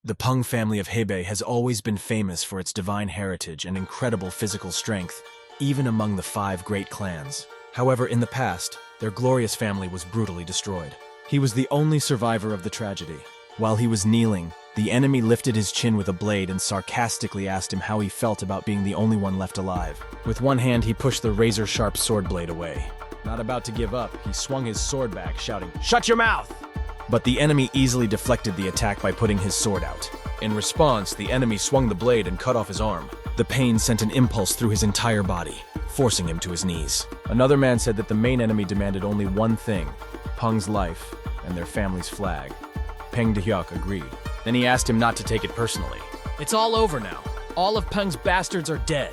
The Peng family of Hebei has always been famous for its divine heritage and incredible physical strength, even among the 5 great clans. However, in the past, their glorious family was brutally destroyed. He was the only survivor of the tragedy. While he was kneeling, the enemy lifted his chin with a blade and sarcastically asked him how he felt about being the only one left alive. With one hand, he pushed the razor-sharp sword blade away. Not about to give up, he swung his sword back, shouting, "Shut your mouth!" But the enemy easily deflected the attack by putting his sword out. In response, the enemy swung the blade and cut off his arm. The pain sent an impulse through his entire body, forcing him to his knees. Another man said that the main enemy demanded only one thing: Peng's life and their family's flag. Peng Dehyuk agreed. Then he asked him not to take it personally. "It's all over now. All of Peng's bastards are dead,"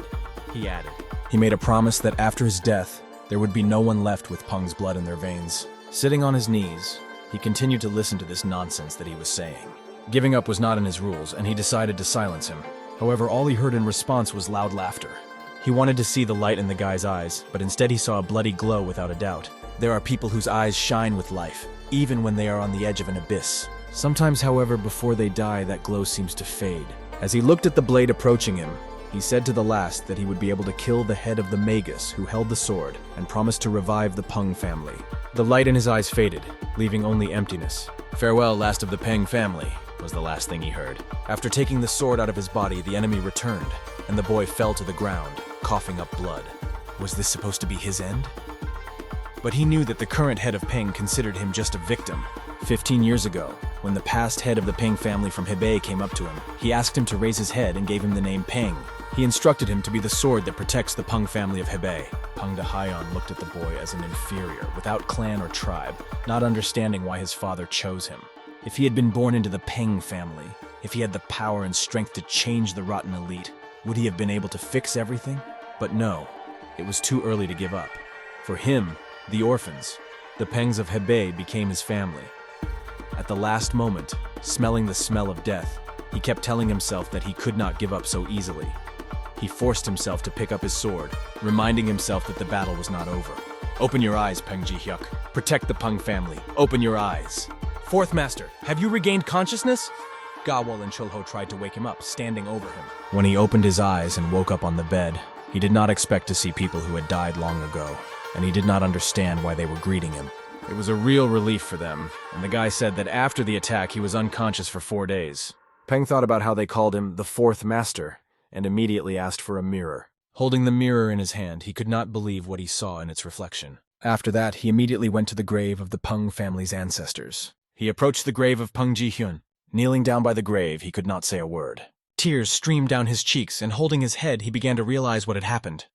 he added. He made a promise that after his death, there would be no one left with Peng's blood in their veins. Sitting on his knees, he continued to listen to this nonsense that he was saying. Giving up was not in his rules, and he decided to silence him. However, all he heard in response was loud laughter. He wanted to see the light in the guy's eyes, but instead he saw a bloody glow without a doubt. There are people whose eyes shine with life, even when they are on the edge of an abyss. Sometimes, however, before they die, that glow seems to fade. As he looked at the blade approaching him, he said to the last that he would be able to kill the head of the magus who held the sword and promised to revive the Peng family. The light in his eyes faded, leaving only emptiness. "Farewell, last of the Peng family," was the last thing he heard. After taking the sword out of his body, the enemy returned, and the boy fell to the ground, coughing up blood. Was this supposed to be his end? But he knew that the current head of Peng considered him just a victim. 15 years ago, when the past head of the Peng family from Hebei came up to him, he asked him to raise his head and gave him the name Peng. He instructed him to be the sword that protects the Peng family of Hebei. Peng Dehyun looked at the boy as an inferior, without clan or tribe, not understanding why his father chose him. If he had been born into the Peng family, if he had the power and strength to change the rotten elite, would he have been able to fix everything? But no, it was too early to give up. For him, the orphans, the Pengs of Hebei, became his family. At the last moment, smelling the smell of death, he kept telling himself that he could not give up so easily. He forced himself to pick up his sword, reminding himself that the battle was not over. "Open your eyes, Peng Ji-hyuk. Protect the Peng family. Open your eyes." "Fourth Master, have you regained consciousness?" Gawol and Chulho tried to wake him up, standing over him. When he opened his eyes and woke up on the bed, he did not expect to see people who had died long ago, and he did not understand why they were greeting him. It was a real relief for them, and the guy said that after the attack he was unconscious for 4 days. Peng thought about how they called him the Fourth Master, and immediately asked for a mirror. Holding the mirror in his hand, he could not believe what he saw in its reflection. After that, he immediately went to the grave of the Peng family's ancestors. He approached the grave of Peng Ji-hyun. Kneeling down by the grave, he could not say a word. Tears streamed down his cheeks, and holding his head, he began to realize what had happened.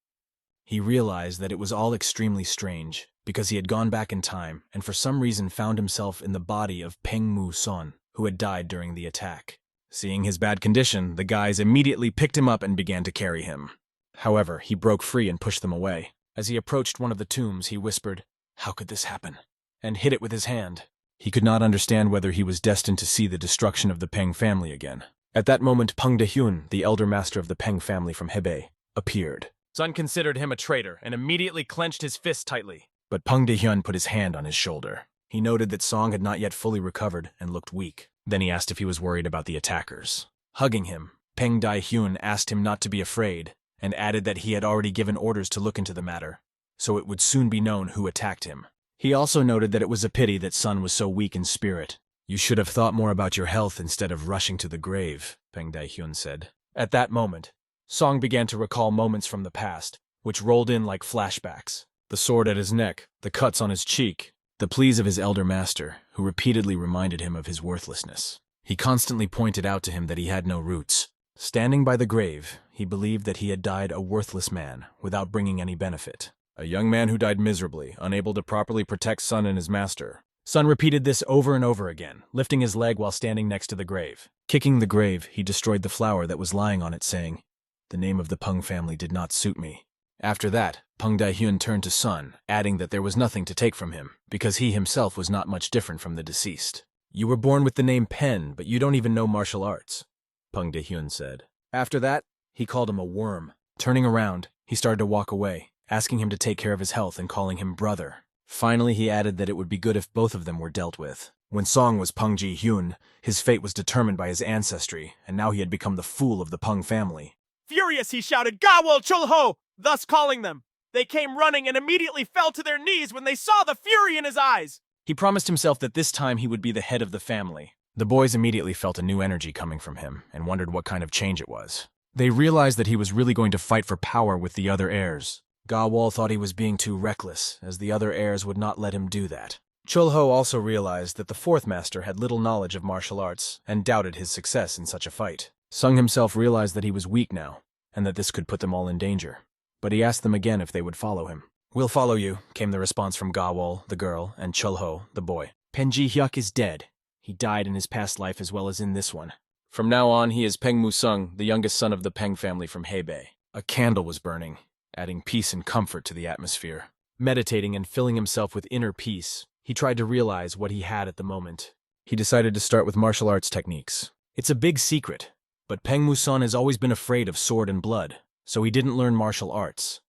He realized that it was all extremely strange, because he had gone back in time and for some reason found himself in the body of Peng Mu-son, who had died during the attack. Seeing his bad condition, the guys immediately picked him up and began to carry him. However, he broke free and pushed them away. As he approached one of the tombs, he whispered, "How could this happen?" and hit it with his hand. He could not understand whether he was destined to see the destruction of the Peng family again. At that moment, Peng Dehyun, the elder master of the Peng family from Hebei, appeared. Sun considered him a traitor and immediately clenched his fist tightly. But Peng Dehyun put his hand on his shoulder. He noted that Song had not yet fully recovered and looked weak. Then he asked if he was worried about the attackers. Hugging him, Peng Dehyun asked him not to be afraid and added that he had already given orders to look into the matter, so it would soon be known who attacked him. He also noted that it was a pity that Sun was so weak in spirit. "You should have thought more about your health instead of rushing to the grave," Peng Dehyun said. At that moment, Song began to recall moments from the past, which rolled in like flashbacks. The sword at his neck, the cuts on his cheek, the pleas of his elder master, who repeatedly reminded him of his worthlessness. He constantly pointed out to him that he had no roots. Standing by the grave, he believed that he had died a worthless man, without bringing any benefit. A young man who died miserably, unable to properly protect Sun and his master. Sun repeated this over and over again, lifting his leg while standing next to the grave. Kicking the grave, he destroyed the flower that was lying on it, saying, "The name of the Peng family did not suit me." After that, Peng Dehyun turned to Sun, adding that there was nothing to take from him, because he himself was not much different from the deceased. "You were born with the name Pen, but you don't even know martial arts," Peng Dehyun said. After that, he called him a worm. Turning around, he started to walk away, asking him to take care of his health and calling him brother. Finally, he added that it would be good if both of them were dealt with. When Song was Peng Ji-hyun, his fate was determined by his ancestry, and now he had become the fool of the Peng family. Furious, he shouted, "Gawol Chulho!" thus calling them. They came running and immediately fell to their knees when they saw the fury in his eyes. He promised himself that this time he would be the head of the family. The boys immediately felt a new energy coming from him and wondered what kind of change it was. They realized that he was really going to fight for power with the other heirs. Gawol thought he was being too reckless, as the other heirs would not let him do that. Chulho also realized that the fourth master had little knowledge of martial arts and doubted his success in such a fight. Sung himself realized that he was weak now, and that this could put them all in danger. But he asked them again if they would follow him. "We'll follow you," came the response from Gawol, the girl, and Chulho, the boy. Pen Ji-hyuk is dead. He died in his past life as well as in this one. From now on, he is Peng Mu-sung, the youngest son of the Peng family from Hebei. A candle was burning, adding peace and comfort to the atmosphere. Meditating and filling himself with inner peace, he tried to realize what he had at the moment. He decided to start with martial arts techniques. It's a big secret, but Peng Mu-sung has always been afraid of sword and blood, so he didn't learn martial arts.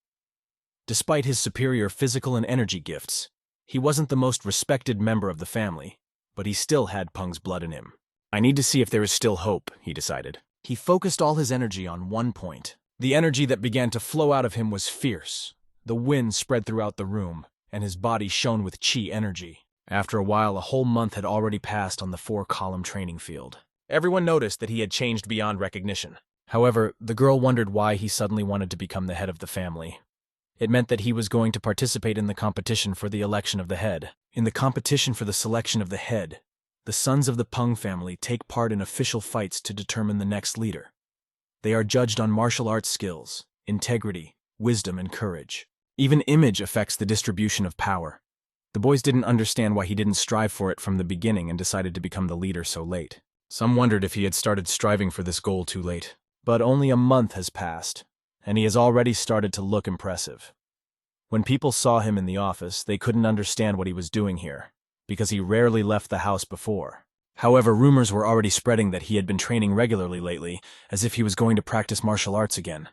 Despite his superior physical and energy gifts, he wasn't the most respected member of the family, but he still had Peng's blood in him. I need to see if there is still hope, he decided. He focused all his energy on one point. The energy that began to flow out of him was fierce. The wind spread throughout the room, and his body shone with chi energy. After a while, a whole month had already passed on the 4-column training field. Everyone noticed that he had changed beyond recognition. However, the girl wondered why he suddenly wanted to become the head of the family. It meant that he was going to participate in the competition for the election of the head. In the competition for the selection of the head, the sons of the Peng family take part in official fights to determine the next leader. They are judged on martial arts skills, integrity, wisdom, and courage. Even image affects the distribution of power. The boys didn't understand why he didn't strive for it from the beginning and decided to become the leader so late. Some wondered if he had started striving for this goal too late. But only a month has passed, and he has already started to look impressive. When people saw him in the office, they couldn't understand what he was doing here, because he rarely left the house before. However, rumors were already spreading that he had been training regularly lately, as if he was going to practice martial arts again.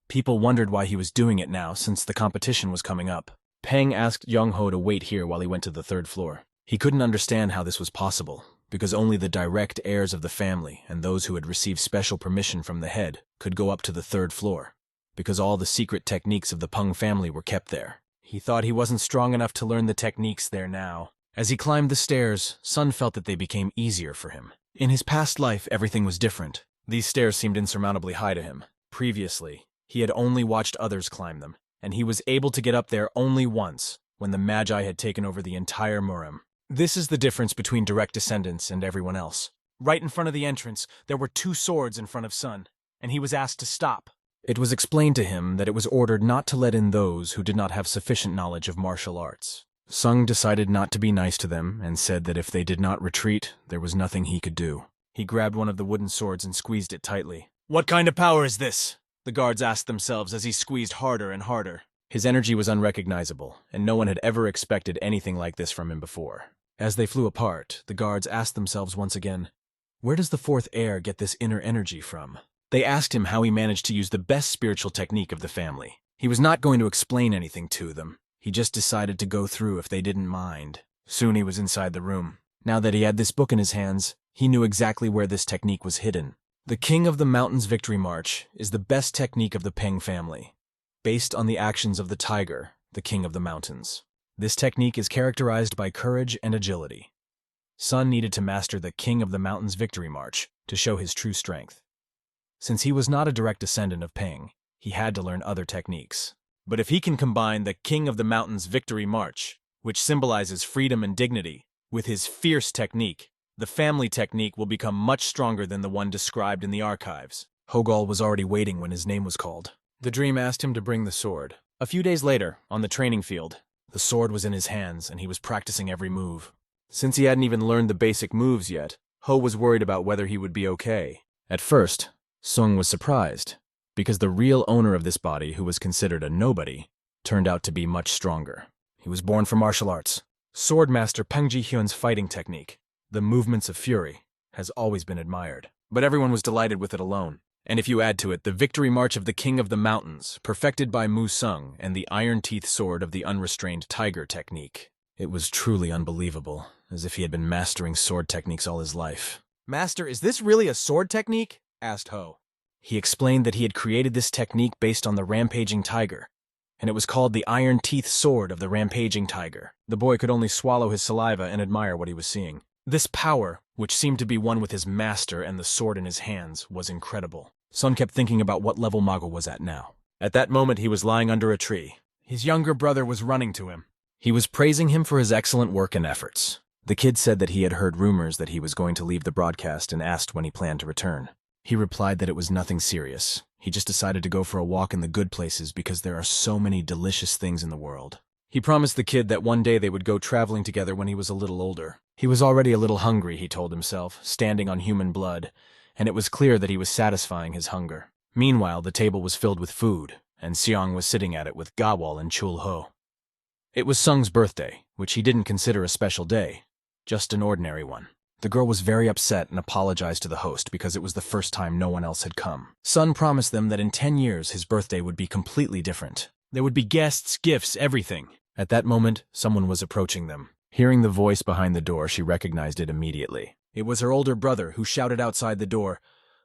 People wondered why he was doing it now, since the competition was coming up. Peng asked Young-ho to wait here while he went to the 3rd floor. He couldn't understand how this was possible, because only the direct heirs of the family and those who had received special permission from the head could go up to the 3rd floor, because all the secret techniques of the Peng family were kept there. He thought he wasn't strong enough to learn the techniques there now. As he climbed the stairs, Sun felt that they became easier for him. In his past life, everything was different. These stairs seemed insurmountably high to him. Previously, he had only watched others climb them, and he was able to get up there only once, when the Magi had taken over the entire Murem. This is the difference between direct descendants and everyone else. Right in front of the entrance, there were 2 swords in front of Sun, and he was asked to stop. It was explained to him that it was ordered not to let in those who did not have sufficient knowledge of martial arts. Sung decided not to be nice to them and said that if they did not retreat, there was nothing he could do. He grabbed one of the wooden swords and squeezed it tightly. "What kind of power is this?" the guards asked themselves as he squeezed harder and harder. His energy was unrecognizable, and no one had ever expected anything like this from him before. As they flew apart, the guards asked themselves once again, where does the 4th heir get this inner energy from? They asked him how he managed to use the best spiritual technique of the family. He was not going to explain anything to them. He just decided to go through if they didn't mind. Soon he was inside the room. Now that he had this book in his hands, he knew exactly where this technique was hidden. The King of the Mountains Victory March is the best technique of the Peng family, based on the actions of the tiger, the King of the Mountains. This technique is characterized by courage and agility. Sun needed to master the King of the Mountains Victory March to show his true strength. Since he was not a direct descendant of Peng, he had to learn other techniques. But if he can combine the King of the Mountains Victory March, which symbolizes freedom and dignity, with his fierce technique, the family technique will become much stronger than the one described in the archives. Hogol was already waiting when his name was called. The dream asked him to bring the sword. A few days later, on the training field, the sword was in his hands and he was practicing every move. Since he hadn't even learned the basic moves yet, Ho was worried about whether he would be okay. At first, Sung was surprised, because the real owner of this body, who was considered a nobody, turned out to be much stronger. He was born for martial arts. Swordmaster Peng Ji-hyun's fighting technique, the movements of fury, has always been admired. But everyone was delighted with it alone. And if you add to it the victory march of the King of the Mountains, perfected by Mu Sung, and the iron teeth sword of the unrestrained tiger technique, it was truly unbelievable, as if he had been mastering sword techniques all his life. Master, is this really a sword technique? Asked Ho. He explained that he had created this technique based on the rampaging tiger, and it was called the iron teeth sword of the rampaging tiger. The boy could only swallow his saliva and admire what he was seeing. This power, which seemed to be one with his master and the sword in his hands, was incredible. Sun kept thinking about what level Mago was at now. At that moment, he was lying under a tree. His younger brother was running to him. He was praising him for his excellent work and efforts. The kid said that he had heard rumors that he was going to leave the broadcast and asked when he planned to return. He replied that it was nothing serious. He just decided to go for a walk in the good places because there are so many delicious things in the world. He promised the kid that one day they would go traveling together when he was a little older. He was already a little hungry, he told himself, standing on human blood, and it was clear that he was satisfying his hunger. Meanwhile, the table was filled with food, and Seong was sitting at it with Gawal and Chul Ho. It was Sung's birthday, which he didn't consider a special day, just an ordinary one. The girl was very upset and apologized to the host because it was the first time no one else had come. Sun promised them that in 10 years his birthday would be completely different. There would be guests, gifts, everything. At that moment, someone was approaching them. Hearing the voice behind the door, she recognized it immediately. It was her older brother who shouted outside the door,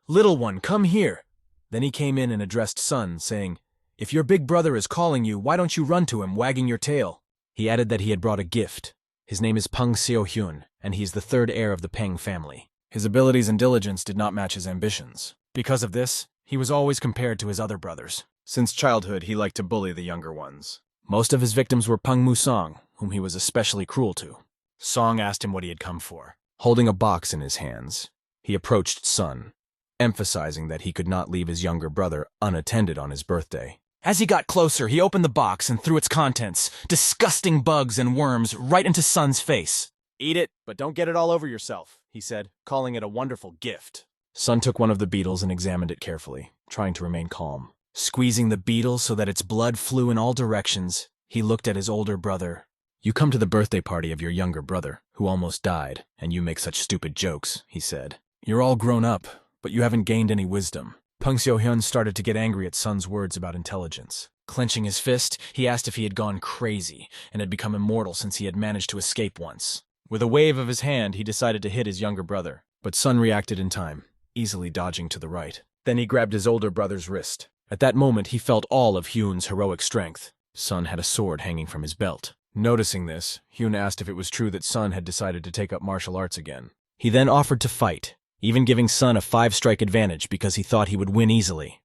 "Little one, come here!" Then he came in and addressed Sun, saying, "If your big brother is calling you, why don't you run to him, wagging your tail?" He added that he had brought a gift. His name is Peng Seo-hyun, and he is the third heir of the Peng family. His abilities and diligence did not match his ambitions. Because of this, he was always compared to his other brothers. Since childhood, he liked to bully the younger ones. Most of his victims were Peng Musong, whom he was especially cruel to. Song asked him what he had come for. Holding a box in his hands, he approached Sun, emphasizing that he could not leave his younger brother unattended on his birthday. As he got closer, he opened the box and threw its contents, disgusting bugs and worms, right into Sun's face. "Eat it, but don't get it all over yourself," he said, calling it a wonderful gift. Sun took one of the beetles and examined it carefully, trying to remain calm. Squeezing the beetle so that its blood flew in all directions, he looked at his older brother. "You come to the birthday party of your younger brother, who almost died, and you make such stupid jokes," he said. "You're all grown up, but you haven't gained any wisdom." Peng Seo-hyun started to get angry at Sun's words about intelligence. Clenching his fist, he asked if he had gone crazy and had become immortal since he had managed to escape once. With a wave of his hand, he decided to hit his younger brother, but Sun reacted in time, easily dodging to the right. Then he grabbed his older brother's wrist. At that moment, he felt all of Hyun's heroic strength. Sun had a sword hanging from his belt. Noticing this, Hyun asked if it was true that Sun had decided to take up martial arts again. He then offered to fight, even giving Sun a 5-strike advantage because he thought he would win easily.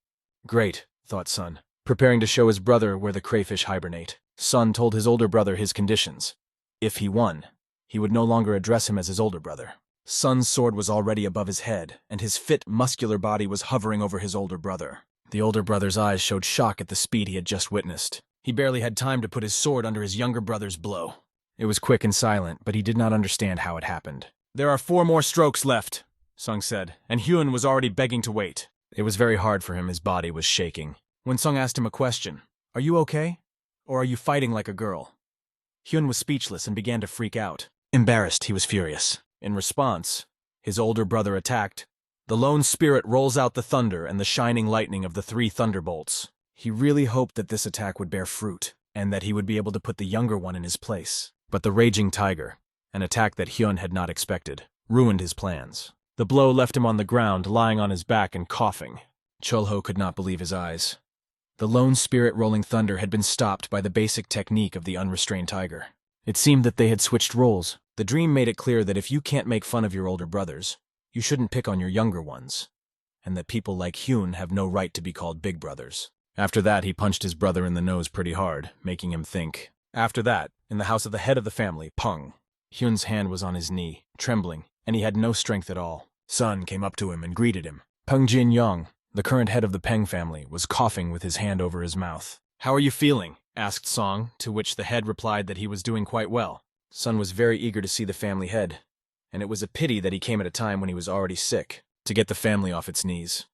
Great, thought Sun, preparing to show his brother where the crayfish hibernate. Sun told his older brother his conditions. If he won, he would no longer address him as his older brother. Sun's sword was already above his head, and his fit, muscular body was hovering over his older brother. The older brother's eyes showed shock at the speed he had just witnessed. He barely had time to put his sword under his younger brother's blow. It was quick and silent, but he did not understand how it happened. "There are 4 more strokes left," Sung said, and Hyun was already begging to wait. It was very hard for him, his body was shaking. When Sung asked him a question, "Are you okay? Or are you fighting like a girl?" Hyun was speechless and began to freak out. Embarrassed, he was furious. In response, his older brother attacked. The lone spirit rolls out the thunder and the shining lightning of the 3 thunderbolts. He really hoped that this attack would bear fruit, and that he would be able to put the younger one in his place. But the raging tiger, an attack that Hyun had not expected, ruined his plans. The blow left him on the ground, lying on his back and coughing. Chulho could not believe his eyes. The lone spirit rolling thunder had been stopped by the basic technique of the unrestrained tiger. It seemed that they had switched roles. The dream made it clear that if you can't make fun of your older brothers, you shouldn't pick on your younger ones, and that people like Hyun have no right to be called big brothers. After that, he punched his brother in the nose pretty hard, making him think. After that, in the house of the head of the family, Peng, Hyun's hand was on his knee, trembling, and he had no strength at all. Sun came up to him and greeted him. Peng Jin-young, the current head of the Peng family, was coughing with his hand over his mouth. "How are you feeling?" asked Song, to which the head replied that he was doing quite well. Sun was very eager to see the family head, and it was a pity that he came at a time when he was already sick, to get the family off its knees.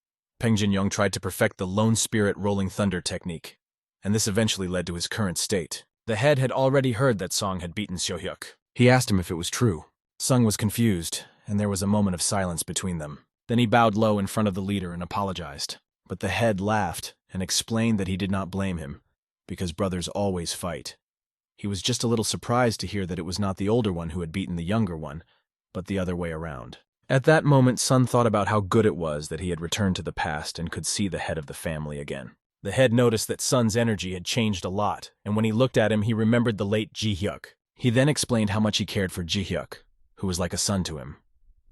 Peng Jin-young tried to perfect the lone spirit rolling thunder technique, and this eventually led to his current state. The head had already heard that Song had beaten Seo-hyuk. He asked him if it was true. Sung was confused, and there was a moment of silence between them. Then he bowed low in front of the leader and apologized. But the head laughed and explained that he did not blame him, because brothers always fight. He was just a little surprised to hear that it was not the older one who had beaten the younger one, but the other way around. At that moment, Sun thought about how good it was that he had returned to the past and could see the head of the family again. The head noticed that Sun's energy had changed a lot, and when he looked at him, he remembered the late Ji-hyuk. He then explained how much he cared for Ji-hyuk, who was like a son to him.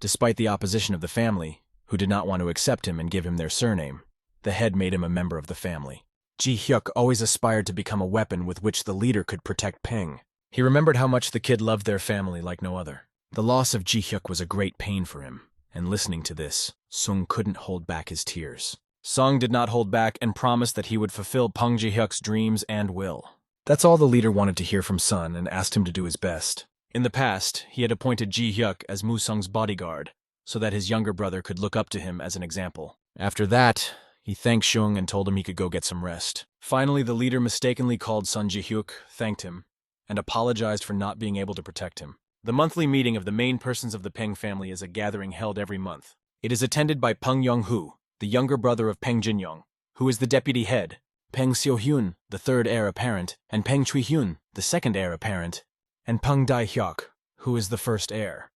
Despite the opposition of the family, who did not want to accept him and give him their surname, the head made him a member of the family. Ji-hyuk always aspired to become a weapon with which the leader could protect Peng. He remembered how much the kid loved their family like no other. The loss of Ji-hyuk was a great pain for him, and listening to this, Sung couldn't hold back his tears. Sung did not hold back and promised that he would fulfill Peng Ji-hyuk's dreams and will. That's all the leader wanted to hear from Sun and asked him to do his best. In the past, he had appointed Ji-hyuk as Musung's bodyguard, so that his younger brother could look up to him as an example. After that, he thanked Sung and told him he could go get some rest. Finally, the leader mistakenly called Sun Ji-hyuk, thanked him, and apologized for not being able to protect him. The monthly meeting of the main persons of the Peng family is a gathering held every month. It is attended by Peng Yong-hu, the younger brother of Peng Jin-young, who is the deputy head, Peng Seo-hyun, the third heir apparent, and Peng Chui-hyun, the second heir apparent, and Peng Dai-hyuk, who is the first heir.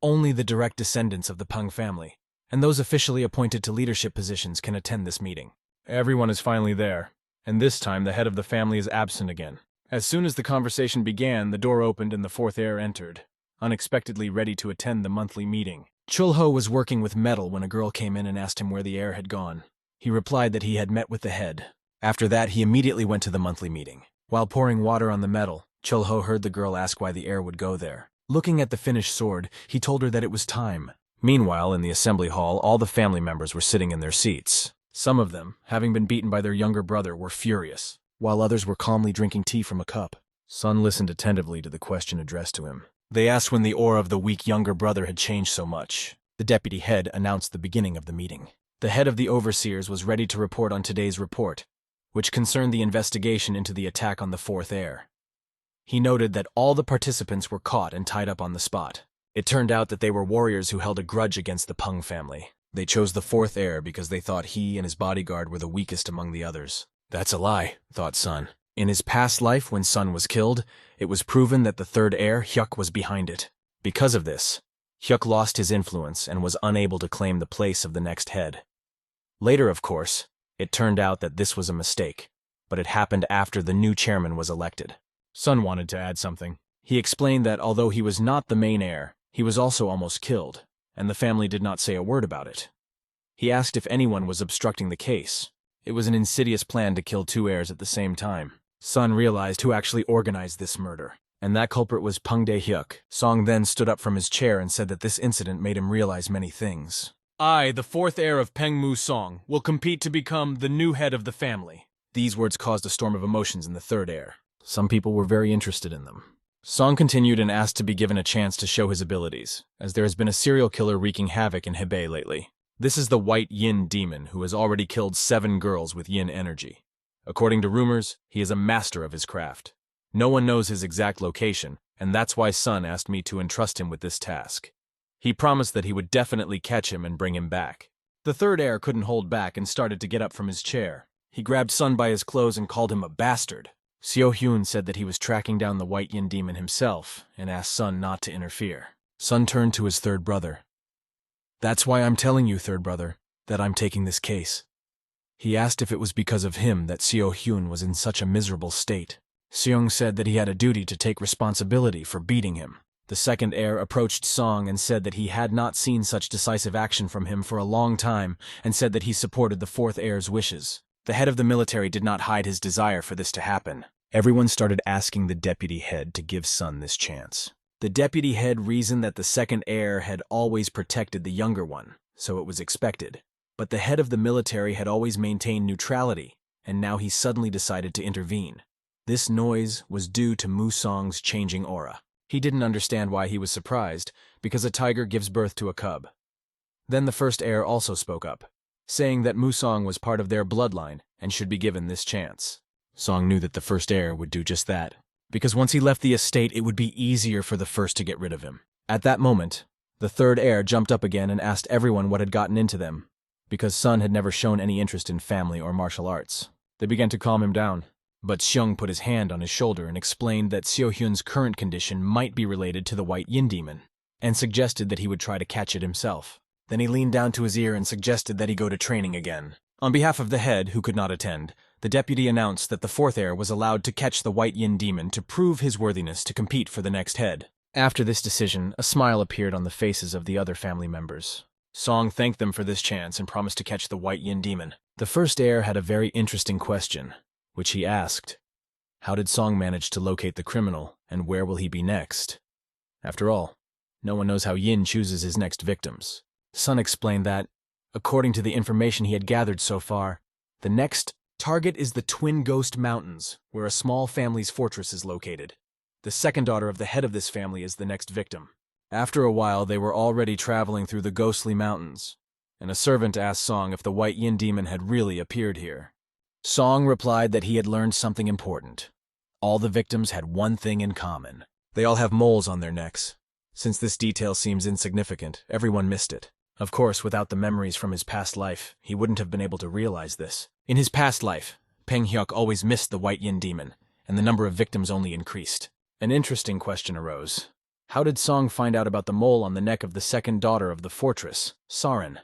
Only the direct descendants of the Peng family, and those officially appointed to leadership positions, can attend this meeting. Everyone is finally there, and this time the head of the family is absent again. As soon as the conversation began, the door opened and the fourth heir entered, unexpectedly ready to attend the monthly meeting. Chul-ho was working with metal when a girl came in and asked him where the heir had gone. He replied that he had met with the head. After that, he immediately went to the monthly meeting. While pouring water on the metal, Chul-ho heard the girl ask why the heir would go there. Looking at the finished sword, he told her that it was time. Meanwhile, in the assembly hall, all the family members were sitting in their seats. Some of them, having been beaten by their younger brother, were furious, while others were calmly drinking tea from a cup. Sun listened attentively to the question addressed to him. They asked when the aura of the weak younger brother had changed so much. The deputy head announced the beginning of the meeting. The head of the overseers was ready to report on today's report, which concerned the investigation into the attack on the fourth heir. He noted that all the participants were caught and tied up on the spot. It turned out that they were warriors who held a grudge against the Peng family. They chose the fourth heir because they thought he and his bodyguard were the weakest among the others. That's a lie, thought Sun. In his past life, when Sun was killed, it was proven that the third heir, Hyuk, was behind it. Because of this, Hyuk lost his influence and was unable to claim the place of the next head. Later, of course, it turned out that this was a mistake, but it happened after the new chairman was elected. Sun wanted to add something. He explained that although he was not the main heir, he was also almost killed, and the family did not say a word about it. He asked if anyone was obstructing the case. It was an insidious plan to kill two heirs at the same time. Sun realized who actually organized this murder, and that culprit was Peng Dae-hyuk. Song then stood up from his chair and said that this incident made him realize many things. I, the fourth heir of Peng Mu-song, will compete to become the new head of the family. These words caused a storm of emotions in the third heir. Some people were very interested in them. Song continued and asked to be given a chance to show his abilities, as there has been a serial killer wreaking havoc in Hebei lately. This is the White Yin Demon, who has already killed 7 girls with yin energy. According to rumors, he is a master of his craft. No one knows his exact location, and that's why Sun asked me to entrust him with this task. He promised that he would definitely catch him and bring him back. The third heir couldn't hold back and started to get up from his chair. He grabbed Sun by his clothes and called him a bastard. Seo-hyun said that he was tracking down the White Yin Demon himself and asked Sun not to interfere. Sun turned to his third brother. That's why I'm telling you, third brother, that I'm taking this case. He asked if it was because of him that Seo-hyun was in such a miserable state. Seong said that he had a duty to take responsibility for beating him. The second heir approached Song and said that he had not seen such decisive action from him for a long time and said that he supported the fourth heir's wishes. The head of the military did not hide his desire for this to happen. Everyone started asking the deputy head to give Sun this chance. The deputy head reasoned that the second heir had always protected the younger one, so it was expected. But the head of the military had always maintained neutrality, and now he suddenly decided to intervene. This noise was due to Musong's changing aura. He didn't understand why he was surprised, because a tiger gives birth to a cub. Then the first heir also spoke up, saying that Musong was part of their bloodline and should be given this chance. Song knew that the first heir would do just that, because once he left the estate, it would be easier for the first to get rid of him. At that moment, The third heir jumped up again and asked everyone what had gotten into them, because Sun had never shown any interest in family or martial arts. They began to calm him down, but Xiong put his hand on his shoulder and explained that Xiaohyun's current condition might be related to the white yin demon, and suggested that he would try to catch it himself. Then he leaned down to his ear and suggested that he go to training again. On behalf of the head, who could not attend, the deputy announced that the fourth heir was allowed to catch the white yin demon to prove his worthiness to compete for the next head. After this decision, a smile appeared on the faces of the other family members. Song thanked them for this chance and promised to catch the white yin demon. The first heir had a very interesting question, which he asked. How did Song manage to locate the criminal, and where will he be next? After all, no one knows how Yin chooses his next victims. Sun explained that, according to the information he had gathered so far, the next target is the Twin Ghost Mountains, where a small family's fortress is located. The second daughter of the head of this family is the next victim. After a while, they were already traveling through the ghostly mountains, and a servant asked Song if the white yin demon had really appeared here. Song replied that he had learned something important. All the victims had one thing in common. They all have moles on their necks. Since this detail seems insignificant, everyone missed it. Of course, without the memories from his past life, he wouldn't have been able to realize this. In his past life, Peng Hyuk always missed the white yin demon, and the number of victims only increased. An interesting question arose. How did Song find out about the mole on the neck of the second daughter of the fortress, Sarin?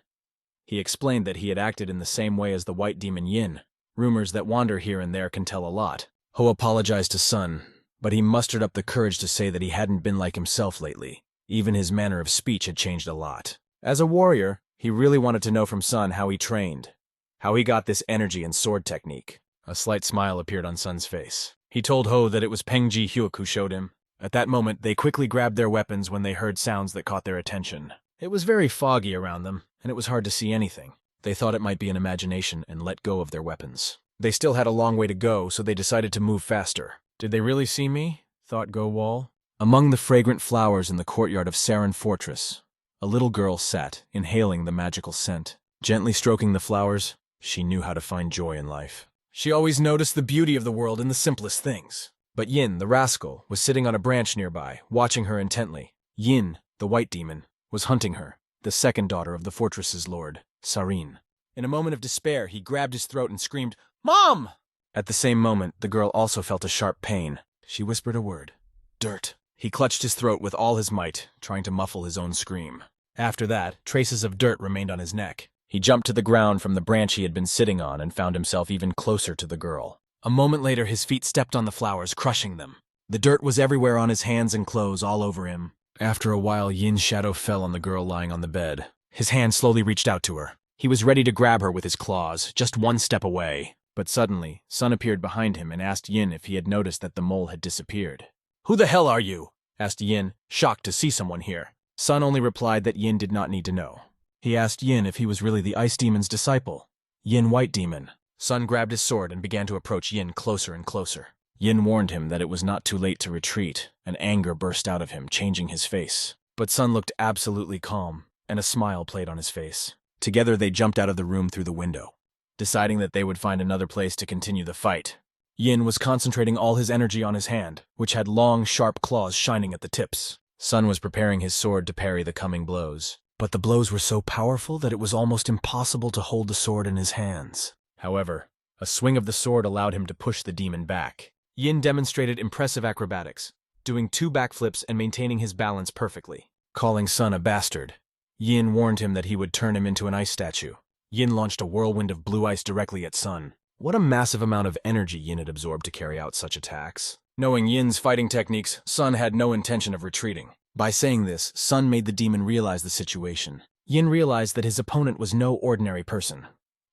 He explained that he had acted in the same way as the white demon Yin. Rumors that wander here and there can tell a lot. Ho apologized to Sun, but he mustered up the courage to say that he hadn't been like himself lately. Even his manner of speech had changed a lot. As a warrior, he really wanted to know from Sun how he trained, how he got this energy and sword technique. A slight smile appeared on Sun's face. He told Ho that it was Peng Ji Hyuk who showed him. At that moment, they quickly grabbed their weapons when they heard sounds that caught their attention. It was very foggy around them, and it was hard to see anything. They thought it might be an imagination and let go of their weapons. They still had a long way to go, so they decided to move faster. Did they really see me? Thought Go Wall. Among the fragrant flowers in the courtyard of Sarin Fortress, a little girl sat, inhaling the magical scent. Gently stroking the flowers, she knew how to find joy in life. She always noticed the beauty of the world in the simplest things. But Yin, the rascal, was sitting on a branch nearby, watching her intently. Yin, the white demon, was hunting her, the second daughter of the fortress's lord, Sarin. In a moment of despair, he grabbed his throat and screamed, "Mom!" At the same moment, the girl also felt a sharp pain. She whispered a word. Dirt. He clutched his throat with all his might, trying to muffle his own scream. After that, traces of dirt remained on his neck. He jumped to the ground from the branch he had been sitting on and found himself even closer to the girl. A moment later, his feet stepped on the flowers, crushing them. The dirt was everywhere on his hands and clothes, all over him. After a while, Yin's shadow fell on the girl lying on the bed. His hand slowly reached out to her. He was ready to grab her with his claws, just one step away. But suddenly, Sun appeared behind him and asked Yin if he had noticed that the mole had disappeared. "Who the hell are you?" asked Yin, shocked to see someone here. Sun only replied that Yin did not need to know. He asked Yin if he was really the Ice Demon's disciple. Yin White Demon. Sun grabbed his sword and began to approach Yin closer and closer. Yin warned him that it was not too late to retreat, and anger burst out of him, changing his face. But Sun looked absolutely calm, and a smile played on his face. Together they jumped out of the room through the window, deciding that they would find another place to continue the fight. Yin was concentrating all his energy on his hand, which had long, sharp claws shining at the tips. Sun was preparing his sword to parry the coming blows. But the blows were so powerful that it was almost impossible to hold the sword in his hands. However, a swing of the sword allowed him to push the demon back. Yin demonstrated impressive acrobatics, doing 2 backflips and maintaining his balance perfectly. Calling Sun a bastard, Yin warned him that he would turn him into an ice statue. Yin launched a whirlwind of blue ice directly at Sun. What a massive amount of energy Yin had absorbed to carry out such attacks. Knowing Yin's fighting techniques, Sun had no intention of retreating. By saying this, Sun made the demon realize the situation. Yin realized that his opponent was no ordinary person.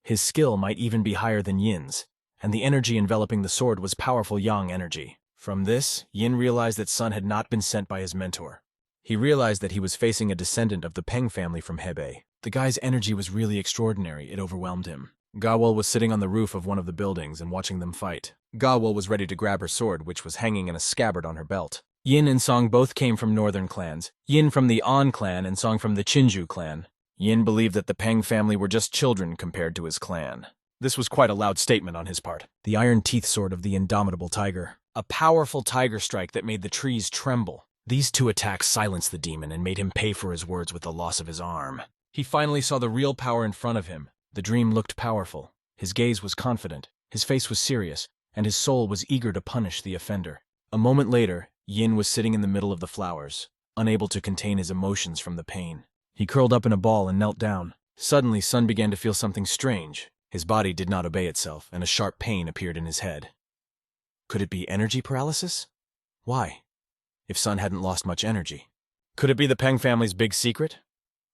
His skill might even be higher than Yin's, and the energy enveloping the sword was powerful yang energy. From this, Yin realized that Sun had not been sent by his mentor. He realized that he was facing a descendant of the Peng family from Hebei. The guy's energy was really extraordinary, it overwhelmed him. Gawol was sitting on the roof of one of the buildings and watching them fight. Gawol was ready to grab her sword, which was hanging in a scabbard on her belt. Yin and Song both came from northern clans, Yin from the An clan and Song from the Chinju clan. Yin believed that the Peng family were just children compared to his clan. This was quite a loud statement on his part. The iron teeth sword of the indomitable tiger. A powerful tiger strike that made the trees tremble. These two attacks silenced the demon and made him pay for his words with the loss of his arm. He finally saw the real power in front of him. The dream looked powerful. His gaze was confident, his face was serious, and his soul was eager to punish the offender. A moment later, Yin was sitting in the middle of the flowers, unable to contain his emotions from the pain. He curled up in a ball and knelt down. Suddenly, Sun began to feel something strange. His body did not obey itself, and a sharp pain appeared in his head. Could it be energy paralysis? Why? If Sun hadn't lost much energy. Could it be the Peng family's big secret?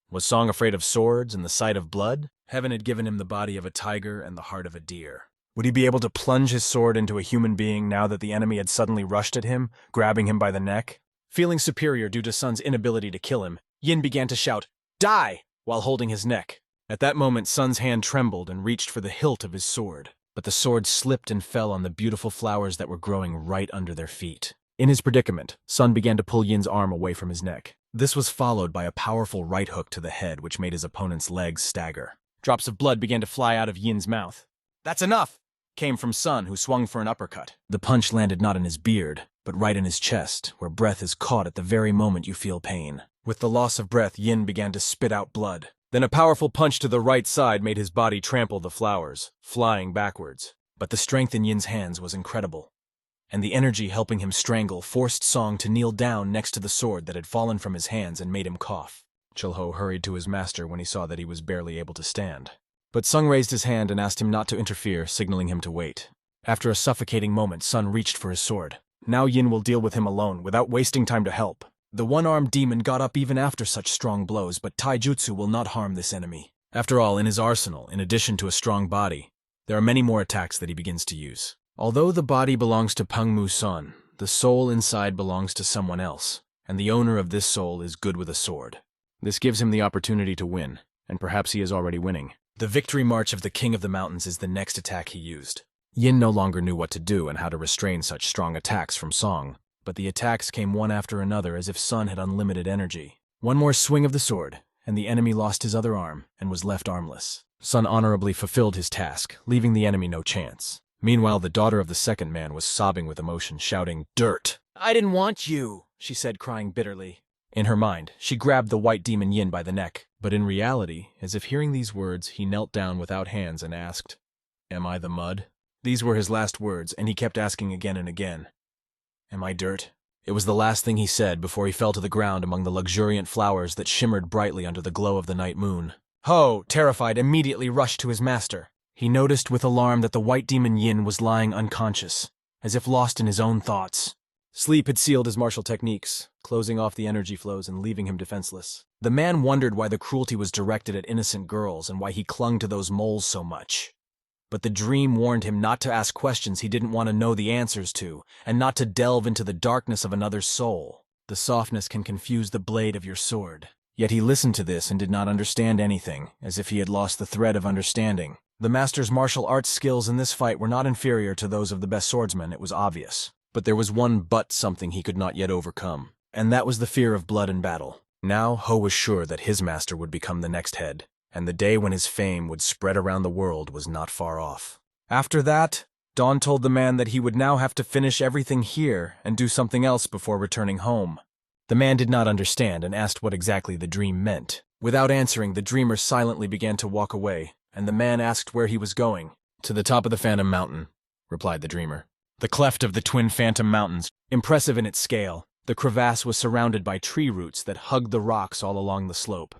Was Song afraid of swords and the sight of blood? Heaven had given him the body of a tiger and the heart of a deer. Would he be able to plunge his sword into a human being now that the enemy had suddenly rushed at him, grabbing him by the neck? Feeling superior due to Sun's inability to kill him, Yin began to shout, "Die!" while holding his neck. At that moment, Sun's hand trembled and reached for the hilt of his sword, but the sword slipped and fell on the beautiful flowers that were growing right under their feet. In his predicament, Sun began to pull Yin's arm away from his neck. This was followed by a powerful right hook to the head, which made his opponent's legs stagger. Drops of blood began to fly out of Yin's mouth. "That's enough!" came from Sun, who swung for an uppercut. The punch landed not in his beard, but right in his chest, where breath is caught at the very moment you feel pain. With the loss of breath, Yin began to spit out blood. Then a powerful punch to the right side made his body trample the flowers, flying backwards. But the strength in Yin's hands was incredible, and the energy helping him strangle forced Song to kneel down next to the sword that had fallen from his hands and made him cough. Chulho hurried to his master when he saw that he was barely able to stand. But Sung raised his hand and asked him not to interfere, signaling him to wait. After a suffocating moment, Sun reached for his sword. Now Yin will deal with him alone, without wasting time to help. The one-armed demon got up even after such strong blows, but taijutsu will not harm this enemy. After all, in his arsenal, in addition to a strong body, there are many more attacks that he begins to use. Although the body belongs to Pengmu Sun, the soul inside belongs to someone else, and the owner of this soul is good with a sword. This gives him the opportunity to win, and perhaps he is already winning. The victory march of the King of the Mountains is the next attack he used. Yin no longer knew what to do and how to restrain such strong attacks from Song, but the attacks came one after another as if Sun had unlimited energy. One more swing of the sword, and the enemy lost his other arm and was left armless. Sun honorably fulfilled his task, leaving the enemy no chance. Meanwhile, the daughter of the second man was sobbing with emotion, shouting, "Dirt! I didn't want you," she said, crying bitterly. In her mind, she grabbed the white demon Yin by the neck, but in reality, as if hearing these words, he knelt down without hands and asked, "Am I the mud?" These were his last words, and he kept asking again and again, "Am I dirt?" It was the last thing he said before he fell to the ground among the luxuriant flowers that shimmered brightly under the glow of the night moon. Ho, terrified, immediately rushed to his master. He noticed with alarm that the white demon Yin was lying unconscious, as if lost in his own thoughts. Sleep had sealed his martial techniques, closing off the energy flows and leaving him defenseless. The man wondered why the cruelty was directed at innocent girls and why he clung to those moles so much. But the dream warned him not to ask questions he didn't want to know the answers to, and not to delve into the darkness of another's soul. The softness can confuse the blade of your sword. Yet he listened to this and did not understand anything, as if he had lost the thread of understanding. The master's martial arts skills in this fight were not inferior to those of the best swordsman, it was obvious. But there was one something he could not yet overcome, and that was the fear of blood and battle. Now Ho was sure that his master would become the next head, and the day when his fame would spread around the world was not far off. After that, Dawn told the man that he would now have to finish everything here and do something else before returning home. The man did not understand and asked what exactly the dream meant. Without answering, the dreamer silently began to walk away, and the man asked where he was going. "To the top of the Phantom Mountain," replied the dreamer. The cleft of the twin Phantom Mountains, impressive in its scale, the crevasse was surrounded by tree roots that hugged the rocks all along the slope.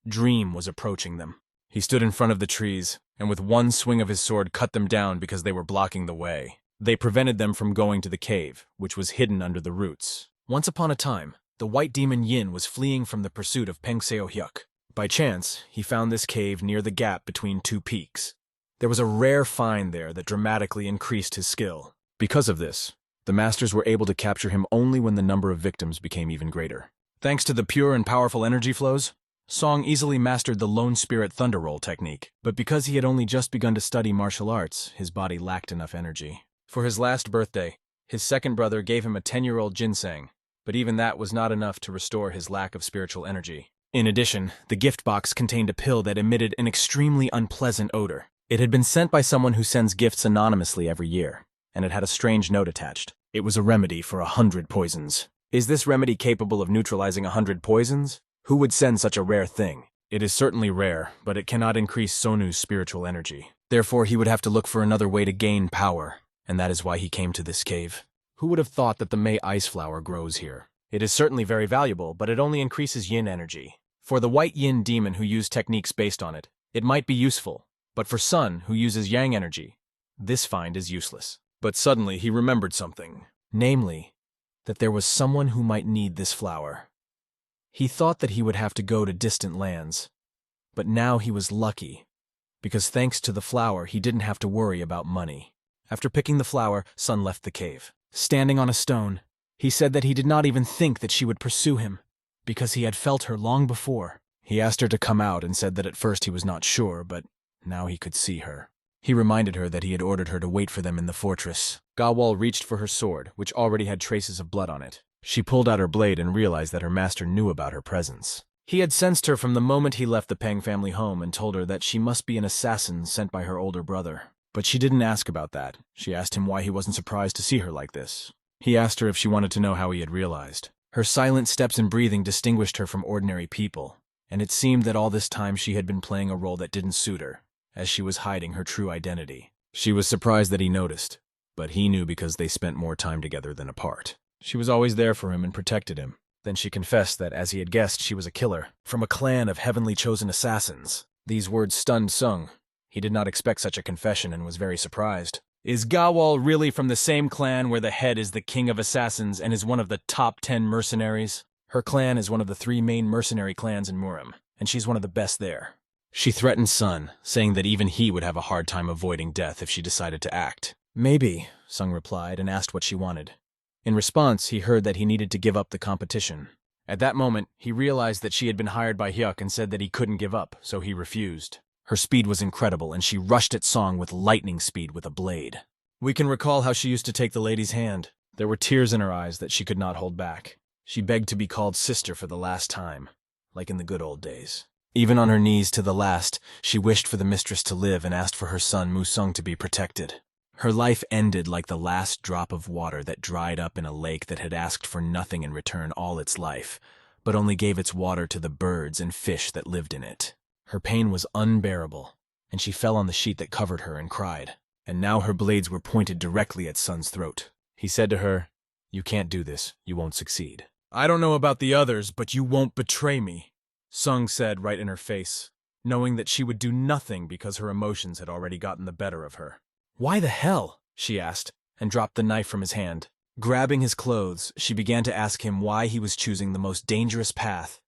Dream was approaching them. He stood in front of the trees, and with one swing of his sword cut them down because they were blocking the way. They prevented them from going to the cave, which was hidden under the roots. Once upon a time, the white demon Yin was fleeing from the pursuit of Peng Seo-hyuk. By chance, he found this cave near the gap between two peaks. There was a rare find there that dramatically increased his skill. Because of this, the masters were able to capture him only when the number of victims became even greater. Thanks to the pure and powerful energy flows, Song easily mastered the Lone Spirit Thunder Roll technique, but because he had only just begun to study martial arts, his body lacked enough energy. For his last birthday, his second brother gave him a 10-year-old ginseng, but even that was not enough to restore his lack of spiritual energy. In addition, the gift box contained a pill that emitted an extremely unpleasant odor. It had been sent by someone who sends gifts anonymously every year, and it had a strange note attached. It was a remedy for 100 poisons. Is this remedy capable of neutralizing 100 poisons? Who would send such a rare thing? It is certainly rare, but it cannot increase Sonu's spiritual energy. Therefore, he would have to look for another way to gain power, and that is why he came to this cave. Who would have thought that the May ice flower grows here? It is certainly very valuable, but it only increases yin energy. For the white yin demon who used techniques based on it, it might be useful, but for Sun, who uses yang energy, this find is useless. But suddenly he remembered something, namely, that there was someone who might need this flower. He thought that he would have to go to distant lands, but now he was lucky, because thanks to the flower he didn't have to worry about money. After picking the flower, Sun left the cave. Standing on a stone, he said that he did not even think that she would pursue him, because he had felt her long before. He asked her to come out and said that at first he was not sure, but now he could see her. He reminded her that he had ordered her to wait for them in the fortress. Gawal reached for her sword, which already had traces of blood on it. She pulled out her blade and realized that her master knew about her presence. He had sensed her from the moment he left the Peng family home and told her that she must be an assassin sent by her older brother. But she didn't ask about that. She asked him why he wasn't surprised to see her like this. He asked her if she wanted to know how he had realized. Her silent steps and breathing distinguished her from ordinary people, and it seemed that all this time she had been playing a role that didn't suit her, as she was hiding her true identity. She was surprised that he noticed, but he knew because they spent more time together than apart. She was always there for him and protected him. Then she confessed that, as he had guessed, she was a killer, from a clan of heavenly chosen assassins. These words stunned Sung. He did not expect such a confession and was very surprised. Is Gawal really from the same clan where the head is the king of assassins and is one of the top 10 mercenaries? Her clan is one of the 3 main mercenary clans in Murim, and she's one of the best there. She threatened Sun, saying that even he would have a hard time avoiding death if she decided to act. Maybe, Sung replied and asked what she wanted. In response, he heard that he needed to give up the competition. At that moment, he realized that she had been hired by Hyuk and said that he couldn't give up, so he refused. Her speed was incredible, and she rushed at Song with lightning speed with a blade. We can recall how she used to take the lady's hand. There were tears in her eyes that she could not hold back. She begged to be called sister for the last time, like in the good old days. Even on her knees to the last, she wished for the mistress to live and asked for her son Musung to be protected. Her life ended like the last drop of water that dried up in a lake that had asked for nothing in return all its life, but only gave its water to the birds and fish that lived in it. Her pain was unbearable, and she fell on the sheet that covered her and cried. And now her blades were pointed directly at Sun's throat. He said to her, "You can't do this. You won't succeed." "I don't know about the others, but you won't betray me," Sung said right in her face, knowing that she would do nothing because her emotions had already gotten the better of her. "Why the hell?" she asked, and dropped the knife from his hand. Grabbing his clothes, she began to ask him why he was choosing the most dangerous path,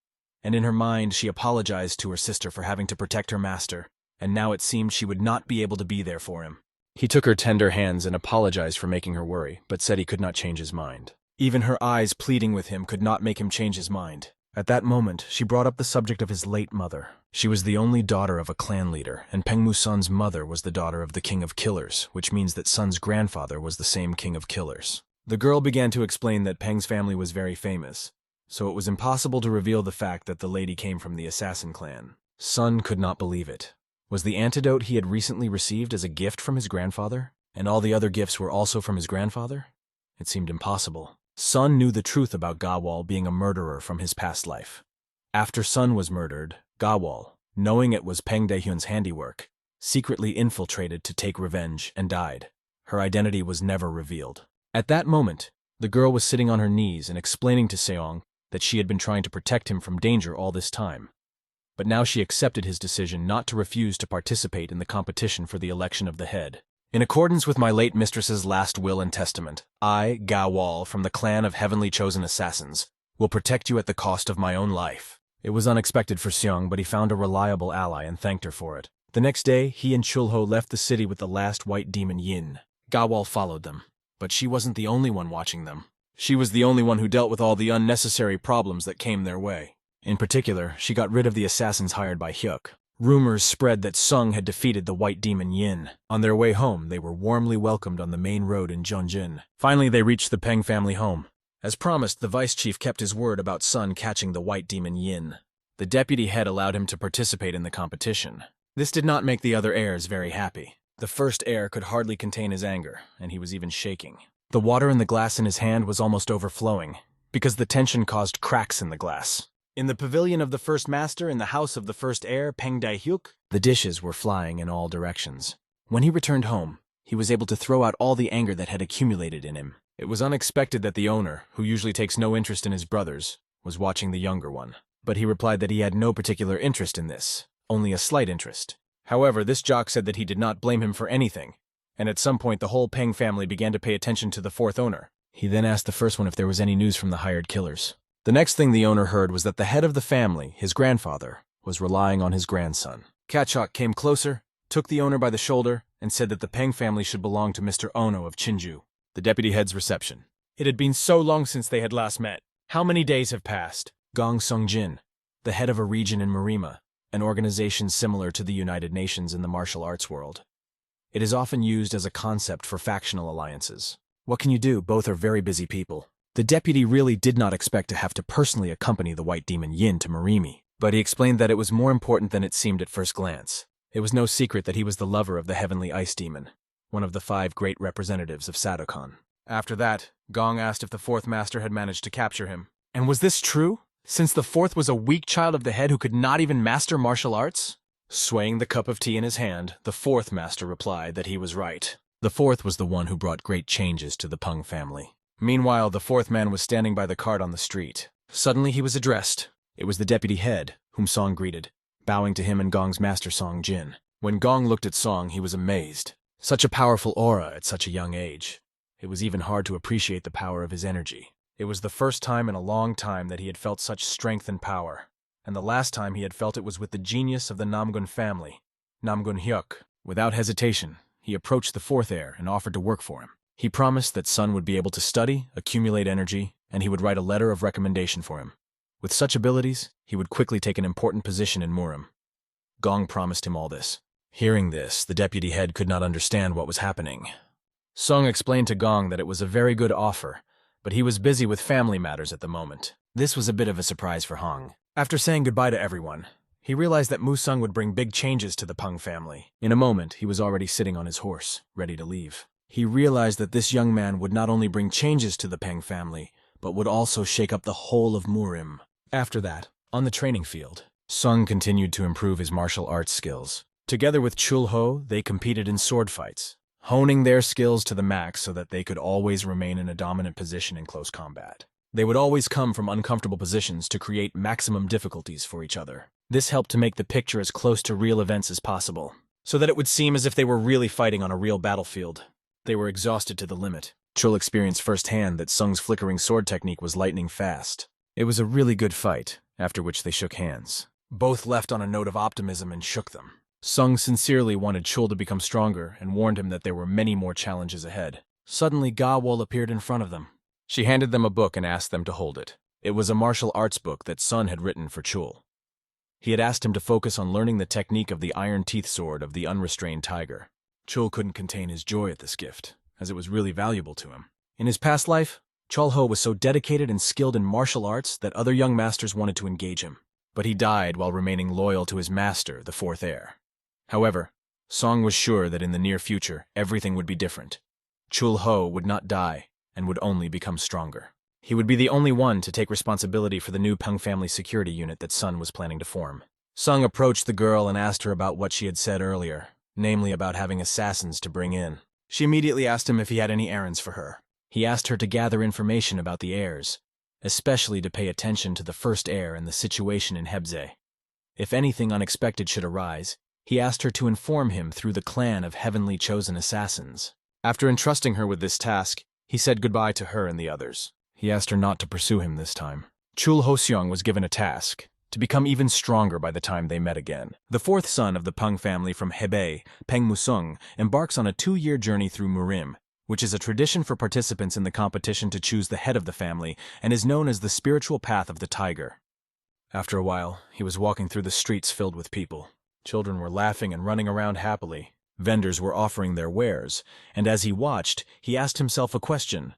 and in her mind she apologized to her sister for having to protect her master, and now it seemed she would not be able to be there for him. He took her tender hands and apologized for making her worry, but said he could not change his mind. Even her eyes pleading with him could not make him change his mind. At that moment, she brought up the subject of his late mother. She was the only daughter of a clan leader, and Peng Musun's mother was the daughter of the King of Killers, which means that Sun's grandfather was the same King of Killers. The girl began to explain that Peng's family was very famous, so it was impossible to reveal the fact that the lady came from the assassin clan. Sun could not believe it. Was the antidote he had recently received as a gift from his grandfather, and all the other gifts were also from his grandfather? It seemed impossible. Sun knew the truth about Gawal being a murderer from his past life. After Sun was murdered, Gawal, knowing it was Peng Daehyun's handiwork, secretly infiltrated to take revenge and died. Her identity was never revealed. At that moment, the girl was sitting on her knees and explaining to Seong that she had been trying to protect him from danger all this time. But now she accepted his decision not to refuse to participate in the competition for the election of the head. In accordance with my late mistress's last will and testament, I, Gawal, from the clan of heavenly chosen assassins, will protect you at the cost of my own life. It was unexpected for Seong, but he found a reliable ally and thanked her for it. The next day, he and Chulho left the city with the last white demon Yin. Gawal followed them, but she wasn't the only one watching them. She was the only one who dealt with all the unnecessary problems that came their way. In particular, she got rid of the assassins hired by Hyuk. Rumors spread that Sung had defeated the white demon Yin. On their way home, they were warmly welcomed on the main road in Jeonjin. Finally, they reached the Peng family home. As promised, the vice chief kept his word about Sun catching the white demon Yin. The deputy head allowed him to participate in the competition. This did not make the other heirs very happy. The first heir could hardly contain his anger, and he was even shaking. The water in the glass in his hand was almost overflowing. because the tension caused cracks in the glass. In the pavilion of the first master in the house of the first heir, Peng Daihyuk, the dishes were flying in all directions. When he returned home, he was able to throw out all the anger that had accumulated in him. It was unexpected that the owner, who usually takes no interest in his brothers, was watching the younger one. But he replied that he had no particular interest in this, only a slight interest. However, this jock said that he did not blame him for anything, and at some point the whole Peng family began to pay attention to the fourth owner. He then asked the first one if there was any news from the hired killers. The next thing the owner heard was that the head of the family, his grandfather, was relying on his grandson. Kachok came closer, took the owner by the shoulder, and said that the Peng family should belong to Mr. Ono of Chinju, the deputy head's reception. It had been so long since they had last met. How many days have passed? Gong Songjin, the head of a region in Marima, an organization similar to the United Nations in the martial arts world. It is often used as a concept for factional alliances. What can you do? Both are very busy people. The deputy really did not expect to have to personally accompany the white demon Yin to Marimi, but he explained that it was more important than it seemed at first glance. It was no secret that he was the lover of the heavenly ice demon, one of the 5 great representatives of Sadokan. After that, Gong asked if the fourth master had managed to capture him. And was this true? Since the fourth was a weak child of the head who could not even master martial arts? Swaying the cup of tea in his hand, the fourth master replied that he was right. The fourth was the one who brought great changes to the Peng family. Meanwhile, the fourth man was standing by the cart on the street. Suddenly he was addressed. It was the deputy head, whom Song greeted, bowing to him and Gong's master Song Jin. When Gong looked at Song, he was amazed. Such a powerful aura at such a young age. It was even hard to appreciate the power of his energy. It was the first time in a long time that he had felt such strength and power, and the last time he had felt it was with the genius of the Namgun family, Namgun Hyuk. Without hesitation, he approached the fourth heir and offered to work for him. He promised that Sun would be able to study, accumulate energy, and he would write a letter of recommendation for him. With such abilities, he would quickly take an important position in Murim. Gong promised him all this. Hearing this, the deputy head could not understand what was happening. Song explained to Gong that it was a very good offer, but he was busy with family matters at the moment. This was a bit of a surprise for Hong. After saying goodbye to everyone, he realized that Musung would bring big changes to the Peng family. In a moment, he was already sitting on his horse, ready to leave. He realized that this young man would not only bring changes to the Peng family, but would also shake up the whole of Murim. After that, on the training field, Sung continued to improve his martial arts skills. Together with Chul Ho, they competed in sword fights, honing their skills to the max so that they could always remain in a dominant position in close combat. They would always come from uncomfortable positions to create maximum difficulties for each other. This helped to make the picture as close to real events as possible, so that it would seem as if they were really fighting on a real battlefield. They were exhausted to the limit. Chul experienced firsthand that Sung's flickering sword technique was lightning fast. It was a really good fight, after which they shook hands. Both left on a note of optimism and shook them. Sung sincerely wanted Chul to become stronger and warned him that there were many more challenges ahead. Suddenly, Ga-wol appeared in front of them. She handed them a book and asked them to hold it. It was a martial arts book that Sun had written for Chul. He had asked him to focus on learning the technique of the iron teeth sword of the unrestrained tiger. Chul couldn't contain his joy at this gift, as it was really valuable to him. In his past life, Chul Ho was so dedicated and skilled in martial arts that other young masters wanted to engage him. But he died while remaining loyal to his master, the fourth heir. However, Song was sure that in the near future, everything would be different. Chul Ho would not die and would only become stronger. He would be the only one to take responsibility for the new Peng family security unit that Sun was planning to form. Sung approached the girl and asked her about what she had said earlier, namely about having assassins to bring in. She immediately asked him if he had any errands for her. He asked her to gather information about the heirs, especially to pay attention to the first heir and the situation in Hebze. If anything unexpected should arise, he asked her to inform him through the clan of heavenly chosen assassins. After entrusting her with this task, he said goodbye to her and the others. He asked her not to pursue him this time. Chul Ho-seong was given a task, to become even stronger by the time they met again. The fourth son of the Peng family from Hebei, Peng Musung, embarks on a 2-year journey through Murim, which is a tradition for participants in the competition to choose the head of the family and is known as the spiritual path of the tiger. After a while, he was walking through the streets filled with people. Children were laughing and running around happily. Vendors were offering their wares, and as he watched, he asked himself a question.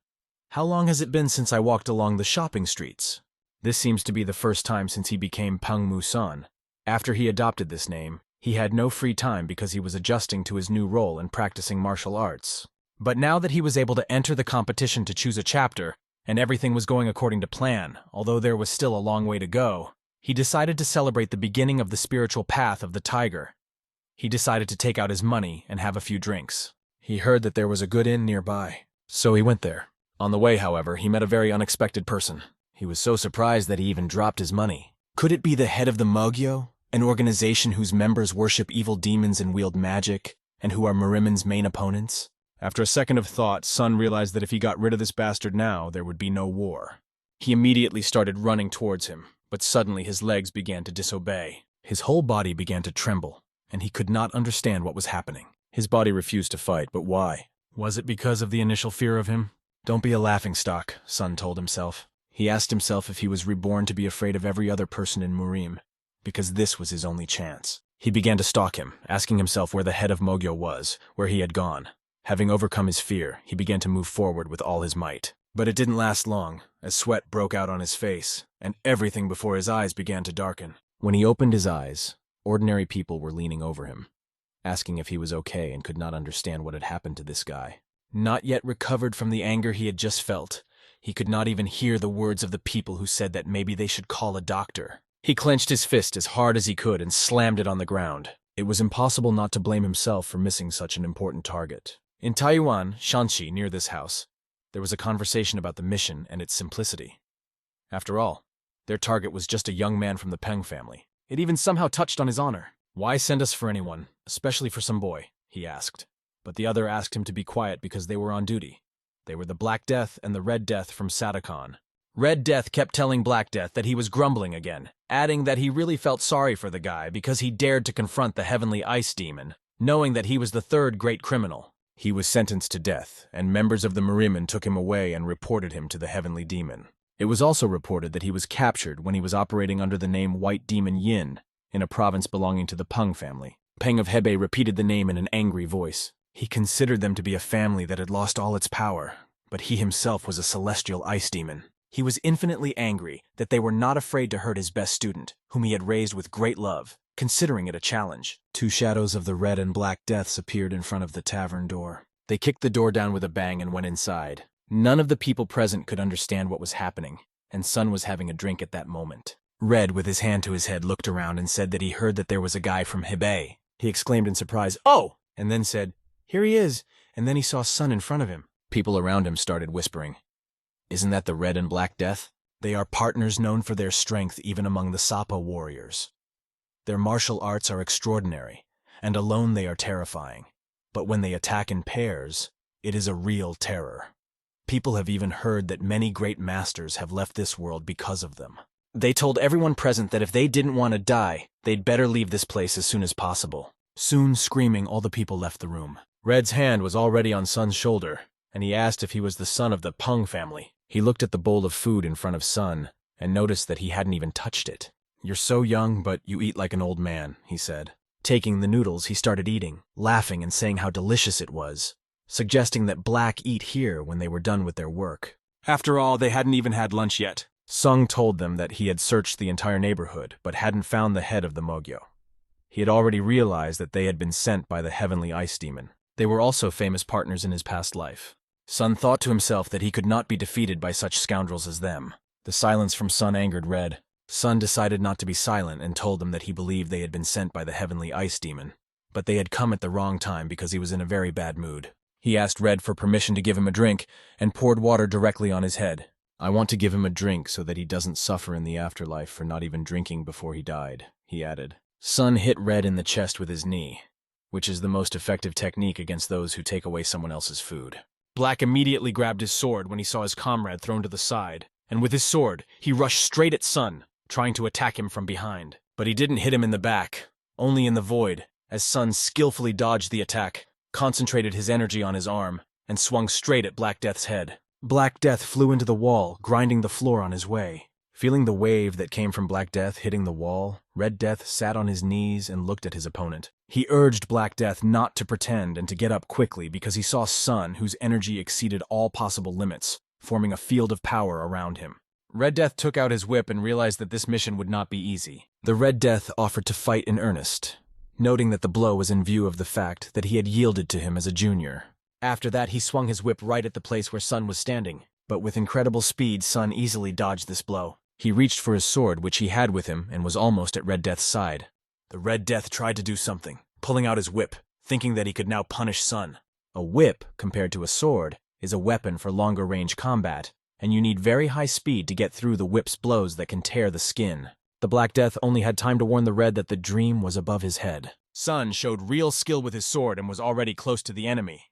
How long has it been since I walked along the shopping streets? This seems to be the first time since he became Peng Musan. After he adopted this name, he had no free time because he was adjusting to his new role and practicing martial arts. But now that he was able to enter the competition to choose a chapter, and everything was going according to plan, although there was still a long way to go. He decided to celebrate the beginning of the spiritual path of the tiger. He decided to take out his money and have a few drinks. He heard that there was a good inn nearby, so he went there. On the way, however, he met a very unexpected person. He was so surprised that he even dropped his money. Could it be the head of the Mogyo, an organization whose members worship evil demons and wield magic, and who are Marimin's main opponents? After a second of thought, Sun realized that if he got rid of this bastard now, there would be no war. He immediately started running towards him, but suddenly his legs began to disobey. His whole body began to tremble, and he could not understand what was happening. His body refused to fight, but why? Was it because of the initial fear of him? Don't be a laughingstock, Sun told himself. He asked himself if he was reborn to be afraid of every other person in Murim, because this was his only chance. He began to stalk him, asking himself where the head of Mogyo was, where he had gone. Having overcome his fear, he began to move forward with all his might. But it didn't last long, as sweat broke out on his face, and everything before his eyes began to darken. When he opened his eyes, ordinary people were leaning over him, asking if he was okay and could not understand what had happened to this guy. Not yet recovered from the anger he had just felt, he could not even hear the words of the people who said that maybe they should call a doctor. He clenched his fist as hard as he could and slammed it on the ground. It was impossible not to blame himself for missing such an important target. In Taiyuan, Shanxi, near this house, there was a conversation about the mission and its simplicity. After all, their target was just a young man from the Peng family. It even somehow touched on his honor. Why send us for anyone, especially for some boy? He asked. But the other asked him to be quiet because they were on duty. They were the Black Death and the Red Death from Sadakon. Red Death kept telling Black Death that he was grumbling again, adding that he really felt sorry for the guy because he dared to confront the Heavenly Ice Demon, knowing that he was the third great criminal. He was sentenced to death, and members of the Marimin took him away and reported him to the Heavenly Demon. It was also reported that he was captured when he was operating under the name White Demon Yin in a province belonging to the Peng family. Peng of Hebei repeated the name in an angry voice. He considered them to be a family that had lost all its power, but he himself was a celestial ice demon. He was infinitely angry that they were not afraid to hurt his best student, whom he had raised with great love, considering it a challenge. Two shadows of the Red and Black Deaths appeared in front of the tavern door. They kicked the door down with a bang and went inside. None of the people present could understand what was happening, and Sun was having a drink at that moment. Red, with his hand to his head, looked around and said that he heard that there was a guy from Hebei. He exclaimed in surprise, "Oh!" and then said, "Here he is," and then he saw Sun in front of him. People around him started whispering, "Isn't that the Red and Black Death? They are partners known for their strength even among the Sapa warriors. Their martial arts are extraordinary, and alone they are terrifying. But when they attack in pairs, it is a real terror. People have even heard that many great masters have left this world because of them." They told everyone present that if they didn't want to die, they'd better leave this place as soon as possible. Soon, screaming, all the people left the room. Red's hand was already on Sun's shoulder, and he asked if he was the son of the Peng family. He looked at the bowl of food in front of Sun and noticed that he hadn't even touched it. "You're so young, but you eat like an old man," he said. Taking the noodles, he started eating, laughing and saying how delicious it was, suggesting that Black eat here when they were done with their work. After all, they hadn't even had lunch yet. Sung told them that he had searched the entire neighborhood, but hadn't found the head of the Mogyo. He had already realized that they had been sent by the Heavenly Ice Demon. They were also famous partners in his past life. Sun thought to himself that he could not be defeated by such scoundrels as them. The silence from Sun angered Red. Sun decided not to be silent and told them that he believed they had been sent by the Heavenly Ice Demon, but they had come at the wrong time because he was in a very bad mood. He asked Red for permission to give him a drink and poured water directly on his head. "I want to give him a drink so that he doesn't suffer in the afterlife for not even drinking before he died," he added. Sun hit Red in the chest with his knee, which is the most effective technique against those who take away someone else's food. Black immediately grabbed his sword when he saw his comrade thrown to the side, and with his sword, he rushed straight at Sun, trying to attack him from behind. But he didn't hit him in the back, only in the void, as Sun skillfully dodged the attack, concentrated his energy on his arm, and swung straight at Black Death's head. Black Death flew into the wall, grinding the floor on his way. Feeling the wave that came from Black Death hitting the wall, Red Death sat on his knees and looked at his opponent. He urged Black Death not to pretend and to get up quickly because he saw Sun, whose energy exceeded all possible limits, forming a field of power around him. Red Death took out his whip and realized that this mission would not be easy. The Red Death offered to fight in earnest, noting that the blow was in view of the fact that he had yielded to him as a junior. After that, he swung his whip right at the place where Sun was standing. But with incredible speed, Sun easily dodged this blow. He reached for his sword, which he had with him, and was almost at Red Death's side. The Red Death tried to do something, pulling out his whip, thinking that he could now punish Sun. A whip, compared to a sword, is a weapon for longer-range combat, and you need very high speed to get through the whip's blows that can tear the skin. The Black Death only had time to warn the Red that the dream was above his head. Sun showed real skill with his sword and was already close to the enemy.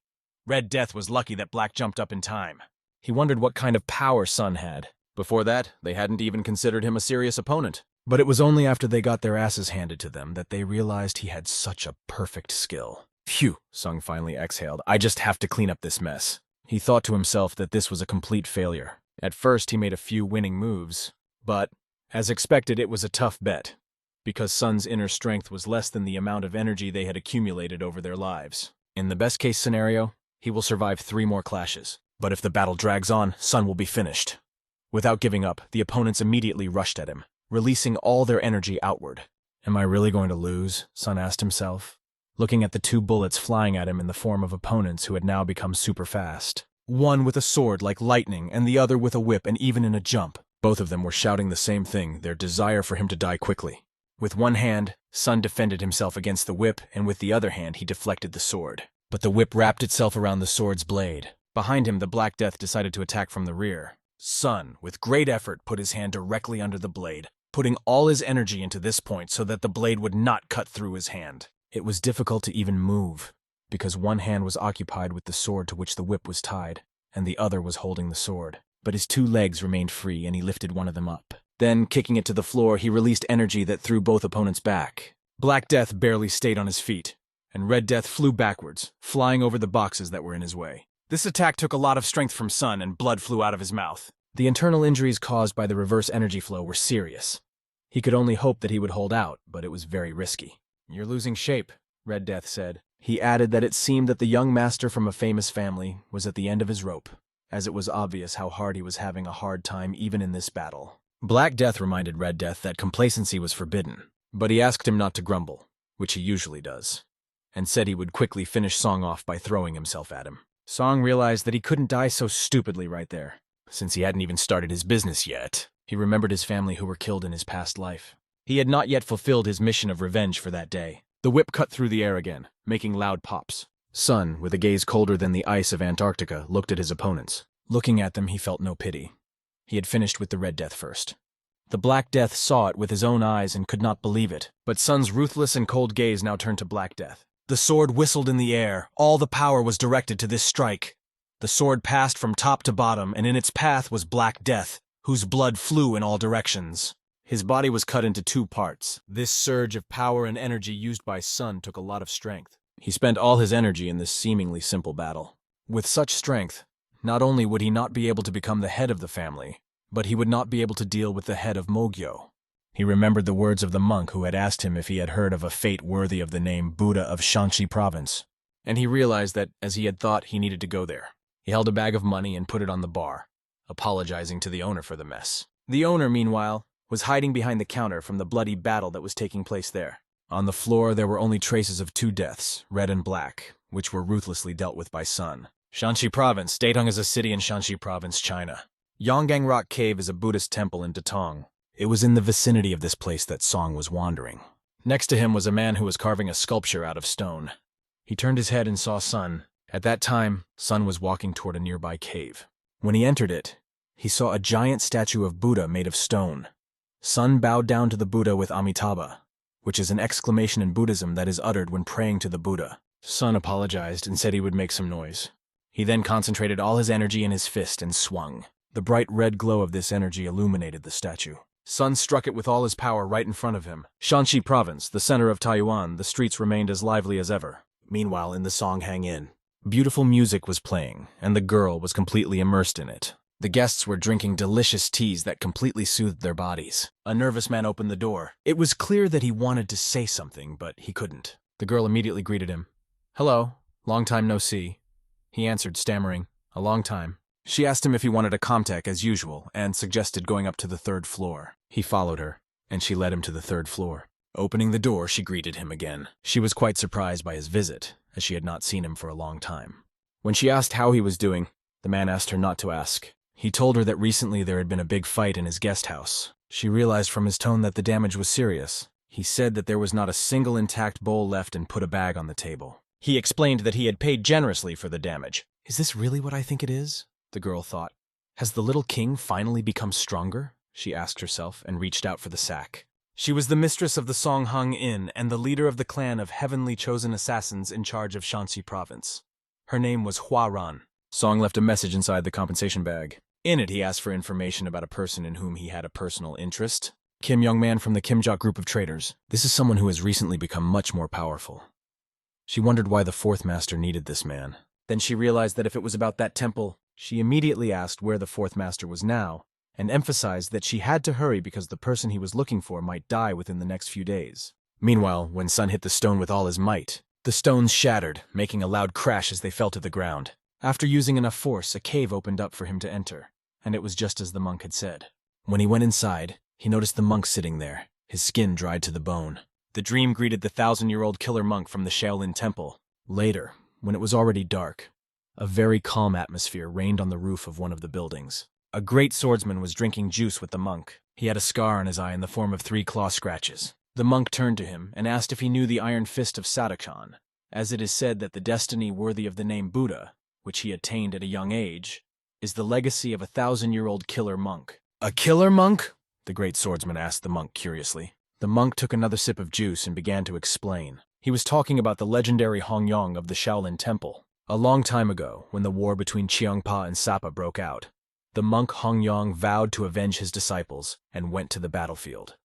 Red Death was lucky that Black jumped up in time. He wondered what kind of power Sun had. Before that, they hadn't even considered him a serious opponent. But it was only after they got their asses handed to them that they realized he had such a perfect skill. Phew, Sung finally exhaled. I just have to clean up this mess. He thought to himself that this was a complete failure. At first, he made a few winning moves, but, as expected, it was a tough bet, because Sun's inner strength was less than the amount of energy they had accumulated over their lives. In the best-case scenario, he will survive 3 more clashes. But if the battle drags on, Sun will be finished. Without giving up, the opponents immediately rushed at him, releasing all their energy outward. Am I really going to lose? Sun asked himself, looking at the 2 bullets flying at him in the form of opponents who had now become super fast. One with a sword like lightning, and the other with a whip and even in a jump. Both of them were shouting the same thing, their desire for him to die quickly. With one hand, Sun defended himself against the whip, and with the other hand he deflected the sword. But the whip wrapped itself around the sword's blade. Behind him, the Black Death decided to attack from the rear. Sun, with great effort, put his hand directly under the blade, putting all his energy into this point so that the blade would not cut through his hand. It was difficult to even move, because one hand was occupied with the sword to which the whip was tied, and the other was holding the sword. But his 2 legs remained free, and he lifted one of them up. Then, kicking it to the floor, he released energy that threw both opponents back. Black Death barely stayed on his feet, and Red Death flew backwards, flying over the boxes that were in his way. This attack took a lot of strength from Sun, and blood flew out of his mouth. The internal injuries caused by the reverse energy flow were serious. He could only hope that he would hold out, but it was very risky. You're losing shape, Red Death said. He added that it seemed that the young master from a famous family was at the end of his rope, as it was obvious how hard he was having a hard time even in this battle. Black Death reminded Red Death that complacency was forbidden, but he asked him not to grumble, which he usually does, and said he would quickly finish Song off by throwing himself at him. Song realized that he couldn't die so stupidly right there, since he hadn't even started his business yet. He remembered his family who were killed in his past life. He had not yet fulfilled his mission of revenge for that day. The whip cut through the air again, making loud pops. Sun, with a gaze colder than the ice of Antarctica, looked at his opponents. Looking at them, he felt no pity. He had finished with the Red Death first. The Black Death saw it with his own eyes and could not believe it, but Sun's ruthless and cold gaze now turned to Black Death. The sword whistled in the air. All the power was directed to this strike. The sword passed from top to bottom, and in its path was Black Death, whose blood flew in all directions. His body was cut into 2 parts. This surge of power and energy used by Sun took a lot of strength. He spent all his energy in this seemingly simple battle. With such strength, not only would he not be able to become the head of the family, but he would not be able to deal with the head of Mogyo. He remembered the words of the monk who had asked him if he had heard of a fate worthy of the name Buddha of Shanxi province, and he realized that, as he had thought, he needed to go there. He held a bag of money and put it on the bar, apologizing to the owner for the mess. The owner, meanwhile, was hiding behind the counter from the bloody battle that was taking place there. On the floor, there were only traces of 2 deaths, red and black, which were ruthlessly dealt with by Sun. Shanxi Province, Datong is a city in Shanxi Province, China. Yonggang Rock Cave is a Buddhist temple in Datong. It was in the vicinity of this place that Song was wandering. Next to him was a man who was carving a sculpture out of stone. He turned his head and saw Sun. At that time, Sun was walking toward a nearby cave. When he entered it, he saw a giant statue of Buddha made of stone. Sun bowed down to the Buddha with Amitabha, which is an exclamation in Buddhism that is uttered when praying to the Buddha. Sun apologized and said he would make some noise. He then concentrated all his energy in his fist and swung. The bright red glow of this energy illuminated the statue. Sun struck it with all his power right in front of him. Shanxi Province, the center of Taiwan, the streets remained as lively as ever. Meanwhile, in the Songhang Inn, beautiful music was playing, and the girl was completely immersed in it. The guests were drinking delicious teas that completely soothed their bodies. A nervous man opened the door. It was clear that he wanted to say something, but he couldn't. The girl immediately greeted him. "Hello, long time no see." He answered, stammering, "A long time." She asked him if he wanted a Comtech as usual, and suggested going up to the 3rd floor. He followed her, and she led him to the 3rd floor. Opening the door, she greeted him again. She was quite surprised by his visit, as she had not seen him for a long time. When she asked how he was doing, the man asked her not to ask. He told her that recently there had been a big fight in his guest house. She realized from his tone that the damage was serious. He said that there was not a single intact bowl left and put a bag on the table. He explained that he had paid generously for the damage. Is this really what I think it is? The girl thought. Has the little king finally become stronger? She asked herself and reached out for the sack. She was the mistress of the Songhung Inn and the leader of the clan of heavenly chosen assassins in charge of Shanxi province. Her name was Hua Ran. Song left a message inside the compensation bag. In it, he asked for information about a person in whom he had a personal interest. Kim, young man from the Kimjok group of traders. This is someone who has recently become much more powerful. She wondered why the fourth master needed this man. Then she realized that if it was about that temple, she immediately asked where the fourth master was now, and emphasized that she had to hurry because the person he was looking for might die within the next few days. Meanwhile, when Sun hit the stone with all his might, the stones shattered, making a loud crash as they fell to the ground. After using enough force, a cave opened up for him to enter, and it was just as the monk had said. When he went inside, he noticed the monk sitting there, his skin dried to the bone. The dream greeted the 1,000-year-old killer monk from the Shaolin temple. Later, when it was already dark, a very calm atmosphere reigned on the roof of one of the buildings. A great swordsman was drinking juice with the monk. He had a scar on his eye in the form of 3 claw scratches. The monk turned to him and asked if he knew the Iron Fist of Sadakhan, as it is said that the destiny worthy of the name Buddha, which he attained at a young age, is the legacy of a 1,000-year-old killer monk. A killer monk? The great swordsman asked the monk curiously. The monk took another sip of juice and began to explain. He was talking about the legendary Hongyong of the Shaolin Temple. A long time ago, when the war between Chiangpa and Sapa broke out, the monk Hongyong vowed to avenge his disciples and went to the battlefield.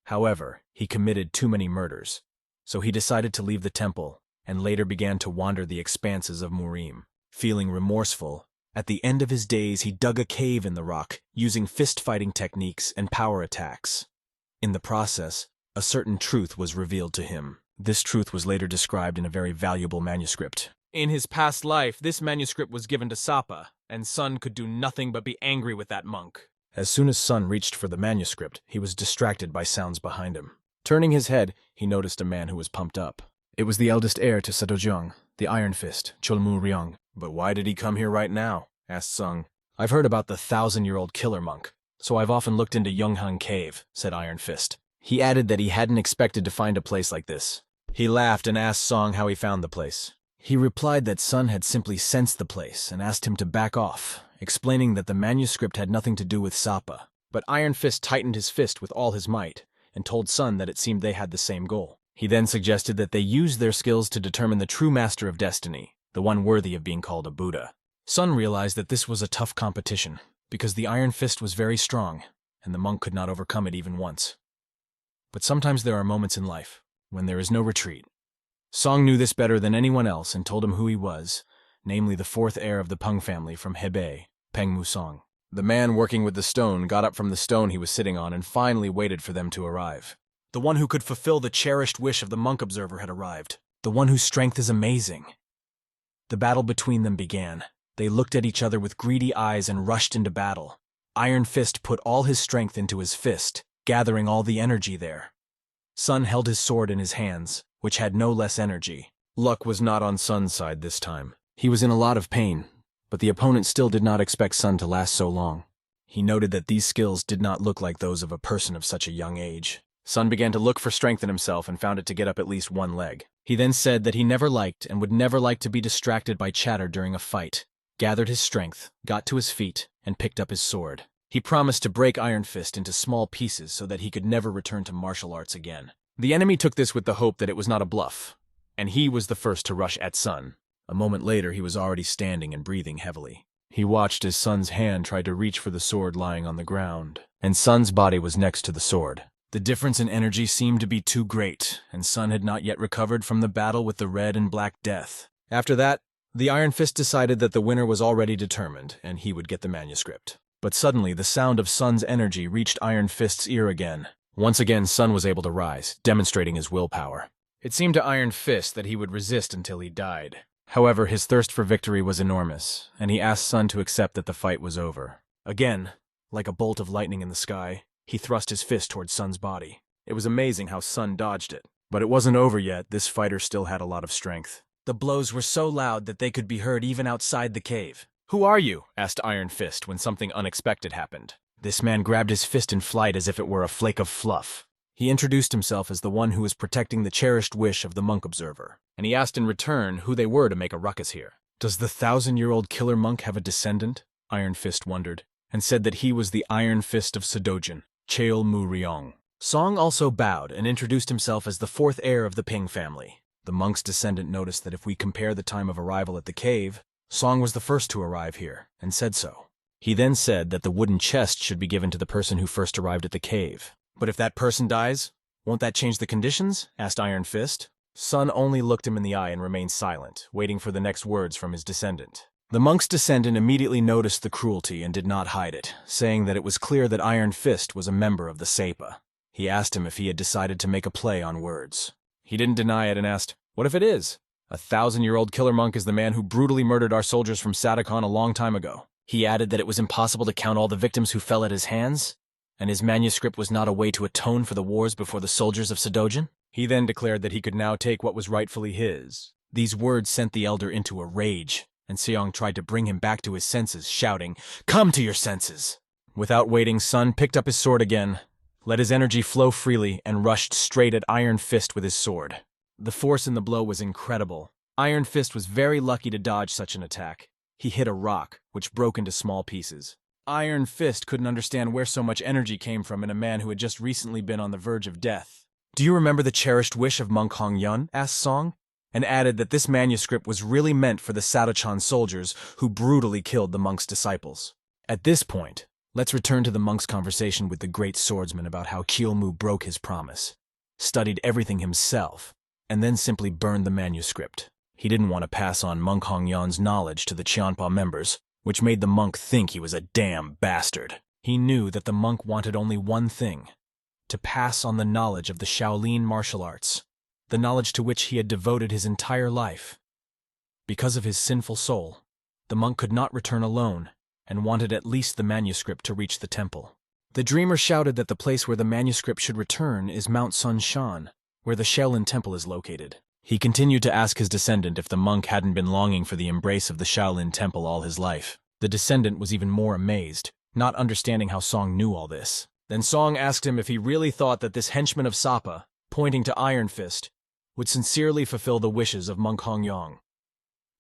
However, he committed too many murders, so he decided to leave the temple and later began to wander the expanses of Murim. Feeling remorseful, at the end of his days he dug a cave in the rock using fist-fighting techniques and power attacks. In the process, a certain truth was revealed to him. This truth was later described in a very valuable manuscript. In his past life, this manuscript was given to Sapa, and Sun could do nothing but be angry with that monk. As soon as Sun reached for the manuscript, he was distracted by sounds behind him. Turning his head, he noticed a man who was pumped up. It was the eldest heir to Sadojong, the Iron Fist, Cholmu Ryong. But why did he come here right now? Asked Sung. I've heard about the 1,000-year-old killer monk, so I've often looked into Yonghang Cave, said Iron Fist. He added that he hadn't expected to find a place like this. He laughed and asked Song how he found the place. He replied that Sun had simply sensed the place and asked him to back off, explaining that the manuscript had nothing to do with Sapa. But Iron Fist tightened his fist with all his might and told Sun that it seemed they had the same goal. He then suggested that they use their skills to determine the true master of destiny, the one worthy of being called a Buddha. Sun realized that this was a tough competition, because the Iron Fist was very strong, and the monk could not overcome it even once. But sometimes there are moments in life when there is no retreat. Song knew this better than anyone else and told him who he was, namely the 4th heir of the Peng family from Hebei, Peng Musong. The man working with the stone got up from the stone he was sitting on and finally waited for them to arrive. The one who could fulfill the cherished wish of the monk observer had arrived, the one whose strength is amazing. The battle between them began. They looked at each other with greedy eyes and rushed into battle. Iron Fist put all his strength into his fist, gathering all the energy there. Sun held his sword in his hands, which had no less energy. Luck was not on Sun's side this time. He was in a lot of pain, but the opponent still did not expect Sun to last so long. He noted that these skills did not look like those of a person of such a young age. Sun began to look for strength in himself and found it to get up at least one leg. He then said that he never liked and would never like to be distracted by chatter during a fight, gathered his strength, got to his feet, and picked up his sword. He promised to break Iron Fist into small pieces so that he could never return to martial arts again. The enemy took this with the hope that it was not a bluff, and he was the first to rush at Sun. A moment later, he was already standing and breathing heavily. He watched as Sun's hand tried to reach for the sword lying on the ground, and Sun's body was next to the sword. The difference in energy seemed to be too great, and Sun had not yet recovered from the battle with the Red and Black Death. After that, the Iron Fist decided that the winner was already determined, and he would get the manuscript. But suddenly, the sound of Sun's energy reached Iron Fist's ear again. Once again, Sun was able to rise, demonstrating his willpower. It seemed to Iron Fist that he would resist until he died. However, his thirst for victory was enormous, and he asked Sun to accept that the fight was over. Again, like a bolt of lightning in the sky, he thrust his fist towards Sun's body. It was amazing how Sun dodged it. But it wasn't over yet. This fighter still had a lot of strength. The blows were so loud that they could be heard even outside the cave. Who are you? Asked Iron Fist when something unexpected happened. This man grabbed his fist in flight as if it were a flake of fluff. He introduced himself as the one who was protecting the cherished wish of the monk observer, and he asked in return who they were to make a ruckus here. Does the 1,000-year-old killer monk have a descendant? Iron Fist wondered, and said that he was the Iron Fist of Sudojin, Cheol Mu Ryong. Song also bowed and introduced himself as the fourth heir of the Ping family. The monk's descendant noticed that if we compare the time of arrival at the cave, Song was the first to arrive here, and said so. He then said that the wooden chest should be given to the person who first arrived at the cave. But if that person dies, won't that change the conditions? Asked Iron Fist. Sun only looked him in the eye and remained silent, waiting for the next words from his descendant. The monk's descendant immediately noticed the cruelty and did not hide it, saying that it was clear that Iron Fist was a member of the Sapa. He asked him if he had decided to make a play on words. He didn't deny it and asked, "What if it is? A 1,000-year-old killer monk is the man who brutally murdered our soldiers from Sadakon a long time ago." He added that it was impossible to count all the victims who fell at his hands, and his manuscript was not a way to atone for the wars before the soldiers of Sudojin. He then declared that he could now take what was rightfully his. These words sent the elder into a rage, and Seong tried to bring him back to his senses, shouting, "Come to your senses!" Without waiting, Sun picked up his sword again, let his energy flow freely, and rushed straight at Iron Fist with his sword. The force in the blow was incredible. Iron Fist was very lucky to dodge such an attack. He hit a rock, which broke into small pieces. Iron Fist couldn't understand where so much energy came from in a man who had just recently been on the verge of death. "Do you remember the cherished wish of Monk Hong Yun?" asked Song, and added that this manuscript was really meant for the Sadochan soldiers who brutally killed the monk's disciples. At this point, let's return to the monk's conversation with the great swordsman about how Kiyomu broke his promise, studied everything himself, and then simply burned the manuscript. He didn't want to pass on Monk Hong Yun's knowledge to the Qianpa members, which made the monk think he was a damn bastard. He knew that the monk wanted only one thing: to pass on the knowledge of the Shaolin martial arts, the knowledge to which he had devoted his entire life. Because of his sinful soul, the monk could not return alone, and wanted at least the manuscript to reach the temple. The dreamer shouted that the place where the manuscript should return is Mount Sun Shan, where the Shaolin temple is located. He continued to ask his descendant if the monk hadn't been longing for the embrace of the Shaolin temple all his life. The descendant was even more amazed, not understanding how Song knew all this. Then Song asked him if he really thought that this henchman of Sapa, pointing to Iron Fist, would sincerely fulfill the wishes of Monk Hong Yong.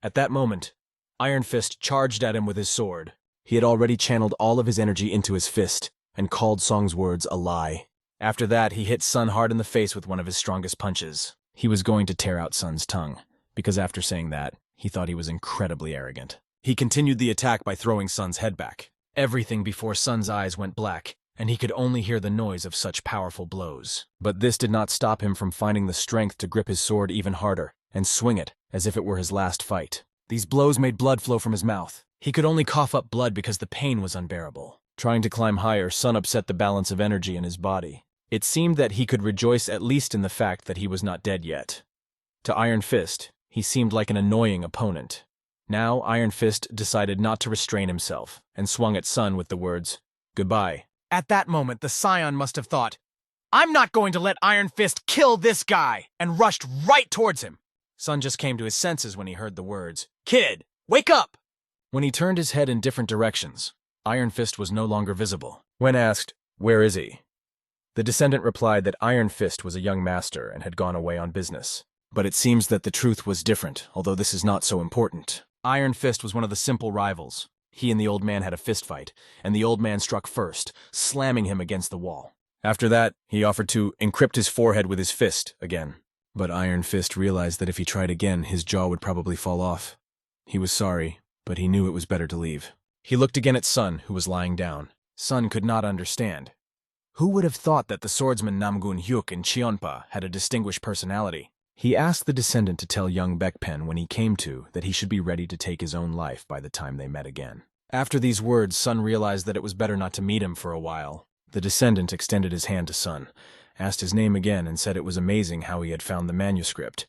At that moment, Iron Fist charged at him with his sword. He had already channeled all of his energy into his fist, and called Song's words a lie. After that, he hit Sun hard in the face with one of his strongest punches. He was going to tear out Sun's tongue, because after saying that, he thought he was incredibly arrogant. He continued the attack by throwing Sun's head back. Everything before Sun's eyes went black, and he could only hear the noise of such powerful blows. But this did not stop him from finding the strength to grip his sword even harder, and swing it as if it were his last fight. These blows made blood flow from his mouth. He could only cough up blood because the pain was unbearable. Trying to climb higher, Sun upset the balance of energy in his body. It seemed that he could rejoice at least in the fact that he was not dead yet. To Iron Fist, he seemed like an annoying opponent. Now Iron Fist decided not to restrain himself, and swung at Sun with the words, "Goodbye." At that moment, the Scion must have thought, "I'm not going to let Iron Fist kill this guy," and rushed right towards him. Sun just came to his senses when he heard the words, "Kid, wake up!" When he turned his head in different directions, Iron Fist was no longer visible. When asked, "Where is he?" the descendant replied that Iron Fist was a young master and had gone away on business. But it seems that the truth was different, although this is not so important. Iron Fist was one of the simple rivals. He and the old man had a fist fight, and the old man struck first, slamming him against the wall. After that, he offered to encrypt his forehead with his fist again. But Iron Fist realized that if he tried again, his jaw would probably fall off. He was sorry, but he knew it was better to leave. He looked again at Sun, who was lying down. Sun could not understand. Who would have thought that the swordsman Namgun Hyuk in Cheonpa had a distinguished personality? He asked the descendant to tell young Baekpen when he came to that he should be ready to take his own life by the time they met again. After these words, Sun realized that it was better not to meet him for a while. The descendant extended his hand to Sun, asked his name again and said it was amazing how he had found the manuscript,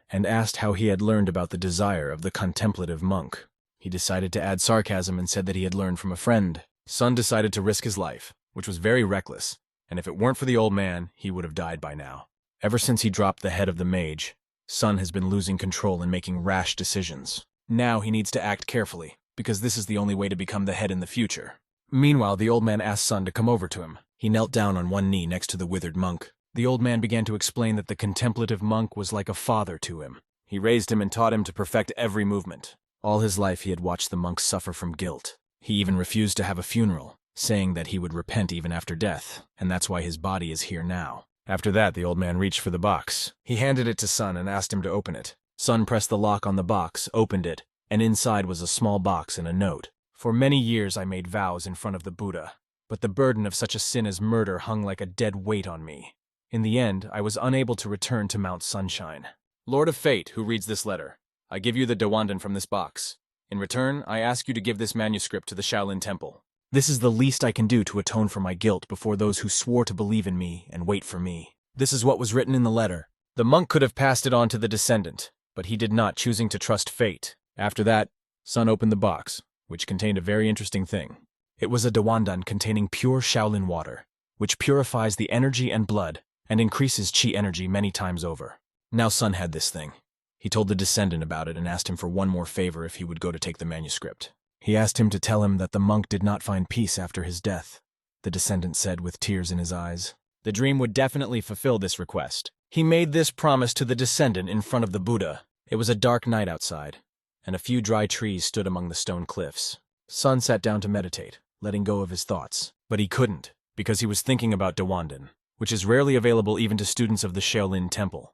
and asked how he had learned about the desire of the contemplative monk. He decided to add sarcasm and said that he had learned from a friend. Sun decided to risk his life, which was very reckless, and if it weren't for the old man, he would have died by now. Ever since he dropped the head of the mage, Sun has been losing control and making rash decisions. Now he needs to act carefully. because this is the only way to become the head in the future. Meanwhile, the old man asked Sun to come over to him. He knelt down on one knee next to the withered monk. The old man began to explain that the contemplative monk was like a father to him. He raised him and taught him to perfect every movement. All his life he had watched the monk suffer from guilt. He even refused to have a funeral, saying that he would repent even after death, and that's why his body is here now. After that, the old man reached for the box. He handed it to Sun and asked him to open it. Sun pressed the lock on the box, opened it, and inside was a small box and a note. For many years I made vows in front of the Buddha, but the burden of such a sin as murder hung like a dead weight on me. In the end, I was unable to return to Mount Sunshine. Lord of Fate, who reads this letter, I give you the Dawandan from this box. In return, I ask you to give this manuscript to the Shaolin Temple. This is the least I can do to atone for my guilt before those who swore to believe in me and wait for me. This is what was written in the letter. The monk could have passed it on to the descendant, but he did not, choosing to trust fate. After that, Sun opened the box, which contained a very interesting thing. It was a Dawandan containing pure Shaolin water, which purifies the energy and blood and increases chi energy many times over. Now Sun had this thing. He told the descendant about it and asked him for one more favor if he would go to take the manuscript. He asked him to tell him that the monk did not find peace after his death. The descendant said with tears in his eyes. The dream would definitely fulfill this request. He made this promise to the descendant in front of the Buddha. It was a dark night outside, and a few dry trees stood among the stone cliffs. Sun sat down to meditate, letting go of his thoughts. But he couldn't, because he was thinking about Dawandan, which is rarely available even to students of the Shaolin Temple.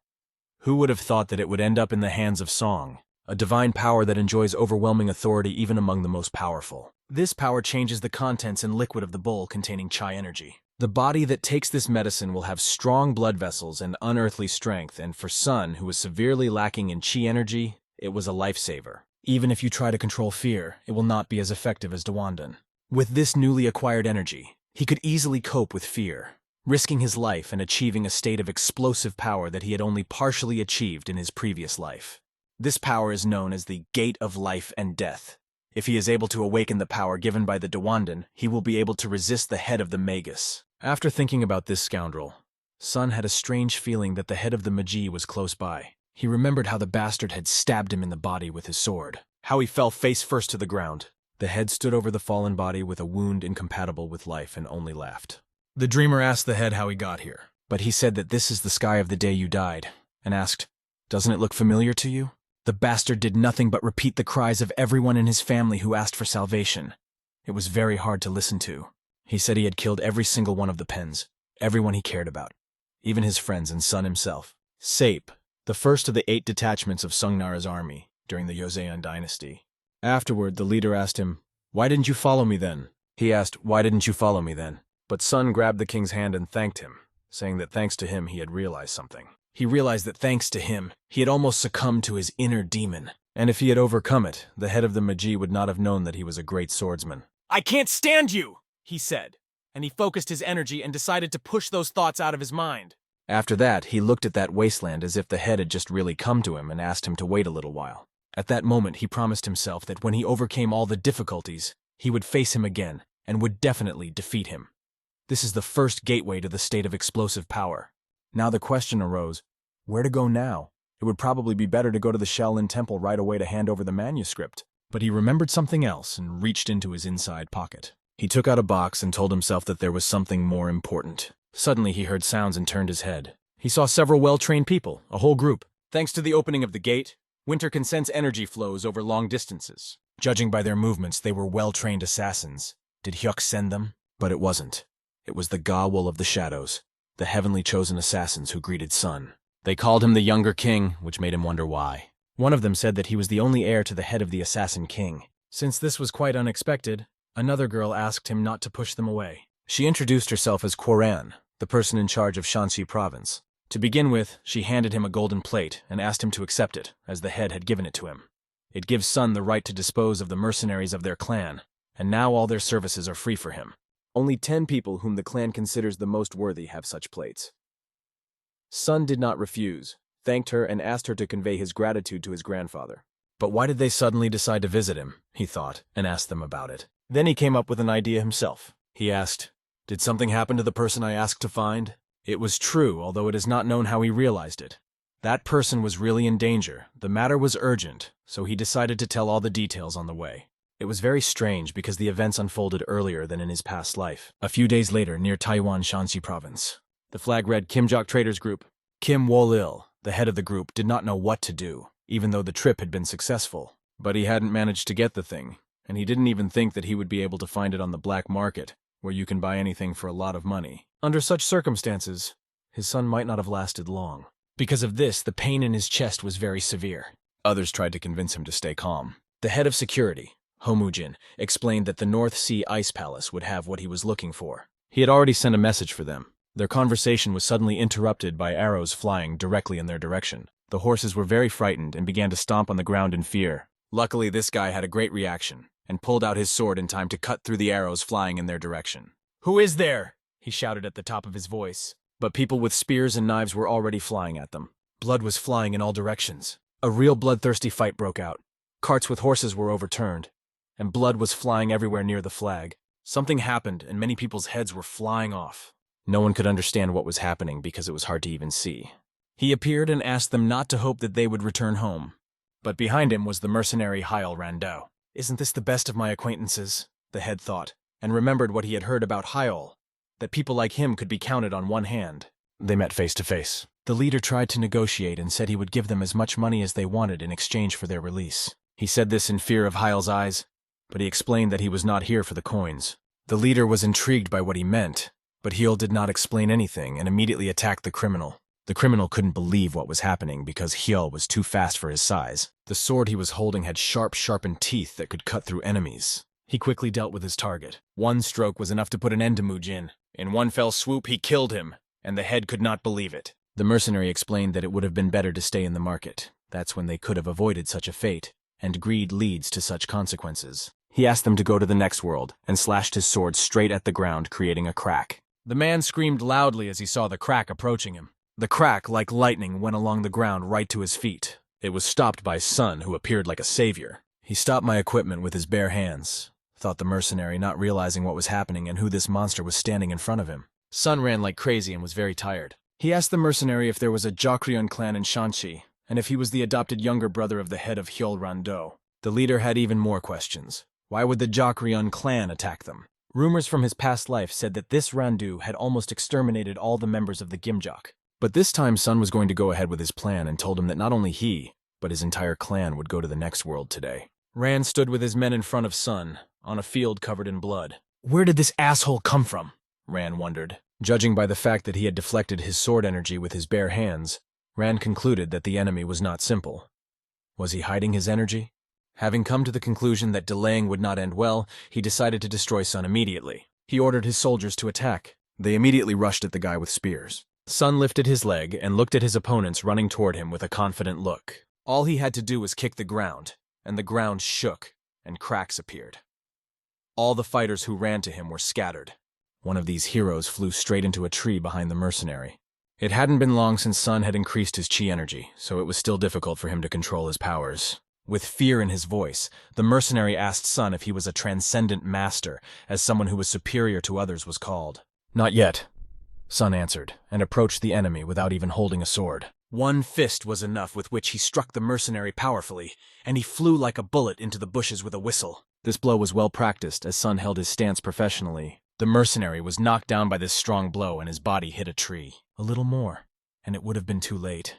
Who would have thought that it would end up in the hands of Song, a divine power that enjoys overwhelming authority even among the most powerful? This power changes the contents and liquid of the bowl containing chi energy. The body that takes this medicine will have strong blood vessels and unearthly strength, and for Sun, who was severely lacking in chi energy, it was a lifesaver. Even if you try to control fear, it will not be as effective as Dawandan. With this newly acquired energy, he could easily cope with fear, risking his life and achieving a state of explosive power that he had only partially achieved in his previous life. This power is known as the Gate of Life and Death. If he is able to awaken the power given by the Dawandan, he will be able to resist the head of the Magus. After thinking about this scoundrel, Sun had a strange feeling that the head of the Magi was close by. He remembered how the bastard had stabbed him in the body with his sword, how he fell face first to the ground. The head stood over the fallen body with a wound incompatible with life and only laughed. The dreamer asked the head how he got here, but he said that this is the sky of the day you died, and asked, "Doesn't it look familiar to you?" The bastard did nothing but repeat the cries of everyone in his family who asked for salvation. It was very hard to listen to. He said he had killed every single one of the Pens, everyone he cared about, even his friends and Sun himself. Sape, the first of the 8 detachments of Sungnara's army during the Joseon dynasty. Afterward, the leader asked him, "Why didn't you follow me then?" He asked, "Why didn't you follow me then?" But Sun grabbed the king's hand and thanked him, saying that thanks to him he had realized something. He realized that thanks to him, he had almost succumbed to his inner demon, and if he had overcome it, the head of the Magi would not have known that he was a great swordsman. "I can't stand you!" he said, and he focused his energy and decided to push those thoughts out of his mind. After that, he looked at that wasteland as if the head had just really come to him and asked him to wait a little while. At that moment, he promised himself that when he overcame all the difficulties, he would face him again and would definitely defeat him. This is the first gateway to the state of explosive power. Now the question arose, where to go now? It would probably be better to go to the Shaolin Temple right away to hand over the manuscript. But he remembered something else and reached into his inside pocket. He took out a box and told himself that there was something more important. Suddenly he heard sounds and turned his head. He saw several well-trained people, a whole group. Thanks to the opening of the gate, Winter can sense energy flows over long distances. Judging by their movements, they were well-trained assassins. Did Hyuk send them? But it wasn't. It was the Gawul of the Shadows, the heavenly chosen assassins who greeted Sun. They called him the Younger King, which made him wonder why. One of them said that he was the only heir to the head of the Assassin King. Since this was quite unexpected, another girl asked him not to push them away. She introduced herself as Quoran, the person in charge of Shanxi province. To begin with, she handed him a golden plate and asked him to accept it, as the head had given it to him. It gives Sun the right to dispose of the mercenaries of their clan, and now all their services are free for him. Only 10 people whom the clan considers the most worthy have such plates. Sun did not refuse, thanked her, and asked her to convey his gratitude to his grandfather. But why did they suddenly decide to visit him, he thought, and asked them about it. Then he came up with an idea himself. He asked, "Did something happen to the person I asked to find?" It was true, although it is not known how he realized it. That person was really in danger, the matter was urgent, so he decided to tell all the details on the way. It was very strange because the events unfolded earlier than in his past life. A few days later, near Taiwan Shanxi province, the flag read Kimjok Traders Group. Kim Wol-il, the head of the group, did not know what to do, even though the trip had been successful. But he hadn't managed to get the thing, and he didn't even think that he would be able to find it on the black market, where you can buy anything for a lot of money. Under such circumstances, his son might not have lasted long. Because of this, the pain in his chest was very severe. Others tried to convince him to stay calm. The head of security, Homujin, explained that the North Sea Ice Palace would have what he was looking for. He had already sent a message for them. Their conversation was suddenly interrupted by arrows flying directly in their direction. The horses were very frightened and began to stomp on the ground in fear. Luckily, this guy had a great reaction and pulled out his sword in time to cut through the arrows flying in their direction. "Who is there?" he shouted at the top of his voice. But people with spears and knives were already flying at them. Blood was flying in all directions. A real bloodthirsty fight broke out. Carts with horses were overturned, and blood was flying everywhere near the flag. Something happened, and many people's heads were flying off. No one could understand what was happening because it was hard to even see. He appeared and asked them not to hope that they would return home. But behind him was the mercenary Heil Rando. "Isn't this the best of my acquaintances?" the head thought, and remembered what he had heard about Heil, that people like him could be counted on one hand. They met face to face. The leader tried to negotiate and said he would give them as much money as they wanted in exchange for their release. He said this in fear of Heil's eyes, but he explained that he was not here for the coins. The leader was intrigued by what he meant, but Heil did not explain anything and immediately attacked the criminal. The criminal couldn't believe what was happening because Heil was too fast for his size. The sword he was holding had sharpened teeth that could cut through enemies. He quickly dealt with his target. One stroke was enough to put an end to Mujin. In one fell swoop, he killed him, and the head could not believe it. The mercenary explained that it would have been better to stay in the market. That's when they could have avoided such a fate, and greed leads to such consequences. He asked them to go to the next world, and slashed his sword straight at the ground, creating a crack. The man screamed loudly as he saw the crack approaching him. The crack, like lightning, went along the ground right to his feet. It was stopped by Sun, who appeared like a savior. "He stopped my equipment with his bare hands," thought the mercenary, not realizing what was happening and who this monster was standing in front of him. Sun ran like crazy and was very tired. He asked the mercenary if there was a Jokryon clan in Shanxi, and if he was the adopted younger brother of the head of Heol Rando. The leader had even more questions. Why would the Jokryon clan attack them? Rumors from his past life said that this Randu had almost exterminated all the members of the Gimjok. But this time Sun was going to go ahead with his plan and told him that not only he, but his entire clan would go to the next world today. Rand stood with his men in front of Sun, on a field covered in blood. Where did this asshole come from? Rand wondered. Judging by the fact that he had deflected his sword energy with his bare hands, Rand concluded that the enemy was not simple. Was he hiding his energy? Having come to the conclusion that delaying would not end well, he decided to destroy Sun immediately. He ordered his soldiers to attack. They immediately rushed at the guy with spears. Sun lifted his leg and looked at his opponents running toward him with a confident look. All he had to do was kick the ground, and the ground shook, and cracks appeared. All the fighters who ran to him were scattered. One of these heroes flew straight into a tree behind the mercenary. It hadn't been long since Sun had increased his chi energy, so it was still difficult for him to control his powers. With fear in his voice, the mercenary asked Sun if he was a transcendent master, as someone who was superior to others was called. Not yet, Sun answered, and approached the enemy without even holding a sword. One fist was enough with which he struck the mercenary powerfully, and he flew like a bullet into the bushes with a whistle. This blow was well practiced, as Sun held his stance professionally. The mercenary was knocked down by this strong blow, and his body hit a tree. A little more, and it would have been too late.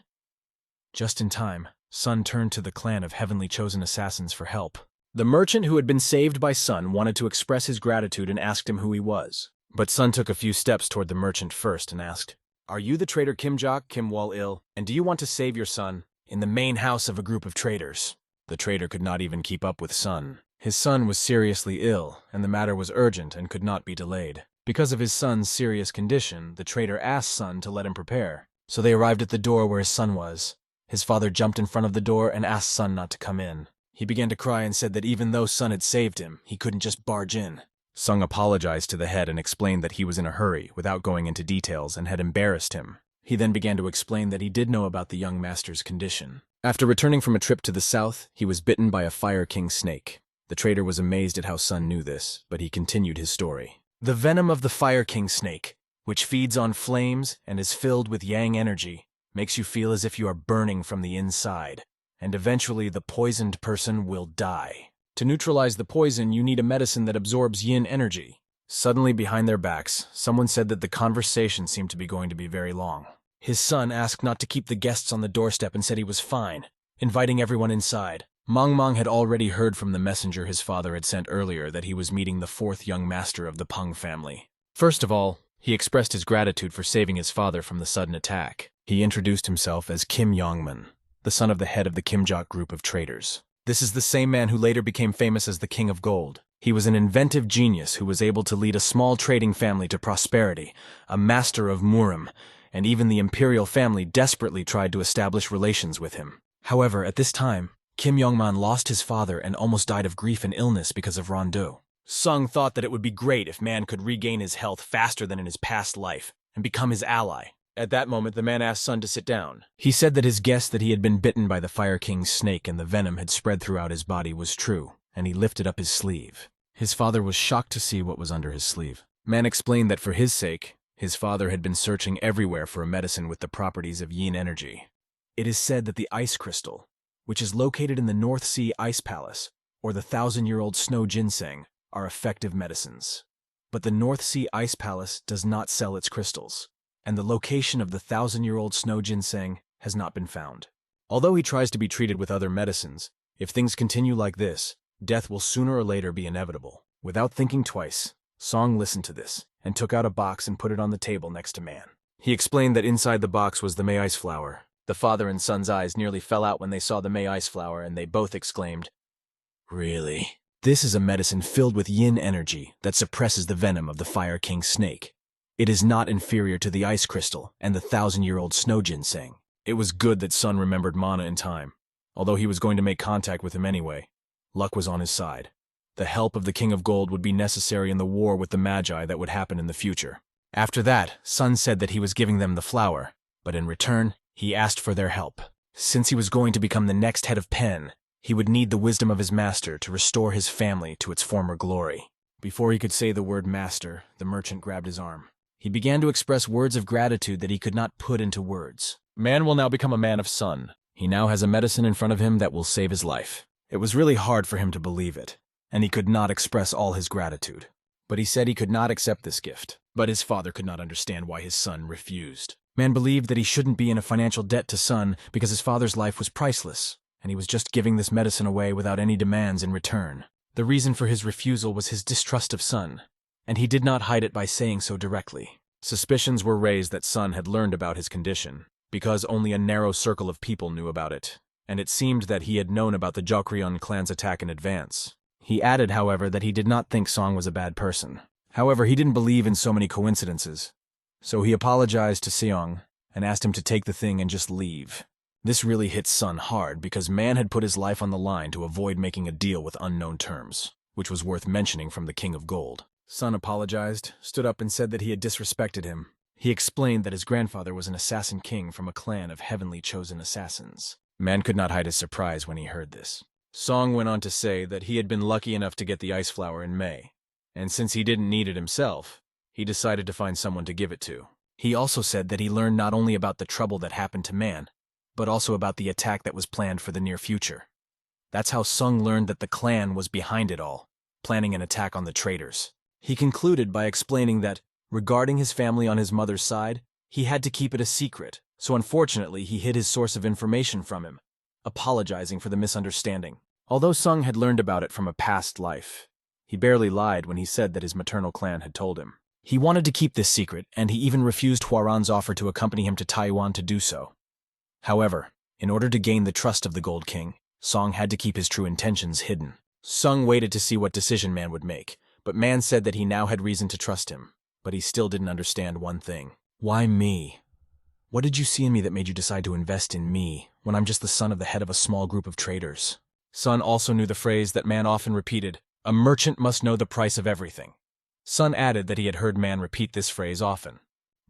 Just in time, Sun turned to the clan of heavenly chosen assassins for help. The merchant who had been saved by Sun wanted to express his gratitude and asked him who he was. But Sun took a few steps toward the merchant first and asked, "Are you the trader Kimjok, Kim Wol-il, and do you want to save your son in the main house of a group of traders?" The trader could not even keep up with Sun. His son was seriously ill, and the matter was urgent and could not be delayed. Because of his son's serious condition, the trader asked Sun to let him prepare. So they arrived at the door where his son was. His father jumped in front of the door and asked Sun not to come in. He began to cry and said that even though Sun had saved him, he couldn't just barge in. Sun apologized to the head and explained that he was in a hurry, without going into details, and had embarrassed him. He then began to explain that he did know about the young master's condition. After returning from a trip to the south, he was bitten by a Fire King snake. The trader was amazed at how Sun knew this, but he continued his story. The venom of the Fire King snake, which feeds on flames and is filled with yang energy, makes you feel as if you are burning from the inside, and eventually the poisoned person will die. To neutralize the poison, you need a medicine that absorbs yin energy. Suddenly, behind their backs, someone said that the conversation seemed to be going to be very long. His son asked not to keep the guests on the doorstep and said he was fine, inviting everyone inside. Mang had already heard from the messenger his father had sent earlier that he was meeting the fourth young master of the Peng family. First of all, he expressed his gratitude for saving his father from the sudden attack. He introduced himself as Kim Yongman, the son of the head of the Kimjok group of traders. This is the same man who later became famous as the King of Gold. He was an inventive genius who was able to lead a small trading family to prosperity, a master of Murim, and even the imperial family desperately tried to establish relations with him. However, at this time, Kim Yongman lost his father and almost died of grief and illness because of Rondeau. Sung thought that it would be great if man could regain his health faster than in his past life and become his ally. At that moment, the man asked Sun to sit down. He said that his guess that he had been bitten by the Fire King's snake and the venom had spread throughout his body was true, and he lifted up his sleeve. His father was shocked to see what was under his sleeve. Man explained that for his sake, his father had been searching everywhere for a medicine with the properties of yin energy. It is said that the ice crystal, which is located in the North Sea Ice Palace, or the 1,000-year-old snow ginseng, are effective medicines. But the North Sea Ice Palace does not sell its crystals, and the location of the 1,000-year-old snow ginseng has not been found. Although he tries to be treated with other medicines, if things continue like this, death will sooner or later be inevitable. Without thinking twice, Song listened to this and took out a box and put it on the table next to Man. He explained that inside the box was the May Ice Flower. The father and son's eyes nearly fell out when they saw the May Ice Flower, and they both exclaimed, "Really? This is a medicine filled with yin energy that suppresses the venom of the Fire King snake. It is not inferior to the ice crystal and the 1,000-year-old snow ginseng." It was good that Sun remembered Mana in time. Although he was going to make contact with him anyway, luck was on his side. The help of the King of Gold would be necessary in the war with the Magi that would happen in the future. After that, Sun said that he was giving them the flower, but in return, he asked for their help. Since he was going to become the next head of Pen, he would need the wisdom of his master to restore his family to its former glory. Before he could say the word master, the merchant grabbed his arm. He began to express words of gratitude that he could not put into words. Man will now become a man of sun. He now has a medicine in front of him that will save his life. It was really hard for him to believe it, and he could not express all his gratitude. But he said he could not accept this gift. But his father could not understand why his son refused. Man believed that he shouldn't be in a financial debt to Sun because his father's life was priceless, and he was just giving this medicine away without any demands in return. The reason for his refusal was his distrust of Sun, and he did not hide it by saying so directly. Suspicions were raised that Sun had learned about his condition, because only a narrow circle of people knew about it, and it seemed that he had known about the Jokrion clan's attack in advance. He added, however, that he did not think Song was a bad person. However, he didn't believe in so many coincidences, so he apologized to Seong and asked him to take the thing and just leave. This really hit Sun hard because Man had put his life on the line to avoid making a deal with unknown terms, which was worth mentioning from the King of Gold. Sun apologized, stood up and said that he had disrespected him. He explained that his grandfather was an assassin king from a clan of heavenly chosen assassins. Man could not hide his surprise when he heard this. Song went on to say that he had been lucky enough to get the ice flower in May, and since he didn't need it himself, he decided to find someone to give it to. He also said that he learned not only about the trouble that happened to Man, but also about the attack that was planned for the near future. That's how Sung learned that the clan was behind it all, planning an attack on the traders. He concluded by explaining that, regarding his family on his mother's side, he had to keep it a secret, so unfortunately he hid his source of information from him, apologizing for the misunderstanding. Although Sung had learned about it from a past life, he barely lied when he said that his maternal clan had told him. He wanted to keep this secret, and he even refused Huaran's offer to accompany him to Taiwan to do so. However, in order to gain the trust of the Gold King, Song had to keep his true intentions hidden. Sung waited to see what decision Man would make, but Man said that he now had reason to trust him, but he still didn't understand one thing. Why me? What did you see in me that made you decide to invest in me, when I'm just the son of the head of a small group of traders? Sun also knew the phrase that Man often repeated, "A merchant must know the price of everything." Sun added that he had heard Man repeat this phrase often.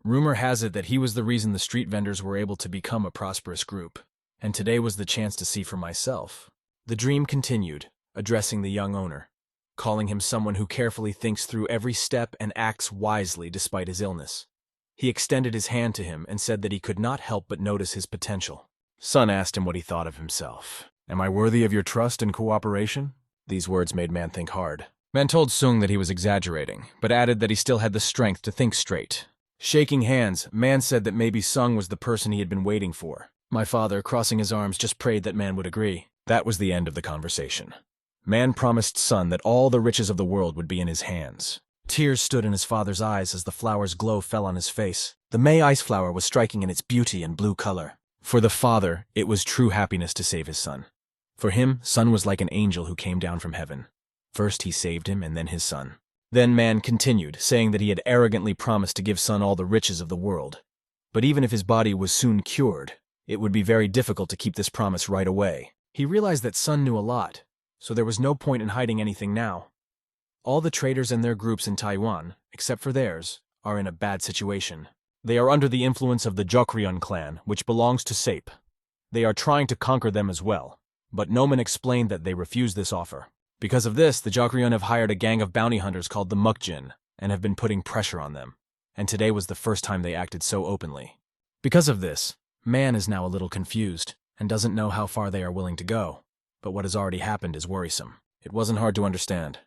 Rumor has it that he was the reason the street vendors were able to become a prosperous group, and today was the chance to see for myself. The dream continued, addressing the young owner, calling him someone who carefully thinks through every step and acts wisely despite his illness. He extended his hand to him and said that he could not help but notice his potential. Sun asked him what he thought of himself. "Am I worthy of your trust and cooperation?" These words made Man think hard. Man told Sung that he was exaggerating, but added that he still had the strength to think straight. Shaking hands, Man said that maybe Sung was the person he had been waiting for. My father, crossing his arms, just prayed that Man would agree. That was the end of the conversation. Man promised Sun that all the riches of the world would be in his hands. Tears stood in his father's eyes as the flower's glow fell on his face. The May ice flower was striking in its beauty and blue color. For the father, it was true happiness to save his son. For him, Sun was like an angel who came down from heaven. First he saved him and then his son. Then Man continued, saying that he had arrogantly promised to give Sun all the riches of the world. But even if his body was soon cured, it would be very difficult to keep this promise right away. He realized that Sun knew a lot, so there was no point in hiding anything now. All the traders and their groups in Taiwan, except for theirs, are in a bad situation. They are under the influence of the Jokryon clan, which belongs to Sape. They are trying to conquer them as well, but Noman explained that they refused this offer. Because of this, the Jokryon have hired a gang of bounty hunters called the Mukjin, and have been putting pressure on them, and today was the first time they acted so openly. Because of this, Man is now a little confused, and doesn't know how far they are willing to go, but what has already happened is worrisome. It wasn't hard to understand.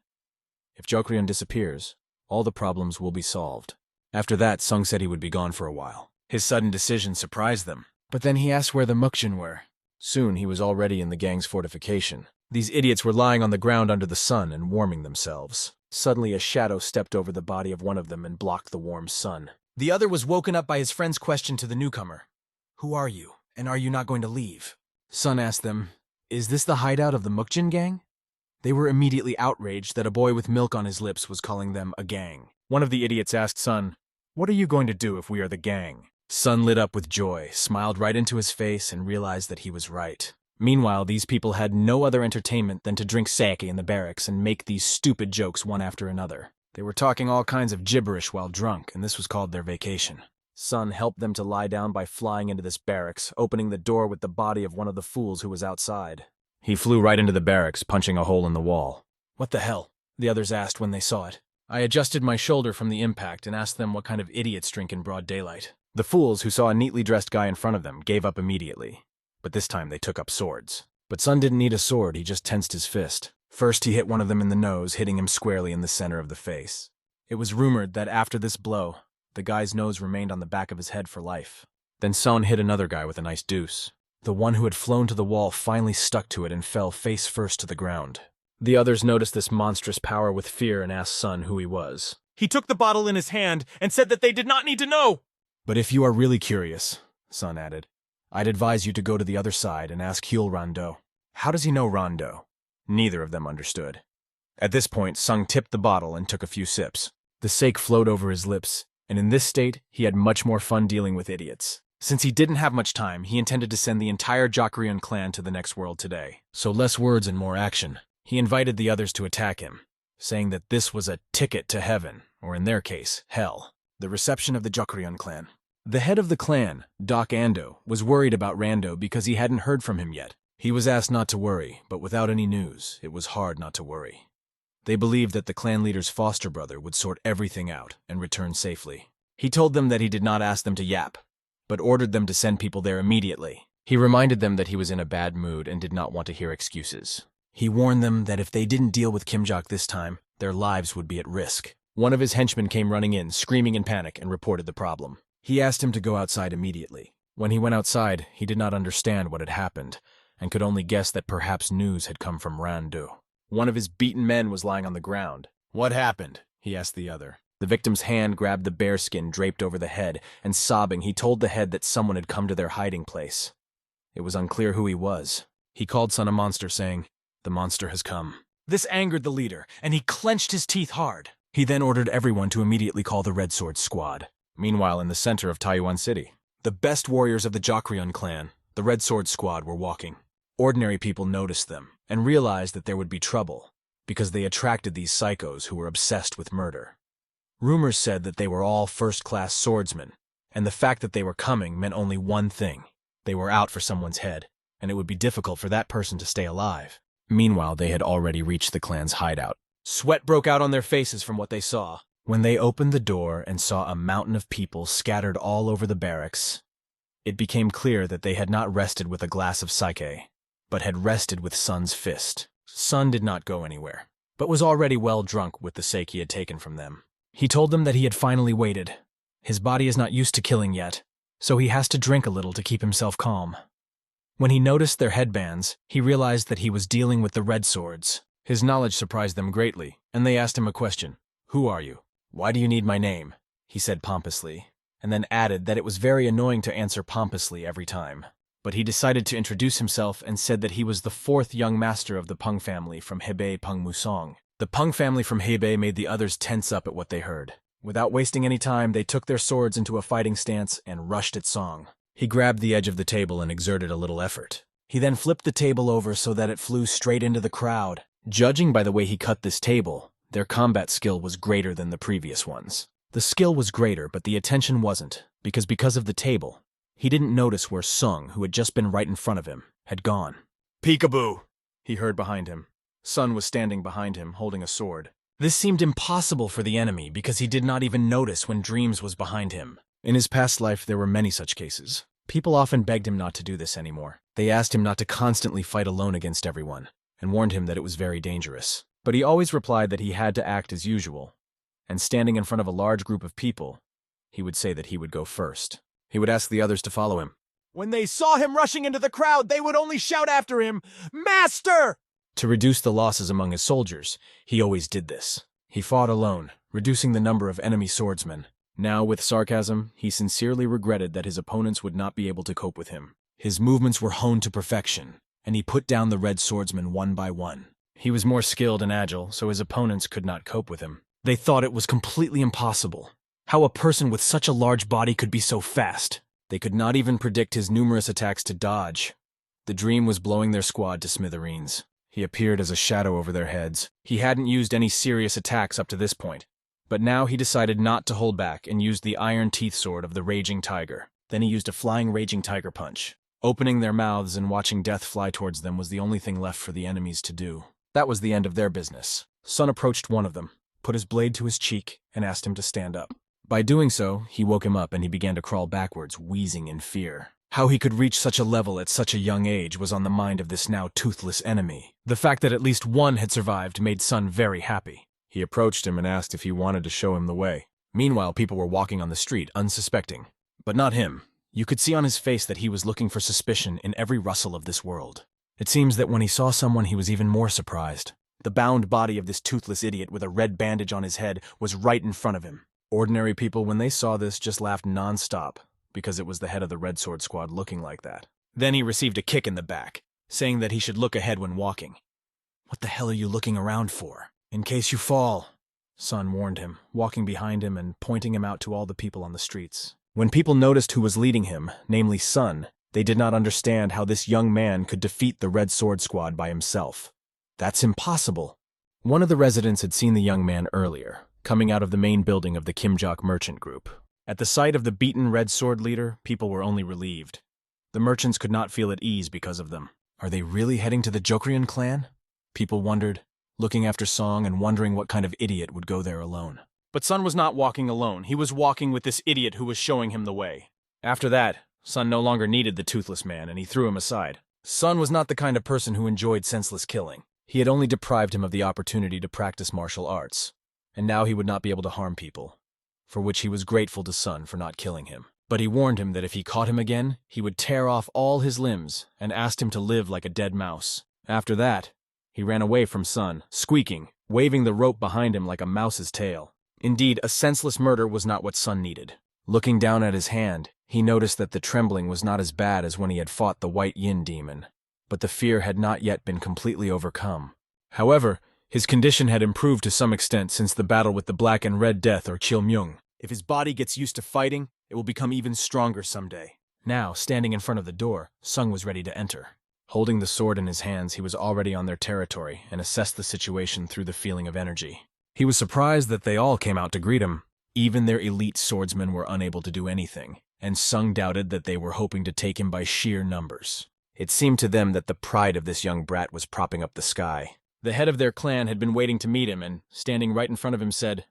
If Jokryon disappears, all the problems will be solved. After that, Sung said he would be gone for a while. His sudden decision surprised them, but then he asked where the Mukjin were. Soon he was already in the gang's fortification. These idiots were lying on the ground under the sun and warming themselves. Suddenly a shadow stepped over the body of one of them and blocked the warm sun. The other was woken up by his friend's question to the newcomer. "Who are you, and are you not going to leave?" Sun asked them, "Is this the hideout of the Mukjin gang?" They were immediately outraged that a boy with milk on his lips was calling them a gang. One of the idiots asked Sun, "What are you going to do if we are the gang?" Sun lit up with joy, smiled right into his face, and realized that he was right. Meanwhile, these people had no other entertainment than to drink sake in the barracks and make these stupid jokes one after another. They were talking all kinds of gibberish while drunk, and this was called their vacation. Sun helped them to lie down by flying into this barracks, opening the door with the body of one of the fools who was outside. He flew right into the barracks, punching a hole in the wall. "What the hell?" the others asked when they saw it. I adjusted my shoulder from the impact and asked them what kind of idiots drink in broad daylight. The fools, who saw a neatly dressed guy in front of them, gave up immediately. But this time they took up swords. But Sun didn't need a sword, he just tensed his fist. First he hit one of them in the nose, hitting him squarely in the center of the face. It was rumored that after this blow, the guy's nose remained on the back of his head for life. Then Sun hit another guy with a nice deuce. The one who had flown to the wall finally stuck to it and fell face first to the ground. The others noticed this monstrous power with fear and asked Sun who he was. He took the bottle in his hand and said that they did not need to know. "But if you are really curious," Sun added, "I'd advise you to go to the other side and ask Hyul Rando." How does he know Rando? Neither of them understood. At this point, Sung tipped the bottle and took a few sips. The sake flowed over his lips, and in this state, he had much more fun dealing with idiots. Since he didn't have much time, he intended to send the entire Jokryon clan to the next world today. So less words and more action. He invited the others to attack him, saying that this was a ticket to heaven, or in their case, hell. The reception of the Jokryon clan. The head of the clan, Doc Ando, was worried about Rando because he hadn't heard from him yet. He was asked not to worry, but without any news, it was hard not to worry. They believed that the clan leader's foster brother would sort everything out and return safely. He told them that he did not ask them to yap, but ordered them to send people there immediately. He reminded them that he was in a bad mood and did not want to hear excuses. He warned them that if they didn't deal with Kimjok this time, their lives would be at risk. One of his henchmen came running in, screaming in panic, and reported the problem. He asked him to go outside immediately. When he went outside, he did not understand what had happened, and could only guess that perhaps news had come from Randu. One of his beaten men was lying on the ground. "What happened?" he asked the other. The victim's hand grabbed the bearskin draped over the head, and sobbing, he told the head that someone had come to their hiding place. It was unclear who he was. He called Sun a monster, saying, "The monster has come." This angered the leader, and he clenched his teeth hard. He then ordered everyone to immediately call the Red Sword Squad. Meanwhile, in the center of Taiyuan City, the best warriors of the Jokryon clan, the Red Sword Squad, were walking. Ordinary people noticed them and realized that there would be trouble because they attracted these psychos who were obsessed with murder. Rumors said that they were all first-class swordsmen, and the fact that they were coming meant only one thing. They were out for someone's head, and it would be difficult for that person to stay alive. Meanwhile, they had already reached the clan's hideout. Sweat broke out on their faces from what they saw. When they opened the door and saw a mountain of people scattered all over the barracks, it became clear that they had not rested with a glass of sake, but had rested with Sun's fist. Sun did not go anywhere, but was already well drunk with the sake he had taken from them. He told them that he had finally waited. His body is not used to killing yet, so he has to drink a little to keep himself calm. When he noticed their headbands, he realized that he was dealing with the red swords. His knowledge surprised them greatly, and they asked him a question. "Who are you? Why do you need my name?" He said pompously, and then added that it was very annoying to answer pompously every time. But he decided to introduce himself and said that he was the fourth young master of the Peng family from Hebei Peng Musong. The Peng family from Hebei made the others tense up at what they heard. Without wasting any time, they took their swords into a fighting stance and rushed at Song. He grabbed the edge of the table and exerted a little effort. He then flipped the table over so that it flew straight into the crowd. Judging by the way he cut this table, their combat skill was greater than the previous ones. The skill was greater, but the attention wasn't, because of the table. He didn't notice where Sung, who had just been right in front of him, had gone. "Peekaboo!" he heard behind him. Sun was standing behind him, holding a sword. This seemed impossible for the enemy because he did not even notice when Dreams was behind him. In his past life, there were many such cases. People often begged him not to do this anymore. They asked him not to constantly fight alone against everyone, and warned him that it was very dangerous. But he always replied that he had to act as usual, and standing in front of a large group of people, he would say that he would go first. He would ask the others to follow him. When they saw him rushing into the crowd, they would only shout after him, "Master!" To reduce the losses among his soldiers, he always did this. He fought alone, reducing the number of enemy swordsmen. Now, with sarcasm, he sincerely regretted that his opponents would not be able to cope with him. His movements were honed to perfection, and he put down the red swordsmen one by one. He was more skilled and agile, so his opponents could not cope with him. They thought it was completely impossible. How a person with such a large body could be so fast. They could not even predict his numerous attacks to dodge. The Dream was blowing their squad to smithereens. He appeared as a shadow over their heads. He hadn't used any serious attacks up to this point, but now he decided not to hold back and used the iron teeth sword of the Raging Tiger. Then he used a flying Raging Tiger punch. Opening their mouths and watching death fly towards them was the only thing left for the enemies to do. That was the end of their business. Sun approached one of them, put his blade to his cheek, and asked him to stand up. By doing so, he woke him up and he began to crawl backwards, wheezing in fear. How he could reach such a level at such a young age was on the mind of this now toothless enemy. The fact that at least one had survived made Sun very happy. He approached him and asked if he wanted to show him the way. Meanwhile, people were walking on the street, unsuspecting. But not him. You could see on his face that he was looking for suspicion in every rustle of this world. It seems that when he saw someone, he was even more surprised. The bound body of this toothless idiot with a red bandage on his head was right in front of him. Ordinary people, when they saw this, just laughed non-stop, because it was the head of the Red Sword Squad looking like that. Then he received a kick in the back, saying that he should look ahead when walking. "What the hell are you looking around for? In case you fall," Sun warned him, walking behind him and pointing him out to all the people on the streets. When people noticed who was leading him, namely Sun, they did not understand how this young man could defeat the Red Sword Squad by himself. That's impossible. One of the residents had seen the young man earlier, coming out of the main building of the Kimjok merchant group. At the sight of the beaten Red Sword leader, people were only relieved. The merchants could not feel at ease because of them. Are they really heading to the Jokrian clan? People wondered, looking after Song and wondering what kind of idiot would go there alone. But Sun was not walking alone. He was walking with this idiot who was showing him the way. After that, Sun no longer needed the toothless man, and he threw him aside. Sun was not the kind of person who enjoyed senseless killing. He had only deprived him of the opportunity to practice martial arts, and now he would not be able to harm people, for which he was grateful to Sun for not killing him. But he warned him that if he caught him again, he would tear off all his limbs and asked him to live like a dead mouse. After that, he ran away from Sun, squeaking, waving the rope behind him like a mouse's tail. Indeed, a senseless murder was not what Sun needed. Looking down at his hand, he noticed that the trembling was not as bad as when he had fought the White Yin demon, but the fear had not yet been completely overcome. However, his condition had improved to some extent since the battle with the Black and Red Death or Chilmyung. If his body gets used to fighting, it will become even stronger someday. Now, standing in front of the door, Sung was ready to enter. Holding the sword in his hands, he was already on their territory and assessed the situation through the feeling of energy. He was surprised that they all came out to greet him. Even their elite swordsmen were unable to do anything, and Sung doubted that they were hoping to take him by sheer numbers. It seemed to them that the pride of this young brat was propping up the sky. The head of their clan had been waiting to meet him and, standing right in front of him, said,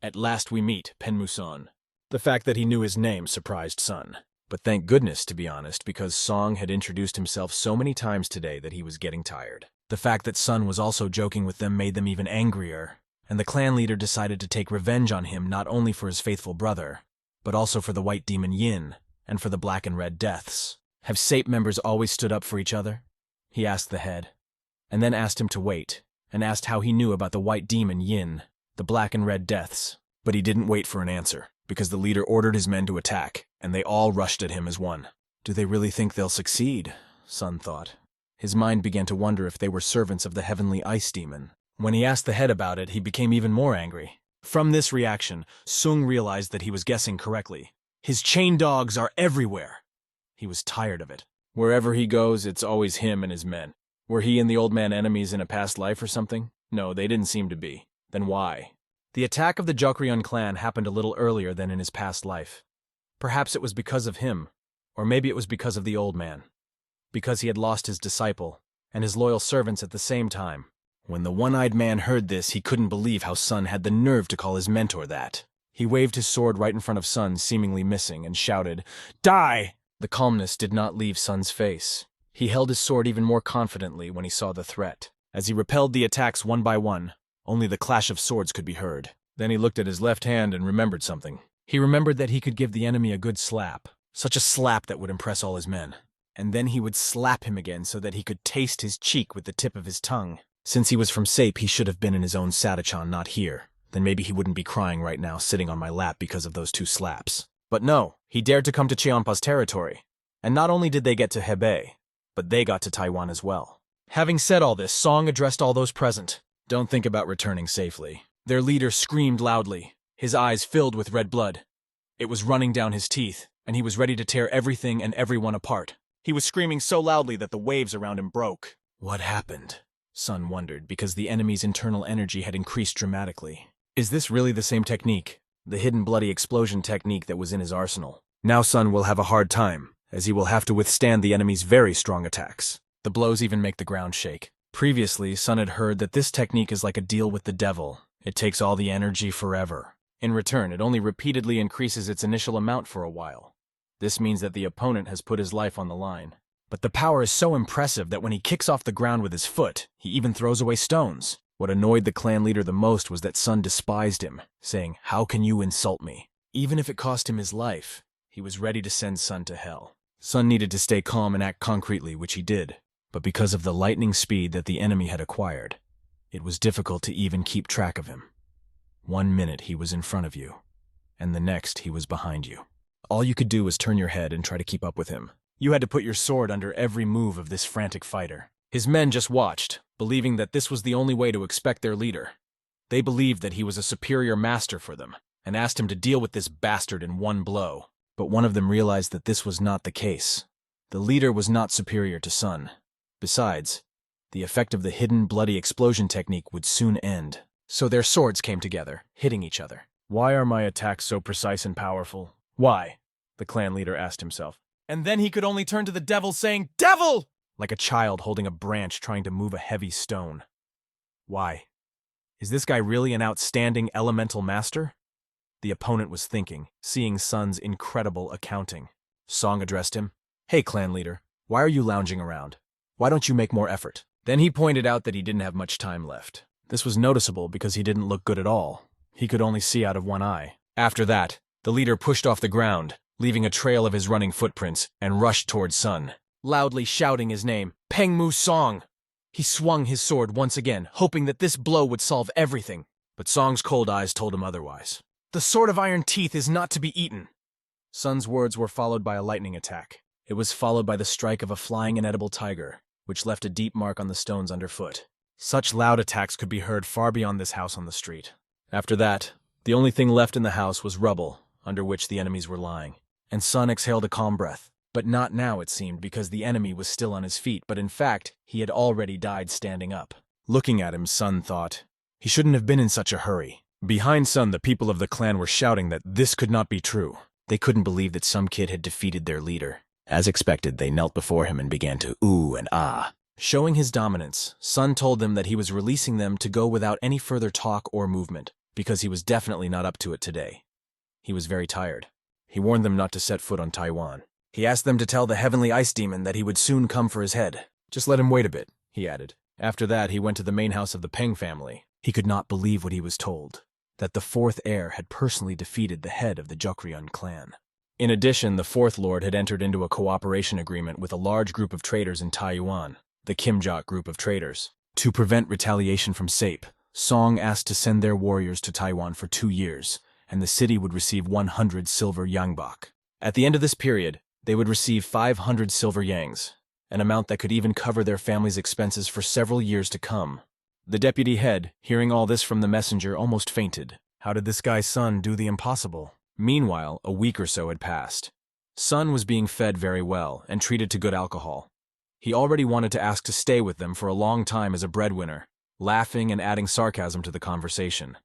"At last we meet, Penmuson." The fact that he knew his name surprised Sun. But thank goodness, to be honest, because Song had introduced himself so many times today that he was getting tired. The fact that Sun was also joking with them made them even angrier, and the clan leader decided to take revenge on him not only for his faithful brother, but also for the white demon Yin and for the black and red deaths. Have SAPE members always stood up for each other? He asked the head, and then asked him to wait, and asked how he knew about the white demon Yin, the black and red deaths. But he didn't wait for an answer, because the leader ordered his men to attack, and they all rushed at him as one. Do they really think they'll succeed? Sun thought. His mind began to wonder if they were servants of the heavenly ice demon. When he asked the head about it, he became even more angry. From this reaction, Sung realized that he was guessing correctly. His chain dogs are everywhere. He was tired of it. Wherever he goes, it's always him and his men. Were he and the old man enemies in a past life or something? No, they didn't seem to be. Then why? The attack of the Jokryon clan happened a little earlier than in his past life. Perhaps it was because of him, or maybe it was because of the old man. Because he had lost his disciple, and his loyal servants at the same time. When the one-eyed man heard this, he couldn't believe how Sun had the nerve to call his mentor that. He waved his sword right in front of Sun, seemingly missing, and shouted, "Die!" The calmness did not leave Sun's face. He held his sword even more confidently when he saw the threat. As he repelled the attacks one by one, only the clash of swords could be heard. Then he looked at his left hand and remembered something. He remembered that he could give the enemy a good slap, such a slap that would impress all his men. And then he would slap him again so that he could taste his cheek with the tip of his tongue. Since he was from SAPE, he should have been in his own Satachan, not here. Then maybe he wouldn't be crying right now, sitting on my lap because of those 2 slaps. But no, he dared to come to Cheonpa's territory. And not only did they get to Hebei, but they got to Taiwan as well. Having said all this, Song addressed all those present. Don't think about returning safely. Their leader screamed loudly, his eyes filled with red blood. It was running down his teeth, and he was ready to tear everything and everyone apart. He was screaming so loudly that the waves around him broke. What happened? Sun wondered, because the enemy's internal energy had increased dramatically. Is this really the same technique? The hidden bloody explosion technique that was in his arsenal? Now Sun will have a hard time, as he will have to withstand the enemy's very strong attacks. The blows even make the ground shake. Previously, Sun had heard that this technique is like a deal with the devil. It takes all the energy forever. In return, it only repeatedly increases its initial amount for a while. This means that the opponent has put his life on the line. But the power is so impressive that when he kicks off the ground with his foot, he even throws away stones. What annoyed the clan leader the most was that Sun despised him, saying, "How can you insult me?" Even if it cost him his life, he was ready to send Sun to hell. Sun needed to stay calm and act concretely, which he did. But because of the lightning speed that the enemy had acquired, it was difficult to even keep track of him. 1 minute he was in front of you, and the next he was behind you. All you could do was turn your head and try to keep up with him. You had to put your sword under every move of this frantic fighter. His men just watched, believing that this was the only way to expect their leader. They believed that he was a superior master for them, and asked him to deal with this bastard in one blow. But one of them realized that this was not the case. The leader was not superior to Sun. Besides, the effect of the hidden bloody explosion technique would soon end. So their swords came together, hitting each other. Why are my attacks so precise and powerful? Why? The clan leader asked himself. And then he could only turn to the devil saying, "Devil!" like a child holding a branch trying to move a heavy stone. Why? Is this guy really an outstanding elemental master? The opponent was thinking, seeing Sun's incredible accounting. Song addressed him. "Hey, clan leader, why are you lounging around? Why don't you make more effort?" Then he pointed out that he didn't have much time left. This was noticeable because he didn't look good at all. He could only see out of one eye. After that, the leader pushed off the ground, leaving a trail of his running footprints, and rushed towards Sun, loudly shouting his name, "Pengmu Song!" He swung his sword once again, hoping that this blow would solve everything. But Song's cold eyes told him otherwise. "The sword of iron teeth is not to be eaten." Sun's words were followed by a lightning attack. It was followed by the strike of a flying inedible tiger, which left a deep mark on the stones underfoot. Such loud attacks could be heard far beyond this house on the street. After that, the only thing left in the house was rubble, under which the enemies were lying. And Sun exhaled a calm breath. But not now, it seemed, because the enemy was still on his feet, but in fact, he had already died standing up. Looking at him, Sun thought, he shouldn't have been in such a hurry. Behind Sun, the people of the clan were shouting that this could not be true. They couldn't believe that some kid had defeated their leader. As expected, they knelt before him and began to ooh and ah. Showing his dominance, Sun told them that he was releasing them to go without any further talk or movement, because he was definitely not up to it today. He was very tired. He warned them not to set foot on Taiwan. He asked them to tell the heavenly ice demon that he would soon come for his head. Just let him wait a bit, he added. After that, he went to the main house of the Peng family. He could not believe what he was told, that the fourth heir had personally defeated the head of the Jokryon clan. In addition, the fourth lord had entered into a cooperation agreement with a large group of traders in Taiwan, the Kimjok group of traders. To prevent retaliation from Sape, Song asked to send their warriors to Taiwan for 2 years, and the city would receive 100 silver yangbok. At the end of this period, they would receive 500 silver yangs, an amount that could even cover their family's expenses for several years to come. The deputy head, hearing all this from the messenger, almost fainted. How did this guy's son do the impossible? Meanwhile, a week or so had passed. Sun was being fed very well and treated to good alcohol. He already wanted to ask to stay with them for a long time as a breadwinner, laughing and adding sarcasm to the conversation.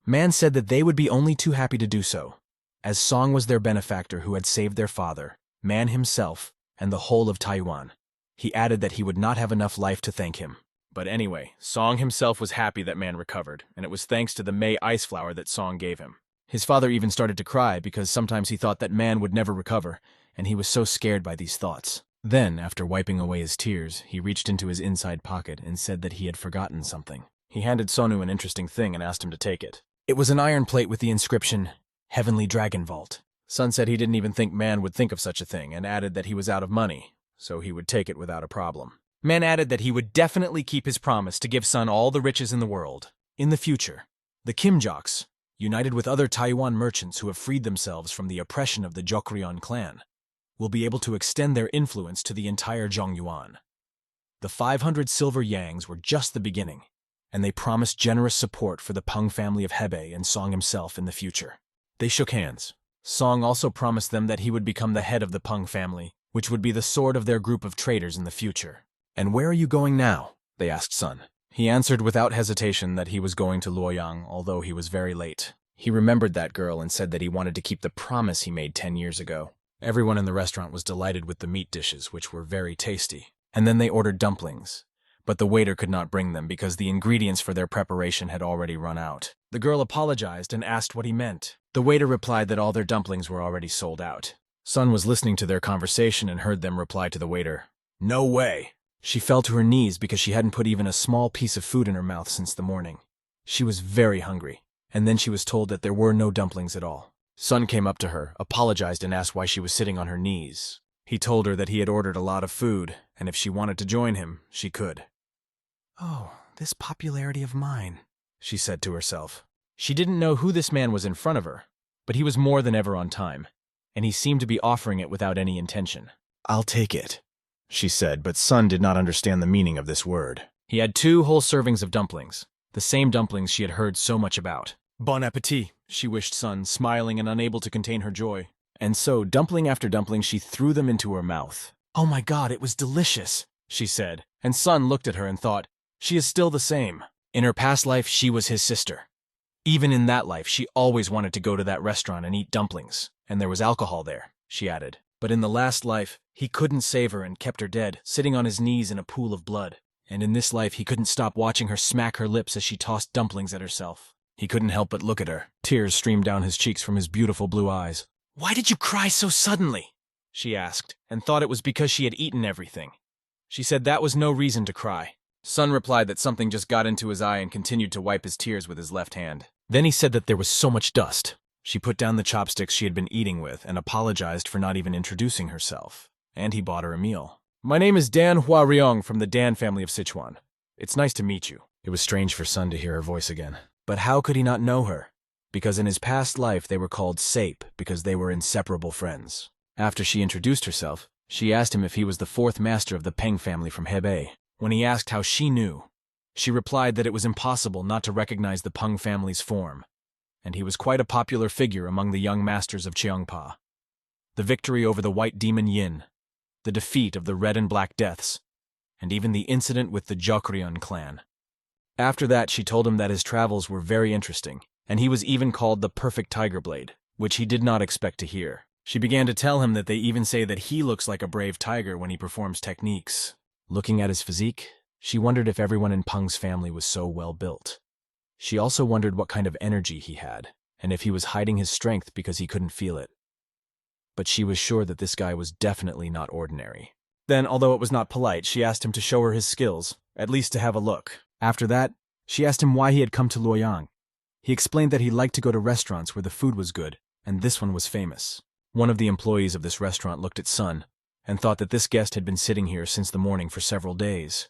Man said that they would be only too happy to do so, as Song was their benefactor who had saved their father, Man himself, and the whole of Taiwan. He added that he would not have enough life to thank him. But anyway, Song himself was happy that Man recovered, and it was thanks to the May ice flower that Song gave him. His father even started to cry because sometimes he thought that Man would never recover, and he was so scared by these thoughts. Then, after wiping away his tears, he reached into his inside pocket and said that he had forgotten something. He handed Sonu an interesting thing and asked him to take it. It was an iron plate with the inscription, Heavenly Dragon Vault. Sun said he didn't even think Man would think of such a thing, and added that he was out of money, so he would take it without a problem. Man added that he would definitely keep his promise to give Sun all the riches in the world. In the future, the Kimjoks, united with other Taiwan merchants who have freed themselves from the oppression of the Jokryon clan, will be able to extend their influence to the entire Zhongyuan. The 500 silver yangs were just the beginning, and they promised generous support for the Peng family of Hebei and Song himself in the future. They shook hands. Song also promised them that he would become the head of the Peng family, which would be the sword of their group of traders in the future. And where are you going now? They asked Sun. He answered without hesitation that he was going to Luoyang, although he was very late. He remembered that girl and said that he wanted to keep the promise he made 10 years ago. Everyone in the restaurant was delighted with the meat dishes, which were very tasty. And then they ordered dumplings. But the waiter could not bring them because the ingredients for their preparation had already run out. The girl apologized and asked what he meant. The waiter replied that all their dumplings were already sold out. Sun was listening to their conversation and heard them reply to the waiter, "No way!" She fell to her knees because she hadn't put even a small piece of food in her mouth since the morning. She was very hungry, and then she was told that there were no dumplings at all. Sun came up to her, apologized, and asked why she was sitting on her knees. He told her that he had ordered a lot of food, and if she wanted to join him, she could. "Oh, this popularity of mine," she said to herself. She didn't know who this man was in front of her, but he was more than ever on time, and he seemed to be offering it without any intention. "I'll take it," she said, but Sun did not understand the meaning of this word. He had 2 whole servings of dumplings, the same dumplings she had heard so much about. "Bon appétit," she wished Sun, smiling and unable to contain her joy. And so, dumpling after dumpling, she threw them into her mouth. "Oh my God, it was delicious," she said, and Sun looked at her and thought, she is still the same. In her past life, she was his sister. Even in that life, she always wanted to go to that restaurant and eat dumplings, and there was alcohol there, she added. But in the last life, he couldn't save her and kept her dead, sitting on his knees in a pool of blood. And in this life, he couldn't stop watching her smack her lips as she tossed dumplings at herself. He couldn't help but look at her. Tears streamed down his cheeks from his beautiful blue eyes. "Why did you cry so suddenly?" she asked, and thought it was because she had eaten everything. She said that was no reason to cry. Sun replied that something just got into his eye and continued to wipe his tears with his left hand. Then he said that there was so much dust. She put down the chopsticks she had been eating with and apologized for not even introducing herself. And he bought her a meal. "My name is Dan Hua Ryong from the Dan family of Sichuan. It's nice to meet you." It was strange for Sun to hear her voice again. But how could he not know her? Because in his past life they were called Sape because they were inseparable friends. After she introduced herself, she asked him if he was the 4th master of the Peng family from Hebei. When he asked how she knew, she replied that it was impossible not to recognize the Peng family's form, and he was quite a popular figure among the young masters of Cheongpa. The victory over the white demon Yin, the defeat of the red and black deaths, and even the incident with the Jokryon clan. After that, she told him that his travels were very interesting, and he was even called the perfect tiger blade, which he did not expect to hear. She began to tell him that they even say that he looks like a brave tiger when he performs techniques. Looking at his physique, she wondered if everyone in Peng's family was so well built. She also wondered what kind of energy he had, and if he was hiding his strength because he couldn't feel it. But she was sure that this guy was definitely not ordinary. Then, although it was not polite, she asked him to show her his skills. at least to have a look. After that, she asked him why he had come to Luoyang. He explained that he liked to go to restaurants where the food was good, and this one was famous. One of the employees of this restaurant looked at Sun and thought that this guest had been sitting here since the morning for several days.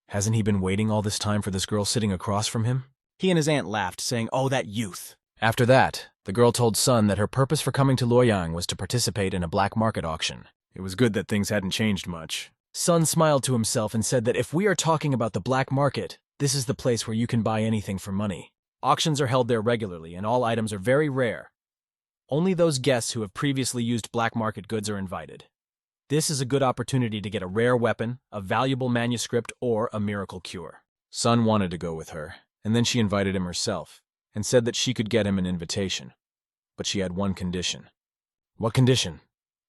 Hasn't he been waiting all this time for this girl sitting across from him? He and his aunt laughed, saying, "Oh, that youth." After that, the girl told Sun that her purpose for coming to Luoyang was to participate in a black market auction. It was good that things hadn't changed much. Sun smiled to himself and said that if we are talking about the black market, this is the place where you can buy anything for money. Auctions are held there regularly, and all items are very rare. Only those guests who have previously used black market goods are invited. This is a good opportunity to get a rare weapon, a valuable manuscript, or a miracle cure. Sun wanted to go with her, and then she invited him herself, and said that she could get him an invitation. But she had one condition. What condition?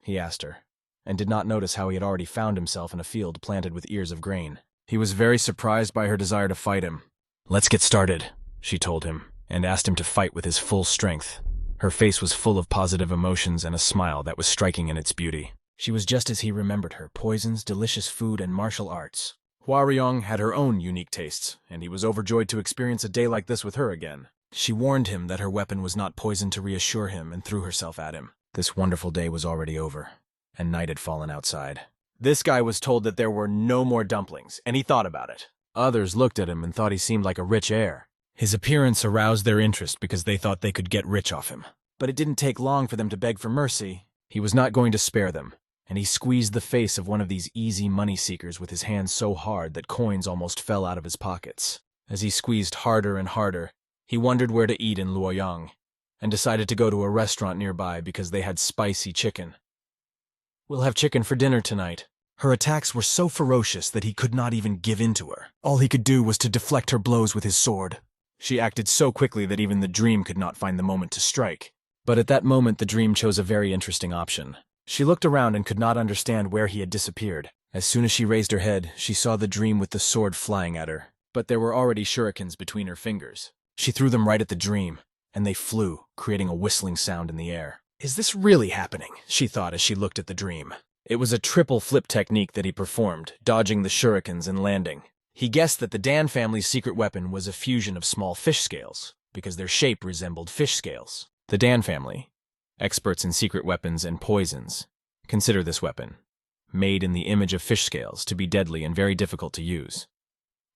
He asked her, and did not notice how he had already found himself in a field planted with ears of grain. He was very surprised by her desire to fight him. "Let's get started," she told him, and asked him to fight with his full strength. Her face was full of positive emotions and a smile that was striking in its beauty. She was just as he remembered her: poisons, delicious food, and martial arts. Hua-Ryong had her own unique tastes, and he was overjoyed to experience a day like this with her again. She warned him that her weapon was not poisoned to reassure him and threw herself at him. This wonderful day was already over, and night had fallen outside. This guy was told that there were no more dumplings, and he thought about it. Others looked at him and thought he seemed like a rich heir. His appearance aroused their interest because they thought they could get rich off him. But it didn't take long for them to beg for mercy. He was not going to spare them, and he squeezed the face of one of these easy money seekers with his hand so hard that coins almost fell out of his pockets. As he squeezed harder and harder, he wondered where to eat in Luoyang, and decided to go to a restaurant nearby because they had spicy chicken. "We'll have chicken for dinner tonight." Her attacks were so ferocious that he could not even give in to her. All he could do was to deflect her blows with his sword. She acted so quickly that even the dream could not find the moment to strike. But at that moment, the dream chose a very interesting option. She looked around and could not understand where he had disappeared. As soon as she raised her head, she saw the dream with the sword flying at her. But there were already shurikens between her fingers. She threw them right at the dream, and they flew, creating a whistling sound in the air. "Is this really happening?" she thought as she looked at the dream. It was a triple flip technique that he performed, dodging the shurikens and landing. He guessed that the Dan family's secret weapon was a fusion of small fish scales, because their shape resembled fish scales. The Dan family, experts in secret weapons and poisons, consider this weapon, made in the image of fish scales, to be deadly and very difficult to use.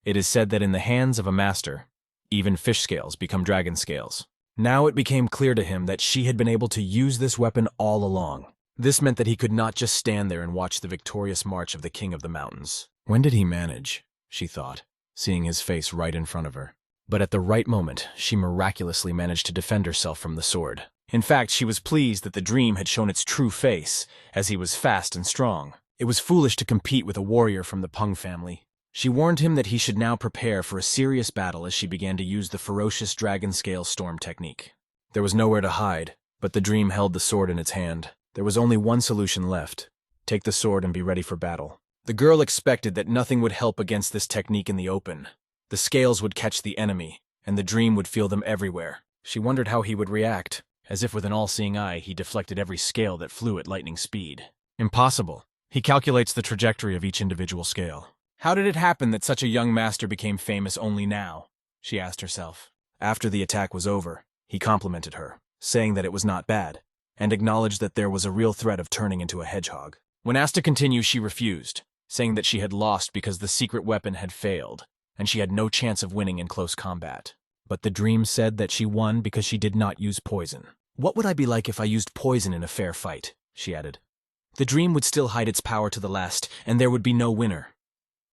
It is said that in the hands of a master, even fish scales become dragon scales. Now it became clear to him that she had been able to use this weapon all along. This meant that he could not just stand there and watch the victorious march of the King of the Mountains. When did he manage? She thought, seeing his face right in front of her. But at the right moment, she miraculously managed to defend herself from the sword. In fact, she was pleased that the dream had shown its true face, as he was fast and strong. It was foolish to compete with a warrior from the Peng family. She warned him that he should now prepare for a serious battle as she began to use the ferocious dragon scale storm technique. There was nowhere to hide, but the dream held the sword in its hand. There was only one solution left: take the sword and be ready for battle. The girl expected that nothing would help against this technique in the open. The scales would catch the enemy, and the dream would feel them everywhere. She wondered how he would react. As if with an all-seeing eye, he deflected every scale that flew at lightning speed. Impossible. He calculates the trajectory of each individual scale. How did it happen that such a young master became famous only now? She asked herself. After the attack was over, he complimented her, saying that it was not bad, and acknowledged that there was a real threat of turning into a hedgehog. When asked to continue, she refused, saying that she had lost because the secret weapon had failed, and she had no chance of winning in close combat. But the dream said that she won because she did not use poison. "What would I be like if I used poison in a fair fight?" she added. "The dream would still hide its power to the last, and there would be no winner."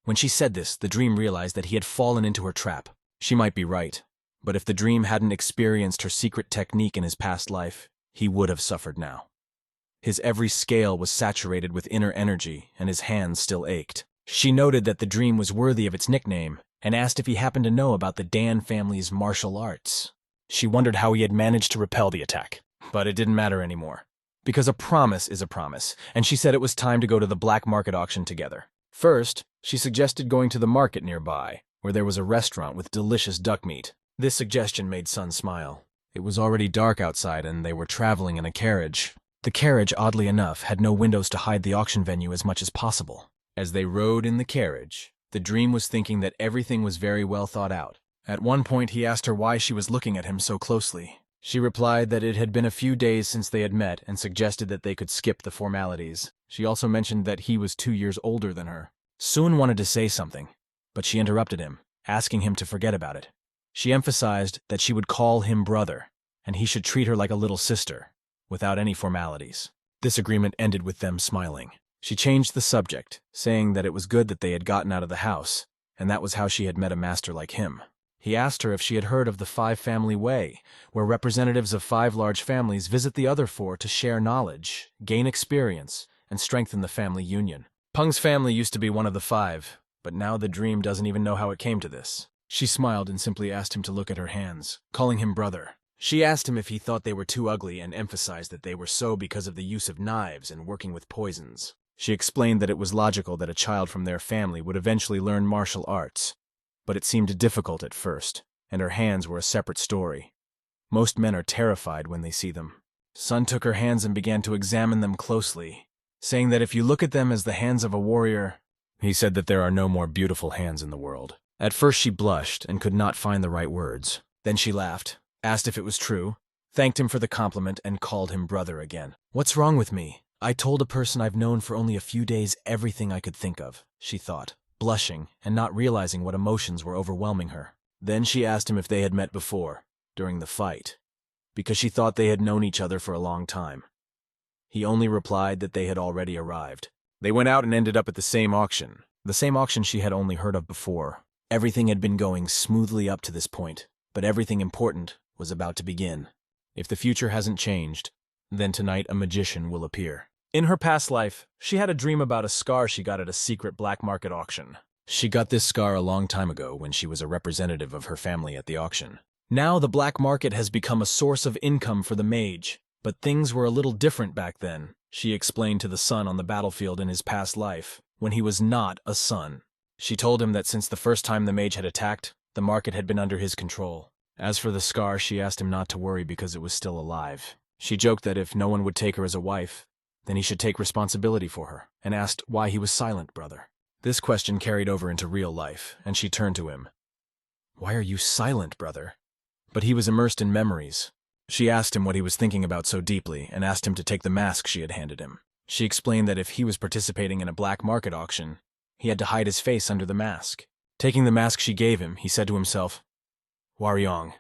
When she said this, the dream realized that he had fallen into her trap. She might be right, but if the dream hadn't experienced her secret technique in his past life, he would have suffered now. His every scale was saturated with inner energy, and his hands still ached. She noted that the dream was worthy of its nickname, and asked if he happened to know about the Dan family's martial arts. She wondered how he had managed to repel the attack, but it didn't matter anymore, because a promise is a promise, and she said it was time to go to the black market auction together. First, she suggested going to the market nearby, where there was a restaurant with delicious duck meat. This suggestion made Sun smile. It was already dark outside, and they were traveling in a carriage. The carriage, oddly enough, had no windows to hide the auction venue as much as possible. As they rode in the carriage, The dream was thinking that everything was very well thought out. At one point, he asked her why she was looking at him so closely. She replied that it had been a few days since they had met and suggested that they could skip the formalities. She also mentioned that he was 2 years older than her. Soon wanted to say something, but she interrupted him, asking him to forget about it. She emphasized that she would call him brother, and he should treat her like a little sister, without any formalities. This agreement ended with them smiling. She changed the subject, saying that it was good that they had gotten out of the house, and that was how she had met a master like him. He asked her if she had heard of the 5-family way, where representatives of 5 large families visit the other 4 to share knowledge, gain experience, and strengthen the family union. Peng's family used to be one of the 5, but now the dream doesn't even know how it came to this. She smiled and simply asked him to look at her hands, calling him brother. She asked him if he thought they were too ugly and emphasized that they were so because of the use of knives and working with poisons. She explained that it was logical that a child from their family would eventually learn martial arts, but it seemed difficult at first, and her hands were a separate story. Most men are terrified when they see them. Sun took her hands and began to examine them closely, saying that if you look at them as the hands of a warrior, he said that there are no more beautiful hands in the world. At first she blushed and could not find the right words. Then she laughed, asked if it was true, thanked him for the compliment, and called him brother again. "What's wrong with me? I told a person I've known for only a few days everything I could think of," she thought, blushing and not realizing what emotions were overwhelming her. Then she asked him if they had met before, during the fight, because she thought they had known each other for a long time. He only replied that they had already arrived. They went out and ended up at the same auction she had only heard of before. Everything had been going smoothly up to this point, but everything important was about to begin. If the future hasn't changed, then tonight a magician will appear. In her past life, she had a dream about a scar she got at a secret black market auction. She got this scar a long time ago when she was a representative of her family at the auction. Now the black market has become a source of income for the mage, but things were a little different back then, she explained to the son on the battlefield in his past life, when he was not a son. She told him that since the first time the mage had attacked, the market had been under his control. As for the scar, she asked him not to worry because it was still alive. She joked that if no one would take her as a wife, then he should take responsibility for her, and asked why he was silent, brother. This question carried over into real life, and she turned to him. "Why are you silent, brother?" But he was immersed in memories. She asked him what he was thinking about so deeply, and asked him to take the mask she had handed him. She explained that if he was participating in a black market auction, he had to hide his face under the mask. Taking the mask she gave him, he said to himself, "Waryong,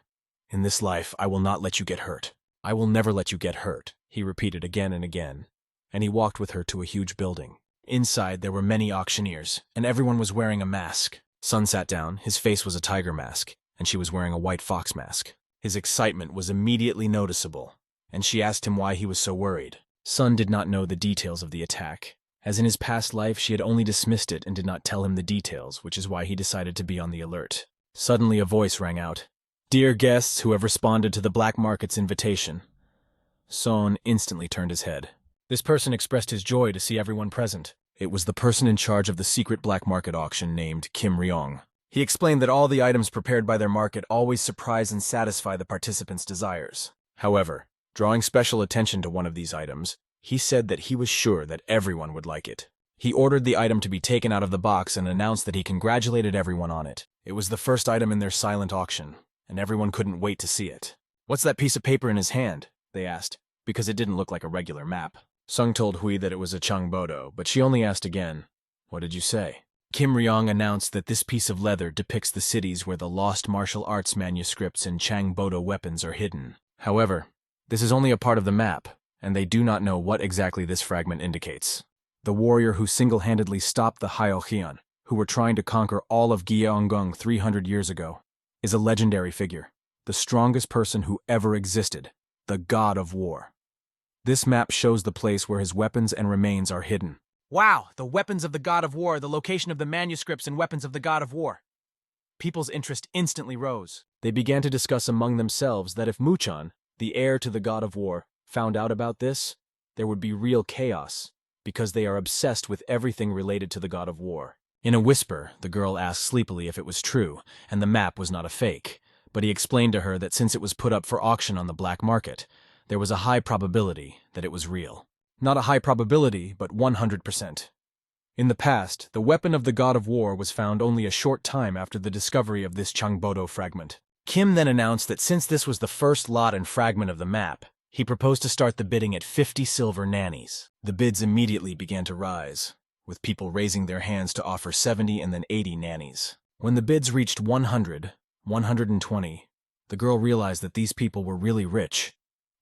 in this life I will not let you get hurt. I will never let you get hurt," he repeated again and again, and he walked with her to a huge building. Inside there were many auctioneers, and everyone was wearing a mask. Sun sat down, his face was a tiger mask, and she was wearing a white fox mask. His excitement was immediately noticeable, and she asked him why he was so worried. Sun did not know the details of the attack, as in his past life she had only dismissed it and did not tell him the details, which is why he decided to be on the alert. Suddenly a voice rang out, "Dear guests who have responded to the black market's invitation." Son instantly turned his head. This person expressed his joy to see everyone present. It was the person in charge of the secret black market auction named Kim Ryong. He explained that all the items prepared by their market always surprise and satisfy the participants' desires. However, drawing special attention to one of these items, he said that he was sure that everyone would like it. He ordered the item to be taken out of the box and announced that he congratulated everyone on it. It was the first item in their silent auction, and everyone couldn't wait to see it. "What's that piece of paper in his hand?" they asked, because it didn't look like a regular map. Sung told Hui that it was a Changbodo, but she only asked again, "What did you say?" Kim Ryong announced that this piece of leather depicts the cities where the lost martial arts manuscripts and Changbodo weapons are hidden. However, this is only a part of the map, and they do not know what exactly this fragment indicates. The warrior who single-handedly stopped the Hyohian, who were trying to conquer all of Gyeongung 300 years ago, is a legendary figure, the strongest person who ever existed, the God of War. This map shows the place where his weapons and remains are hidden. "Wow, the weapons of the God of War, the location of the manuscripts and weapons of the God of War." People's interest instantly rose. They began to discuss among themselves that if Muchan, the heir to the God of War, found out about this, there would be real chaos, because they are obsessed with everything related to the God of War. In a whisper, the girl asked sleepily if it was true, and the map was not a fake, but he explained to her that since it was put up for auction on the black market, there was a high probability that it was real. Not a high probability, but 100%. In the past, the weapon of the god of war was found only a short time after the discovery of this Changbodo fragment. Kim then announced that since this was the first lot and fragment of the map, he proposed to start the bidding at 50 silver nannies. The bids immediately began to rise, with people raising their hands to offer 70 and then 80 nannies. When the bids reached 100, 120, the girl realized that these people were really rich,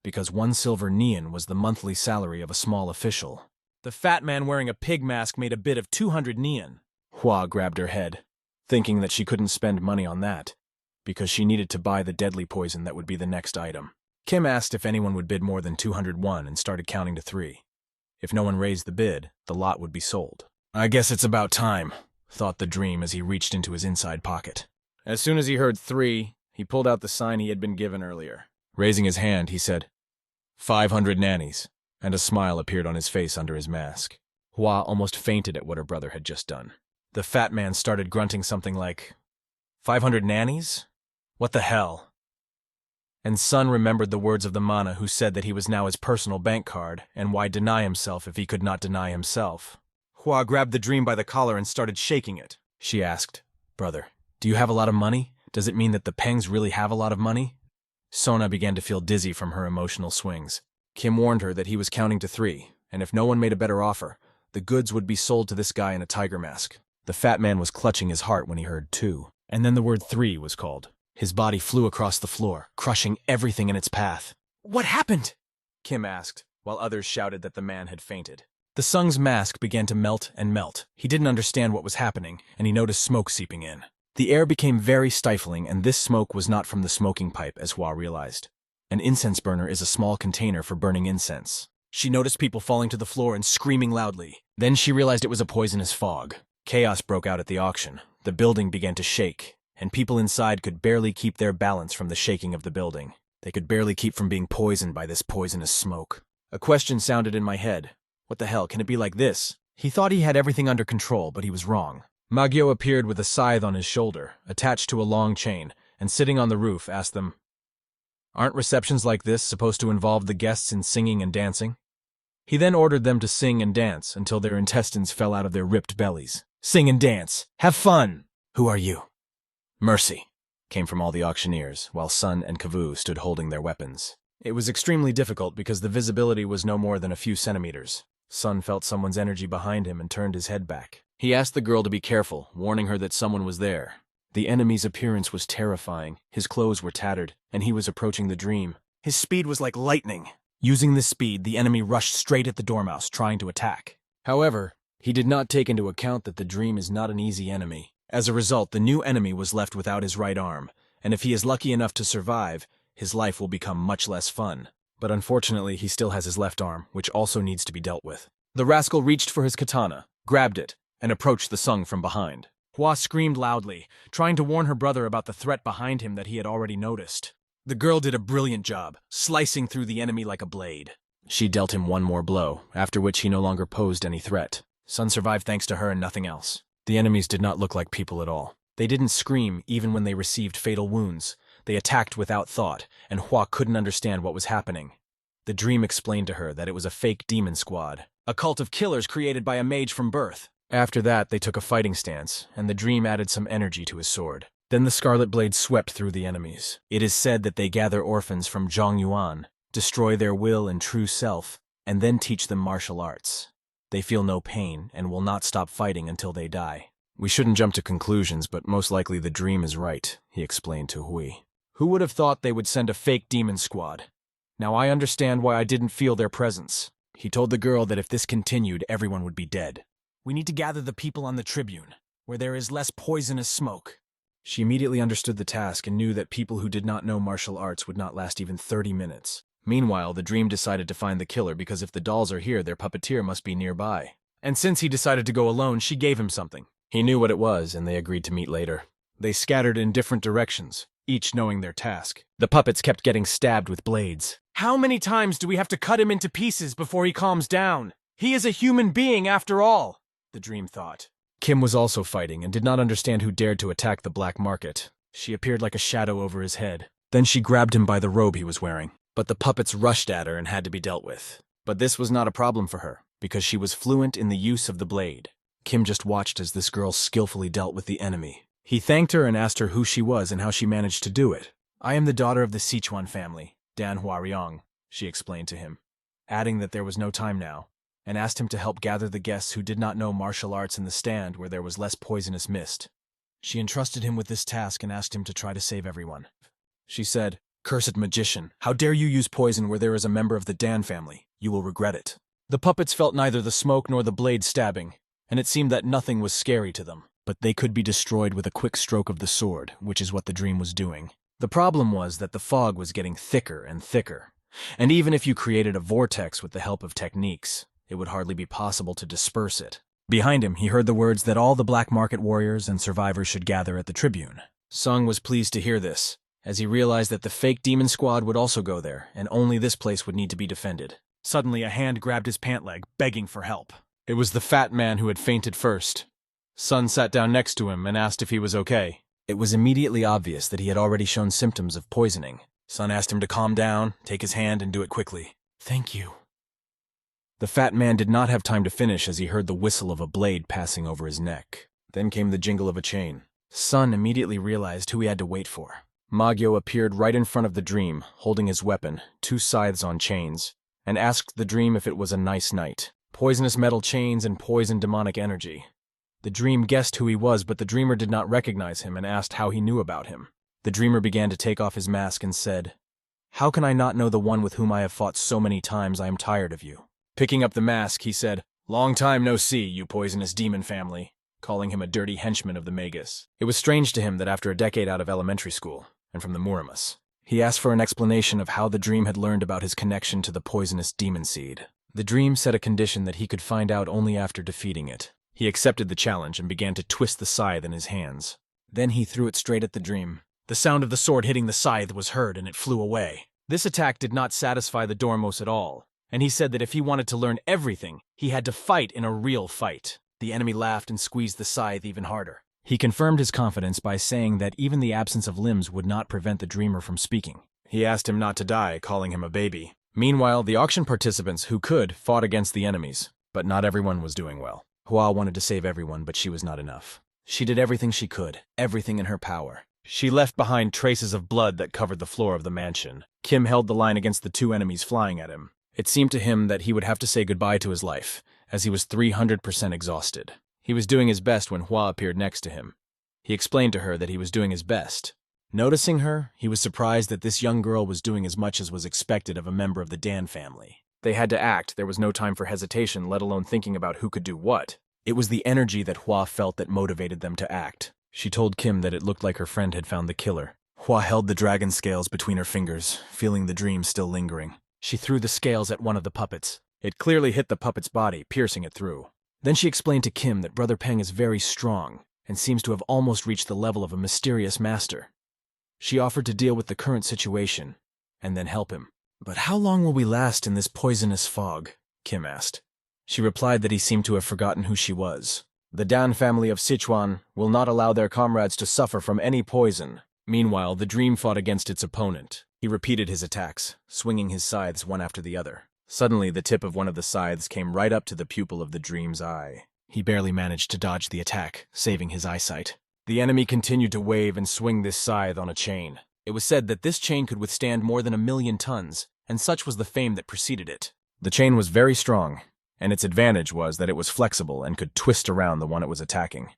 because 1 silver neon was the monthly salary of a small official. The fat man wearing a pig mask made a bid of 200 neon. Hua grabbed her head, thinking that she couldn't spend money on that, because she needed to buy the deadly poison that would be the next item. Kim asked if anyone would bid more than 201 and started counting to 3. If no one raised the bid, the lot would be sold. I guess it's about time, thought the dream as he reached into his inside pocket. As soon as he heard 3, he pulled out the sign he had been given earlier. Raising his hand, he said, 500 nannies, and a smile appeared on his face under his mask. Hua almost fainted at what her brother had just done. The fat man started grunting something like, 500 nannies? What the hell? And Sun remembered the words of the mana who said that he was now his personal bank card, and why deny himself if he could not deny himself. Hua grabbed the dream by the collar and started shaking it. She asked, Brother, do you have a lot of money? Does it mean that the Pengs really have a lot of money? Sona began to feel dizzy from her emotional swings. Kim warned her that he was counting to 3, and if no one made a better offer, the goods would be sold to this guy in a tiger mask. The fat man was clutching his heart when he heard 2, and then the word 3 was called. His body flew across the floor, crushing everything in its path. What happened? Kim asked, while others shouted that the man had fainted. The Sung's mask began to melt and melt. He didn't understand what was happening, and he noticed smoke seeping in. The air became very stifling, and this smoke was not from the smoking pipe, as Hua realized. An incense burner is a small container for burning incense. She noticed people falling to the floor and screaming loudly. Then she realized it was a poisonous fog. Chaos broke out at the auction. The building began to shake, and people inside could barely keep their balance from the shaking of the building. They could barely keep from being poisoned by this poisonous smoke. A question sounded in my head. What the hell, can it be like this? He thought he had everything under control, but he was wrong. Magyo appeared with a scythe on his shoulder, attached to a long chain, and sitting on the roof asked them, Aren't receptions like this supposed to involve the guests in singing and dancing? He then ordered them to sing and dance until their intestines fell out of their ripped bellies. Sing and dance! Have fun! Who are you? Mercy, came from all the auctioneers, while Sun and Kavu stood holding their weapons. It was extremely difficult because the visibility was no more than a few centimeters. Sun felt someone's energy behind him and turned his head back. He asked the girl to be careful, warning her that someone was there. The enemy's appearance was terrifying, his clothes were tattered, and he was approaching the dream. His speed was like lightning. Using this speed, the enemy rushed straight at the dormouse, trying to attack. However, he did not take into account that the dream is not an easy enemy. As a result, the new enemy was left without his right arm, and if he is lucky enough to survive, his life will become much less fun. But unfortunately, he still has his left arm, which also needs to be dealt with. The rascal reached for his katana, grabbed it, and approached the Sung from behind. Hua screamed loudly, trying to warn her brother about the threat behind him that he had already noticed. The girl did a brilliant job, slicing through the enemy like a blade. She dealt him one more blow, after which he no longer posed any threat. Sun survived thanks to her and nothing else. The enemies did not look like people at all. They didn't scream even when they received fatal wounds. They attacked without thought, and Hua couldn't understand what was happening. The dream explained to her that it was a fake demon squad, a cult of killers created by a mage from birth. After that, they took a fighting stance, and the dream added some energy to his sword. Then the Scarlet Blade swept through the enemies. It is said that they gather orphans from Zhongyuan, destroy their will and true self, and then teach them martial arts. They feel no pain and will not stop fighting until they die. We shouldn't jump to conclusions, but most likely the dream is right, he explained to Hui. Who would have thought they would send a fake demon squad? Now I understand why I didn't feel their presence. He told the girl that if this continued, everyone would be dead. We need to gather the people on the tribune, where there is less poisonous smoke. She immediately understood the task and knew that people who did not know martial arts would not last even 30 minutes. Meanwhile, the dream decided to find the killer because if the dolls are here, their puppeteer must be nearby. And since he decided to go alone, she gave him something. He knew what it was, and they agreed to meet later. They scattered in different directions, each knowing their task. The puppets kept getting stabbed with blades. How many times do we have to cut him into pieces before he calms down? He is a human being after all, the dream thought. Kim was also fighting and did not understand who dared to attack the black market. She appeared like a shadow over his head. Then she grabbed him by the robe he was wearing. But the puppets rushed at her and had to be dealt with. But this was not a problem for her, because she was fluent in the use of the blade. Kim just watched as this girl skillfully dealt with the enemy. He thanked her and asked her who she was and how she managed to do it. "I am the daughter of the Sichuan family, Manhwa Recapa," she explained to him, adding that there was no time now, and asked him to help gather the guests who did not know martial arts in the stand where there was less poisonous mist. She entrusted him with this task and asked him to try to save everyone. She said, "Cursed magician, how dare you use poison where there is a member of the Dan family? You will regret it." The puppets felt neither the smoke nor the blade stabbing, and it seemed that nothing was scary to them, but they could be destroyed with a quick stroke of the sword, which is what the dream was doing. The problem was that the fog was getting thicker and thicker, and even if you created a vortex with the help of techniques, it would hardly be possible to disperse it. Behind him, he heard the words that all the black market warriors and survivors should gather at the Tribune. Sung was pleased to hear this, as he realized that the fake demon squad would also go there, and only this place would need to be defended. Suddenly, a hand grabbed his pant leg, begging for help. It was the fat man who had fainted first. Sun sat down next to him and asked if he was okay. It was immediately obvious that he had already shown symptoms of poisoning. Sun asked him to calm down, take his hand, and do it quickly. "Thank you." The fat man did not have time to finish as he heard the whistle of a blade passing over his neck. Then came the jingle of a chain. Sun immediately realized who he had to wait for. Magyo appeared right in front of the dream, holding his weapon, 2 scythes on chains, and asked the dream if it was a nice night. Poisonous metal chains and poison demonic energy. The dream guessed who he was, but the dreamer did not recognize him and asked how he knew about him. The dreamer began to take off his mask and said, "How can I not know the one with whom I have fought so many times? I am tired of you." Picking up the mask, he said, "Long time no see, you poisonous demon family," calling him a dirty henchman of the Magus. It was strange to him that after a decade out of elementary school, and from the Muramus, he asked for an explanation of how the dream had learned about his connection to the poisonous demon seed. The dream set a condition that he could find out only after defeating it. He accepted the challenge and began to twist the scythe in his hands. Then he threw it straight at the dream. The sound of the sword hitting the scythe was heard and it flew away. This attack did not satisfy the Dormos at all, and he said that if he wanted to learn everything, he had to fight in a real fight. The enemy laughed and squeezed the scythe even harder. He confirmed his confidence by saying that even the absence of limbs would not prevent the dreamer from speaking. He asked him not to die, calling him a baby. Meanwhile, the auction participants who could fought against the enemies, but not everyone was doing well. Hua wanted to save everyone, but she was not enough. She did everything she could, everything in her power. She left behind traces of blood that covered the floor of the mansion. Kim held the line against the 2 enemies flying at him. It seemed to him that he would have to say goodbye to his life, as he was 300% exhausted. He was doing his best when Hua appeared next to him. He explained to her that he was doing his best. Noticing her, he was surprised that this young girl was doing as much as was expected of a member of the Dan family. They had to act. There was no time for hesitation, let alone thinking about who could do what. It was the energy that Hua felt that motivated them to act. She told Kim that it looked like her friend had found the killer. Hua held the dragon scales between her fingers, feeling the dream still lingering. She threw the scales at one of the puppets. It clearly hit the puppet's body, piercing it through. Then she explained to Kim that Brother Peng is very strong and seems to have almost reached the level of a mysterious master. She offered to deal with the current situation and then help him. "But how long will we last in this poisonous fog?" Kim asked. She replied that he seemed to have forgotten who she was. "The Dan family of Sichuan will not allow their comrades to suffer from any poison." Meanwhile, the dream fought against its opponent. He repeated his attacks, swinging his scythes one after the other. Suddenly, the tip of one of the scythes came right up to the pupil of the dream's eye. He barely managed to dodge the attack, saving his eyesight. The enemy continued to wave and swing this scythe on a chain. It was said that this chain could withstand more than 1,000,000 tons, and such was the fame that preceded it. The chain was very strong, and its advantage was that it was flexible and could twist around the one it was attacking.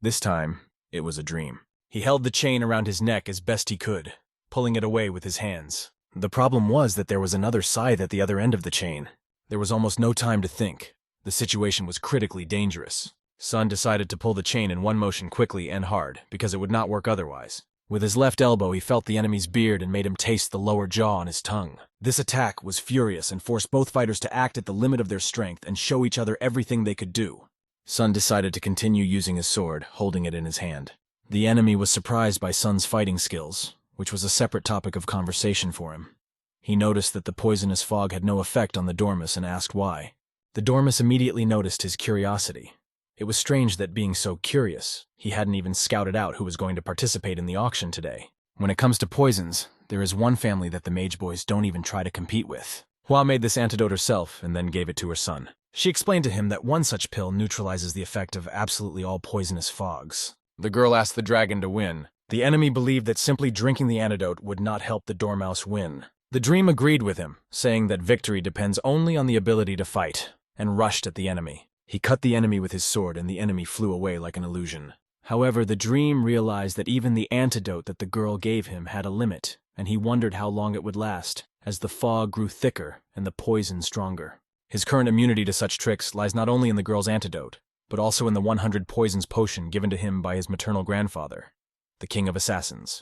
This time, it was a dream. He held the chain around his neck as best he could, pulling it away with his hands. The problem was that there was another scythe at the other end of the chain. There was almost no time to think. The situation was critically dangerous. Sun decided to pull the chain in one motion quickly and hard, because it would not work otherwise. With his left elbow, he felt the enemy's beard and made him taste the lower jaw on his tongue. This attack was furious and forced both fighters to act at the limit of their strength and show each other everything they could do. Sun decided to continue using his sword, holding it in his hand. The enemy was surprised by Sun's fighting skills, which was a separate topic of conversation for him. He noticed that the poisonous fog had no effect on the Dormus and asked why. The Dormus immediately noticed his curiosity. It was strange that being so curious, he hadn't even scouted out who was going to participate in the auction today. When it comes to poisons, there is one family that the mage boys don't even try to compete with. Hua made this antidote herself and then gave it to her son. She explained to him that one such pill neutralizes the effect of absolutely all poisonous fogs. The girl asked the dragon to win. The enemy believed that simply drinking the antidote would not help the dormouse win. The dream agreed with him, saying that victory depends only on the ability to fight, and rushed at the enemy. He cut the enemy with his sword, and the enemy flew away like an illusion. However, the dream realized that even the antidote that the girl gave him had a limit, and he wondered how long it would last, as the fog grew thicker and the poison stronger. His current immunity to such tricks lies not only in the girl's antidote, but also in the 100 poisons potion given to him by his maternal grandfather, the King of Assassins.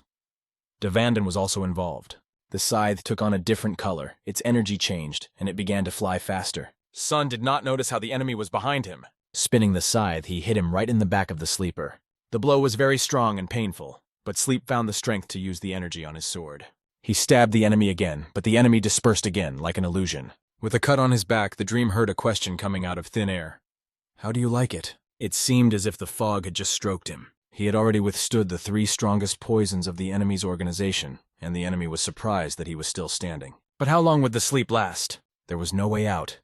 Devandon was also involved. The scythe took on a different color, its energy changed, and it began to fly faster. Sun did not notice how the enemy was behind him. Spinning the scythe, he hit him right in the back of the sleeper. The blow was very strong and painful, but Sleep found the strength to use the energy on his sword. He stabbed the enemy again, but the enemy dispersed again, like an illusion. With a cut on his back, the dream heard a question coming out of thin air. "How do you like it?" It seemed as if the fog had just stroked him. He had already withstood the 3 strongest poisons of the enemy's organization, and the enemy was surprised that he was still standing. But how long would the sleep last? There was no way out.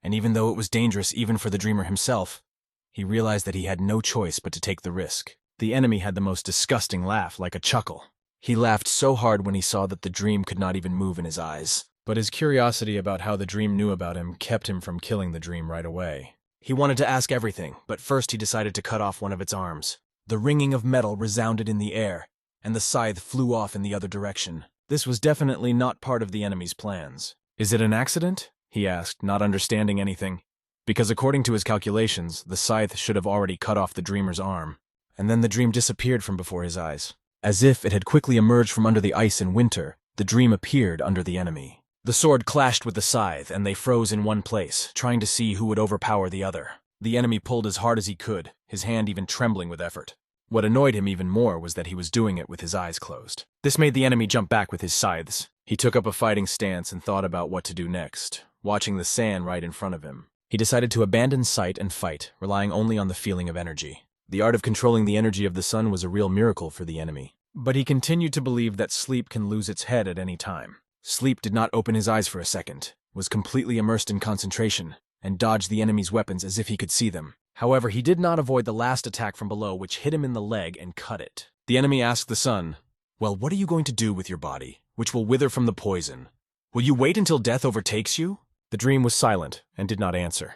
And even though it was dangerous even for the dreamer himself, he realized that he had no choice but to take the risk. The enemy had the most disgusting laugh, like a chuckle. He laughed so hard when he saw that the dream could not even move in his eyes. But his curiosity about how the dream knew about him kept him from killing the dream right away. He wanted to ask everything, but first he decided to cut off one of its arms. The ringing of metal resounded in the air, and the scythe flew off in the other direction. This was definitely not part of the enemy's plans. "Is it an accident?" he asked, not understanding anything. Because according to his calculations, the scythe should have already cut off the dreamer's arm. And then the dream disappeared from before his eyes. As if it had quickly emerged from under the ice in winter, the dream appeared under the enemy. The sword clashed with the scythe, and they froze in one place, trying to see who would overpower the other. The enemy pulled as hard as he could, his hand even trembling with effort. What annoyed him even more was that he was doing it with his eyes closed. This made the enemy jump back with his scythes. He took up a fighting stance and thought about what to do next, watching the sand right in front of him. He decided to abandon sight and fight, relying only on the feeling of energy. The art of controlling the energy of the sun was a real miracle for the enemy. But he continued to believe that Sleep can lose its head at any time. Sleep did not open his eyes for a second, was completely immersed in concentration, and dodged the enemy's weapons as if he could see them. However, he did not avoid the last attack from below, which hit him in the leg and cut it. The enemy asked the sun, "Well, what are you going to do with your body, which will wither from the poison? Will you wait until death overtakes you?" The dream was silent and did not answer.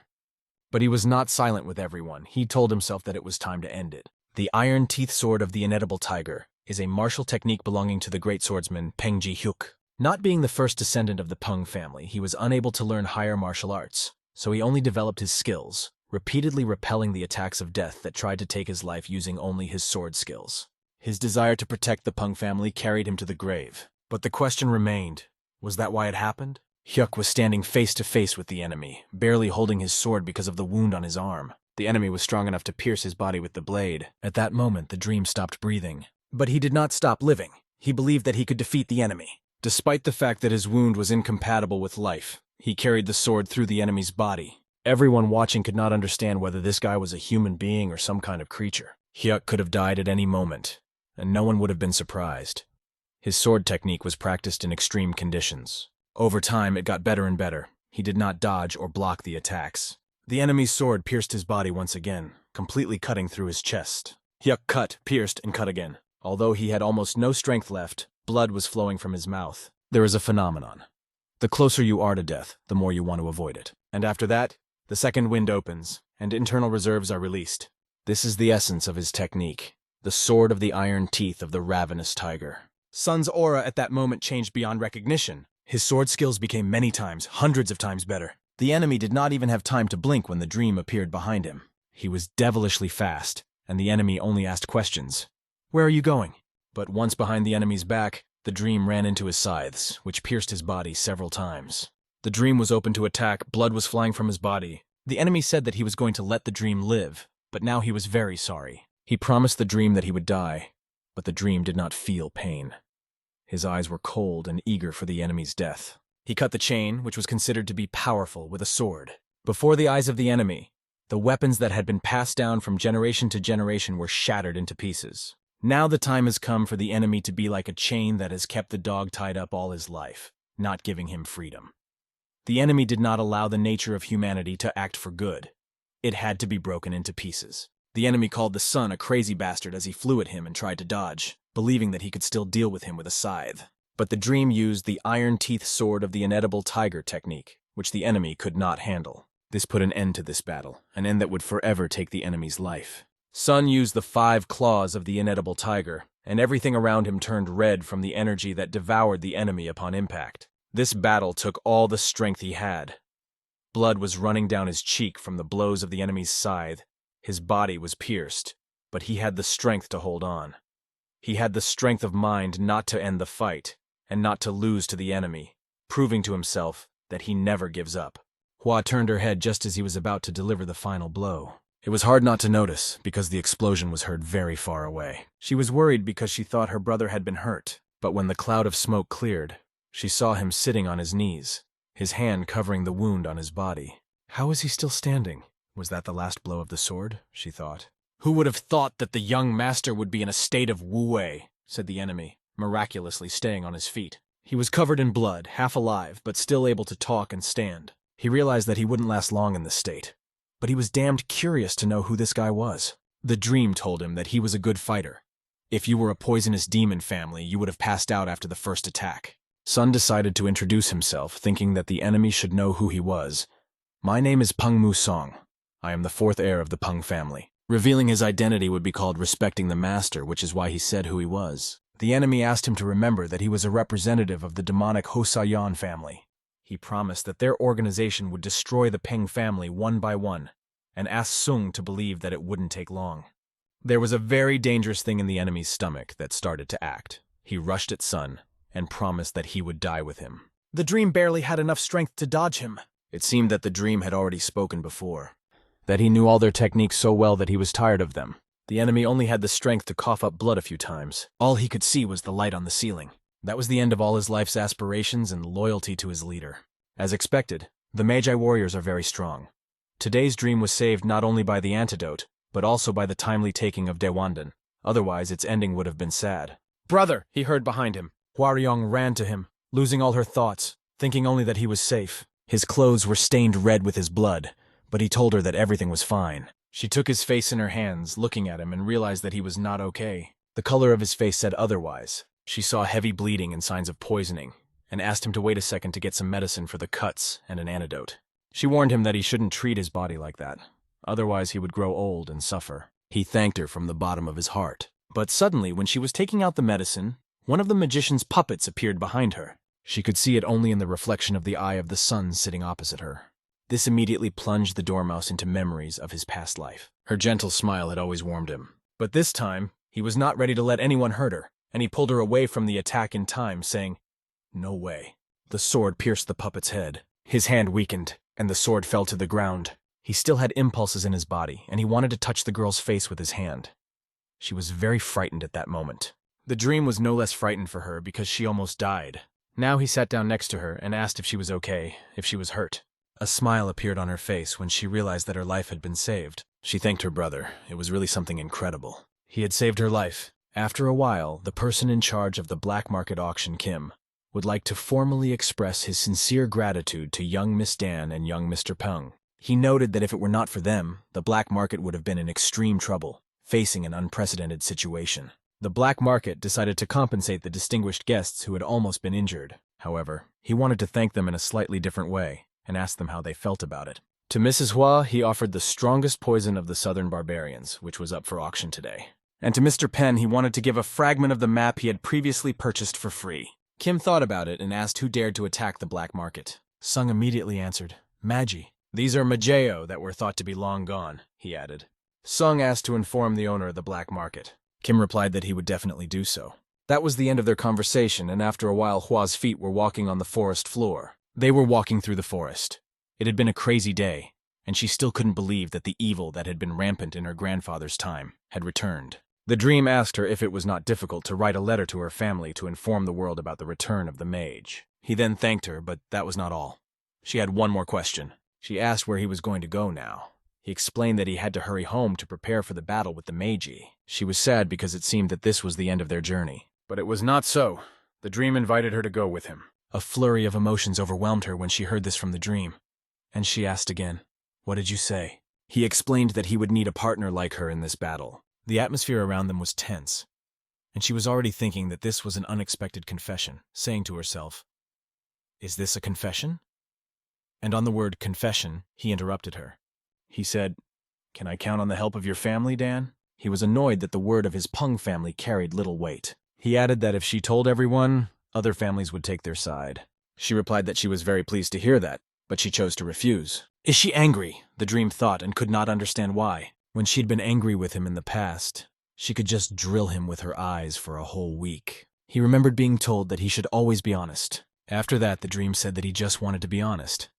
But he was not silent with everyone. He told himself that it was time to end it. The iron teeth sword of the inedible tiger is a martial technique belonging to the great swordsman Peng Ji-hyuk. Not being the first descendant of the Peng family, he was unable to learn higher martial arts, so he only developed his skills, repeatedly repelling the attacks of death that tried to take his life using only his sword skills. His desire to protect the Peng family carried him to the grave. But the question remained, was that why it happened? Hyuk was standing face to face with the enemy, barely holding his sword because of the wound on his arm. The enemy was strong enough to pierce his body with the blade. At that moment, the dream stopped breathing. But he did not stop living. He believed that he could defeat the enemy. Despite the fact that his wound was incompatible with life, he carried the sword through the enemy's body. Everyone watching could not understand whether this guy was a human being or some kind of creature. Hyuk could have died at any moment, and no one would have been surprised. His sword technique was practiced in extreme conditions. Over time, it got better and better. He did not dodge or block the attacks. The enemy's sword pierced his body once again, completely cutting through his chest. Hyuk cut, pierced, and cut again. Although he had almost no strength left, blood was flowing from his mouth. There is a phenomenon. The closer you are to death, the more you want to avoid it. And after that, the second wind opens, and internal reserves are released. This is the essence of his technique, the sword of the iron teeth of the ravenous tiger. Sun's aura at that moment changed beyond recognition. His sword skills became many times, hundreds of times better. The enemy did not even have time to blink when the dream appeared behind him. He was devilishly fast, and the enemy only asked questions. "Where are you going?" But once behind the enemy's back, the dream ran into his scythes, which pierced his body several times. The dream was open to attack, blood was flying from his body. The enemy said that he was going to let the dream live, but now he was very sorry. He promised the dream that he would die, but the dream did not feel pain. His eyes were cold and eager for the enemy's death. He cut the chain, which was considered to be powerful, with a sword. Before the eyes of the enemy, the weapons that had been passed down from generation to generation were shattered into pieces. Now the time has come for the enemy to be like a chain that has kept the dog tied up all his life, not giving him freedom. The enemy did not allow the nature of humanity to act for good. It had to be broken into pieces. The enemy called the sun a crazy bastard as he flew at him and tried to dodge, believing that he could still deal with him with a scythe. But the dream used the iron teeth sword of the inedible tiger technique, which the enemy could not handle. This put an end to this battle, an end that would forever take the enemy's life. Sun used the 5 claws of the inedible tiger, and everything around him turned red from the energy that devoured the enemy upon impact. This battle took all the strength he had. Blood was running down his cheek from the blows of the enemy's scythe. His body was pierced, but he had the strength to hold on. He had the strength of mind not to end the fight, and not to lose to the enemy, proving to himself that he never gives up. Hua turned her head just as he was about to deliver the final blow. It was hard not to notice, because the explosion was heard very far away. She was worried because she thought her brother had been hurt, but when the cloud of smoke cleared, she saw him sitting on his knees, his hand covering the wound on his body. How is he still standing? Was that the last blow of the sword? She thought. Who would have thought that the young master would be in a state of wu-wei, said the enemy, miraculously staying on his feet. He was covered in blood, half alive, but still able to talk and stand. He realized that he wouldn't last long in this state. But he was damned curious to know who this guy was. The dream told him that he was a good fighter. If you were a poisonous demon family, you would have passed out after the first attack. Sun decided to introduce himself, thinking that the enemy should know who he was. My name is Peng Mu Song. I am the 4th heir of the Peng family. Revealing his identity would be called respecting the master, which is why he said who he was. The enemy asked him to remember that he was a representative of the demonic Hosayan family. He promised that their organization would destroy the Peng family one by one, and asked Sung to believe that it wouldn't take long. There was a very dangerous thing in the enemy's stomach that started to act. He rushed at Sun and promised that he would die with him. The dream barely had enough strength to dodge him. It seemed that the dream had already spoken before, that he knew all their techniques so well that he was tired of them. The enemy only had the strength to cough up blood a few times. All he could see was the light on the ceiling. That was the end of all his life's aspirations and loyalty to his leader. As expected, the Magi warriors are very strong. Today's dream was saved not only by the antidote, but also by the timely taking of Daewondan. Otherwise, its ending would have been sad. "Brother!" he heard behind him. Hwaryong ran to him, losing all her thoughts, thinking only that he was safe. His clothes were stained red with his blood, but he told her that everything was fine. She took his face in her hands, looking at him, and realized that he was not okay. The color of his face said otherwise. She saw heavy bleeding and signs of poisoning, and asked him to wait a second to get some medicine for the cuts and an antidote. She warned him that he shouldn't treat his body like that, otherwise he would grow old and suffer. He thanked her from the bottom of his heart. But suddenly, when she was taking out the medicine, one of the magician's puppets appeared behind her. She could see it only in the reflection of the eye of the sun sitting opposite her. This immediately plunged the Dormouse into memories of his past life. Her gentle smile had always warmed him. But this time, he was not ready to let anyone hurt her, and he pulled her away from the attack in time, saying, "No way." The sword pierced the puppet's head. His hand weakened, and the sword fell to the ground. He still had impulses in his body, and he wanted to touch the girl's face with his hand. She was very frightened at that moment. The dream was no less frightened for her because she almost died. Now he sat down next to her and asked if she was okay, if she was hurt. A smile appeared on her face when she realized that her life had been saved. She thanked her brother. It was really something incredible. He had saved her life. After a while, the person in charge of the black market auction, Kim, would like to formally express his sincere gratitude to young Miss Dan and young Mr. Peng. He noted that if it were not for them, the black market would have been in extreme trouble, facing an unprecedented situation. The black market decided to compensate the distinguished guests who had almost been injured. However, he wanted to thank them in a slightly different way, and asked them how they felt about it. To Mrs. Hua, he offered the strongest poison of the southern barbarians, which was up for auction today. And to Mr. Penn, he wanted to give a fragment of the map he had previously purchased for free. Kim thought about it and asked who dared to attack the black market. Sung immediately answered, "Magi." "These are Mageo that were thought to be long gone," he added. Sung asked to inform the owner of the black market. Kim replied that he would definitely do so. That was the end of their conversation, and after a while Hua's feet were walking on the forest floor. They were walking through the forest. It had been a crazy day, and she still couldn't believe that the evil that had been rampant in her grandfather's time had returned. The dream asked her if it was not difficult to write a letter to her family to inform the world about the return of the mage. He then thanked her, but that was not all. She had one more question. She asked where he was going to go now. He explained that he had to hurry home to prepare for the battle with the magi. She was sad because it seemed that this was the end of their journey. But it was not so. The dream invited her to go with him. A flurry of emotions overwhelmed her when she heard this from the dream. And she asked again, "What did you say?" He explained that he would need a partner like her in this battle. The atmosphere around them was tense, and she was already thinking that this was an unexpected confession, saying to herself, "Is this a confession?" And on the word confession, he interrupted her. He said, "Can I count on the help of your family, Dan?" He was annoyed that the word of his Peng family carried little weight. He added that if she told everyone, other families would take their side. She replied that she was very pleased to hear that, but she chose to refuse. Is she angry? The dream thought, and could not understand why. When she'd been angry with him in the past, she could just drill him with her eyes for a whole week. He remembered being told that he should always be honest. After that, the dream said that he just wanted to be honest.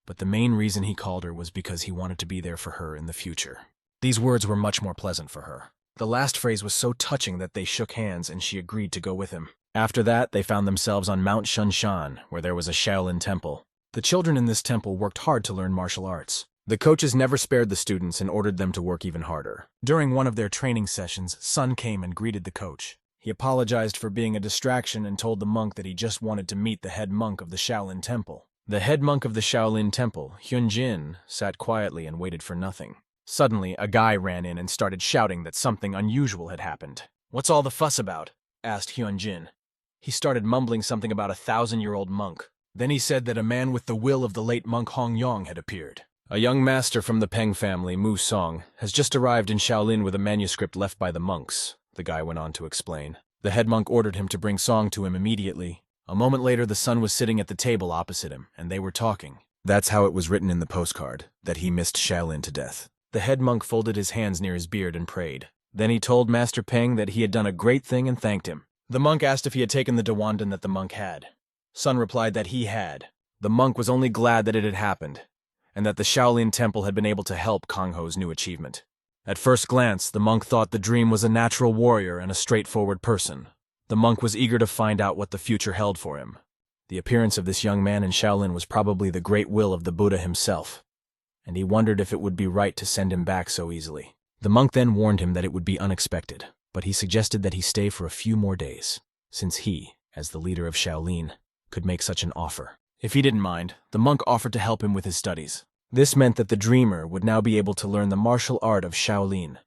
But the main reason he called her was because he wanted to be there for her in the future. These words were much more pleasant for her. The last phrase was so touching that they shook hands and she agreed to go with him. After that, they found themselves on Mount Shunshan, where there was a Shaolin temple. The children in this temple worked hard to learn martial arts. The coaches never spared the students and ordered them to work even harder. During one of their training sessions, Sun came and greeted the coach. He apologized for being a distraction and told the monk that he just wanted to meet the head monk of the Shaolin temple. The head monk of the Shaolin temple, Hyunjin, sat quietly and waited for nothing. Suddenly, a guy ran in and started shouting that something unusual had happened. "What's all the fuss about?" asked Hyunjin. He started mumbling something about a 1,000-year-old monk. Then he said that a man with the will of the late monk Hong Yong had appeared. A young master from the Peng family, Mu Song, has just arrived in Shaolin with a manuscript left by the monks, the guy went on to explain. The head monk ordered him to bring Song to him immediately. A moment later, the son was sitting at the table opposite him, and they were talking. That's how it was written in the postcard, that he missed Shaolin to death. The head monk folded his hands near his beard and prayed. Then he told Master Peng that he had done a great thing and thanked him. The monk asked if he had taken the Dawandan that the monk had. Sun replied that he had. The monk was only glad that it had happened, and that the Shaolin temple had been able to help Kang Ho's new achievement. At first glance, the monk thought the dream was a natural warrior and a straightforward person. The monk was eager to find out what the future held for him. The appearance of this young man in Shaolin was probably the great will of the Buddha himself, and he wondered if it would be right to send him back so easily. The monk then warned him that it would be unexpected, but he suggested that he stay for a few more days, since he, as the leader of Shaolin, could make such an offer. If he didn't mind, the monk offered to help him with his studies. This meant that the dreamer would now be able to learn the martial art of Shaolin,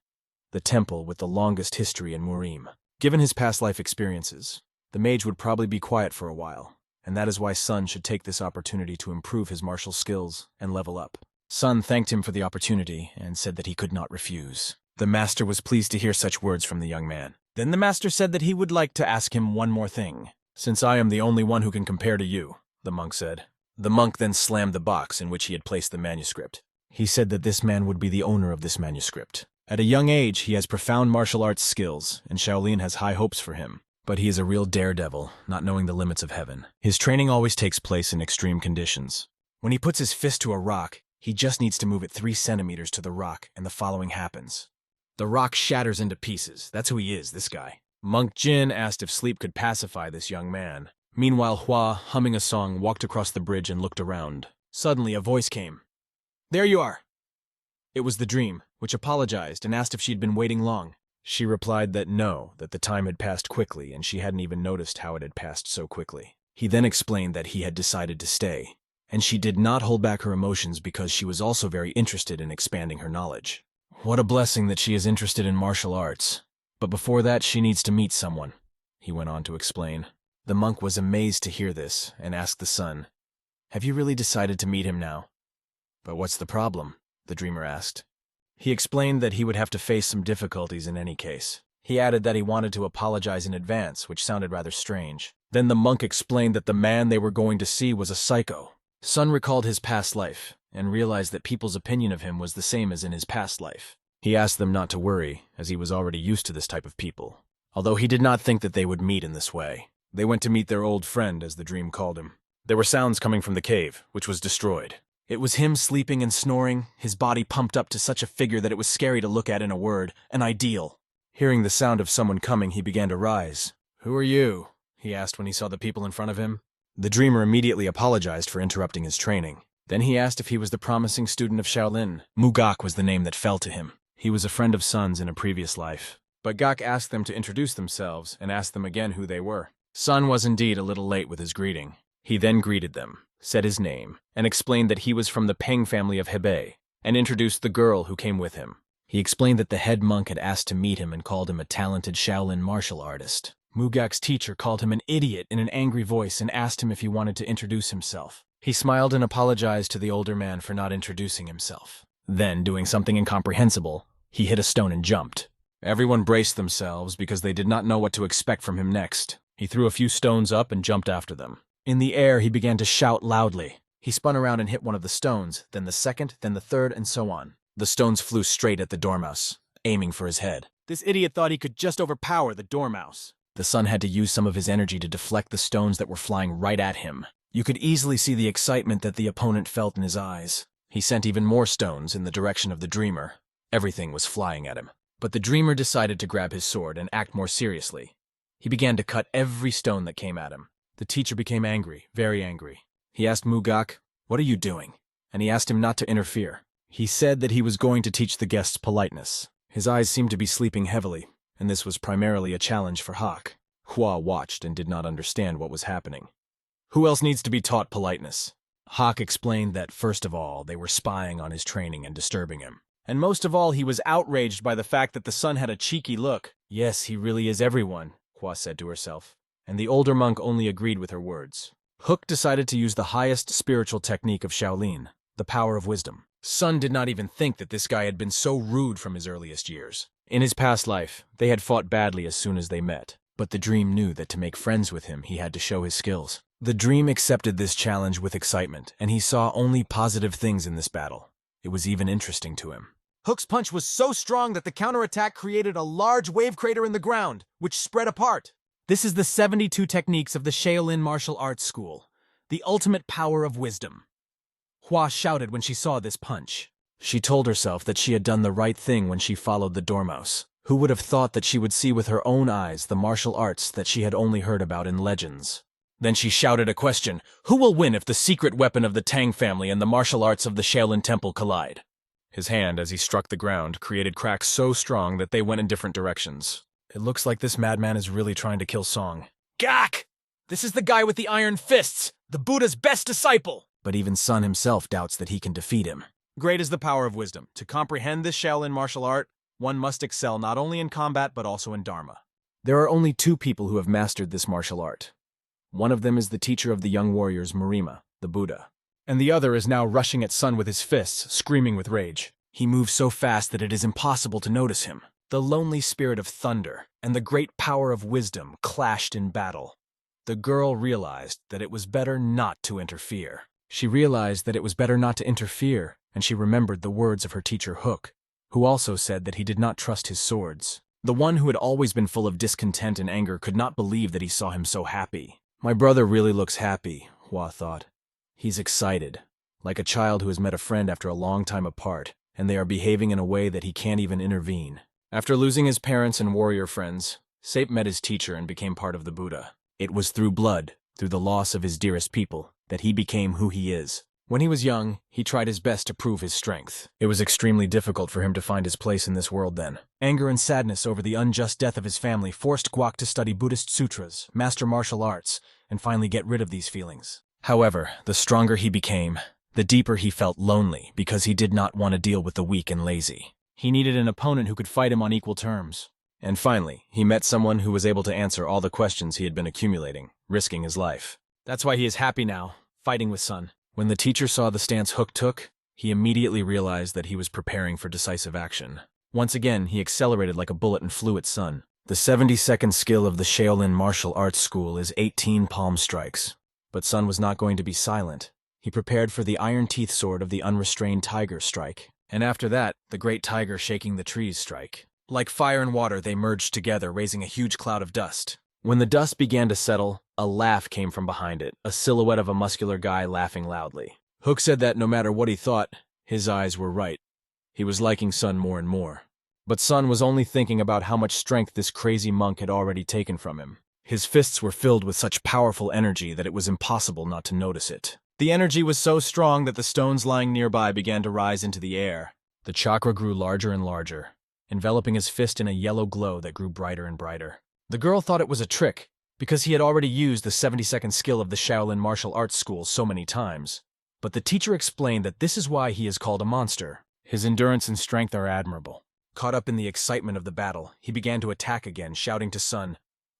the temple with the longest history in Murim. Given his past life experiences, the mage would probably be quiet for a while, and that is why Sun should take this opportunity to improve his martial skills and level up. Sun thanked him for the opportunity and said that he could not refuse. The master was pleased to hear such words from the young man. Then the master said that he would like to ask him one more thing. "Since I am the only one who can compare to you," the monk said. The monk then slammed the box in which he had placed the manuscript. He said that this man would be the owner of this manuscript. At a young age, he has profound martial arts skills, and Shaolin has high hopes for him. But he is a real daredevil, not knowing the limits of heaven. His training always takes place in extreme conditions. When he puts his fist to a rock, he just needs to move it 3 centimeters to the rock, and the following happens. The rock shatters into pieces. That's who he is, this guy. Monk Jin asked if sleep could pacify this young man. Meanwhile, Hua, humming a song, walked across the bridge and looked around. Suddenly, a voice came. "There you are!" It was the dream, which apologized and asked if she'd been waiting long. She replied that no, that the time had passed quickly and she hadn't even noticed how it had passed so quickly. He then explained that he had decided to stay, and she did not hold back her emotions because she was also very interested in expanding her knowledge. What a blessing that she is interested in martial arts. But before that, she needs to meet someone, he went on to explain. The monk was amazed to hear this and asked the son, "Have you really decided to meet him now?" "But what's the problem?" the dreamer asked. He explained that he would have to face some difficulties in any case. He added that he wanted to apologize in advance, which sounded rather strange. Then the monk explained that the man they were going to see was a psycho. Sun recalled his past life and realized that people's opinion of him was the same as in his past life. He asked them not to worry, as he was already used to this type of people, although he did not think that they would meet in this way. They went to meet their old friend, as the dream called him. There were sounds coming from the cave, which was destroyed. It was him sleeping and snoring, his body pumped up to such a figure that it was scary to look at in a word, an ideal. Hearing the sound of someone coming, he began to rise. "Who are you?" he asked when he saw the people in front of him. The dreamer immediately apologized for interrupting his training. Then he asked if he was the promising student of Shaolin. Mugak was the name that fell to him. He was a friend of Sun's in a previous life. But Gak asked them to introduce themselves and asked them again who they were. Sun was indeed a little late with his greeting. He then greeted them, said his name, and explained that he was from the Peng family of Hebei, and introduced the girl who came with him. He explained that the head monk had asked to meet him and called him a talented Shaolin martial artist. Mugak's teacher called him an idiot in an angry voice and asked him if he wanted to introduce himself. He smiled and apologized to the older man for not introducing himself. Then, doing something incomprehensible, he hit a stone and jumped. Everyone braced themselves because they did not know what to expect from him next. He threw a few stones up and jumped after them. In the air, he began to shout loudly. He spun around and hit one of the stones, then the second, then the third, and so on. The stones flew straight at the dormouse, aiming for his head. This idiot thought he could just overpower the dormouse. The son had to use some of his energy to deflect the stones that were flying right at him. You could easily see the excitement that the opponent felt in his eyes. He sent even more stones in the direction of the dreamer. Everything was flying at him. But the dreamer decided to grab his sword and act more seriously. He began to cut every stone that came at him. The teacher became angry, very angry. He asked Mugak, "What are you doing?" And he asked him not to interfere. He said that he was going to teach the guests politeness. His eyes seemed to be sleeping heavily, and this was primarily a challenge for Hawk. Hua watched and did not understand what was happening. Who else needs to be taught politeness? Hawk explained that, first of all, they were spying on his training and disturbing him. And most of all, he was outraged by the fact that the son had a cheeky look. Yes, he really is everyone, Hua said to herself. And the older monk only agreed with her words. Hook decided to use the highest spiritual technique of Shaolin, the power of wisdom. Sun did not even think that this guy had been so rude from his earliest years. In his past life, they had fought badly as soon as they met. But the dream knew that to make friends with him, he had to show his skills. The dream accepted this challenge with excitement, and he saw only positive things in this battle. It was even interesting to him. Hook's punch was so strong that the counterattack created a large wave crater in the ground, which spread apart. This is the 72 techniques of the Shaolin martial arts school, the ultimate power of wisdom. Hua shouted when she saw this punch. She told herself that she had done the right thing when she followed the dormouse. Who would have thought that she would see with her own eyes the martial arts that she had only heard about in legends? Then she shouted a question: who will win if the secret weapon of the Tang family and the martial arts of the Shaolin temple collide? His hand, as he struck the ground, created cracks so strong that they went in different directions. It looks like this madman is really trying to kill Song. Gak! This is the guy with the iron fists, the Buddha's best disciple! But even Sun himself doubts that he can defeat him. Great is the power of wisdom. To comprehend this Shaolin martial art, one must excel not only in combat but also in Dharma. There are only two people who have mastered this martial art. One of them is the teacher of the young warriors, Marima, the Buddha. And the other is now rushing at Sun with his fists, screaming with rage. He moves so fast that it is impossible to notice him. The lonely spirit of thunder and the great power of wisdom clashed in battle. The girl realized that it was better not to interfere. She realized that it was better not to interfere, and she remembered the words of her teacher Hook, who also said that he did not trust his swords. The one who had always been full of discontent and anger could not believe that he saw him so happy. My brother really looks happy, Hua thought. He's excited, like a child who has met a friend after a long time apart, and they are behaving in a way that he can't even intervene. After losing his parents and warrior friends, Sape met his teacher and became part of the Buddha. It was through blood, through the loss of his dearest people, that he became who he is. When he was young, he tried his best to prove his strength. It was extremely difficult for him to find his place in this world then. Anger and sadness over the unjust death of his family forced Guak to study Buddhist sutras, master martial arts, and finally get rid of these feelings. However, the stronger he became, the deeper he felt lonely because he did not want to deal with the weak and lazy. He needed an opponent who could fight him on equal terms. And finally, he met someone who was able to answer all the questions he had been accumulating, risking his life. That's why he is happy now, fighting with Sun. When the teacher saw the stance Hook took, he immediately realized that he was preparing for decisive action. Once again, he accelerated like a bullet and flew at Sun. The 72nd skill of the Shaolin martial arts school is 18 palm strikes. But Sun was not going to be silent. He prepared for the iron teeth sword of the unrestrained tiger strike. And after that, the great tiger shaking the trees strike. Like fire and water, they merged together, raising a huge cloud of dust. When the dust began to settle, a laugh came from behind it, a silhouette of a muscular guy laughing loudly. Hook said that no matter what he thought, his eyes were right. He was liking Sun more and more. But Sun was only thinking about how much strength this crazy monk had already taken from him. His fists were filled with such powerful energy that it was impossible not to notice it. The energy was so strong that the stones lying nearby began to rise into the air. The chakra grew larger and larger, enveloping his fist in a yellow glow that grew brighter and brighter. The girl thought it was a trick, because he had already used the 70-second skill of the Shaolin martial arts school so many times. But the teacher explained that this is why he is called a monster. His endurance and strength are admirable. Caught up in the excitement of the battle, he began to attack again, shouting to Sun,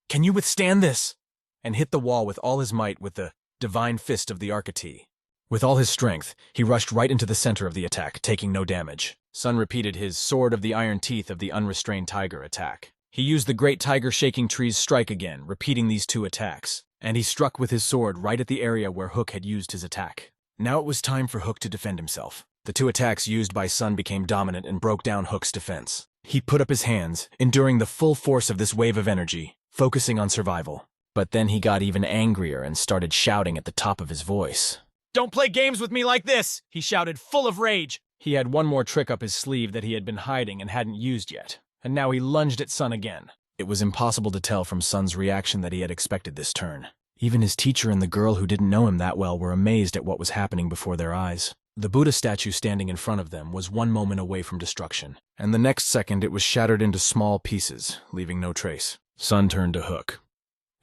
"Can you withstand this?" and hit the wall with all his might with the divine fist of the Archete. With all his strength, he rushed right into the center of the attack, taking no damage. Sun repeated his sword of the iron teeth of the unrestrained tiger attack. He used the great tiger shaking trees strike again, repeating these two attacks, and he struck with his sword right at the area where Hook had used his attack. Now it was time for Hook to defend himself. The two attacks used by Sun became dominant and broke down Hook's defense. He put up his hands, enduring the full force of this wave of energy, focusing on survival. But then he got even angrier and started shouting at the top of his voice. "Don't play games with me like this!" he shouted, full of rage. He had one more trick up his sleeve that he had been hiding and hadn't used yet, and now he lunged at Sun again. It was impossible to tell from Sun's reaction that he had expected this turn. Even his teacher and the girl who didn't know him that well were amazed at what was happening before their eyes. The Buddha statue standing in front of them was one moment away from destruction, and the next second it was shattered into small pieces, leaving no trace. Sun turned to Hook.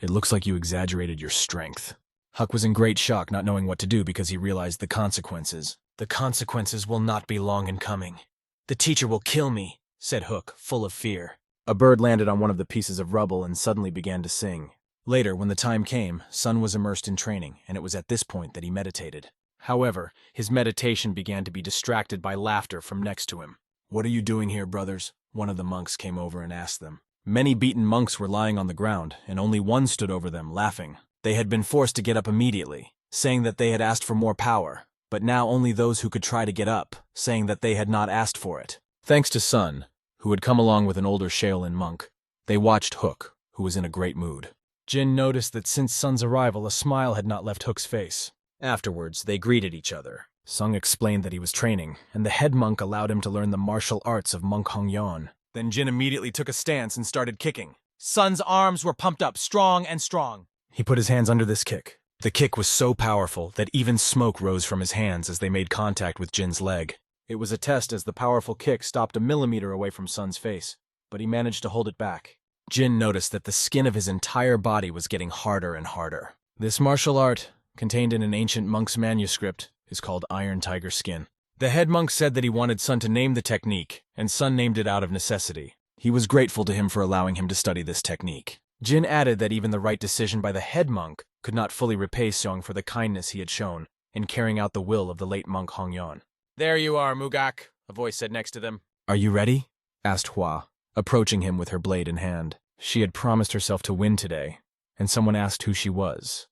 "It looks like you exaggerated your strength." Huck was in great shock, not knowing what to do because he realized the consequences. "The consequences will not be long in coming. The teacher will kill me," said Hook, full of fear. A bird landed on one of the pieces of rubble and suddenly began to sing. Later, when the time came, Sun was immersed in training, and it was at this point that he meditated. However, his meditation began to be distracted by laughter from next to him. "What are you doing here, brothers?" One of the monks came over and asked them. Many beaten monks were lying on the ground, and only one stood over them, laughing. They had been forced to get up immediately, saying that they had asked for more power, but now only those who could try to get up, saying that they had not asked for it. Thanks to Sun, who had come along with an older Shaolin monk, they watched Hook, who was in a great mood. Jin noticed that since Sun's arrival, a smile had not left Hook's face. Afterwards, they greeted each other. Sung explained that he was training, and the head monk allowed him to learn the martial arts of Monk Hongyon. Then Jin immediately took a stance and started kicking. Sun's arms were pumped up strong and strong. He put his hands under this kick. The kick was so powerful that even smoke rose from his hands as they made contact with Jin's leg. It was a test as the powerful kick stopped a millimeter away from Sun's face, but he managed to hold it back. Jin noticed that the skin of his entire body was getting harder and harder. This martial art, contained in an ancient monk's manuscript, is called Iron Tiger Skin. The head monk said that he wanted Sun to name the technique, and Sun named it out of necessity. He was grateful to him for allowing him to study this technique. Jin added that even the right decision by the head monk could not fully repay Seong for the kindness he had shown in carrying out the will of the late monk Hongyon. "There you are, Mugak," a voice said next to them. "Are you ready?" asked Hua, approaching him with her blade in hand. She had promised herself to win today, and someone asked who she was.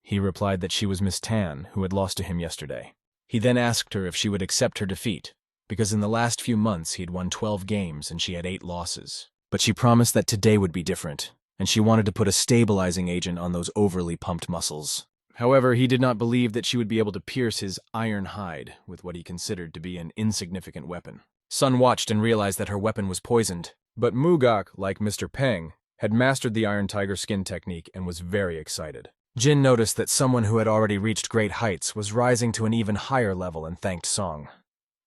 He replied that she was Miss Tan, who had lost to him yesterday. He then asked her if she would accept her defeat, because in the last few months he had won 12 games and she had 8 losses. But she promised that today would be different, and she wanted to put a stabilizing agent on those overly pumped muscles. However, he did not believe that she would be able to pierce his iron hide with what he considered to be an insignificant weapon. Sun watched and realized that her weapon was poisoned, but Mugak, like Mr. Peng, had mastered the Iron Tiger Skin technique and was very excited. Jin noticed that someone who had already reached great heights was rising to an even higher level and thanked Song,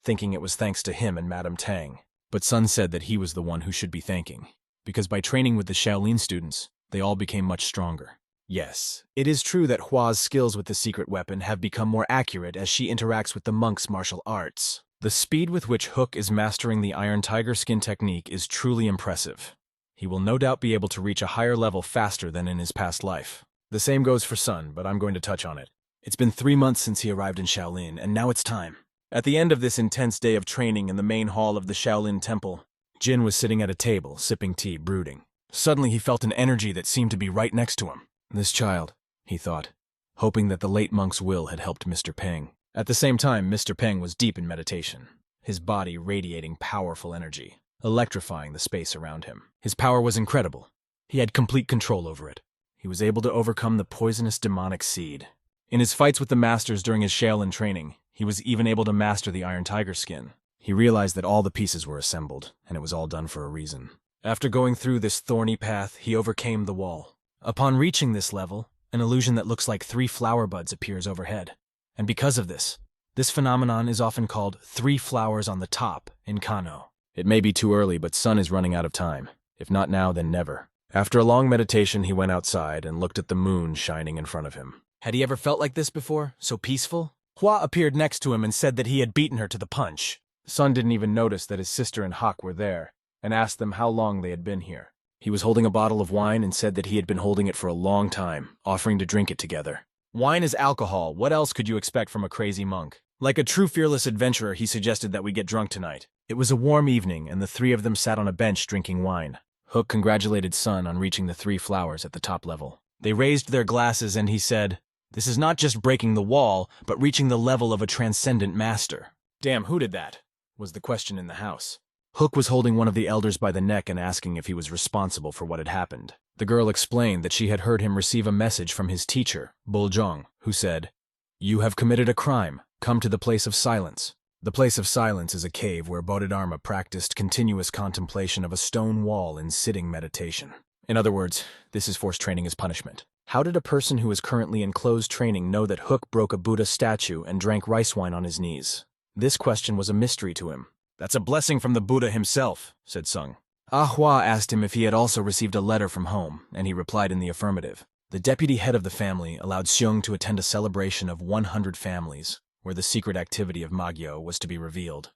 thinking it was thanks to him and Madame Tang. But Sun said that he was the one who should be thanking, because by training with the Shaolin students, they all became much stronger. Yes, it is true that Hua's skills with the secret weapon have become more accurate as she interacts with the monk's martial arts. The speed with which Hook is mastering the Iron Tiger Skin technique is truly impressive. He will no doubt be able to reach a higher level faster than in his past life. The same goes for Sun, but I'm going to touch on it. It's been 3 months since he arrived in Shaolin, and now it's time. At the end of this intense day of training in the main hall of the Shaolin Temple, Jin was sitting at a table, sipping tea, brooding. Suddenly he felt an energy that seemed to be right next to him. This child, he thought, hoping that the late monk's will had helped Mr. Peng. At the same time, Mr. Peng was deep in meditation, his body radiating powerful energy, electrifying the space around him. His power was incredible. He had complete control over it. He was able to overcome the poisonous demonic seed. In his fights with the masters during his Shaolin training, he was even able to master the Iron Tiger Skin. He realized that all the pieces were assembled, and it was all done for a reason. After going through this thorny path, he overcame the wall. Upon reaching this level, an illusion that looks like 3 flower buds appears overhead. And because of this phenomenon is often called 3 flowers on the top in Kano. It may be too early, but Sun is running out of time. If not now, then never. After a long meditation, he went outside and looked at the moon shining in front of him. Had he ever felt like this before? So peaceful? Hua appeared next to him and said that he had beaten her to the punch. Sun didn't even notice that his sister and Hak were there, and asked them how long they had been here. He was holding a bottle of wine and said that he had been holding it for a long time, offering to drink it together. Wine is alcohol. What else could you expect from a crazy monk? Like a true fearless adventurer, he suggested that we get drunk tonight. It was a warm evening, and the three of them sat on a bench drinking wine. Hook congratulated Sun on reaching the 3 flowers at the top level. They raised their glasses and he said, "This is not just breaking the wall, but reaching the level of a transcendent master." Damn, who did that? Was the question in the house. Hook was holding one of the elders by the neck and asking if he was responsible for what had happened. The girl explained that she had heard him receive a message from his teacher, Buljong, who said, "You have committed a crime. Come to the place of silence." The place of silence is a cave where Bodhidharma practiced continuous contemplation of a stone wall in sitting meditation. In other words, this is forced training as punishment. How did a person who is currently in closed training know that Hook broke a Buddha statue and drank rice wine on his knees? This question was a mystery to him. "That's a blessing from the Buddha himself," said Sung. Hua asked him if he had also received a letter from home, and he replied in the affirmative. The deputy head of the family allowed Seung to attend a celebration of 100 families, where the secret activity of Magyo was to be revealed,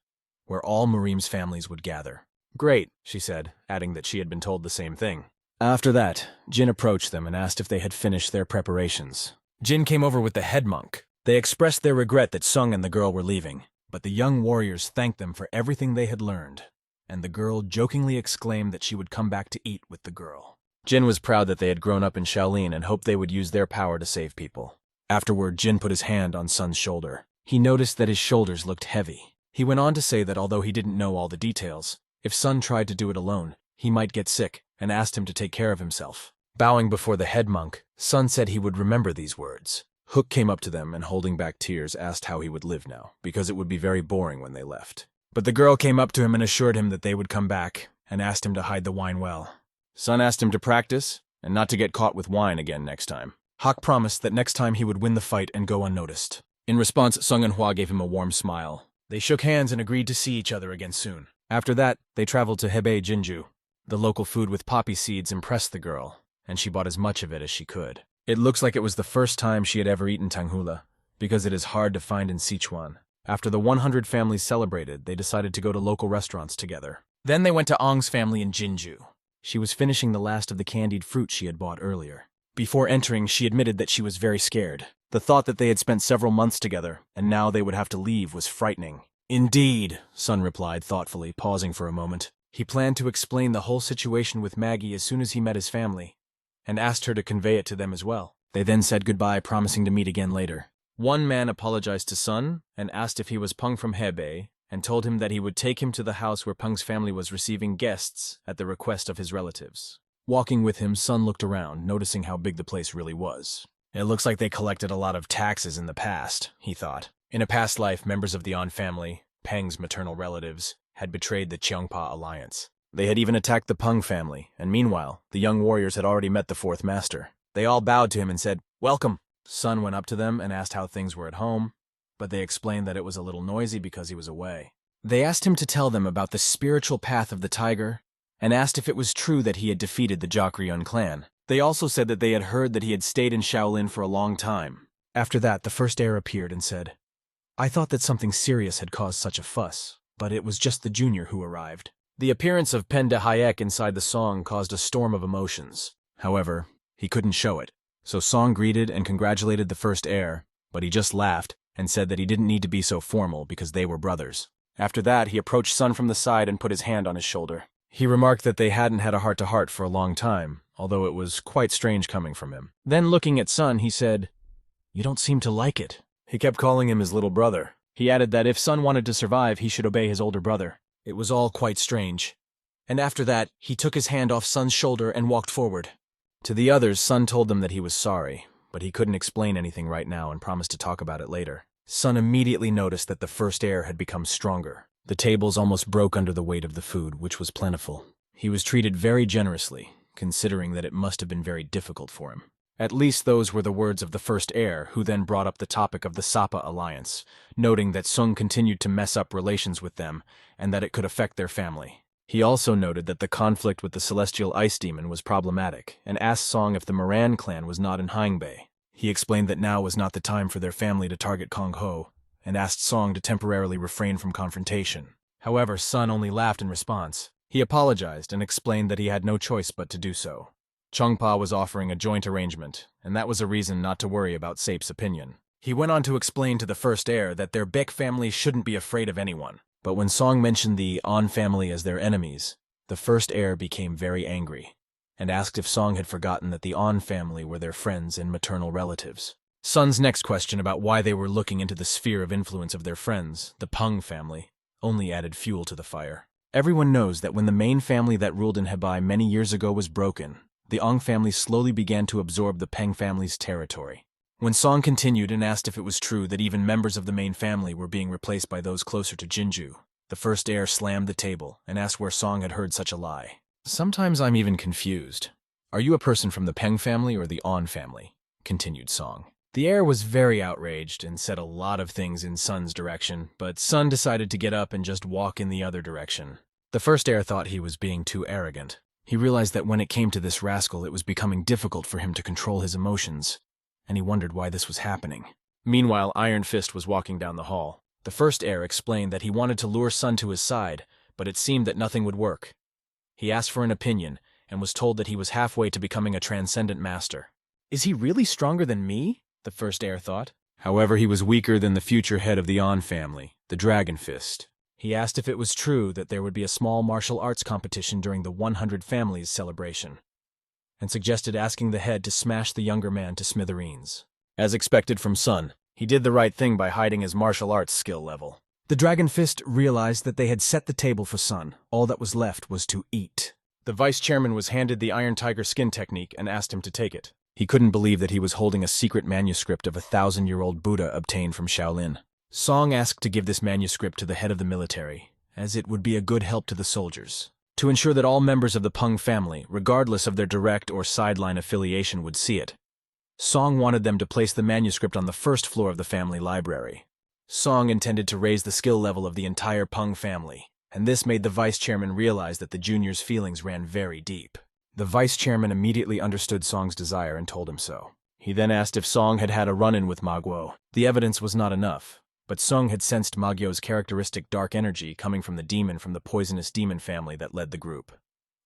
where all Marim's families would gather. "Great," she said, adding that she had been told the same thing. After that, Jin approached them and asked if they had finished their preparations. Jin came over with the head monk. They expressed their regret that Sung and the girl were leaving, but the young warriors thanked them for everything they had learned, and the girl jokingly exclaimed that she would come back to eat with the girl. Jin was proud that they had grown up in Shaolin and hoped they would use their power to save people. Afterward, Jin put his hand on Sun's shoulder. He noticed that his shoulders looked heavy. He went on to say that although he didn't know all the details, if Sun tried to do it alone, he might get sick, and asked him to take care of himself. Bowing before the head monk, Sun said he would remember these words. Hook came up to them and, holding back tears, asked how he would live now, because it would be very boring when they left. But the girl came up to him and assured him that they would come back, and asked him to hide the wine well. Sun asked him to practice, and not to get caught with wine again next time. Hak promised that next time he would win the fight and go unnoticed. In response, Sung and Hua gave him a warm smile. They shook hands and agreed to see each other again soon. After that, they traveled to Hebei Jinju. The local food with poppy seeds impressed the girl, and she bought as much of it as she could. It looks like it was the first time she had ever eaten tanghula, because it is hard to find in Sichuan. After the 100 families celebrated, they decided to go to local restaurants together. Then they went to Ong's family in Jinju. She was finishing the last of the candied fruit she had bought earlier. Before entering, she admitted that she was very scared. The thought that they had spent several months together, and now they would have to leave, was frightening. "Indeed," Sun replied thoughtfully, pausing for a moment. He planned to explain the whole situation with Maggie as soon as he met his family, and asked her to convey it to them as well. They then said goodbye, promising to meet again later. One man apologized to Sun and asked if he was Peng from Hebei, and told him that he would take him to the house where Peng's family was receiving guests at the request of his relatives. Walking with him, Sun looked around, noticing how big the place really was. It looks like they collected a lot of taxes in the past, he thought. In a past life, members of the An family, Peng's maternal relatives, had betrayed the Cheongpa alliance. They had even attacked the Peng family, and meanwhile, the young warriors had already met the fourth master. They all bowed to him and said, "Welcome." Sun went up to them and asked how things were at home, but they explained that it was a little noisy because he was away. They asked him to tell them about the spiritual path of the tiger, and asked if it was true that he had defeated the Jokryun clan. They also said that they had heard that he had stayed in Shaolin for a long time. After that, the first heir appeared and said, "I thought that something serious had caused such a fuss, but it was just the junior who arrived." The appearance of Pen de Hayek inside the song caused a storm of emotions. However, he couldn't show it. So Song greeted and congratulated the first heir, but he just laughed and said that he didn't need to be so formal because they were brothers. After that, he approached Sun from the side and put his hand on his shoulder. He remarked that they hadn't had a heart-to-heart for a long time, although it was quite strange coming from him. Then looking at Sun, he said, "You don't seem to like it." He kept calling him his little brother. He added that if Sun wanted to survive, he should obey his older brother. It was all quite strange. And after that, he took his hand off Sun's shoulder and walked forward. To the others, Sun told them that he was sorry, but he couldn't explain anything right now and promised to talk about it later. Sun immediately noticed that the first heir had become stronger. The tables almost broke under the weight of the food, which was plentiful. He was treated very generously, considering that it must have been very difficult for him. At least those were the words of the first heir, who then brought up the topic of the Sapa alliance, noting that Sung continued to mess up relations with them and that it could affect their family. He also noted that the conflict with the celestial ice demon was problematic and asked Song if the Moran clan was not in Hangbei. He explained that now was not the time for their family to target Kong Ho and asked Song to temporarily refrain from confrontation. However, Sun only laughed in response. He apologized and explained that he had no choice but to do so. Chongpa was offering a joint arrangement, and that was a reason not to worry about Sape's opinion. He went on to explain to the first heir that their Baek family shouldn't be afraid of anyone. But when Song mentioned the An family as their enemies, the first heir became very angry and asked if Song had forgotten that the An family were their friends and maternal relatives. Sun's next question about why they were looking into the sphere of influence of their friends, the Peng family, only added fuel to the fire. Everyone knows that when the main family that ruled in Hebei many years ago was broken, the Ong family slowly began to absorb the Peng family's territory. When Song continued and asked if it was true that even members of the main family were being replaced by those closer to Jinju, the first heir slammed the table and asked where Song had heard such a lie. Sometimes I'm even confused. Are you a person from the Peng family or the An family? Continued Song. The heir was very outraged and said a lot of things in Sun's direction, but Sun decided to get up and just walk in the other direction. The first heir thought he was being too arrogant. He realized that when it came to this rascal, it was becoming difficult for him to control his emotions, and he wondered why this was happening. Meanwhile, Iron Fist was walking down the hall. The first heir explained that he wanted to lure Sun to his side, but it seemed that nothing would work. He asked for an opinion, and was told that he was halfway to becoming a transcendent master. Is he really stronger than me? The first heir thought. However, he was weaker than the future head of the An family, the Dragon Fist. He asked if it was true that there would be a small martial arts competition during the 100 Families celebration, and suggested asking the head to smash the younger man to smithereens. As expected from Sun, he did the right thing by hiding his martial arts skill level. The Dragon Fist realized that they had set the table for Sun. All that was left was to eat. The vice chairman was handed the Iron Tiger skin technique and asked him to take it. He couldn't believe that he was holding a secret manuscript of a 1,000-year-old Buddha obtained from Shaolin. Song asked to give this manuscript to the head of the military, as it would be a good help to the soldiers, to ensure that all members of the Peng family, regardless of their direct or sideline affiliation, would see it. Song wanted them to place the manuscript on the first floor of the family library. Song intended to raise the skill level of the entire Peng family, and this made the vice chairman realize that the junior's feelings ran very deep. The vice chairman immediately understood Song's desire and told him so. He then asked if Song had had a run-in with Ma Guo. The evidence was not enough, but Song had sensed Ma Guo's characteristic dark energy coming from the demon from the poisonous demon family that led the group.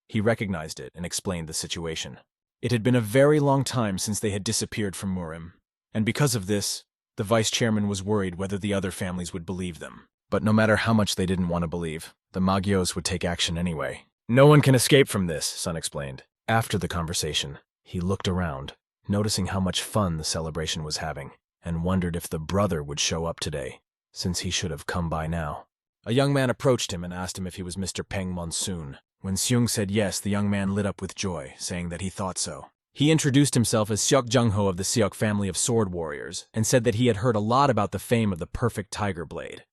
He recognized it and explained the situation. It had been a very long time since they had disappeared from Murim, and because of this, the vice chairman was worried whether the other families would believe them. But no matter how much they didn't want to believe, the Magyos would take action anyway. No one can escape from this, Sun explained. After the conversation, he looked around, noticing how much fun the celebration was having, and wondered if the brother would show up today, since he should have come by now. A young man approached him and asked him if he was Mr. Peng Monsoon. When Seung said yes, the young man lit up with joy, saying that he thought so. He introduced himself as Seok Jung-ho of the Seok family of sword warriors, and said that he had heard a lot about the fame of the perfect tiger blade.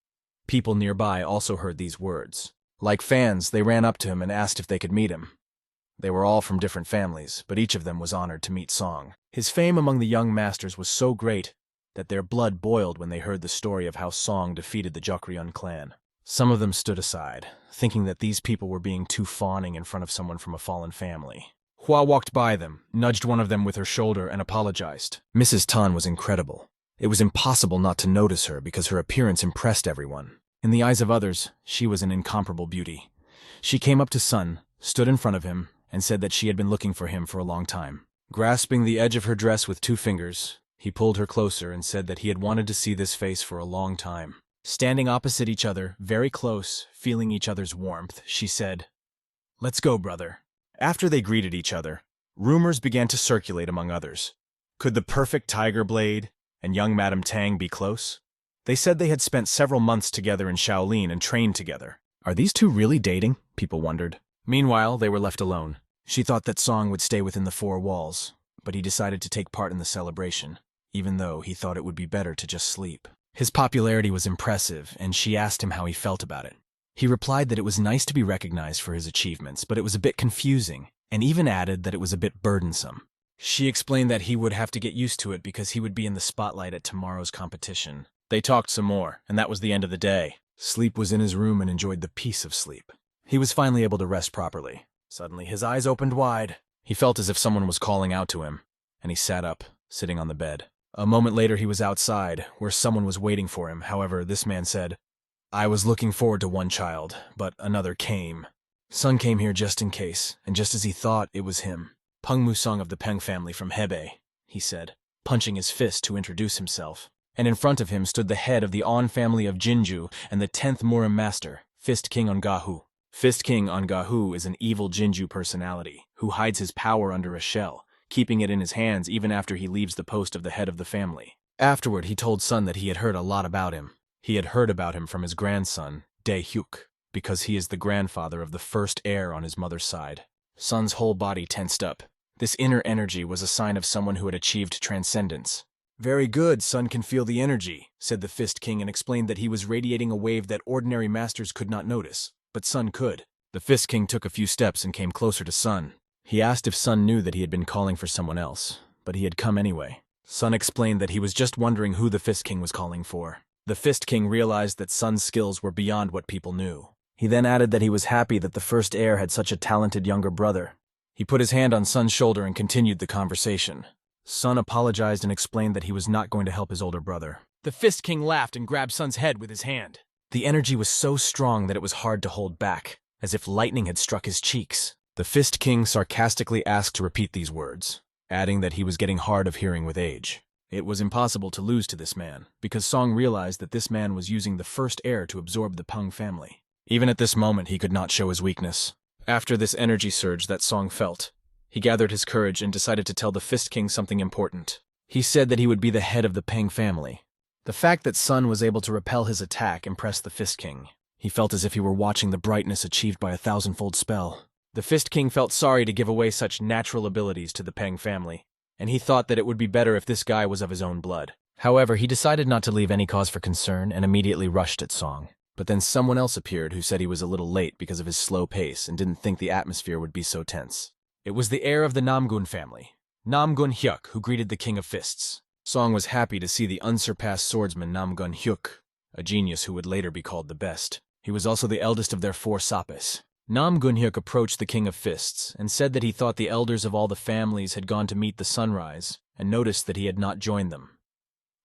People nearby also heard these words. Like fans, they ran up to him and asked if they could meet him. They were all from different families, but each of them was honored to meet Song. His fame among the young masters was so great that their blood boiled when they heard the story of how Song defeated the Jokryun clan. Some of them stood aside, thinking that these people were being too fawning in front of someone from a fallen family. Hua walked by them, nudged one of them with her shoulder, and apologized. Mrs. Tan was incredible. It was impossible not to notice her because her appearance impressed everyone. In the eyes of others, she was an incomparable beauty. She came up to Sun, stood in front of him, and said that she had been looking for him for a long time. Grasping the edge of her dress with 2 fingers, he pulled her closer and said that he had wanted to see this face for a long time. Standing opposite each other, very close, feeling each other's warmth, she said, "Let's go, brother." After they greeted each other, rumors began to circulate among others. Could the perfect tiger blade and young Madame Tang be close? They said they had spent several months together in Shaolin and trained together. Are these two really dating? People wondered. Meanwhile, they were left alone. She thought that Song would stay within the 4 walls, but he decided to take part in the celebration, even though he thought it would be better to just sleep. His popularity was impressive, and she asked him how he felt about it. He replied that it was nice to be recognized for his achievements, but it was a bit confusing, and even added that it was a bit burdensome. She explained that he would have to get used to it because he would be in the spotlight at tomorrow's competition. They talked some more, and that was the end of the day. Sleep was in his room and enjoyed the peace of sleep. He was finally able to rest properly. Suddenly, his eyes opened wide. He felt as if someone was calling out to him, and he sat up, sitting on the bed. A moment later, he was outside, where someone was waiting for him. However, this man said, "I was looking forward to one child, but another came. Son came here just in case, and just as he thought, it was him. Peng Musong of the Peng family from Hebei," he said, punching his fist to introduce himself. And in front of him stood the head of the On family of Jinju and the 10th Murim Master, Fist King Ongahu. Fist King Ongahu is an evil Jinju personality who hides his power under a shell, keeping it in his hands even after he leaves the post of the head of the family. Afterward, he told Sun that he had heard a lot about him. He had heard about him from his grandson, Dae Hyuk, because he is the grandfather of the first heir on his mother's side. Sun's whole body tensed up. This inner energy was a sign of someone who had achieved transcendence. "Very good, Sun can feel the energy," said the Fist King, and explained that he was radiating a wave that ordinary masters could not notice, but Sun could. The Fist King took a few steps and came closer to Sun. He asked if Sun knew that he had been calling for someone else, but he had come anyway. Sun explained that he was just wondering who the Fist King was calling for. The Fist King realized that Sun's skills were beyond what people knew. He then added that he was happy that the first heir had such a talented younger brother. He put his hand on Sun's shoulder and continued the conversation. Sun apologized and explained that he was not going to help his older brother. The Fist King laughed and grabbed Sun's head with his hand. The energy was so strong that it was hard to hold back, as if lightning had struck his cheeks. The Fist King sarcastically asked to repeat these words, adding that he was getting hard of hearing with age. It was impossible to lose to this man, because Song realized that this man was using the first heir to absorb the Peng family. Even at this moment, he could not show his weakness. After this energy surge that Song felt, he gathered his courage and decided to tell the Fist King something important. He said that he would be the head of the Peng family. The fact that Sun was able to repel his attack impressed the Fist King. He felt as if he were watching the brightness achieved by a thousandfold spell. The Fist King felt sorry to give away such natural abilities to the Peng family, and he thought that it would be better if this guy was of his own blood. However, he decided not to leave any cause for concern and immediately rushed at Song. But then someone else appeared who said he was a little late because of his slow pace and didn't think the atmosphere would be so tense. It was the heir of the Namgun family, Namgun Hyuk, who greeted the King of Fists. Song was happy to see the unsurpassed swordsman Namgun Hyuk, a genius who would later be called the best. He was also the eldest of their 4 Sapes. Namgun Hyuk approached the King of Fists and said that he thought the elders of all the families had gone to meet the sunrise and noticed that he had not joined them.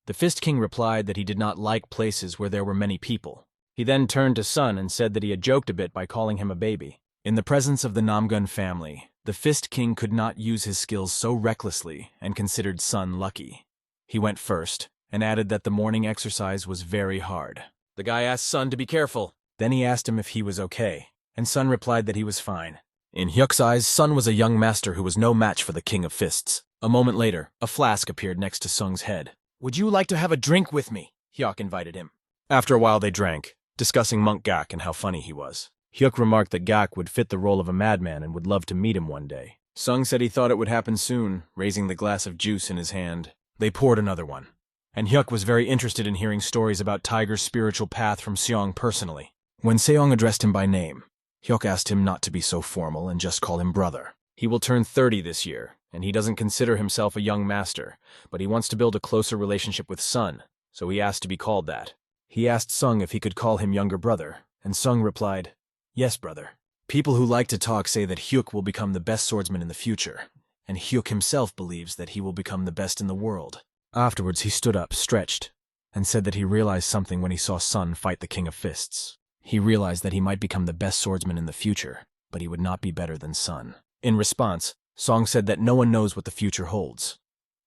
The Fist King replied that he did not like places where there were many people. He then turned to Sun and said that he had joked a bit by calling him a baby. In the presence of the Namgun family, the Fist King could not use his skills so recklessly and considered Sun lucky. He went first and added that the morning exercise was very hard. The guy asked Sun to be careful. Then he asked him if he was okay, and Sun replied that he was fine. In Hyuk's eyes, Sun was a young master who was no match for the King of Fists. A moment later, a flask appeared next to Sung's head. "Would you like to have a drink with me?" Hyuk invited him. After a while, they drank, discussing Monk Gak and how funny he was. Hyuk remarked that Gak would fit the role of a madman and would love to meet him one day. Sung said he thought it would happen soon, raising the glass of juice in his hand. They poured another one. And Hyuk was very interested in hearing stories about Tiger's spiritual path from Seong personally. When Seong addressed him by name, Hyuk asked him not to be so formal and just call him brother. He will turn 30 this year, and he doesn't consider himself a young master, but he wants to build a closer relationship with Sun, so he asked to be called that. He asked Sung if he could call him younger brother, and Sung replied, "Yes, brother." People who like to talk say that Hyuk will become the best swordsman in the future, and Hyuk himself believes that he will become the best in the world. Afterwards, he stood up, stretched, and said that he realized something when he saw Sun fight the King of Fists. He realized that he might become the best swordsman in the future, but he would not be better than Sun. In response, Song said that no one knows what the future holds.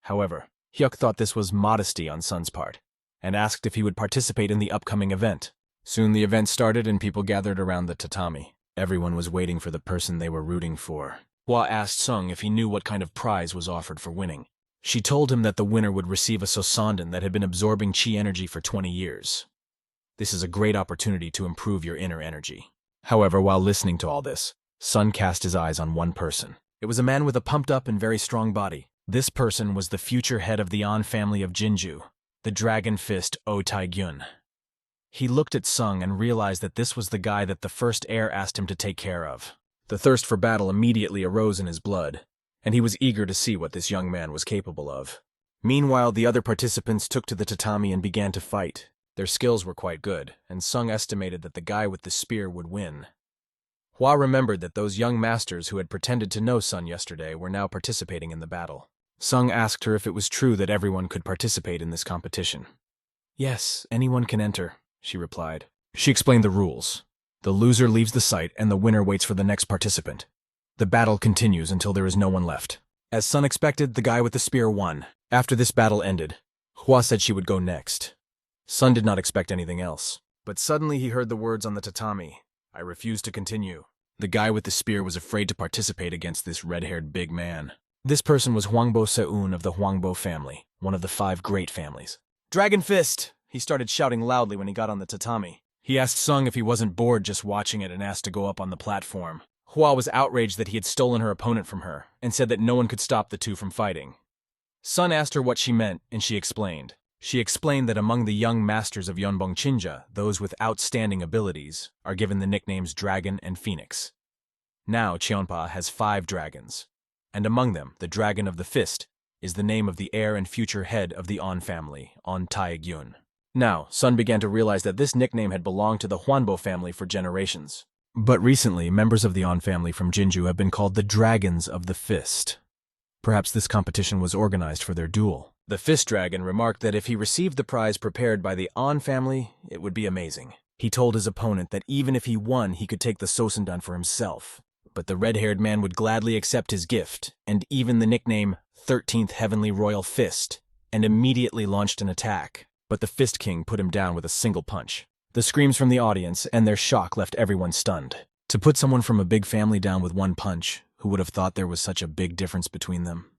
However, Hyuk thought this was modesty on Sun's part, and asked if he would participate in the upcoming event. Soon the event started and people gathered around the tatami. Everyone was waiting for the person they were rooting for. Hua asked Sung if he knew what kind of prize was offered for winning. She told him that the winner would receive a Sosondan that had been absorbing chi energy for 20 years. This is a great opportunity to improve your inner energy. However, while listening to all this, Sun cast his eyes on one person. It was a man with a pumped-up and very strong body. This person was the future head of the An family of Jinju, the Dragon Fist O Tai-gyun. He looked at Sung and realized that this was the guy that the first heir asked him to take care of. The thirst for battle immediately arose in his blood, and he was eager to see what this young man was capable of. Meanwhile, the other participants took to the tatami and began to fight. Their skills were quite good, and Sung estimated that the guy with the spear would win. Hua remembered that those young masters who had pretended to know Sun yesterday were now participating in the battle. Sung asked her if it was true that everyone could participate in this competition. Yes, anyone can enter, she replied. She explained the rules. The loser leaves the site and the winner waits for the next participant. The battle continues until there is no one left. As Sun expected, the guy with the spear won. After this battle ended, Hua said she would go next. Sun did not expect anything else. But suddenly he heard the words on the tatami. I refuse to continue. The guy with the spear was afraid to participate against this red-haired big man. This person was Huangbo Seun of the Huangbo family, one of the 5 great families. Dragon Fist! He started shouting loudly when he got on the tatami. He asked Sung if he wasn't bored just watching it and asked to go up on the platform. Hua was outraged that he had stolen her opponent from her and said that no one could stop the two from fighting. Sun asked her what she meant, and she explained. She explained that among the young masters of Yonbong Chinja, those with outstanding abilities are given the nicknames Dragon and Phoenix. Now Cheonpa has 5 dragons, and among them, the Dragon of the Fist is the name of the heir and future head of the On family, On Taegyun. Now, Sun began to realize that this nickname had belonged to the Huanbo family for generations. But recently, members of the On family from Jinju have been called the Dragons of the Fist. Perhaps this competition was organized for their duel. The Fist Dragon remarked that if he received the prize prepared by the On family, it would be amazing. He told his opponent that even if he won, he could take the Sosendan for himself. But the red-haired man would gladly accept his gift, and even the nickname 13th Heavenly Royal Fist, and immediately launched an attack. But the Fist King put him down with a single punch. The screams from the audience and their shock left everyone stunned. To put someone from a big family down with one punch, who would have thought there was such a big difference between them?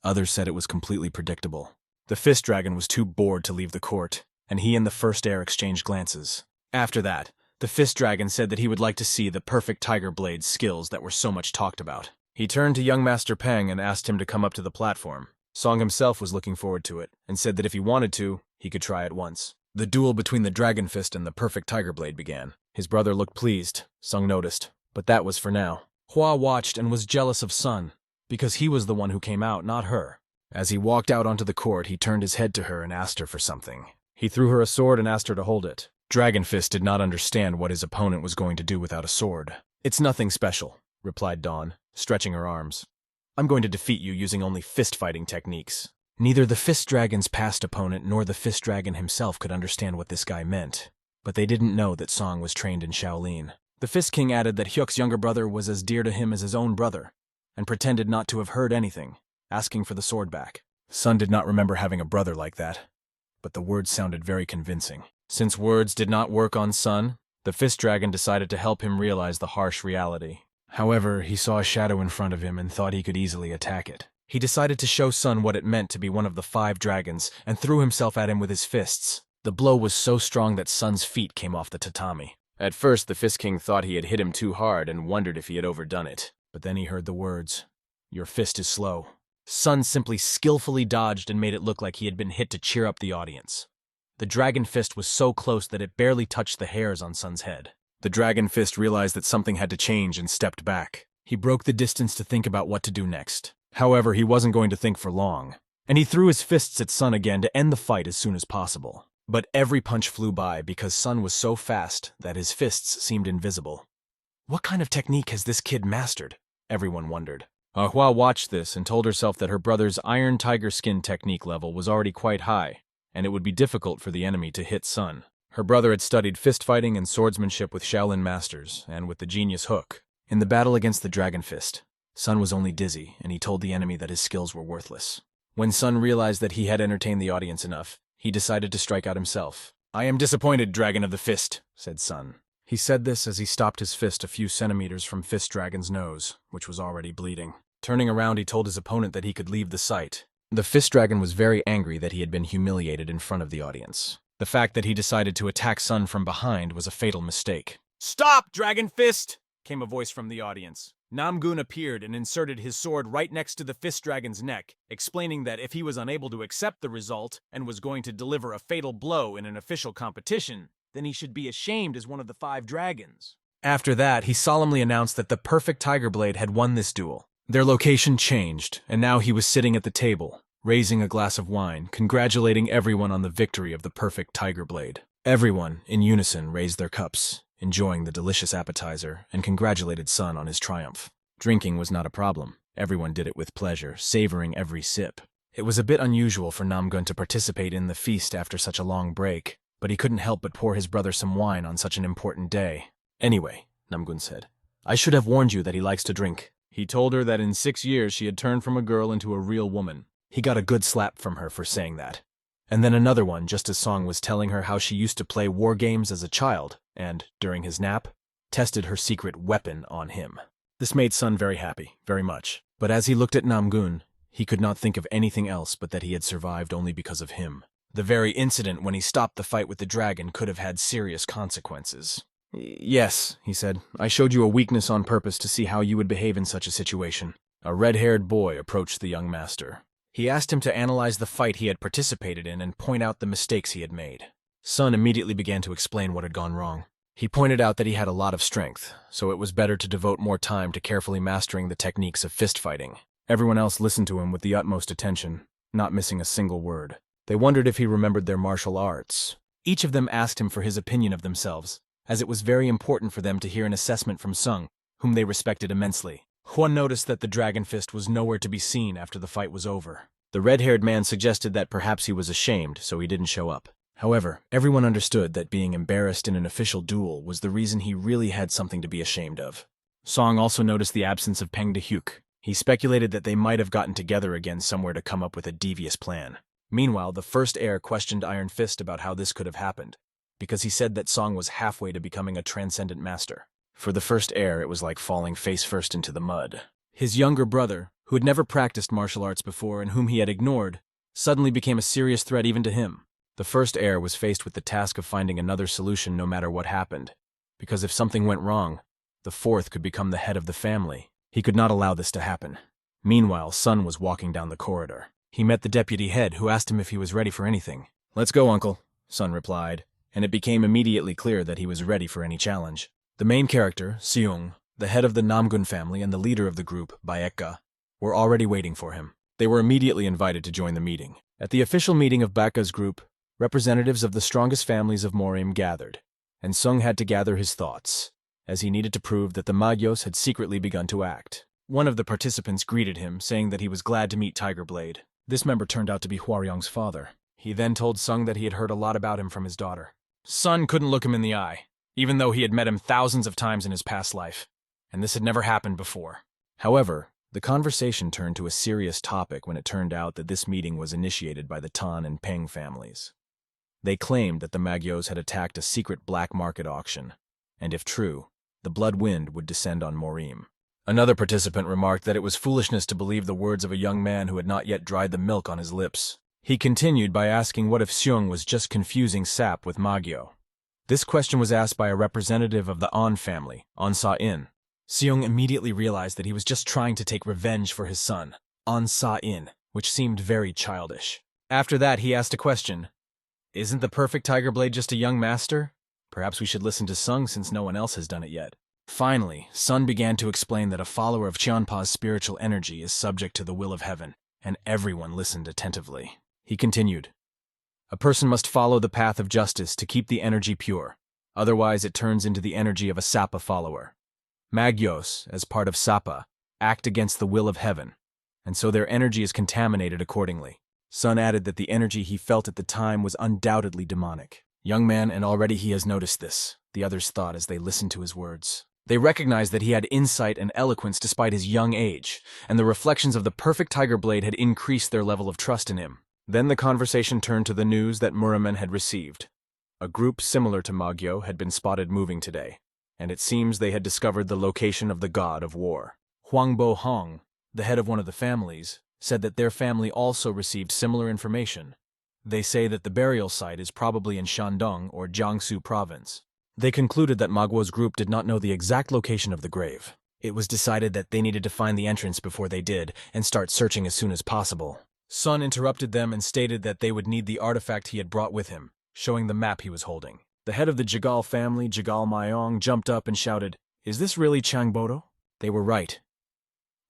Others said it was completely predictable. The Fist Dragon was too bored to leave the court, and he and the first heir exchanged glances. After that, the Fist Dragon said that he would like to see the perfect Tiger Blade skills that were so much talked about. He turned to young Master Peng and asked him to come up to the platform. Song himself was looking forward to it, and said that if he wanted to, he could try it once. The duel between the Dragon Fist and the perfect Tiger Blade began. His brother looked pleased, Sung noticed, but that was for now. Hua watched and was jealous of Sun, because he was the one who came out, not her. As he walked out onto the court, he turned his head to her and asked her for something. He threw her a sword and asked her to hold it. Dragon Fist did not understand what his opponent was going to do without a sword. It's nothing special, replied Dawn, stretching her arms. I'm going to defeat you using only fist-fighting techniques. Neither the Fist Dragon's past opponent nor the Fist Dragon himself could understand what this guy meant, but they didn't know that Song was trained in Shaolin. The Fist King added that Hyuk's younger brother was as dear to him as his own brother, and pretended not to have heard anything, asking for the sword back. Sun did not remember having a brother like that, but the words sounded very convincing. Since words did not work on Sun, the Fist Dragon decided to help him realize the harsh reality. However, he saw a shadow in front of him and thought he could easily attack it. He decided to show Sun what it meant to be one of the 5 dragons and threw himself at him with his fists. The blow was so strong that Sun's feet came off the tatami. At first, the Fist King thought he had hit him too hard and wondered if he had overdone it. But then he heard the words, "Your fist is slow." Sun simply skillfully dodged and made it look like he had been hit to cheer up the audience. The Dragon Fist was so close that it barely touched the hairs on Sun's head. The Dragon Fist realized that something had to change and stepped back. He broke the distance to think about what to do next. However, he wasn't going to think for long, and he threw his fists at Sun again to end the fight as soon as possible. But every punch flew by because Sun was so fast that his fists seemed invisible. What kind of technique has this kid mastered? Everyone wondered. Hua watched this and told herself that her brother's Iron Tiger Skin technique level was already quite high, and it would be difficult for the enemy to hit Sun. Her brother had studied fist fighting and swordsmanship with Shaolin masters, and with the genius hook. In the battle against the Dragon Fist, Sun was only dizzy, and he told the enemy that his skills were worthless. When Sun realized that he had entertained the audience enough, he decided to strike out himself. "I am disappointed, Dragon of the Fist," said Sun. He said this as he stopped his fist a few centimeters from Fist Dragon's nose, which was already bleeding. Turning around, he told his opponent that he could leave the site. The Fist Dragon was very angry that he had been humiliated in front of the audience. The fact that he decided to attack Sun from behind was a fatal mistake. "Stop, Dragon Fist!" came a voice from the audience. Namgun appeared and inserted his sword right next to the Fist Dragon's neck, explaining that if he was unable to accept the result and was going to deliver a fatal blow in an official competition, then he should be ashamed as one of the 5 dragons. After that, he solemnly announced that the perfect Tiger Blade had won this duel. Their location changed, and now he was sitting at the table, raising a glass of wine, congratulating everyone on the victory of the perfect Tiger Blade. Everyone, in unison, raised their cups, enjoying the delicious appetizer, and congratulated Sun on his triumph. Drinking was not a problem. Everyone did it with pleasure, savoring every sip. It was a bit unusual for Namgun to participate in the feast after such a long break, but he couldn't help but pour his brother some wine on such an important day. Anyway, Namgun said, I should have warned you that he likes to drink. He told her that in 6 years she had turned from a girl into a real woman. He got a good slap from her for saying that. And then another one just as Song was telling her how she used to play war games as a child and, during his nap, tested her secret weapon on him. This made Sun very happy, very much. But as he looked at Namgun, he could not think of anything else but that he had survived only because of him. The very incident when he stopped the fight with the dragon could have had serious consequences. Yes, he said, I showed you a weakness on purpose to see how you would behave in such a situation. A red-haired boy approached the young master. He asked him to analyze the fight he had participated in and point out the mistakes he had made. Sun immediately began to explain what had gone wrong. He pointed out that he had a lot of strength, so it was better to devote more time to carefully mastering the techniques of fist fighting. Everyone else listened to him with the utmost attention, not missing a single word. They wondered if he remembered their martial arts. Each of them asked him for his opinion of themselves, as it was very important for them to hear an assessment from Sung, whom they respected immensely. Huan noticed that the dragon fist was nowhere to be seen after the fight was over. The red-haired man suggested that perhaps he was ashamed, so he didn't show up. However, everyone understood that being embarrassed in an official duel was the reason he really had something to be ashamed of. Song also noticed the absence of Peng De-hyuk. He speculated that they might have gotten together again somewhere to come up with a devious plan. Meanwhile, the first heir questioned Iron Fist about how this could have happened, because he said that Song was halfway to becoming a transcendent master. For the first heir, it was like falling face first into the mud. His younger brother, who had never practiced martial arts before and whom he had ignored, suddenly became a serious threat even to him. The first heir was faced with the task of finding another solution no matter what happened, because if something went wrong, the fourth could become the head of the family. He could not allow this to happen. Meanwhile, Sun was walking down the corridor. He met the deputy head, who asked him if he was ready for anything. Let's go, uncle, Sun replied, and it became immediately clear that he was ready for any challenge. The main character, Seung, the head of the Namgun family and the leader of the group, Baeka, were already waiting for him. They were immediately invited to join the meeting. At the official meeting of Baeka's group, representatives of the strongest families of Morim gathered, and Sung had to gather his thoughts, as he needed to prove that the Magyos had secretly begun to act. One of the participants greeted him, saying that he was glad to meet Tiger Blade. This member turned out to be Hwaryong's father. He then told Sung that he had heard a lot about him from his daughter. Sun couldn't look him in the eye, even though he had met him thousands of times in his past life, and this had never happened before. However, the conversation turned to a serious topic when it turned out that this meeting was initiated by the Tan and Peng families. They claimed that the Magyos had attacked a secret black market auction, and if true, the blood wind would descend on Morim. Another participant remarked that it was foolishness to believe the words of a young man who had not yet dried the milk on his lips. He continued by asking what if Seung was just confusing sap with Magyo. This question was asked by a representative of the An family, An Sa-in. Seung immediately realized that he was just trying to take revenge for his son, An Sa-in, which seemed very childish. After that, he asked a question. Isn't the perfect Tiger Blade just a young master? Perhaps we should listen to Sung since no one else has done it yet. Finally, Sun began to explain that a follower of Qianpa's spiritual energy is subject to the will of heaven, and everyone listened attentively. He continued, a person must follow the path of justice to keep the energy pure, otherwise it turns into the energy of a Sapa follower. Magyos, as part of Sapa, act against the will of heaven, and so their energy is contaminated accordingly. Sun added that the energy he felt at the time was undoubtedly demonic. Young man, and already he has noticed this, the others thought as they listened to his words. They recognized that he had insight and eloquence despite his young age, and the reflections of the perfect Tiger Blade had increased their level of trust in him. Then the conversation turned to the news that Muramen had received. A group similar to Magyo had been spotted moving today, and it seems they had discovered the location of the god of war. Huang Bo Hong, the head of one of the families, said that their family also received similar information. They say that the burial site is probably in Shandong or Jiangsu province. They concluded that Magwo's group did not know the exact location of the grave. It was decided that they needed to find the entrance before they did, and start searching as soon as possible. Sun interrupted them and stated that they would need the artifact he had brought with him, showing the map he was holding. The head of the Jigal family, Jigal Mayong, jumped up and shouted, "Is this really Changbodo?" They were right.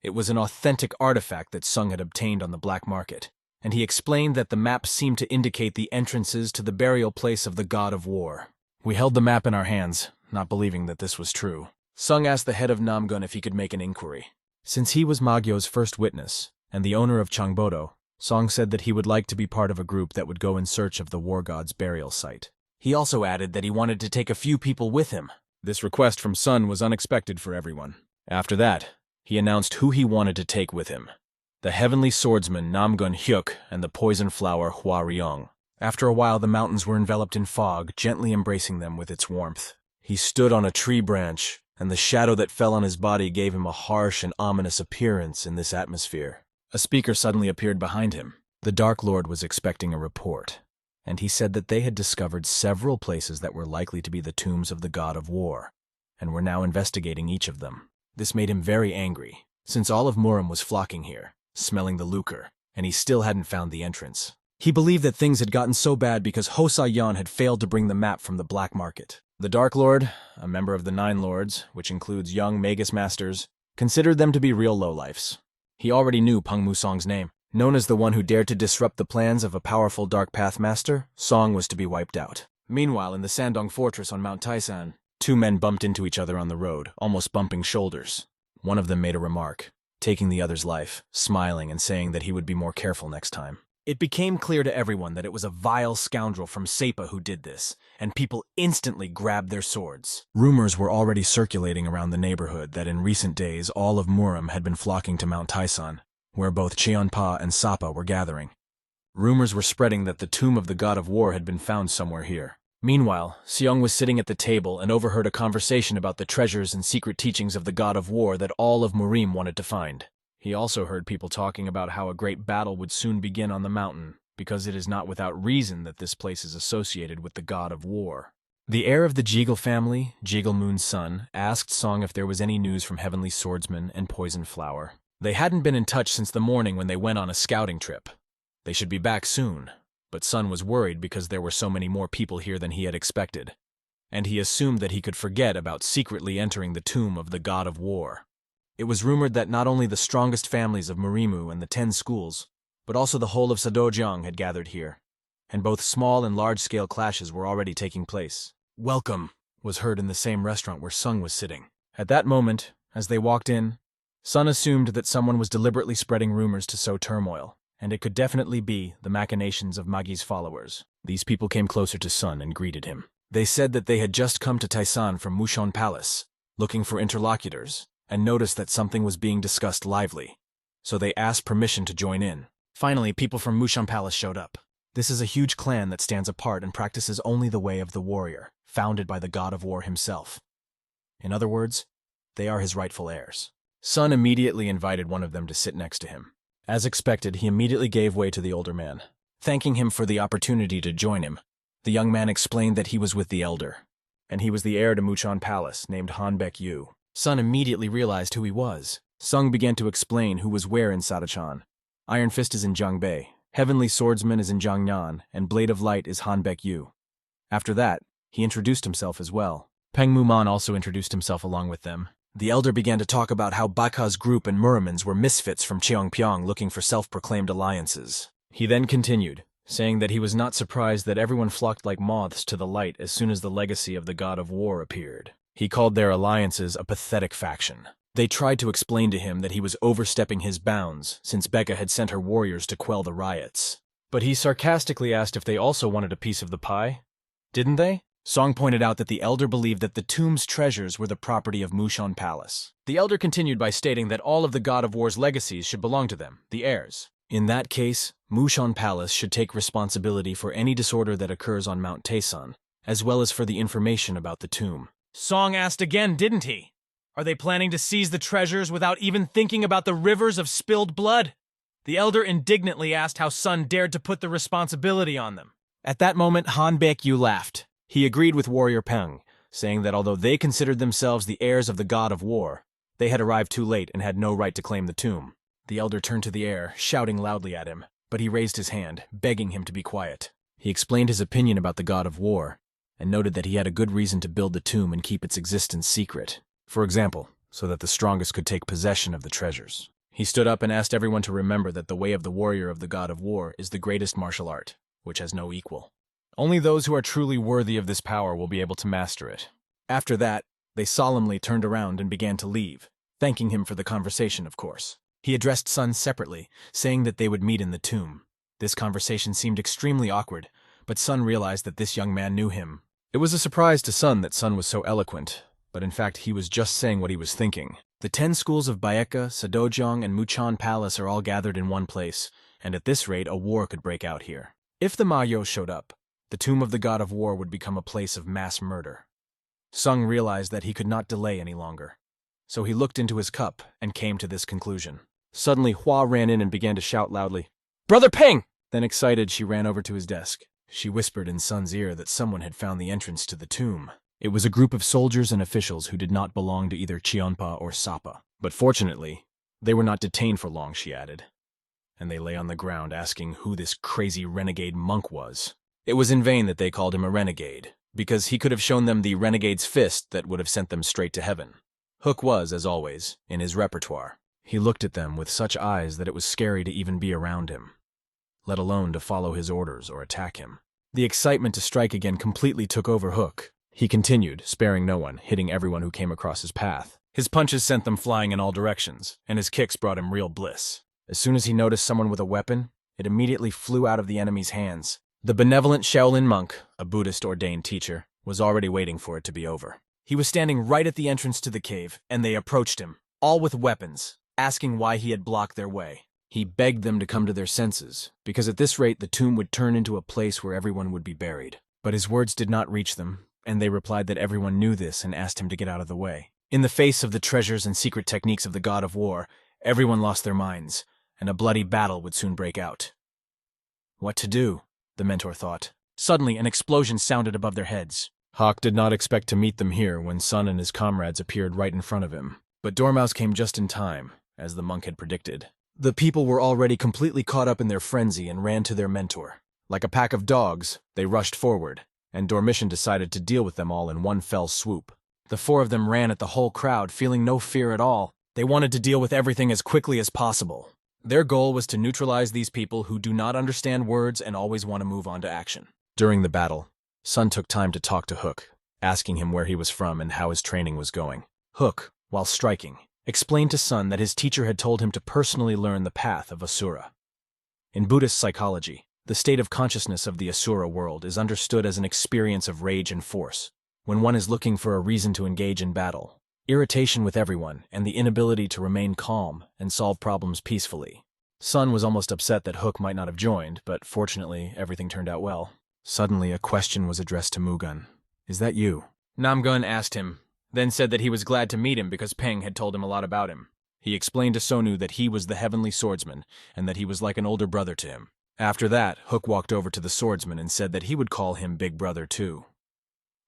It was an authentic artifact that Sung had obtained on the black market, and he explained that the map seemed to indicate the entrances to the burial place of the god of war. We held the map in our hands, not believing that this was true. Sung asked the head of Namgun if he could make an inquiry. Since he was Magyo's first witness, and the owner of Changbodo, Song said that he would like to be part of a group that would go in search of the war god's burial site. He also added that he wanted to take a few people with him. This request from Sun was unexpected for everyone. After that, he announced who he wanted to take with him: the heavenly swordsman Namgun Hyuk and the poison flower Hua Ryong. After a while, the mountains were enveloped in fog, gently embracing them with its warmth. He stood on a tree branch, and the shadow that fell on his body gave him a harsh and ominous appearance in this atmosphere. A speaker suddenly appeared behind him. The Dark Lord was expecting a report, and he said that they had discovered several places that were likely to be the tombs of the god of war, and were now investigating each of them. This made him very angry, since all of Murim was flocking here, smelling the lucre, and he still hadn't found the entrance. He believed that things had gotten so bad because Hosa Yan had failed to bring the map from the black market. The Dark Lord, a member of the Nine Lords, which includes young Magus Masters, considered them to be real lowlifes. He already knew Peng Musong's name. Known as the one who dared to disrupt the plans of a powerful Dark Path Master, Song was to be wiped out. Meanwhile, in the Sandong Fortress on Mount Taisan, two men bumped into each other on the road, almost bumping shoulders. One of them made a remark, taking the other's life, smiling and saying that he would be more careful next time. It became clear to everyone that it was a vile scoundrel from Sepa who did this, and people instantly grabbed their swords. Rumors were already circulating around the neighborhood that in recent days all of Murim had been flocking to Mount Taisan, where both Cheonpa and Sapa were gathering. Rumors were spreading that the tomb of the god of war had been found somewhere here. Meanwhile, Seong was sitting at the table and overheard a conversation about the treasures and secret teachings of the god of war that all of Murim wanted to find. He also heard people talking about how a great battle would soon begin on the mountain, because it is not without reason that this place is associated with the god of war. The heir of the Jeagle family, Jeagle Moon's son, asked Song if there was any news from Heavenly Swordsman and Poison Flower. They hadn't been in touch since the morning when they went on a scouting trip. They should be back soon, but Sun was worried because there were so many more people here than he had expected, and he assumed that he could forget about secretly entering the tomb of the god of war. It was rumored that not only the strongest families of Murimu and the 10 schools, but also the whole of Sadojiang had gathered here, and both small and large-scale clashes were already taking place. "Welcome," was heard in the same restaurant where Sung was sitting. At that moment, as they walked in, Sun assumed that someone was deliberately spreading rumors to sow turmoil, and it could definitely be the machinations of Magi's followers. These people came closer to Sun and greeted him. They said that they had just come to Taisan from Mushon Palace, looking for interlocutors, and noticed that something was being discussed lively, so they asked permission to join in. Finally, people from Mushon Palace showed up. This is a huge clan that stands apart and practices only the way of the warrior, founded by the god of war himself. In other words, they are his rightful heirs. Sun immediately invited one of them to sit next to him. As expected, he immediately gave way to the older man. Thanking him for the opportunity to join him, the young man explained that he was with the elder, and he was the heir to Mushon Palace, named Hanbaek Yu. Sun immediately realized who he was. Sung began to explain who was where in Sadachan. Iron Fist is in Jiangbei, Heavenly Swordsman is in Jiangnan, and Blade of Light is Hanbaek Yu. After that, he introduced himself as well. Peng Muman also introduced himself along with them. The elder began to talk about how Baka's group and Murimans were misfits from Cheongpyeong looking for self-proclaimed alliances. He then continued, saying that he was not surprised that everyone flocked like moths to the light as soon as the legacy of the god of war appeared. He called their alliances a pathetic faction. They tried to explain to him that he was overstepping his bounds since Becca had sent her warriors to quell the riots. But he sarcastically asked if they also wanted a piece of the pie. Didn't they? Song pointed out that the elder believed that the tomb's treasures were the property of Mushon Palace. The elder continued by stating that all of the god of war's legacies should belong to them, the heirs. In that case, Mushon Palace should take responsibility for any disorder that occurs on Mount Taisan, as well as for the information about the tomb. Song asked again, didn't he? Are they planning to seize the treasures without even thinking about the rivers of spilled blood? The elder indignantly asked how Sun dared to put the responsibility on them. At that moment, Hanbaek Yu laughed. He agreed with Warrior Peng, saying that although they considered themselves the heirs of the god of war, they had arrived too late and had no right to claim the tomb. The elder turned to the heir, shouting loudly at him, but he raised his hand, begging him to be quiet. He explained his opinion about the god of war, and noted that he had a good reason to build the tomb and keep its existence secret. For example, so that the strongest could take possession of the treasures. He stood up and asked everyone to remember that the way of the warrior of the god of war is the greatest martial art, which has no equal. Only those who are truly worthy of this power will be able to master it. After that, they solemnly turned around and began to leave, thanking him for the conversation, of course. He addressed Sun separately, saying that they would meet in the tomb. This conversation seemed extremely awkward, but Sun realized that this young man knew him. It was a surprise to Sun that Sun was so eloquent, but in fact he was just saying what he was thinking. The 10 schools of Baeka, Sadojong, and Muchan Palace are all gathered in one place, and at this rate a war could break out here. If the Mayo showed up, the tomb of the god of war would become a place of mass murder. Sung realized that he could not delay any longer, so he looked into his cup and came to this conclusion. Suddenly Hua ran in and began to shout loudly, "Brother Peng!" Then excited she ran over to his desk. She whispered in Sun's ear that someone had found the entrance to the tomb. It was a group of soldiers and officials who did not belong to either Chionpa or Sapa. But fortunately, they were not detained for long, she added, and they lay on the ground asking who this crazy renegade monk was. It was in vain that they called him a renegade, because he could have shown them the renegade's fist that would have sent them straight to heaven. Hook was, as always, in his repertoire. He looked at them with such eyes that it was scary to even be around him, let alone to follow his orders or attack him. The excitement to strike again completely took over Hook. He continued, sparing no one, hitting everyone who came across his path. His punches sent them flying in all directions, and his kicks brought him real bliss. As soon as he noticed someone with a weapon, it immediately flew out of the enemy's hands. The benevolent Shaolin monk, a Buddhist ordained teacher, was already waiting for it to be over. He was standing right at the entrance to the cave, and they approached him, all with weapons, asking why he had blocked their way. He begged them to come to their senses, because at this rate the tomb would turn into a place where everyone would be buried. But his words did not reach them, and they replied that everyone knew this and asked him to get out of the way. In the face of the treasures and secret techniques of the god of war, everyone lost their minds, and a bloody battle would soon break out. What to do? The mentor thought. Suddenly, an explosion sounded above their heads. Hawk did not expect to meet them here when Sun and his comrades appeared right in front of him. But Dormouse came just in time, as the monk had predicted. The people were already completely caught up in their frenzy and ran to their mentor. Like a pack of dogs, they rushed forward, and Dormition decided to deal with them all in one fell swoop. The 4 of them ran at the whole crowd, feeling no fear at all. They wanted to deal with everything as quickly as possible. Their goal was to neutralize these people who do not understand words and always want to move on to action. During the battle, Sun took time to talk to Hook, asking him where he was from and how his training was going. Hook, while striking, explained to Sun that his teacher had told him to personally learn the path of Asura. In Buddhist psychology, the state of consciousness of the Asura world is understood as an experience of rage and force, when one is looking for a reason to engage in battle, irritation with everyone, and the inability to remain calm and solve problems peacefully. Sun was almost upset that Hook might not have joined, but fortunately everything turned out well. Suddenly a question was addressed to Mugun. "Is that you?" Namgun asked him, then said that he was glad to meet him because Peng had told him a lot about him. He explained to Sonu that he was the heavenly swordsman and that he was like an older brother to him. After that, Hook walked over to the swordsman and said that he would call him Big Brother too.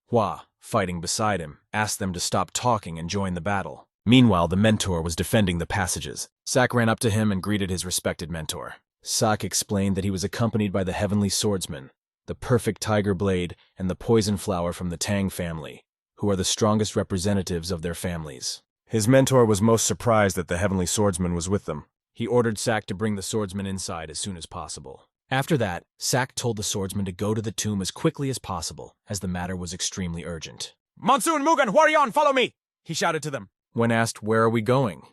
Hua, fighting beside him, asked them to stop talking and join the battle. Meanwhile, the mentor was defending the passages. Sak ran up to him and greeted his respected mentor. Sak explained that he was accompanied by the heavenly swordsman, the perfect tiger blade, and the poison flower from the Tang family, who are the strongest representatives of their families. His mentor was most surprised that the heavenly swordsman was with them. He ordered Sak to bring the swordsman inside as soon as possible. After that, Sak told the swordsman to go to the tomb as quickly as possible, as the matter was extremely urgent. "Monsoon, Mugen, Hwaryon, follow me!" he shouted to them. When asked, "Where are we going?"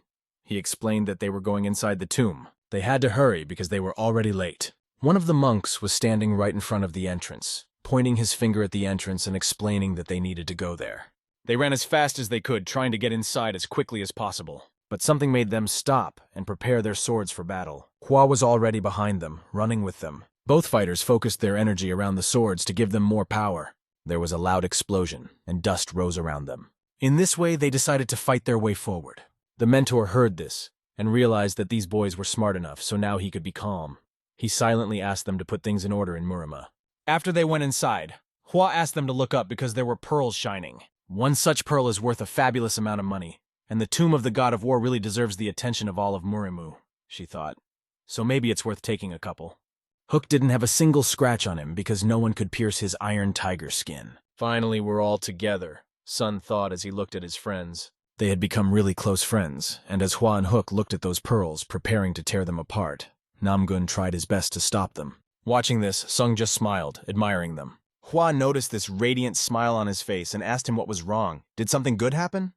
he explained that they were going inside the tomb. They had to hurry because they were already late. One of the monks was standing right in front of the entrance, pointing his finger at the entrance and explaining that they needed to go there. They ran as fast as they could, trying to get inside as quickly as possible. But something made them stop and prepare their swords for battle. Hua was already behind them, running with them. Both fighters focused their energy around the swords to give them more power. There was a loud explosion, and dust rose around them. In this way, they decided to fight their way forward. The mentor heard this, and realized that these boys were smart enough, so now he could be calm. He silently asked them to put things in order in Murama. After they went inside, Hua asked them to look up because there were pearls shining. One such pearl is worth a fabulous amount of money, and the tomb of the god of war really deserves the attention of all of Murimu, she thought. So maybe it's worth taking a couple. Hook didn't have a single scratch on him because no one could pierce his iron tiger skin. Finally, we're all together, Sun thought as he looked at his friends. They had become really close friends, and as Hua and Hook looked at those pearls, preparing to tear them apart, Namgun tried his best to stop them. Watching this, Sung just smiled, admiring them. Hua noticed this radiant smile on his face and asked him what was wrong. Did something good happen?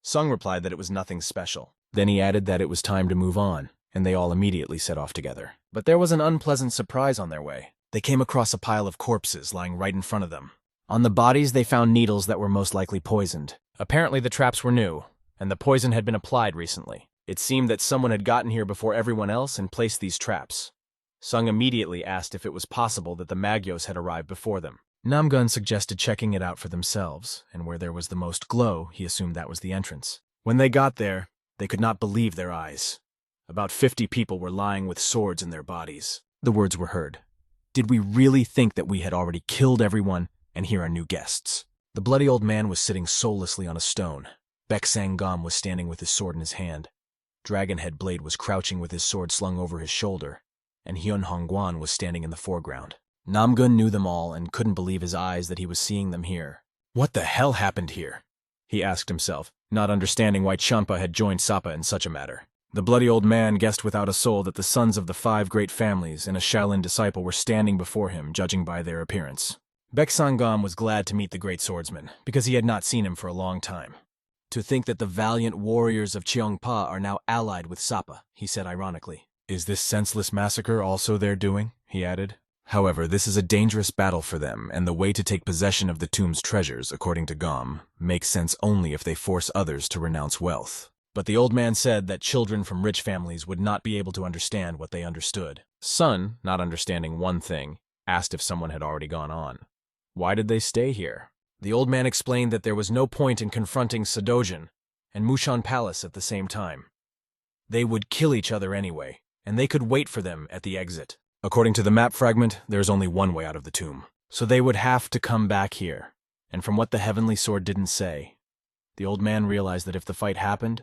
Sung replied that it was nothing special. Then he added that it was time to move on, and they all immediately set off together. But there was an unpleasant surprise on their way. They came across a pile of corpses lying right in front of them. On the bodies, they found needles that were most likely poisoned. Apparently, the traps were new, and the poison had been applied recently. It seemed that someone had gotten here before everyone else and placed these traps. Sung immediately asked if it was possible that the Magyos had arrived before them. Namgun suggested checking it out for themselves, and where there was the most glow, he assumed that was the entrance. When they got there, they could not believe their eyes. About 50 people were lying with swords in their bodies. The words were heard. Did we really think that we had already killed everyone, and here are new guests? The bloody old man was sitting soullessly on a stone. Baek Sang-gom was standing with his sword in his hand. Dragonhead Blade was crouching with his sword slung over his shoulder, and Hyun Hongguan was standing in the foreground. Namgun knew them all and couldn't believe his eyes that he was seeing them here. What the hell happened here? He asked himself, not understanding why Champa had joined Sapa in such a matter. The bloody old man guessed without a soul that the sons of the 5 great families and a Shaolin disciple were standing before him, judging by their appearance. Baek Sang-gom was glad to meet the great swordsman, because he had not seen him for a long time. To think that the valiant warriors of Cheongpa are now allied with Sapa, he said ironically. Is this senseless massacre also their doing? He added. However, this is a dangerous battle for them, and the way to take possession of the tomb's treasures, according to Gom, makes sense only if they force others to renounce wealth. But the old man said that children from rich families would not be able to understand what they understood. Sun, not understanding one thing, asked if someone had already gone on. Why did they stay here? The old man explained that there was no point in confronting Sadojin and Mushan Palace at the same time. They would kill each other anyway, and they could wait for them at the exit. According to the map fragment, there is only one way out of the tomb. So they would have to come back here. And from what the Heavenly Sword didn't say, the old man realized that if the fight happened,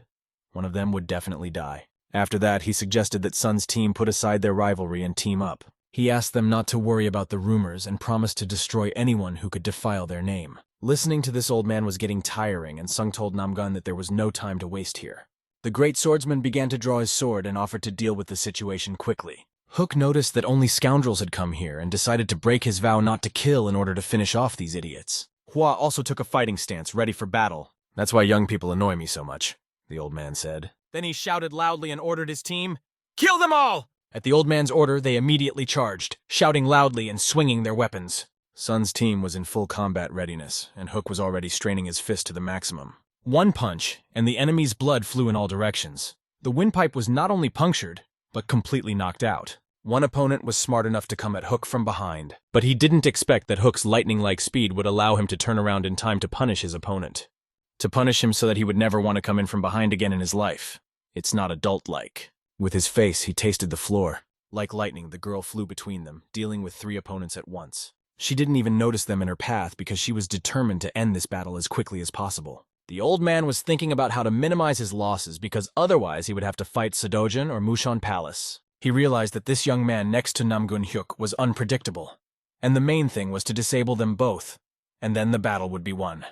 one of them would definitely die. After that, he suggested that Sun's team put aside their rivalry and team up. He asked them not to worry about the rumors and promised to destroy anyone who could defile their name. Listening to this old man was getting tiring, and Sung told Namgun that there was no time to waste here. The great swordsman began to draw his sword and offered to deal with the situation quickly. Hook noticed that only scoundrels had come here and decided to break his vow not to kill in order to finish off these idiots. Hua also took a fighting stance, ready for battle. That's why young people annoy me so much, the old man said. Then he shouted loudly and ordered his team, "Kill them all!" At the old man's order, they immediately charged, shouting loudly and swinging their weapons. Sun's team was in full combat readiness, and Hook was already straining his fist to the maximum. One punch, and the enemy's blood flew in all directions. The windpipe was not only punctured, but completely knocked out. One opponent was smart enough to come at Hook from behind, but he didn't expect that Hook's lightning-like speed would allow him to turn around in time to punish his opponent. To punish him so that he would never want to come in from behind again in his life. It's not adult-like. With his face, he tasted the floor. Like lightning, the girl flew between them, dealing with 3 opponents at once. She didn't even notice them in her path because she was determined to end this battle as quickly as possible. The old man was thinking about how to minimize his losses because otherwise he would have to fight Sadojin or Mushan Palace. He realized that this young man next to Namgun Hyuk was unpredictable, and the main thing was to disable them both, and then the battle would be won.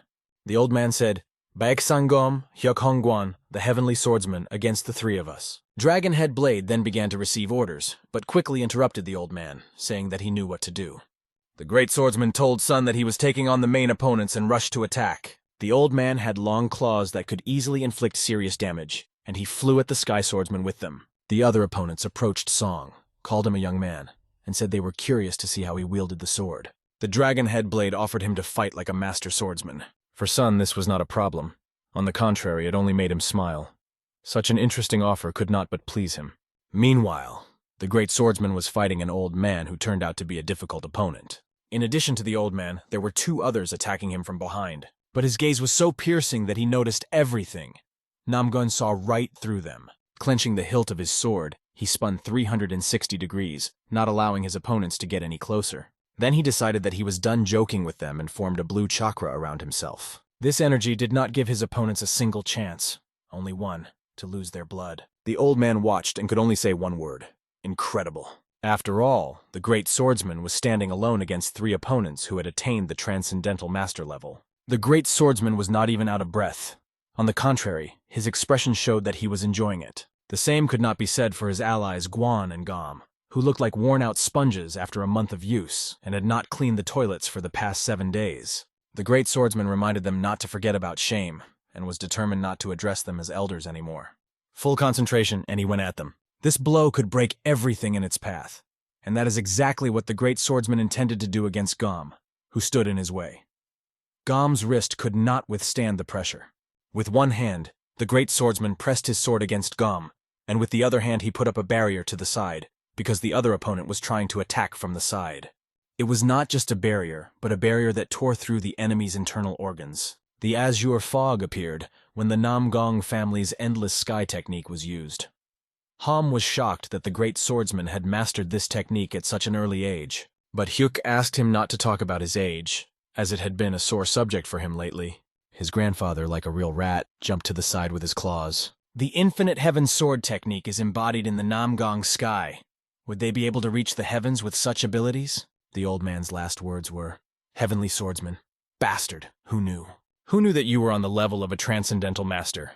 The old man said, Baek Sang-gom, Hyuk Hongguan, the heavenly swordsman, against the 3 of us. Dragonhead Blade then began to receive orders, but quickly interrupted the old man, saying that he knew what to do. The great swordsman told Sun that he was taking on the main opponents and rushed to attack. The old man had long claws that could easily inflict serious damage, and he flew at the sky swordsman with them. The other opponents approached Song, called him a young man, and said they were curious to see how he wielded the sword. The Dragonhead Blade offered him to fight like a master swordsman. For Sun, this was not a problem. On the contrary, it only made him smile. Such an interesting offer could not but please him. Meanwhile, the great swordsman was fighting an old man who turned out to be a difficult opponent. In addition to the old man, there were 2 others attacking him from behind, but his gaze was so piercing that he noticed everything. Namgun saw right through them. Clenching the hilt of his sword, he spun 360 degrees, not allowing his opponents to get any closer. Then he decided that he was done joking with them and formed a blue chakra around himself. This energy did not give his opponents a single chance, only one, to lose their blood. The old man watched and could only say one word: incredible. After all, the great swordsman was standing alone against 3 opponents who had attained the transcendental master level. The great swordsman was not even out of breath. On the contrary, his expression showed that he was enjoying it. The same could not be said for his allies Guan and Gom, who looked like worn-out sponges after a month of use and had not cleaned the toilets for the past 7 days. The great swordsman reminded them not to forget about shame and was determined not to address them as elders anymore. Full concentration, and he went at them. This blow could break everything in its path, and that is exactly what the great swordsman intended to do against Gom, who stood in his way. Gom's wrist could not withstand the pressure. With one hand, the great swordsman pressed his sword against Gom, and with the other hand he put up a barrier to the side, because the other opponent was trying to attack from the side. It was not just a barrier, but a barrier that tore through the enemy's internal organs. The azure fog appeared when the Namgong family's endless sky technique was used. Ham was shocked that the great swordsman had mastered this technique at such an early age, but Hyuk asked him not to talk about his age, as it had been a sore subject for him lately. His grandfather, like a real rat, jumped to the side with his claws. The infinite heaven sword technique is embodied in the Namgong sky. Would they be able to reach the heavens with such abilities? The old man's last words were, "Heavenly swordsman. Bastard, who knew? Who knew that you were on the level of a transcendental master?"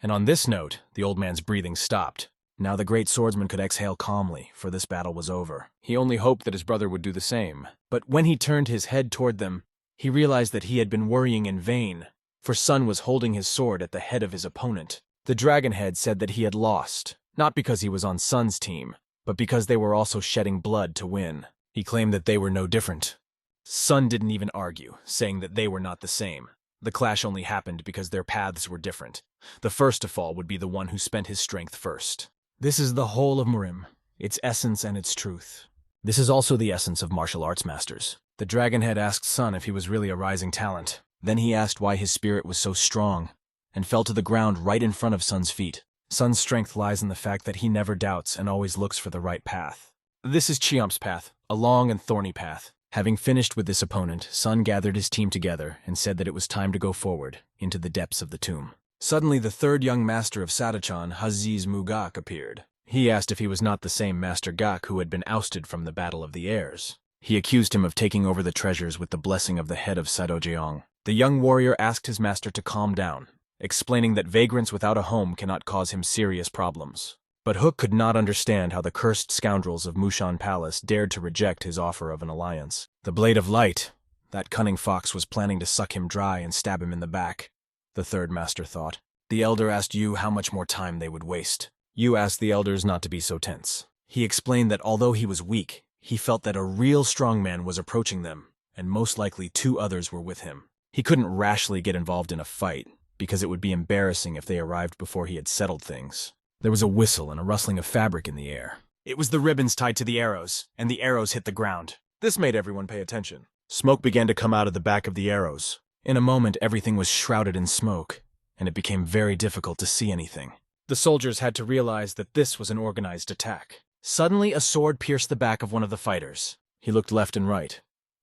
And on this note, the old man's breathing stopped. Now the great swordsman could exhale calmly, for this battle was over. He only hoped that his brother would do the same. But when he turned his head toward them, he realized that he had been worrying in vain, for Sun was holding his sword at the head of his opponent. The Dragonhead said that he had lost, not because he was on Sun's team, but because they were also shedding blood to win. He claimed that they were no different. Sun didn't even argue, saying that they were not the same. The clash only happened because their paths were different. The first to fall would be the one who spent his strength first. This is the whole of Murim, its essence and its truth. This is also the essence of martial arts masters. The Dragonhead asked Sun if he was really a rising talent. Then he asked why his spirit was so strong, and fell to the ground right in front of Sun's feet. Sun's strength lies in the fact that he never doubts and always looks for the right path. This is Cheomp's path, a long and thorny path. Having finished with this opponent, Sun gathered his team together and said that it was time to go forward, into the depths of the tomb. Suddenly the third young master of Satachan, Haziz Mugak, appeared. He asked if he was not the same Master Gak who had been ousted from the Battle of the Airs. He accused him of taking over the treasures with the blessing of the head of Sadojeong. The young warrior asked his master to calm down, explaining that vagrants without a home cannot cause him serious problems. But Hook could not understand how the cursed scoundrels of Mushan Palace dared to reject his offer of an alliance. The Blade of Light! That cunning fox was planning to suck him dry and stab him in the back, the third master thought. The elder asked Yu how much more time they would waste. Yu asked the elders not to be so tense. He explained that although he was weak, he felt that a real strong man was approaching them, and most likely 2 others were with him. He couldn't rashly get involved in a fight, because it would be embarrassing if they arrived before he had settled things. There was a whistle and a rustling of fabric in the air. It was the ribbons tied to the arrows, and the arrows hit the ground. This made everyone pay attention. Smoke began to come out of the back of the arrows. In a moment, everything was shrouded in smoke, and it became very difficult to see anything. The soldiers had to realize that this was an organized attack. Suddenly, a sword pierced the back of one of the fighters. He looked left and right,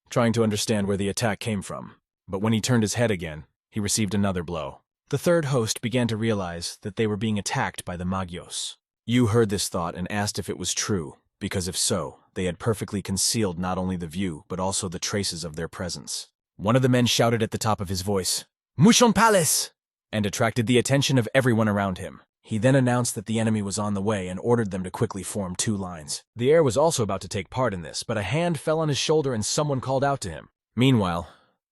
trying to understand where the attack came from. But when he turned his head again, he received another blow. The third host began to realize that they were being attacked by the Magyos. Yu heard this thought and asked if it was true, because if so, they had perfectly concealed not only the view, but also the traces of their presence. One of the men shouted at the top of his voice, "Mushon Palace!" and attracted the attention of everyone around him. He then announced that the enemy was on the way and ordered them to quickly form 2 lines. The heir was also about to take part in this, but a hand fell on his shoulder and someone called out to him. Meanwhile,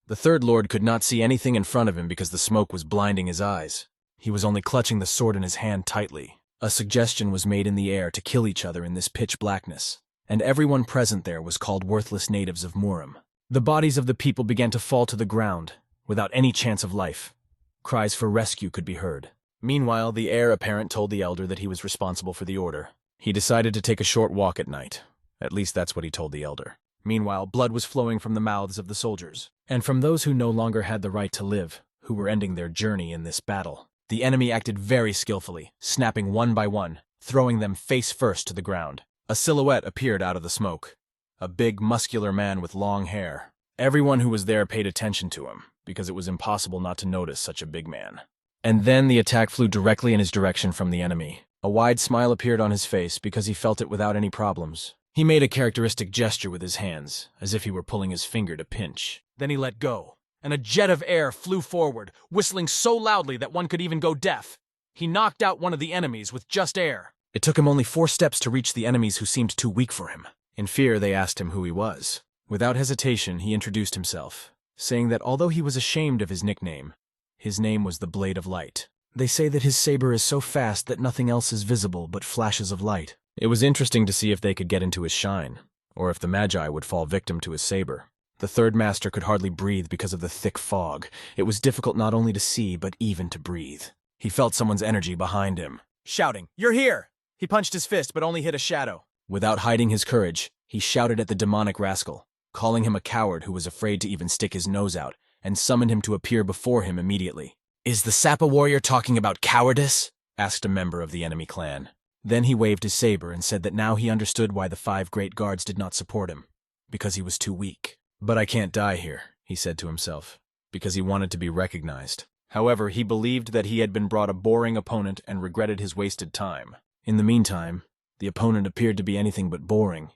the third lord could not see anything in front of him because the smoke was blinding his eyes. He was only clutching the sword in his hand tightly. A suggestion was made in the air to kill each other in this pitch blackness, and everyone present there was called worthless natives of Murim. The bodies of the people began to fall to the ground, without any chance of life. Cries for rescue could be heard. Meanwhile, the heir apparent told the elder that he was responsible for the order. He decided to take a short walk at night. At least that's what he told the elder. Meanwhile, blood was flowing from the mouths of the soldiers, and from those who no longer had the right to live, who were ending their journey in this battle. The enemy acted very skillfully, snapping one by one, throwing them face first to the ground. A silhouette appeared out of the smoke. A big, muscular man with long hair. Everyone who was there paid attention to him, because it was impossible not to notice such a big man. And then the attack flew directly in his direction from the enemy. A wide smile appeared on his face because he felt it without any problems. He made a characteristic gesture with his hands, as if he were pulling his finger to pinch. Then he let go, and a jet of air flew forward, whistling so loudly that one could even go deaf. He knocked out one of the enemies with just air. It took him only 4 steps to reach the enemies who seemed too weak for him. In fear, they asked him who he was. Without hesitation, he introduced himself, saying that although he was ashamed of his nickname, his name was the Blade of Light. They say that his saber is so fast that nothing else is visible but flashes of light. It was interesting to see if they could get into his shine, or if the Magi would fall victim to his saber. The third master could hardly breathe because of the thick fog. It was difficult not only to see, but even to breathe. He felt someone's energy behind him, shouting, "You're here!" He punched his fist, but only hit a shadow. Without hiding his courage, he shouted at the demonic rascal, calling him a coward who was afraid to even stick his nose out, and summoned him to appear before him immediately. "Is the Sapa warrior talking about cowardice?" asked a member of the enemy clan. Then he waved his saber and said that now he understood why the 5 great guards did not support him, because he was too weak. "But I can't die here," he said to himself, because he wanted to be recognized. However, he believed that he had been brought a boring opponent and regretted his wasted time. In the meantime, the opponent appeared to be anything but boring.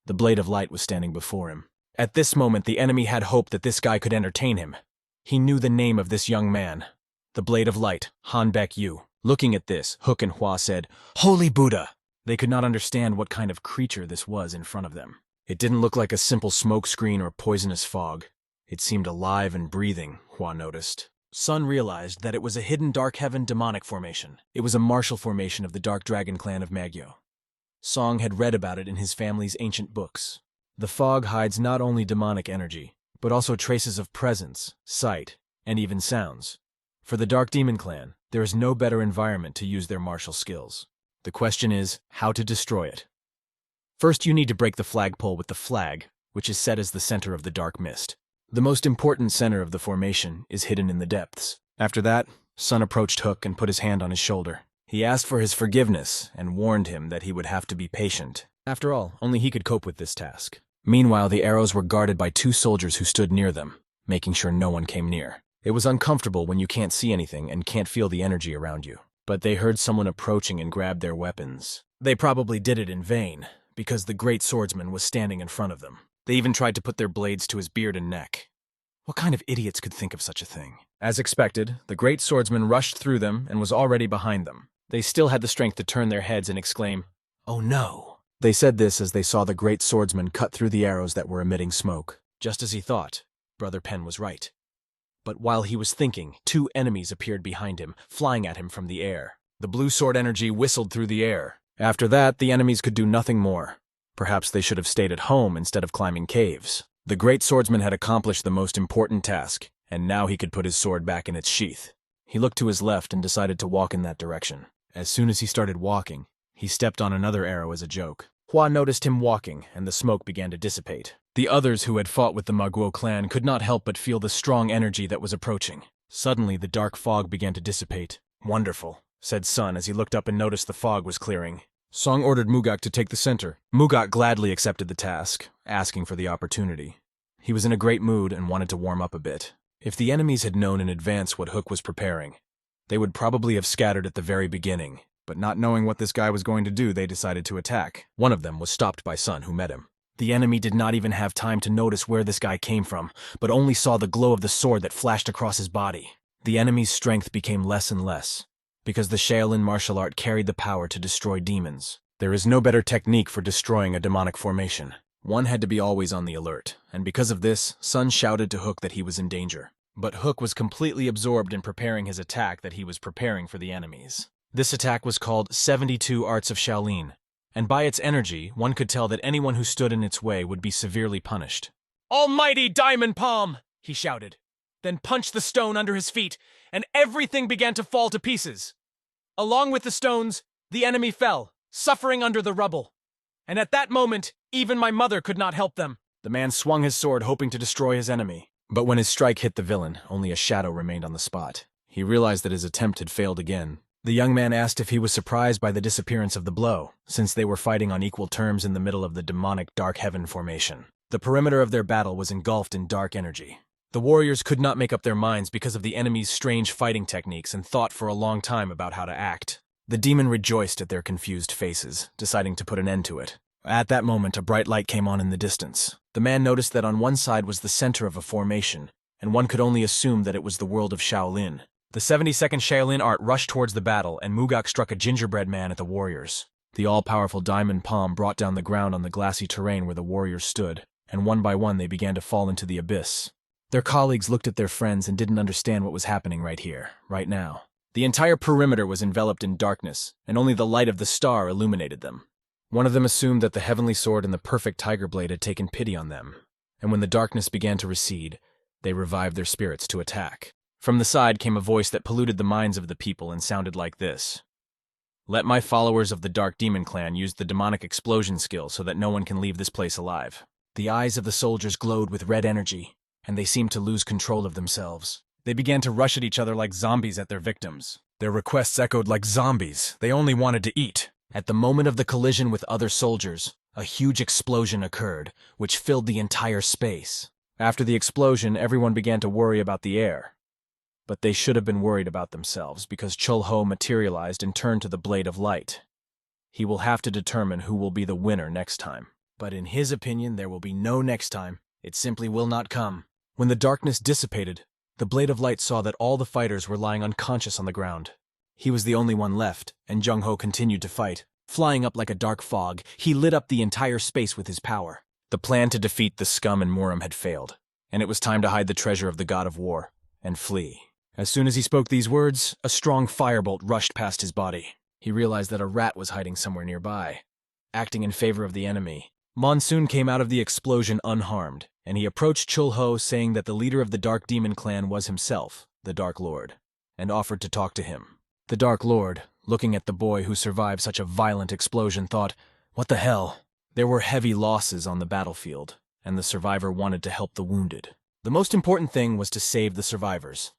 The Blade of Light was standing before him. At this moment, the enemy had hope that this guy could entertain him. He knew the name of this young man, the Blade of Light, Hanbaek Yu. Looking at this, Hook and Hua said, "Holy Buddha!" They could not understand what kind of creature this was in front of them. It didn't look like a simple smoke screen or poisonous fog. It seemed alive and breathing, Hua noticed. Sun realized that it was a hidden Dark Heaven demonic formation. It was a martial formation of the Dark Dragon clan of Magyo. Song had read about it in his family's ancient books. The fog hides not only demonic energy, but also traces of presence, sight, and even sounds. For the Dark Demon clan, there is no better environment to use their martial skills. The question is, how to destroy it. First, you need to break the flagpole with the flag, which is set as the center of the dark mist. The most important center of the formation is hidden in the depths. After that, Sun approached Hook and put his hand on his shoulder. He asked for his forgiveness and warned him that he would have to be patient. After all, only he could cope with this task. Meanwhile, the arrows were guarded by 2 soldiers who stood near them, making sure no one came near. It was uncomfortable when you can't see anything and can't feel the energy around you. But they heard someone approaching and grabbed their weapons. They probably did it in vain, because the great swordsman was standing in front of them. They even tried to put their blades to his beard and neck. What kind of idiots could think of such a thing? As expected, the great swordsman rushed through them and was already behind them. They still had the strength to turn their heads and exclaim, "Oh no!" They said this as they saw the great swordsman cut through the arrows that were emitting smoke. Just as he thought, Brother Pen was right. But while he was thinking, 2 enemies appeared behind him, flying at him from the air. The blue sword energy whistled through the air. After that, the enemies could do nothing more. Perhaps they should have stayed at home instead of climbing caves. The great swordsman had accomplished the most important task, and now he could put his sword back in its sheath. He looked to his left and decided to walk in that direction. As soon as he started walking, he stepped on another arrow as a joke. Hua noticed him walking, and the smoke began to dissipate. The others who had fought with the Magwo clan could not help but feel the strong energy that was approaching. Suddenly, the dark fog began to dissipate. "Wonderful," said Sun as he looked up and noticed the fog was clearing. Song ordered Mugak to take the center. Mugak gladly accepted the task, asking for the opportunity. He was in a great mood and wanted to warm up a bit. If the enemies had known in advance what Hook was preparing, they would probably have scattered at the very beginning. But not knowing what this guy was going to do, they decided to attack. One of them was stopped by Sun, who met him. The enemy did not even have time to notice where this guy came from, but only saw the glow of the sword that flashed across his body. The enemy's strength became less and less, because the Shaolin martial art carried the power to destroy demons. There is no better technique for destroying a demonic formation. One had to be always on the alert, and because of this, Sun shouted to Hook that he was in danger. But Hook was completely absorbed in preparing his attack that he was preparing for the enemies. This attack was called 72 Arts of Shaolin, and by its energy, one could tell that anyone who stood in its way would be severely punished. "Almighty Diamond Palm!" he shouted, then punched the stone under his feet, and everything began to fall to pieces. Along with the stones, the enemy fell, suffering under the rubble. And at that moment, even my mother could not help them. The man swung his sword, hoping to destroy his enemy. But when his strike hit the villain, only a shadow remained on the spot. He realized that his attempt had failed again. The young man asked if he was surprised by the disappearance of the blow, since they were fighting on equal terms in the middle of the demonic Dark Heaven formation. The perimeter of their battle was engulfed in dark energy. The warriors could not make up their minds because of the enemy's strange fighting techniques and thought for a long time about how to act. The demon rejoiced at their confused faces, deciding to put an end to it. At that moment, a bright light came on in the distance. The man noticed that on one side was the center of a formation, and one could only assume that it was the world of Shaolin. The 72nd Shaolin art rushed towards the battle, and Mugak struck a gingerbread man at the warriors. The all-powerful diamond palm brought down the ground on the glassy terrain where the warriors stood, and one by one they began to fall into the abyss. Their colleagues looked at their friends and didn't understand what was happening right here, right now. The entire perimeter was enveloped in darkness, and only the light of the star illuminated them. One of them assumed that the heavenly sword and the perfect tiger blade had taken pity on them, and when the darkness began to recede, they revived their spirits to attack. From the side came a voice that polluted the minds of the people and sounded like this. Let my followers of the Dark Demon Clan use the demonic explosion skill so that no one can leave this place alive. The eyes of the soldiers glowed with red energy, and they seemed to lose control of themselves. They began to rush at each other like zombies at their victims. Their requests echoed like zombies. They only wanted to eat. At the moment of the collision with other soldiers, a huge explosion occurred, which filled the entire space. After the explosion, everyone began to worry about the air. But they should have been worried about themselves, because Chul-Ho materialized and turned to the Blade of Light. He will have to determine who will be the winner next time. But in his opinion, there will be no next time. It simply will not come. When the darkness dissipated, the Blade of Light saw that all the fighters were lying unconscious on the ground. He was the only one left, and Jung-Ho continued to fight. Flying up like a dark fog, he lit up the entire space with his power. The plan to defeat the scum and Muram had failed, and it was time to hide the treasure of the God of War and flee. As soon as he spoke these words, a strong firebolt rushed past his body. He realized that a rat was hiding somewhere nearby. Acting in favor of the enemy, Monsoon came out of the explosion unharmed, and he approached Chul-Ho saying that the leader of the Dark Demon Clan was himself, the Dark Lord, and offered to talk to him. The Dark Lord, looking at the boy who survived such a violent explosion, thought, "What the hell?" There were heavy losses on the battlefield, and the survivor wanted to help the wounded. The most important thing was to save the survivors.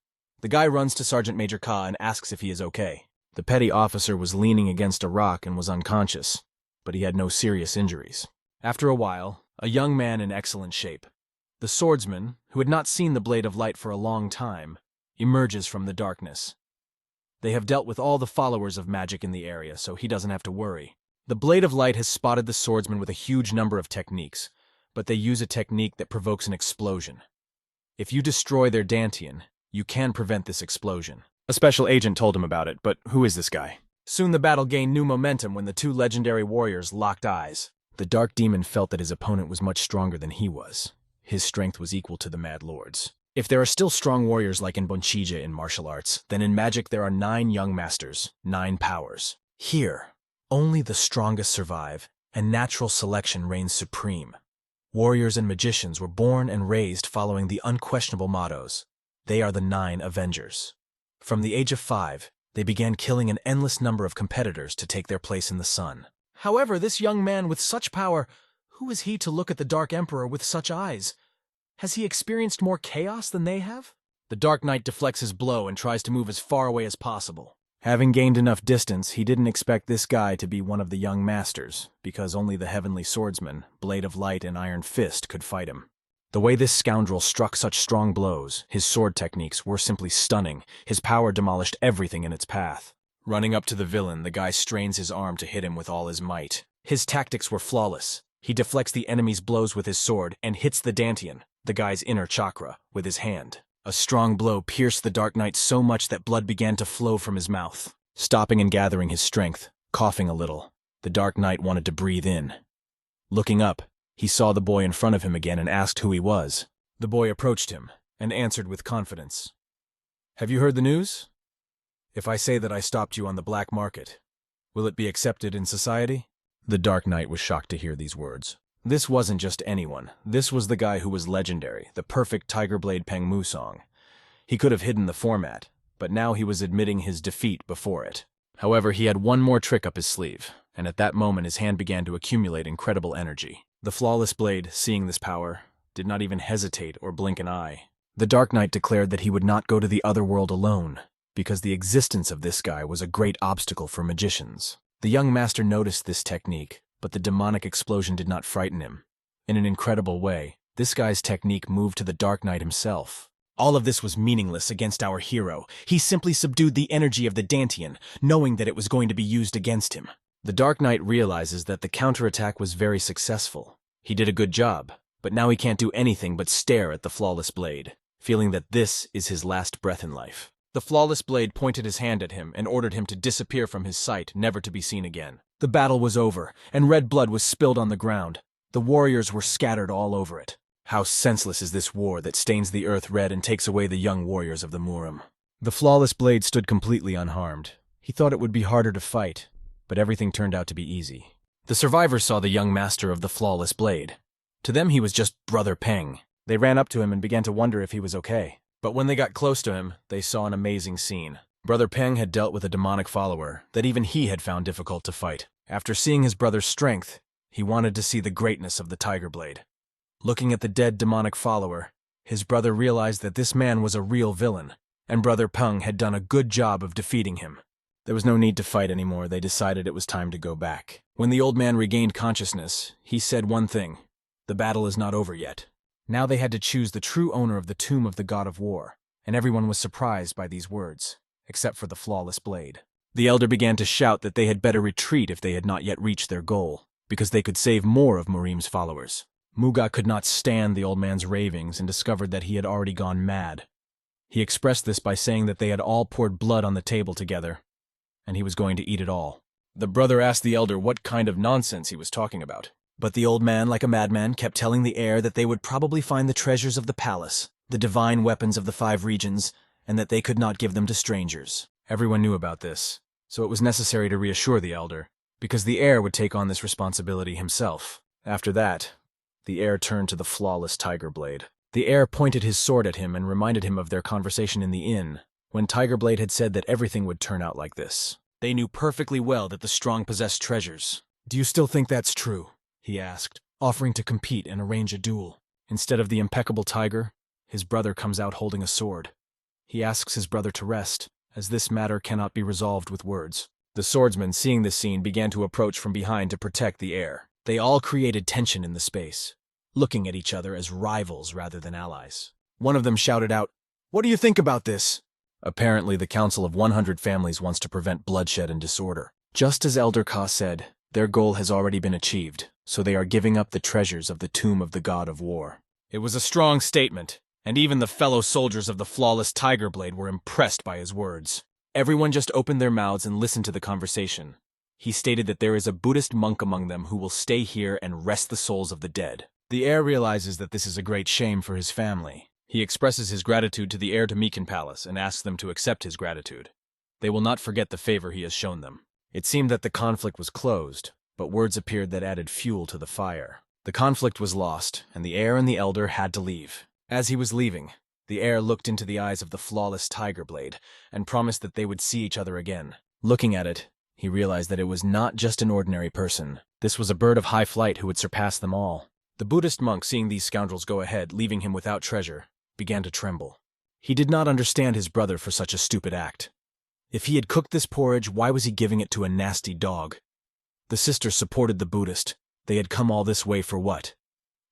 The guy runs to Sergeant Major Ka and asks if he is okay. The petty officer was leaning against a rock and was unconscious, but he had no serious injuries. After a while, a young man in excellent shape, the swordsman, who had not seen the Blade of Light for a long time, emerges from the darkness. They have dealt with all the followers of magic in the area, so he doesn't have to worry. The Blade of Light has spotted the swordsman with a huge number of techniques, but they use a technique that provokes an explosion. If you destroy their Dantian, you can prevent this explosion. A special agent told him about it, but who is this guy? Soon the battle gained new momentum when the two legendary warriors locked eyes. The Dark Demon felt that his opponent was much stronger than he was. His strength was equal to the Mad Lord's. If there are still strong warriors like in Bonchija in martial arts, then in magic there are 9 young masters, 9 powers. Here, only the strongest survive, and natural selection reigns supreme. Warriors and magicians were born and raised following the unquestionable mottos. They are the 9 Avengers. From the age of 5, they began killing an endless number of competitors to take their place in the sun. However, this young man with such power, who is he to look at the Dark Emperor with such eyes? Has he experienced more chaos than they have? The Dark Knight deflects his blow and tries to move as far away as possible. Having gained enough distance, he didn't expect this guy to be one of the young masters, because only the Heavenly Swordsman, Blade of Light, and Iron Fist could fight him. The way this scoundrel struck such strong blows, his sword techniques, were simply stunning. His power demolished everything in its path. Running up to the villain, the guy strains his arm to hit him with all his might. His tactics were flawless. He deflects the enemy's blows with his sword and hits the Dantian, the guy's inner chakra, with his hand. A strong blow pierced the Dark Knight so much that blood began to flow from his mouth. Stopping and gathering his strength, coughing a little, the Dark Knight wanted to breathe in. Looking up, he saw the boy in front of him again and asked who he was. The boy approached him and answered with confidence. "Have you heard the news? If I say that I stopped you on the black market, will it be accepted in society?" The Dark Knight was shocked to hear these words. This wasn't just anyone. This was the guy who was legendary, the perfect Tiger Blade Peng Musong. He could have hidden the format, but now he was admitting his defeat before it. However, he had one more trick up his sleeve, and at that moment his hand began to accumulate incredible energy. The flawless blade, seeing this power, did not even hesitate or blink an eye. The Dark Knight declared that he would not go to the other world alone, because the existence of this guy was a great obstacle for magicians. The young master noticed this technique, but the demonic explosion did not frighten him. In an incredible way, this guy's technique moved to the Dark Knight himself. All of this was meaningless against our hero. He simply subdued the energy of the Dantian, knowing that it was going to be used against him. The Dark Knight realizes that the counterattack was very successful. He did a good job, but now he can't do anything but stare at the flawless blade, feeling that this is his last breath in life. The flawless blade pointed his hand at him and ordered him to disappear from his sight, never to be seen again. The battle was over, and red blood was spilled on the ground. The warriors were scattered all over it. How senseless is this war that stains the earth red and takes away the young warriors of the Murim. The flawless blade stood completely unharmed. He thought it would be harder to fight, but everything turned out to be easy. The survivors saw the young master of the flawless blade. To them he was just Brother Peng. They ran up to him and began to wonder if he was okay. But when they got close to him, they saw an amazing scene. Brother Peng had dealt with a demonic follower that even he had found difficult to fight. After seeing his brother's strength, he wanted to see the greatness of the Tiger Blade. Looking at the dead demonic follower, his brother realized that this man was a real villain, and Brother Peng had done a good job of defeating him. There was no need to fight anymore. They decided it was time to go back. When the old man regained consciousness, he said one thing: "The battle is not over yet." Now they had to choose the true owner of the tomb of the god of war, and everyone was surprised by these words, except for the flawless blade. The elder began to shout that they had better retreat if they had not yet reached their goal, because they could save more of Murim's followers. Muga could not stand the old man's ravings and discovered that he had already gone mad. He expressed this by saying that they had all poured blood on the table together, and he was going to eat it all. The brother asked the elder what kind of nonsense he was talking about. But the old man, like a madman, kept telling the heir that they would probably find the treasures of the palace, the divine weapons of the 5 regions, and that they could not give them to strangers. Everyone knew about this, so it was necessary to reassure the elder, because the heir would take on this responsibility himself. After that, the heir turned to the flawless Tiger Blade. The heir pointed his sword at him and reminded him of their conversation in the inn, when Tiger Blade had said that everything would turn out like this. They knew perfectly well that the strong possessed treasures. "Do you still think that's true?" he asked, offering to compete and arrange a duel. Instead of the impeccable tiger, his brother comes out holding a sword. He asks his brother to rest, as this matter cannot be resolved with words. The swordsmen, seeing this scene, began to approach from behind to protect the heir. They all created tension in the space, looking at each other as rivals rather than allies. One of them shouted out, "What do you think about this?" Apparently, the Council of 100 Families wants to prevent bloodshed and disorder. Just as Elder Ka said, their goal has already been achieved, so they are giving up the treasures of the tomb of the god of war. It was a strong statement, and even the fellow soldiers of the flawless Tiger Blade were impressed by his words. Everyone just opened their mouths and listened to the conversation. He stated that there is a Buddhist monk among them who will stay here and rest the souls of the dead. The heir realizes that this is a great shame for his family. He expresses his gratitude to the heir to Meekin Palace and asks them to accept his gratitude. They will not forget the favor he has shown them. It seemed that the conflict was closed, but words appeared that added fuel to the fire. The conflict was lost, and the heir and the elder had to leave. As he was leaving, the heir looked into the eyes of the flawless Tiger Blade and promised that they would see each other again. Looking at it, he realized that it was not just an ordinary person. This was a bird of high flight who would surpass them all. The Buddhist monk, seeing these scoundrels go ahead, leaving him without treasure, began to tremble. He did not understand his brother for such a stupid act. If he had cooked this porridge, why was he giving it to a nasty dog? The sisters supported the Buddhist. They had come all this way for what?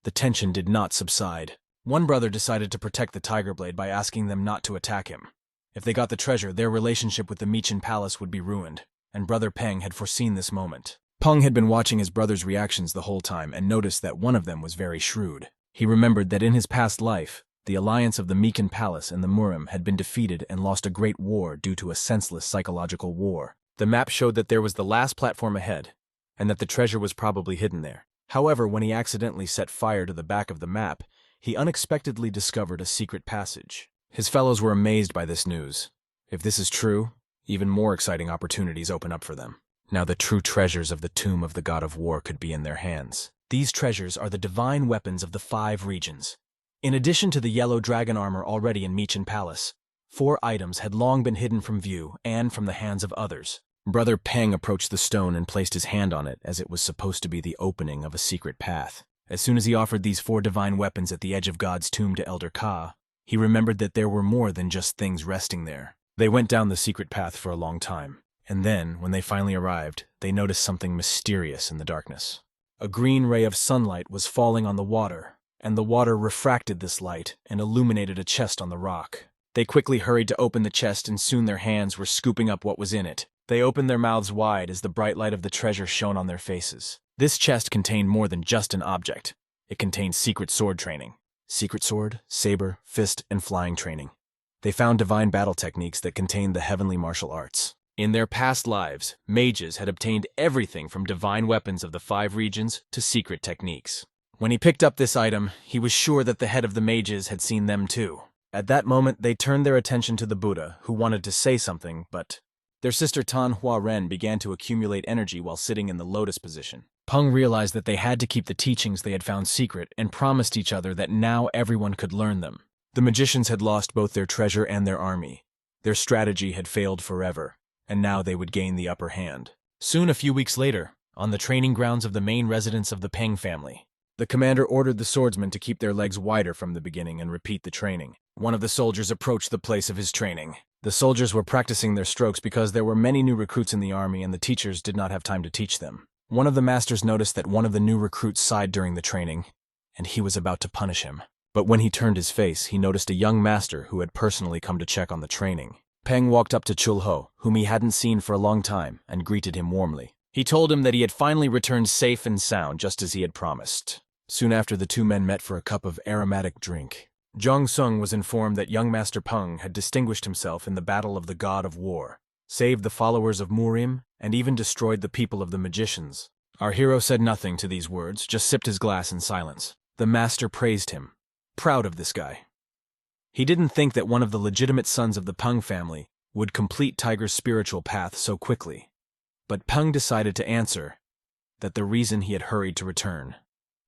The tension did not subside. One brother decided to protect the Tiger Blade by asking them not to attack him. If they got the treasure, their relationship with the Meekin Palace would be ruined, and Brother Peng had foreseen this moment. Peng had been watching his brother's reactions the whole time and noticed that one of them was very shrewd. He remembered that in his past life, the alliance of the Meekin Palace and the Murim had been defeated and lost a great war due to a senseless psychological war. The map showed that there was the last platform ahead, and that the treasure was probably hidden there. However, when he accidentally set fire to the back of the map, he unexpectedly discovered a secret passage. His fellows were amazed by this news. If this is true, even more exciting opportunities open up for them. Now the true treasures of the tomb of the god of war could be in their hands. These treasures are the divine weapons of the 5 regions. In addition to the yellow dragon armor already in Meekin Palace, 4 items had long been hidden from view and from the hands of others. Brother Peng approached the stone and placed his hand on it as it was supposed to be the opening of a secret path. As soon as he offered these 4 divine weapons at the edge of God's tomb to Elder Ka, he remembered that there were more than just things resting there. They went down the secret path for a long time, and then, when they finally arrived, they noticed something mysterious in the darkness. A green ray of sunlight was falling on the water, and the water refracted this light and illuminated a chest on the rock. They quickly hurried to open the chest, and soon their hands were scooping up what was in it. They opened their mouths wide as the bright light of the treasure shone on their faces. This chest contained more than just an object. It contained secret sword training. Secret sword, saber, fist, and flying training. They found divine battle techniques that contained the heavenly martial arts. In their past lives, mages had obtained everything from divine weapons of the 5 regions to secret techniques. When he picked up this item, he was sure that the head of the mages had seen them too. At that moment, they turned their attention to the Buddha, who wanted to say something, but their sister Tan Hua Ren began to accumulate energy while sitting in the lotus position. Peng realized that they had to keep the teachings they had found secret and promised each other that now everyone could learn them. The magicians had lost both their treasure and their army. Their strategy had failed forever, and now they would gain the upper hand. Soon, a few weeks later, on the training grounds of the main residence of the Peng family, the commander ordered the swordsmen to keep their legs wider from the beginning and repeat the training. One of the soldiers approached the place of his training. The soldiers were practicing their strokes because there were many new recruits in the army and the teachers did not have time to teach them. One of the masters noticed that one of the new recruits sighed during the training, and he was about to punish him. But when he turned his face, he noticed a young master who had personally come to check on the training. Peng walked up to Chulho, whom he hadn't seen for a long time, and greeted him warmly. He told him that he had finally returned safe and sound, just as he had promised. Soon after, the two men met for a cup of aromatic drink. Zhang Sung was informed that young Master Peng had distinguished himself in the battle of the God of War, saved the followers of Murim, and even destroyed the people of the magicians. Our hero said nothing to these words, just sipped his glass in silence. The master praised him, proud of this guy. He didn't think that one of the legitimate sons of the Peng family would complete Tiger's spiritual path so quickly. But Peng decided to answer that the reason he had hurried to return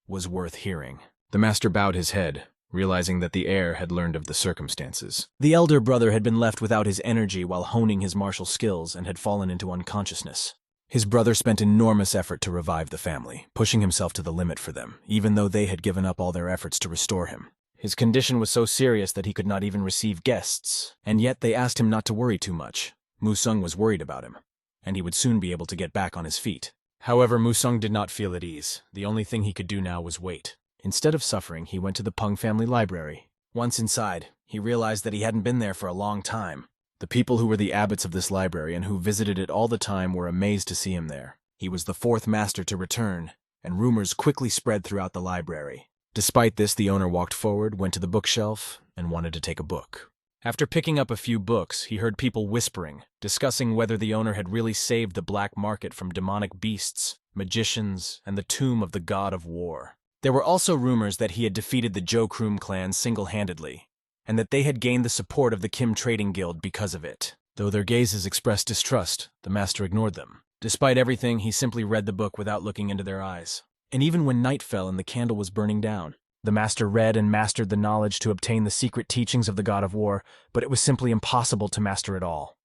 was worth hearing. The master bowed his head, realizing that the heir had learned of the circumstances. The elder brother had been left without his energy while honing his martial skills and had fallen into unconsciousness. His brother spent enormous effort to revive the family, pushing himself to the limit for them, even though they had given up all their efforts to restore him. His condition was so serious that he could not even receive guests, and yet they asked him not to worry too much. Musung was worried about him, and he would soon be able to get back on his feet. However, Musung did not feel at ease. The only thing he could do now was wait. Instead of suffering, he went to the Peng family library. Once inside, he realized that he hadn't been there for a long time. The people who were the abbots of this library and who visited it all the time were amazed to see him there. He was the 4th master to return, and rumors quickly spread throughout the library. Despite this, the owner walked forward, went to the bookshelf, and wanted to take a book. After picking up a few books, he heard people whispering, discussing whether the owner had really saved the black market from demonic beasts, magicians, and the tomb of the God of War. There were also rumors that he had defeated the Jokrum clan single-handedly, and that they had gained the support of the Kim Trading Guild because of it. Though their gazes expressed distrust, the master ignored them. Despite everything, he simply read the book without looking into their eyes. And even when night fell and the candle was burning down, the master read and mastered the knowledge to obtain the secret teachings of the God of War, but it was simply impossible to master it all.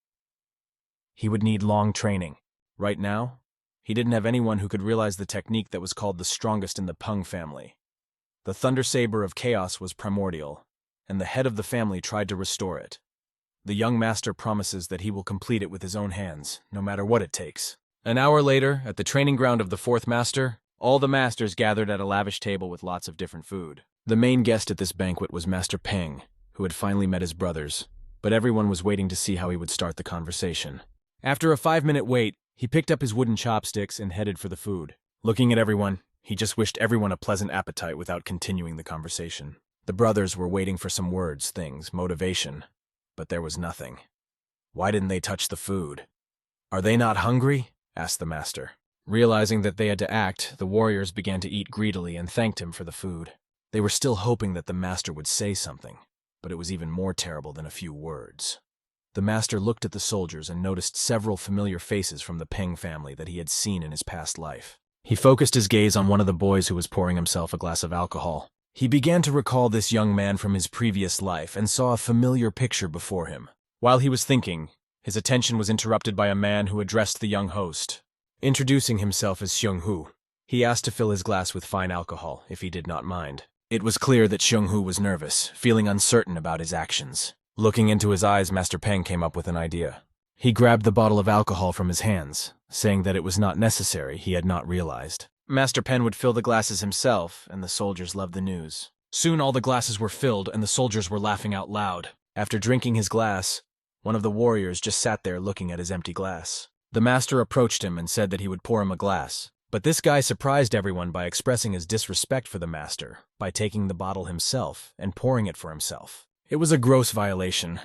He would need long training. Right now, he didn't have anyone who could realize the technique that was called the strongest in the Peng family. The Thunder Saber of Chaos was primordial, and the head of the family tried to restore it. The young master promises that he will complete it with his own hands, no matter what it takes. An hour later, at the training ground of the 4th master, all the masters gathered at a lavish table with lots of different food. The main guest at this banquet was Master Peng, who had finally met his brothers, but everyone was waiting to see how he would start the conversation. After a 5-minute wait, he picked up his wooden chopsticks and headed for the food. Looking at everyone, he just wished everyone a pleasant appetite without continuing the conversation. The brothers were waiting for some words, things, motivation, but there was nothing. Why didn't they touch the food? Are they not hungry? Asked the master. Realizing that they had to act, the warriors began to eat greedily and thanked him for the food. They were still hoping that the master would say something, but it was even more terrible than a few words. The master looked at the soldiers and noticed several familiar faces from the Peng family that he had seen in his past life. He focused his gaze on one of the boys who was pouring himself a glass of alcohol. He began to recall this young man from his previous life and saw a familiar picture before him. While he was thinking, his attention was interrupted by a man who addressed the young host. Introducing himself as Xionghu, he asked to fill his glass with fine alcohol, if he did not mind. It was clear that Xionghu was nervous, feeling uncertain about his actions. Looking into his eyes, Master Peng came up with an idea. He grabbed the bottle of alcohol from his hands, saying that it was not necessary, he had not realized. Master Peng would fill the glasses himself, and the soldiers loved the news. Soon all the glasses were filled, and the soldiers were laughing out loud. After drinking his glass, one of the warriors just sat there looking at his empty glass. The master approached him and said that he would pour him a glass. But this guy surprised everyone by expressing his disrespect for the master, by taking the bottle himself and pouring it for himself. It was a gross violation,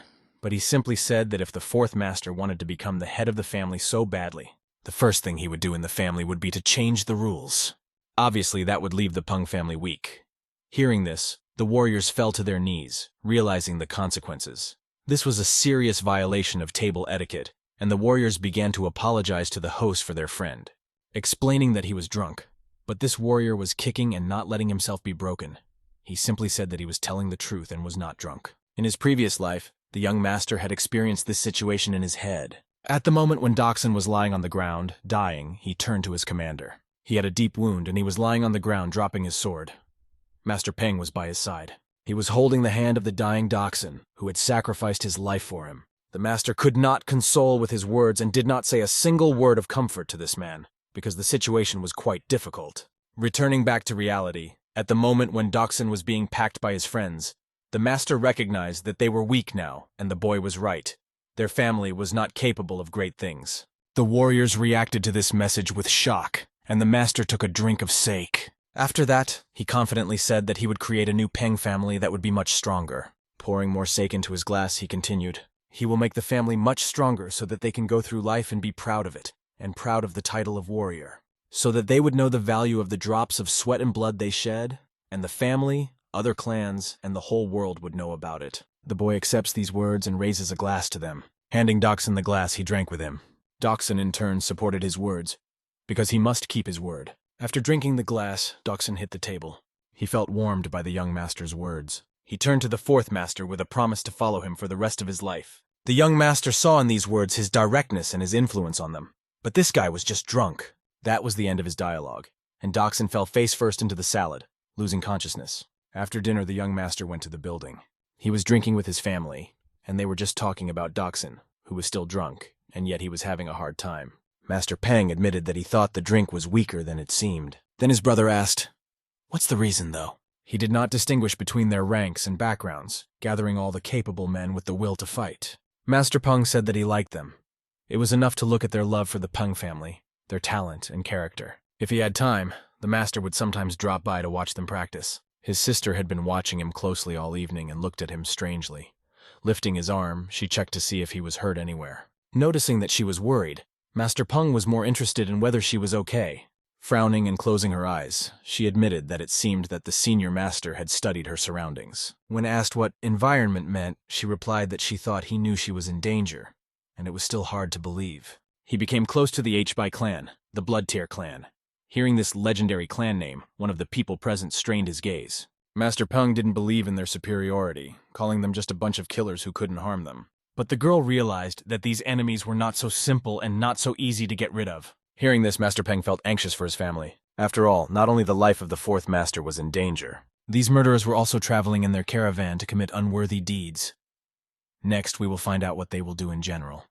but he simply said that if the fourth master wanted to become the head of the family so badly, the first thing he would do in the family would be to change the rules. Obviously, that would leave the Peng family weak. Hearing this, the warriors fell to their knees, realizing the consequences. This was a serious violation of table etiquette, and the warriors began to apologize to the host for their friend, explaining that he was drunk. But this warrior was kicking and not letting himself be broken. He simply said that he was telling the truth and was not drunk. In his previous life, the young master had experienced this situation in his head. At the moment when Doxin was lying on the ground, dying, he turned to his commander. He had a deep wound and he was lying on the ground dropping his sword. Master Peng was by his side. He was holding the hand of the dying Doxin, who had sacrificed his life for him. The master could not console with his words and did not say a single word of comfort to this man, because the situation was quite difficult. Returning back to reality, at the moment when Doxin was being packed by his friends, the master recognized that they were weak now, and the boy was right. Their family was not capable of great things. The warriors reacted to this message with shock, and the master took a drink of sake. After that, he confidently said that he would create a new Peng family that would be much stronger. Pouring more sake into his glass, he continued, "He will make the family much stronger so that they can go through life and be proud of it, and proud of the title of warrior. So that they would know the value of the drops of sweat and blood they shed, and the family, other clans, and the whole world would know about it." The boy accepts these words and raises a glass to them. Handing Doxin the glass, he drank with him. Doxin, in turn, supported his words, because he must keep his word. After drinking the glass, Doxin hit the table. He felt warmed by the young master's words. He turned to the fourth master with a promise to follow him for the rest of his life. The young master saw in these words his directness and his influence on them. But this guy was just drunk. That was the end of his dialogue, and Doxin fell face first into the salad, losing consciousness. After dinner, the young master went to the building. He was drinking with his family, and they were just talking about Doxin, who was still drunk, and yet he was having a hard time. Master Peng admitted that he thought the drink was weaker than it seemed. Then his brother asked, "What's the reason, though?" He did not distinguish between their ranks and backgrounds, gathering all the capable men with the will to fight. Master Peng said that he liked them. It was enough to look at their love for the Peng family, their talent and character. If he had time, the master would sometimes drop by to watch them practice. His sister had been watching him closely all evening and looked at him strangely. Lifting his arm, she checked to see if he was hurt anywhere. Noticing that she was worried, Master Peng was more interested in whether she was okay. Frowning and closing her eyes, she admitted that it seemed that the senior master had studied her surroundings. When asked what environment meant, she replied that she thought he knew she was in danger, and it was still hard to believe. He became close to the H-Bai clan, the Blood Tier clan. Hearing this legendary clan name, one of the people present strained his gaze. Master Peng didn't believe in their superiority, calling them just a bunch of killers who couldn't harm them. But the girl realized that these enemies were not so simple and not so easy to get rid of. Hearing this, Master Peng felt anxious for his family. After all, not only the life of the fourth master was in danger. These murderers were also traveling in their caravan to commit unworthy deeds. Next, we will find out what they will do in general.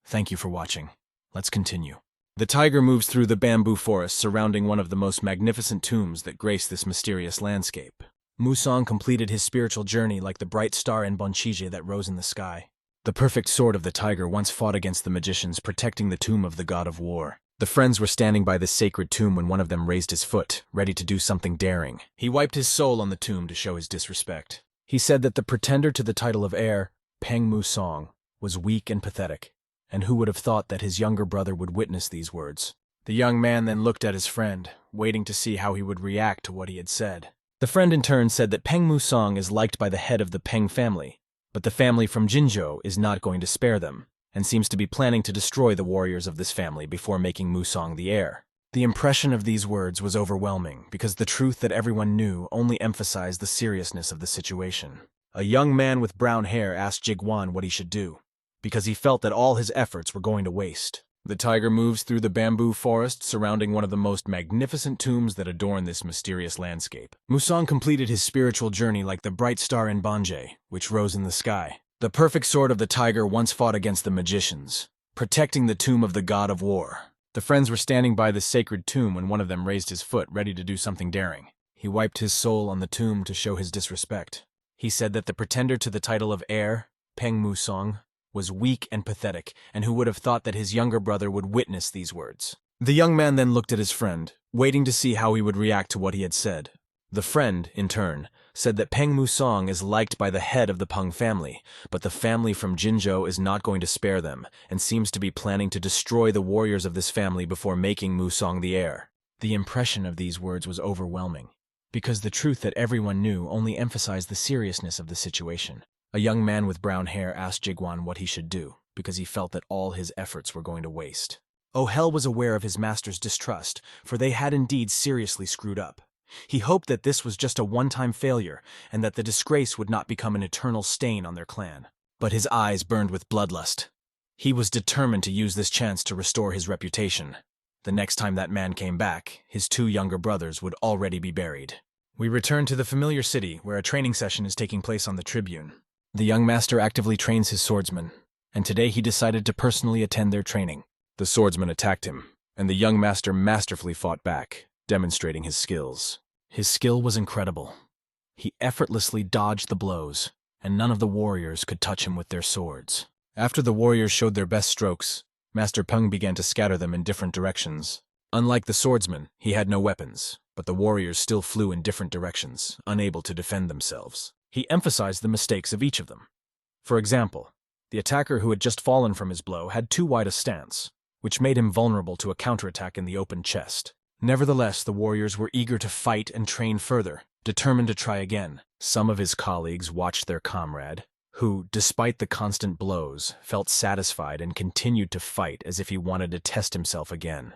Thank you for watching. Let's continue. The tiger moves through the bamboo forest surrounding one of the most magnificent tombs that grace this mysterious landscape. Musang completed his spiritual journey like the bright star in Bonchije that rose in the sky. The perfect sword of the tiger once fought against the magicians, protecting the tomb of the god of war. The friends were standing by this sacred tomb when one of them raised his foot, ready to do something daring. He wiped his soul on the tomb to show his disrespect. He said that the pretender to the title of heir, Peng Musang, was weak and pathetic, and who would have thought that his younger brother would witness these words? The young man then looked at his friend, waiting to see how he would react to what he had said. The friend in turn said that Peng Musang is liked by the head of the Peng family, but the family from Jinzhou is not going to spare them, and seems to be planning to destroy the warriors of this family before making Musang the heir. The impression of these words was overwhelming, because the truth that everyone knew only emphasized the seriousness of the situation. A young man with brown hair asked Jiguan what he should do, because he felt that all his efforts were going to waste. The tiger moves through the bamboo forest surrounding one of the most magnificent tombs that adorn this mysterious landscape. Musang completed his spiritual journey like the bright star in Bonjie, which rose in the sky. The perfect sword of the tiger once fought against the magicians, protecting the tomb of the god of war. The friends were standing by the sacred tomb when one of them raised his foot, ready to do something daring. He wiped his soul on the tomb to show his disrespect. He said that the pretender to the title of heir, Peng Musang, was weak and pathetic, and who would have thought that his younger brother would witness these words. The young man then looked at his friend, waiting to see how he would react to what he had said. The friend, in turn, said that Peng Musong is liked by the head of the Peng family, but the family from Jinzhou is not going to spare them and seems to be planning to destroy the warriors of this family before making Musong the heir. The impression of these words was overwhelming, because the truth that everyone knew only emphasized the seriousness of the situation. A young man with brown hair asked Jiguan what he should do, because he felt that all his efforts were going to waste. Yahello was aware of his master's distrust, for they had indeed seriously screwed up. He hoped that this was just a one-time failure, and that the disgrace would not become an eternal stain on their clan. But his eyes burned with bloodlust. He was determined to use this chance to restore his reputation. The next time that man came back, his 2 younger brothers would already be buried. We return to the familiar city, where a training session is taking place on the tribune. The young master actively trains his swordsmen, and today he decided to personally attend their training. The swordsman attacked him, and the young master masterfully fought back, demonstrating his skills. His skill was incredible. He effortlessly dodged the blows, and none of the warriors could touch him with their swords. After the warriors showed their best strokes, Master Peng began to scatter them in different directions. Unlike the swordsman, he had no weapons, but the warriors still flew in different directions, unable to defend themselves. He emphasized the mistakes of each of them. For example, the attacker who had just fallen from his blow had too wide a stance, which made him vulnerable to a counterattack in the open chest. Nevertheless, the warriors were eager to fight and train further, determined to try again. Some of his colleagues watched their comrade, who, despite the constant blows, felt satisfied and continued to fight as if he wanted to test himself again.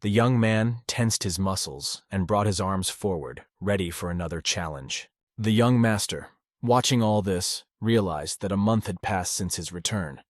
The young man tensed his muscles and brought his arms forward, ready for another challenge. The young master, watching all this, realized that a month had passed since his return,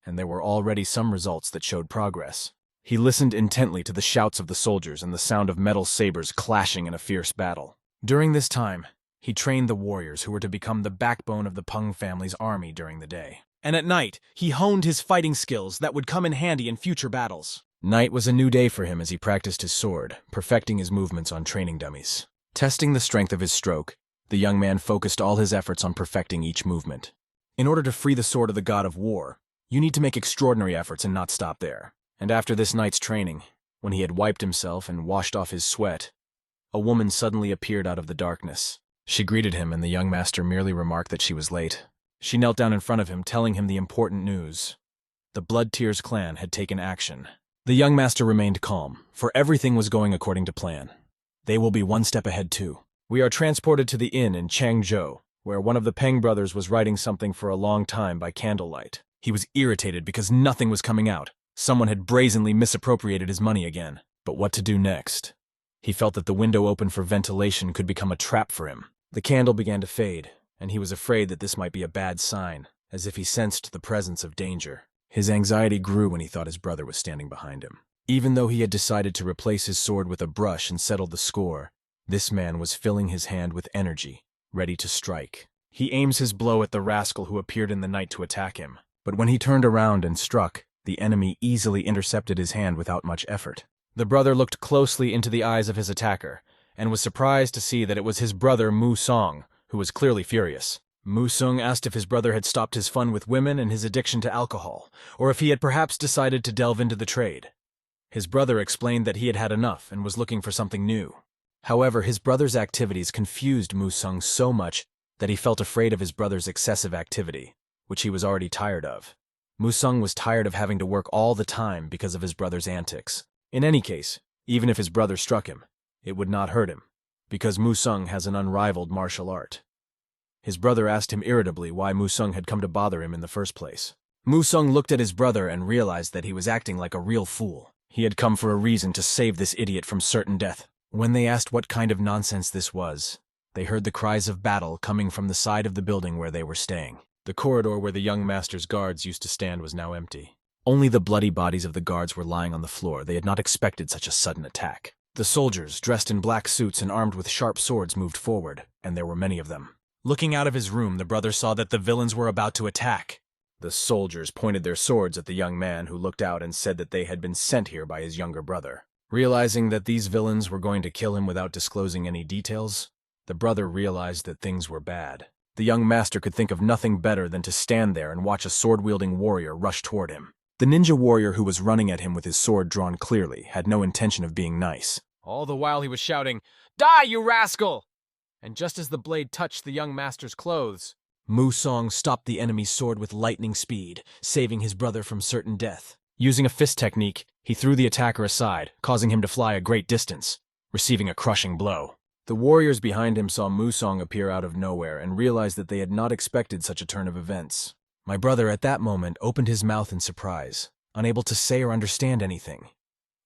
and there were already some results that showed progress. He listened intently to the shouts of the soldiers and the sound of metal sabers clashing in a fierce battle. During this time, he trained the warriors who were to become the backbone of the Peng family's army during the day. And at night, he honed his fighting skills that would come in handy in future battles. Night was a new day for him as he practiced his sword, perfecting his movements on training dummies. Testing the strength of his stroke, the young man focused all his efforts on perfecting each movement. In order to free the sword of the god of war, you need to make extraordinary efforts and not stop there. And after this night's training, when he had wiped himself and washed off his sweat, a woman suddenly appeared out of the darkness. She greeted him, and the young master merely remarked that she was late. She knelt down in front of him, telling him the important news. The Blood Tears clan had taken action. The young master remained calm, for everything was going according to plan. They will be one step ahead too. We are transported to the inn in Changzhou, where one of the Peng brothers was writing something for a long time by candlelight. He was irritated because nothing was coming out. Someone had brazenly misappropriated his money again. But what to do next? He felt that the window open for ventilation could become a trap for him. The candle began to fade, and he was afraid that this might be a bad sign, as if he sensed the presence of danger. His anxiety grew when he thought his brother was standing behind him. Even though he had decided to replace his sword with a brush and settle the score, this man was filling his hand with energy, ready to strike. He aims his blow at the rascal who appeared in the night to attack him, but when he turned around and struck, the enemy easily intercepted his hand without much effort. The brother looked closely into the eyes of his attacker, and was surprised to see that it was his brother Musong, who was clearly furious. Musong asked if his brother had stopped his fun with women and his addiction to alcohol, or if he had perhaps decided to delve into the trade. His brother explained that he had had enough and was looking for something new. However, his brother's activities confused Musong so much that he felt afraid of his brother's excessive activity, which he was already tired of. Musong was tired of having to work all the time because of his brother's antics. In any case, even if his brother struck him, it would not hurt him, because Musong has an unrivaled martial art. His brother asked him irritably why Musong had come to bother him in the first place. Musong looked at his brother and realized that he was acting like a real fool. He had come for a reason to save this idiot from certain death. When they asked what kind of nonsense this was, they heard the cries of battle coming from the side of the building where they were staying. The corridor where the young master's guards used to stand was now empty. Only the bloody bodies of the guards were lying on the floor. They had not expected such a sudden attack. The soldiers, dressed in black suits and armed with sharp swords, moved forward, and there were many of them. Looking out of his room, the brother saw that the villains were about to attack. The soldiers pointed their swords at the young man, who looked out and said that they had been sent here by his younger brother. Realizing that these villains were going to kill him without disclosing any details, the brother realized that things were bad. The young master could think of nothing better than to stand there and watch a sword-wielding warrior rush toward him. The ninja warrior who was running at him with his sword drawn clearly had no intention of being nice. All the while he was shouting, "Die, you rascal!" and just as the blade touched the young master's clothes, Musong stopped the enemy's sword with lightning speed, saving his brother from certain death. Using a fist technique, he threw the attacker aside, causing him to fly a great distance, receiving a crushing blow. The warriors behind him saw Musong appear out of nowhere and realized that they had not expected such a turn of events. My brother at that moment opened his mouth in surprise, unable to say or understand anything.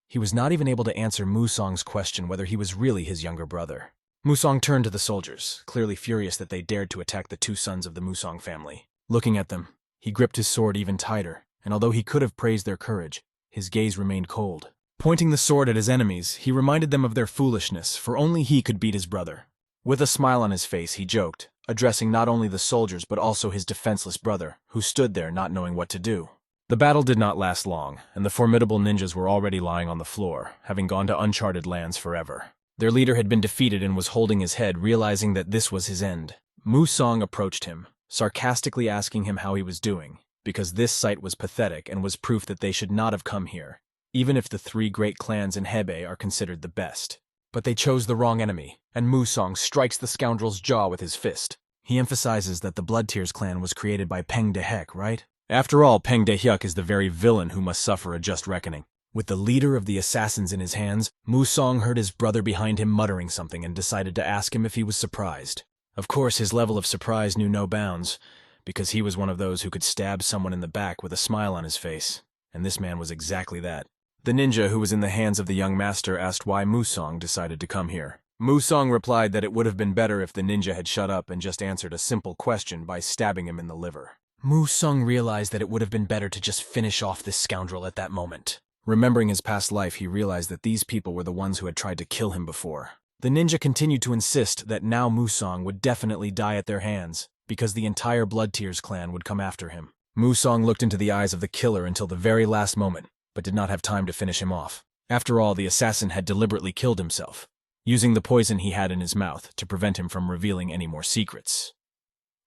He was not even able to answer Musong's question whether he was really his younger brother. Musong turned to the soldiers, clearly furious that they dared to attack the two sons of the Musong family. Looking at them, he gripped his sword even tighter, and although he could have praised their courage, his gaze remained cold. Pointing the sword at his enemies, he reminded them of their foolishness, for only he could beat his brother. With a smile on his face, he joked, addressing not only the soldiers but also his defenseless brother, who stood there not knowing what to do. The battle did not last long, and the formidable ninjas were already lying on the floor, having gone to uncharted lands forever. Their leader had been defeated and was holding his head, realizing that this was his end. Musong approached him, sarcastically asking him how he was doing, because this sight was pathetic and was proof that they should not have come here, even if the three great clans in Hebei are considered the best. But they chose the wrong enemy, and Musong strikes the scoundrel's jaw with his fist. He emphasizes that the Blood Tears clan was created by Peng Dehek, right? After all, Peng Dehyuk is the very villain who must suffer a just reckoning. With the leader of the assassins in his hands, Musong heard his brother behind him muttering something and decided to ask him if he was surprised. Of course, his level of surprise knew no bounds, because he was one of those who could stab someone in the back with a smile on his face, and this man was exactly that. The ninja who was in the hands of the young master asked why Musong decided to come here. Musong replied that it would have been better if the ninja had shut up and just answered a simple question by stabbing him in the liver. Musong realized that it would have been better to just finish off this scoundrel at that moment. Remembering his past life, he realized that these people were the ones who had tried to kill him before. The ninja continued to insist that now Musong would definitely die at their hands, because the entire Blood Tears clan would come after him. Musong looked into the eyes of the killer until the very last moment, but did not have time to finish him off. After all, the assassin had deliberately killed himself, using the poison he had in his mouth to prevent him from revealing any more secrets.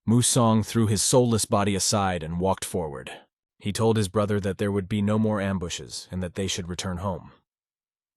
Musong threw his soulless body aside and walked forward. He told his brother that there would be no more ambushes and that they should return home.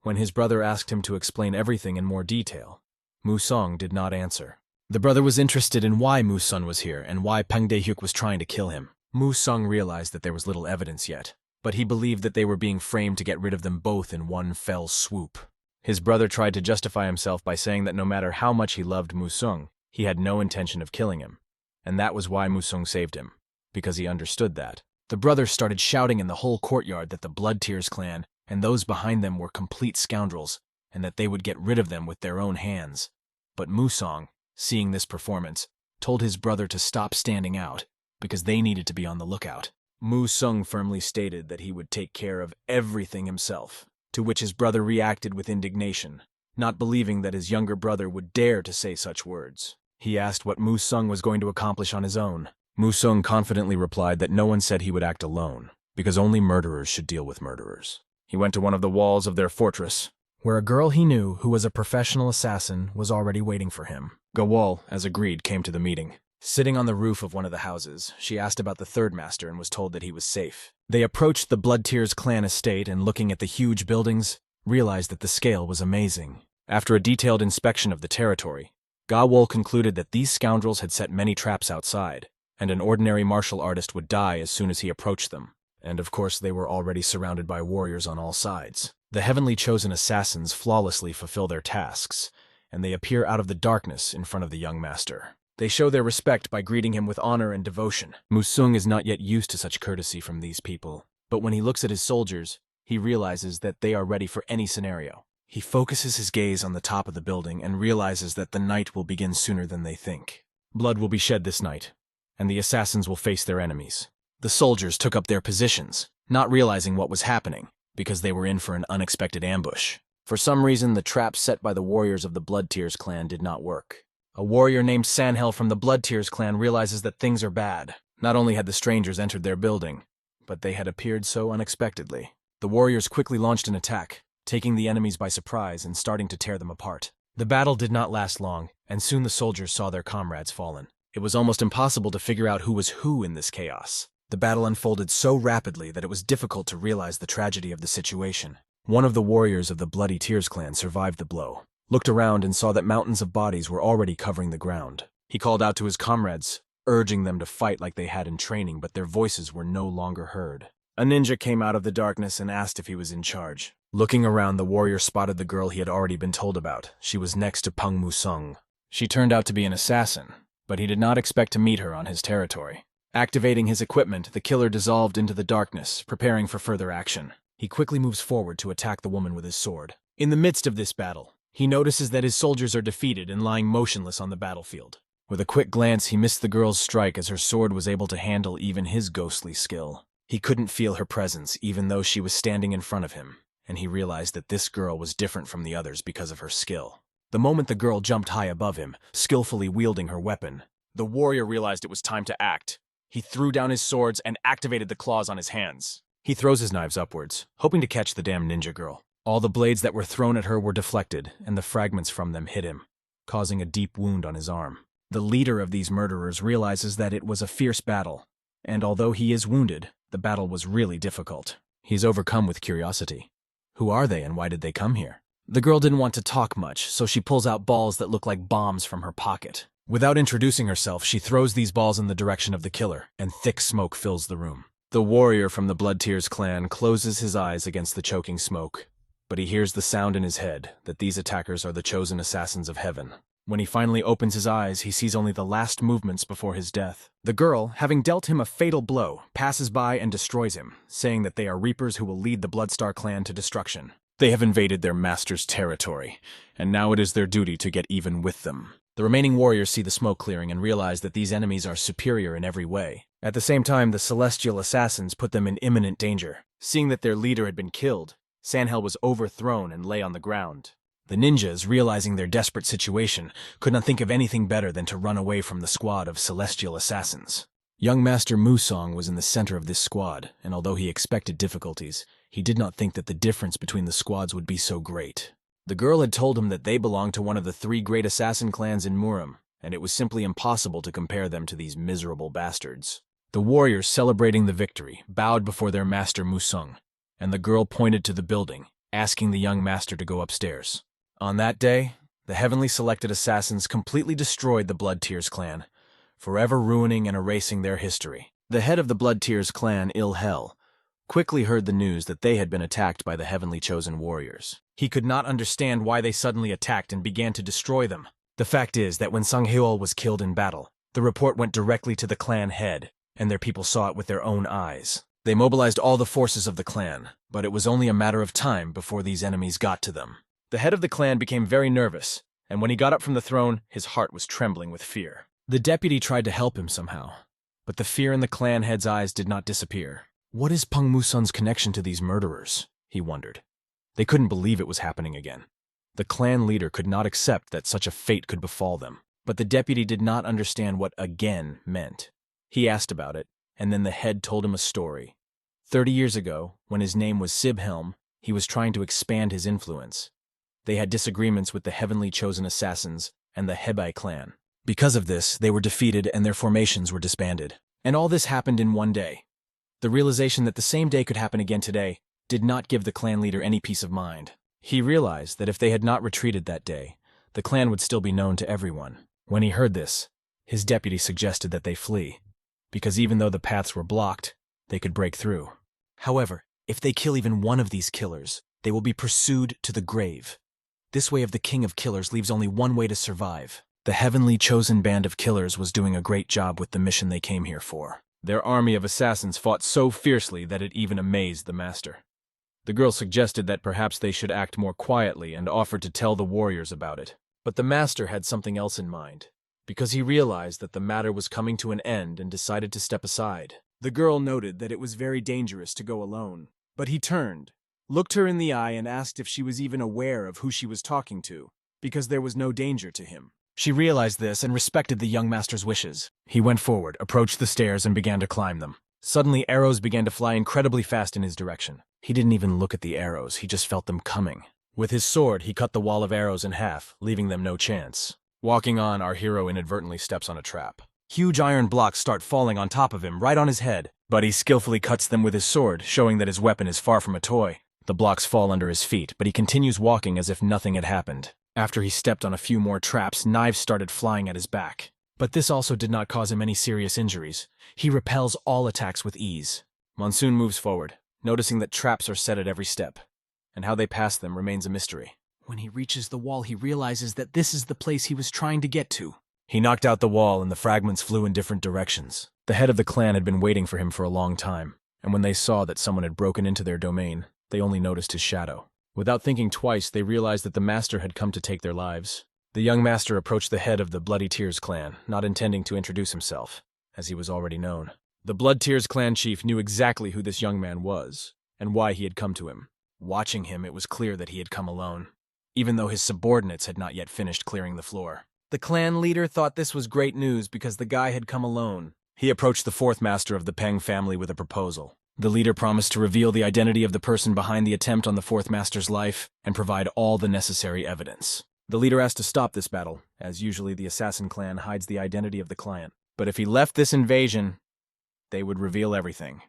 When his brother asked him to explain everything in more detail, Musong did not answer. The brother was interested in why Musong was here and why Peng Dehyuk was trying to kill him. Musong realized that there was little evidence yet, but he believed that they were being framed to get rid of them both in one fell swoop. His brother tried to justify himself by saying that no matter how much he loved Musong, he had no intention of killing him, and that was why Musong saved him, because he understood that. The brothers started shouting in the whole courtyard that the Blood Tears clan and those behind them were complete scoundrels, and that they would get rid of them with their own hands. But Musong, seeing this performance, told his brother to stop standing out, because they needed to be on the lookout. Musong firmly stated that he would take care of everything himself, to which his brother reacted with indignation, not believing that his younger brother would dare to say such words. He asked what Musong was going to accomplish on his own. Musong confidently replied that no one said he would act alone, because only murderers should deal with murderers. He went to one of the walls of their fortress, where a girl he knew who was a professional assassin was already waiting for him. Gawal, as agreed, came to the meeting. Sitting on the roof of one of the houses, she asked about the third master and was told that he was safe. They approached the Blood Tears clan estate and, looking at the huge buildings, realized that the scale was amazing. After a detailed inspection of the territory, Gawal concluded that these scoundrels had set many traps outside, and an ordinary martial artist would die as soon as he approached them. And of course they were already surrounded by warriors on all sides. The heavenly chosen assassins flawlessly fulfill their tasks, and they appear out of the darkness in front of the young master. They show their respect by greeting him with honor and devotion. Musong is not yet used to such courtesy from these people, but when he looks at his soldiers, he realizes that they are ready for any scenario. He focuses his gaze on the top of the building and realizes that the night will begin sooner than they think. Blood will be shed this night, and the assassins will face their enemies. The soldiers took up their positions, not realizing what was happening, because they were in for an unexpected ambush. For some reason, the traps set by the warriors of the Blood Tears clan did not work. A warrior named Sanhel from the Blood Tears clan realizes that things are bad. Not only had the strangers entered their building, but they had appeared so unexpectedly. The warriors quickly launched an attack, taking the enemies by surprise and starting to tear them apart. The battle did not last long, and soon the soldiers saw their comrades fallen. It was almost impossible to figure out who was who in this chaos. The battle unfolded so rapidly that it was difficult to realize the tragedy of the situation. One of the warriors of the Bloody Tears clan survived the blow, looked around and saw that mountains of bodies were already covering the ground. He called out to his comrades, urging them to fight like they had in training, but their voices were no longer heard. A ninja came out of the darkness and asked if he was in charge. Looking around, the warrior spotted the girl he had already been told about. She was next to Peng Musong. She turned out to be an assassin, but he did not expect to meet her on his territory. Activating his equipment, the killer dissolved into the darkness, preparing for further action. He quickly moves forward to attack the woman with his sword. In the midst of this battle, he notices that his soldiers are defeated and lying motionless on the battlefield. With a quick glance, he missed the girl's strike as her sword was able to handle even his ghostly skill. He couldn't feel her presence, even though she was standing in front of him, and he realized that this girl was different from the others because of her skill. The moment the girl jumped high above him, skillfully wielding her weapon, the warrior realized it was time to act. He threw down his swords and activated the claws on his hands. He throws his knives upwards, hoping to catch the damn ninja girl. All the blades that were thrown at her were deflected, and the fragments from them hit him, causing a deep wound on his arm. The leader of these murderers realizes that it was a fierce battle, and although he is wounded, the battle was really difficult. He's overcome with curiosity. Who are they and why did they come here? The girl didn't want to talk much, so she pulls out balls that look like bombs from her pocket. Without introducing herself, she throws these balls in the direction of the killer, and thick smoke fills the room. The warrior from the Blood Tears clan closes his eyes against the choking smoke, but he hears the sound in his head that these attackers are the chosen assassins of heaven. When he finally opens his eyes, he sees only the last movements before his death. The girl, having dealt him a fatal blow, passes by and destroys him, saying that they are reapers who will lead the Bloodstar clan to destruction. They have invaded their master's territory, and now it is their duty to get even with them. The remaining warriors see the smoke clearing and realize that these enemies are superior in every way. At the same time, the celestial assassins put them in imminent danger. Seeing that their leader had been killed, Sanhel was overthrown and lay on the ground. The ninjas, realizing their desperate situation, could not think of anything better than to run away from the squad of celestial assassins. Young Master Musong was in the center of this squad, and although he expected difficulties, he did not think that the difference between the squads would be so great. The girl had told him that they belonged to one of the 3 great assassin clans in Murim, and it was simply impossible to compare them to these miserable bastards. The warriors, celebrating the victory, bowed before their master Musong, and the girl pointed to the building, asking the young master to go upstairs. On that day, the heavenly selected assassins completely destroyed the Blood Tears clan, forever ruining and erasing their history. The head of the Blood Tears clan, Yahello, quickly heard the news that they had been attacked by the heavenly chosen warriors. He could not understand why they suddenly attacked and began to destroy them. The fact is that when Sangheol was killed in battle, the report went directly to the clan head, and their people saw it with their own eyes. They mobilized all the forces of the clan, but it was only a matter of time before these enemies got to them. The head of the clan became very nervous, and when he got up from the throne, his heart was trembling with fear. The deputy tried to help him somehow, but the fear in the clan head's eyes did not disappear. What is Peng Muson's connection to these murderers? He wondered. They couldn't believe it was happening again. The clan leader could not accept that such a fate could befall them, but the deputy did not understand what again meant. He asked about it, and then the head told him a story. 30 years ago, when his name was Sibhelm, he was trying to expand his influence. They had disagreements with the heavenly chosen assassins and the Hebai clan. Because of this, they were defeated and their formations were disbanded. And all this happened in one day. The realization that the same day could happen again today did not give the clan leader any peace of mind. He realized that if they had not retreated that day, the clan would still be known to everyone. When he heard this, his deputy suggested that they flee, because even though the paths were blocked, they could break through. However, if they kill even one of these killers, they will be pursued to the grave. This way of the king of killers leaves only one way to survive. The heavenly chosen band of killers was doing a great job with the mission they came here for. Their army of assassins fought so fiercely that it even amazed the master. The girl suggested that perhaps they should act more quietly and offered to tell the warriors about it. But the master had something else in mind, because he realized that the matter was coming to an end and decided to step aside. The girl noted that it was very dangerous to go alone, but he turned, looked her in the eye and asked if she was even aware of who she was talking to, because there was no danger to him. She realized this and respected the young master's wishes. He went forward, approached the stairs, and began to climb them. Suddenly, arrows began to fly incredibly fast in his direction. He didn't even look at the arrows, he just felt them coming. With his sword, he cut the wall of arrows in half, leaving them no chance. Walking on, our hero inadvertently steps on a trap. Huge iron blocks start falling on top of him, right on his head, but he skillfully cuts them with his sword, showing that his weapon is far from a toy. The blocks fall under his feet, but he continues walking as if nothing had happened. After he stepped on a few more traps, knives started flying at his back. But this also did not cause him any serious injuries. He repels all attacks with ease. Monsoon moves forward, noticing that traps are set at every step, and how they pass them remains a mystery. When he reaches the wall, he realizes that this is the place he was trying to get to. He knocked out the wall and the fragments flew in different directions. The head of the clan had been waiting for him for a long time, and when they saw that someone had broken into their domain, they only noticed his shadow. Without thinking twice, they realized that the master had come to take their lives. The young master approached the head of the Bloody Tears clan, not intending to introduce himself, as he was already known. The Blood Tears clan chief knew exactly who this young man was, and why he had come to him. Watching him, it was clear that he had come alone, even though his subordinates had not yet finished clearing the floor. The clan leader thought this was great news because the guy had come alone. He approached the fourth master of the Peng family with a proposal. The leader promised to reveal the identity of the person behind the attempt on the fourth master's life and provide all the necessary evidence. The leader asked to stop this battle, as usually the assassin clan hides the identity of the client. But if he left this invasion, they would reveal everything.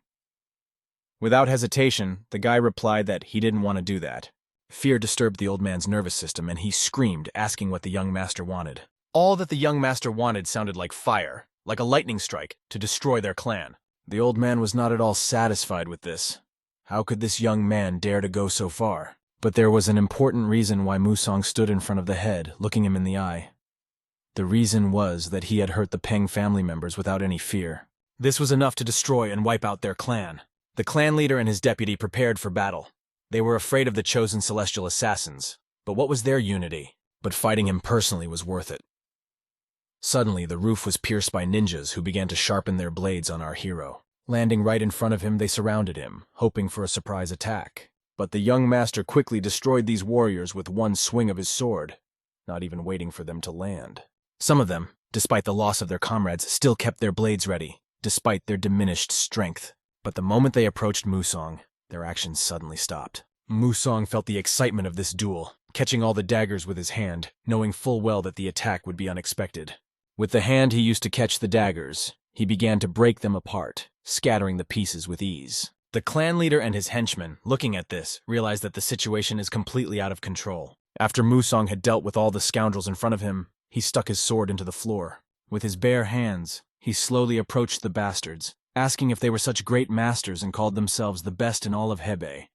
Without hesitation, the guy replied that he didn't want to do that. Fear disturbed the old man's nervous system, and he screamed, asking what the young master wanted. All that the young master wanted sounded like fire, like a lightning strike, to destroy their clan. The old man was not at all satisfied with this. How could this young man dare to go so far? But there was an important reason why Musong stood in front of the head, looking him in the eye. The reason was that he had hurt the Peng family members without any fear. This was enough to destroy and wipe out their clan. The clan leader and his deputy prepared for battle. They were afraid of the chosen celestial assassins, but what was their unity? But fighting him personally was worth it. Suddenly, the roof was pierced by ninjas who began to sharpen their blades on our hero. Landing right in front of him, they surrounded him, hoping for a surprise attack. But the young master quickly destroyed these warriors with one swing of his sword, not even waiting for them to land. Some of them, despite the loss of their comrades, still kept their blades ready, despite their diminished strength. But the moment they approached Musong, their actions suddenly stopped. Musong felt the excitement of this duel, catching all the daggers with his hand, knowing full well that the attack would be unexpected. With the hand he used to catch the daggers, he began to break them apart, scattering the pieces with ease. The clan leader and his henchmen, looking at this, realized that the situation is completely out of control. After Musong had dealt with all the scoundrels in front of him, he stuck his sword into the floor. With his bare hands, he slowly approached the bastards, asking if they were such great masters and called themselves the best in all of Hebei.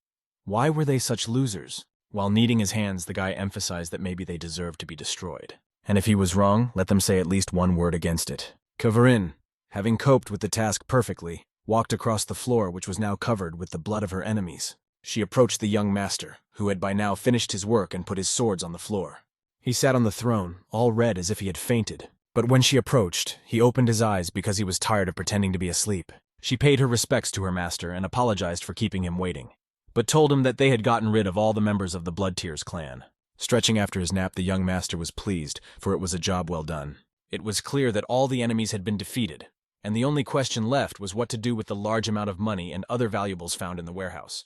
Why were they such losers? While kneading his hands, the guy emphasized that maybe they deserved to be destroyed. And if he was wrong, let them say at least one word against it. Kavarin, having coped with the task perfectly, walked across the floor, which was now covered with the blood of her enemies. She approached the young master, who had by now finished his work and put his swords on the floor. He sat on the throne, all red as if he had fainted. But when she approached, he opened his eyes because he was tired of pretending to be asleep. She paid her respects to her master and apologized for keeping him waiting, but told him that they had gotten rid of all the members of the Blood Tears clan. Stretching after his nap, the young master was pleased, for it was a job well done. It was clear that all the enemies had been defeated, and the only question left was what to do with the large amount of money and other valuables found in the warehouse.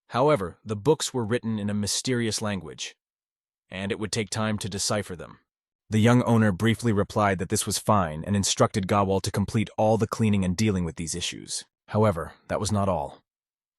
However, the books were written in a mysterious language, and it would take time to decipher them. The young owner briefly replied that this was fine and instructed Gawal to complete all the cleaning and dealing with these issues. However, that was not all.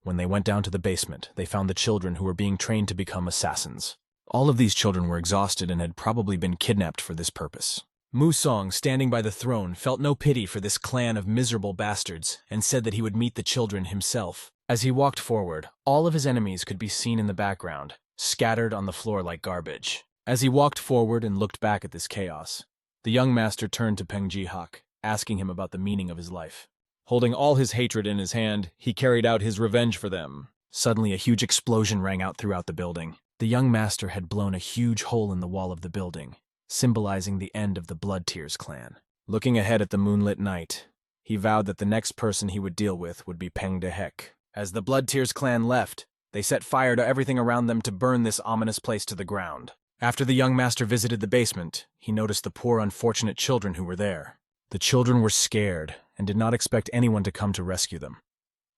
When they went down to the basement, they found the children who were being trained to become assassins. All of these children were exhausted and had probably been kidnapped for this purpose. Musong, standing by the throne, felt no pity for this clan of miserable bastards and said that he would meet the children himself. As he walked forward, all of his enemies could be seen in the background, scattered on the floor like garbage. As he walked forward and looked back at this chaos, the young master turned to Peng Jihak, asking him about the meaning of his life. Holding all his hatred in his hand, he carried out his revenge for them. Suddenly, a huge explosion rang out throughout the building. The young master had blown a huge hole in the wall of the building, symbolizing the end of the Blood Tears clan. Looking ahead at the moonlit night, he vowed that the next person he would deal with would be Peng Dehek. As the Blood Tears clan left, they set fire to everything around them to burn this ominous place to the ground. After the young master visited the basement, he noticed the poor unfortunate children who were there. The children were scared and did not expect anyone to come to rescue them.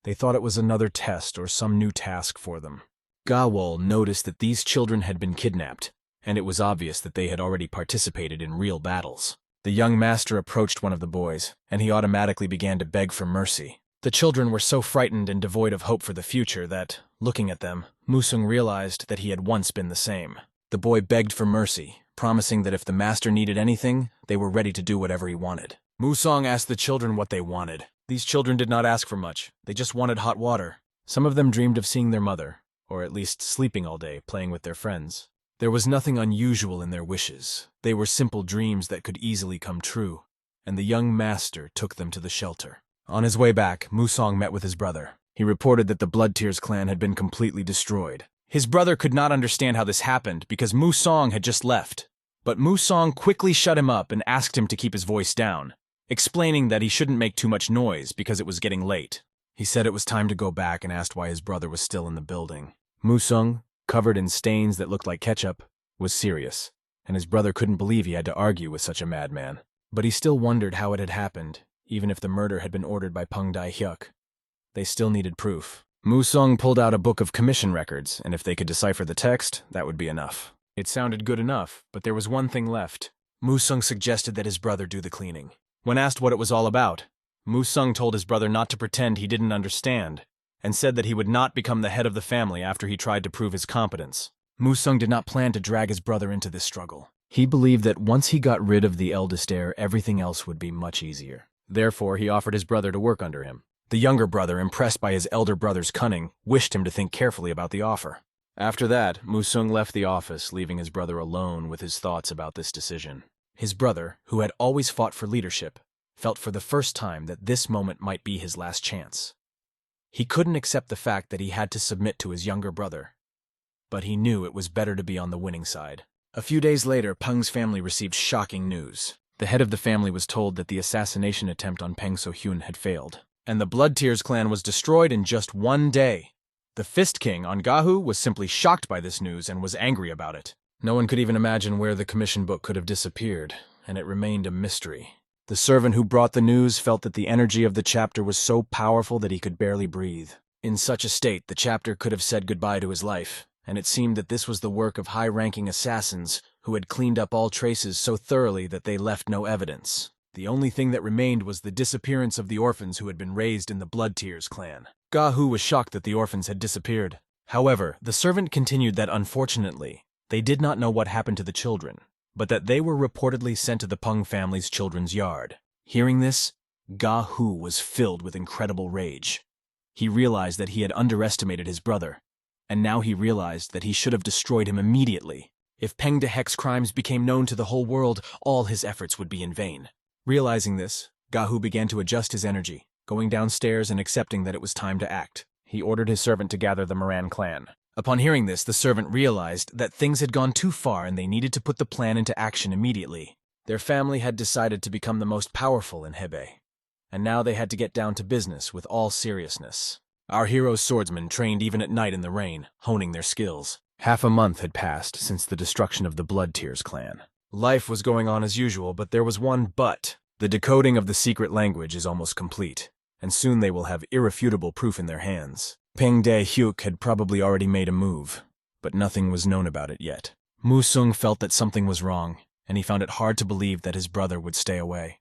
They thought it was another test or some new task for them. Gawal noticed that these children had been kidnapped, and it was obvious that they had already participated in real battles. The young master approached one of the boys, and he automatically began to beg for mercy. The children were so frightened and devoid of hope for the future that, looking at them, Musung realized that he had once been the same. The boy begged for mercy, promising that if the master needed anything, they were ready to do whatever he wanted. Musong asked the children what they wanted. These children did not ask for much. They just wanted hot water. Some of them dreamed of seeing their mother, or at least sleeping all day, playing with their friends. There was nothing unusual in their wishes. They were simple dreams that could easily come true, and the young master took them to the shelter. On his way back, Musong met with his brother. He reported that the Blood Tears clan had been completely destroyed. His brother could not understand how this happened because Musong had just left. But Musong quickly shut him up and asked him to keep his voice down, explaining that he shouldn't make too much noise because it was getting late. He said it was time to go back and asked why his brother was still in the building. Musong, covered in stains that looked like ketchup, was serious, and his brother couldn't believe he had to argue with such a madman. But he still wondered how it had happened, even if the murder had been ordered by Peng Dai-hyuk. They still needed proof. Musong pulled out a book of commission records, and if they could decipher the text, that would be enough. It sounded good enough, but there was one thing left. Musong suggested that his brother do the cleaning. When asked what it was all about, Musong told his brother not to pretend he didn't understand, and said that he would not become the head of the family after he tried to prove his competence. Musong did not plan to drag his brother into this struggle. He believed that once he got rid of the eldest heir, everything else would be much easier. Therefore, he offered his brother to work under him. The younger brother, impressed by his elder brother's cunning, wished him to think carefully about the offer. After that, Musong left the office, leaving his brother alone with his thoughts about this decision. His brother, who had always fought for leadership, felt for the first time that this moment might be his last chance. He couldn't accept the fact that he had to submit to his younger brother, but he knew it was better to be on the winning side. A few days later, Peng's family received shocking news. The head of the family was told that the assassination attempt on Peng So-hyun had failed, and the Blood Tears clan was destroyed in just one day. The Fist King, Ongahu, was simply shocked by this news and was angry about it. No one could even imagine where the commission book could have disappeared, and it remained a mystery. The servant who brought the news felt that the energy of the chapter was so powerful that he could barely breathe. In such a state, the chapter could have said goodbye to his life, and it seemed that this was the work of high-ranking assassins who had cleaned up all traces so thoroughly that they left no evidence. The only thing that remained was the disappearance of the orphans who had been raised in the Blood Tears clan. Gahu was shocked that the orphans had disappeared. However, the servant continued that unfortunately, they did not know what happened to the children, but that they were reportedly sent to the Peng family's children's yard. Hearing this, Gahu was filled with incredible rage. He realized that he had underestimated his brother, and now he realized that he should have destroyed him immediately. If Peng Dehek's crimes became known to the whole world, all his efforts would be in vain. Realizing this, Gahu began to adjust his energy, going downstairs and accepting that it was time to act. He ordered his servant to gather the Moran clan. Upon hearing this, the servant realized that things had gone too far and they needed to put the plan into action immediately. Their family had decided to become the most powerful in Hebei, and now they had to get down to business with all seriousness. Our hero's swordsmen trained even at night in the rain, honing their skills. Half a month had passed since the destruction of the Blood Tears clan. Life was going on as usual, but there was one but. The decoding of the secret language is almost complete, and soon they will have irrefutable proof in their hands. Peng Dai-hyuk had probably already made a move, but nothing was known about it yet. Musung felt that something was wrong, and he found it hard to believe that his brother would stay away.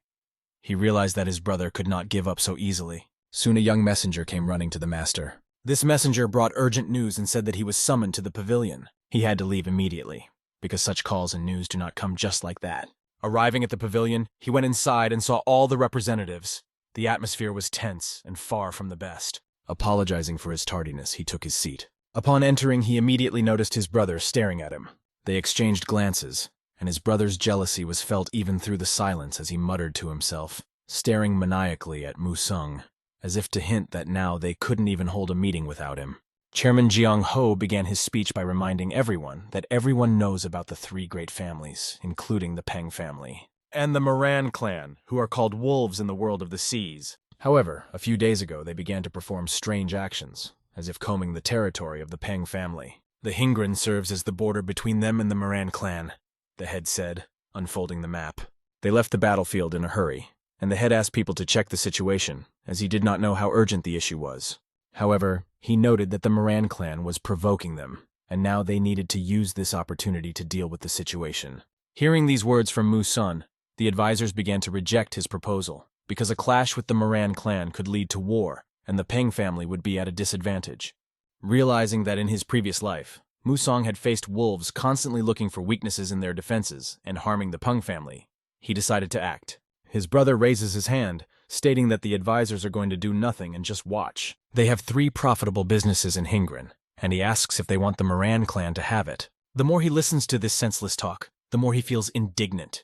He realized that his brother could not give up so easily. Soon a young messenger came running to the master. This messenger brought urgent news and said that he was summoned to the pavilion. He had to leave immediately, because such calls and news do not come just like that. Arriving at the pavilion, he went inside and saw all the representatives. The atmosphere was tense and far from the best. Apologizing for his tardiness, he took his seat. Upon entering, he immediately noticed his brother staring at him. They exchanged glances, and his brother's jealousy was felt even through the silence as he muttered to himself, staring maniacally at Musung, as if to hint that now they couldn't even hold a meeting without him. Chairman Jiang Ho began his speech by reminding everyone that everyone knows about the three great families, including the Peng family, and the Moran clan, who are called wolves in the world of the seas. However, a few days ago they began to perform strange actions, as if combing the territory of the Peng family. The Hingren serves as the border between them and the Moran clan, the head said, unfolding the map. They left the battlefield in a hurry, and the head asked people to check the situation, as he did not know how urgent the issue was. However, he noted that the Moran clan was provoking them, and now they needed to use this opportunity to deal with the situation. Hearing these words from Musun, the advisors began to reject his proposal, because a clash with the Moran clan could lead to war, and the Peng family would be at a disadvantage. Realizing that in his previous life, Musong had faced wolves constantly looking for weaknesses in their defenses and harming the Peng family. He decided to act. His brother raises his hand, stating that the advisors are going to do nothing and just watch. They have 3 profitable businesses in Hingren, and he asks if they want the Moran clan to have it. The more he listens to this senseless talk, the more he feels indignant.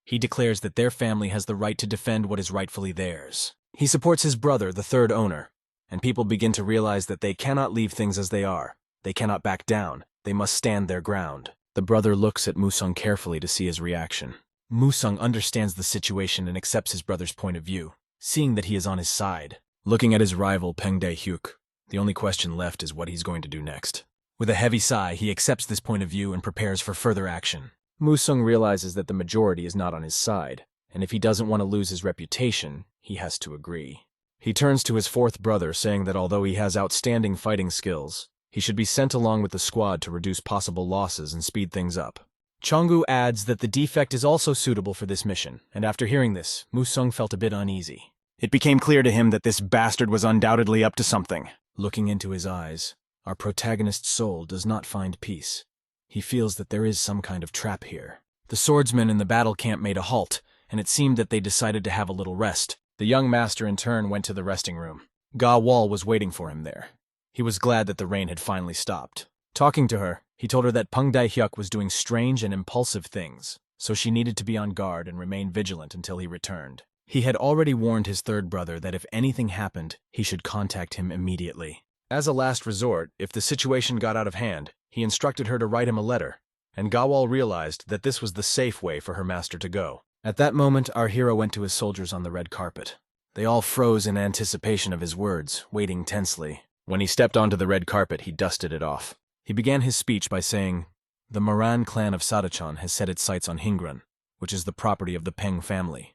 He declares that their family has the right to defend what is rightfully theirs. He supports his brother, the 3rd owner, and people begin to realize that they cannot leave things as they are. They cannot back down. They must stand their ground. The brother looks at Musong carefully to see his reaction. Musong understands the situation and accepts his brother's point of view, seeing that he is on his side. Looking at his rival Peng Dae-hyuk, the only question left is what he's going to do next. With a heavy sigh, he accepts this point of view and prepares for further action. Musong realizes that the majority is not on his side, and if he doesn't want to lose his reputation, he has to agree. He turns to his 4th brother, saying that although he has outstanding fighting skills, he should be sent along with the squad to reduce possible losses and speed things up. Chonggu adds that the defect is also suitable for this mission, and after hearing this, Musong felt a bit uneasy. It became clear to him that this bastard was undoubtedly up to something. Looking into his eyes, our protagonist's soul does not find peace. He feels that there is some kind of trap here. The swordsmen in the battle camp made a halt, and it seemed that they decided to have a little rest. The young master in turn went to the resting room. Ga Wall was waiting for him there. He was glad that the rain had finally stopped. Talking to her, he told her that Peng Dae-hyuk was doing strange and impulsive things, so she needed to be on guard and remain vigilant until he returned. He had already warned his 3rd brother that if anything happened, he should contact him immediately. As a last resort, if the situation got out of hand, he instructed her to write him a letter, and Gawal realized that this was the safe way for her master to go. At that moment, our hero went to his soldiers on the red carpet. They all froze in anticipation of his words, waiting tensely. When he stepped onto the red carpet, he dusted it off. He began his speech by saying, "The Moran clan of Sadachan has set its sights on Hingren, which is the property of the Peng family.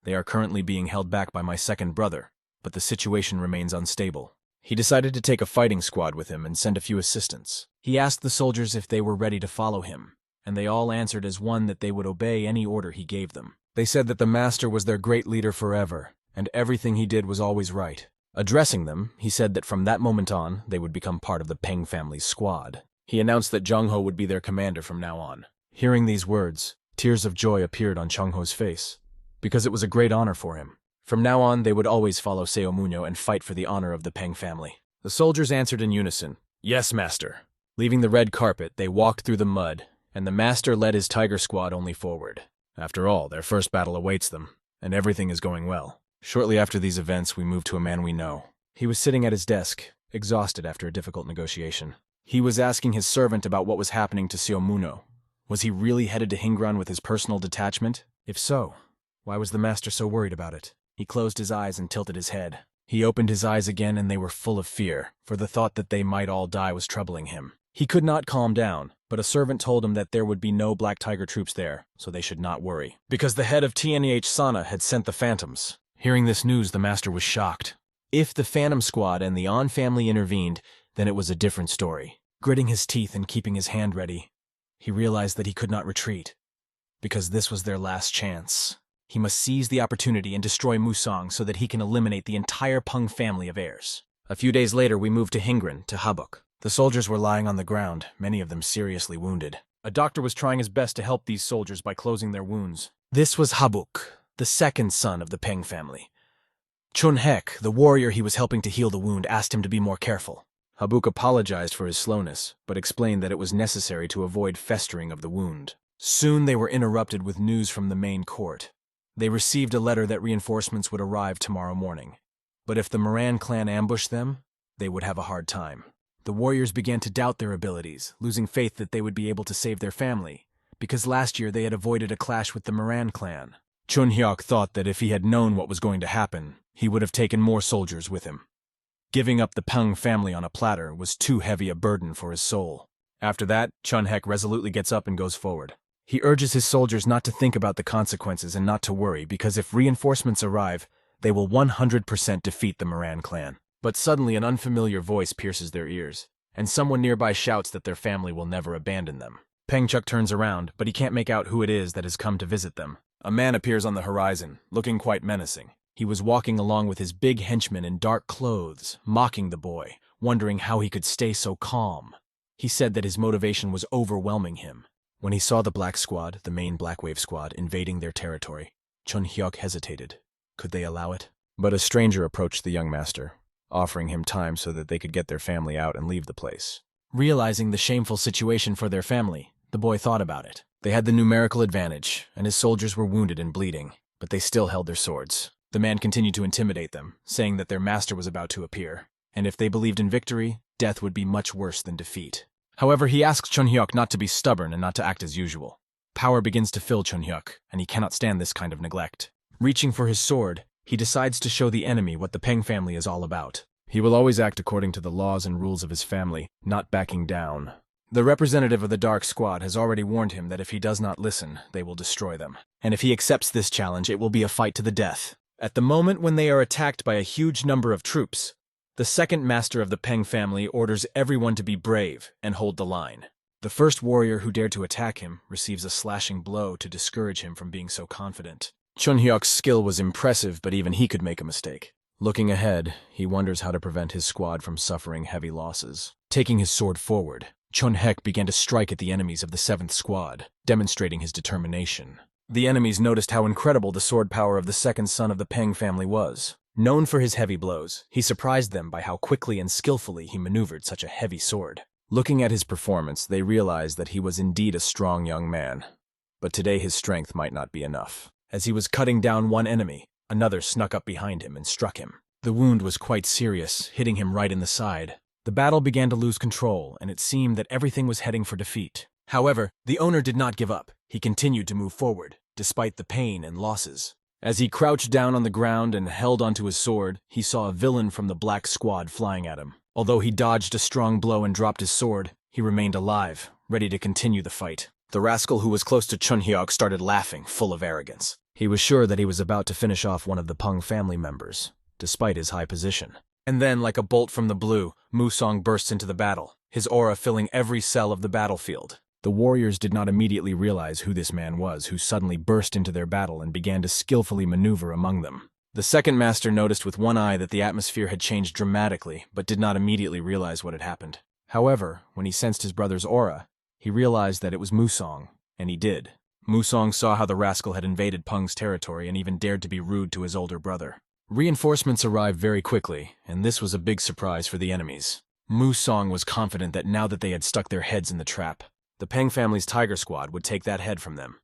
They are currently being held back by my 2nd brother, but the situation remains unstable." He decided to take a fighting squad with him and send a few assistants. He asked the soldiers if they were ready to follow him, and they all answered as one that they would obey any order he gave them. They said that the master was their great leader forever, and everything he did was always right. Addressing them, he said that from that moment on, they would become part of the Peng family's squad. He announced that Jung Ho would be their commander from now on. Hearing these words, tears of joy appeared on Chung Ho's face, because it was a great honor for him. From now on, they would always follow Seo Munyo and fight for the honor of the Peng family. The soldiers answered in unison, "Yes, master." Leaving the red carpet, they walked through the mud, and the master led his tiger squad only forward. After all, their first battle awaits them, and everything is going well. Shortly after these events, we moved to a man we know. He was sitting at his desk, exhausted after a difficult negotiation. He was asking his servant about what was happening to Seo Munyo. Was he really headed to Hingran with his personal detachment? If so, why was the master so worried about it? He closed his eyes and tilted his head. He opened his eyes again and they were full of fear, for the thought that they might all die was troubling him. He could not calm down, but a servant told him that there would be no Black Tiger troops there, so they should not worry, because the head of TNEH Sana had sent the Phantoms. Hearing this news, the master was shocked. If the Phantom Squad and the On family intervened, then it was a different story. Gritting his teeth and keeping his hand ready, he realized that he could not retreat, because this was their last chance. He must seize the opportunity and destroy Musong so that he can eliminate the entire Peng family of heirs. A few days later, we moved to Hingren, to Habuk. The soldiers were lying on the ground, many of them seriously wounded. A doctor was trying his best to help these soldiers by closing their wounds. This was Habuk, the 2nd son of the Peng family. Chun Hek, the warrior he was helping to heal the wound, asked him to be more careful. Habuk apologized for his slowness, but explained that it was necessary to avoid festering of the wound. Soon they were interrupted with news from the main court. They received a letter that reinforcements would arrive tomorrow morning. But if the Moran clan ambushed them, they would have a hard time. The warriors began to doubt their abilities, losing faith that they would be able to save their family, because last year they had avoided a clash with the Moran clan. Chun Hyuk thought that if he had known what was going to happen, he would have taken more soldiers with him. Giving up the Peng family on a platter was too heavy a burden for his soul. After that, Chun Hek resolutely gets up and goes forward. He urges his soldiers not to think about the consequences and not to worry, because if reinforcements arrive, they will 100% defeat the Moran clan. But suddenly an unfamiliar voice pierces their ears, and someone nearby shouts that their family will never abandon them. Pengchuk turns around, but he can't make out who it is that has come to visit them. A man appears on the horizon, looking quite menacing. He was walking along with his big henchman in dark clothes, mocking the boy, wondering how he could stay so calm. He said that his motivation was overwhelming him. When he saw the Black Squad, the main Black Wave Squad, invading their territory, Chun Hyuk hesitated. Could they allow it? But a stranger approached the young master, offering him time so that they could get their family out and leave the place. Realizing the shameful situation for their family, the boy thought about it. They had the numerical advantage, and his soldiers were wounded and bleeding, but they still held their swords. The man continued to intimidate them, saying that their master was about to appear, and if they believed in victory, death would be much worse than defeat. However, he asks Chun Hyuk not to be stubborn and not to act as usual. Power begins to fill Chun Hyuk, and he cannot stand this kind of neglect. Reaching for his sword, he decides to show the enemy what the Peng family is all about. He will always act according to the laws and rules of his family, not backing down. The representative of the Dark Squad has already warned him that if he does not listen, they will destroy them. And if he accepts this challenge, it will be a fight to the death. At the moment when they are attacked by a huge number of troops, the second master of the Peng family orders everyone to be brave and hold the line. The first warrior who dared to attack him receives a slashing blow to discourage him from being so confident. Chun Hyuk's skill was impressive, but even he could make a mistake. Looking ahead, he wonders how to prevent his squad from suffering heavy losses. Taking his sword forward, Chun Hyuk began to strike at the enemies of the 7th Squad, demonstrating his determination. The enemies noticed how incredible the sword power of the second son of the Peng family was. Known for his heavy blows, he surprised them by how quickly and skillfully he maneuvered such a heavy sword. Looking at his performance, they realized that he was indeed a strong young man. But today his strength might not be enough. As he was cutting down one enemy, another snuck up behind him and struck him. The wound was quite serious, hitting him right in the side. The battle began to lose control, and it seemed that everything was heading for defeat. However, the owner did not give up. He continued to move forward, despite the pain and losses. As he crouched down on the ground and held onto his sword, he saw a villain from the Black Squad flying at him. Although he dodged a strong blow and dropped his sword, he remained alive, ready to continue the fight. The rascal who was close to Chun Hyuk started laughing, full of arrogance. He was sure that he was about to finish off one of the Peng family members, despite his high position. And then, like a bolt from the blue, Musong bursts into the battle, his aura filling every cell of the battlefield. The warriors did not immediately realize who this man was, who suddenly burst into their battle and began to skillfully maneuver among them. The second master noticed with one eye that the atmosphere had changed dramatically, but did not immediately realize what had happened. However, when he sensed his brother's aura, he realized that it was Musong, and he did. Musong saw how the rascal had invaded Peng's territory and even dared to be rude to his older brother. Reinforcements arrived very quickly, and this was a big surprise for the enemies. Musong was confident that now that they had stuck their heads in the trap, the Peng family's Tiger Squad would take that head from them.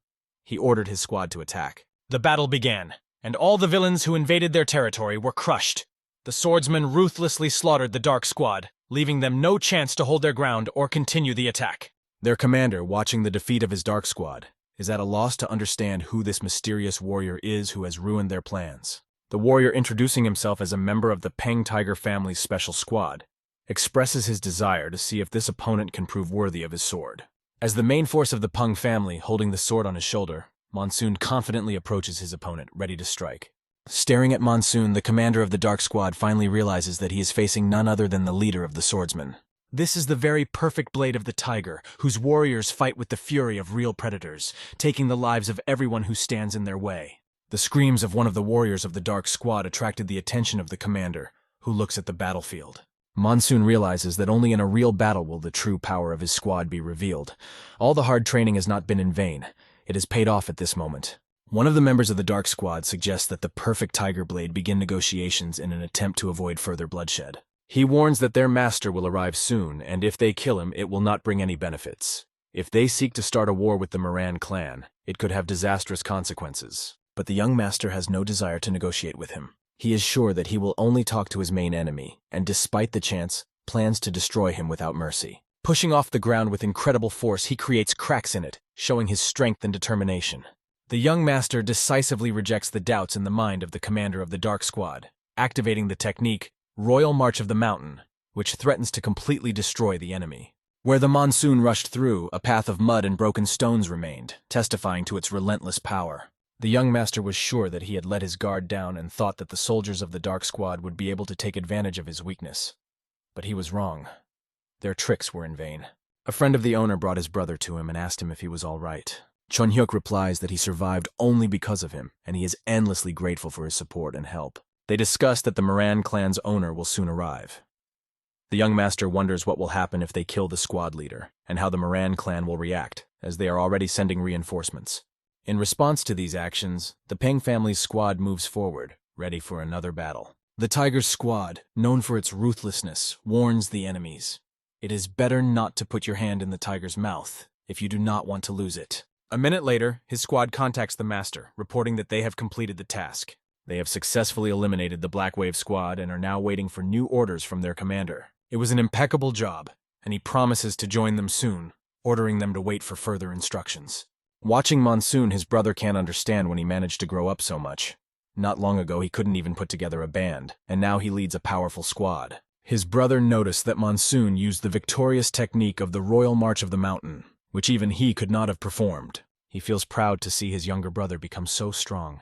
He ordered his squad to attack. The battle began, and all the villains who invaded their territory were crushed. The swordsmen ruthlessly slaughtered the Dark Squad, leaving them no chance to hold their ground or continue the attack. Their commander, watching the defeat of his Dark Squad, is at a loss to understand who this mysterious warrior is who has ruined their plans. The warrior, introducing himself as a member of the Peng Tiger family's special squad, expresses his desire to see if this opponent can prove worthy of his sword. As the main force of the Peng family, holding the sword on his shoulder, Monsoon confidently approaches his opponent, ready to strike. Staring at Monsoon, the commander of the Dark Squad finally realizes that he is facing none other than the leader of the swordsmen. This is the very perfect blade of the tiger, whose warriors fight with the fury of real predators, taking the lives of everyone who stands in their way. The screams of one of the warriors of the Dark Squad attracted the attention of the commander, who looks at the battlefield. Monsoon realizes that only in a real battle will the true power of his squad be revealed. All the hard training has not been in vain. It has paid off at this moment. One of the members of the Dark Squad suggests that the perfect tiger blade begin negotiations in an attempt to avoid further bloodshed. He warns that their master will arrive soon, and if they kill him, it will not bring any benefits. If they seek to start a war with the Moran clan, it could have disastrous consequences. But the young master has no desire to negotiate with him. He is sure that he will only talk to his main enemy, and despite the chance, plans to destroy him without mercy. Pushing off the ground with incredible force, he creates cracks in it, showing his strength and determination. The young master decisively rejects the doubts in the mind of the commander of the Dark Squad, activating the technique, Royal March of the Mountain, which threatens to completely destroy the enemy. Where the monsoon rushed through, a path of mud and broken stones remained, testifying to its relentless power. The young master was sure that he had let his guard down and thought that the soldiers of the Dark Squad would be able to take advantage of his weakness. But he was wrong. Their tricks were in vain. A friend of the owner brought his brother to him and asked him if he was all right. Chun Hyuk replies that he survived only because of him, and he is endlessly grateful for his support and help. They discuss that the Moran clan's owner will soon arrive. The young master wonders what will happen if they kill the squad leader, and how the Moran clan will react, as they are already sending reinforcements. In response to these actions, the Peng family's squad moves forward, ready for another battle. The Tiger's squad, known for its ruthlessness, warns the enemies. It is better not to put your hand in the tiger's mouth if you do not want to lose it. A minute later, his squad contacts the master, reporting that they have completed the task. They have successfully eliminated the Black Wave squad and are now waiting for new orders from their commander. It was an impeccable job, and he promises to join them soon, ordering them to wait for further instructions. Watching Monsoon, his brother can't understand when he managed to grow up so much. Not long ago, he couldn't even put together a band, and now he leads a powerful squad. His brother noticed that Monsoon used the victorious technique of the Royal March of the Mountain, which even he could not have performed. He feels proud to see his younger brother become so strong.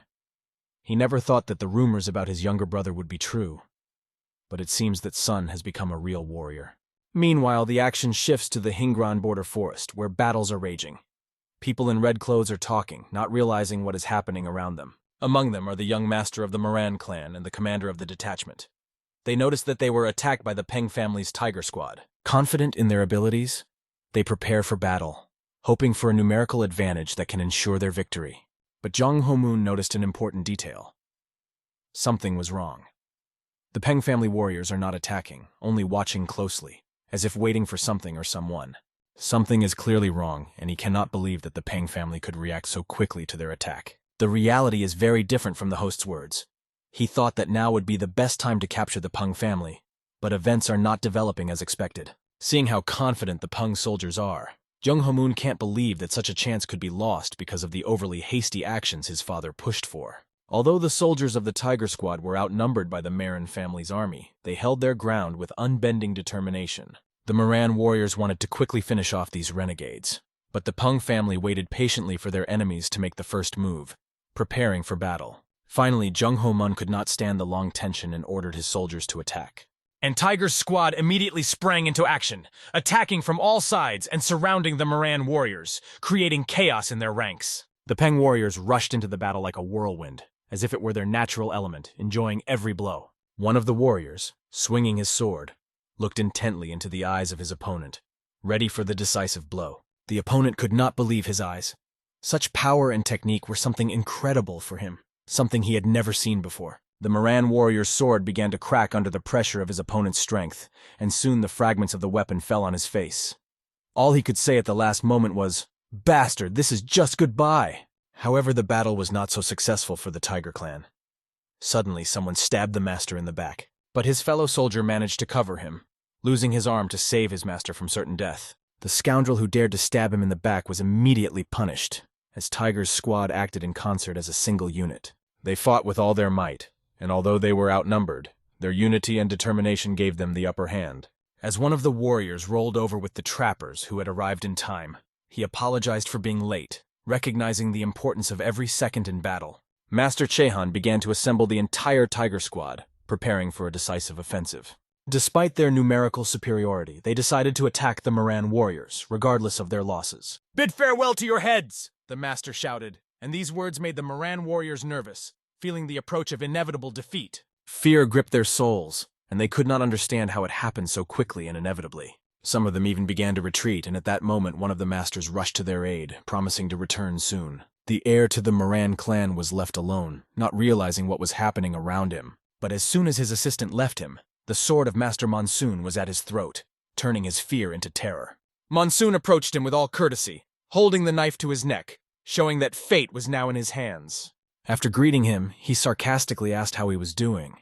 He never thought that the rumors about his younger brother would be true, but it seems that Sun has become a real warrior. Meanwhile, the action shifts to the Hingran border forest, where battles are raging. People in red clothes are talking, not realizing what is happening around them. Among them are the young master of the Moran clan and the commander of the detachment. They notice that they were attacked by the Peng family's tiger squad. Confident in their abilities, they prepare for battle, hoping for a numerical advantage that can ensure their victory. But Jong Ho-moon noticed an important detail. Something was wrong. The Peng family warriors are not attacking, only watching closely, as if waiting for something or someone. Something is clearly wrong, and he cannot believe that the Peng family could react so quickly to their attack. The reality is very different from the host's words. He thought that now would be the best time to capture the Peng family, but events are not developing as expected. Seeing how confident the Peng soldiers are, Jung Ho-moon can't believe that such a chance could be lost because of the overly hasty actions his father pushed for. Although the soldiers of the Tiger Squad were outnumbered by the Marin family's army, they held their ground with unbending determination. The Moran warriors wanted to quickly finish off these renegades, but the Peng family waited patiently for their enemies to make the first move, preparing for battle. Finally, Jung Ho-moon could not stand the long tension and ordered his soldiers to attack. And Tiger's squad immediately sprang into action, attacking from all sides and surrounding the Moran warriors, creating chaos in their ranks. The Peng warriors rushed into the battle like a whirlwind, as if it were their natural element, enjoying every blow. One of the warriors, swinging his sword, looked intently into the eyes of his opponent, ready for the decisive blow. The opponent could not believe his eyes. Such power and technique were something incredible for him, something he had never seen before. The Moran warrior's sword began to crack under the pressure of his opponent's strength, and soon the fragments of the weapon fell on his face. All he could say at the last moment was, "Bastard, this is just goodbye." However, the battle was not so successful for the Tiger clan. Suddenly, someone stabbed the master in the back, but his fellow soldier managed to cover him, losing his arm to save his master from certain death. The scoundrel who dared to stab him in the back was immediately punished, as Tiger's squad acted in concert as a single unit. They fought with all their might, and although they were outnumbered, their unity and determination gave them the upper hand. As one of the warriors rolled over with the trappers who had arrived in time, he apologized for being late, recognizing the importance of every second in battle. Master Chehan began to assemble the entire Tiger squad, preparing for a decisive offensive. Despite their numerical superiority, they decided to attack the Moran warriors, regardless of their losses. "Bid farewell to your heads!" the master shouted, and these words made the Moran warriors nervous, feeling the approach of inevitable defeat. Fear gripped their souls, and they could not understand how it happened so quickly and inevitably. Some of them even began to retreat, and at that moment one of the masters rushed to their aid, promising to return soon. The heir to the Moran clan was left alone, not realizing what was happening around him. But as soon as his assistant left him, the sword of Master Monsoon was at his throat, turning his fear into terror. Monsoon approached him with all courtesy, holding the knife to his neck, showing that fate was now in his hands. After greeting him, he sarcastically asked how he was doing.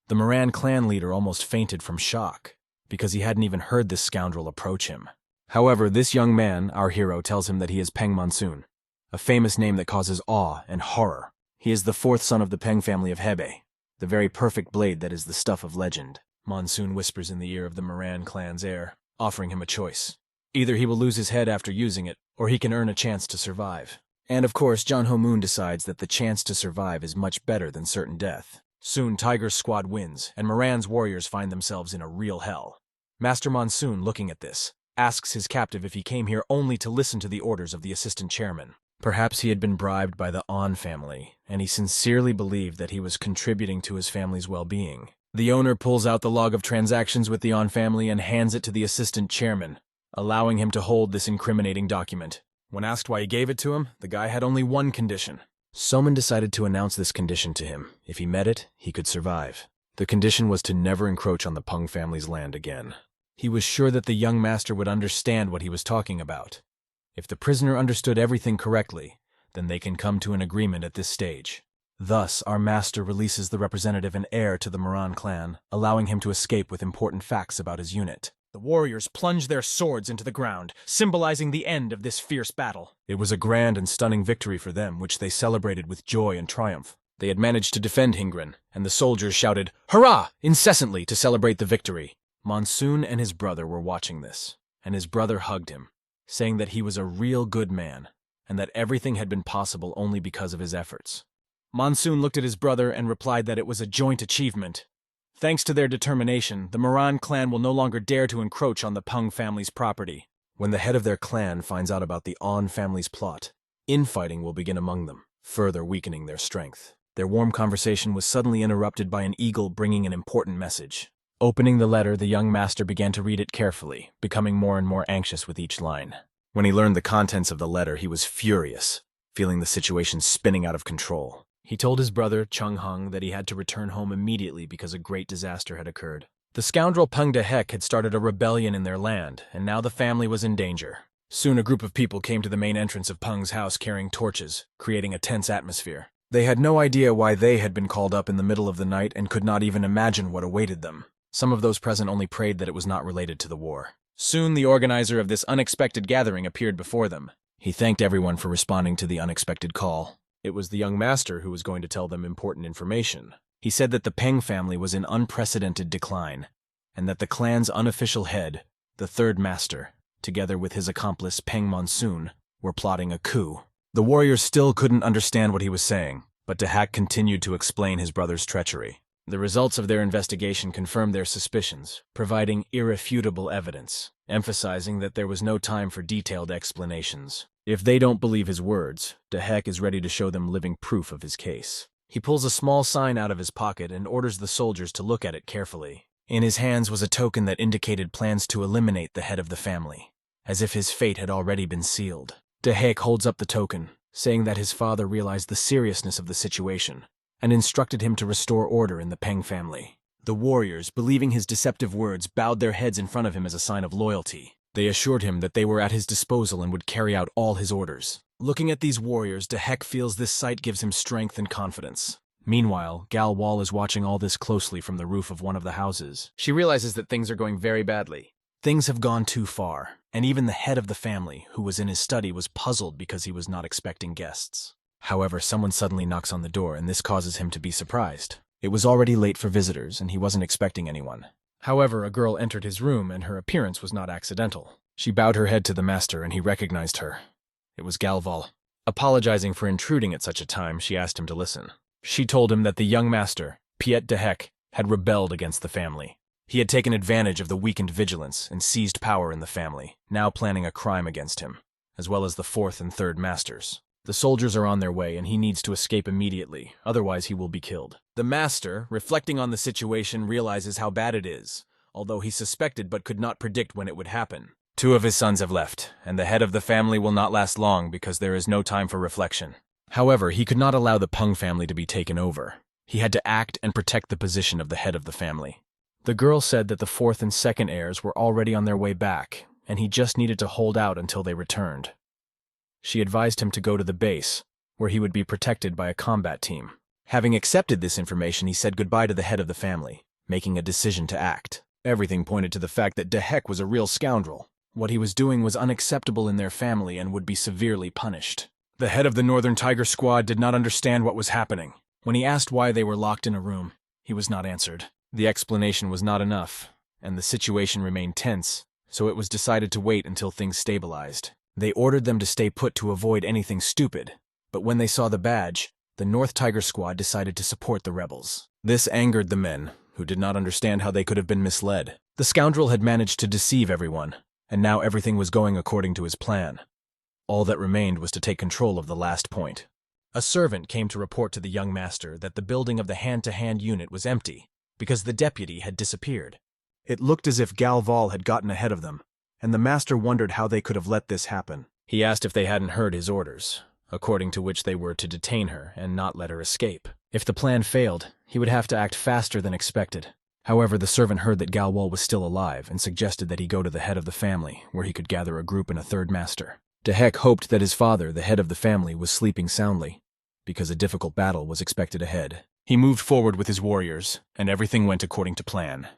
The Moran clan leader almost fainted from shock, because he hadn't even heard this scoundrel approach him. However, this young man, our hero, tells him that he is Peng Monsoon, a famous name that causes awe and horror. He is the fourth son of the Peng family of Hebei, the very perfect blade that is the stuff of legend. Monsoon whispers in the ear of the Moran clan's heir, offering him a choice. Either he will lose his head after using it, or he can earn a chance to survive. And of course, Jung Ho-moon decides that the chance to survive is much better than certain death. Soon, Tiger's squad wins, and Moran's warriors find themselves in a real hell. Master Monsoon, looking at this, asks his captive if he came here only to listen to the orders of the assistant chairman. Perhaps he had been bribed by the An family, and he sincerely believed that he was contributing to his family's well-being. The owner pulls out the log of transactions with the On family and hands it to the assistant chairman, allowing him to hold this incriminating document. When asked why he gave it to him, the guy had only one condition. Soman decided to announce this condition to him. If he met it, he could survive. The condition was to never encroach on the Peng family's land again. He was sure that the young master would understand what he was talking about. If the prisoner understood everything correctly, then they can come to an agreement at this stage. Thus, our master releases the representative and heir to the Moran clan, allowing him to escape with important facts about his unit. The warriors plunged their swords into the ground, symbolizing the end of this fierce battle. It was a grand and stunning victory for them, which they celebrated with joy and triumph. They had managed to defend Hingren, and the soldiers shouted, "Hurrah!" incessantly to celebrate the victory. Monsoon and his brother were watching this, and his brother hugged him, saying that he was a real good man, and that everything had been possible only because of his efforts. Monsoon looked at his brother and replied that it was a joint achievement. Thanks to their determination, the Moran clan will no longer dare to encroach on the Peng family's property. When the head of their clan finds out about the On family's plot, infighting will begin among them, further weakening their strength. Their warm conversation was suddenly interrupted by an eagle bringing an important message. Opening the letter, the young master began to read it carefully, becoming more and more anxious with each line. When he learned the contents of the letter, he was furious, feeling the situation spinning out of control. He told his brother, Chung Hung, that he had to return home immediately because a great disaster had occurred. The scoundrel Peng Dehek had started a rebellion in their land, and now the family was in danger. Soon a group of people came to the main entrance of Peng's house carrying torches, creating a tense atmosphere. They had no idea why they had been called up in the middle of the night and could not even imagine what awaited them. Some of those present only prayed that it was not related to the war. Soon the organizer of this unexpected gathering appeared before them. He thanked everyone for responding to the unexpected call. It was the young master who was going to tell them important information. He said that the Peng family was in unprecedented decline, and that the clan's unofficial head, the third master, together with his accomplice Peng Monsoon, were plotting a coup. The warriors still couldn't understand what he was saying, but Dehak continued to explain his brother's treachery. The results of their investigation confirmed their suspicions, providing irrefutable evidence, emphasizing that there was no time for detailed explanations. If they don't believe his words, Dehek is ready to show them living proof of his case. He pulls a small sign out of his pocket and orders the soldiers to look at it carefully. In his hands was a token that indicated plans to eliminate the head of the family, as if his fate had already been sealed. Dehek holds up the token, saying that his father realized the seriousness of the situation and instructed him to restore order in the Peng family. The warriors, believing his deceptive words, bowed their heads in front of him as a sign of loyalty. They assured him that they were at his disposal and would carry out all his orders. Looking at these warriors, Dehek feels this sight gives him strength and confidence. Meanwhile, Gal Wall is watching all this closely from the roof of one of the houses. She realizes that things are going very badly. Things have gone too far, and even the head of the family, who was in his study, was puzzled because he was not expecting guests. However, someone suddenly knocks on the door, and this causes him to be surprised. It was already late for visitors, and he wasn't expecting anyone. However, a girl entered his room, and her appearance was not accidental. She bowed her head to the master, and he recognized her. It was Galval. Apologizing for intruding at such a time, she asked him to listen. She told him that the young master, Piet Dehek, had rebelled against the family. He had taken advantage of the weakened vigilance and seized power in the family, now planning a crime against him, as well as the fourth and third masters. The soldiers are on their way, and he needs to escape immediately, otherwise he will be killed. The master, reflecting on the situation, realizes how bad it is, although he suspected but could not predict when it would happen. 2 of his sons have left, and the head of the family will not last long because there is no time for reflection. However, he could not allow the Peng family to be taken over. He had to act and protect the position of the head of the family. The girl said that the fourth and second heirs were already on their way back, and he just needed to hold out until they returned. She advised him to go to the base, where he would be protected by a combat team. Having accepted this information, he said goodbye to the head of the family, making a decision to act. Everything pointed to the fact that Dehek was a real scoundrel. What he was doing was unacceptable in their family and would be severely punished. The head of the Northern Tiger Squad did not understand what was happening. When he asked why they were locked in a room, he was not answered. The explanation was not enough, and the situation remained tense, so it was decided to wait until things stabilized. They ordered them to stay put to avoid anything stupid, but when they saw the badge, the North Tiger Squad decided to support the rebels. This angered the men, who did not understand how they could have been misled. The scoundrel had managed to deceive everyone, and now everything was going according to his plan. All that remained was to take control of the last point. A servant came to report to the young master that the building of the hand-to-hand unit was empty, because the deputy had disappeared. It looked as if Galval had gotten ahead of them, and the master wondered how they could have let this happen. He asked if they hadn't heard his orders, according to which they were to detain her and not let her escape. If the plan failed, he would have to act faster than expected. However, the servant heard that Galwal was still alive and suggested that he go to the head of the family, where he could gather a group and a third master. Dehek hoped that his father, the head of the family, was sleeping soundly, because a difficult battle was expected ahead. He moved forward with his warriors, and everything went according to plan.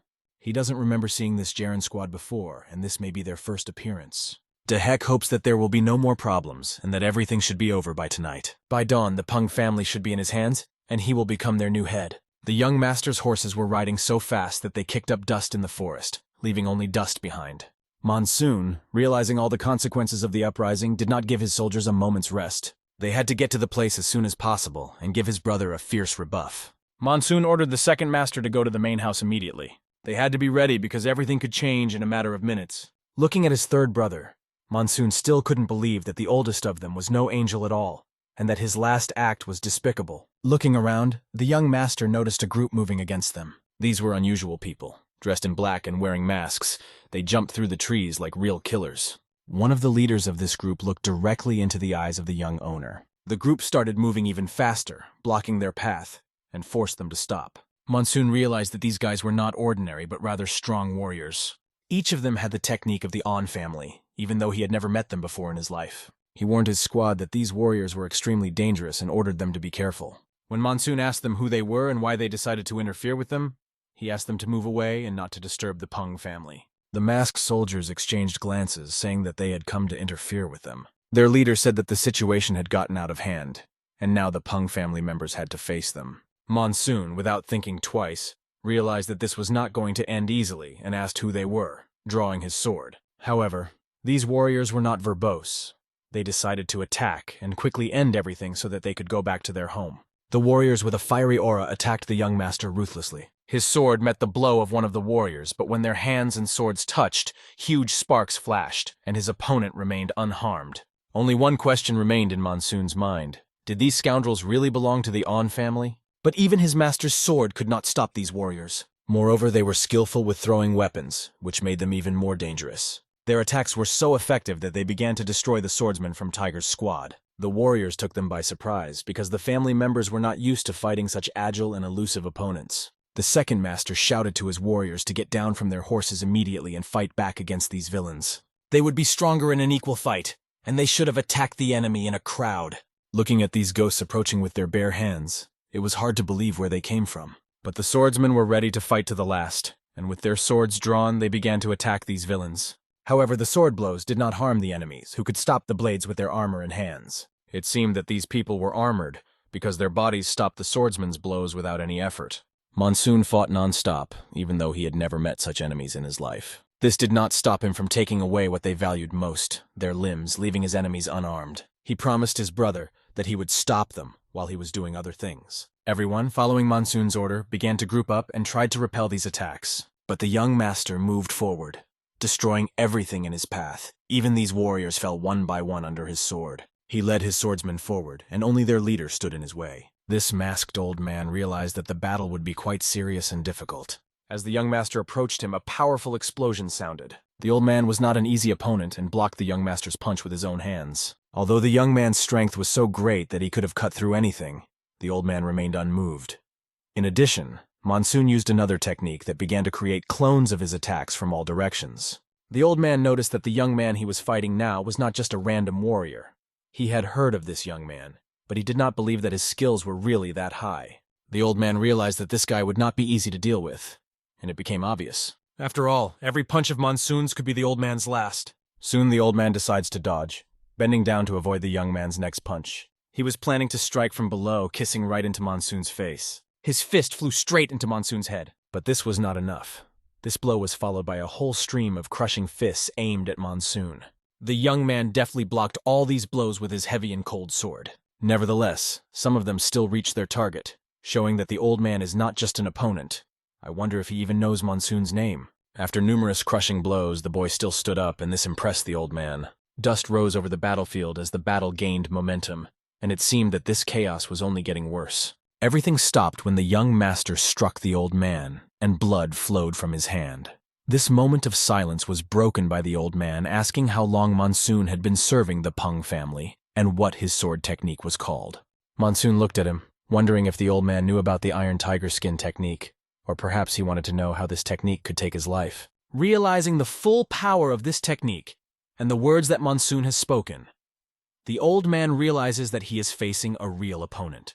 He doesn't remember seeing this Jaren squad before, and this may be their first appearance. Dehek hopes that there will be no more problems, and that everything should be over by tonight. By dawn, the Pung family should be in his hands, and he will become their new head. The young master's horses were riding so fast that they kicked up dust in the forest, leaving only dust behind. Monsoon, realizing all the consequences of the uprising, did not give his soldiers a moment's rest. They had to get to the place as soon as possible and give his brother a fierce rebuff. Monsoon ordered the second master to go to the main house immediately. They had to be ready because everything could change in a matter of minutes. Looking at his third brother, Monsoon still couldn't believe that the oldest of them was no angel at all, and that his last act was despicable. Looking around, the young master noticed a group moving against them. These were unusual people. Dressed in black and wearing masks, they jumped through the trees like real killers. One of the leaders of this group looked directly into the eyes of the young owner. The group started moving even faster, blocking their path, and forced them to stop. Monsoon realized that these guys were not ordinary, but rather strong warriors. Each of them had the technique of the On family, even though he had never met them before in his life. He warned his squad that these warriors were extremely dangerous and ordered them to be careful. When Monsoon asked them who they were and why they decided to interfere with them, he asked them to move away and not to disturb the Pung family. The masked soldiers exchanged glances, saying that they had come to interfere with them. Their leader said that the situation had gotten out of hand, and now the Pung family members had to face them. Monsoon, without thinking twice, realized that this was not going to end easily and asked who they were, drawing his sword. However, these warriors were not verbose. They decided to attack and quickly end everything so that they could go back to their home. The warriors with a fiery aura attacked the young master ruthlessly. His sword met the blow of one of the warriors, but when their hands and swords touched, huge sparks flashed, and his opponent remained unharmed. Only one question remained in Monsoon's mind. Did these scoundrels really belong to the On family? But even his master's sword could not stop these warriors. Moreover, they were skillful with throwing weapons, which made them even more dangerous. Their attacks were so effective that they began to destroy the swordsmen from Tiger's squad. The warriors took them by surprise, because the family members were not used to fighting such agile and elusive opponents. The second master shouted to his warriors to get down from their horses immediately and fight back against these villains. They would be stronger in an equal fight, and they should have attacked the enemy in a crowd. Looking at these ghosts approaching with their bare hands, it was hard to believe where they came from. But the swordsmen were ready to fight to the last, and with their swords drawn, they began to attack these villains. However, the sword blows did not harm the enemies, who could stop the blades with their armor and hands. It seemed that these people were armored, because their bodies stopped the swordsmen's blows without any effort. Monsoon fought non-stop, even though he had never met such enemies in his life. This did not stop him from taking away what they valued most, their limbs, leaving his enemies unarmed. He promised his brother that he would stop them while he was doing other things. Everyone, following Monsoon's order, began to group up and tried to repel these attacks. But the young master moved forward, destroying everything in his path. Even these warriors fell one by one under his sword. He led his swordsmen forward, and only their leader stood in his way. This masked old man realized that the battle would be quite serious and difficult. As the young master approached him, a powerful explosion sounded. The old man was not an easy opponent and blocked the young master's punch with his own hands. Although the young man's strength was so great that he could have cut through anything, the old man remained unmoved. In addition, Monsoon used another technique that began to create clones of his attacks from all directions. The old man noticed that the young man he was fighting now was not just a random warrior. He had heard of this young man, but he did not believe that his skills were really that high. The old man realized that this guy would not be easy to deal with, and it became obvious. After all, every punch of Monsoon's could be the old man's last. Soon the old man decides to dodge, bending down to avoid the young man's next punch. He was planning to strike from below, kissing right into Monsoon's face. His fist flew straight into Monsoon's head. But this was not enough. This blow was followed by a whole stream of crushing fists aimed at Monsoon. The young man deftly blocked all these blows with his heavy and cold sword. Nevertheless, some of them still reached their target, showing that the old man is not just an opponent. I wonder if he even knows Monsoon's name. After numerous crushing blows, the boy still stood up, and this impressed the old man. Dust rose over the battlefield as the battle gained momentum, and it seemed that this chaos was only getting worse. Everything stopped when the young master struck the old man, and blood flowed from his hand. This moment of silence was broken by the old man asking how long Monsoon had been serving the Peng family, and what his sword technique was called. Monsoon looked at him, wondering if the old man knew about the Iron Tiger Skin technique, or perhaps he wanted to know how this technique could take his life. Realizing the full power of this technique, and the words that Monsoon has spoken, the old man realizes that he is facing a real opponent.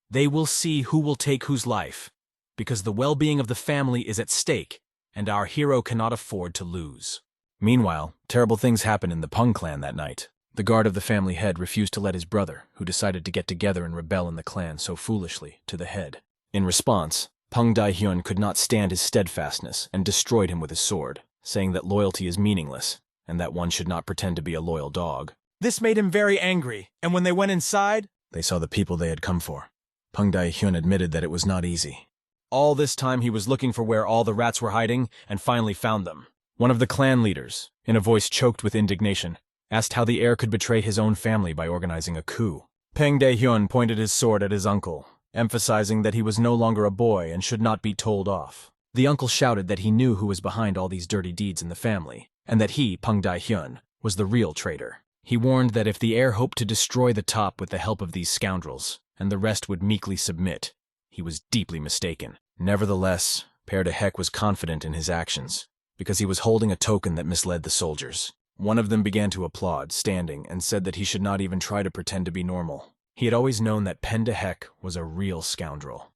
They will see who will take whose life, because the well-being of the family is at stake, and our hero cannot afford to lose. Meanwhile, terrible things happened in the Peng clan that night. The guard of the family head refused to let his brother, who decided to get together and rebel in the clan so foolishly, to the head. In response, Peng Daihyun could not stand his steadfastness and destroyed him with his sword, saying that loyalty is meaningless, and that one should not pretend to be a loyal dog. This made him very angry, and when they went inside, they saw the people they had come for. Peng Daihyun admitted that it was not easy. All this time he was looking for where all the rats were hiding, and finally found them. One of the clan leaders, in a voice choked with indignation, asked how the heir could betray his own family by organizing a coup. Peng Daihyun pointed his sword at his uncle, emphasizing that he was no longer a boy and should not be told off. The uncle shouted that he knew who was behind all these dirty deeds in the family, and that he, Peng Daihyun, was the real traitor. He warned that if the heir hoped to destroy the top with the help of these scoundrels, and the rest would meekly submit, he was deeply mistaken. Nevertheless, Père de Heck was confident in his actions, because he was holding a token that misled the soldiers. One of them began to applaud, standing, and said that he should not even try to pretend to be normal. He had always known that Père de Heck was a real scoundrel.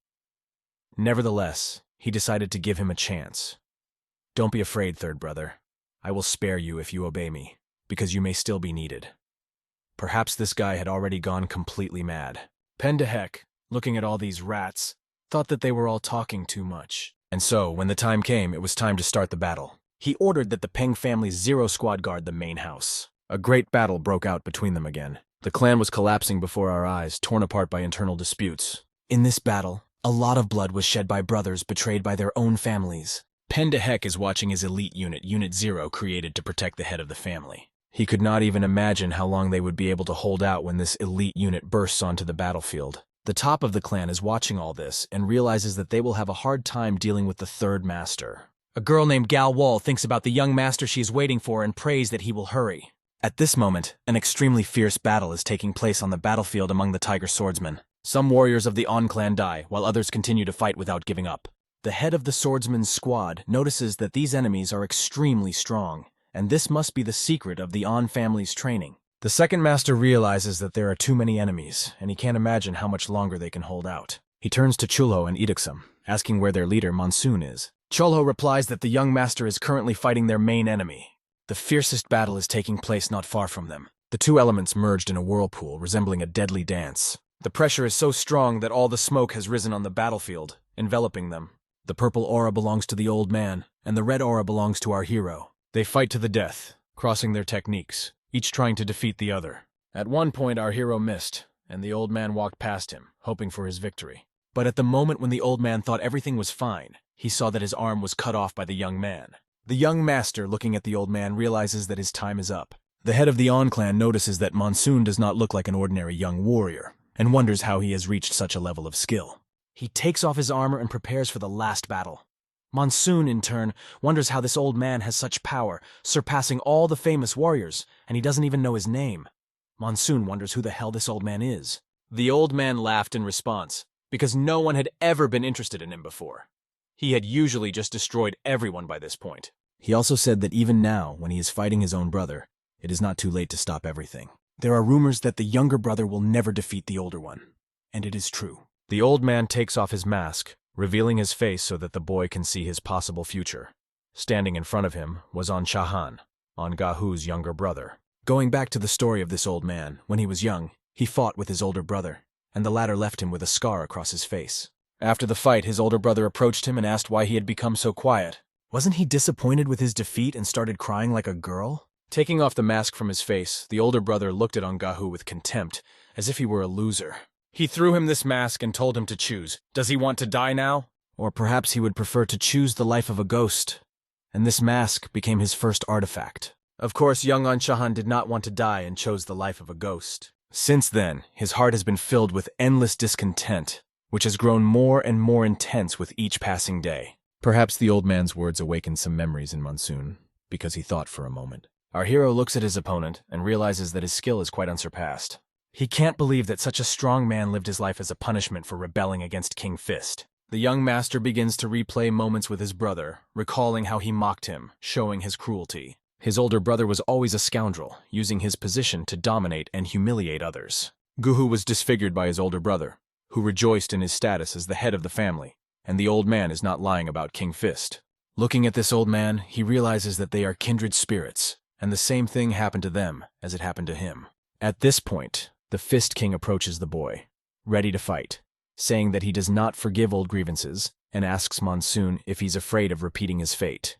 Nevertheless, he decided to give him a chance. Don't be afraid, third brother. I will spare you if you obey me, because you may still be needed. Perhaps this guy had already gone completely mad. Père de Heck, looking at all these rats, thought that they were all talking too much. And so, when the time came, it was time to start the battle. He ordered that the Peng family's 0 squad guard the main house. A great battle broke out between them again. The clan was collapsing before our eyes, torn apart by internal disputes. In this battle, a lot of blood was shed by brothers betrayed by their own families. Père de Heck is watching his elite unit, Unit 0, created to protect the head of the family. He could not even imagine how long they would be able to hold out when this elite unit bursts onto the battlefield. The top of the clan is watching all this and realizes that they will have a hard time dealing with the third master. A girl named Gal Wall thinks about the young master she is waiting for and prays that he will hurry. At this moment, an extremely fierce battle is taking place on the battlefield among the Tiger Swordsmen. Some warriors of the On clan die, while others continue to fight without giving up. The head of the swordsman's squad notices that these enemies are extremely strong, and this must be the secret of the On family's training. The second master realizes that there are too many enemies, and he can't imagine how much longer they can hold out. He turns to Chulho and Idaksum, asking where their leader, Monsoon, is. Chulho replies that the young master is currently fighting their main enemy. The fiercest battle is taking place not far from them. The two elements merged in a whirlpool resembling a deadly dance. The pressure is so strong that all the smoke has risen on the battlefield, enveloping them. The purple aura belongs to the old man, and the red aura belongs to our hero. They fight to the death, crossing their techniques, each trying to defeat the other. At one point our hero missed, and the old man walked past him, hoping for his victory. But at the moment when the old man thought everything was fine, he saw that his arm was cut off by the young man. The young master, looking at the old man, realizes that his time is up. The head of the On clan notices that Monsoon does not look like an ordinary young warrior, and wonders how he has reached such a level of skill. He takes off his armor and prepares for the last battle. Monsoon, in turn, wonders how this old man has such power, surpassing all the famous warriors, and he doesn't even know his name. Monsoon wonders who the hell this old man is. The old man laughed in response, because no one had ever been interested in him before. He had usually just destroyed everyone by this point. He also said that even now, when he is fighting his own brother, it is not too late to stop everything. There are rumors that the younger brother will never defeat the older one, and it is true. The old man takes off his mask, revealing his face so that the boy can see his possible future. Standing in front of him was On Shahan, On Gahu's younger brother. Going back to the story of this old man, when he was young, he fought with his older brother, and the latter left him with a scar across his face. After the fight, his older brother approached him and asked why he had become so quiet. Wasn't he disappointed with his defeat and started crying like a girl? Taking off the mask from his face, the older brother looked at On Gahu with contempt, as if he were a loser. He threw him this mask and told him to choose. Does he want to die now? Or perhaps he would prefer to choose the life of a ghost. And this mask became his first artifact. Of course, young On Shahan did not want to die and chose the life of a ghost. Since then, his heart has been filled with endless discontent. which has grown more and more intense with each passing day. Perhaps the old man's words awakened some memories in Monsoon, because he thought for a moment. Our hero looks at his opponent and realizes that his skill is quite unsurpassed. He can't believe that such a strong man lived his life as a punishment for rebelling against King Fist. The young master begins to replay moments with his brother, recalling how he mocked him, showing his cruelty. His older brother was always a scoundrel, using his position to dominate and humiliate others. Guhu was disfigured by his older brother, who rejoiced in his status as the head of the family, and the old man is not lying about King Fist. Looking at this old man, he realizes that they are kindred spirits, and the same thing happened to them as it happened to him. At this point, the Fist King approaches the boy, ready to fight, saying that he does not forgive old grievances, and asks Monsoon if he's afraid of repeating his fate.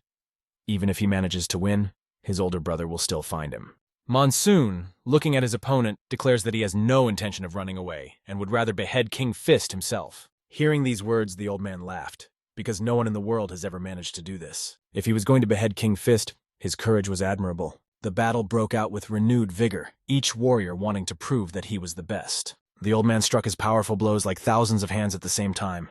Even if he manages to win, his older brother will still find him. Monsoon, looking at his opponent, declares that he has no intention of running away, and would rather behead King Fist himself. Hearing these words, the old man laughed, because no one in the world has ever managed to do this. If he was going to behead King Fist, his courage was admirable. The battle broke out with renewed vigor, each warrior wanting to prove that he was the best. The old man struck his powerful blows like thousands of hands at the same time,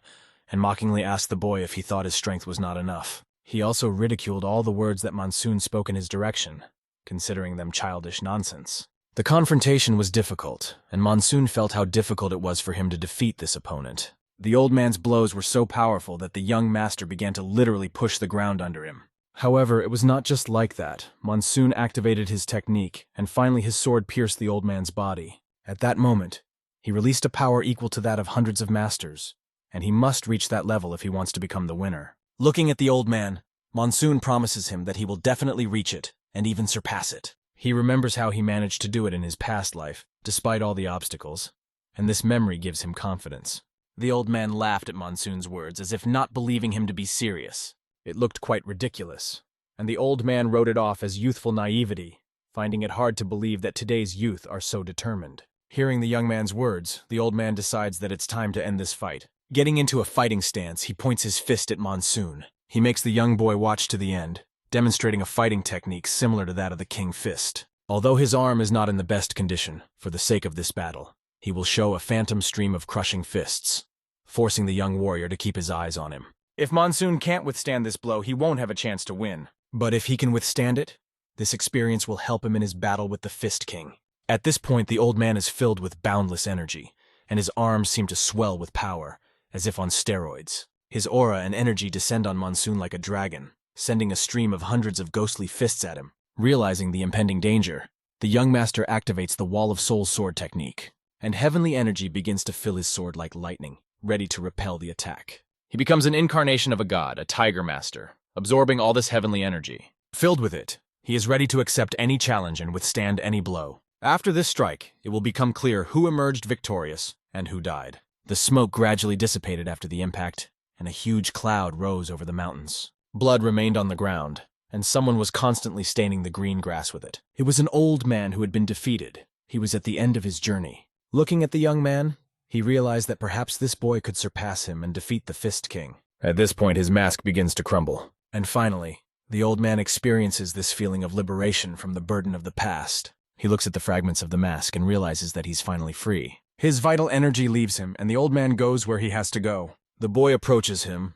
and mockingly asked the boy if he thought his strength was not enough. He also ridiculed all the words that Monsoon spoke in his direction, considering them childish nonsense. The confrontation was difficult, and Monsoon felt how difficult it was for him to defeat this opponent. The old man's blows were so powerful that the young master began to literally push the ground under him. However, it was not just like that. Monsoon activated his technique, and finally his sword pierced the old man's body. At that moment, he released a power equal to that of hundreds of masters, and he must reach that level if he wants to become the winner. Looking at the old man, Monsoon promises him that he will definitely reach it, and even surpass it. He remembers how he managed to do it in his past life, despite all the obstacles, and this memory gives him confidence. The old man laughed at Monsoon's words as if not believing him to be serious. It looked quite ridiculous, and the old man wrote it off as youthful naivety, finding it hard to believe that today's youth are so determined. Hearing the young man's words, the old man decides that it's time to end this fight. Getting into a fighting stance, he points his fist at Monsoon. He makes the young boy watch to the end, demonstrating a fighting technique similar to that of the King Fist. Although his arm is not in the best condition, for the sake of this battle, he will show a phantom stream of crushing fists, forcing the young warrior to keep his eyes on him. If Monsoon can't withstand this blow, he won't have a chance to win. But if he can withstand it, this experience will help him in his battle with the Fist King. At this point, the old man is filled with boundless energy, and his arms seem to swell with power, as if on steroids. His aura and energy descend on Monsoon like a dragon, sending a stream of hundreds of ghostly fists at him. Realizing the impending danger, the young master activates the Wall of Soul sword technique, and heavenly energy begins to fill his sword like lightning, ready to repel the attack. He becomes an incarnation of a god, a tiger master, absorbing all this heavenly energy. Filled with it, he is ready to accept any challenge and withstand any blow. After this strike, it will become clear who emerged victorious and who died. The smoke gradually dissipated after the impact, and a huge cloud rose over the mountains. Blood remained on the ground, and someone was constantly staining the green grass with it. It was an old man who had been defeated. He was at the end of his journey. Looking at the young man, he realized that perhaps this boy could surpass him and defeat the Fist King. At this point, his mask begins to crumble. And finally, the old man experiences this feeling of liberation from the burden of the past. He looks at the fragments of the mask and realizes that he's finally free. His vital energy leaves him, and the old man goes where he has to go. The boy approaches him,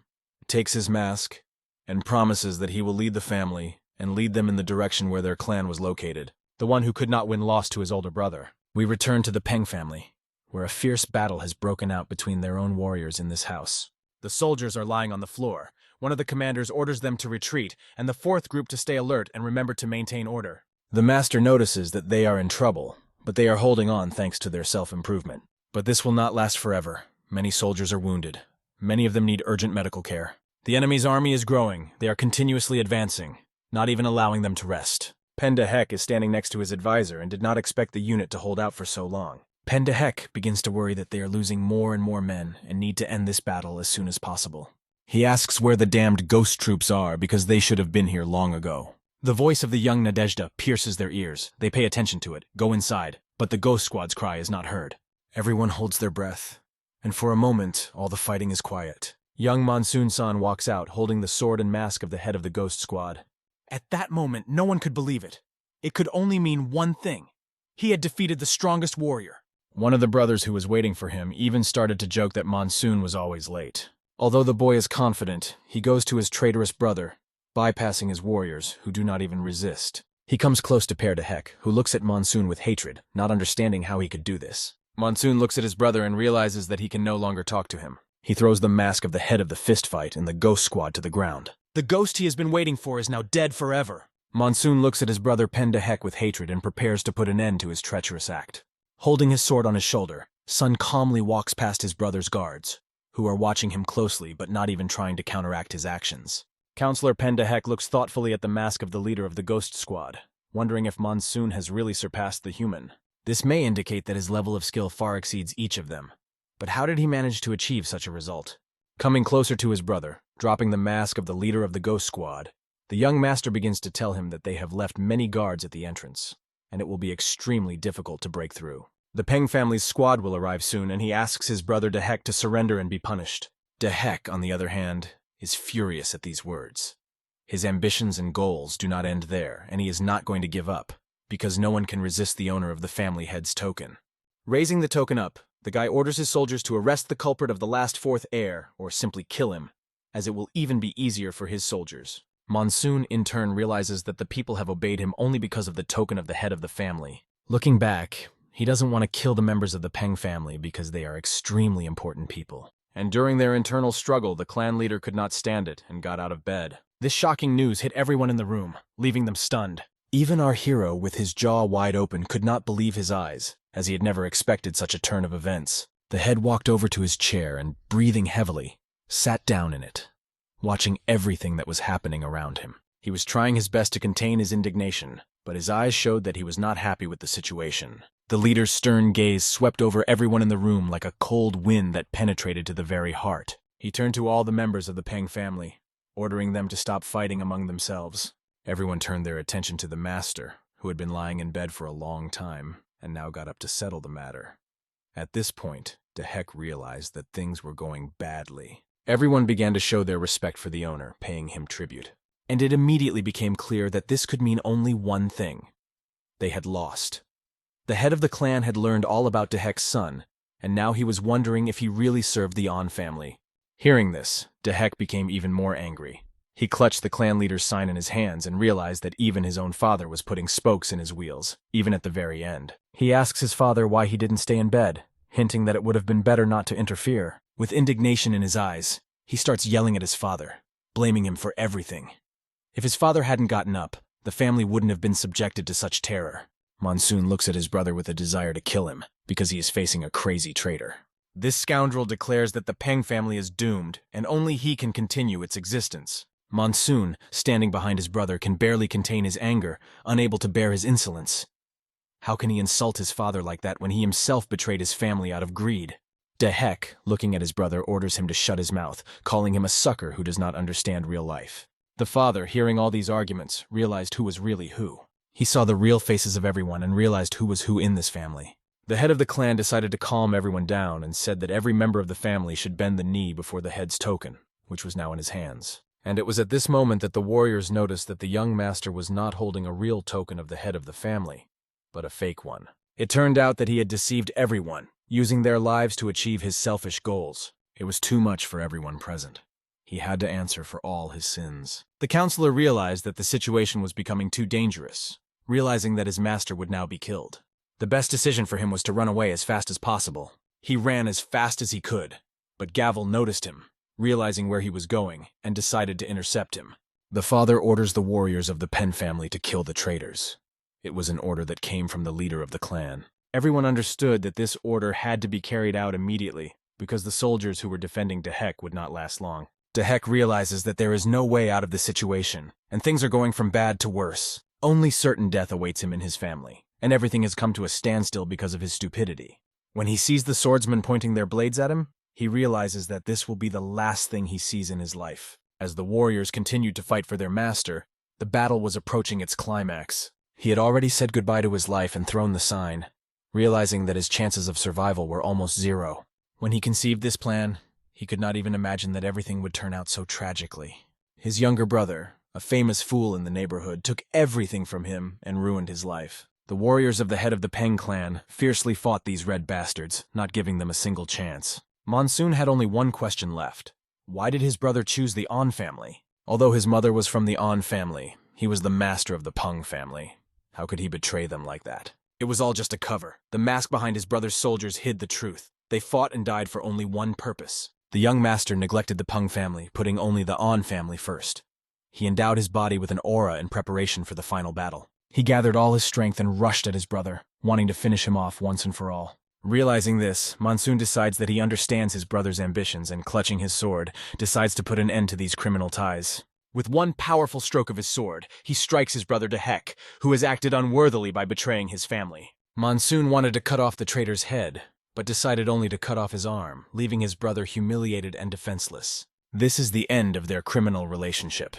takes his mask, and promises that he will lead the family and lead them in the direction where their clan was located. The one who could not win lost to his older brother. We return to the Peng family, where a fierce battle has broken out between their own warriors in this house. The soldiers are lying on the floor. One of the commanders orders them to retreat, and the fourth group to stay alert and remember to maintain order. The master notices that they are in trouble, but they are holding on thanks to their self-improvement. But this will not last forever. Many soldiers are wounded. Many of them need urgent medical care. The enemy's army is growing. They are continuously advancing, not even allowing them to rest. Pendahek is standing next to his advisor and did not expect the unit to hold out for so long. Pendahek begins to worry that they are losing more and more men and need to end this battle as soon as possible. He asks where the damned ghost troops are because they should have been here long ago. The voice of the young Nadezhda pierces their ears. They pay attention to it, go inside, but the ghost squad's cry is not heard. Everyone holds their breath, and for a moment, all the fighting is quiet. Young Monsoon-san walks out, holding the sword and mask of the head of the ghost squad. At that moment, no one could believe it. It could only mean one thing. He had defeated the strongest warrior, One of the brothers who was waiting for him even started to joke that Monsoon was always late. Although the boy is confident, he goes to his traitorous brother, bypassing his warriors, who do not even resist. He comes close to Père Dehec, who looks at Monsoon with hatred, not understanding how he could do this. Monsoon looks at his brother and realizes that he can no longer talk to him. He throws the mask of the head of the fist fight and the ghost squad to the ground. The ghost he has been waiting for is now dead forever. Monsoon looks at his brother Père Dehec with hatred and prepares to put an end to his treacherous act. Holding his sword on his shoulder, Sun calmly walks past his brother's guards, who are watching him closely but not even trying to counteract his actions. Counselor Père Dehec looks thoughtfully at the mask of the leader of the ghost squad, wondering if Monsoon has really surpassed the human. This may indicate that his level of skill far exceeds each of them. But how did he manage to achieve such a result? Coming closer to his brother, dropping the mask of the leader of the ghost squad, the young master begins to tell him that they have left many guards at the entrance, and it will be extremely difficult to break through. The Peng family's squad will arrive soon, and he asks his brother Dehec to surrender and be punished. Dehec, on the other hand, is furious at these words. His ambitions and goals do not end there, and he is not going to give up, because no one can resist the owner of the family head's token. Raising the token up, the guy orders his soldiers to arrest the culprit of the last fourth heir, or simply kill him, as it will even be easier for his soldiers. Monsoon, in turn, realizes that the people have obeyed him only because of the token of the head of the family. Looking back, he doesn't want to kill the members of the Peng family because they are extremely important people. And during their internal struggle, the clan leader could not stand it and got out of bed. This shocking news hit everyone in the room, leaving them stunned. Even our hero, with his jaw wide open, could not believe his eyes, as he had never expected such a turn of events. The head walked over to his chair and, breathing heavily, sat down in it, watching everything that was happening around him. He was trying his best to contain his indignation, but his eyes showed that he was not happy with the situation. The leader's stern gaze swept over everyone in the room like a cold wind that penetrated to the very heart. He turned to all the members of the Peng family, ordering them to stop fighting among themselves. Everyone turned their attention to the master, who had been lying in bed for a long time, and now got up to settle the matter. At this point, Dehec realized that things were going badly. Everyone began to show their respect for the owner, paying him tribute. And it immediately became clear that this could mean only one thing. They had lost. The head of the clan had learned all about Dehec's son, and now he was wondering if he really served the An family. Hearing this, Dehec became even more angry. He clutched the clan leader's sign in his hands and realized that even his own father was putting spokes in his wheels, even at the very end. He asks his father why he didn't stay in bed, hinting that it would have been better not to interfere. With indignation in his eyes, he starts yelling at his father, blaming him for everything. If his father hadn't gotten up, the family wouldn't have been subjected to such terror. Monsoon looks at his brother with a desire to kill him, because he is facing a crazy traitor. This scoundrel declares that the Peng family is doomed, and only he can continue its existence. Monsoon, standing behind his brother, can barely contain his anger, unable to bear his insolence. How can he insult his father like that when he himself betrayed his family out of greed? Dehec, looking at his brother, orders him to shut his mouth, calling him a sucker who does not understand real life. The father, hearing all these arguments, realized who was really who. He saw the real faces of everyone and realized who was who in this family. The head of the clan decided to calm everyone down and said that every member of the family should bend the knee before the head's token, which was now in his hands. And it was at this moment that the warriors noticed that the young master was not holding a real token of the head of the family, but a fake one. It turned out that he had deceived everyone, using their lives to achieve his selfish goals. It was too much for everyone present. He had to answer for all his sins. The counselor realized that the situation was becoming too dangerous, realizing that his master would now be killed. The best decision for him was to run away as fast as possible. He ran as fast as he could, but Gavel noticed him, realizing where he was going, and decided to intercept him. The father orders the warriors of the Pen family to kill the traitors. It was an order that came from the leader of the clan. Everyone understood that this order had to be carried out immediately, because the soldiers who were defending Dehec would not last long. Dehec realizes that there is no way out of the situation, and things are going from bad to worse. Only certain death awaits him and his family, and everything has come to a standstill because of his stupidity. When he sees the swordsmen pointing their blades at him, he realizes that this will be the last thing he sees in his life. As the warriors continued to fight for their master, the battle was approaching its climax. He had already said goodbye to his life and thrown the sign, realizing that his chances of survival were almost zero. When he conceived this plan, he could not even imagine that everything would turn out so tragically. His younger brother, a famous fool in the neighborhood, took everything from him and ruined his life. The warriors of the head of the Peng clan fiercely fought these red bastards, not giving them a single chance. Monsoon had only one question left. Why did his brother choose the An family? Although his mother was from the An family, he was the master of the Peng family. How could he betray them like that? It was all just a cover. The mask behind his brother's soldiers hid the truth. They fought and died for only one purpose. The young master neglected the Peng family, putting only the An family first. He endowed his body with an aura in preparation for the final battle. He gathered all his strength and rushed at his brother, wanting to finish him off once and for all. Realizing this, Monsoon decides that he understands his brother's ambitions and, clutching his sword, decides to put an end to these criminal ties. With one powerful stroke of his sword, he strikes his brother Dehek, who has acted unworthily by betraying his family. Monsoon wanted to cut off the traitor's head, but decided only to cut off his arm, leaving his brother humiliated and defenseless. This is the end of their criminal relationship.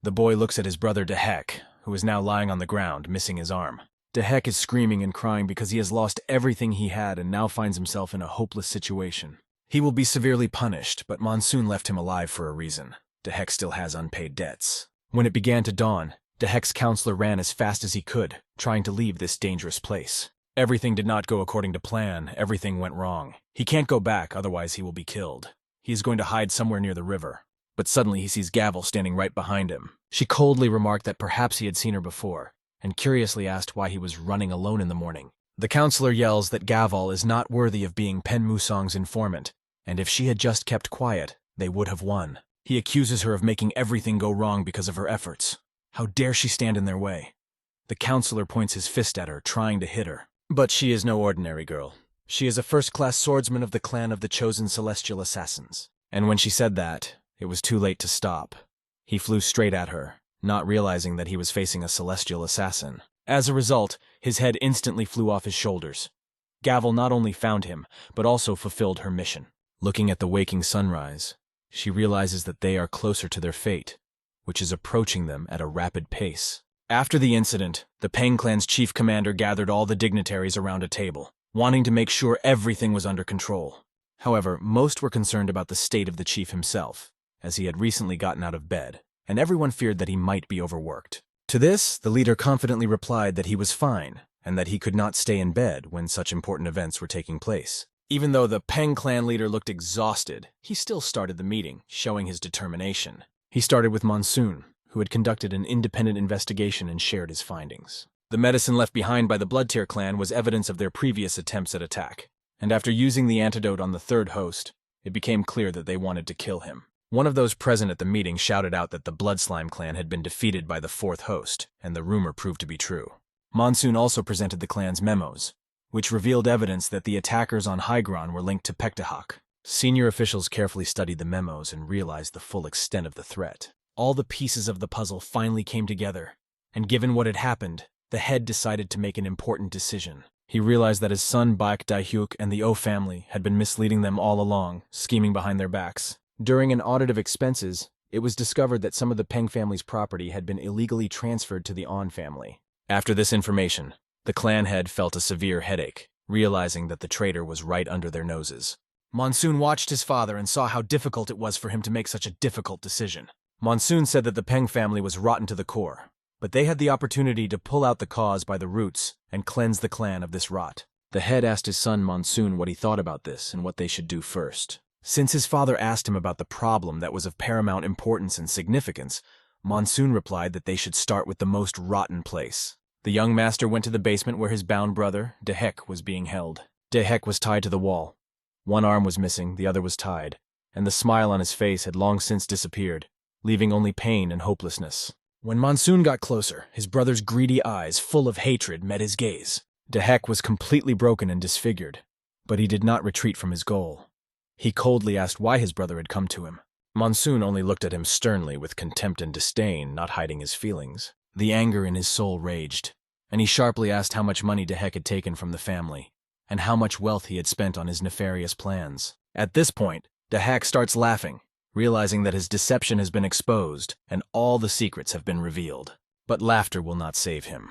The boy looks at his brother Dehek, who is now lying on the ground, missing his arm. Dehek is screaming and crying because he has lost everything he had and now finds himself in a hopeless situation. He will be severely punished, but Monsoon left him alive for a reason. Dehek still has unpaid debts. When it began to dawn, Dehek's counselor ran as fast as he could, trying to leave this dangerous place. Everything did not go according to plan. Everything went wrong. He can't go back, otherwise he will be killed. He is going to hide somewhere near the river. But suddenly he sees Gavel standing right behind him. She coldly remarked that perhaps he had seen her before, and curiously asked why he was running alone in the morning. The counselor yells that Gavel is not worthy of being Pen Musong's informant, and if she had just kept quiet, they would have won. He accuses her of making everything go wrong because of her efforts. How dare she stand in their way? The counselor points his fist at her, trying to hit her. But she is no ordinary girl. She is a first-class swordsman of the clan of the Chosen Celestial Assassins. And when she said that, it was too late to stop. He flew straight at her, not realizing that he was facing a celestial assassin. As a result, his head instantly flew off his shoulders. Gavel not only found him, but also fulfilled her mission. Looking at the waking sunrise, she realizes that they are closer to their fate, which is approaching them at a rapid pace. After the incident, the Peng clan's chief commander gathered all the dignitaries around a table, wanting to make sure everything was under control. However, most were concerned about the state of the chief himself, as he had recently gotten out of bed, and everyone feared that he might be overworked. To this, the leader confidently replied that he was fine, and that he could not stay in bed when such important events were taking place. Even though the Peng clan leader looked exhausted, he still started the meeting, showing his determination. He started with Monsoon, who had conducted an independent investigation and shared his findings. The medicine left behind by the Bloodtear clan was evidence of their previous attempts at attack, and after using the antidote on the third host, it became clear that they wanted to kill him. One of those present at the meeting shouted out that the Bloodslime clan had been defeated by the fourth host, and the rumor proved to be true. Monsoon also presented the clan's memos, which revealed evidence that the attackers on Hygron were linked to Pektahak. Senior officials carefully studied the memos and realized the full extent of the threat. All the pieces of the puzzle finally came together, and given what had happened, the head decided to make an important decision. He realized that his son Baek Daehyuk and the O family had been misleading them all along, scheming behind their backs. During an audit of expenses, it was discovered that some of the Peng family's property had been illegally transferred to the An family. After this information, the clan head felt a severe headache, realizing that the traitor was right under their noses. Monsoon watched his father and saw how difficult it was for him to make such a difficult decision. Monsoon said that the Peng family was rotten to the core, but they had the opportunity to pull out the cause by the roots and cleanse the clan of this rot. The head asked his son Monsoon what he thought about this and what they should do first. Since his father asked him about the problem that was of paramount importance and significance, Monsoon replied that they should start with the most rotten place. The young master went to the basement where his bound brother, Dehek, was being held. Dehek was tied to the wall. One arm was missing, the other was tied, and the smile on his face had long since disappeared, leaving only pain and hopelessness. When Monsoon got closer, his brother's greedy eyes, full of hatred, met his gaze. Dehek was completely broken and disfigured, but he did not retreat from his goal. He coldly asked why his brother had come to him. Monsoon only looked at him sternly with contempt and disdain, not hiding his feelings. The anger in his soul raged, and he sharply asked how much money Dehek had taken from the family, and how much wealth he had spent on his nefarious plans. At this point, Dehek starts laughing, realizing that his deception has been exposed and all the secrets have been revealed. But laughter will not save him,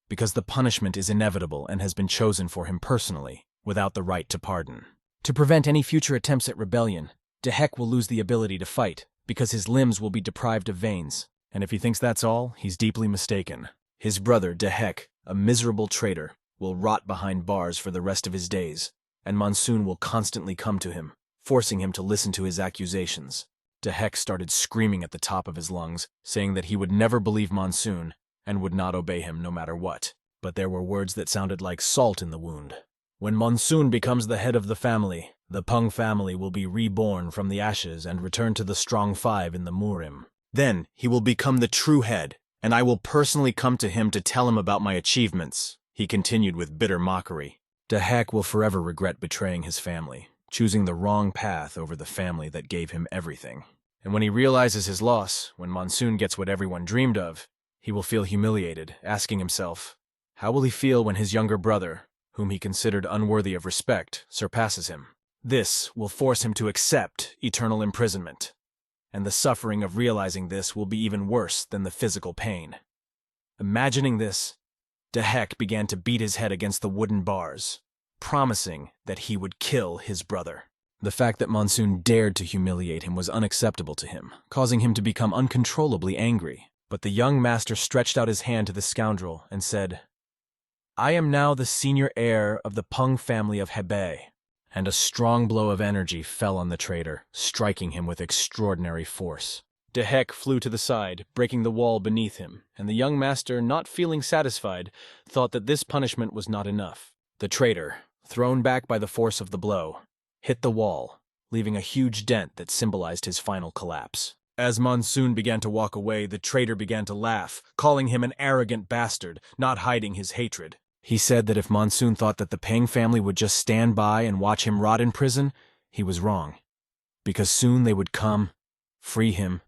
because the punishment is inevitable and has been chosen for him personally, without the right to pardon. To prevent any future attempts at rebellion, Dehek will lose the ability to fight, because his limbs will be deprived of veins. And if he thinks that's all, he's deeply mistaken. His brother, Dehek, a miserable traitor, will rot behind bars for the rest of his days, and Monsoon will constantly come to him, forcing him to listen to his accusations. Dehek started screaming at the top of his lungs, saying that he would never believe Monsoon and would not obey him no matter what. But there were words that sounded like salt in the wound. When Monsoon becomes the head of the family, the Peng family will be reborn from the ashes and return to the strong five in the Murim. Then he will become the true head, and I will personally come to him to tell him about my achievements, he continued with bitter mockery. Dehek will forever regret betraying his family, choosing the wrong path over the family that gave him everything. And when he realizes his loss, when Monsoon gets what everyone dreamed of, he will feel humiliated, asking himself, how will he feel when his younger brother, whom he considered unworthy of respect, surpasses him? This will force him to accept eternal imprisonment, and the suffering of realizing this will be even worse than the physical pain. Imagining this, Dehek began to beat his head against the wooden bars, promising that he would kill his brother. The fact that Monsoon dared to humiliate him was unacceptable to him, causing him to become uncontrollably angry. But the young master stretched out his hand to the scoundrel and said, I am now the senior heir of the Peng family of Hebei. And a strong blow of energy fell on the traitor, striking him with extraordinary force. Dehek flew to the side, breaking the wall beneath him, and the young master, not feeling satisfied, thought that this punishment was not enough. The traitor, thrown back by the force of the blow, hit the wall, leaving a huge dent that symbolized his final collapse. As Monsoon began to walk away, the traitor began to laugh, calling him an arrogant bastard, not hiding his hatred. He said that if Monsoon thought that the Peng family would just stand by and watch him rot in prison, he was wrong. Because soon they would come, free him,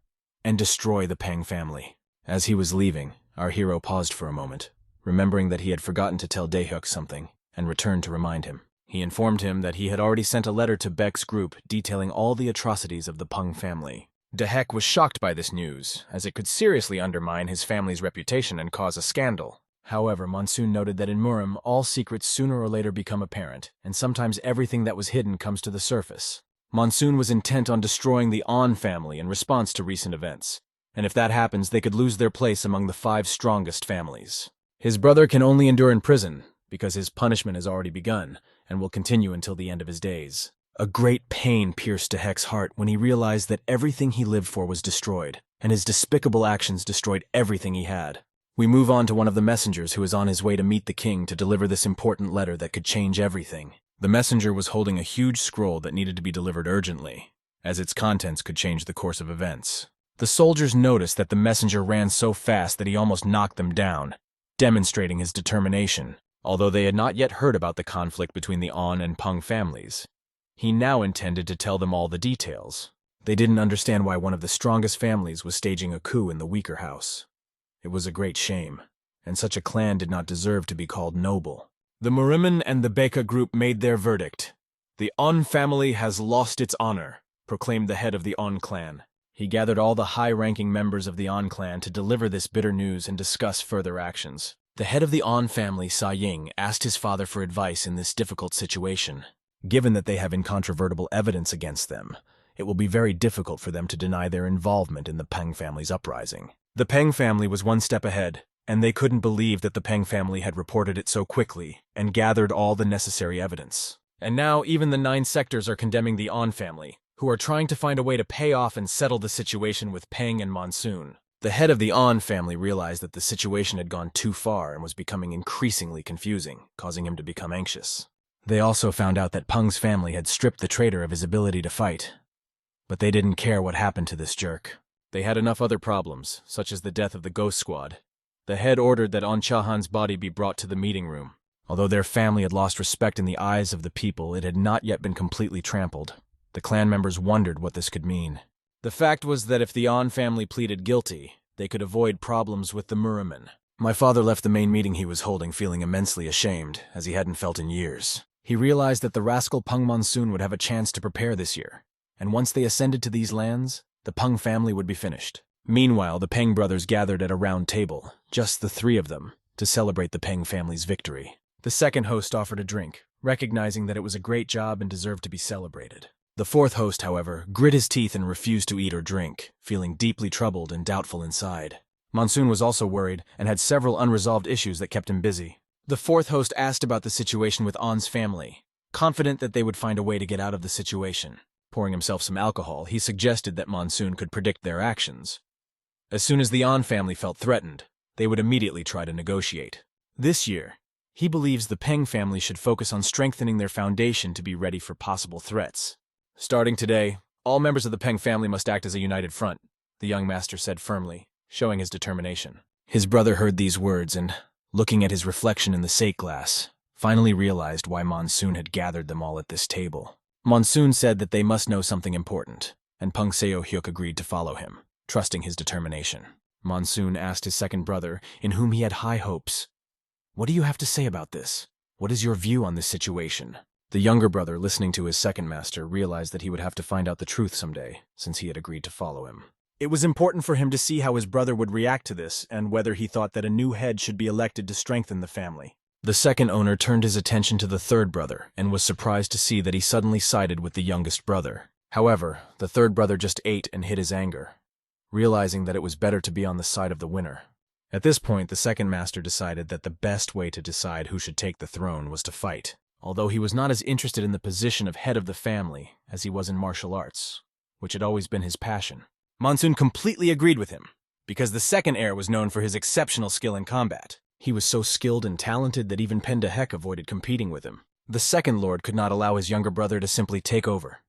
and destroy the Peng family. As he was leaving, our hero paused for a moment, remembering that he had forgotten to tell Daehyuk something, and returned to remind him. He informed him that he had already sent a letter to Beck's group detailing all the atrocities of the Peng family. Dehek was shocked by this news, as it could seriously undermine his family's reputation and cause a scandal. However, Monsoon noted that in Murim, all secrets sooner or later become apparent, and sometimes everything that was hidden comes to the surface. Monsoon was intent on destroying the On family in response to recent events, and if that happens, they could lose their place among the 5 strongest families. His brother can only endure in prison, because his punishment has already begun, and will continue until the end of his days. A great pain pierced Dehek's heart when he realized that everything he lived for was destroyed, and his despicable actions destroyed everything he had. We move on to one of the messengers who is on his way to meet the king to deliver this important letter that could change everything. The messenger was holding a huge scroll that needed to be delivered urgently, as its contents could change the course of events. The soldiers noticed that the messenger ran so fast that he almost knocked them down, demonstrating his determination. Although they had not yet heard about the conflict between the On and Peng families, he now intended to tell them all the details. They didn't understand why one of the strongest families was staging a coup in the weaker house. It was a great shame, and such a clan did not deserve to be called noble. The Murimen and the Beka group made their verdict. The On family has lost its honor, proclaimed the head of the On clan. He gathered all the high-ranking members of the On clan to deliver this bitter news and discuss further actions. The head of the On family, Sa Ying, asked his father for advice in this difficult situation. Given that they have incontrovertible evidence against them, it will be very difficult for them to deny their involvement in the Peng family's uprising. The Peng family was one step ahead, and they couldn't believe that the Peng family had reported it so quickly and gathered all the necessary evidence. And now even the 9 sectors are condemning the On family, who are trying to find a way to pay off and settle the situation with Peng and Monsoon. The head of the On family realized that the situation had gone too far and was becoming increasingly confusing, causing him to become anxious. They also found out that Peng's family had stripped the traitor of his ability to fight. But they didn't care what happened to this jerk. They had enough other problems, such as the death of the Ghost Squad. The head ordered that On Chahan's body be brought to the meeting room. Although their family had lost respect in the eyes of the people, it had not yet been completely trampled. The clan members wondered what this could mean. The fact was that if the On family pleaded guilty, they could avoid problems with the Murimen. My father left the main meeting he was holding feeling immensely ashamed, as he hadn't felt in years. He realized that the rascal Peng Monsoon would have a chance to prepare this year, and once they ascended to these lands, the Peng family would be finished. Meanwhile, the Peng brothers gathered at a round table, just the 3 of them, to celebrate the Peng family's victory. The second host offered a drink, recognizing that it was a great job and deserved to be celebrated. The 4th host, however, grit his teeth and refused to eat or drink, feeling deeply troubled and doubtful inside. Monsoon was also worried and had several unresolved issues that kept him busy. The fourth host asked about the situation with On's family, confident that they would find a way to get out of the situation. Pouring himself some alcohol, he suggested that Monsoon could predict their actions. As soon as the On family felt threatened, they would immediately try to negotiate. This year, he believes the Peng family should focus on strengthening their foundation to be ready for possible threats. Starting today, all members of the Peng family must act as a united front, the young master said firmly, showing his determination. His brother heard these words and, looking at his reflection in the sake glass, finally realized why Monsoon had gathered them all at this table. Monsoon said that they must know something important, and Peng Seo-hyuk agreed to follow him, trusting his determination. Monsoon asked his second brother, in whom he had high hopes, "What do you have to say about this? What is your view on this situation?" The younger brother, listening to his second master, realized that he would have to find out the truth someday, since he had agreed to follow him. It was important for him to see how his brother would react to this and whether he thought that a new head should be elected to strengthen the family. The second owner turned his attention to the third brother and was surprised to see that he suddenly sided with the youngest brother. However, the third brother just ate and hid his anger, realizing that it was better to be on the side of the winner. At this point, the second master decided that the best way to decide who should take the throne was to fight, although he was not as interested in the position of head of the family as he was in martial arts, which had always been his passion. Monsoon completely agreed with him, because the second heir was known for his exceptional skill in combat. He was so skilled and talented that even Pendahek avoided competing with him. The second lord could not allow his younger brother to simply take over,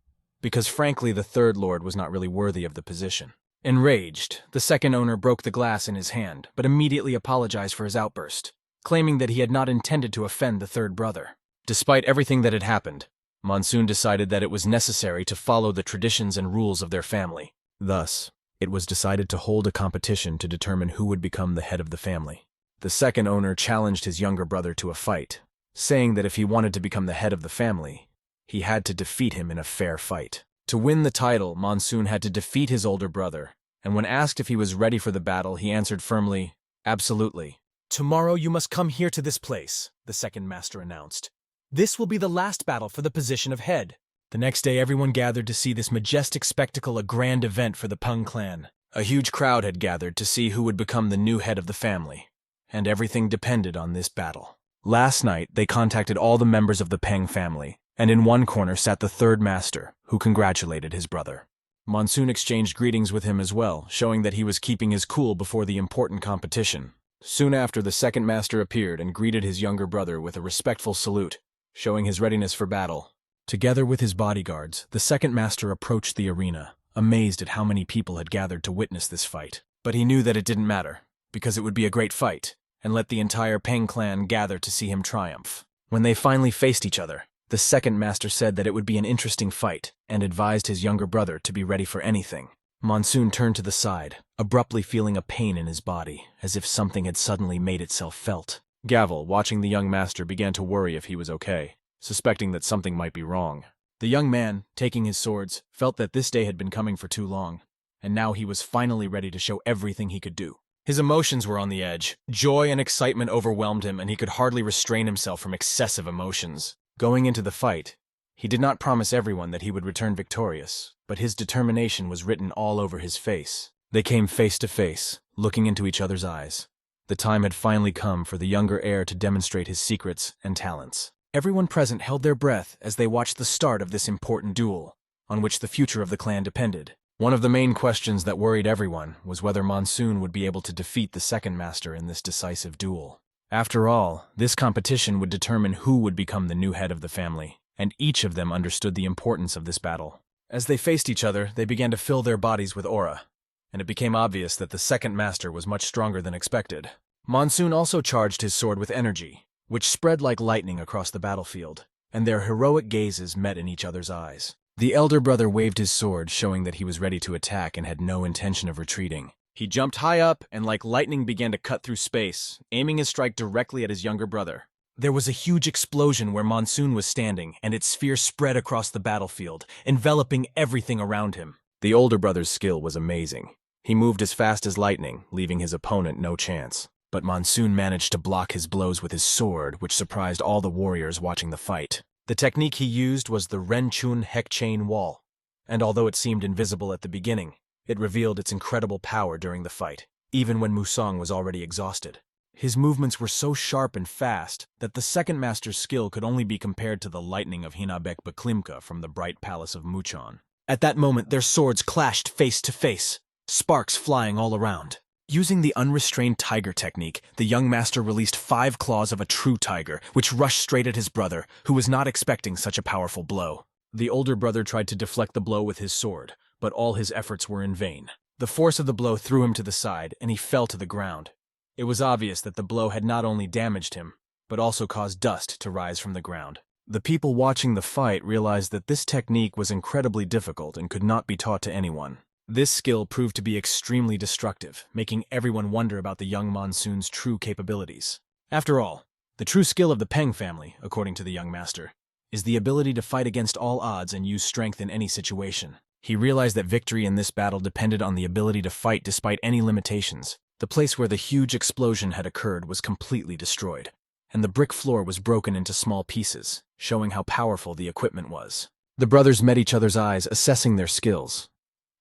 because frankly the third lord was not really worthy of the position. Enraged, the second owner broke the glass in his hand, but immediately apologized for his outburst, claiming that he had not intended to offend the third brother. Despite everything that had happened, Monsoon decided that it was necessary to follow the traditions and rules of their family. Thus, it was decided to hold a competition to determine who would become the head of the family. The second owner challenged his younger brother to a fight, saying that if he wanted to become the head of the family, he had to defeat him in a fair fight. To win the title, Monsoon had to defeat his older brother, and when asked if he was ready for the battle, he answered firmly, "Absolutely." "Tomorrow you must come here to this place," the second master announced. "This will be the last battle for the position of head." The next day everyone gathered to see this majestic spectacle, a grand event for the Peng clan. A huge crowd had gathered to see who would become the new head of the family, and everything depended on this battle. Last night, they contacted all the members of the Peng family, and in one corner sat the third master, who congratulated his brother. Monsoon exchanged greetings with him as well, showing that he was keeping his cool before the important competition. Soon after, the second master appeared and greeted his younger brother with a respectful salute, showing his readiness for battle. Together with his bodyguards, the second master approached the arena, amazed at how many people had gathered to witness this fight. But he knew that it didn't matter, because it would be a great fight, and let the entire Peng clan gather to see him triumph. When they finally faced each other, the second master said that it would be an interesting fight, and advised his younger brother to be ready for anything. Monsoon turned to the side, abruptly feeling a pain in his body, as if something had suddenly made itself felt. Gavel, watching the young master, began to worry if he was okay, suspecting that something might be wrong. The young man, taking his swords, felt that this day had been coming for too long, and now he was finally ready to show everything he could do. His emotions were on the edge. Joy and excitement overwhelmed him, and he could hardly restrain himself from excessive emotions. Going into the fight, he did not promise everyone that he would return victorious, but his determination was written all over his face. They came face to face, looking into each other's eyes. The time had finally come for the younger heir to demonstrate his secrets and talents. Everyone present held their breath as they watched the start of this important duel, on which the future of the clan depended. One of the main questions that worried everyone was whether Monsoon would be able to defeat the second master in this decisive duel. After all, this competition would determine who would become the new head of the family, and each of them understood the importance of this battle. As they faced each other, they began to fill their bodies with aura, and it became obvious that the second master was much stronger than expected. Monsoon also charged his sword with energy, which spread like lightning across the battlefield, and their heroic gazes met in each other's eyes. The elder brother waved his sword, showing that he was ready to attack and had no intention of retreating. He jumped high up and like lightning began to cut through space, aiming his strike directly at his younger brother. There was a huge explosion where Monsoon was standing, and its sphere spread across the battlefield, enveloping everything around him. The older brother's skill was amazing. He moved as fast as lightning, leaving his opponent no chance. But Monsoon managed to block his blows with his sword, which surprised all the warriors watching the fight. The technique he used was the Renchun Heck-Chain Wall, and although it seemed invisible at the beginning, it revealed its incredible power during the fight. even when Musang was already exhausted. His movements were so sharp and fast that the second master's skill could only be compared to the lightning of Hinabek Baklimka from the bright palace of Muchon. At that moment, their swords clashed face to face, sparks flying all around. Using the unrestrained tiger technique, the young master released 5 claws of a true tiger, which rushed straight at his brother, who was not expecting such a powerful blow. The older brother tried to deflect the blow with his sword, but all his efforts were in vain. The force of the blow threw him to the side, and he fell to the ground. It was obvious that the blow had not only damaged him, but also caused dust to rise from the ground. The people watching the fight realized that this technique was incredibly difficult and could not be taught to anyone. This skill proved to be extremely destructive, making everyone wonder about the young monsoon's true capabilities. After all, the true skill of the Peng family, according to the young master, is the ability to fight against all odds and use strength in any situation. He realized that victory in this battle depended on the ability to fight despite any limitations. The place where the huge explosion had occurred was completely destroyed, and the brick floor was broken into small pieces, showing how powerful the equipment was. The brothers met each other's eyes, assessing their skills.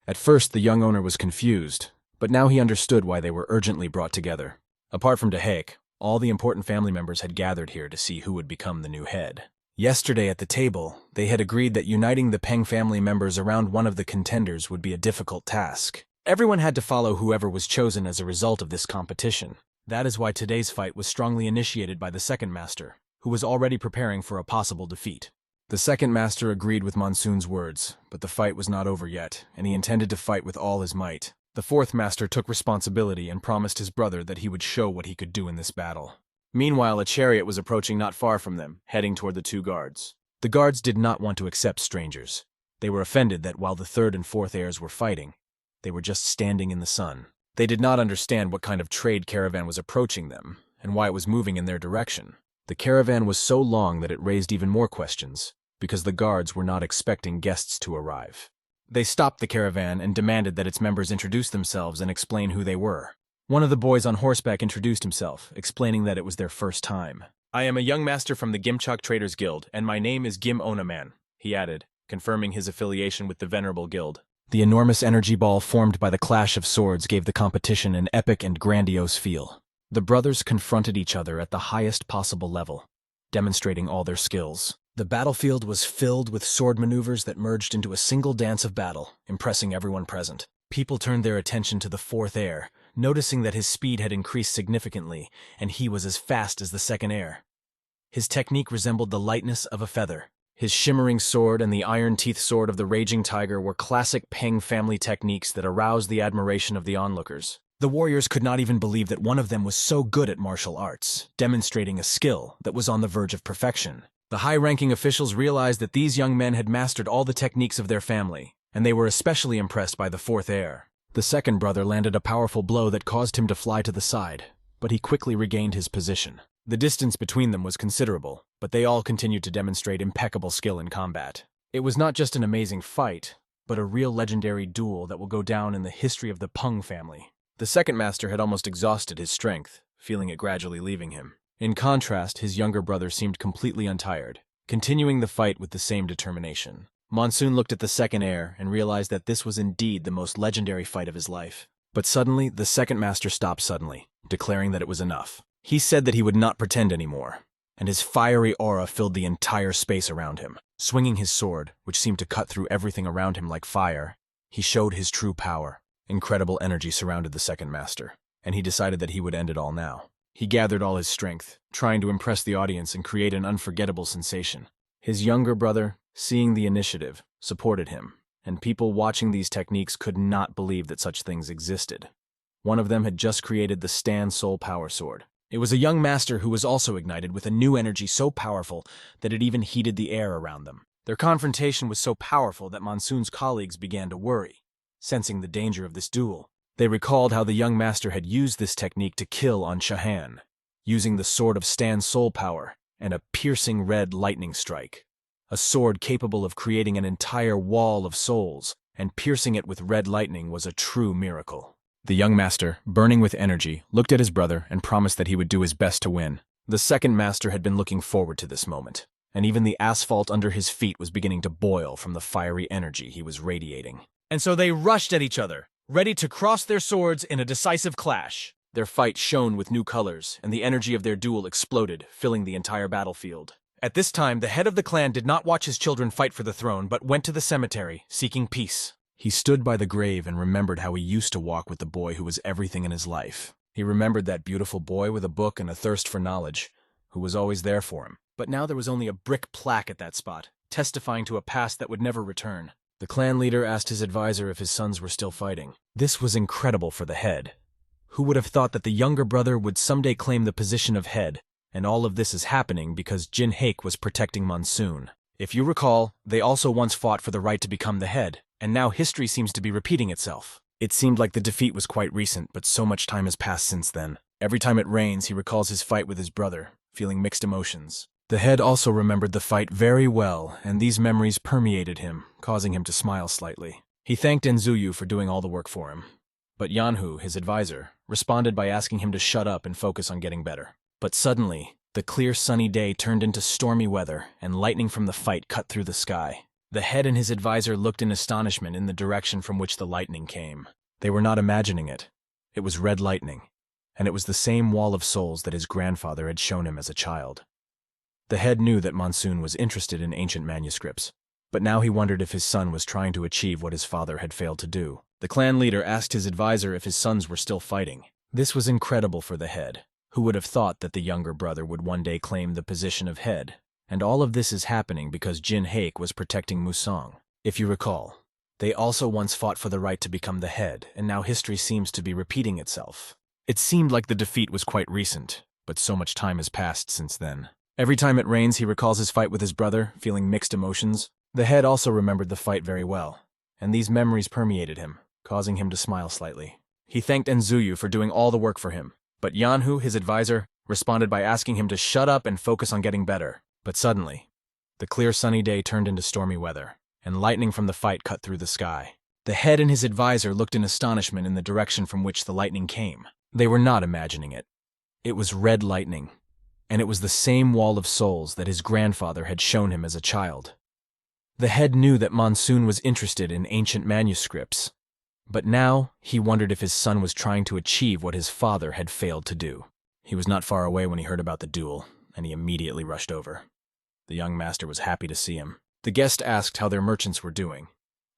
At first, the young owner was confused, but now he understood why they were urgently brought together. Apart from Dehek, all the important family members had gathered here to see who would become the new head. Yesterday at the table, they had agreed that uniting the Peng family members around one of the contenders would be a difficult task. Everyone had to follow whoever was chosen as a result of this competition. That is why today's fight was strongly initiated by the second master, who was already preparing for a possible defeat. The second master agreed with Monsoon's words, but the fight was not over yet, and he intended to fight with all his might. The fourth master took responsibility and promised his brother that he would show what he could do in this battle. Meanwhile, a chariot was approaching not far from them, heading toward the 2 guards. The guards did not want to accept strangers. They were offended that while the third and fourth heirs were fighting, they were just standing in the sun. They did not understand what kind of trade caravan was approaching them, and why it was moving in their direction. The caravan was so long that it raised even more questions, because the guards were not expecting guests to arrive. They stopped the caravan and demanded that its members introduce themselves and explain who they were. One of the boys on horseback introduced himself, explaining that it was their first time. "I am a young master from the Gimchok Traders Guild, and my name is Gim Onaman," he added, confirming his affiliation with the Venerable Guild. The enormous energy ball formed by the clash of swords gave the competition an epic and grandiose feel. The brothers confronted each other at the highest possible level, demonstrating all their skills. The battlefield was filled with sword maneuvers that merged into a single dance of battle, impressing everyone present. People turned their attention to the fourth heir, noticing that his speed had increased significantly, and he was as fast as the second heir. His technique resembled the lightness of a feather. His shimmering sword and the iron-teeth sword of the Raging Tiger were classic Peng family techniques that aroused the admiration of the onlookers. The warriors could not even believe that one of them was so good at martial arts, demonstrating a skill that was on the verge of perfection. The high-ranking officials realized that these young men had mastered all the techniques of their family, and they were especially impressed by the fourth heir. The second brother landed a powerful blow that caused him to fly to the side, but he quickly regained his position. The distance between them was considerable, but they all continued to demonstrate impeccable skill in combat. It was not just an amazing fight, but a real legendary duel that will go down in the history of the Peng family. The second master had almost exhausted his strength, feeling it gradually leaving him. In contrast, his younger brother seemed completely untired, continuing the fight with the same determination. Monsoon looked at the second heir and realized that this was indeed the most legendary fight of his life. But suddenly, the second master stopped suddenly, declaring that it was enough. He said that he would not pretend anymore, and his fiery aura filled the entire space around him. Swinging his sword, which seemed to cut through everything around him like fire, he showed his true power. Incredible energy surrounded the second master, and he decided that he would end it all now. He gathered all his strength, trying to impress the audience and create an unforgettable sensation. His younger brother, seeing the initiative, supported him, and people watching these techniques could not believe that such things existed. One of them had just created the Stan Soul Power Sword. It was a young master who was also ignited with a new energy so powerful that it even heated the air around them. Their confrontation was so powerful that Monsoon's colleagues began to worry, sensing the danger of this duel. They recalled how the young master had used this technique to kill on Shahan, using the sword of Stan's soul power and a piercing red lightning strike. A sword capable of creating an entire wall of souls, and piercing it with red lightning was a true miracle. The young master, burning with energy, looked at his brother and promised that he would do his best to win. The second master had been looking forward to this moment, and even the asphalt under his feet was beginning to boil from the fiery energy he was radiating. And so they rushed at each other, ready to cross their swords in a decisive clash. Their fight shone with new colors, and the energy of their duel exploded, filling the entire battlefield. At this time, the head of the clan did not watch his children fight for the throne, but went to the cemetery, seeking peace. He stood by the grave and remembered how he used to walk with the boy who was everything in his life. He remembered that beautiful boy with a book and a thirst for knowledge, who was always there for him. But now there was only a brick plaque at that spot, testifying to a past that would never return. The clan leader asked his advisor if his sons were still fighting. This was incredible for the head. Who would have thought that the younger brother would someday claim the position of head? And all of this is happening because Jin Haik was protecting Monsoon. If you recall, they also once fought for the right to become the head, and now history seems to be repeating itself. It seemed like the defeat was quite recent, but so much time has passed since then. Every time it rains, he recalls his fight with his brother, feeling mixed emotions. The head also remembered the fight very well, and these memories permeated him, causing him to smile slightly. He thanked Enzuyu for doing all the work for him. But Yanhu, his advisor, responded by asking him to shut up and focus on getting better. But suddenly, the clear sunny day turned into stormy weather, and lightning from the fight cut through the sky. The head and his advisor looked in astonishment in the direction from which the lightning came. They were not imagining it. It was red lightning, and it was the same wall of souls that his grandfather had shown him as a child. The head knew that Monsoon was interested in ancient manuscripts, but now he wondered if his son was trying to achieve what his father had failed to do. The clan leader asked his advisor if his sons were still fighting. This was incredible for the head. Who would have thought that the younger brother would one day claim the position of head? And all of this is happening because Jin Haik was protecting Musang. If you recall, they also once fought for the right to become the head, and now history seems to be repeating itself. It seemed like the defeat was quite recent, but so much time has passed since then. Every time it rains, he recalls his fight with his brother, feeling mixed emotions. The head also remembered the fight very well, and these memories permeated him, causing him to smile slightly. He thanked Enzuyu for doing all the work for him. But Yanhu, his advisor, responded by asking him to shut up and focus on getting better. But suddenly, the clear sunny day turned into stormy weather, and lightning from the fight cut through the sky. The head and his advisor looked in astonishment in the direction from which the lightning came. They were not imagining it. It was red lightning, and it was the same wall of souls that his grandfather had shown him as a child. The head knew that Monsoon was interested in ancient manuscripts, but now he wondered if his son was trying to achieve what his father had failed to do. He was not far away when he heard about the duel, and he immediately rushed over. The young master was happy to see him. The guest asked how their merchants were doing.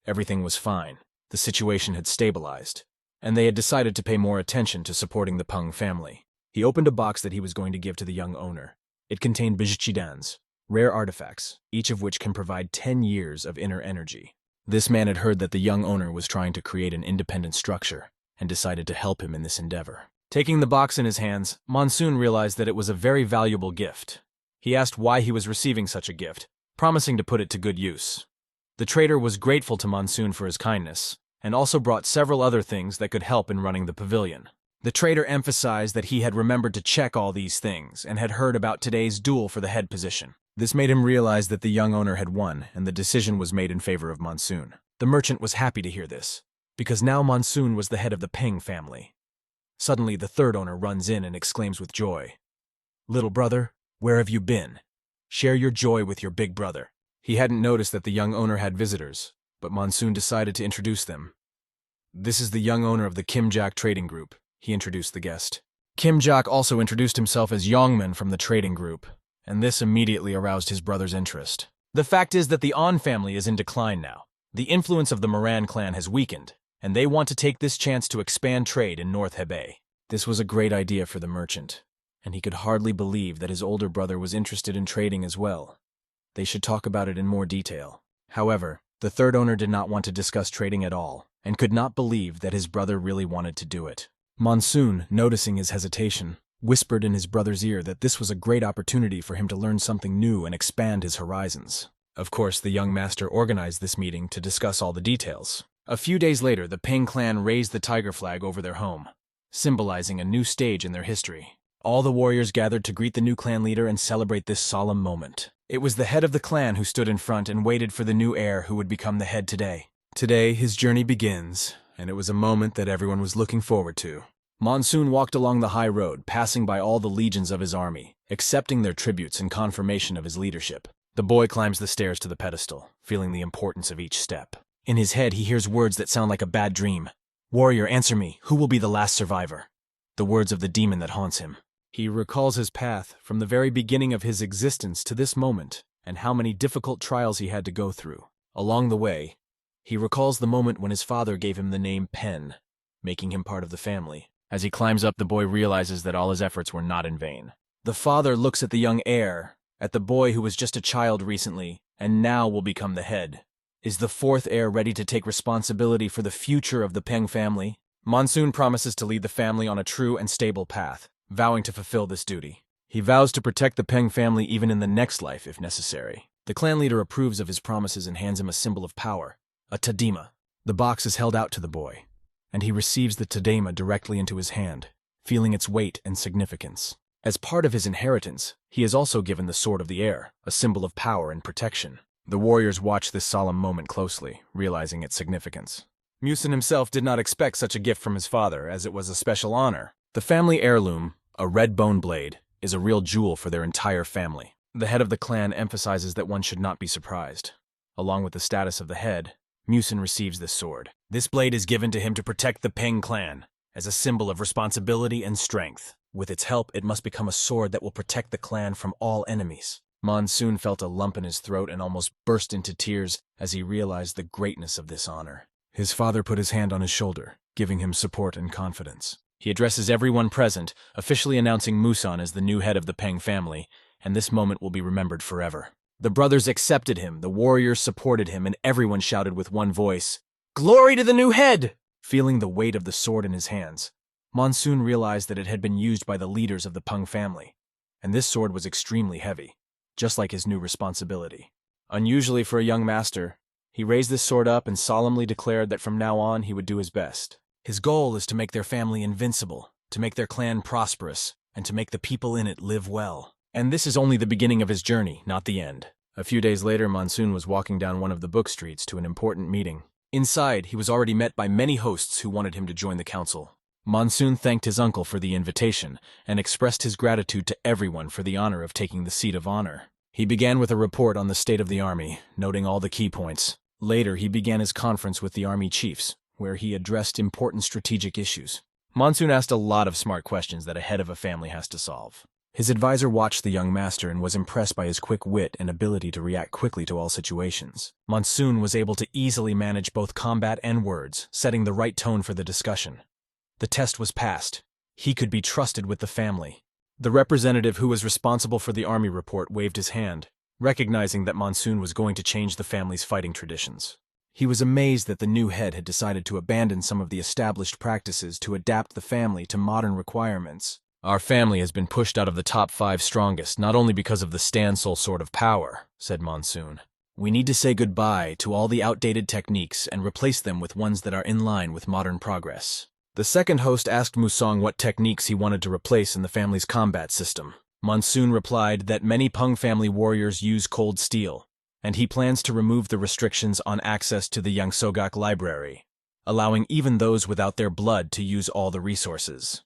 Everything was fine. The situation had stabilized, and they had decided to pay more attention to supporting the Peng family. He opened a box that he was going to give to the young owner. It contained bijutidans, rare artifacts, each of which can provide 10 years of inner energy. This man had heard that the young owner was trying to create an independent structure and decided to help him in this endeavor. Taking the box in his hands, Monsoon realized that it was a very valuable gift. He asked why he was receiving such a gift, promising to put it to good use. The trader was grateful to Monsoon for his kindness, and also brought several other things that could help in running the pavilion. The trader emphasized that he had remembered to check all these things and had heard about today's duel for the head position. This made him realize that the young owner had won, and the decision was made in favor of Monsoon. The merchant was happy to hear this, because now Monsoon was the head of the Peng family. Suddenly, the third owner runs in and exclaims with joy, "Little brother, where have you been? Share your joy with your big brother." He hadn't noticed that the young owner had visitors, but Monsoon decided to introduce them. "This is the young owner of the Kimjak Trading Group," he introduced the guest. Kimjak also introduced himself as Yongman from the trading group, and this immediately aroused his brother's interest. The fact is that the On family is in decline now. The influence of the Moran clan has weakened, and they want to take this chance to expand trade in North Hebei. This was a great idea for the merchant, and he could hardly believe that his older brother was interested in trading as well. They should talk about it in more detail. However, the third owner did not want to discuss trading at all, and could not believe that his brother really wanted to do it. Monsoon, noticing his hesitation, whispered in his brother's ear that this was a great opportunity for him to learn something new and expand his horizons. Of course, the young master organized this meeting to discuss all the details. A few days later, the Peng clan raised the tiger flag over their home, symbolizing a new stage in their history. All the warriors gathered to greet the new clan leader and celebrate this solemn moment. It was the head of the clan who stood in front and waited for the new heir who would become the head today. Today, his journey begins, and it was a moment that everyone was looking forward to. Monsoon walked along the high road, passing by all the legions of his army, accepting their tributes in confirmation of his leadership. The boy climbs the stairs to the pedestal, feeling the importance of each step. In his head, he hears words that sound like a bad dream. Warrior, answer me, who will be the last survivor? The words of the demon that haunts him. He recalls his path from the very beginning of his existence to this moment, and how many difficult trials he had to go through. Along the way, he recalls the moment when his father gave him the name Pen, making him part of the family. As he climbs up, the boy realizes that all his efforts were not in vain. The father looks at the young heir, at the boy who was just a child recently, and now will become the head. Is the fourth heir ready to take responsibility for the future of the Peng family? Monsoon promises to lead the family on a true and stable path, vowing to fulfill this duty. He vows to protect the Peng family even in the next life if necessary. The clan leader approves of his promises and hands him a symbol of power, a tadema. The box is held out to the boy, and he receives the tadema directly into his hand, feeling its weight and significance. As part of his inheritance, he is also given the Sword of the Air, a symbol of power and protection. The warriors watch this solemn moment closely, realizing its significance. Musin himself did not expect such a gift from his father, as it was a special honor. The family heirloom, a red bone blade, is a real jewel for their entire family. The head of the clan emphasizes that one should not be surprised. Along with the status of the head, Musin receives this sword. This blade is given to him to protect the Peng clan, as a symbol of responsibility and strength. With its help, it must become a sword that will protect the clan from all enemies. Monsoon felt a lump in his throat and almost burst into tears as he realized the greatness of this honor. His father put his hand on his shoulder, giving him support and confidence. He addresses everyone present, officially announcing Musan as the new head of the Peng family, and this moment will be remembered forever. The brothers accepted him, the warriors supported him, and everyone shouted with one voice, "Glory to the new head!" Feeling the weight of the sword in his hands, Monsoon realized that it had been used by the leaders of the Peng family, and this sword was extremely heavy, just like his new responsibility. Unusually for a young master, he raised this sword up and solemnly declared that from now on he would do his best. His goal is to make their family invincible, to make their clan prosperous, and to make the people in it live well. And this is only the beginning of his journey, not the end. A few days later, Monsoon was walking down one of the book streets to an important meeting. Inside, he was already met by many hosts who wanted him to join the council. Monsoon thanked his uncle for the invitation and expressed his gratitude to everyone for the honor of taking the seat of honor. He began with a report on the state of the army, noting all the key points. Later, he began his conference with the army chiefs, where he addressed important strategic issues. Monsoon asked a lot of smart questions that a head of a family has to solve. His advisor watched the young master and was impressed by his quick wit and ability to react quickly to all situations. Monsoon was able to easily manage both combat and words, setting the right tone for the discussion. The test was passed. He could be trusted with the family. The representative who was responsible for the army report waved his hand, recognizing that Monsoon was going to change the family's fighting traditions. He was amazed that the new head had decided to abandon some of the established practices to adapt the family to modern requirements. "Our family has been pushed out of the top 5 strongest, not only because of the Stand-Soul Sword of Power," said Monsoon. "We need to say goodbye to all the outdated techniques and replace them with ones that are in line with modern progress." The second host asked Musang what techniques he wanted to replace in the family's combat system. Monsoon replied that many Peng family warriors use cold steel, and he plans to remove the restrictions on access to the Yangsogak library, allowing even those without their blood to use all the resources.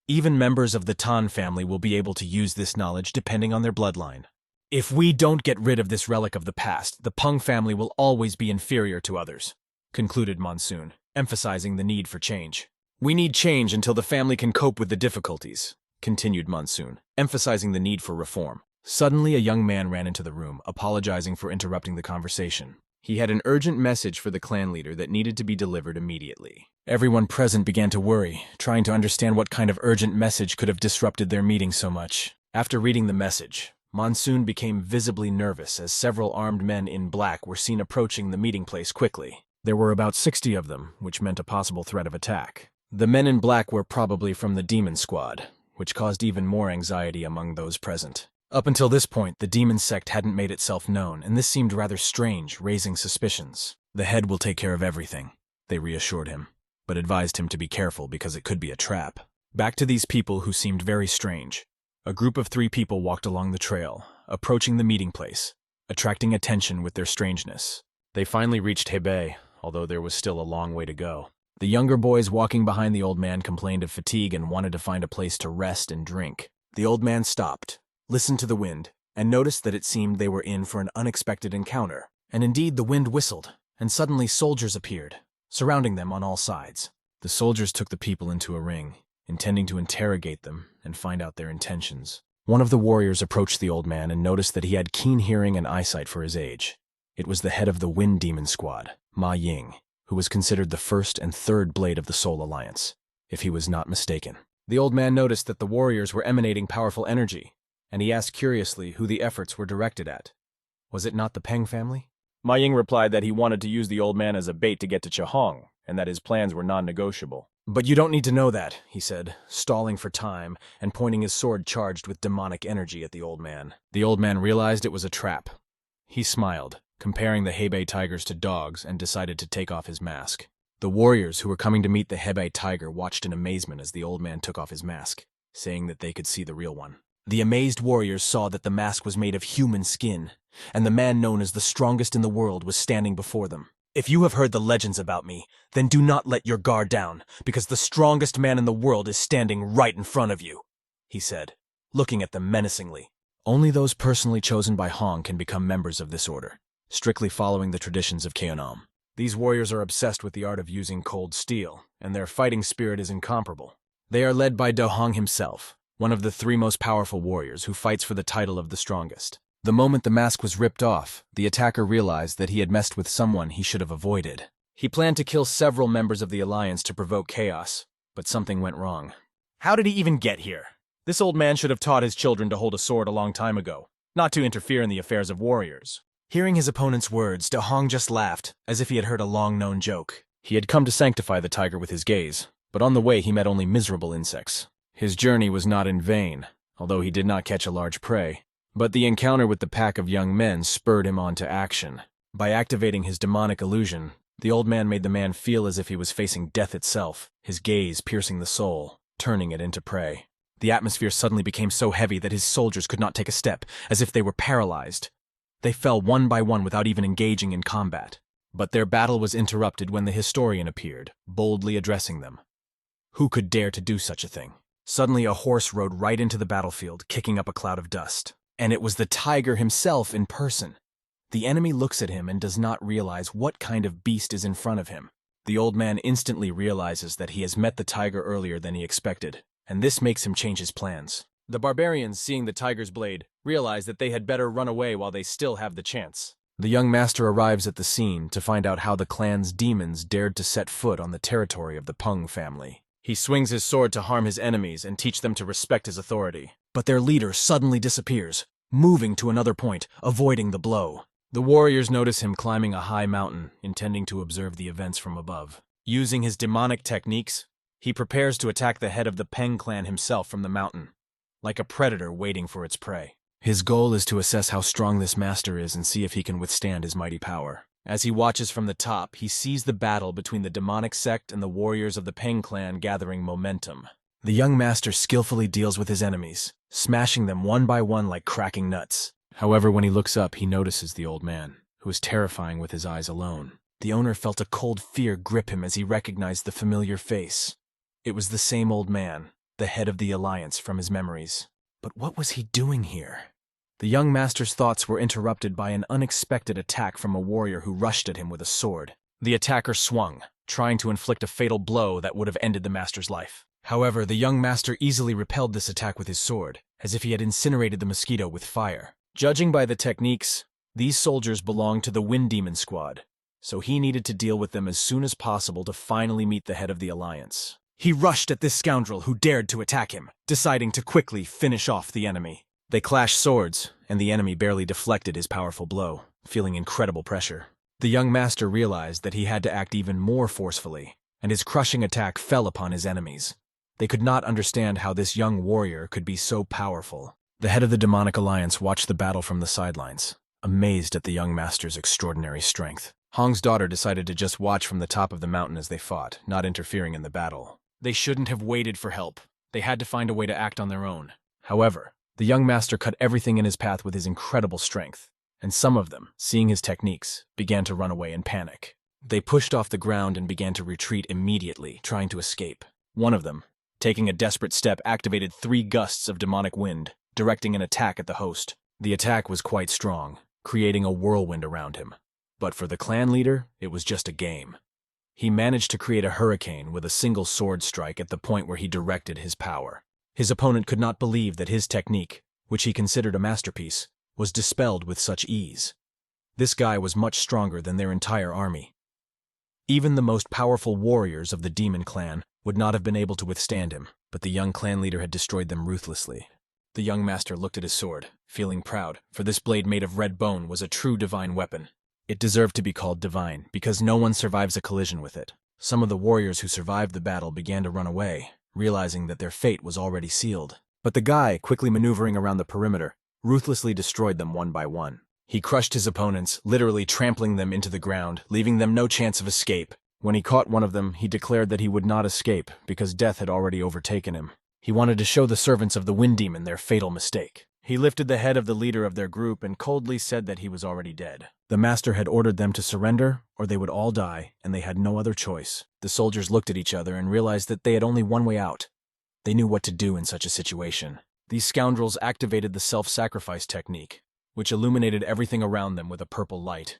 Even members of the Tan family will be able to use this knowledge depending on their bloodline. "If we don't get rid of this relic of the past, the Peng family will always be inferior to others," concluded Monsoon, emphasizing the need for change. "We need change until the family can cope with the difficulties," continued Monsoon, emphasizing the need for reform. Suddenly, a young man ran into the room, apologizing for interrupting the conversation. He had an urgent message for the clan leader that needed to be delivered immediately. Everyone present began to worry, trying to understand what kind of urgent message could have disrupted their meeting so much. After reading the message, Monsoon became visibly nervous as several armed men in black were seen approaching the meeting place quickly. There were about 60 of them, which meant a possible threat of attack. The men in black were probably from the Demon Squad, which caused even more anxiety among those present. Up until this point, the demon sect hadn't made itself known, and this seemed rather strange, raising suspicions. "The head will take care of everything," they reassured him, but advised him to be careful because it could be a trap. Back to these people who seemed very strange. A group of 3 people walked along the trail, approaching the meeting place, attracting attention with their strangeness. They finally reached Hebei, although there was still a long way to go. The younger boys walking behind the old man complained of fatigue and wanted to find a place to rest and drink. The old man stopped, listened to the wind, and noticed that it seemed they were in for an unexpected encounter. And indeed, the wind whistled, and suddenly soldiers appeared, surrounding them on all sides. The soldiers took the people into a ring, intending to interrogate them and find out their intentions. One of the warriors approached the old man and noticed that he had keen hearing and eyesight for his age. It was the head of the Wind Demon Squad, Ma Ying, who was considered the first and third blade of the Soul Alliance, if he was not mistaken. The old man noticed that the warriors were emanating powerful energy, and he asked curiously who the efforts were directed at. Was it not the Peng family? Ma Ying replied that he wanted to use the old man as a bait to get to Chihong, and that his plans were non-negotiable. But you don't need to know that, he said, stalling for time and pointing his sword charged with demonic energy at the old man. The old man realized it was a trap. He smiled, comparing the Hebei tigers to dogs, and decided to take off his mask. The warriors who were coming to meet the Hebei tiger watched in amazement as the old man took off his mask, saying that they could see the real one. The amazed warriors saw that the mask was made of human skin, and the man known as the strongest in the world was standing before them. If you have heard the legends about me, then do not let your guard down, because the strongest man in the world is standing right in front of you, he said, looking at them menacingly. Only those personally chosen by Hong can become members of this order, strictly following the traditions of Keonam. These warriors are obsessed with the art of using cold steel, and their fighting spirit is incomparable. They are led by Do Hong himself, one of the 3 most powerful warriors who fights for the title of the strongest. The moment the mask was ripped off, the attacker realized that he had messed with someone he should have avoided. He planned to kill several members of the Alliance to provoke chaos, but something went wrong. How did he even get here? This old man should have taught his children to hold a sword a long time ago, not to interfere in the affairs of warriors. Hearing his opponent's words, De Hong just laughed, as if he had heard a long-known joke. He had come to sanctify the tiger with his gaze, but on the way he met only miserable insects. His journey was not in vain, although he did not catch a large prey. But the encounter with the pack of young men spurred him on to action. By activating his demonic illusion, the old man made the man feel as if he was facing death itself, his gaze piercing the soul, turning it into prey. The atmosphere suddenly became so heavy that his soldiers could not take a step, as if they were paralyzed. They fell one by one without even engaging in combat. But their battle was interrupted when the historian appeared, boldly addressing them. Who could dare to do such a thing? Suddenly a horse rode right into the battlefield, kicking up a cloud of dust. And it was the tiger himself in person. The enemy looks at him and does not realize what kind of beast is in front of him. The old man instantly realizes that he has met the tiger earlier than he expected, and this makes him change his plans. The barbarians, seeing the tiger's blade, realize that they had better run away while they still have the chance. The young master arrives at the scene to find out how the clan's demons dared to set foot on the territory of the Peng family. He swings his sword to harm his enemies and teach them to respect his authority. But their leader suddenly disappears, moving to another point, avoiding the blow. The warriors notice him climbing a high mountain, intending to observe the events from above. Using his demonic techniques, he prepares to attack the head of the Peng clan himself from the mountain, like a predator waiting for its prey. His goal is to assess how strong this master is and see if he can withstand his mighty power. As he watches from the top, he sees the battle between the demonic sect and the warriors of the Peng clan gathering momentum. The young master skillfully deals with his enemies, smashing them one by one like cracking nuts. However, when he looks up, he notices the old man, who is terrifying with his eyes alone. The owner felt a cold fear grip him as he recognized the familiar face. It was the same old man, the head of the Alliance, from his memories. But what was he doing here? The young master's thoughts were interrupted by an unexpected attack from a warrior who rushed at him with a sword. The attacker swung, trying to inflict a fatal blow that would have ended the master's life. However, the young master easily repelled this attack with his sword, as if he had incinerated the mosquito with fire. Judging by the techniques, these soldiers belonged to the Wind Demon Squad, so he needed to deal with them as soon as possible to finally meet the head of the Alliance. He rushed at this scoundrel who dared to attack him, deciding to quickly finish off the enemy. They clashed swords, and the enemy barely deflected his powerful blow, feeling incredible pressure. The young master realized that he had to act even more forcefully, and his crushing attack fell upon his enemies. They could not understand how this young warrior could be so powerful. The head of the demonic alliance watched the battle from the sidelines, amazed at the young master's extraordinary strength. Hong's daughter decided to just watch from the top of the mountain as they fought, not interfering in the battle. They shouldn't have waited for help. They had to find a way to act on their own. However, the young master cut everything in his path with his incredible strength, and some of them, seeing his techniques, began to run away in panic. They pushed off the ground and began to retreat immediately, trying to escape. One of them, taking a desperate step, activated 3 gusts of demonic wind, directing an attack at the host. The attack was quite strong, creating a whirlwind around him. But for the clan leader, it was just a game. He managed to create a hurricane with a single sword strike at the point where he directed his power. His opponent could not believe that his technique, which he considered a masterpiece, was dispelled with such ease. This guy was much stronger than their entire army. Even the most powerful warriors of the demon clan would not have been able to withstand him, but the young clan leader had destroyed them ruthlessly. The young master looked at his sword, feeling proud, for this blade made of red bone was a true divine weapon. It deserved to be called divine, because no one survives a collision with it. Some of the warriors who survived the battle began to run away, realizing that their fate was already sealed. But the guy, quickly maneuvering around the perimeter, ruthlessly destroyed them one by one. He crushed his opponents, literally trampling them into the ground, leaving them no chance of escape. When he caught one of them, he declared that he would not escape, because death had already overtaken him. He wanted to show the servants of the Wind Demon their fatal mistake. He lifted the head of the leader of their group and coldly said that he was already dead. The master had ordered them to surrender, or they would all die, and they had no other choice. The soldiers looked at each other and realized that they had only one way out. They knew what to do in such a situation. These scoundrels activated the self-sacrifice technique, which illuminated everything around them with a purple light,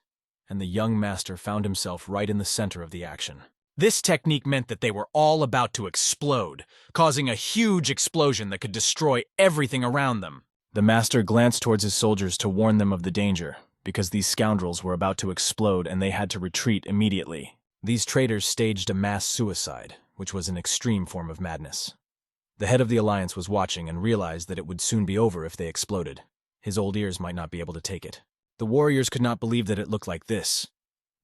and the young master found himself right in the center of the action. This technique meant that they were all about to explode, causing a huge explosion that could destroy everything around them. The master glanced towards his soldiers to warn them of the danger, because these scoundrels were about to explode and they had to retreat immediately. These traitors staged a mass suicide, which was an extreme form of madness. The head of the alliance was watching and realized that it would soon be over if they exploded. His old ears might not be able to take it. The warriors could not believe that it looked like this.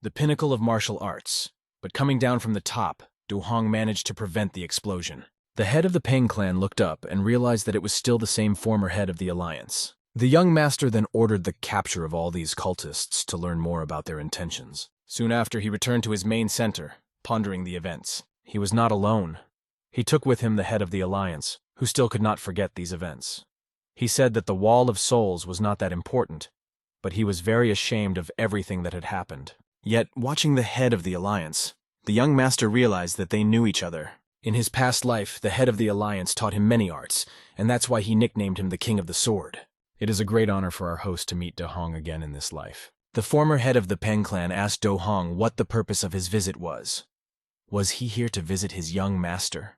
The pinnacle of martial arts. But coming down from the top, Do Hong managed to prevent the explosion. The head of the Peng clan looked up and realized that it was still the same former head of the alliance. The young master then ordered the capture of all these cultists to learn more about their intentions. Soon after, he returned to his main center, pondering the events. He was not alone. He took with him the head of the alliance, who still could not forget these events. He said that the Wall of Souls was not that important, but he was very ashamed of everything that had happened. Yet, watching the head of the alliance, the young master realized that they knew each other. In his past life, the head of the alliance taught him many arts, and that's why he nicknamed him the King of the Sword. It is a great honor for our host to meet Do Hong again in this life. The former head of the Peng clan asked Do Hong what the purpose of his visit was. Was he here to visit his young master?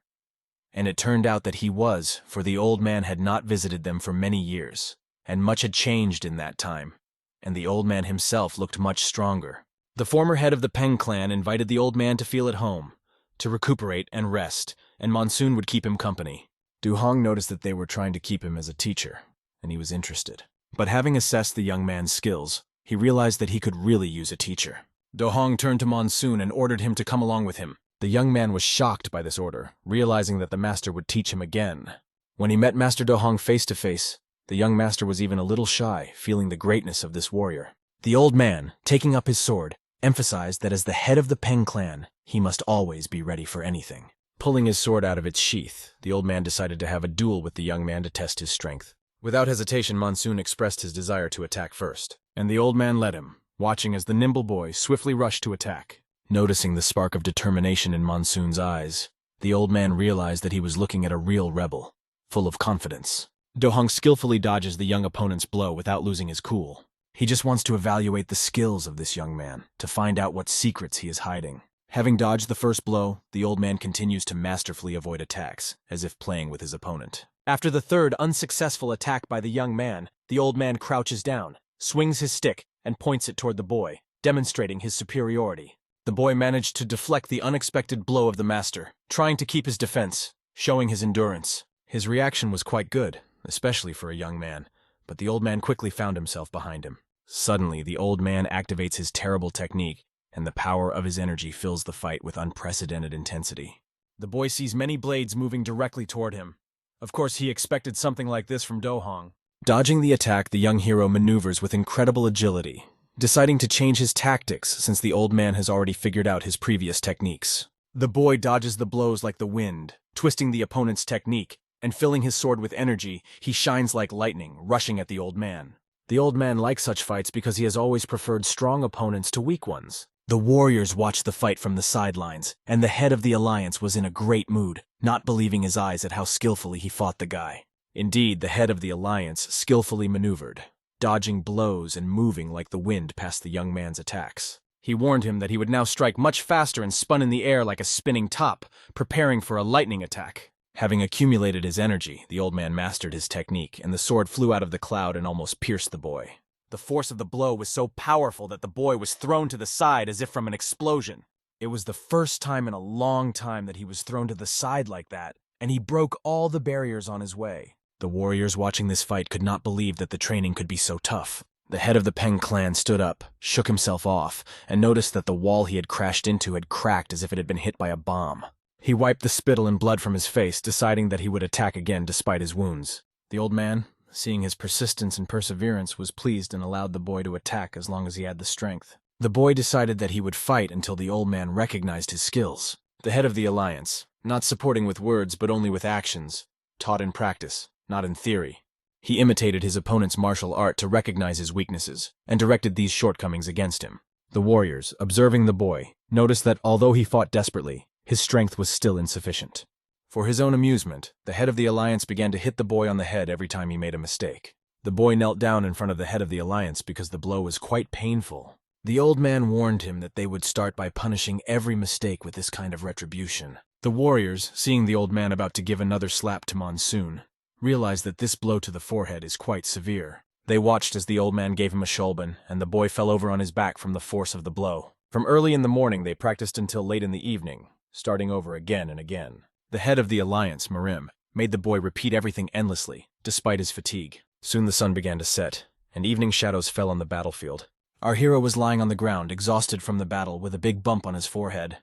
And it turned out that he was, for the old man had not visited them for many years, and much had changed in that time, and the old man himself looked much stronger. The former head of the Peng clan invited the old man to feel at home, to recuperate and rest, and Monsoon would keep him company. Du Hong noticed that they were trying to keep him as a teacher, and he was interested. But having assessed the young man's skills, he realized that he could really use a teacher. Do Hong turned to Monsoon and ordered him to come along with him. The young man was shocked by this order, realizing that the master would teach him again. When he met Master Do Hong face to face, the young master was even a little shy, feeling the greatness of this warrior. The old man, taking up his sword, emphasized that as the head of the Peng clan, he must always be ready for anything. Pulling his sword out of its sheath, the old man decided to have a duel with the young man to test his strength. Without hesitation, Monsoon expressed his desire to attack first, and the old man led him, watching as the nimble boy swiftly rushed to attack. Noticing the spark of determination in Monsoon's eyes, the old man realized that he was looking at a real rebel, full of confidence. Do Hong skillfully dodges the young opponent's blow without losing his cool. He just wants to evaluate the skills of this young man, to find out what secrets he is hiding. Having dodged the first blow, the old man continues to masterfully avoid attacks, as if playing with his opponent. After the third unsuccessful attack by the young man, the old man crouches down, swings his stick, and points it toward the boy, demonstrating his superiority. The boy managed to deflect the unexpected blow of the master, trying to keep his defense, showing his endurance. His reaction was quite good, especially for a young man, but the old man quickly found himself behind him. Suddenly, the old man activates his terrible technique, and the power of his energy fills the fight with unprecedented intensity. The boy sees many blades moving directly toward him. Of course, he expected something like this from Do Hong. Dodging the attack, the young hero maneuvers with incredible agility, deciding to change his tactics since the old man has already figured out his previous techniques. The boy dodges the blows like the wind, twisting the opponent's technique, and filling his sword with energy, he shines like lightning, rushing at the old man. The old man likes such fights because he has always preferred strong opponents to weak ones. The warriors watched the fight from the sidelines, and the head of the alliance was in a great mood, not believing his eyes at how skillfully he fought the guy. Indeed, the head of the alliance skillfully maneuvered, dodging blows and moving like the wind past the young man's attacks. He warned him that he would now strike much faster and spun in the air like a spinning top, preparing for a lightning attack. Having accumulated his energy, the old man mastered his technique, and the sword flew out of the cloud and almost pierced the boy. The force of the blow was so powerful that the boy was thrown to the side as if from an explosion. It was the first time in a long time that he was thrown to the side like that, and he broke all the barriers on his way. The warriors watching this fight could not believe that the training could be so tough. The head of the Peng clan stood up, shook himself off, and noticed that the wall he had crashed into had cracked as if it had been hit by a bomb. He wiped the spittle and blood from his face, deciding that he would attack again despite his wounds. The old man, seeing his persistence and perseverance, was pleased and allowed the boy to attack as long as he had the strength. The boy decided that he would fight until the old man recognized his skills. The head of the alliance, not supporting with words but only with actions, taught in practice, not in theory. He imitated his opponent's martial art to recognize his weaknesses, and directed these shortcomings against him. The warriors, observing the boy, noticed that although he fought desperately, his strength was still insufficient. For his own amusement, the head of the alliance began to hit the boy on the head every time he made a mistake. The boy knelt down in front of the head of the alliance because the blow was quite painful. The old man warned him that they would start by punishing every mistake with this kind of retribution. The warriors, seeing the old man about to give another slap to Monsoon, realized that this blow to the forehead is quite severe. They watched as the old man gave him a shulban, and the boy fell over on his back from the force of the blow. From early in the morning they practiced until late in the evening, starting over again and again. The head of the alliance, Marim, made the boy repeat everything endlessly, despite his fatigue. Soon the sun began to set, and evening shadows fell on the battlefield. Our hero was lying on the ground, exhausted from the battle, with a big bump on his forehead.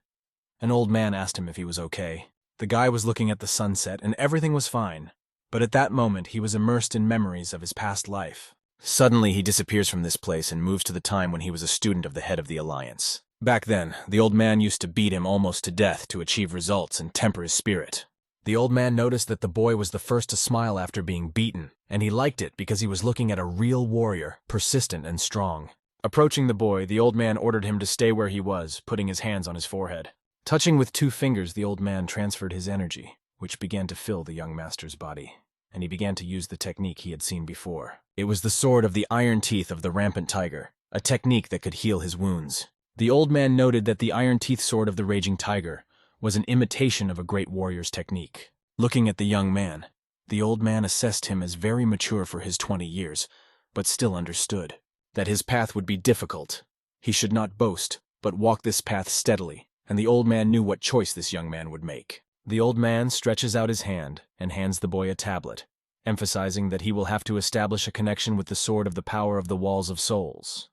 An old man asked him if he was okay. The guy was looking at the sunset, and everything was fine. But at that moment, he was immersed in memories of his past life. Suddenly, he disappears from this place and moves to the time when he was a student of the head of the alliance. Back then, the old man used to beat him almost to death to achieve results and temper his spirit. The old man noticed that the boy was the first to smile after being beaten, and he liked it because he was looking at a real warrior, persistent and strong. Approaching the boy, the old man ordered him to stay where he was, putting his hands on his forehead. Touching with 2 fingers, the old man transferred his energy, which began to fill the young master's body, and he began to use the technique he had seen before. It was the sword of the iron teeth of the rampant tiger, a technique that could heal his wounds. The old man noted that the iron teeth sword of the raging tiger was an imitation of a great warrior's technique. Looking at the young man, the old man assessed him as very mature for his 20 years, but still understood that his path would be difficult. He should not boast, but walk this path steadily, and the old man knew what choice this young man would make. The old man stretches out his hand and hands the boy a tablet, emphasizing that he will have to establish a connection with the sword of the power of the walls of souls.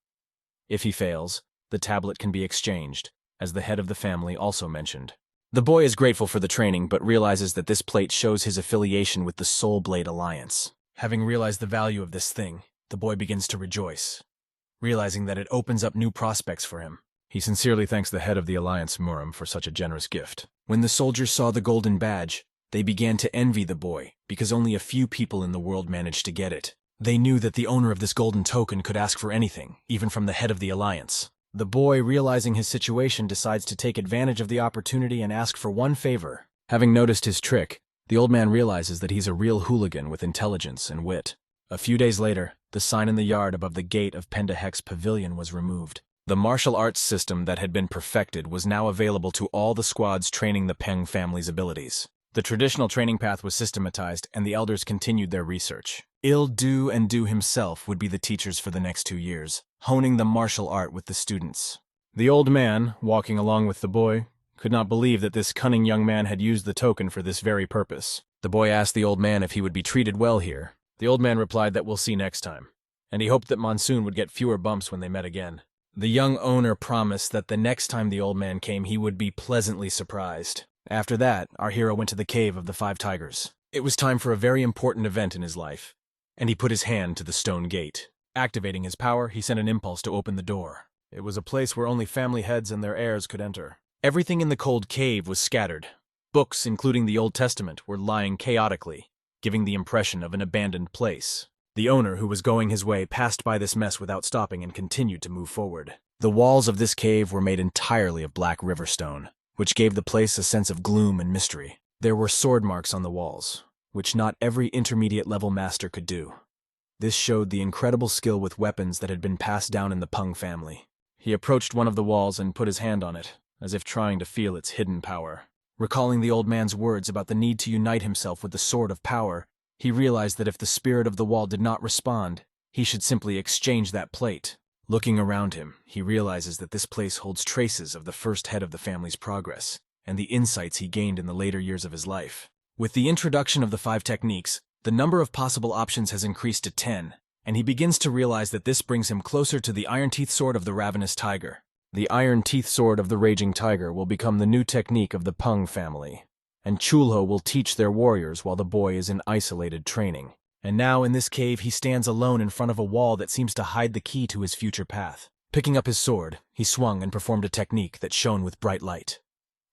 If he fails, the tablet can be exchanged, as the head of the family also mentioned. The boy is grateful for the training, but realizes that this plate shows his affiliation with the Soul Blade Alliance. Having realized the value of this thing, the boy begins to rejoice, realizing that it opens up new prospects for him. He sincerely thanks the head of the Alliance, Muram, for such a generous gift. When the soldiers saw the golden badge, they began to envy the boy, because only a few people in the world managed to get it. They knew that the owner of this golden token could ask for anything, even from the head of the Alliance. The boy, realizing his situation, decides to take advantage of the opportunity and ask for one favor. Having noticed his trick, the old man realizes that he's a real hooligan with intelligence and wit. A few days later, the sign in the yard above the gate of Pendahek's pavilion was removed. The martial arts system that had been perfected was now available to all the squads training the Peng family's abilities. The traditional training path was systematized, and the elders continued their research. Il-Du and Du himself would be the teachers for the next 2 years, honing the martial art with the students. The old man, walking along with the boy, could not believe that this cunning young man had used the token for this very purpose. The boy asked the old man if he would be treated well here. The old man replied that we'll see next time, and he hoped that Monsoon would get fewer bumps when they met again. The young owner promised that the next time the old man came, he would be pleasantly surprised. After that, our hero went to the cave of the 5 tigers. It was time for a very important event in his life, and he put his hand to the stone gate. Activating his power, he sent an impulse to open the door. It was a place where only family heads and their heirs could enter. Everything in the cold cave was scattered. Books, including the Old Testament, were lying chaotically, giving the impression of an abandoned place. The owner, who was going his way, passed by this mess without stopping and continued to move forward. The walls of this cave were made entirely of black river stone, which gave the place a sense of gloom and mystery. There were sword marks on the walls, which not every intermediate-level master could do. This showed the incredible skill with weapons that had been passed down in the Peng family. He approached one of the walls and put his hand on it, as if trying to feel its hidden power. Recalling the old man's words about the need to unite himself with the sword of power, he realized that if the spirit of the wall did not respond, he should simply exchange that plate. Looking around him, he realizes that this place holds traces of the first head of the family's progress, and the insights he gained in the later years of his life. With the introduction of the 5 techniques, the number of possible options has increased to 10, and he begins to realize that this brings him closer to the Iron Teeth Sword of the Ravenous Tiger. The Iron Teeth Sword of the Raging Tiger will become the new technique of the Peng family, and Chulho will teach their warriors while the boy is in isolated training. And now in this cave he stands alone in front of a wall that seems to hide the key to his future path. Picking up his sword, he swung and performed a technique that shone with bright light.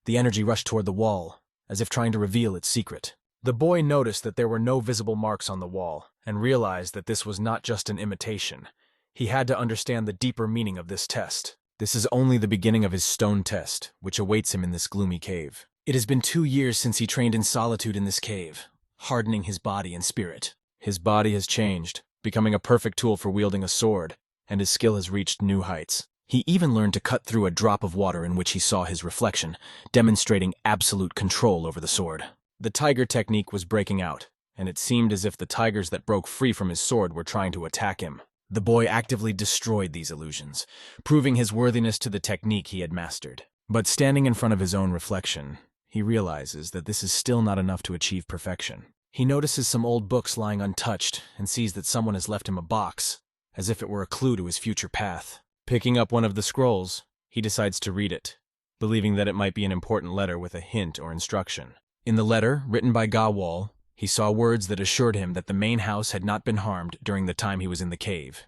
The energy rushed toward the wall, as if trying to reveal its secret. The boy noticed that there were no visible marks on the wall, and realized that this was not just an imitation. He had to understand the deeper meaning of this test. This is only the beginning of his stone test, which awaits him in this gloomy cave. It has been 2 years since he trained in solitude in this cave, hardening his body and spirit. His body has changed, becoming a perfect tool for wielding a sword, and his skill has reached new heights. He even learned to cut through a drop of water in which he saw his reflection, demonstrating absolute control over the sword. The tiger technique was breaking out, and it seemed as if the tigers that broke free from his sword were trying to attack him. The boy actively destroyed these illusions, proving his worthiness to the technique he had mastered. But standing in front of his own reflection, he realizes that this is still not enough to achieve perfection. He notices some old books lying untouched and sees that someone has left him a box, as if it were a clue to his future path. Picking up one of the scrolls, he decides to read it, believing that it might be an important letter with a hint or instruction. In the letter, written by Gawal, he saw words that assured him that the main house had not been harmed during the time he was in the cave.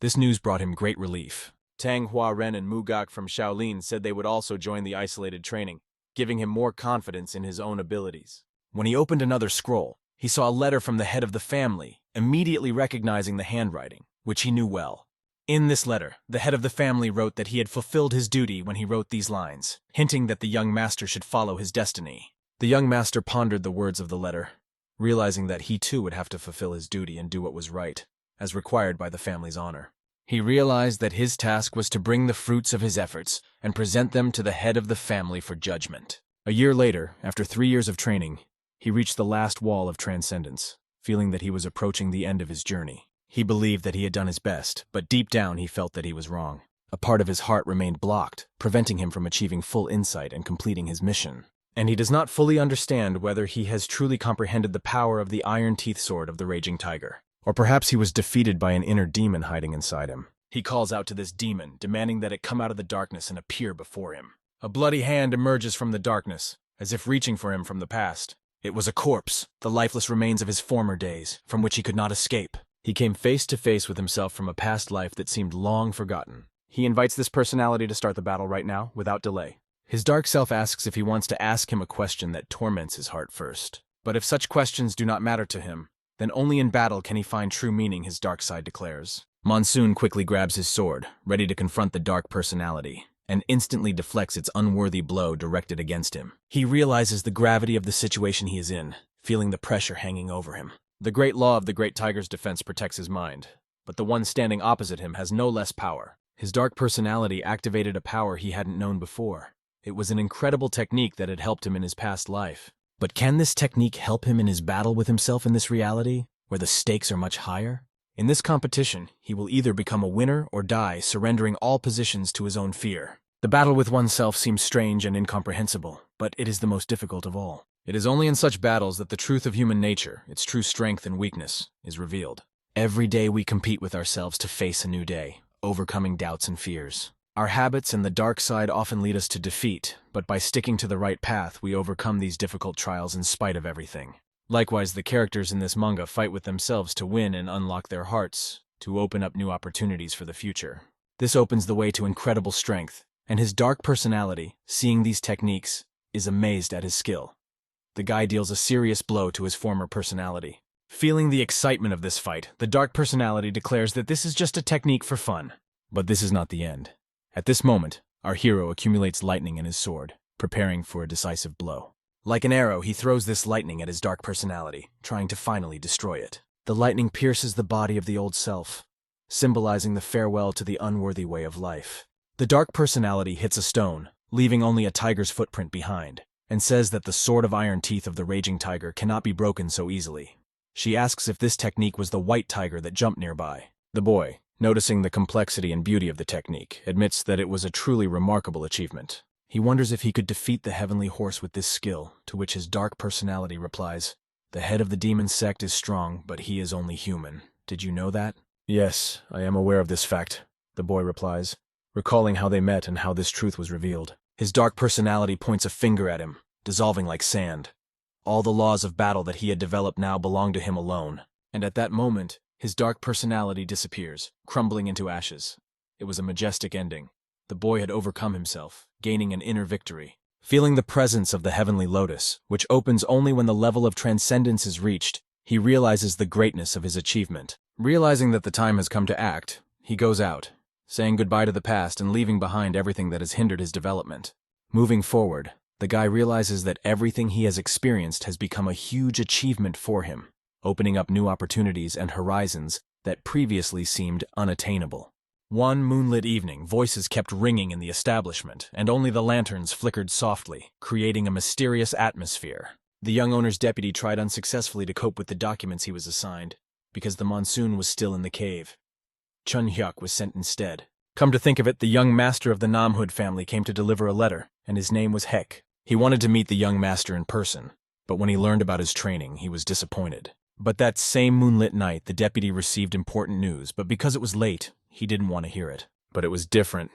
This news brought him great relief. Tang Hua Ren and Mugak from Shaolin said they would also join the isolated training, giving him more confidence in his own abilities. When he opened another scroll, he saw a letter from the head of the family, immediately recognizing the handwriting, which he knew well. In this letter, the head of the family wrote that he had fulfilled his duty when he wrote these lines, hinting that the young master should follow his destiny. The young master pondered the words of the letter, realizing that he too would have to fulfill his duty and do what was right, as required by the family's honor. He realized that his task was to bring the fruits of his efforts and present them to the head of the family for judgment. A year later, after 3 years of training, he reached the last wall of transcendence, feeling that he was approaching the end of his journey. He believed that he had done his best, but deep down he felt that he was wrong. A part of his heart remained blocked, preventing him from achieving full insight and completing his mission. And he does not fully understand whether he has truly comprehended the power of the Iron Teeth Sword of the Raging Tiger. Or perhaps he was defeated by an inner demon hiding inside him. He calls out to this demon, demanding that it come out of the darkness and appear before him. A bloody hand emerges from the darkness, as if reaching for him from the past. It was a corpse, the lifeless remains of his former days, from which he could not escape. He came face to face with himself from a past life that seemed long forgotten. He invites this personality to start the battle right now, without delay. His dark self asks if he wants to ask him a question that torments his heart first. But if such questions do not matter to him, then only in battle can he find true meaning, his dark side declares. Monsoon quickly grabs his sword, ready to confront the dark personality, and instantly deflects its unworthy blow directed against him. He realizes the gravity of the situation he is in, feeling the pressure hanging over him. The great law of the Great Tiger's defense protects his mind, but the one standing opposite him has no less power. His dark personality activated a power he hadn't known before. It was an incredible technique that had helped him in his past life. But can this technique help him in his battle with himself in this reality, where the stakes are much higher? In this competition, he will either become a winner or die, surrendering all positions to his own fear. The battle with oneself seems strange and incomprehensible, but it is the most difficult of all. It is only in such battles that the truth of human nature, its true strength and weakness, is revealed. Every day we compete with ourselves to face a new day, overcoming doubts and fears. Our habits and the dark side often lead us to defeat, but by sticking to the right path, we overcome these difficult trials in spite of everything. Likewise, the characters in this manga fight with themselves to win and unlock their hearts, to open up new opportunities for the future. This opens the way to incredible strength, and his dark personality, seeing these techniques, is amazed at his skill. The guy deals a serious blow to his former personality. Feeling the excitement of this fight, the dark personality declares that this is just a technique for fun. But this is not the end. At this moment, our hero accumulates lightning in his sword, preparing for a decisive blow. Like an arrow, he throws this lightning at his dark personality, trying to finally destroy it. The lightning pierces the body of the old self, symbolizing the farewell to the unworthy way of life. The dark personality hits a stone, leaving only a tiger's footprint behind, and says that the sword of iron teeth of the raging tiger cannot be broken so easily. She asks if this technique was the white tiger that jumped nearby. The boy, noticing the complexity and beauty of the technique, admits that it was a truly remarkable achievement. He wonders if he could defeat the heavenly horse with this skill, to which his dark personality replies, "The head of the demon sect is strong, but he is only human. Did you know that?" "Yes, I am aware of this fact," the boy replies, recalling how they met and how this truth was revealed. His dark personality points a finger at him, dissolving like sand. All the laws of battle that he had developed now belong to him alone, and at that moment, his dark personality disappears, crumbling into ashes. It was a majestic ending. The boy had overcome himself, gaining an inner victory. Feeling the presence of the heavenly lotus, which opens only when the level of transcendence is reached, he realizes the greatness of his achievement. Realizing that the time has come to act, he goes out, saying goodbye to the past and leaving behind everything that has hindered his development. Moving forward, the guy realizes that everything he has experienced has become a huge achievement for him, opening up new opportunities and horizons that previously seemed unattainable. One moonlit evening, voices kept ringing in the establishment, and only the lanterns flickered softly, creating a mysterious atmosphere. The young owner's deputy tried unsuccessfully to cope with the documents he was assigned, because the monsoon was still in the cave. Chun Hyuk was sent instead. Come to think of it, the young master of the Namhood family came to deliver a letter, and his name was Hek. He wanted to meet the young master in person, but when he learned about his training, he was disappointed. But that same moonlit night, the deputy received important news, but because it was late, he didn't want to hear it. But it was different,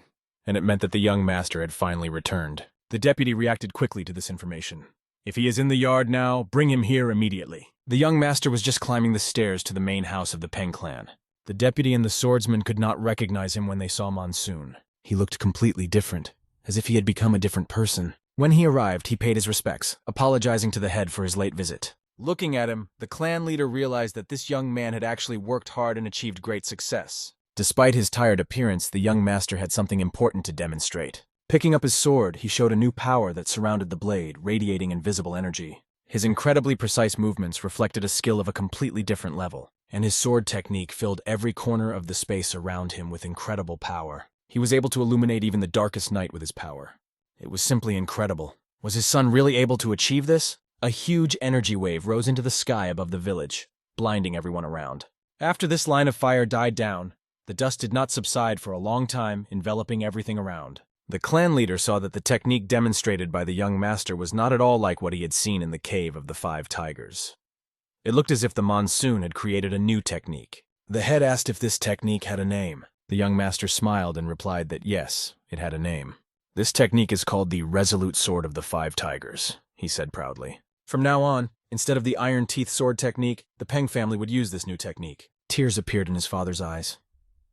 and it meant that the young master had finally returned. The deputy reacted quickly to this information. "If he is in the yard now, bring him here immediately." The young master was just climbing the stairs to the main house of the Peng clan. The deputy and the swordsman could not recognize him when they saw Monsoon. He looked completely different, as if he had become a different person. When he arrived, he paid his respects, apologizing to the head for his late visit. Looking at him, the clan leader realized that this young man had actually worked hard and achieved great success. Despite his tired appearance, the young master had something important to demonstrate. Picking up his sword, he showed a new power that surrounded the blade, radiating invisible energy. His incredibly precise movements reflected a skill of a completely different level, and his sword technique filled every corner of the space around him with incredible power. He was able to illuminate even the darkest night with his power. It was simply incredible. Was his son really able to achieve this? A huge energy wave rose into the sky above the village, blinding everyone around. After this line of fire died down, the dust did not subside for a long time, enveloping everything around. The clan leader saw that the technique demonstrated by the young master was not at all like what he had seen in the cave of the 5 tigers. It looked as if the monsoon had created a new technique. The head asked if this technique had a name. The young master smiled and replied that yes, it had a name. "This technique is called the Resolute Sword of the 5 Tigers," he said proudly. From now on, instead of the iron teeth sword technique, the Peng family would use this new technique. Tears appeared in his father's eyes.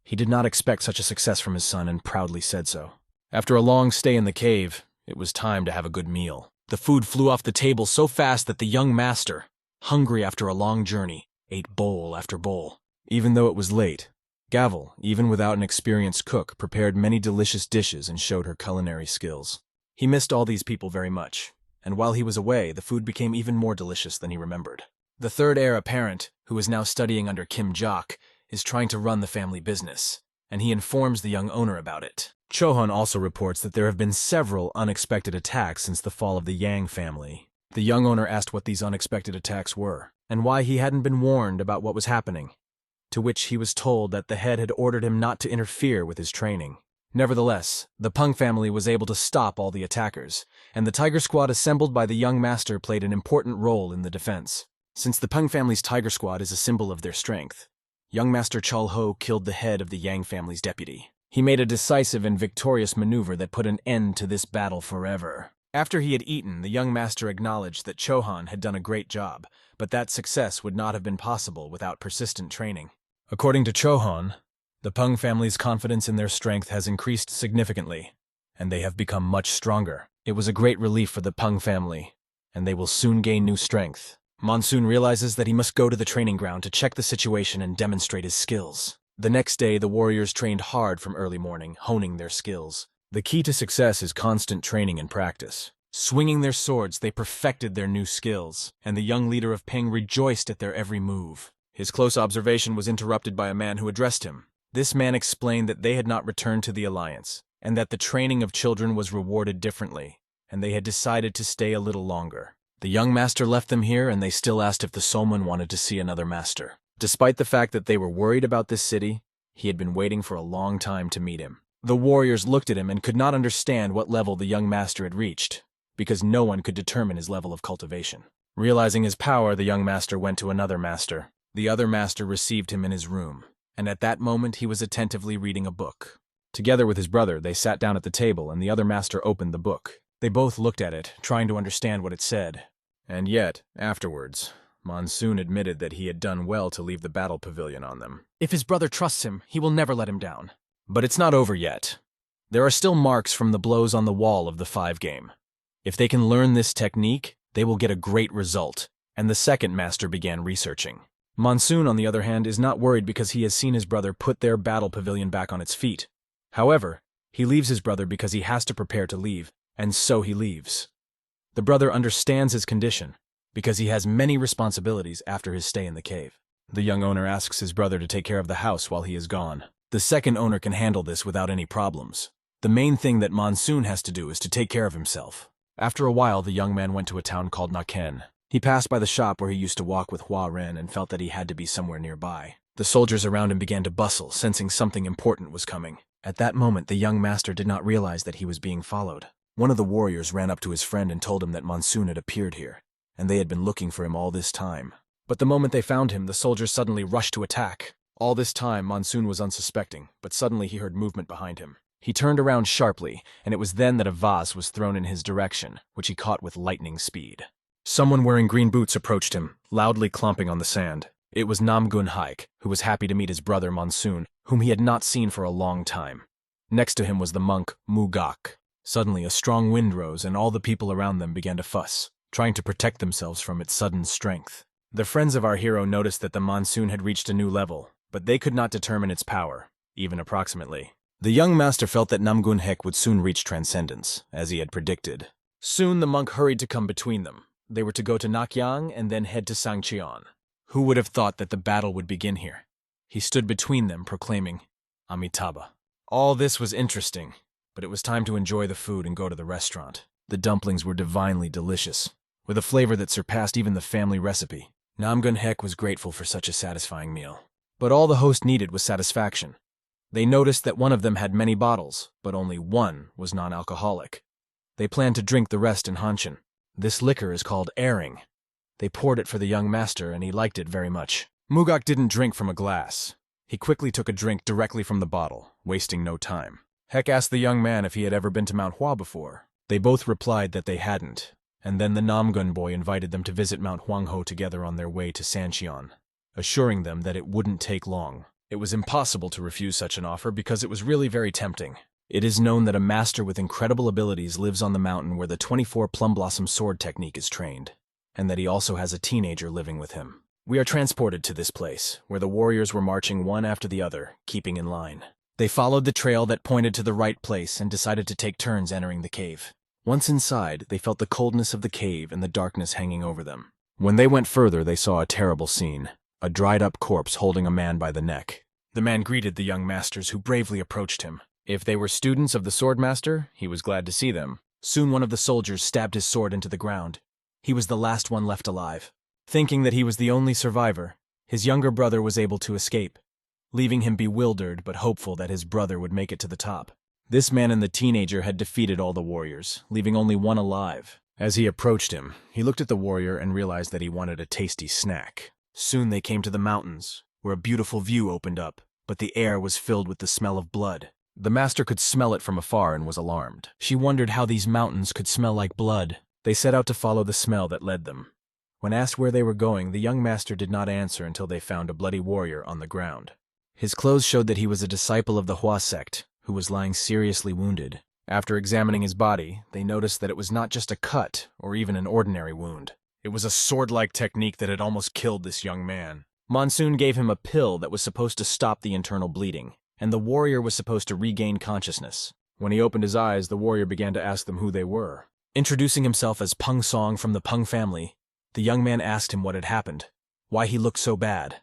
He did not expect such a success from his son and proudly said so. After a long stay in the cave, it was time to have a good meal. The food flew off the table so fast that the young master, hungry after a long journey, ate bowl after bowl. Even though it was late, Gavel, even without an experienced cook, prepared many delicious dishes and showed her culinary skills. He missed all these people very much, and while he was away, the food became even more delicious than he remembered. The third heir apparent, who is now studying under Kim Jok, is trying to run the family business, and he informs the young owner about it. Chohun also reports that there have been several unexpected attacks since the fall of the Yang family. The young owner asked what these unexpected attacks were, and why he hadn't been warned about what was happening, to which he was told that the head had ordered him not to interfere with his training. Nevertheless, the Peng family was able to stop all the attackers, and the tiger squad assembled by the young master played an important role in the defense. Since the Peng family's tiger squad is a symbol of their strength, young master Chol Ho killed the head of the Yang family's deputy. He made a decisive and victorious maneuver that put an end to this battle forever. After he had eaten, the young master acknowledged that Chohan had done a great job, but that success would not have been possible without persistent training. According to Chohan, the Peng family's confidence in their strength has increased significantly, and they have become much stronger. It was a great relief for the Peng family, and they will soon gain new strength. Monsoon realizes that he must go to the training ground to check the situation and demonstrate his skills. The next day, the warriors trained hard from early morning, honing their skills. The key to success is constant training and practice. Swinging their swords, they perfected their new skills, and the young leader of Peng rejoiced at their every move. His close observation was interrupted by a man who addressed him. This man explained that they had not returned to the alliance, and that the training of children was rewarded differently, and they had decided to stay a little longer. The young master left them here, and they still asked if the soulman wanted to see another master. Despite the fact that they were worried about this city, he had been waiting for a long time to meet him. The warriors looked at him and could not understand what level the young master had reached, because no one could determine his level of cultivation. Realizing his power, the young master went to another master. The other master received him in his room, and at that moment he was attentively reading a book. Together with his brother, they sat down at the table, and the other master opened the book. They both looked at it, trying to understand what it said. And yet, afterwards, Monsoon admitted that he had done well to leave the battle pavilion on them. If his brother trusts him, he will never let him down. But it's not over yet. There are still marks from the blows on the wall of the 5 game. If they can learn this technique, they will get a great result, and the second master began researching. Monsoon, on the other hand, is not worried because he has seen his brother put their battle pavilion back on its feet. However, he leaves his brother because he has to prepare to leave, and so he leaves. The brother understands his condition, because he has many responsibilities after his stay in the cave. The young owner asks his brother to take care of the house while he is gone. The second owner can handle this without any problems. The main thing that Monsoon has to do is to take care of himself. After a while, the young man went to a town called Naken. He passed by the shop where he used to walk with Hua Ren and felt that he had to be somewhere nearby. The soldiers around him began to bustle, sensing something important was coming. At that moment, the young master did not realize that he was being followed. One of the warriors ran up to his friend and told him that Monsoon had appeared here, and they had been looking for him all this time. But the moment they found him, the soldiers suddenly rushed to attack. All this time, Monsoon was unsuspecting, but suddenly he heard movement behind him. He turned around sharply, and it was then that a vase was thrown in his direction, which he caught with lightning speed. Someone wearing green boots approached him, loudly clomping on the sand. It was Namgun Haik, who was happy to meet his brother Monsoon, whom he had not seen for a long time. Next to him was the monk Mugak. Suddenly, a strong wind rose, and all the people around them began to fuss, trying to protect themselves from its sudden strength. The friends of our hero noticed that the monsoon had reached a new level, but they could not determine its power, even approximately. The young master felt that Namgun Hek would soon reach transcendence, as he had predicted. Soon the monk hurried to come between them. They were to go to Nakyang and then head to Sangcheon. Who would have thought that the battle would begin here? He stood between them, proclaiming, Amitabha. All this was interesting, but it was time to enjoy the food and go to the restaurant. The dumplings were divinely delicious, with a flavor that surpassed even the family recipe. Namgun Hek was grateful for such a satisfying meal. But all the host needed was satisfaction. They noticed that one of them had many bottles, but only one was non-alcoholic. They planned to drink the rest in Hanshin. This liquor is called airing. They poured it for the young master, and he liked it very much. Mugak didn't drink from a glass. He quickly took a drink directly from the bottle, wasting no time. Hek asked the young man if he had ever been to Manhua before. They both replied that they hadn't, and then the Namgun boy invited them to visit Mount Huangho together on their way to Sancheon, assuring them that it wouldn't take long. It was impossible to refuse such an offer because it was really very tempting. It is known that a master with incredible abilities lives on the mountain where the 24 Plum Blossom sword technique is trained, and that he also has a teenager living with him. We are transported to this place, where the warriors were marching one after the other, keeping in line. They followed the trail that pointed to the right place and decided to take turns entering the cave. Once inside, they felt the coldness of the cave and the darkness hanging over them. When they went further, they saw a terrible scene. A dried-up corpse holding a man by the neck. The man greeted the young masters, who bravely approached him. If they were students of the swordmaster, he was glad to see them. Soon one of the soldiers stabbed his sword into the ground. He was the last one left alive. Thinking that he was the only survivor, his younger brother was able to escape, leaving him bewildered but hopeful that his brother would make it to the top. This man and the teenager had defeated all the warriors, leaving only one alive. As he approached him, he looked at the warrior and realized that he wanted a tasty snack. Soon they came to the mountains, where a beautiful view opened up, but the air was filled with the smell of blood. The master could smell it from afar and was alarmed. She wondered how these mountains could smell like blood. They set out to follow the smell that led them. When asked where they were going, the young master did not answer until they found a bloody warrior on the ground. His clothes showed that he was a disciple of the Hua sect, who was lying seriously wounded. After examining his body, they noticed that it was not just a cut or even an ordinary wound. It was a sword-like technique that had almost killed this young man. Monsoon gave him a pill that was supposed to stop the internal bleeding, and the warrior was supposed to regain consciousness. When he opened his eyes, the warrior began to ask them who they were. Introducing himself as Peng Song from the Peng family, the young man asked him what had happened, why he looked so bad.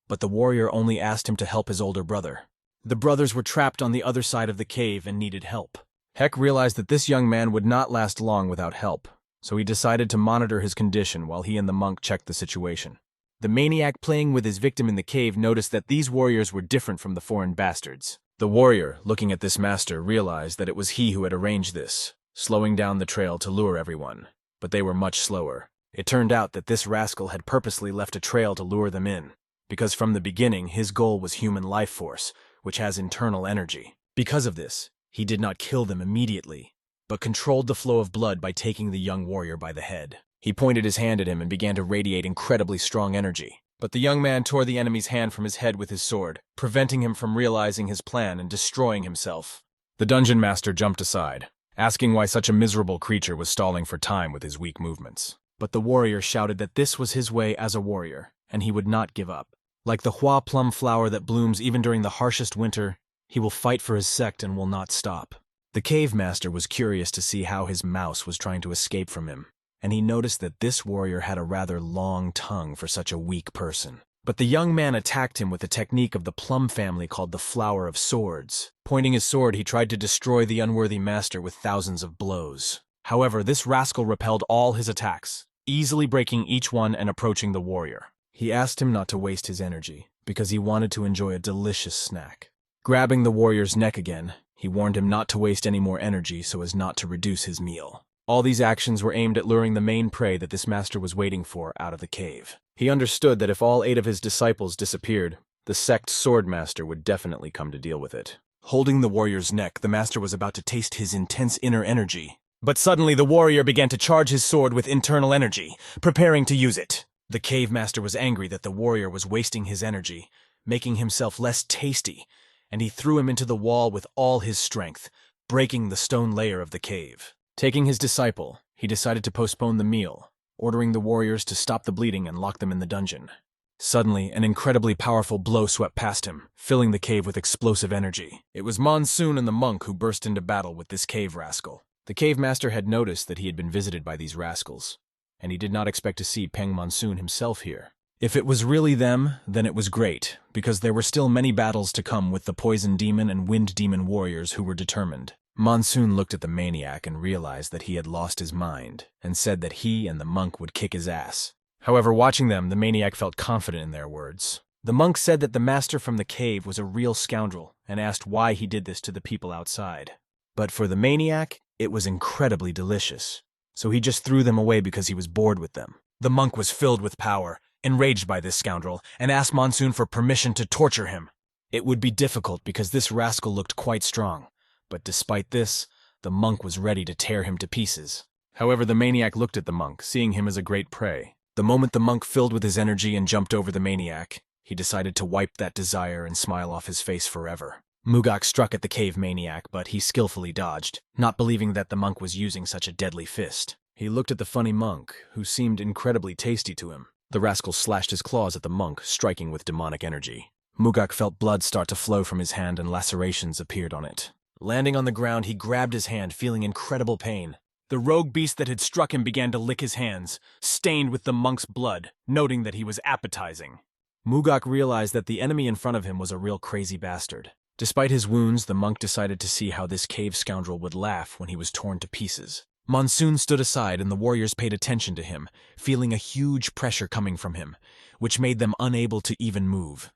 But the warrior only asked him to help his older brother. The brothers were trapped on the other side of the cave and needed help. Heck realized that this young man would not last long without help, so he decided to monitor his condition while he and the monk checked the situation. The maniac playing with his victim in the cave noticed that these warriors were different from the foreign bastards. The warrior, looking at this master, realized that it was he who had arranged this, slowing down the trail to lure everyone. But they were much slower. It turned out that this rascal had purposely left a trail to lure them in, because from the beginning his goal was human life force, which has internal energy. Because of this, he did not kill them immediately, but controlled the flow of blood by taking the young warrior by the head. He pointed his hand at him and began to radiate incredibly strong energy. But the young man tore the enemy's hand from his head with his sword, preventing him from realizing his plan and destroying himself. The dungeon master jumped aside, asking why such a miserable creature was stalling for time with his weak movements. But the warrior shouted that this was his way as a warrior, and he would not give up. Like the hua plum flower that blooms even during the harshest winter, he will fight for his sect and will not stop. The cave master was curious to see how his mouse was trying to escape from him, and he noticed that this warrior had a rather long tongue for such a weak person. But the young man attacked him with a technique of the plum family called the Flower of Swords. Pointing his sword, he tried to destroy the unworthy master with thousands of blows. However, this rascal repelled all his attacks, easily breaking each one and approaching the warrior. He asked him not to waste his energy, because he wanted to enjoy a delicious snack. Grabbing the warrior's neck again, he warned him not to waste any more energy so as not to reduce his meal. All these actions were aimed at luring the main prey that this master was waiting for out of the cave. He understood that if all 8 of his disciples disappeared, the sect's sword master would definitely come to deal with it. Holding the warrior's neck, the master was about to taste his intense inner energy. But suddenly the warrior began to charge his sword with internal energy, preparing to use it. The cave master was angry that the warrior was wasting his energy, making himself less tasty, and he threw him into the wall with all his strength, breaking the stone layer of the cave. Taking his disciple, he decided to postpone the meal, ordering the warriors to stop the bleeding and lock them in the dungeon. Suddenly, an incredibly powerful blow swept past him, filling the cave with explosive energy. It was Monsoon and the monk who burst into battle with this cave rascal. The cave master had noticed that he had been visited by these rascals, and he did not expect to see Peng Monsoon himself here. If it was really them, then it was great, because there were still many battles to come with the Poison Demon and Wind Demon warriors who were determined. Monsoon looked at the maniac and realized that he had lost his mind, and said that he and the monk would kick his ass. However, watching them, the maniac felt confident in their words. The monk said that the master from the cave was a real scoundrel, and asked why he did this to the people outside. But for the maniac, it was incredibly delicious, so he just threw them away because he was bored with them. The monk was filled with power, enraged by this scoundrel, and asked Monsoon for permission to torture him. It would be difficult because this rascal looked quite strong. But despite this, the monk was ready to tear him to pieces. However, the maniac looked at the monk, seeing him as a great prey. The moment the monk filled with his energy and jumped over the maniac, he decided to wipe that desire and smile off his face forever. Mugak struck at the cave maniac, but he skillfully dodged, not believing that the monk was using such a deadly fist. He looked at the funny monk, who seemed incredibly tasty to him. The rascal slashed his claws at the monk, striking with demonic energy. Mugak felt blood start to flow from his hand and lacerations appeared on it. Landing on the ground, he grabbed his hand, feeling incredible pain. The rogue beast that had struck him began to lick his hands, stained with the monk's blood, noting that he was appetizing. Mugak realized that the enemy in front of him was a real crazy bastard. Despite his wounds, the monk decided to see how this cave scoundrel would laugh when he was torn to pieces. Monsoon stood aside and the warriors paid attention to him, feeling a huge pressure coming from him, which made them unable to even move.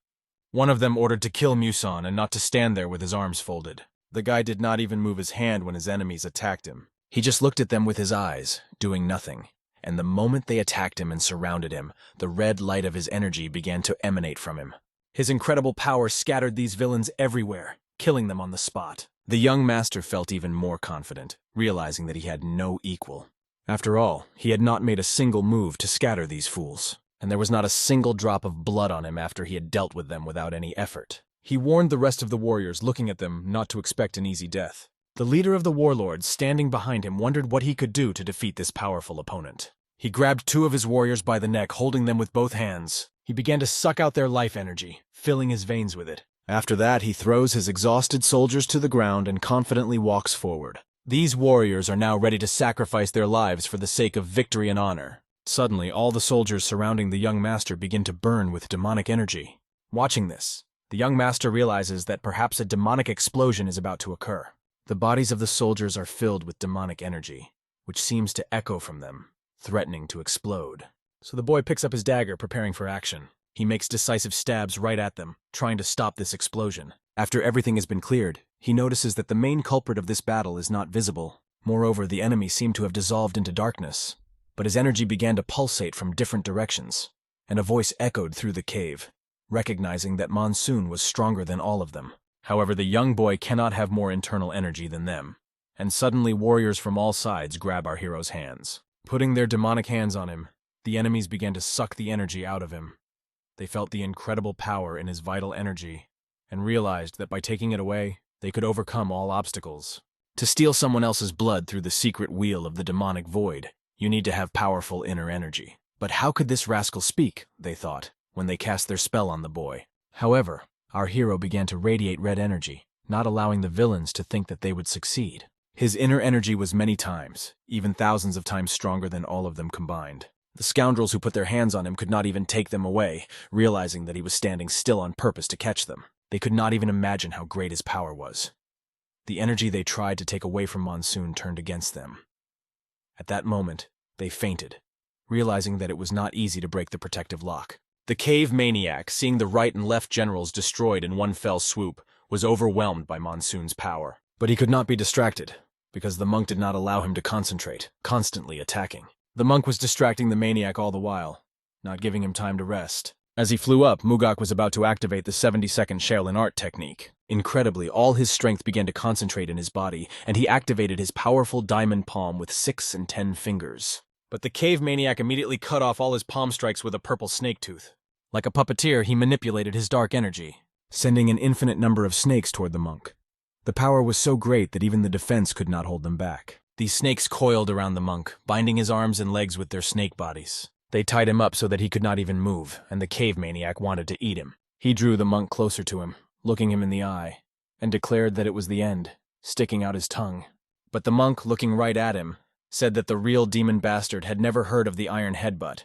One of them ordered to kill Muson and not to stand there with his arms folded. The guy did not even move his hand when his enemies attacked him. He just looked at them with his eyes, doing nothing. And the moment they attacked him and surrounded him, the red light of his energy began to emanate from him. His incredible power scattered these villains everywhere, killing them on the spot. The young master felt even more confident, realizing that he had no equal. After all, he had not made a single move to scatter these fools, and there was not a single drop of blood on him after he had dealt with them without any effort. He warned the rest of the warriors looking at them not to expect an easy death. The leader of the warlords, standing behind him, wondered what he could do to defeat this powerful opponent. He grabbed 2 of his warriors by the neck, holding them with both hands. He began to suck out their life energy, filling his veins with it. After that, he throws his exhausted soldiers to the ground and confidently walks forward. These warriors are now ready to sacrifice their lives for the sake of victory and honor. Suddenly, all the soldiers surrounding the young master begin to burn with demonic energy. Watching this, The young master realizes that perhaps a demonic explosion is about to occur. The bodies of the soldiers are filled with demonic energy, which seems to echo from them, threatening to explode. So the boy picks up his dagger, preparing for action. He makes decisive stabs right at them, trying to stop this explosion. After everything has been cleared, he notices that the main culprit of this battle is not visible. Moreover, the enemy seemed to have dissolved into darkness. But his energy began to pulsate from different directions, and a voice echoed through the cave, recognizing that Monsoon was stronger than all of them. However, the young boy cannot have more internal energy than them, and suddenly warriors from all sides grab our hero's hands. Putting their demonic hands on him, the enemies began to suck the energy out of him. They felt the incredible power in his vital energy, and realized that by taking it away, they could overcome all obstacles. To steal someone else's blood through the secret wheel of the demonic void, you need to have powerful inner energy. But how could this rascal speak, they thought, when they cast their spell on the boy? However, our hero began to radiate red energy, not allowing the villains to think that they would succeed. His inner energy was many times, even thousands of times stronger than all of them combined. The scoundrels who put their hands on him could not even take them away, realizing that he was standing still on purpose to catch them. They could not even imagine how great his power was. The energy they tried to take away from Monsoon turned against them. At that moment, they fainted, realizing that it was not easy to break the protective lock. The cave maniac, seeing the right and left generals destroyed in one fell swoop, was overwhelmed by Monsoon's power. But he could not be distracted, because the monk did not allow him to concentrate, constantly attacking. The monk was distracting the maniac all the while, not giving him time to rest. As he flew up, Mugak was about to activate the 70-second Shaolin art technique. Incredibly, all his strength began to concentrate in his body, and he activated his powerful diamond palm with 6 and 10 fingers. But the cave maniac immediately cut off all his palm strikes with a purple snake tooth. Like a puppeteer, he manipulated his dark energy, sending an infinite number of snakes toward the monk. The power was so great that even the defense could not hold them back. These snakes coiled around the monk, binding his arms and legs with their snake bodies. They tied him up so that he could not even move, and the cave maniac wanted to eat him. He drew the monk closer to him, looking him in the eye, and declared that it was the end, sticking out his tongue. But the monk, looking right at him, said that the real demon bastard had never heard of the iron headbutt.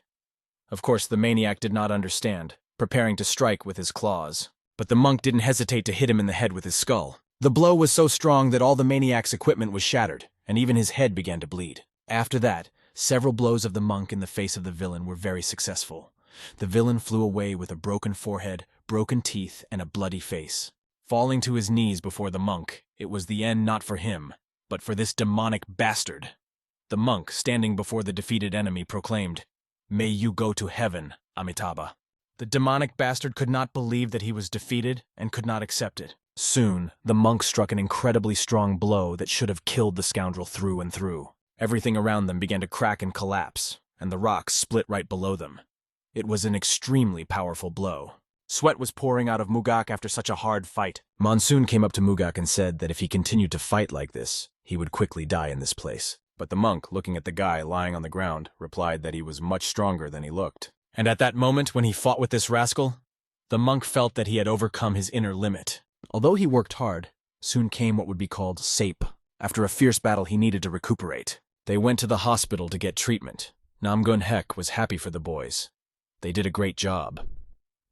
Of course, the maniac did not understand, preparing to strike with his claws. But the monk didn't hesitate to hit him in the head with his skull. The blow was so strong that all the maniac's equipment was shattered, and even his head began to bleed. After that, several blows of the monk in the face of the villain were very successful. The villain flew away with a broken forehead, broken teeth, and a bloody face. Falling to his knees before the monk, it was the end not for him, but for this demonic bastard. The monk, standing before the defeated enemy, proclaimed, "May you go to heaven, Amitabha." The demonic bastard could not believe that he was defeated and could not accept it. Soon, the monk struck an incredibly strong blow that should have killed the scoundrel through and through. Everything around them began to crack and collapse, and the rocks split right below them. It was an extremely powerful blow. Sweat was pouring out of Mugak after such a hard fight. Monsoon came up to Mugak and said that if he continued to fight like this, he would quickly die in this place. But the monk, looking at the guy lying on the ground, replied that he was much stronger than he looked. And at that moment, when he fought with this rascal, the monk felt that he had overcome his inner limit. Although he worked hard, soon came what would be called sape. After a fierce battle, he needed to recuperate. They went to the hospital to get treatment. Namgun Hek was happy for the boys. They did a great job.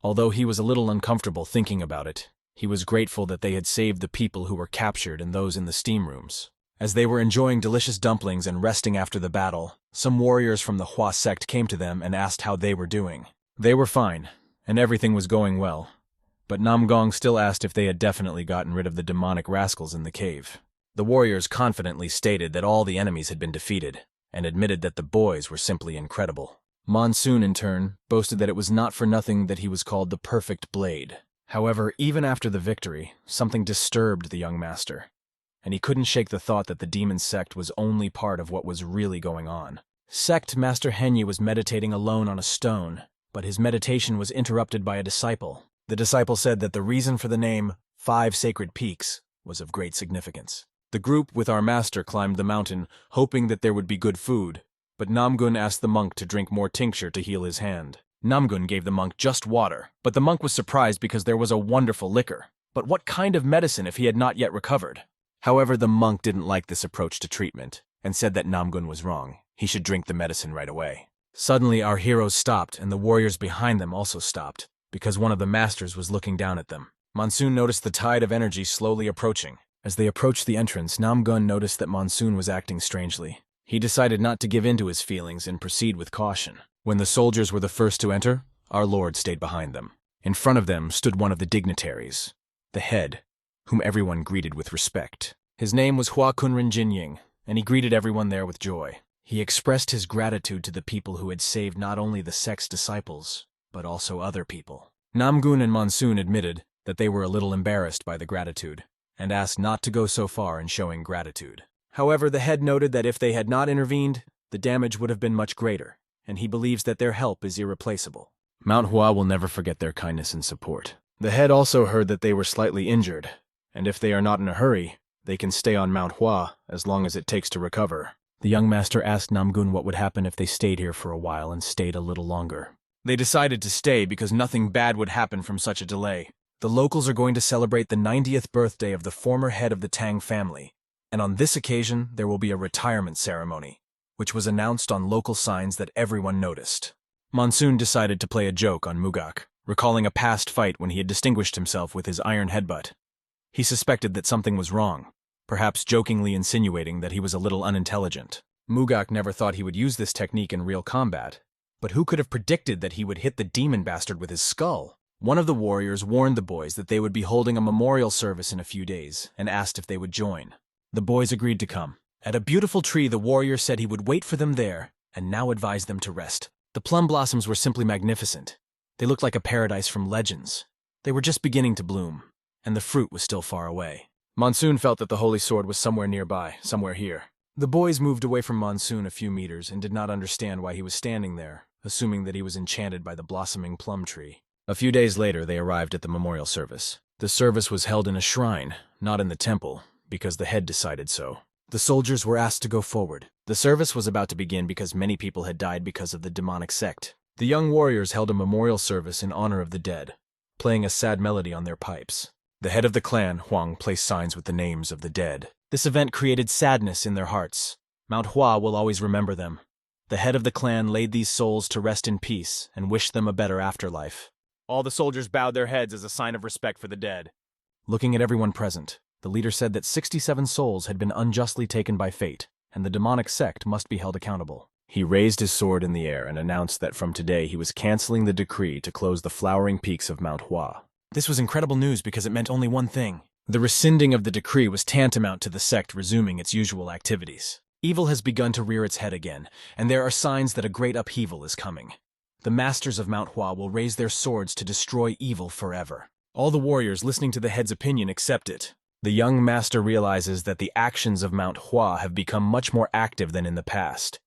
Although he was a little uncomfortable thinking about it, he was grateful that they had saved the people who were captured and those in the steam rooms. As they were enjoying delicious dumplings and resting after the battle, some warriors from the Hua sect came to them and asked how they were doing. They were fine, and everything was going well. But Namgong still asked if they had definitely gotten rid of the demonic rascals in the cave. The warriors confidently stated that all the enemies had been defeated, and admitted that the boys were simply incredible. Monsoon, in turn, boasted that it was not for nothing that he was called the perfect blade. However, even after the victory, something disturbed the young master, and he couldn't shake the thought that the demon sect was only part of what was really going on. Sect Master Henyi was meditating alone on a stone, but his meditation was interrupted by a disciple. The disciple said that the reason for the name 5 Sacred Peaks was of great significance. The group with our master climbed the mountain, hoping that there would be good food, but Namgun asked the monk to drink more tincture to heal his hand. Namgun gave the monk just water, but the monk was surprised because there was a wonderful liquor. But what kind of medicine if he had not yet recovered? However, the monk didn't like this approach to treatment, and said that Namgun was wrong. He should drink the medicine right away. Suddenly, our heroes stopped, and the warriors behind them also stopped, because one of the masters was looking down at them. Monsoon noticed the tide of energy slowly approaching. As they approached the entrance, Namgun noticed that Monsoon was acting strangely. He decided not to give in to his feelings and proceed with caution. When the soldiers were the first to enter, our lord stayed behind them. In front of them stood one of the dignitaries, the head, whom everyone greeted with respect. His name was Hua Kunrin Jinying, and he greeted everyone there with joy. He expressed his gratitude to the people who had saved not only the sect's disciples, but also other people. Namgun and Monsoon admitted that they were a little embarrassed by the gratitude, and asked not to go so far in showing gratitude. However, the head noted that if they had not intervened, the damage would have been much greater, and he believes that their help is irreplaceable. MANHUA will never forget their kindness and support. The head also heard that they were slightly injured, and if they are not in a hurry, they can stay on MANHUA as long as it takes to recover. The young master asked Namgun what would happen if they stayed here for a while and stayed a little longer. They decided to stay because nothing bad would happen from such a delay. The locals are going to celebrate the 90th birthday of the former head of the Tang family, and on this occasion there will be a retirement ceremony, which was announced on local signs that everyone noticed. Monsoon decided to play a joke on Mugak, recalling a past fight when he had distinguished himself with his iron headbutt. He suspected that something was wrong, perhaps jokingly insinuating that he was a little unintelligent. Mugak never thought he would use this technique in real combat, but who could have predicted that he would hit the demon bastard with his skull? One of the warriors warned the boys that they would be holding a memorial service in a few days and asked if they would join. The boys agreed to come. At a beautiful tree, the warrior said he would wait for them there and now advised them to rest. The plum blossoms were simply magnificent. They looked like a paradise from legends. They were just beginning to bloom, and the fruit was still far away. Monsoon felt that the holy sword was somewhere nearby, somewhere here. The boys moved away from Monsoon a few meters and did not understand why he was standing there, assuming that he was enchanted by the blossoming plum tree. A few days later, they arrived at the memorial service. The service was held in a shrine, not in the temple, because the head decided so. The soldiers were asked to go forward. The service was about to begin because many people had died because of the demonic sect. The young warriors held a memorial service in honor of the dead, playing a sad melody on their pipes. The head of the clan, Huang, placed signs with the names of the dead. This event created sadness in their hearts. MANHUA will always remember them. The head of the clan laid these souls to rest in peace and wished them a better afterlife. All the soldiers bowed their heads as a sign of respect for the dead. Looking at everyone present, the leader said that 67 souls had been unjustly taken by fate, and the demonic sect must be held accountable. He raised his sword in the air and announced that from today he was canceling the decree to close the flowering peaks of Mount Hua. This was incredible news because it meant only one thing. The rescinding of the decree was tantamount to the sect resuming its usual activities. Evil has begun to rear its head again, and there are signs that a great upheaval is coming. The masters of Mount Hua will raise their swords to destroy evil forever. All the warriors listening to the head's opinion accept it. The young master realizes that the actions of Mount Hua have become much more active than in the past.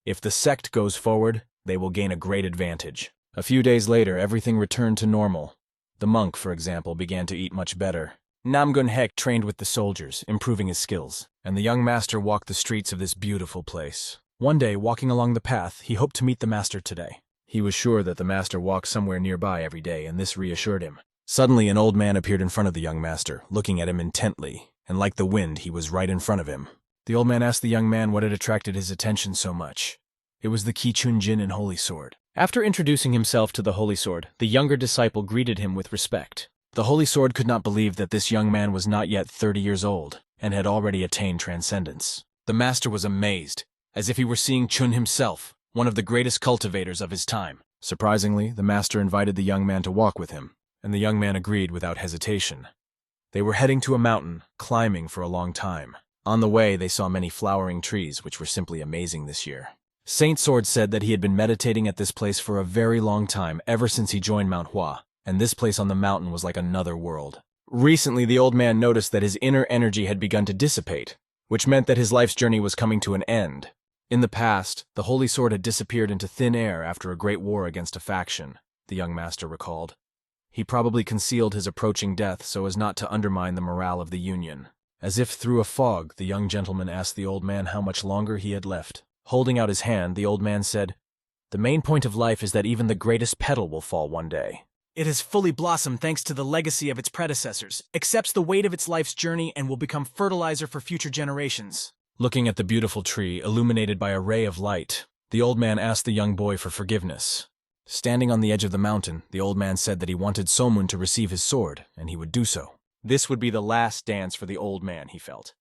If the sect goes forward, they will gain a great advantage. A few days later, everything returned to normal. The monk, for example, began to eat much better. Namgun Hek trained with the soldiers, improving his skills, and the young master walked the streets of this beautiful place. One day, walking along the path, he hoped to meet the master today. He was sure that the master walked somewhere nearby every day, and this reassured him. Suddenly, an old man appeared in front of the young master, looking at him intently, and like the wind, he was right in front of him. The old man asked the young man what had attracted his attention so much. It was the Qichun Jin and Holy Sword. After introducing himself to the Holy Sword, the younger disciple greeted him with respect. The Holy Sword could not believe that this young man was not yet 30 years old, and had already attained transcendence. The master was amazed, as if he were seeing Chun himself, one of the greatest cultivators of his time. Surprisingly, the master invited the young man to walk with him, and the young man agreed without hesitation. They were heading to a mountain, climbing for a long time. On the way, they saw many flowering trees, which were simply amazing this year. Saint Sword said that he had been meditating at this place for a very long time, ever since he joined Mount Hua, and this place on the mountain was like another world. Recently, the old man noticed that his inner energy had begun to dissipate, which meant that his life's journey was coming to an end. In the past, the Holy Sword had disappeared into thin air after a great war against a faction, the young master recalled. He probably concealed his approaching death so as not to undermine the morale of the Union. As if through a fog, the young gentleman asked the old man how much longer he had left. Holding out his hand, the old man said, "The main point of life is that even the greatest petal will fall one day." It has fully blossomed thanks to the legacy of its predecessors, accepts the weight of its life's journey, and will become fertilizer for future generations. Looking at the beautiful tree, illuminated by a ray of light, the old man asked the young boy for forgiveness. Standing on the edge of the mountain, the old man said that he wanted Somun to receive his sword, and he would do so. This would be the last dance for the old man, he felt.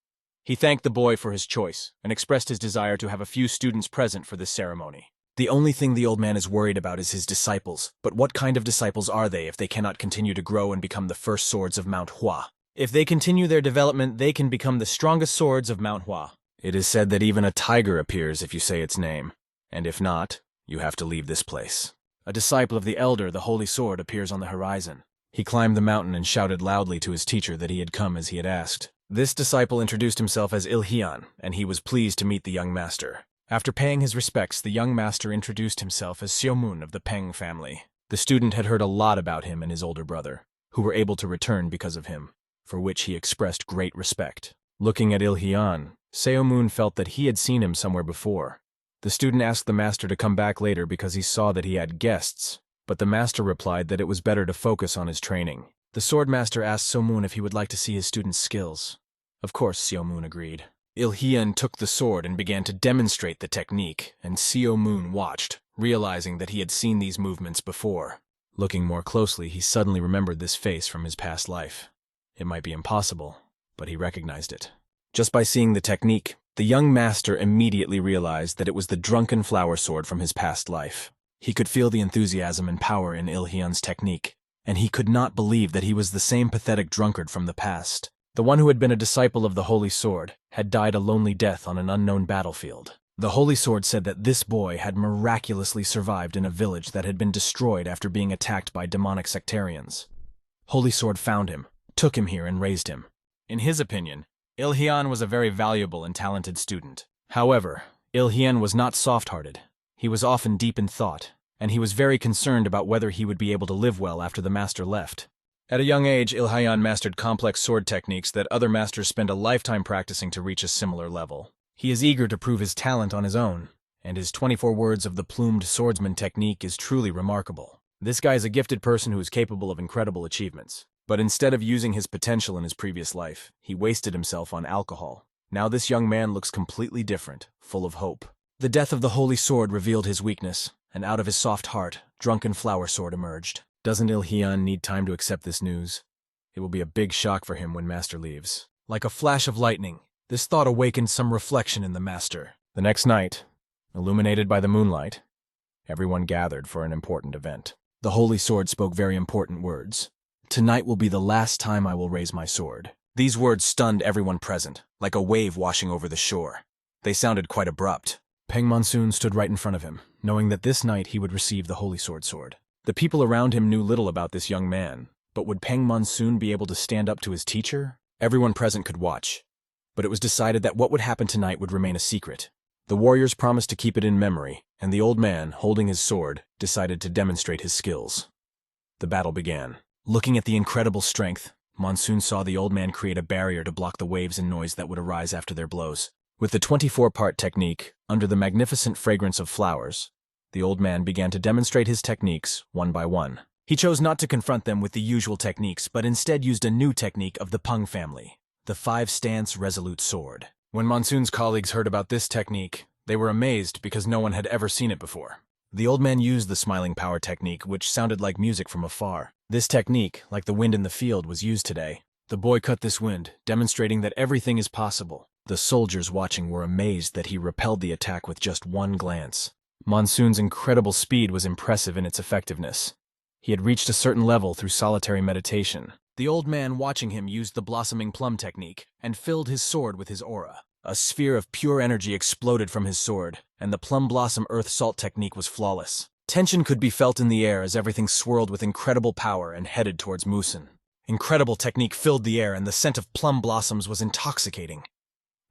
He thanked the boy for his choice, and expressed his desire to have a few students present for this ceremony. The only thing the old man is worried about is his disciples, but what kind of disciples are they if they cannot continue to grow and become the first swords of MANHUA? If they continue their development, they can become the strongest swords of MANHUA. It is said that even a tiger appears if you say its name, and if not, you have to leave this place. A disciple of the elder, the holy sword, appears on the horizon. He climbed the mountain and shouted loudly to his teacher that he had come as he had asked. This disciple introduced himself as Ilhian, and he was pleased to meet the young master. After paying his respects, the young master introduced himself as Xiaomun of the Peng family. The student had heard a lot about him and his older brother, who were able to return because of him, for which he expressed great respect. Looking at Ilhian, Xiaomun felt that he had seen him somewhere before. The student asked the master to come back later because he saw that he had guests, but the master replied that it was better to focus on his training. The sword master asked Xiaomun if he would like to see his student's skills. Of course, Xiaomun agreed. Ilhian took the sword and began to demonstrate the technique, and Xiaomun watched, realizing that he had seen these movements before. Looking more closely, he suddenly remembered this face from his past life. It might be impossible, but he recognized it. Just by seeing the technique, the young master immediately realized that it was the drunken flower sword from his past life. He could feel the enthusiasm and power in Ilhian's technique, and he could not believe that he was the same pathetic drunkard from the past. The one who had been a disciple of the Holy Sword had died a lonely death on an unknown battlefield. The Holy Sword said that this boy had miraculously survived in a village that had been destroyed after being attacked by demonic sectarians. Holy Sword found him, took him here, and raised him. In his opinion, Ilhian was a very valuable and talented student. However, Ilhian was not soft-hearted. He was often deep in thought, and he was very concerned about whether he would be able to live well after the master left. At a young age, Ilhian mastered complex sword techniques that other masters spend a lifetime practicing to reach a similar level. He is eager to prove his talent on his own, and his 24 words of the plumed swordsman technique is truly remarkable. This guy is a gifted person who is capable of incredible achievements. But instead of using his potential in his previous life, he wasted himself on alcohol. Now this young man looks completely different, full of hope. The death of the Holy Sword revealed his weakness, and out of his soft heart, drunken flower sword emerged. Doesn't Ilhian need time to accept this news? It will be a big shock for him when Master leaves. Like a flash of lightning, this thought awakened some reflection in the Master. The next night, illuminated by the moonlight, everyone gathered for an important event. The Holy Sword spoke very important words. "Tonight will be the last time I will raise my sword." These words stunned everyone present, like a wave washing over the shore. They sounded quite abrupt. Peng Monsoon stood right in front of him, knowing that this night he would receive the Holy Sword. The people around him knew little about this young man, but would Peng Monsoon be able to stand up to his teacher? Everyone present could watch, but it was decided that what would happen tonight would remain a secret. The warriors promised to keep it in memory, and the old man, holding his sword, decided to demonstrate his skills. The battle began. Looking at the incredible strength, Monsoon saw the old man create a barrier to block the waves and noise that would arise after their blows. With the 24-part technique, under the magnificent fragrance of flowers, the old man began to demonstrate his techniques one by one. He chose not to confront them with the usual techniques, but instead used a new technique of the Peng family, the 5-stance resolute sword. When Monsoon's colleagues heard about this technique, they were amazed because no one had ever seen it before. The old man used the smiling power technique, which sounded like music from afar. This technique, like the wind in the field, was used today. The boy cut this wind, demonstrating that everything is possible. The soldiers watching were amazed that he repelled the attack with just one glance. Monsoon's incredible speed was impressive in its effectiveness. He had reached a certain level through solitary meditation. The old man watching him used the blossoming plum technique and filled his sword with his aura. A sphere of pure energy exploded from his sword, and the plum blossom earth salt technique was flawless. Tension could be felt in the air as everything swirled with incredible power and headed towards Musen. Incredible technique filled the air, and the scent of plum blossoms was intoxicating.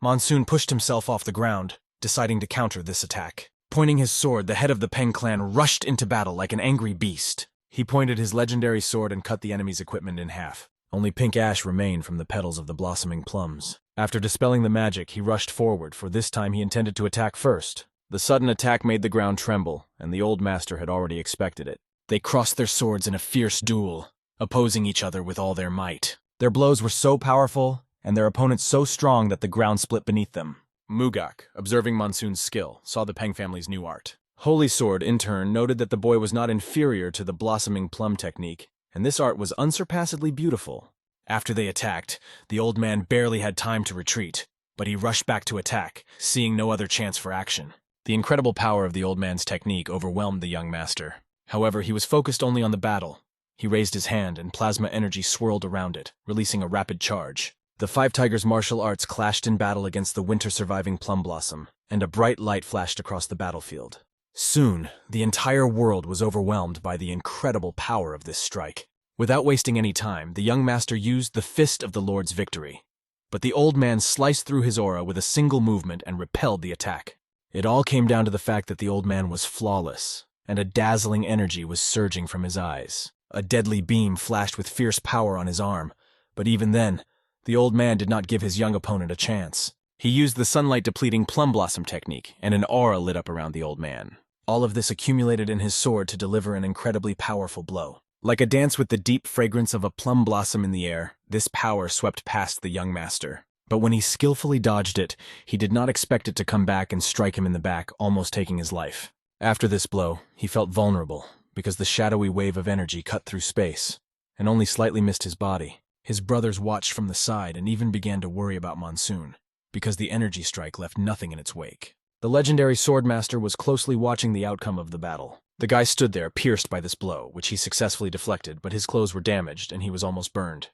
Monsoon pushed himself off the ground, deciding to counter this attack. Pointing his sword, the head of the Peng clan rushed into battle like an angry beast. He pointed his legendary sword and cut the enemy's equipment in half. Only pink ash remained from the petals of the blossoming plums. After dispelling the magic, he rushed forward, for this time he intended to attack first. The sudden attack made the ground tremble, and the old master had already expected it. They crossed their swords in a fierce duel, opposing each other with all their might. Their blows were so powerful, and their opponents so strong that the ground split beneath them. Mugak, observing Monsoon's skill, saw the Peng family's new art. Holy Sword, in turn, noted that the boy was not inferior to the blossoming plum technique, and this art was unsurpassedly beautiful. After they attacked, the old man barely had time to retreat, but he rushed back to attack, seeing no other chance for action. The incredible power of the old man's technique overwhelmed the young master. However, he was focused only on the battle. He raised his hand, and plasma energy swirled around it, releasing a rapid charge. The five tigers' martial arts clashed in battle against the winter-surviving plum blossom, and a bright light flashed across the battlefield. Soon, the entire world was overwhelmed by the incredible power of this strike. Without wasting any time, the young master used the Fist of the Lord's Victory. But the old man sliced through his aura with a single movement and repelled the attack. It all came down to the fact that the old man was flawless, and a dazzling energy was surging from his eyes. A deadly beam flashed with fierce power on his arm, but even then, the old man did not give his young opponent a chance. He used the sunlight-depleting plum blossom technique, and an aura lit up around the old man. All of this accumulated in his sword to deliver an incredibly powerful blow. Like a dance with the deep fragrance of a plum blossom in the air, this power swept past the young master. But when he skillfully dodged it, he did not expect it to come back and strike him in the back, almost taking his life. After this blow, he felt vulnerable, because the shadowy wave of energy cut through space, and only slightly missed his body. His brothers watched from the side and even began to worry about Monsoon, because the energy strike left nothing in its wake. The legendary swordmaster was closely watching the outcome of the battle. The guy stood there, pierced by this blow, which he successfully deflected, but his clothes were damaged and he was almost burned.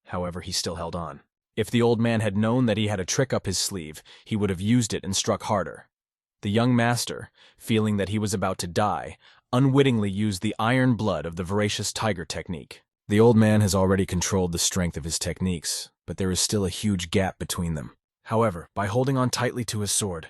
However, he still held on. If the old man had known that he had a trick up his sleeve, he would have used it and struck harder. The young master, feeling that he was about to die, unwittingly used the iron blood of the voracious tiger technique. The old man has already controlled the strength of his techniques, but there is still a huge gap between them. However, by holding on tightly to his sword,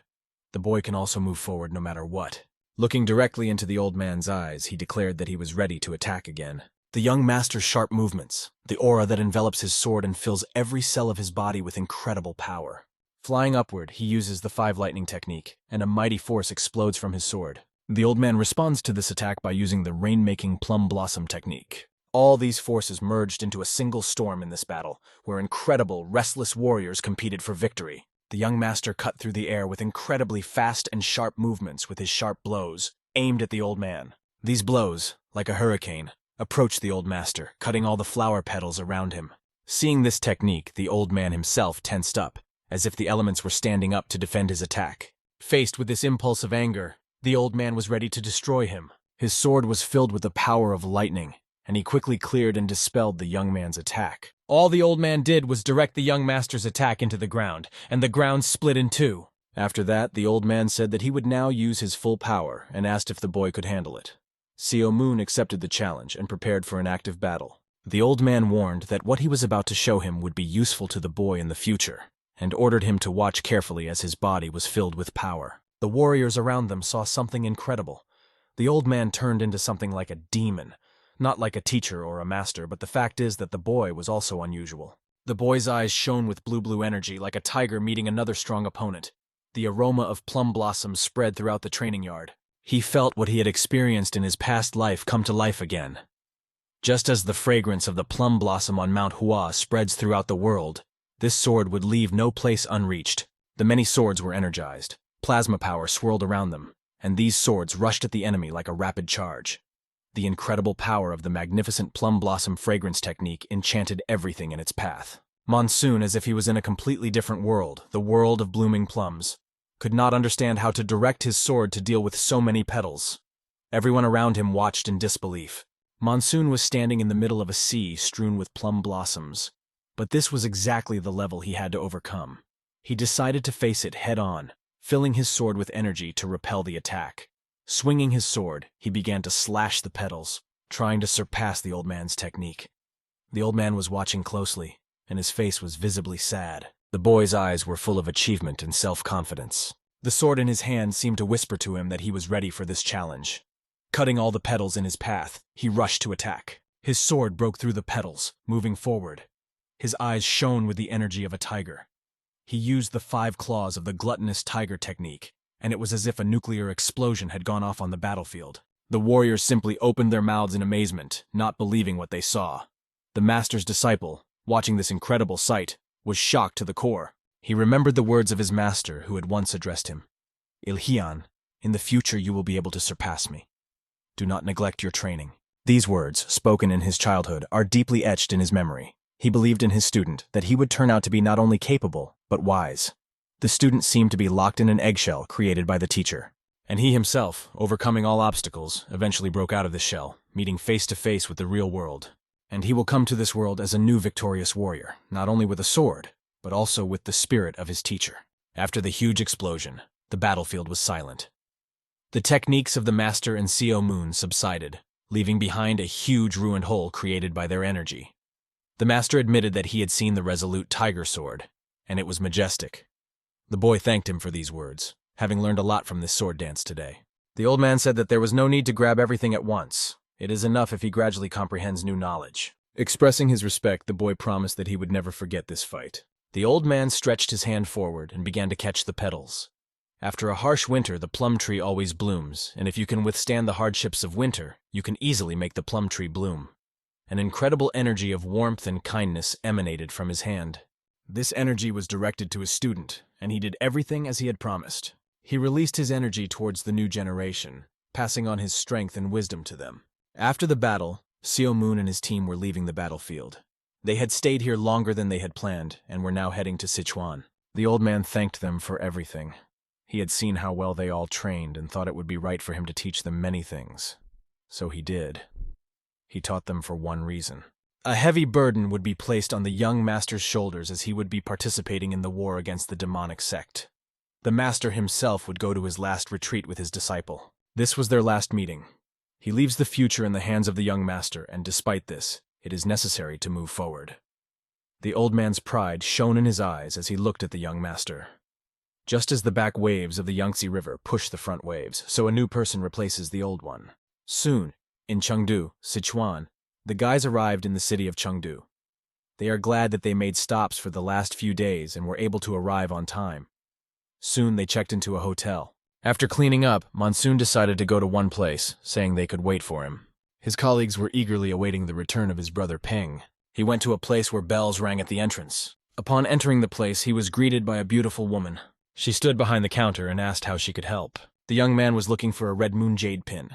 the boy can also move forward no matter what. Looking directly into the old man's eyes, he declared that he was ready to attack again. The young master's sharp movements, the aura that envelops his sword and fills every cell of his body with incredible power. Flying upward, he uses the five lightning technique, and a mighty force explodes from his sword. The old man responds to this attack by using the rain-making plum blossom technique. All these forces merged into a single storm in this battle, where incredible, restless warriors competed for victory. The young master cut through the air with incredibly fast and sharp movements with his sharp blows, aimed at the old man. These blows, like a hurricane, approached the old master, cutting all the flower petals around him. Seeing this technique, the old man himself tensed up, as if the elements were standing up to defend his attack. Faced with this impulse of anger, the old man was ready to destroy him. His sword was filled with the power of lightning, and he quickly cleared and dispelled the young man's attack. All the old man did was direct the young master's attack into the ground, and the ground split in two. After that, the old man said that he would now use his full power and asked if the boy could handle it. Seo Moon accepted the challenge and prepared for an active battle. The old man warned that what he was about to show him would be useful to the boy in the future, and ordered him to watch carefully as his body was filled with power. The warriors around them saw something incredible. The old man turned into something like a demon. Not like a teacher or a master, but the fact is that the boy was also unusual. The boy's eyes shone with blue energy like a tiger meeting another strong opponent. The aroma of plum blossoms spread throughout the training yard. He felt what he had experienced in his past life come to life again. Just as the fragrance of the plum blossom on Mount Hua spreads throughout the world, this sword would leave no place unreached. The many swords were energized. Plasma power swirled around them, and these swords rushed at the enemy like a rapid charge. The incredible power of the magnificent plum blossom fragrance technique enchanted everything in its path. Monsoon, as if he was in a completely different world, the world of blooming plums, could not understand how to direct his sword to deal with so many petals. Everyone around him watched in disbelief. Monsoon was standing in the middle of a sea strewn with plum blossoms, but this was exactly the level he had to overcome. He decided to face it head-on, filling his sword with energy to repel the attack. Swinging his sword, he began to slash the petals, trying to surpass the old man's technique. The old man was watching closely, and his face was visibly sad. The boy's eyes were full of achievement and self-confidence. The sword in his hand seemed to whisper to him that he was ready for this challenge. Cutting all the petals in his path, he rushed to attack. His sword broke through the petals, moving forward. His eyes shone with the energy of a tiger. He used the 5 claws of the gluttonous tiger technique, and it was as if a nuclear explosion had gone off on the battlefield. The warriors simply opened their mouths in amazement, not believing what they saw. The master's disciple, watching this incredible sight, was shocked to the core. He remembered the words of his master who had once addressed him. Ilhian, In the future, you will be able to surpass me. Do not neglect your training." These words, spoken in his childhood, are deeply etched in his memory. He believed in his student that he would turn out to be not only capable, but wise. The student seemed to be locked in an eggshell created by the teacher. And he himself, overcoming all obstacles, eventually broke out of the shell, meeting face to face with the real world. And he will come to this world as a new victorious warrior, not only with a sword, but also with the spirit of his teacher. After the huge explosion, the battlefield was silent. The techniques of the Master and Seo Moon subsided, leaving behind a huge ruined hole created by their energy. The Master admitted that he had seen the resolute tiger sword, and it was majestic. The boy thanked him for these words, having learned a lot from this sword dance today. The old man said that there was no need to grab everything at once. It is enough if he gradually comprehends new knowledge. Expressing his respect, the boy promised that he would never forget this fight. The old man stretched his hand forward and began to catch the petals. After a harsh winter, the plum tree always blooms, and if you can withstand the hardships of winter, you can easily make the plum tree bloom. An incredible energy of warmth and kindness emanated from his hand. This energy was directed to his student, and he did everything as he had promised. He released his energy towards the new generation, passing on his strength and wisdom to them. After the battle, Seo Moon and his team were leaving the battlefield. They had stayed here longer than they had planned, and were now heading to Sichuan. The old man thanked them for everything. He had seen how well they all trained and thought it would be right for him to teach them many things. So he did. He taught them for one reason. A heavy burden would be placed on the young master's shoulders as he would be participating in the war against the demonic sect. The master himself would go to his last retreat with his disciple. This was their last meeting. He leaves the future in the hands of the young master, and despite this, it is necessary to move forward. The old man's pride shone in his eyes as he looked at the young master. Just as the back waves of the Yangtze River push the front waves, so a new person replaces the old one. Soon, in Chengdu, Sichuan, the guys arrived in the city of Chengdu. They are glad that they made stops for the last few days and were able to arrive on time. Soon they checked into a hotel. After cleaning up, Monsoon decided to go to one place, saying they could wait for him. His colleagues were eagerly awaiting the return of his brother Peng. He went to a place where bells rang at the entrance. Upon entering the place, he was greeted by a beautiful woman. She stood behind the counter and asked how she could help. The young man was looking for a red moon jade pin,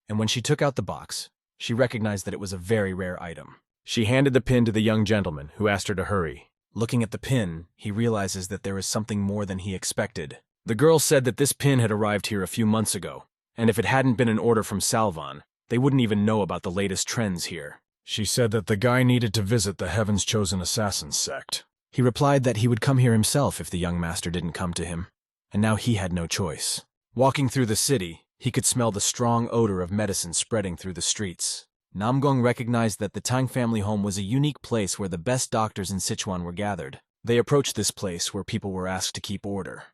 and when she took out the box, she recognized that it was a very rare item. She handed the pin to the young gentleman, who asked her to hurry. Looking at the pin, he realizes that there is something more than he expected. The girl said that this pin had arrived here a few months ago, and if it hadn't been an order from Salvan, they wouldn't even know about the latest trends here. She said that the guy needed to visit the Heaven's Chosen Assassins sect. He replied that he would come here himself if the young master didn't come to him, and now he had no choice. Walking through the city, he could smell the strong odor of medicine spreading through the streets. Namgong recognized that the Tang family home was a unique place where the best doctors in Sichuan were gathered. They approached this place where people were asked to keep order.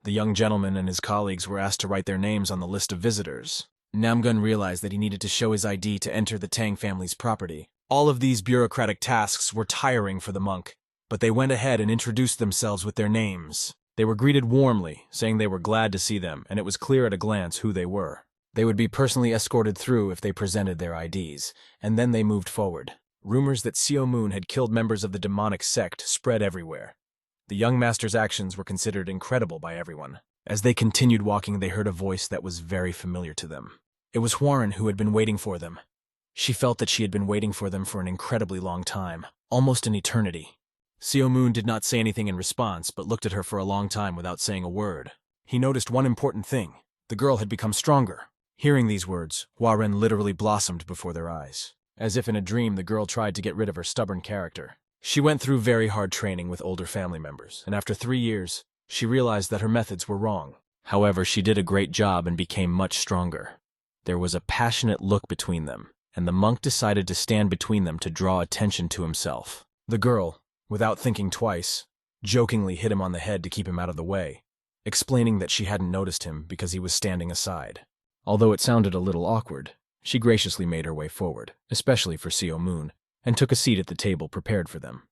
The young gentleman and his colleagues were asked to write their names on the list of visitors. Namgun realized that he needed to show his ID to enter the Tang family's property. All of these bureaucratic tasks were tiring for the monk, but they went ahead and introduced themselves with their names. They were greeted warmly, saying they were glad to see them, and it was clear at a glance who they were. They would be personally escorted through if they presented their IDs, and then they moved forward. Rumors that Seo Moon had killed members of the demonic sect spread everywhere. The young master's actions were considered incredible by everyone. As they continued walking, they heard a voice that was very familiar to them. It was Huaren who had been waiting for them. She felt that she had been waiting for them for an incredibly long time, almost an eternity. Seo Moon did not say anything in response, but looked at her for a long time without saying a word. He noticed one important thing. The girl had become stronger. Hearing these words, Huaren literally blossomed before their eyes. As if in a dream, the girl tried to get rid of her stubborn character. She went through very hard training with older family members, and after 3 years, she realized that her methods were wrong. However, she did a great job and became much stronger. There was a passionate look between them, and the monk decided to stand between them to draw attention to himself. The girl, without thinking twice, jokingly hit him on the head to keep him out of the way, explaining that she hadn't noticed him because he was standing aside. Although it sounded a little awkward, she graciously made her way forward, especially for Seo Moon, and took a seat at the table prepared for them.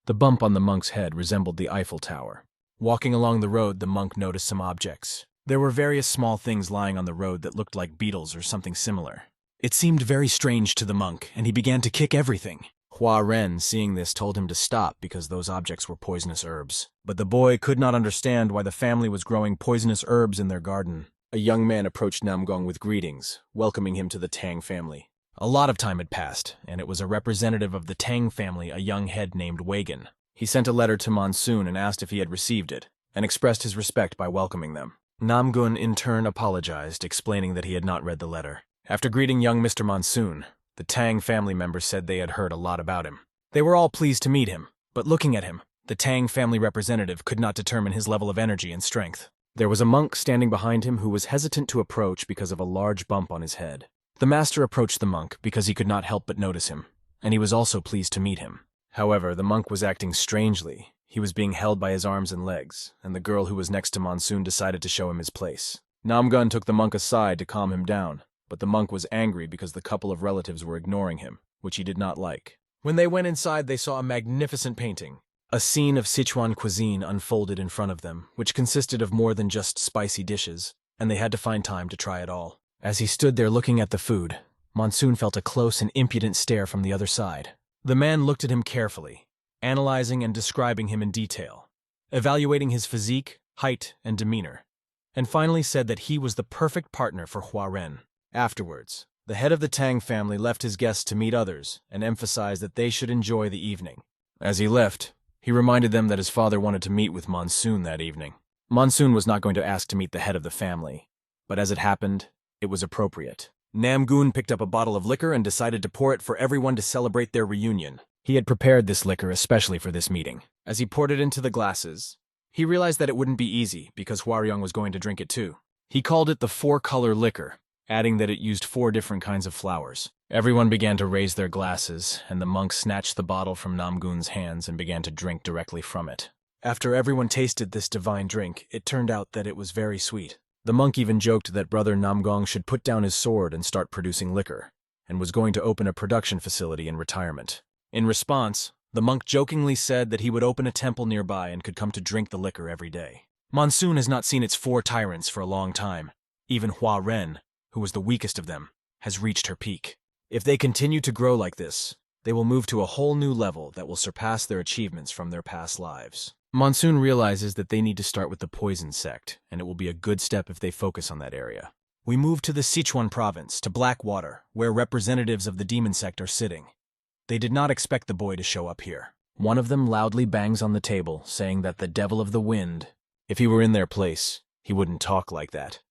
The bump on the monk's head resembled the Eiffel Tower. Walking along the road, the monk noticed some objects. There were various small things lying on the road that looked like beetles or something similar. It seemed very strange to the monk, and he began to kick everything. Huaren, seeing this, told him to stop because those objects were poisonous herbs. But the boy could not understand why the family was growing poisonous herbs in their garden. a young man approached Namgong with greetings, welcoming him to the Tang family. A lot of time had passed, and it was a representative of the Tang family, a young head named Wagan. He sent a letter to Monsoon and asked if he had received it, and expressed his respect by welcoming them. Namgun in turn apologized, explaining that he had not read the letter. After greeting young Mr. Monsoon, the Tang family members said they had heard a lot about him. They were all pleased to meet him, but looking at him, the Tang family representative could not determine his level of energy and strength. There was a monk standing behind him who was hesitant to approach because of a large bump on his head. The master approached the monk because he could not help but notice him, and he was also pleased to meet him. However, the monk was acting strangely. He was being held by his arms and legs, and the girl who was next to Monsoon decided to show him his place. Namgun took the monk aside to calm him down, but the monk was angry because the couple of relatives were ignoring him, which he did not like. When they went inside, they saw a magnificent painting. A scene of Sichuan cuisine unfolded in front of them, which consisted of more than just spicy dishes, and they had to find time to try it all. As he stood there looking at the food, Monsoon felt a close and impudent stare from the other side. The man looked at him carefully, analyzing and describing him in detail, evaluating his physique, height, and demeanor, and finally said that he was the perfect partner for Hua Ren. Afterwards, the head of the Tang family left his guests to meet others and emphasized that they should enjoy the evening. As he left, he reminded them that his father wanted to meet with Monsoon that evening. Monsoon was not going to ask to meet the head of the family, but as it happened, it was appropriate. Namgun picked up a bottle of liquor and decided to pour it for everyone to celebrate their reunion. He had prepared this liquor especially for this meeting. As he poured it into the glasses, he realized that it wouldn't be easy because Huaryong was going to drink it too. He called it the four-color liquor, adding that it used 4 different kinds of flowers. Everyone began to raise their glasses, and the monk snatched the bottle from Namgun's hands and began to drink directly from it. After everyone tasted this divine drink, it turned out that it was very sweet. The monk even joked that brother Namgong should put down his sword and start producing liquor, and was going to open a production facility in retirement. In response, the monk jokingly said that he would open a temple nearby and could come to drink the liquor every day. Monsoon has not seen its 4 tyrants for a long time. Even Hua Ren, who was the weakest of them, has reached her peak. If they continue to grow like this, they will move to a whole new level that will surpass their achievements from their past lives. Monsoon realizes that they need to start with the poison sect, and it will be a good step if they focus on that area. We move to the Sichuan province, to Blackwater, where representatives of the demon sect are sitting. They did not expect the boy to show up here. One of them loudly bangs on the table, saying that the devil of the wind, if he were in their place, he wouldn't talk like that,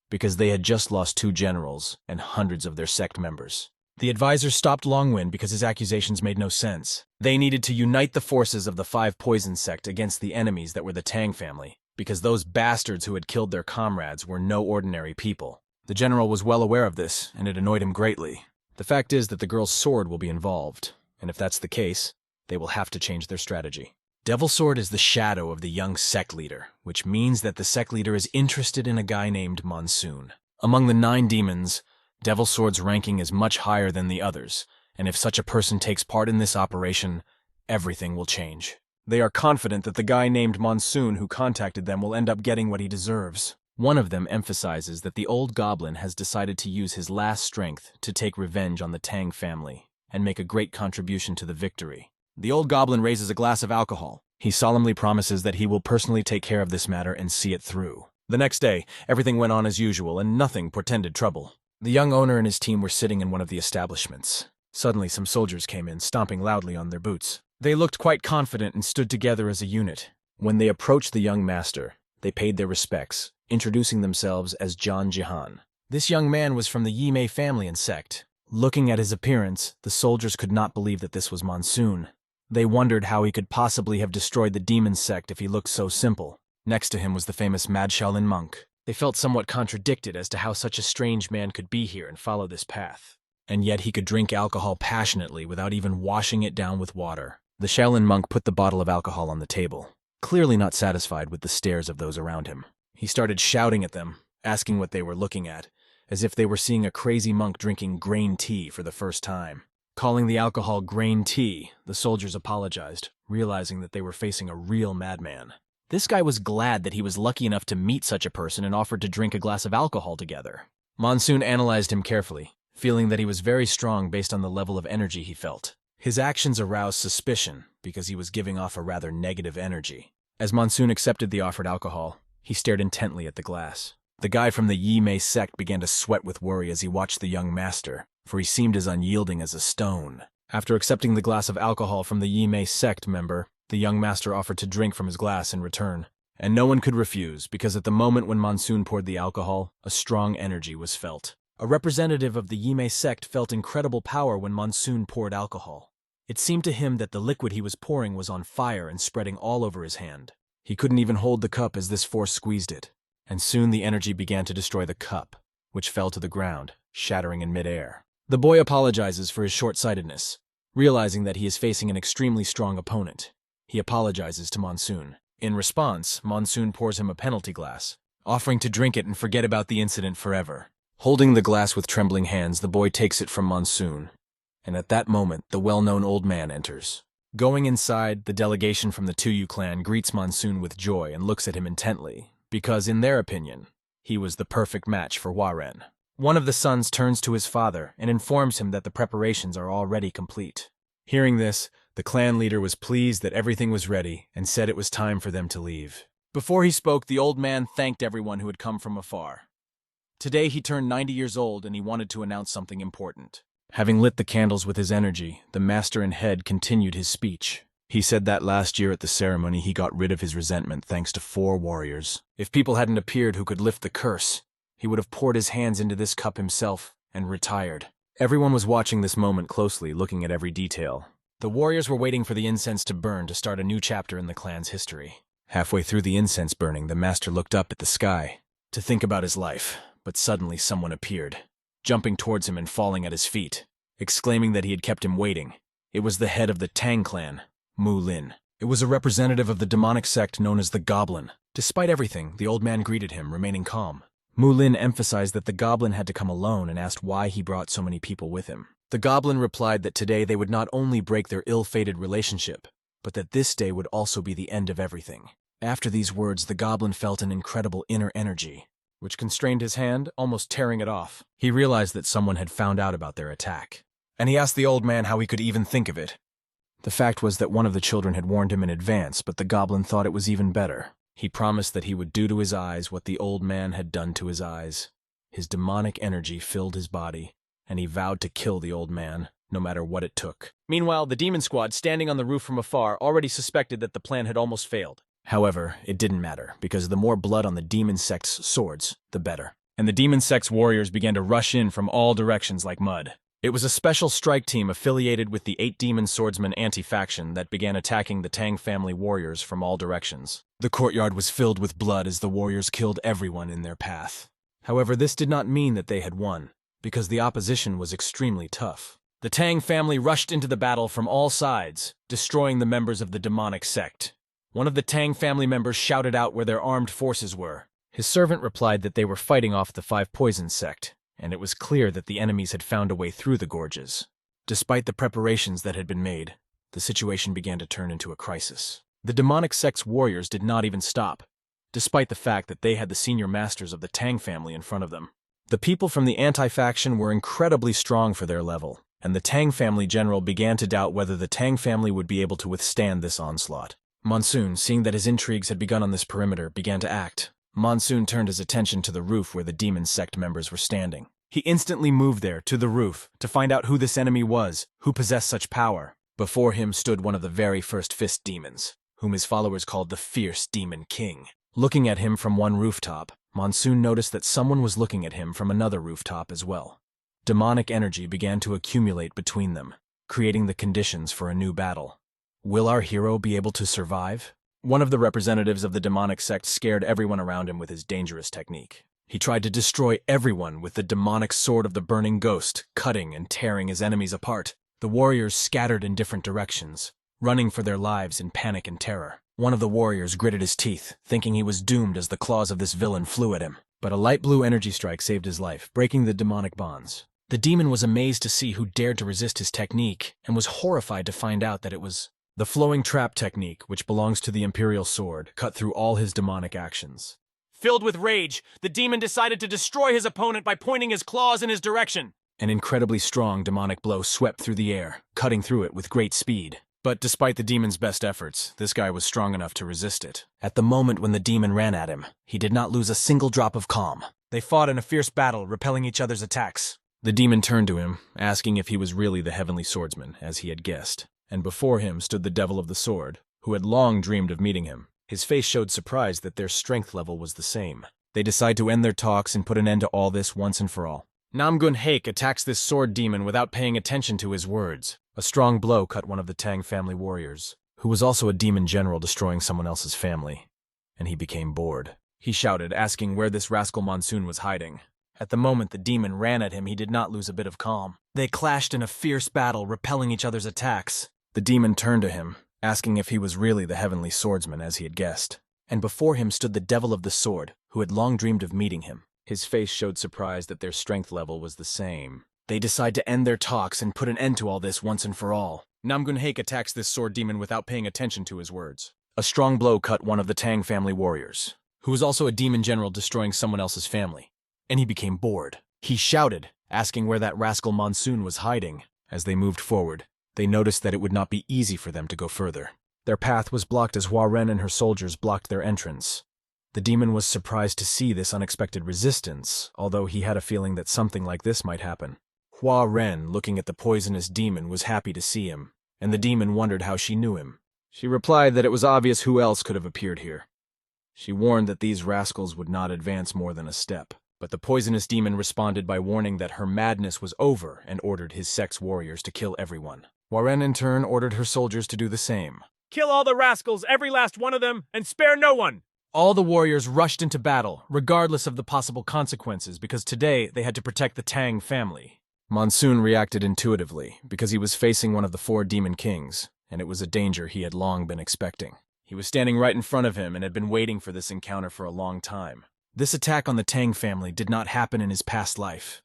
because they had just lost 2 generals and hundreds of their sect members. The advisor stopped Longwind because his accusations made no sense. They needed to unite the forces of the 5 poison sect against the enemies that were the Tang family, because those bastards who had killed their comrades were no ordinary people. The general was well aware of this, and it annoyed him greatly. The fact is that the girl's sword will be involved, and if that's the case, they will have to change their strategy. Devil Sword is the shadow of the young sect leader, which means that the sect leader is interested in a guy named Monsoon. Among the 9 demons, Devil Sword's ranking is much higher than the others, and if such a person takes part in this operation, everything will change. They are confident that the guy named Monsoon who contacted them will end up getting what he deserves. One of them emphasizes that the old goblin has decided to use his last strength to take revenge on the Tang family and make a great contribution to the victory. The old goblin raises a glass of alcohol. He solemnly promises that he will personally take care of this matter and see it through. The next day, everything went on as usual and nothing portended trouble. The young owner and his team were sitting in one of the establishments. Suddenly, some soldiers came in, stomping loudly on their boots. They looked quite confident and stood together as a unit. When they approached the young master, they paid their respects, introducing themselves as John Jihan. This young man was from the Yimei family and sect. Looking at his appearance, the soldiers could not believe that this was Monsoon. They wondered how he could possibly have destroyed the demon sect if he looked so simple. Next to him was the famous Mad Shaolin monk. They felt somewhat contradicted as to how such a strange man could be here and follow this path. And yet he could drink alcohol passionately without even washing it down with water. The Shaolin monk put the bottle of alcohol on the table, clearly not satisfied with the stares of those around him. He started shouting at them, asking what they were looking at, as if they were seeing a crazy monk drinking grain tea for the first time. Calling the alcohol grain tea, the soldiers apologized, realizing that they were facing a real madman. This guy was glad that he was lucky enough to meet such a person and offered to drink a glass of alcohol together. Monsoon analyzed him carefully, feeling that he was very strong based on the level of energy he felt. His actions aroused suspicion because he was giving off a rather negative energy. As Monsoon accepted the offered alcohol, he stared intently at the glass. The guy from the Yi Mei sect began to sweat with worry as he watched the young master, for he seemed as unyielding as a stone. After accepting the glass of alcohol from the Yi Mei sect member, the young master offered to drink from his glass in return. And no one could refuse, because at the moment when Monsoon poured the alcohol, a strong energy was felt. A representative of the Yi Mei sect felt incredible power when Monsoon poured alcohol. It seemed to him that the liquid he was pouring was on fire and spreading all over his hand. He couldn't even hold the cup as this force squeezed it, and soon the energy began to destroy the cup, which fell to the ground, shattering in midair. The boy apologizes for his short-sightedness, realizing that he is facing an extremely strong opponent. He apologizes to Monsoon. In response, Monsoon pours him a penalty glass, offering to drink it and forget about the incident forever. Holding the glass with trembling hands, the boy takes it from Monsoon, and at that moment, the well-known old man enters. Going inside, the delegation from the Tuyu clan greets Monsoon with joy and looks at him intently, because, in their opinion, he was the perfect match for Waren. One of the sons turns to his father and informs him that the preparations are already complete. Hearing this, the clan leader was pleased that everything was ready and said it was time for them to leave. Before he spoke, the old man thanked everyone who had come from afar. Today he turned 90 years old and he wanted to announce something important. Having lit the candles with his energy, the master and head continued his speech. He said that last year at the ceremony he got rid of his resentment thanks to 4 warriors. If people hadn't appeared who could lift the curse, he would have poured his hands into this cup himself and retired. Everyone was watching this moment closely, looking at every detail. The warriors were waiting for the incense to burn to start a new chapter in the clan's history. Halfway through the incense burning, the master looked up at the sky to think about his life, but suddenly someone appeared, jumping towards him and falling at his feet, exclaiming that he had kept him waiting. It was the head of the Tang clan, Mu Lin. It was a representative of the demonic sect known as the Goblin. Despite everything, the old man greeted him, remaining calm. Mu Lin emphasized that the Goblin had to come alone and asked why he brought so many people with him. The Goblin replied that today they would not only break their ill-fated relationship, but that this day would also be the end of everything. After these words, the Goblin felt an incredible inner energy, which constrained his hand, almost tearing it off. He realized that someone had found out about their attack, and he asked the old man how he could even think of it. The fact was that one of the children had warned him in advance, but the Goblin thought it was even better. He promised that he would do to his eyes what the old man had done to his eyes. His demonic energy filled his body, and he vowed to kill the old man, no matter what it took. Meanwhile, the demon squad, standing on the roof from afar, already suspected that the plan had almost failed. However, it didn't matter, because the more blood on the demon sect's swords, the better. And the demon sect's warriors began to rush in from all directions like mud. It was a special strike team affiliated with the 8 Demon Swordsmen anti-faction that began attacking the Tang family warriors from all directions. The courtyard was filled with blood as the warriors killed everyone in their path. However, this did not mean that they had won, because the opposition was extremely tough. The Tang family rushed into the battle from all sides, destroying the members of the demonic sect. One of the Tang family members shouted out where their armed forces were. His servant replied that they were fighting off the 5 Poison sect, and it was clear that the enemies had found a way through the gorges. Despite the preparations that had been made, the situation began to turn into a crisis. The demonic sect's warriors did not even stop, despite the fact that they had the senior masters of the Tang family in front of them. The people from the anti-faction were incredibly strong for their level, and the Tang family general began to doubt whether the Tang family would be able to withstand this onslaught. Monsoon, seeing that his intrigues had begun on this perimeter, began to act. Monsoon turned his attention to the roof where the demon sect members were standing. He instantly moved there, to the roof, to find out who this enemy was, who possessed such power. Before him stood one of the very first fist demons, whom his followers called the Fierce Demon King. Looking at him from one rooftop, Monsoon noticed that someone was looking at him from another rooftop as well. Demonic energy began to accumulate between them, creating the conditions for a new battle. Will our hero be able to survive? One of the representatives of the demonic sect scared everyone around him with his dangerous technique. He tried to destroy everyone with the demonic sword of the burning ghost, cutting and tearing his enemies apart. The warriors scattered in different directions, running for their lives in panic and terror. One of the warriors gritted his teeth, thinking he was doomed as the claws of this villain flew at him. But a light blue energy strike saved his life, breaking the demonic bonds. The demon was amazed to see who dared to resist his technique, and was horrified to find out that it was the flowing trap technique, which belongs to the Imperial Sword, cut through all his demonic actions. Filled with rage, the demon decided to destroy his opponent by pointing his claws in his direction. An incredibly strong demonic blow swept through the air, cutting through it with great speed. But despite the demon's best efforts, this guy was strong enough to resist it. At the moment when the demon ran at him, he did not lose a single drop of calm. They fought in a fierce battle, repelling each other's attacks. The demon turned to him, asking if he was really the heavenly swordsman, as he had guessed. And before him stood the devil of the sword, who had long dreamed of meeting him. His face showed surprise that their strength level was the same. They decide to end their talks and put an end to all this once and for all. Namgun-haek attacks this sword demon without paying attention to his words. A strong blow cut one of the Tang family warriors, who was also a demon general destroying someone else's family, and he became bored. He shouted, asking where this rascal Monsoon was hiding. At the moment the demon ran at him, he did not lose a bit of calm. They clashed in a fierce battle, repelling each other's attacks. The demon turned to him, asking if he was really the heavenly swordsman, as he had guessed. And before him stood the devil of the sword, who had long dreamed of meeting him. His face showed surprise that their strength level was the same. They decide to end their talks and put an end to all this once and for all. Namgun-haek attacks this sword demon without paying attention to his words. A strong blow cut one of the Tang family warriors, who was also a demon general destroying someone else's family, and he became bored. He shouted, asking where that rascal Monsoon was hiding. As they moved forward, they noticed that it would not be easy for them to go further. Their path was blocked as Hua Ren and her soldiers blocked their entrance. The demon was surprised to see this unexpected resistance, although he had a feeling that something like this might happen. Hua Ren, looking at the poisonous demon, was happy to see him, and the demon wondered how she knew him. She replied that it was obvious who else could have appeared here. She warned that these rascals would not advance more than a step, but the poisonous demon responded by warning that her madness was over and ordered his sex warriors to kill everyone. Hua Ren in turn ordered her soldiers to do the same. Kill all the rascals, every last one of them, and spare no one! All the warriors rushed into battle, regardless of the possible consequences, because today they had to protect the Tang family. Monsoon reacted intuitively, because he was facing one of the 4 demon kings, and it was a danger he had long been expecting. He was standing right in front of him and had been waiting for this encounter for a long time. This attack on the Tang family did not happen in his past life,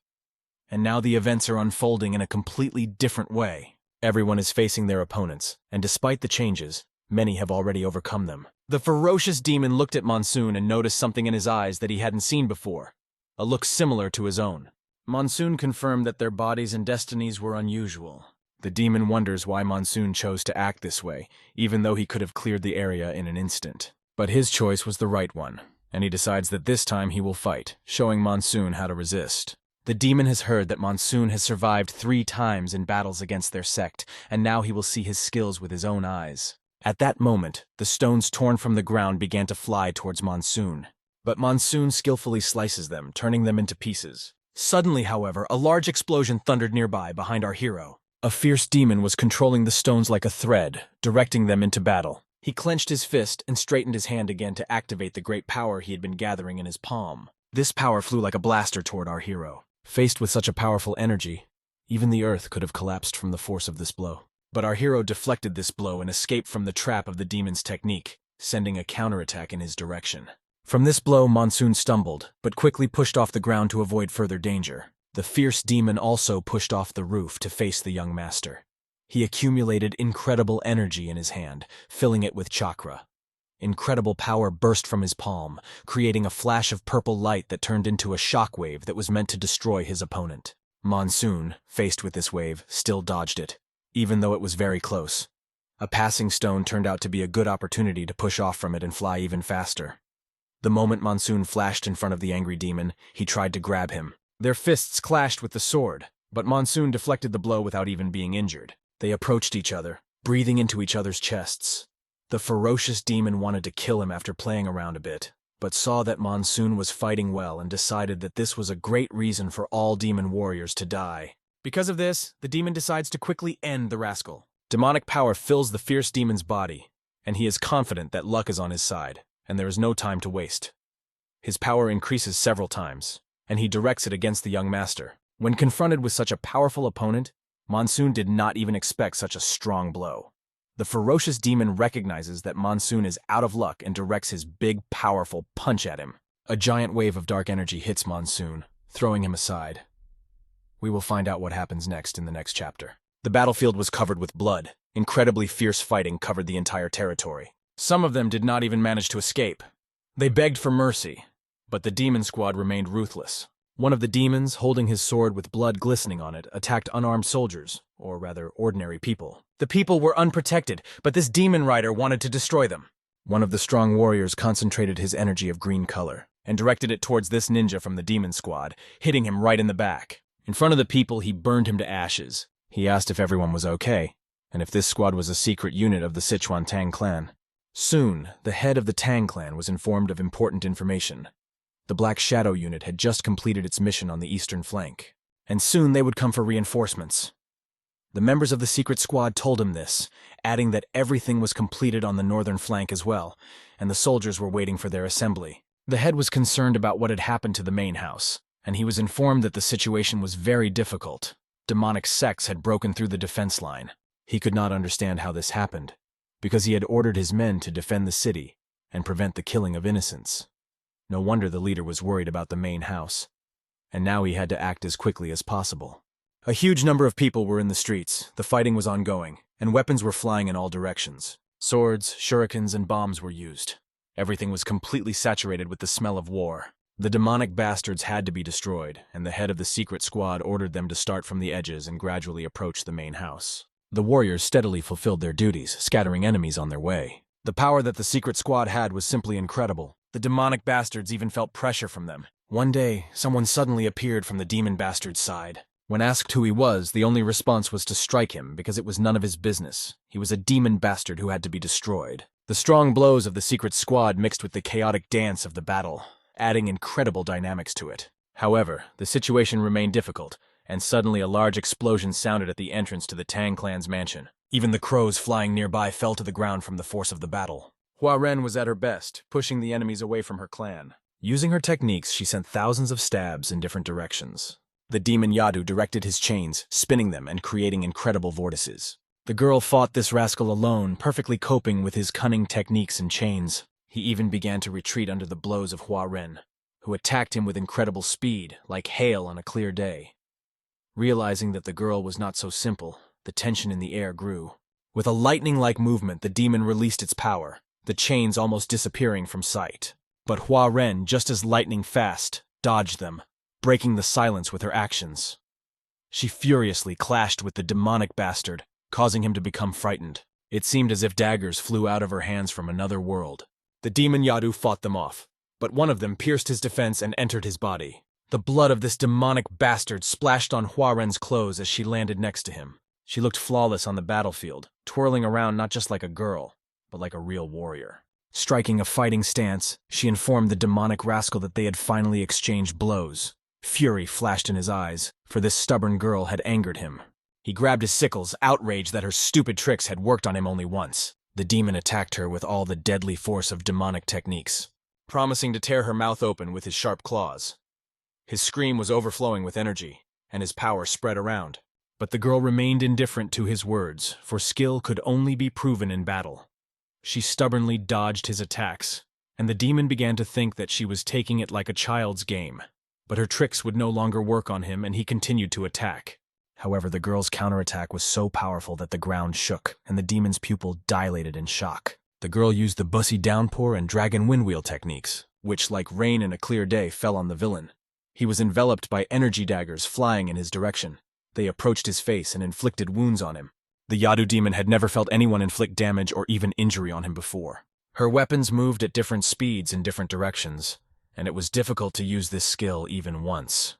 and now the events are unfolding in a completely different way. Everyone is facing their opponents, and despite the changes, many have already overcome them. The ferocious demon looked at Monsoon and noticed something in his eyes that he hadn't seen before, a look similar to his own. Monsoon confirmed that their bodies and destinies were unusual. The demon wonders why Monsoon chose to act this way, even though he could have cleared the area in an instant. But his choice was the right one, and he decides that this time he will fight, showing Monsoon how to resist. The demon has heard that Monsoon has survived 3 times in battles against their sect, and now he will see his skills with his own eyes. At that moment, the stones torn from the ground began to fly towards Monsoon. But Monsoon skillfully slices them, turning them into pieces. Suddenly, however, a large explosion thundered nearby behind our hero. A fierce demon was controlling the stones like a thread, directing them into battle. He clenched his fist and straightened his hand again to activate the great power he had been gathering in his palm. This power flew like a blaster toward our hero. Faced with such a powerful energy, even the earth could have collapsed from the force of this blow. But our hero deflected this blow and escaped from the trap of the demon's technique, sending a counterattack in his direction. From this blow, Monsoon stumbled, but quickly pushed off the ground to avoid further danger. The fierce demon also pushed off the roof to face the young master. He accumulated incredible energy in his hand, filling it with chakra. Incredible power burst from his palm, creating a flash of purple light that turned into a shockwave that was meant to destroy his opponent. Monsoon, faced with this wave, still dodged it, even though it was very close. A passing stone turned out to be a good opportunity to push off from it and fly even faster. The moment Monsoon flashed in front of the angry demon, he tried to grab him. Their fists clashed with the sword, but Monsoon deflected the blow without even being injured. They approached each other, breathing into each other's chests. The ferocious demon wanted to kill him after playing around a bit, but saw that Monsoon was fighting well and decided that this was a great reason for all demon warriors to die. Because of this, the demon decides to quickly end the rascal. Demonic power fills the fierce demon's body, and he is confident that luck is on his side, and there is no time to waste. His power increases several times, and he directs it against the young master. When confronted with such a powerful opponent, Monsoon did not even expect such a strong blow. The ferocious demon recognizes that Monsoon is out of luck and directs his big, powerful punch at him. A giant wave of dark energy hits Monsoon, throwing him aside. We will find out what happens next in the next chapter. The battlefield was covered with blood. Incredibly fierce fighting covered the entire territory. Some of them did not even manage to escape. They begged for mercy, but the demon squad remained ruthless. One of the demons, holding his sword with blood glistening on it, attacked unarmed soldiers, or rather ordinary people. The people were unprotected, but this demon rider wanted to destroy them. One of the strong warriors concentrated his energy of green color And directed it towards this ninja from the demon squad, hitting him right in the back. In front of the people, he burned him to ashes. He asked if everyone was okay, and if this squad was a secret unit of the Sichuan Tang clan. Soon, the head of the Tang clan was informed of important information. The Black Shadow unit had just completed its mission on the eastern flank, and soon they would come for reinforcements. The members of the secret squad told him this, adding that everything was completed on the northern flank as well, and the soldiers were waiting for their assembly. The head was concerned about what had happened to the main house, and he was informed that the situation was very difficult. Demonic sects had broken through the defense line. He could not understand how this happened, because he had ordered his men to defend the city and prevent the killing of innocents. No wonder the leader was worried about the main house, and now he had to act as quickly as possible. A huge number of people were in the streets, the fighting was ongoing, and weapons were flying in all directions. Swords, shurikens, and bombs were used. Everything was completely saturated with the smell of war. The demonic bastards had to be destroyed, and the head of the secret squad ordered them to start from the edges and gradually approach the main house. The warriors steadily fulfilled their duties, scattering enemies on their way. The power that the secret squad had was simply incredible. The demonic bastards even felt pressure from them. One day, someone suddenly appeared from the demon bastard's side. When asked who he was, the only response was to strike him because it was none of his business. He was a demon bastard who had to be destroyed. The strong blows of the secret squad mixed with the chaotic dance of the battle, adding incredible dynamics to it. However, the situation remained difficult, and suddenly a large explosion sounded at the entrance to the Tang clan's mansion. Even the crows flying nearby fell to the ground from the force of the battle. Hua Ren was at her best, pushing the enemies away from her clan. Using her techniques, she sent thousands of stabs in different directions. The demon Yadu directed his chains, spinning them and creating incredible vortices. The girl fought this rascal alone, perfectly coping with his cunning techniques and chains. He even began to retreat under the blows of Hua Ren, who attacked him with incredible speed, like hail on a clear day. Realizing that the girl was not so simple, the tension in the air grew. With a lightning-like movement, the demon released its power, the chains almost disappearing from sight. But Hua Ren, just as lightning fast, dodged them, breaking the silence with her actions. She furiously clashed with the demonic bastard, causing him to become frightened. It seemed as if daggers flew out of her hands from another world. The demon Yadu fought them off, but one of them pierced his defense and entered his body. The blood of this demonic bastard splashed on Hua Ren's clothes as she landed next to him. She looked flawless on the battlefield, twirling around not just like a girl, but like a real warrior. Striking a fighting stance, she informed the demonic rascal that they had finally exchanged blows. Fury flashed in his eyes, for this stubborn girl had angered him. He grabbed his sickles, outraged that her stupid tricks had worked on him only once. The demon attacked her with all the deadly force of demonic techniques, promising to tear her mouth open with his sharp claws. His scream was overflowing with energy, and his power spread around. But the girl remained indifferent to his words, for skill could only be proven in battle. She stubbornly dodged his attacks, and the demon began to think that she was taking it like a child's game. But her tricks would no longer work on him, and he continued to attack. However, the girl's counterattack was so powerful that the ground shook, and the demon's pupil dilated in shock. The girl used the bussy downpour and dragon windwheel techniques, which, like rain in a clear day, fell on the villain. He was enveloped by energy daggers flying in his direction. They approached his face and inflicted wounds on him. The Yadu demon had never felt anyone inflict damage or even injury on him before. Her weapons moved at different speeds in different directions, and it was difficult to use this skill even once.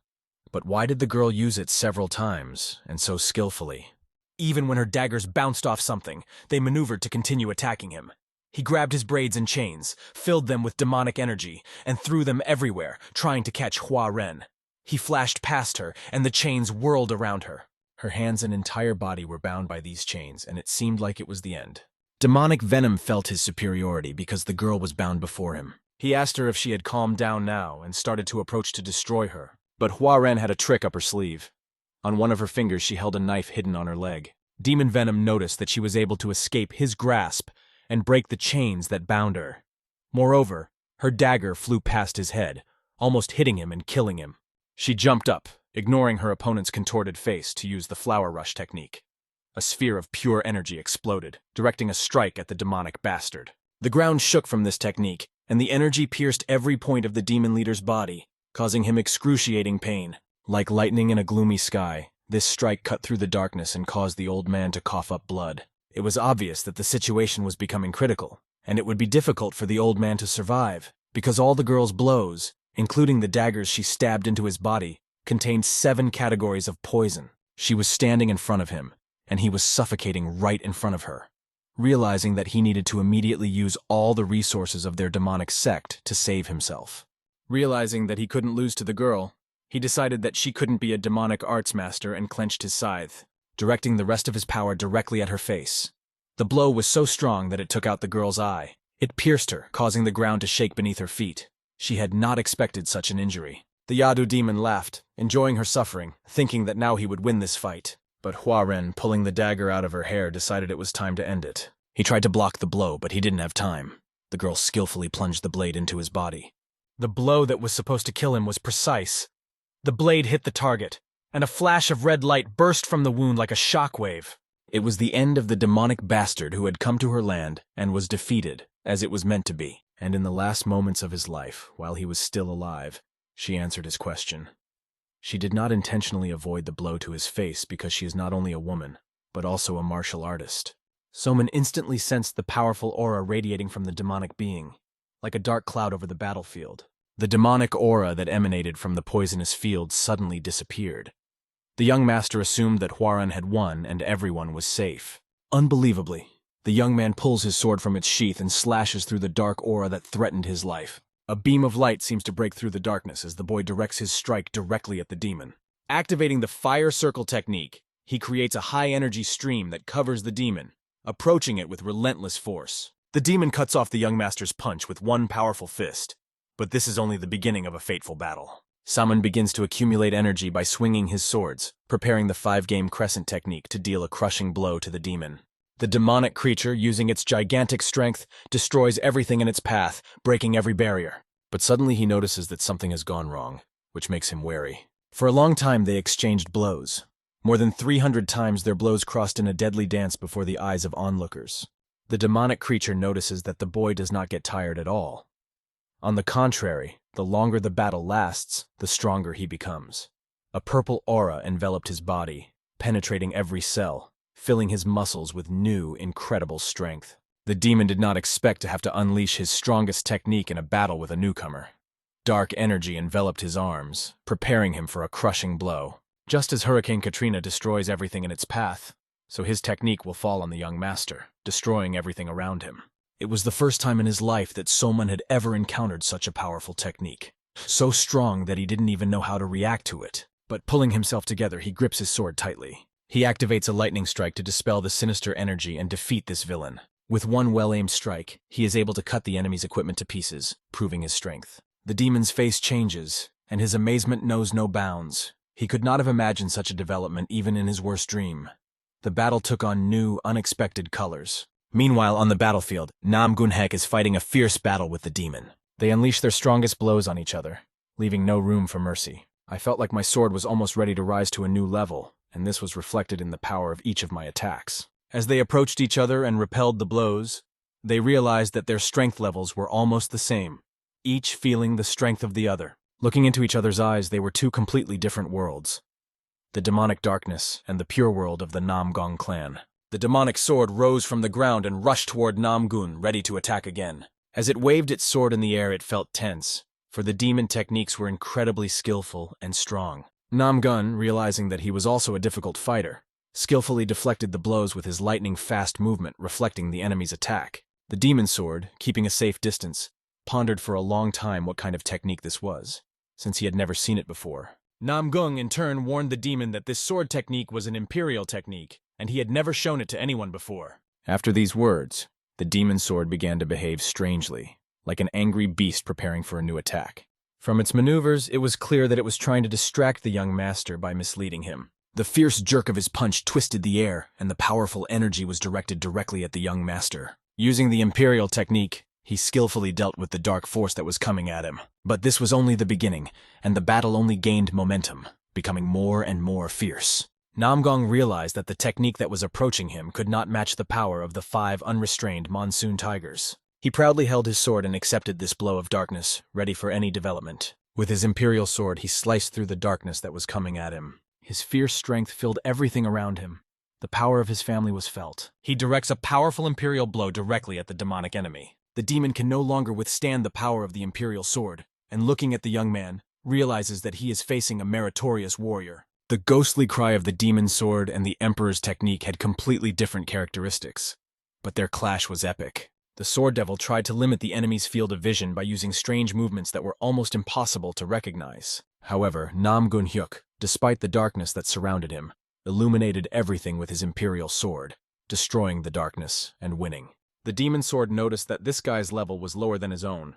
But why did the girl use it several times, and so skillfully? Even when her daggers bounced off something, they maneuvered to continue attacking him. He grabbed his braids and chains, filled them with demonic energy, and threw them everywhere, trying to catch Hua Ren. He flashed past her, and the chains whirled around her. Her hands and entire body were bound by these chains, and it seemed like it was the end. Demonic venom felt his superiority because the girl was bound before him. He asked her if she had calmed down now and started to approach to destroy her. But Hua Ren had a trick up her sleeve. On one of her fingers she held a knife hidden on her leg. Demon Venom noticed that she was able to escape his grasp and break the chains that bound her. Moreover, her dagger flew past his head, almost hitting him and killing him. She jumped up, ignoring her opponent's contorted face to use the flower rush technique. A sphere of pure energy exploded, directing a strike at the demonic bastard. The ground shook from this technique, and the energy pierced every point of the demon leader's body. causing him excruciating pain. Like lightning in a gloomy sky, this strike cut through the darkness and caused the old man to cough up blood. It was obvious that the situation was becoming critical, and it would be difficult for the old man to survive, because all the girl's blows, including the daggers she stabbed into his body, contained 7 categories of poison. She was standing in front of him, and he was suffocating right in front of her. Realizing that he needed to immediately use all the resources of their demonic sect to save himself. Realizing that he couldn't lose to the girl, he decided that she couldn't be a demonic arts master and clenched his scythe, directing the rest of his power directly at her face. The blow was so strong that it took out the girl's eye. It pierced her, causing the ground to shake beneath her feet. She had not expected such an injury. The Yadu demon laughed, enjoying her suffering, thinking that now he would win this fight. But Huaren, pulling the dagger out of her hair, decided it was time to end it. He tried to block the blow, but he didn't have time. The girl skillfully plunged the blade into his body. The blow that was supposed to kill him was precise. The blade hit the target, and a flash of red light burst from the wound like a shockwave. It was the end of the demonic bastard who had come to her land and was defeated, as it was meant to be. And in the last moments of his life, while he was still alive, she answered his question. She did not intentionally avoid the blow to his face because she is not only a woman, but also a martial artist. Soman instantly sensed the powerful aura radiating from the demonic being, like a dark cloud over the battlefield. The demonic aura that emanated from the poisonous field suddenly disappeared. The young master assumed that Huaren had won and everyone was safe. Unbelievably, the young man pulls his sword from its sheath and slashes through the dark aura that threatened his life. A beam of light seems to break through the darkness as the boy directs his strike directly at the demon. Activating the fire circle technique, he creates a high-energy stream that covers the demon, approaching it with relentless force. The demon cuts off the young master's punch with one powerful fist. But this is only the beginning of a fateful battle. Saman begins to accumulate energy by swinging his swords, preparing the 5-game crescent technique to deal a crushing blow to the demon. The demonic creature, using its gigantic strength, destroys everything in its path, breaking every barrier. But suddenly he notices that something has gone wrong, which makes him wary. For a long time they exchanged blows. More than 300 times their blows crossed in a deadly dance before the eyes of onlookers. The demonic creature notices that the boy does not get tired at all. On the contrary, the longer the battle lasts, the stronger he becomes. A purple aura enveloped his body, penetrating every cell, filling his muscles with new, incredible strength. The demon did not expect to have to unleash his strongest technique in a battle with a newcomer. Dark energy enveloped his arms, preparing him for a crushing blow. Just as Hurricane Katrina destroys everything in its path, so his technique will fall on the young master, destroying everything around him. It was the first time in his life that Soman had ever encountered such a powerful technique. So strong that he didn't even know how to react to it. But pulling himself together, he grips his sword tightly. He activates a lightning strike to dispel the sinister energy and defeat this villain. With one well-aimed strike, he is able to cut the enemy's equipment to pieces, proving his strength. The demon's face changes, and his amazement knows no bounds. He could not have imagined such a development even in his worst dream. The battle took on new, unexpected colors. Meanwhile, on the battlefield, Nam Gunhek is fighting a fierce battle with the demon. They unleash their strongest blows on each other, leaving no room for mercy. I felt like my sword was almost ready to rise to a new level, and this was reflected in the power of each of my attacks. As they approached each other and repelled the blows, they realized that their strength levels were almost the same, each feeling the strength of the other. Looking into each other's eyes, they were two completely different worlds. The demonic darkness and the pure world of the Namgong clan. The demonic sword rose from the ground and rushed toward Namgun, ready to attack again. As it waved its sword in the air, it felt tense, for the demon techniques were incredibly skillful and strong. Namgun, realizing that he was also a difficult fighter, skillfully deflected the blows with his lightning-fast movement, reflecting the enemy's attack. The demon sword, keeping a safe distance, pondered for a long time what kind of technique this was, since he had never seen it before. Namgung, in turn, warned the demon that this sword technique was an imperial technique, and he had never shown it to anyone before. After these words, the demon sword began to behave strangely, like an angry beast preparing for a new attack. From its maneuvers, it was clear that it was trying to distract the young master by misleading him. The fierce jerk of his punch twisted the air, and the powerful energy was directed directly at the young master. Using the imperial technique, he skillfully dealt with the dark force that was coming at him. But this was only the beginning, and the battle only gained momentum, becoming more and more fierce. Namgong realized that the technique that was approaching him could not match the power of the 5 unrestrained monsoon tigers. He proudly held his sword and accepted this blow of darkness, ready for any development. With his imperial sword, he sliced through the darkness that was coming at him. His fierce strength filled everything around him. The power of his family was felt. He directs a powerful imperial blow directly at the demonic enemy. The demon can no longer withstand the power of the imperial sword, and looking at the young man, realizes that he is facing a meritorious warrior. The ghostly cry of the demon's sword and the emperor's technique had completely different characteristics, but their clash was epic. The sword devil tried to limit the enemy's field of vision by using strange movements that were almost impossible to recognize. However, Nam Gun Hyuk, despite the darkness that surrounded him, illuminated everything with his imperial sword, destroying the darkness and winning. The demon sword noticed that this guy's level was lower than his own,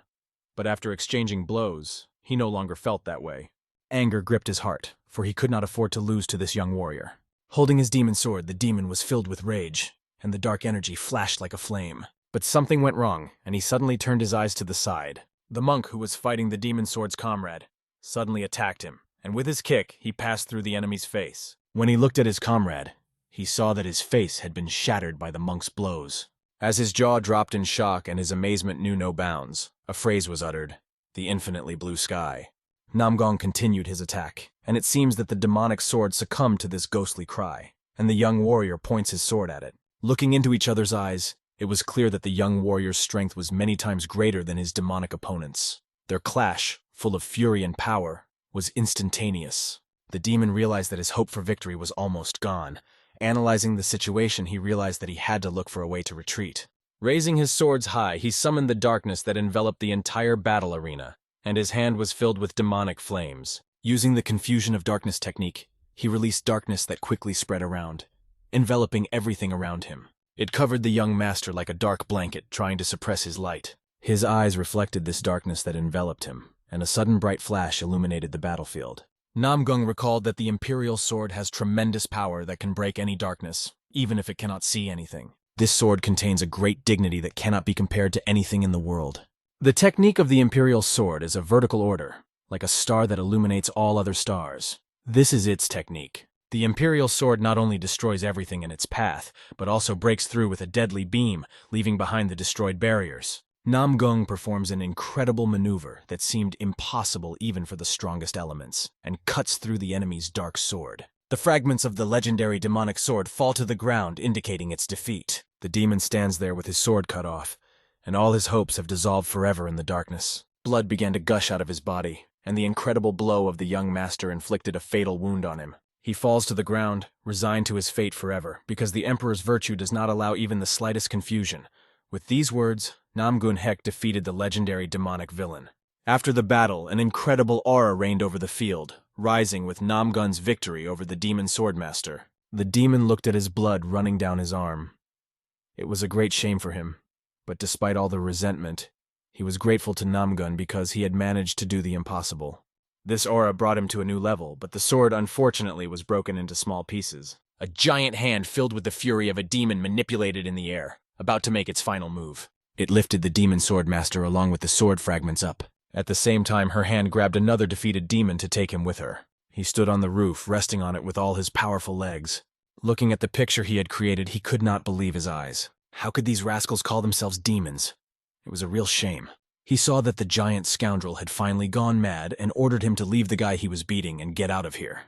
but after exchanging blows, he no longer felt that way. Anger gripped his heart, for he could not afford to lose to this young warrior. Holding his demon sword, the demon was filled with rage, and the dark energy flashed like a flame. But something went wrong, and he suddenly turned his eyes to the side. The monk who was fighting the demon sword's comrade suddenly attacked him, and with his kick, he passed through the enemy's face. When he looked at his comrade, he saw that his face had been shattered by the monk's blows. As his jaw dropped in shock and his amazement knew no bounds, a phrase was uttered: the infinitely blue sky. Namgong continued his attack, and it seems that the demonic sword succumbed to this ghostly cry, and the young warrior points his sword at it. Looking into each other's eyes, it was clear that the young warrior's strength was many times greater than his demonic opponent's. Their clash, full of fury and power, was instantaneous. The demon realized that his hope for victory was almost gone. Analyzing the situation, he realized that he had to look for a way to retreat. Raising his swords high, he summoned the darkness that enveloped the entire battle arena, and his hand was filled with demonic flames. Using the confusion of darkness technique, he released darkness that quickly spread around, enveloping everything around him. It covered the young master like a dark blanket, trying to suppress his light. His eyes reflected this darkness that enveloped him, and a sudden bright flash illuminated the battlefield. Namgung recalled that the imperial sword has tremendous power that can break any darkness, even if it cannot see anything. This sword contains a great dignity that cannot be compared to anything in the world. The technique of the imperial sword is a vertical order, like a star that illuminates all other stars. This is its technique. The imperial sword not only destroys everything in its path, but also breaks through with a deadly beam, leaving behind the destroyed barriers. Namgung performs an incredible maneuver that seemed impossible even for the strongest elements, and cuts through the enemy's dark sword. The fragments of the legendary demonic sword fall to the ground, indicating its defeat. The demon stands there with his sword cut off, and all his hopes have dissolved forever in the darkness. Blood began to gush out of his body, and the incredible blow of the young master inflicted a fatal wound on him. He falls to the ground, resigned to his fate forever, because the Emperor's virtue does not allow even the slightest confusion. With these words, Namgun Hek defeated the legendary demonic villain. After the battle, an incredible aura reigned over the field, rising with Namgun's victory over the demon swordmaster. The demon looked at his blood running down his arm. It was a great shame for him, but despite all the resentment, he was grateful to Namgun because he had managed to do the impossible. This aura brought him to a new level, but the sword unfortunately was broken into small pieces. A giant hand filled with the fury of a demon manipulated in the air, about to make its final move. It lifted the demon swordmaster along with the sword fragments up. At the same time, her hand grabbed another defeated demon to take him with her. He stood on the roof, resting on it with all his powerful legs. Looking at the picture he had created, he could not believe his eyes. How could these rascals call themselves demons? It was a real shame. He saw that the giant scoundrel had finally gone mad and ordered him to leave the guy he was beating and get out of here.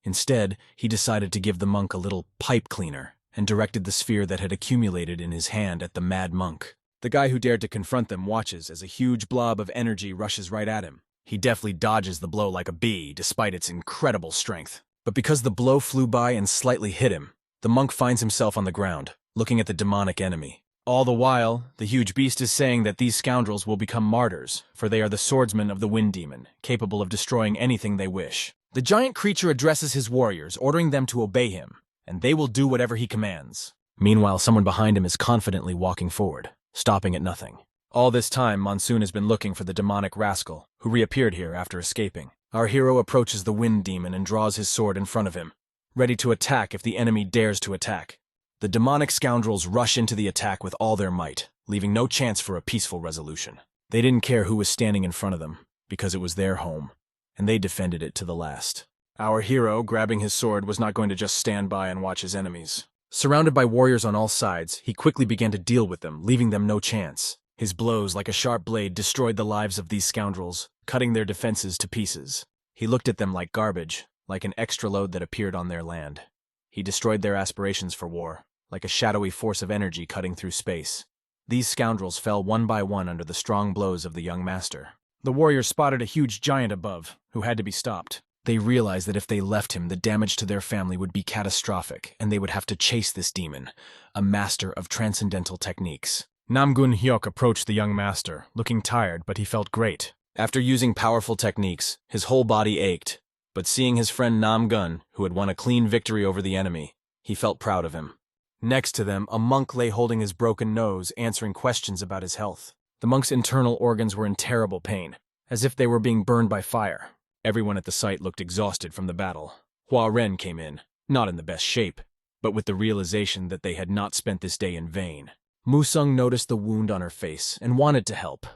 Instead, he decided to give the monk a little pipe cleaner and directed the sphere that had accumulated in his hand at the mad monk. The guy who dared to confront them watches as a huge blob of energy rushes right at him. He deftly dodges the blow like a bee, despite its incredible strength. But because the blow flew by and slightly hit him, the monk finds himself on the ground, looking at the demonic enemy. All the while, the huge beast is saying that these scoundrels will become martyrs, for they are the swordsmen of the wind demon, capable of destroying anything they wish. The giant creature addresses his warriors, ordering them to obey him, and they will do whatever he commands. Meanwhile, someone behind him is confidently walking forward, stopping at nothing. All this time, Monsoon has been looking for the demonic rascal, who reappeared here after escaping. Our hero approaches the wind demon and draws his sword in front of him, ready to attack if the enemy dares to attack. The demonic scoundrels rush into the attack with all their might, leaving no chance for a peaceful resolution. They didn't care who was standing in front of them, because it was their home, and they defended it to the last. Our hero, grabbing his sword, was not going to just stand by and watch his enemies. Surrounded by warriors on all sides, he quickly began to deal with them, leaving them no chance. His blows, like a sharp blade, destroyed the lives of these scoundrels, cutting their defenses to pieces. He looked at them like garbage, like an extra load that appeared on their land. He destroyed their aspirations for war, like a shadowy force of energy cutting through space. These scoundrels fell one by one under the strong blows of the young master. The warriors spotted a huge giant above, who had to be stopped. They realized that if they left him, the damage to their family would be catastrophic, and they would have to chase this demon, a master of transcendental techniques. Namgun Hyuk approached the young master, looking tired, but he felt great. After using powerful techniques, his whole body ached, but seeing his friend Namgun, who had won a clean victory over the enemy, he felt proud of him. Next to them, a monk lay holding his broken nose, answering questions about his health. The monk's internal organs were in terrible pain, as if they were being burned by fire. Everyone at the site looked exhausted from the battle. Hua Ren came in, not in the best shape, but with the realization that they had not spent this day in vain. Musung noticed the wound on her face and wanted to help,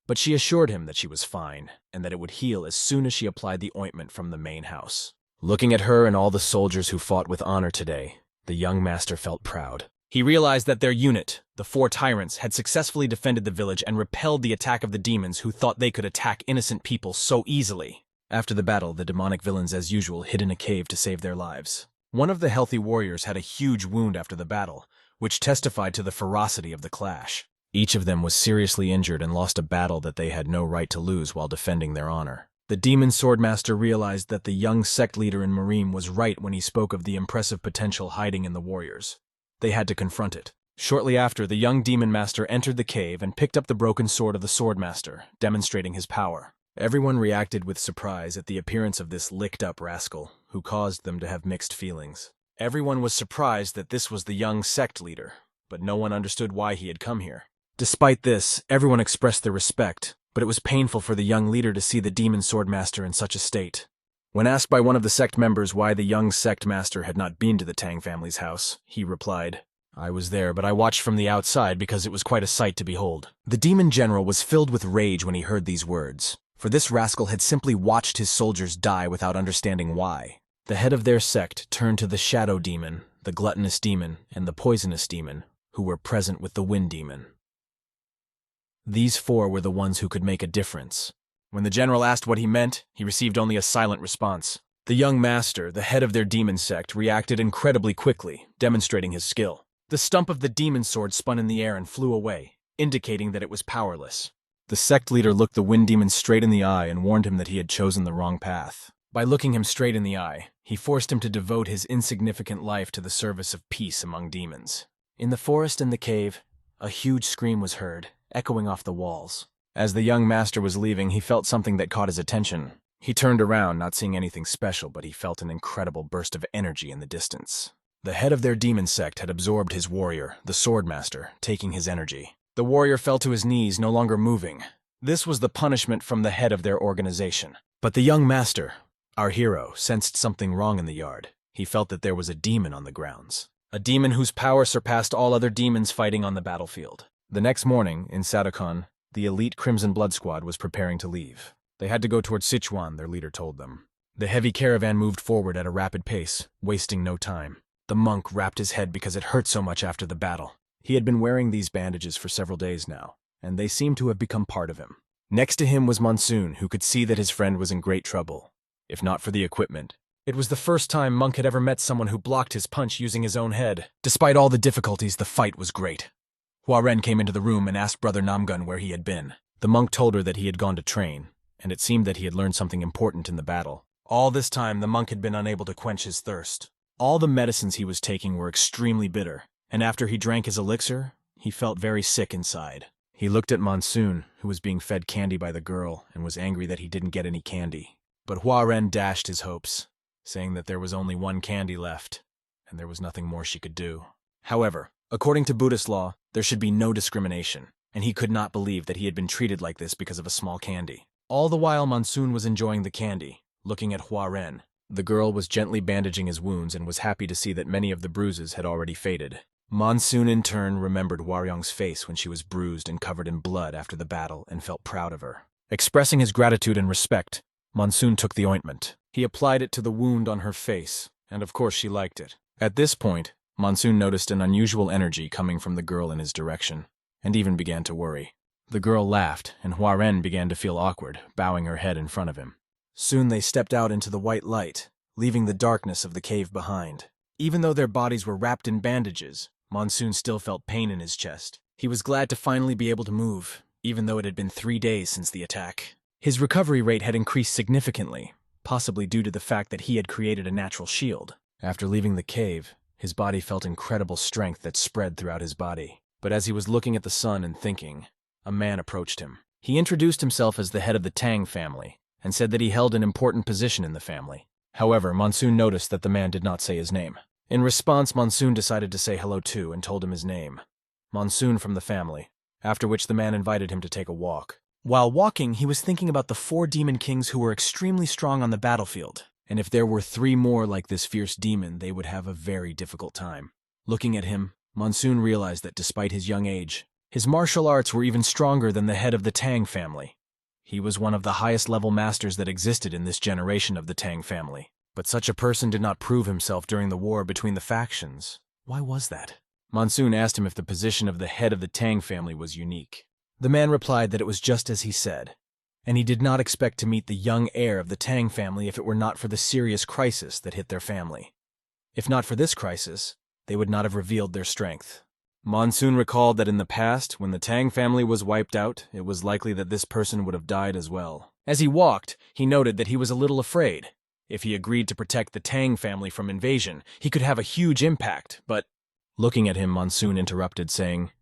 but she assured him that she was fine and that it would heal as soon as she applied the ointment from the main house. Looking at her and all the soldiers who fought with honor today, the young master felt proud. He realized that their unit, the 4 tyrants, had successfully defended the village and repelled the attack of the demons who thought they could attack innocent people so easily. After the battle, the demonic villains as usual hid in a cave to save their lives. One of the healthy warriors had a huge wound after the battle, which testified to the ferocity of the clash. Each of them was seriously injured and lost a battle that they had no right to lose while defending their honor. The demon swordmaster realized that the young sect leader in Marim was right when he spoke of the impressive potential hiding in the warriors. They had to confront it. Shortly after, the young demon master entered the cave and picked up the broken sword of the swordmaster, demonstrating his power. Everyone reacted with surprise at the appearance of this licked-up rascal, who caused them to have mixed feelings. Everyone was surprised that this was the young sect leader, but no one understood why he had come here. Despite this, everyone expressed their respect, but it was painful for the young leader to see the demon swordmaster in such a state. When asked by one of the sect members why the young sect master had not been to the Tang family's house, he replied, "I was there, but I watched from the outside because it was quite a sight to behold." The demon general was filled with rage when he heard these words, for this rascal had simply watched his soldiers die without understanding why. The head of their sect turned to the shadow demon, the gluttonous demon, and the poisonous demon, who were present with the wind demon. These 4 were the ones who could make a difference. When the general asked what he meant, he received only a silent response. The young master, the head of their demon sect, reacted incredibly quickly, demonstrating his skill. The stump of the demon sword spun in the air and flew away, indicating that it was powerless. The sect leader looked the wind demon straight in the eye and warned him that he had chosen the wrong path. By looking him straight in the eye, he forced him to devote his insignificant life to the service of peace among demons. In the forest and the cave, a huge scream was heard, echoing off the walls. As the young master was leaving, he felt something that caught his attention. He turned around, not seeing anything special, but he felt an incredible burst of energy in the distance. The head of their demon sect had absorbed his warrior, the swordmaster, taking his energy. The warrior fell to his knees, no longer moving. This was the punishment from the head of their organization. But the young master, our hero, sensed something wrong in the yard. He felt that there was a demon on the grounds. A demon whose power surpassed all other demons fighting on the battlefield. The next morning, in Sadokon, the elite Crimson Blood Squad was preparing to leave. They had to go towards Sichuan, their leader told them. The heavy caravan moved forward at a rapid pace, wasting no time. The monk wrapped his head because it hurt so much after the battle. He had been wearing these bandages for several days now, and they seemed to have become part of him. Next to him was Monsoon, who could see that his friend was in great trouble. If not for the equipment, it was the first time Monk had ever met someone who blocked his punch using his own head. Despite all the difficulties, the fight was great. Hua Ren came into the room and asked Brother Namgun where he had been. The monk told her that he had gone to train, and it seemed that he had learned something important in the battle. All this time, the monk had been unable to quench his thirst. All the medicines he was taking were extremely bitter, and after he drank his elixir, he felt very sick inside. He looked at Monsoon, who was being fed candy by the girl, and was angry that he didn't get any candy. But Hua Ren dashed his hopes, saying that there was only one candy left, and there was nothing more she could do. However, according to Buddhist law, there should be no discrimination, and he could not believe that he had been treated like this because of a small candy. All the while Monsoon was enjoying the candy, looking at Hua Ren. The girl was gently bandaging his wounds and was happy to see that many of the bruises had already faded. Monsoon in turn remembered Waryong's face when she was bruised and covered in blood after the battle and felt proud of her. Expressing his gratitude and respect, Monsoon took the ointment. He applied it to the wound on her face, and of course she liked it. At this point, Monsoon noticed an unusual energy coming from the girl in his direction, and even began to worry. The girl laughed, and Hua Ren began to feel awkward, bowing her head in front of him. Soon they stepped out into the white light, leaving the darkness of the cave behind. Even though their bodies were wrapped in bandages, Monsoon still felt pain in his chest. He was glad to finally be able to move, even though it had been 3 days since the attack. His recovery rate had increased significantly, possibly due to the fact that he had created a natural shield. After leaving the cave, his body felt incredible strength that spread throughout his body. But as he was looking at the sun and thinking, a man approached him. He introduced himself as the head of the Tang family, and said that he held an important position in the family. However, Monsoon noticed that the man did not say his name. In response, Monsoon decided to say hello too and told him his name. Monsoon from the family, after which the man invited him to take a walk. While walking, he was thinking about the 4 demon kings who were extremely strong on the battlefield, and if there were 3 more like this fierce demon, they would have a very difficult time. Looking at him, Monsoon realized that despite his young age, his martial arts were even stronger than the head of the Tang family. He was one of the highest level masters that existed in this generation of the Tang family. But such a person did not prove himself during the war between the factions. Why was that? Monsoon asked him if the position of the head of the Tang family was unique. The man replied that it was just as he said, and he did not expect to meet the young heir of the Tang family if it were not for the serious crisis that hit their family. If not for this crisis, they would not have revealed their strength. Monsoon recalled that in the past, when the Tang family was wiped out, it was likely that this person would have died as well. As he walked, he noted that he was a little afraid. If he agreed to protect the Tang family from invasion, he could have a huge impact, but... Looking at him, Monsoon interrupted, saying,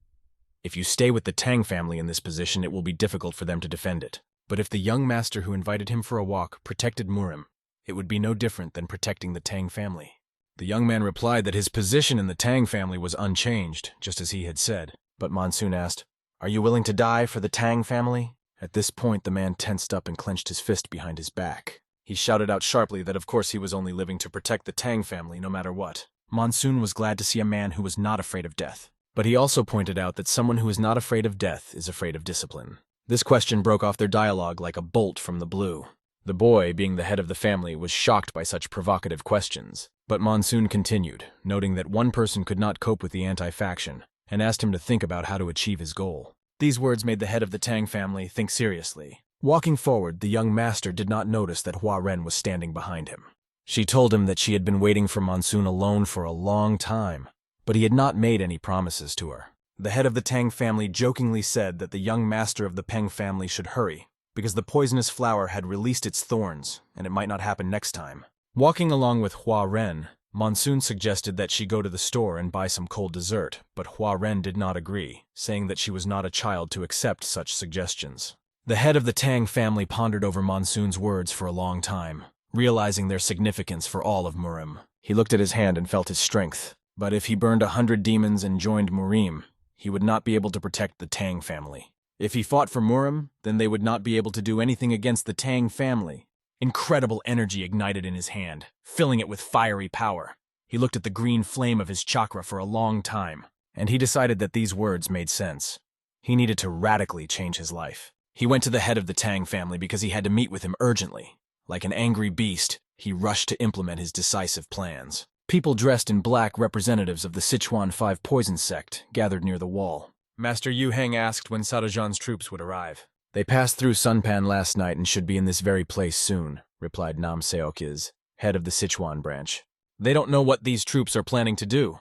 "If you stay with the Tang family in this position, it will be difficult for them to defend it. But if the young master who invited him for a walk protected Murim, it would be no different than protecting the Tang family." The young man replied that his position in the Tang family was unchanged, just as he had said. But Monsoon asked, "Are you willing to die for the Tang family?" At this point, the man tensed up and clenched his fist behind his back. He shouted out sharply that of course he was only living to protect the Tang family no matter what. Monsoon was glad to see a man who was not afraid of death. But he also pointed out that someone who is not afraid of death is afraid of discipline. This question broke off their dialogue like a bolt from the blue. The boy, being the head of the family, was shocked by such provocative questions. But Monsoon continued, noting that one person could not cope with the anti-faction, and asked him to think about how to achieve his goal. These words made the head of the Tang family think seriously. Walking forward, the young master did not notice that Hua Ren was standing behind him. She told him that she had been waiting for Monsoon alone for a long time, but he had not made any promises to her. The head of the Tang family jokingly said that the young master of the Peng family should hurry, because the poisonous flower had released its thorns, and it might not happen next time. Walking along with Hua Ren, Monsoon suggested that she go to the store and buy some cold dessert, but Hua Ren did not agree, saying that she was not a child to accept such suggestions. The head of the Tang family pondered over Monsoon's words for a long time, realizing their significance for all of Murim. He looked at his hand and felt his strength, but if he burned 100 demons and joined Murim, he would not be able to protect the Tang family. If he fought for Murim, then they would not be able to do anything against the Tang family. Incredible energy ignited in his hand, filling it with fiery power. He looked at the green flame of his chakra for a long time, and he decided that these words made sense. He needed to radically change his life. He went to the head of the Tang family because he had to meet with him urgently. Like an angry beast, he rushed to implement his decisive plans. People dressed in black, representatives of the Sichuan 5 Poison sect, gathered near the wall. Master Yu Heng asked when Sadajan's troops would arrive. "They passed through Sunpan last night and should be in this very place soon," replied Nam Seokiz, head of the Sichuan branch. "They don't know what these troops are planning to do."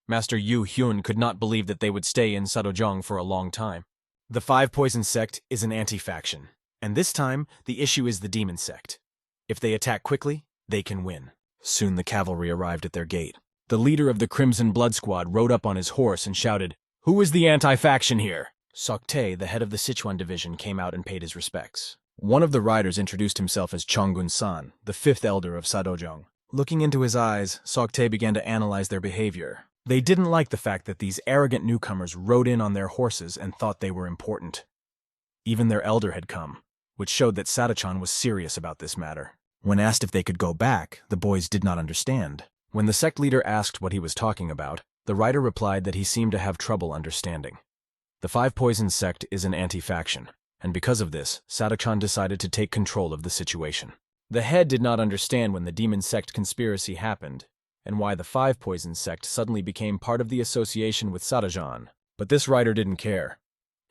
Master Yu Hyun could not believe that they would stay in Sadojong for a long time. The 5 Poison sect is an anti-faction, and this time the issue is the demon sect. If they attack quickly, they can win. Soon the cavalry arrived at their gate. The leader of the Crimson Blood Squad rode up on his horse and shouted, "Who is the anti-faction here?" Soktae, the head of the Sichuan division, came out and paid his respects. One of the riders introduced himself as Chonggun-san, the 5th elder of Sadojong. Looking into his eyes, Soktae began to analyze their behavior. They didn't like the fact that these arrogant newcomers rode in on their horses and thought they were important. Even their elder had come, which showed that Sadachan was serious about this matter. When asked if they could go back, the boys did not understand. When the sect leader asked what he was talking about, the rider replied that he seemed to have trouble understanding. The 5 Poison sect is an anti-faction, and because of this, Sadachan decided to take control of the situation. The head did not understand when the demon sect conspiracy happened, and why the 5 Poison sect suddenly became part of the association with Sadajan. But this rider didn't care.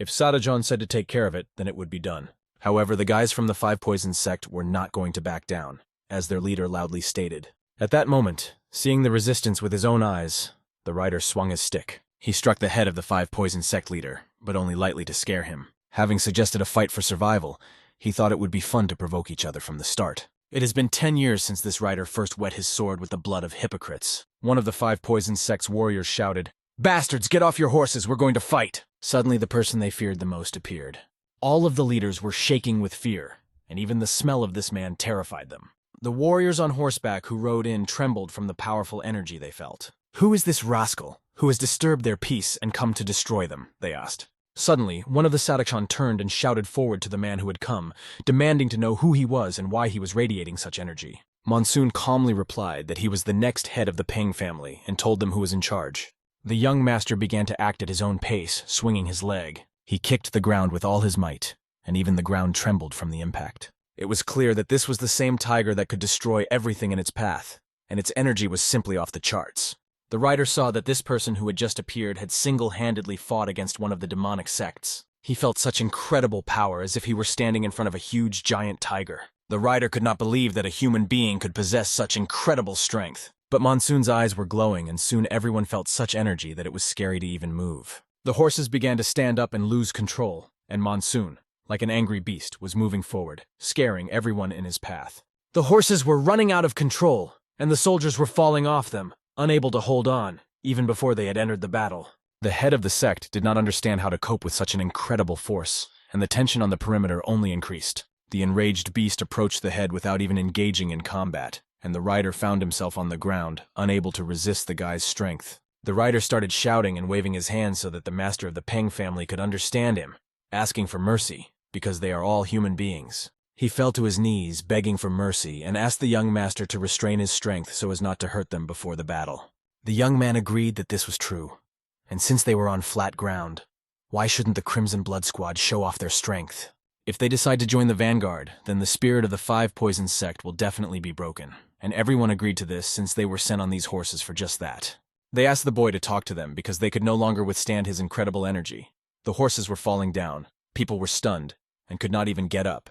If Sadajon said to take care of it, then it would be done. However, the guys from the Five Poisons sect were not going to back down, as their leader loudly stated. At that moment, seeing the resistance with his own eyes, the rider swung his stick. He struck the head of the Five Poisons sect leader, but only lightly to scare him. Having suggested a fight for survival, he thought it would be fun to provoke each other from the start. It has been 10 years since this rider first wet his sword with the blood of hypocrites. One of the Five Poisons sect's warriors shouted, "Bastards, get off your horses, we're going to fight!" Suddenly the person they feared the most appeared. All of the leaders were shaking with fear, and even the smell of this man terrified them. The warriors on horseback who rode in trembled from the powerful energy they felt. "Who is this rascal who has disturbed their peace and come to destroy them?" they asked. Suddenly, one of the Sadakhan turned and shouted forward to the man who had come, demanding to know who he was and why he was radiating such energy. Monsoon calmly replied that he was the next head of the Peng family and told them who was in charge. The young master began to act at his own pace, swinging his leg. He kicked the ground with all his might, and even the ground trembled from the impact. It was clear that this was the same tiger that could destroy everything in its path, and its energy was simply off the charts. The rider saw that this person who had just appeared had single-handedly fought against one of the demonic sects. He felt such incredible power as if he were standing in front of a huge giant tiger. The rider could not believe that a human being could possess such incredible strength. But Monsoon's eyes were glowing, and soon everyone felt such energy that it was scary to even move. The horses began to stand up and lose control, and Monsoon, like an angry beast, was moving forward, scaring everyone in his path. The horses were running out of control, and the soldiers were falling off them, unable to hold on, even before they had entered the battle. The head of the sect did not understand how to cope with such an incredible force, and the tension on the perimeter only increased. The enraged beast approached the head without even engaging in combat, and the rider found himself on the ground, unable to resist the guy's strength. The rider started shouting and waving his hands so that the master of the Peng family could understand him, asking for mercy, because they are all human beings. He fell to his knees, begging for mercy, and asked the young master to restrain his strength so as not to hurt them before the battle. The young man agreed that this was true, and since they were on flat ground, why shouldn't the Crimson Blood Squad show off their strength? If they decide to join the vanguard, then the spirit of the Five Poisons sect will definitely be broken, and everyone agreed to this since they were sent on these horses for just that. They asked the boy to talk to them because they could no longer withstand his incredible energy. The horses were falling down, people were stunned, and could not even get up.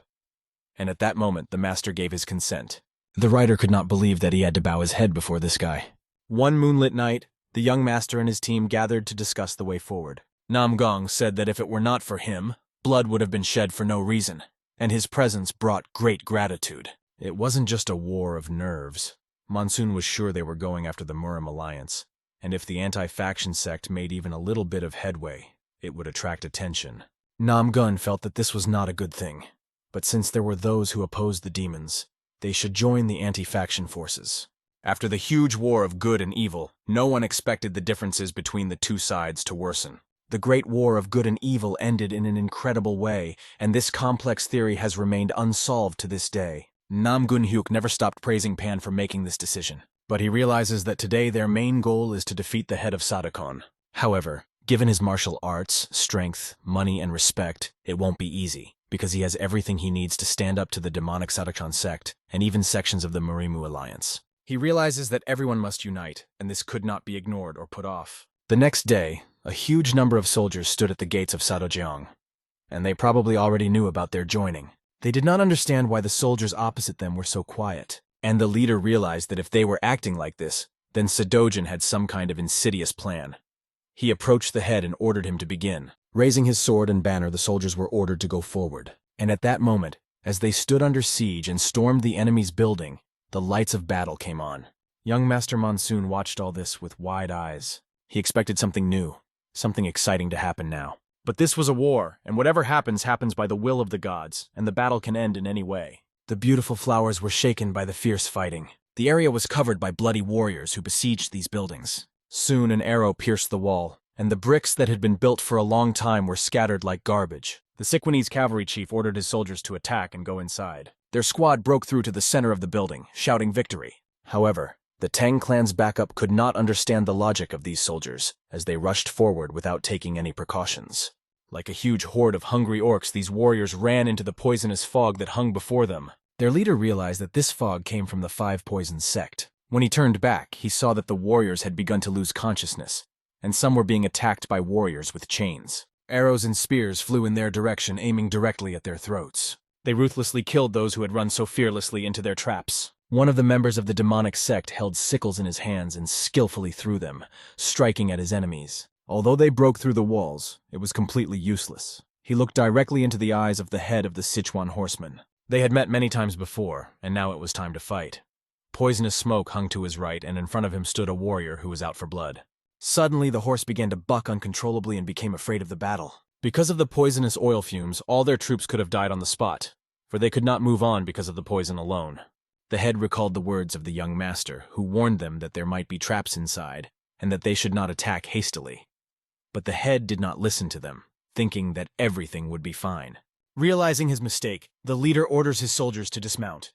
And at that moment, the master gave his consent. The rider could not believe that he had to bow his head before this guy. One moonlit night, the young master and his team gathered to discuss the way forward. Nam Gong said that if it were not for him, blood would have been shed for no reason, and his presence brought great gratitude. It wasn't just a war of nerves. Monsoon was sure they were going after the Murim Alliance, and if the anti-faction sect made even a little bit of headway, it would attract attention. Nam Gun felt that this was not a good thing, but since there were those who opposed the demons, they should join the anti-faction forces. After the huge war of good and evil, no one expected the differences between the two sides to worsen. The great war of good and evil ended in an incredible way, and this complex theory has remained unsolved to this day. Nam Gun Hyuk never stopped praising Pan for making this decision, but he realizes that today their main goal is to defeat the head of Sadakhan. However, given his martial arts, strength, money, and respect, it won't be easy, because he has everything he needs to stand up to the demonic Sadakhan sect, and even sections of the Murimu Alliance. He realizes that everyone must unite, and this could not be ignored or put off. The next day, a huge number of soldiers stood at the gates of Sadojeong, and they probably already knew about their joining. They did not understand why the soldiers opposite them were so quiet, and the leader realized that if they were acting like this, then Sadojin had some kind of insidious plan. He approached the head and ordered him to begin. Raising his sword and banner, the soldiers were ordered to go forward, and at that moment, as they stood under siege and stormed the enemy's building, the lights of battle came on. Young Master Monsoon watched all this with wide eyes. He expected something new, something exciting to happen now. But this was a war, and whatever happens happens by the will of the gods, and the battle can end in any way. The beautiful flowers were shaken by the fierce fighting. The area was covered by bloody warriors who besieged these buildings. Soon an arrow pierced the wall, and the bricks that had been built for a long time were scattered like garbage. The Sikwinese cavalry chief ordered his soldiers to attack and go inside. Their squad broke through to the center of the building, shouting victory. However, the Tang clan's backup could not understand the logic of these soldiers, as they rushed forward without taking any precautions. Like a huge horde of hungry orcs, these warriors ran into the poisonous fog that hung before them. Their leader realized that this fog came from the Five Poisons sect. When he turned back, he saw that the warriors had begun to lose consciousness, and some were being attacked by warriors with chains. Arrows and spears flew in their direction, aiming directly at their throats. They ruthlessly killed those who had run so fearlessly into their traps. One of the members of the demonic sect held sickles in his hands and skillfully threw them, striking at his enemies. Although they broke through the walls, it was completely useless. He looked directly into the eyes of the head of the Sichuan horseman. They had met many times before, and now it was time to fight. Poisonous smoke hung to his right, and in front of him stood a warrior who was out for blood. Suddenly, the horse began to buck uncontrollably and became afraid of the battle. Because of the poisonous oil fumes, all their troops could have died on the spot, for they could not move on because of the poison alone. The head recalled the words of the young master, who warned them that there might be traps inside, and that they should not attack hastily. But the head did not listen to them, thinking that everything would be fine. Realizing his mistake, the leader orders his soldiers to dismount.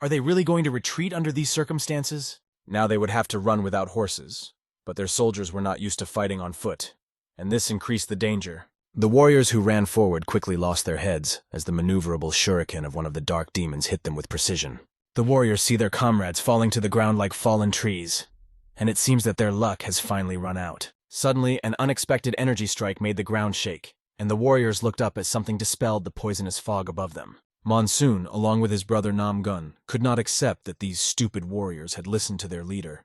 Are they really going to retreat under these circumstances? Now they would have to run without horses, but their soldiers were not used to fighting on foot, and this increased the danger. The warriors who ran forward quickly lost their heads as the maneuverable shuriken of one of the dark demons hit them with precision. The warriors see their comrades falling to the ground like fallen trees, and it seems that their luck has finally run out. Suddenly, an unexpected energy strike made the ground shake, and the warriors looked up as something dispelled the poisonous fog above them. Monsoon, along with his brother Namgun, could not accept that these stupid warriors had listened to their leader.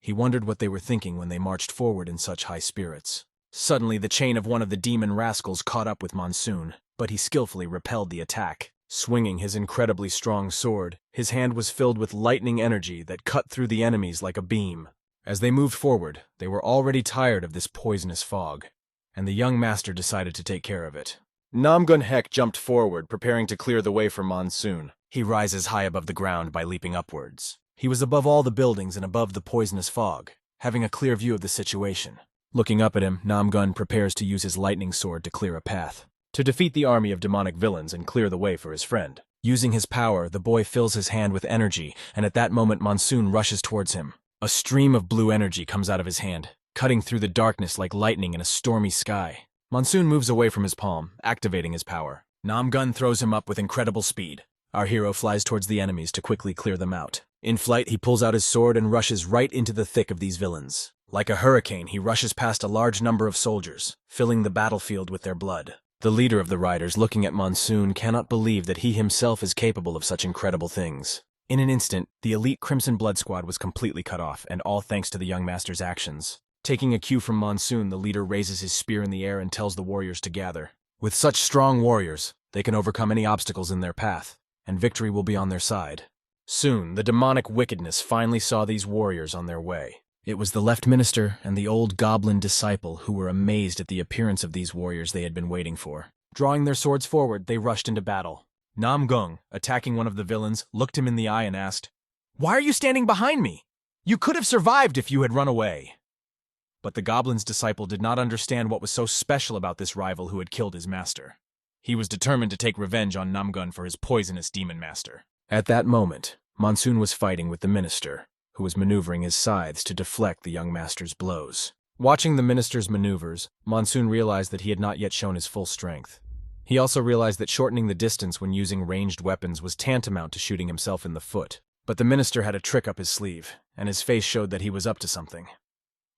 He wondered what they were thinking when they marched forward in such high spirits. Suddenly, the chain of one of the demon rascals caught up with Monsoon, but he skillfully repelled the attack. Swinging his incredibly strong sword, his hand was filled with lightning energy that cut through the enemies like a beam. As they moved forward, they were already tired of this poisonous fog, and the young master decided to take care of it. Namgun Hek jumped forward, preparing to clear the way for Monsoon. He rises high above the ground by leaping upwards. He was above all the buildings and above the poisonous fog, having a clear view of the situation. Looking up at him, Namgun prepares to use his lightning sword to clear a path, to defeat the army of demonic villains and clear the way for his friend. Using his power, the boy fills his hand with energy, and at that moment Monsoon rushes towards him. A stream of blue energy comes out of his hand, cutting through the darkness like lightning in a stormy sky. Monsoon moves away from his palm, activating his power. Namgun throws him up with incredible speed. Our hero flies towards the enemies to quickly clear them out. In flight, he pulls out his sword and rushes right into the thick of these villains. Like a hurricane, he rushes past a large number of soldiers, filling the battlefield with their blood. The leader of the riders, looking at Monsoon, cannot believe that he himself is capable of such incredible things. In an instant, the elite Crimson Blood Squad was completely cut off, and all thanks to the young master's actions. Taking a cue from Monsoon, the leader raises his spear in the air and tells the warriors to gather. With such strong warriors, they can overcome any obstacles in their path, and victory will be on their side. Soon, the demonic wickedness finally saw these warriors on their way. It was the left minister and the old goblin disciple who were amazed at the appearance of these warriors they had been waiting for. Drawing their swords forward, they rushed into battle. Namgung, attacking one of the villains, looked him in the eye and asked, "Why are you standing behind me? You could have survived if you had run away." But the goblin's disciple did not understand what was so special about this rival who had killed his master. He was determined to take revenge on Namgun for his poisonous demon master. At that moment, Monsoon was fighting with the minister, who was maneuvering his scythes to deflect the young master's blows. Watching the minister's maneuvers, Monsoon realized that he had not yet shown his full strength. He also realized that shortening the distance when using ranged weapons was tantamount to shooting himself in the foot. But the minister had a trick up his sleeve, and his face showed that he was up to something.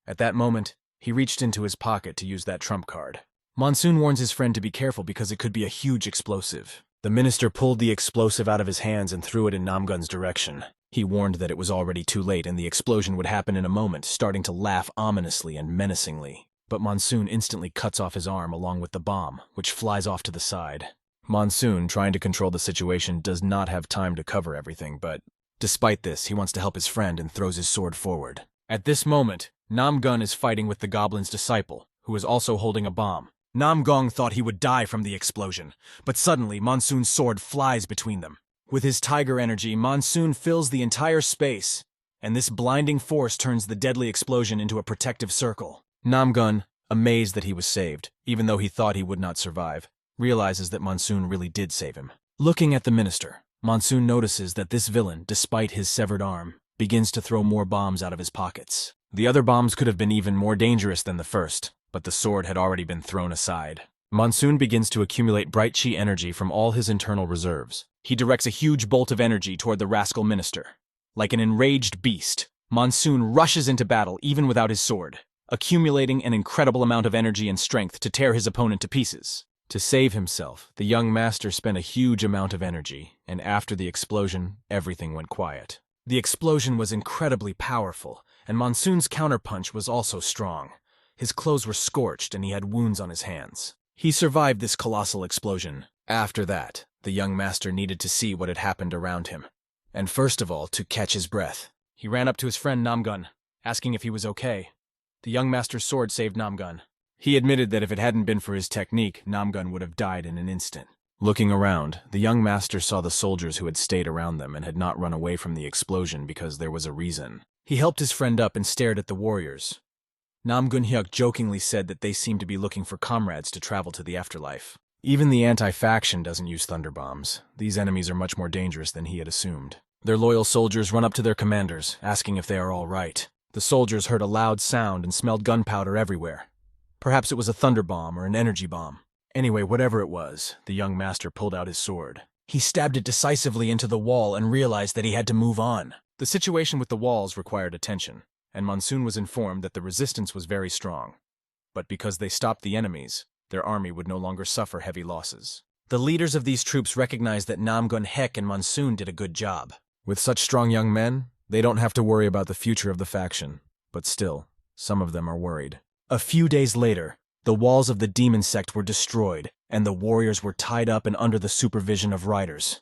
At that moment, he reached into his pocket to use that trump card. Monsoon warns his friend to be careful because it could be a huge explosive. The minister pulled the explosive out of his hands and threw it in Namgun's direction. He warned that it was already too late and the explosion would happen in a moment, starting to laugh ominously and menacingly. But Monsoon instantly cuts off his arm along with the bomb, which flies off to the side. Monsoon, trying to control the situation, does not have time to cover everything, but despite this, he wants to help his friend and throws his sword forward. At this moment, Namgun is fighting with the goblin's disciple, who is also holding a bomb. Namgung thought he would die from the explosion, but suddenly Monsoon's sword flies between them. With his tiger energy, Monsoon fills the entire space, and this blinding force turns the deadly explosion into a protective circle. Namgun, amazed that he was saved, even though he thought he would not survive, realizes that Monsoon really did save him. Looking at the minister, Monsoon notices that this villain, despite his severed arm, begins to throw more bombs out of his pockets. The other bombs could have been even more dangerous than the first, but the sword had already been thrown aside. Monsoon begins to accumulate bright chi energy from all his internal reserves. He directs a huge bolt of energy toward the rascal minister. Like an enraged beast, Monsoon rushes into battle even without his sword. accumulating an incredible amount of energy and strength to tear his opponent to pieces. To save himself, the young master spent a huge amount of energy, and after the explosion, everything went quiet. The explosion was incredibly powerful, and Monsoon's counterpunch was also strong. His clothes were scorched and he had wounds on his hands. He survived this colossal explosion. After that, the young master needed to see what had happened around him, and first of all, to catch his breath. He ran up to his friend Namgun, asking if he was okay. The young master's sword saved Namgun. He admitted that if it hadn't been for his technique, Namgun would have died in an instant. Looking around, the young master saw the soldiers who had stayed around them and had not run away from the explosion because there was a reason. He helped his friend up and stared at the warriors. Namgun Hyuk jokingly said that they seemed to be looking for comrades to travel to the afterlife. Even the anti-faction doesn't use thunder bombs. These enemies are much more dangerous than he had assumed. Their loyal soldiers run up to their commanders, asking if they are all right. The soldiers heard a loud sound and smelled gunpowder everywhere. Perhaps it was a thunder bomb or an energy bomb. Anyway, whatever it was, the young master pulled out his sword. He stabbed it decisively into the wall and realized that he had to move on. The situation with the walls required attention, and Monsoon was informed that the resistance was very strong. But because they stopped the enemies, their army would no longer suffer heavy losses. The leaders of these troops recognized that Namgun Hek and Monsoon did a good job. With such strong young men, they don't have to worry about the future of the faction. But still, some of them are worried. A few days later, the walls of the demon sect were destroyed, and the warriors were tied up and under the supervision of riders.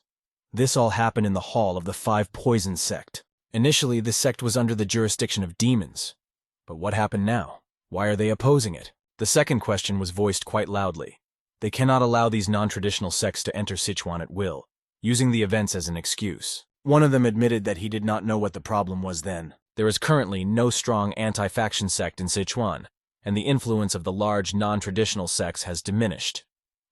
This all happened in the hall of the Five Poison sect. Initially, this sect was under the jurisdiction of demons. But what happened now? Why are they opposing it? The second question was voiced quite loudly. They cannot allow these non-traditional sects to enter Sichuan at will, using the events as an excuse. One of them admitted that he did not know what the problem was then. There is currently no strong anti-faction sect in Sichuan, and the influence of the large non-traditional sects has diminished.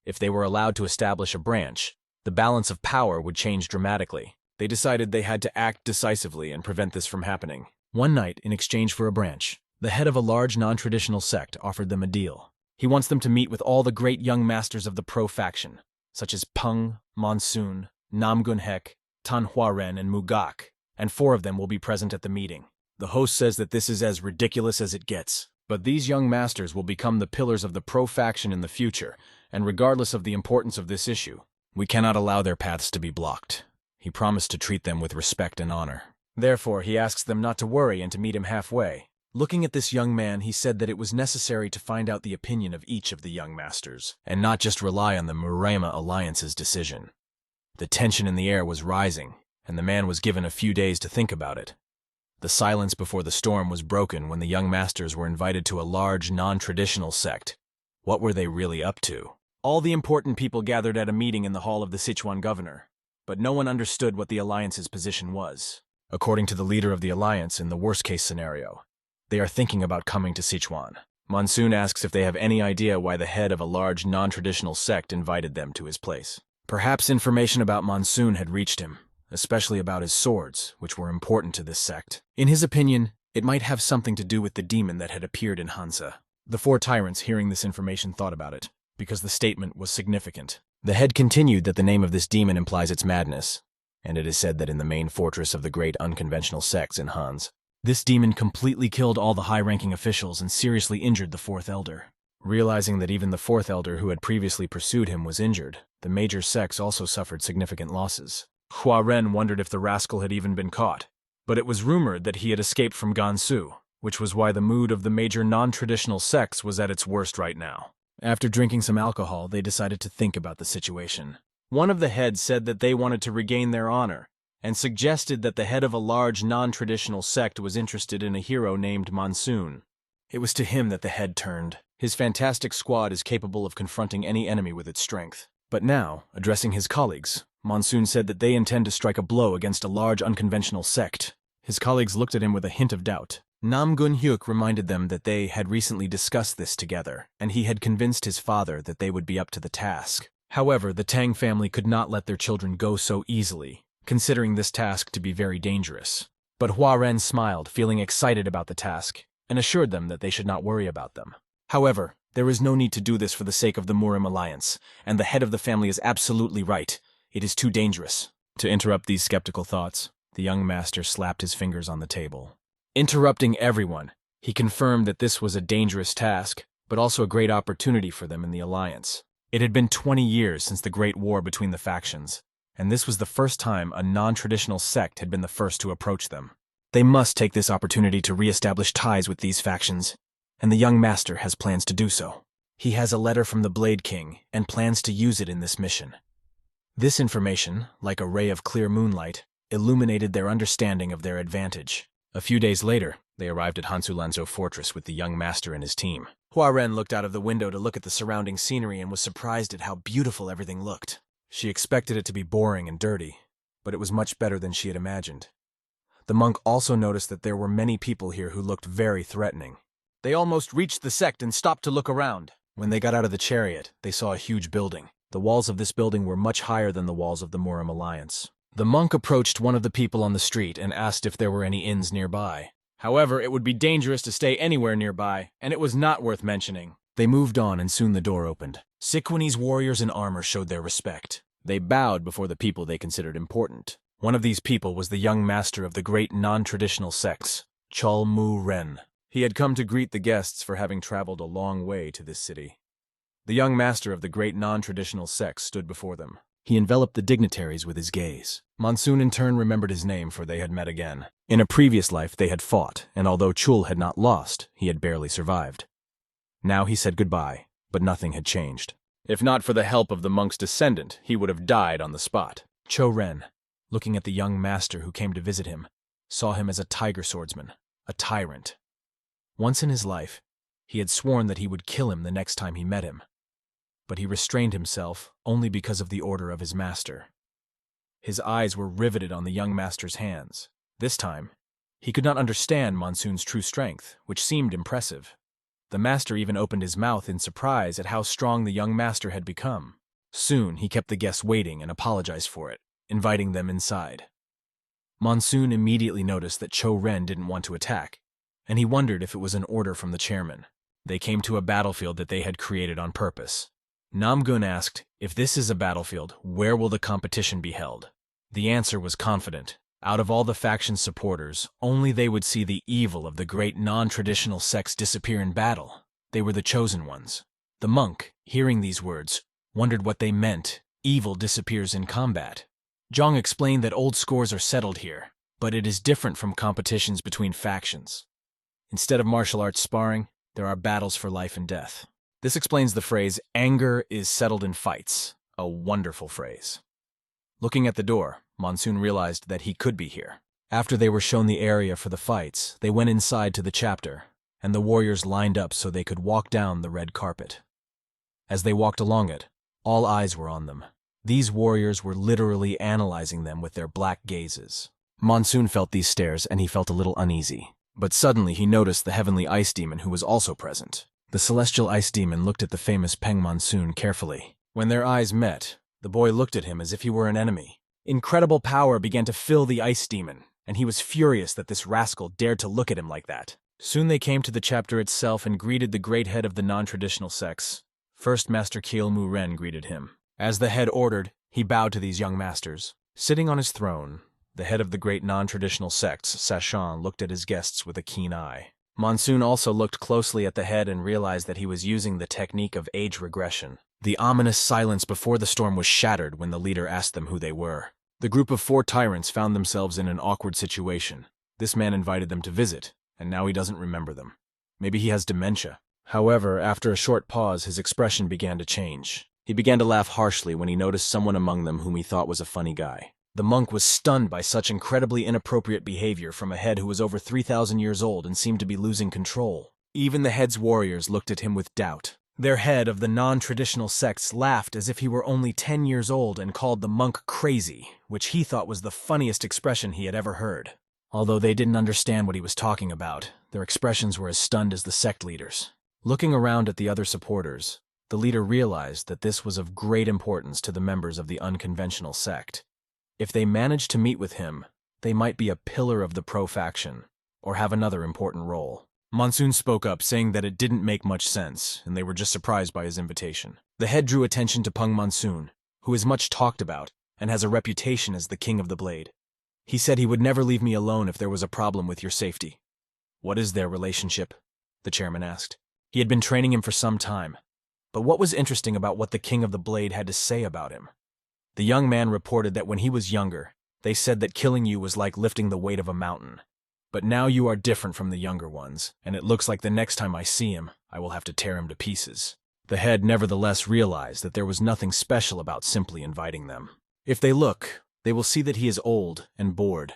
If they were allowed to establish a branch, the balance of power would change dramatically. They decided they had to act decisively and prevent this from happening. One night, in exchange for a branch, the head of a large non-traditional sect offered them a deal. He wants them to meet with all the great young masters of the pro-faction, such as Peng, Monsoon, Namgun Hek, Tan Huaren, and Mugak, and 4 of them will be present at the meeting. The host says that this is as ridiculous as it gets. But these young masters will become the pillars of the pro-faction in the future, and regardless of the importance of this issue, we cannot allow their paths to be blocked. He promised to treat them with respect and honor. Therefore, he asks them not to worry and to meet him halfway. Looking at this young man, he said that it was necessary to find out the opinion of each of the young masters, and not just rely on the Murayama Alliance's decision. The tension in the air was rising, and the man was given a few days to think about it. The silence before the storm was broken when the young masters were invited to a large, non-traditional sect. What were they really up to? All the important people gathered at a meeting in the hall of the Sichuan governor, but no one understood what the alliance's position was. According to the leader of the alliance, in the worst-case scenario, they are thinking about coming to Sichuan. Monsoon asks if they have any idea why the head of a large, non-traditional sect invited them to his place. Perhaps information about Monsoon had reached him, especially about his swords, which were important to this sect. In his opinion, it might have something to do with the demon that had appeared in Hansa. The 4 tyrants, hearing this information, thought about it, because the statement was significant. The head continued that the name of this demon implies its madness, and it is said that in the main fortress of the great unconventional sects in Hans, this demon completely killed all the high-ranking officials and seriously injured the 4th elder. Realizing that even the 4th elder who had previously pursued him was injured, the major sects also suffered significant losses. Huaren wondered if the rascal had even been caught, but it was rumored that he had escaped from Gansu, which was why the mood of the major non-traditional sects was at its worst right now. After drinking some alcohol, they decided to think about the situation. One of the heads said that they wanted to regain their honor, and suggested that the head of a large non-traditional sect was interested in a hero named Monsoon. It was to him that the head turned. His fantastic squad is capable of confronting any enemy with its strength. But now, addressing his colleagues, Monsoon said that they intend to strike a blow against a large unconventional sect. His colleagues looked at him with a hint of doubt. Namgun Hyuk reminded them that they had recently discussed this together, and he had convinced his father that they would be up to the task. However, the Tang family could not let their children go so easily, considering this task to be very dangerous. But Huaren smiled, feeling excited about the task, and assured them that they should not worry about them. However, there is no need to do this for the sake of the Murim alliance, and the head of the family is absolutely right. It is too dangerous. To interrupt these skeptical thoughts, the young master slapped his fingers on the table. Interrupting everyone, He confirmed that this was a dangerous task, but also a great opportunity for them in the alliance. It had been 20 years since the Great War between the factions, and this was the first time a non-traditional sect had been the first to approach them. They must take this opportunity to re-establish ties with these factions, and the young master has plans to do so. He has a letter from the Blade King and plans to use it in this mission. This information, like a ray of clear moonlight, illuminated their understanding of their advantage. A few days later, they arrived at Hansulanzo Fortress with the young master and his team. Hua Ren looked out of the window to look at the surrounding scenery and was surprised at how beautiful everything looked. She expected it to be boring and dirty, but it was much better than she had imagined. The monk also noticed that there were many people here who looked very threatening. They almost reached the sect and stopped to look around. When they got out of the chariot, they saw a huge building. The walls of this building were much higher than the walls of the Muram Alliance. The monk approached one of the people on the street and asked if there were any inns nearby. However, it would be dangerous to stay anywhere nearby, and it was not worth mentioning. They moved on and soon the door opened. Sikwani's warriors in armor showed their respect. They bowed before the people they considered important. One of these people was the young master of the great non-traditional sects, Chul Mu Ren. He had come to greet the guests for having traveled a long way to this city. The young master of the great non-traditional sects stood before them. He enveloped the dignitaries with his gaze. Monsoon in turn remembered his name, for they had met again. In a previous life they had fought, and although Chul had not lost, he had barely survived. Now he said goodbye, but nothing had changed. If not for the help of the monk's descendant, he would have died on the spot. Cho Ren, looking at the young master who came to visit him, saw him as a tiger swordsman, a tyrant. Once in his life, he had sworn that he would kill him the next time he met him. But he restrained himself only because of the order of his master. His eyes were riveted on the young master's hands. This time, he could not understand Monsoon's true strength, which seemed impressive. The master even opened his mouth in surprise at how strong the young master had become. Soon, he kept the guests waiting and apologized for it, inviting them inside. Monsoon immediately noticed that Cho Ren didn't want to attack, and he wondered if it was an order from the chairman. They came to a battlefield that they had created on purpose. Namgun asked, if this is a battlefield, where will the competition be held? The answer was confident. Out of all the faction's supporters, only they would see the evil of the great non-traditional sects disappear in battle. They were the chosen ones. The monk, hearing these words, wondered what they meant. Evil disappears in combat. Zhang explained that old scores are settled here, but it is different from competitions between factions. Instead of martial arts sparring, there are battles for life and death. This explains the phrase, anger is settled in fights, a wonderful phrase. Looking at the door, Monsoon realized that he could be here. After they were shown the area for the fights, they went inside to the chapter, and the warriors lined up so they could walk down the red carpet. As they walked along it, all eyes were on them. These warriors were literally analyzing them with their black gazes. Monsoon felt these stares, and he felt a little uneasy. But suddenly he noticed the heavenly ice demon who was also present. The celestial ice demon looked at the famous Peng Monsoon carefully. When their eyes met, the boy looked at him as if he were an enemy. Incredible power began to fill the ice demon, and he was furious that this rascal dared to look at him like that. Soon they came to the chapter itself and greeted the great head of the non-traditional sects. First Master Skil Mu Ren greeted him. As the head ordered, he bowed to these young masters. Sitting on his throne, the head of the great non-traditional sects, Sashan, looked at his guests with a keen eye. Monsoon also looked closely at the head and realized that he was using the technique of age regression. The ominous silence before the storm was shattered when the leader asked them who they were. The group of 4 tyrants found themselves in an awkward situation. This man invited them to visit, and now he doesn't remember them. Maybe he has dementia. However, after a short pause, his expression began to change. He began to laugh harshly when he noticed someone among them whom he thought was a funny guy. The monk was stunned by such incredibly inappropriate behavior from a head who was over 3,000 years old and seemed to be losing control. Even the head's warriors looked at him with doubt. Their head of the non-traditional sects laughed as if he were only 10 years old and called the monk crazy, which he thought was the funniest expression he had ever heard. Although they didn't understand what he was talking about, their expressions were as stunned as the sect leaders. Looking around at the other supporters, the leader realized that this was of great importance to the members of the unconventional sect. If they managed to meet with him, they might be a pillar of the pro-faction, or have another important role. Monsoon spoke up, saying that it didn't make much sense, and they were just surprised by his invitation. The head drew attention to Peng Monsoon, who is much talked about, and has a reputation as the king of the blade. He said he would never leave me alone if there was a problem with your safety. What is their relationship? The chairman asked. He had been training him for some time. But what was interesting about what the King of the Blade had to say about him? The young man reported that when he was younger, they said that killing you was like lifting the weight of a mountain. But now you are different from the younger ones, and it looks like the next time I see him, I will have to tear him to pieces. The head nevertheless realized that there was nothing special about simply inviting them. If they look, they will see that he is old and bored.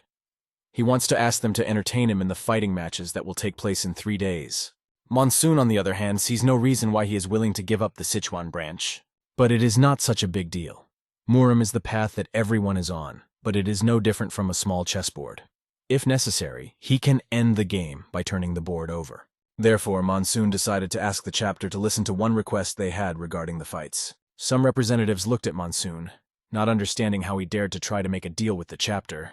He wants to ask them to entertain him in the fighting matches that will take place in 3 days. Monsoon, on the other hand, sees no reason why he is willing to give up the Sichuan branch. But it is not such a big deal. Murim is the path that everyone is on, but it is no different from a small chessboard. If necessary, he can end the game by turning the board over. Therefore, Monsoon decided to ask the chapter to listen to one request they had regarding the fights. Some representatives looked at Monsoon, not understanding how he dared to try to make a deal with the chapter.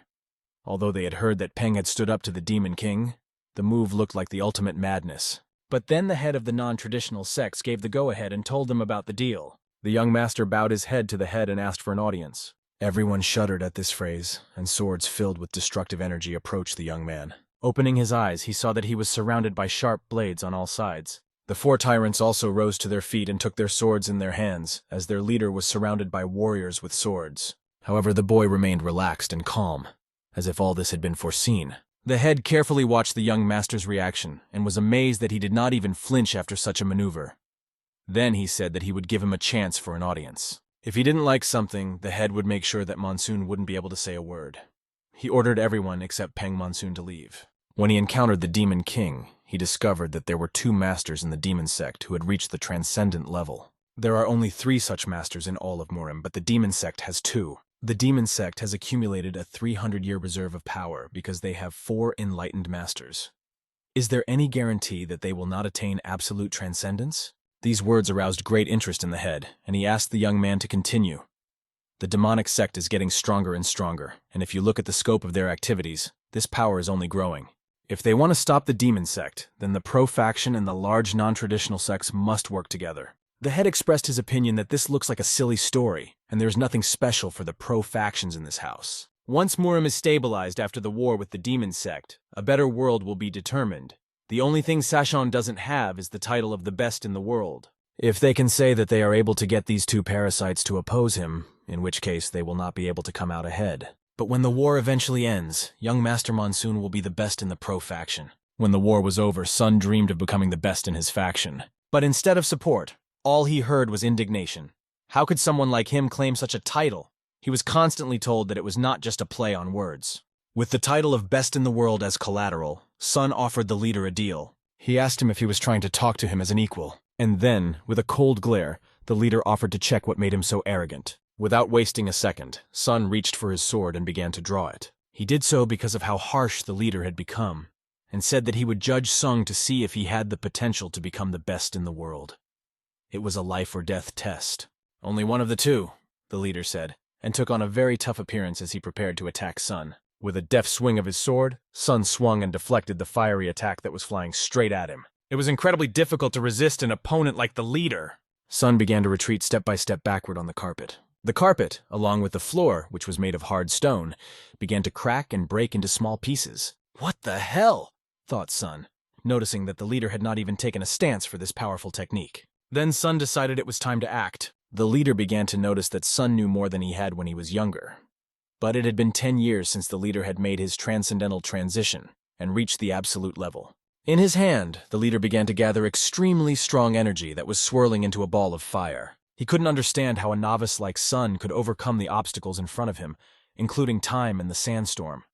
Although they had heard that Peng had stood up to the Demon King, the move looked like the ultimate madness. But then the head of the non-traditional sects gave the go-ahead and told them about the deal. The young master bowed his head to the head and asked for an audience. Everyone shuddered at this phrase, and swords filled with destructive energy approached the young man. Opening his eyes, he saw that he was surrounded by sharp blades on all sides. The 4 tyrants also rose to their feet and took their swords in their hands, as their leader was surrounded by warriors with swords. However, the boy remained relaxed and calm, as if all this had been foreseen. The head carefully watched the young master's reaction and was amazed that he did not even flinch after such a maneuver. Then he said that he would give him a chance for an audience. If he didn't like something, the head would make sure that Monsoon wouldn't be able to say a word. He ordered everyone except Peng Monsoon to leave. When he encountered the Demon King, he discovered that there were 2 masters in the demon sect who had reached the transcendent level. There are only 3 such masters in all of Murim, but the demon sect has 2. The demon sect has accumulated a 300-year reserve of power because they have 4 enlightened masters. Is there any guarantee that they will not attain absolute transcendence? These words aroused great interest in the head, and he asked the young man to continue. The demonic sect is getting stronger and stronger, and if you look at the scope of their activities, this power is only growing. If they want to stop the demon sect, then the pro-faction and the large non-traditional sects must work together. The head expressed his opinion that this looks like a silly story, and there's nothing special for the pro-factions in this house. Once Murim is stabilized after the war with the demon sect, a better world will be determined. The only thing Sashon doesn't have is the title of the best in the world. If they can say that they are able to get these 2 parasites to oppose him, in which case they will not be able to come out ahead. But when the war eventually ends, young Master Monsoon will be the best in the pro-faction. When the war was over, Sun dreamed of becoming the best in his faction. But instead of support, all he heard was indignation. How could someone like him claim such a title? He was constantly told that it was not just a play on words. With the title of Best in the World as collateral, Sun offered the leader a deal. He asked him if he was trying to talk to him as an equal. And then, with a cold glare, the leader offered to check what made him so arrogant. Without wasting a second, Sun reached for his sword and began to draw it. He did so because of how harsh the leader had become, and said that he would judge Sung to see if he had the potential to become the best in the world. It was a life-or-death test. Only one of the 2, the leader said, and took on a very tough appearance as he prepared to attack Sun. With a deft swing of his sword, Sun swung and deflected the fiery attack that was flying straight at him. It was incredibly difficult to resist an opponent like the leader. Sun began to retreat step by step backward on the carpet. The carpet, along with the floor, which was made of hard stone, began to crack and break into small pieces. What the hell? Thought Sun, noticing that the leader had not even taken a stance for this powerful technique. Then Sun decided it was time to act. The leader began to notice that Sun knew more than he had when he was younger. But it had been 10 years since the leader had made his transcendental transition and reached the absolute level. In his hand, the leader began to gather extremely strong energy that was swirling into a ball of fire. He couldn't understand how a novice like Sun could overcome the obstacles in front of him, including time and the sandstorm.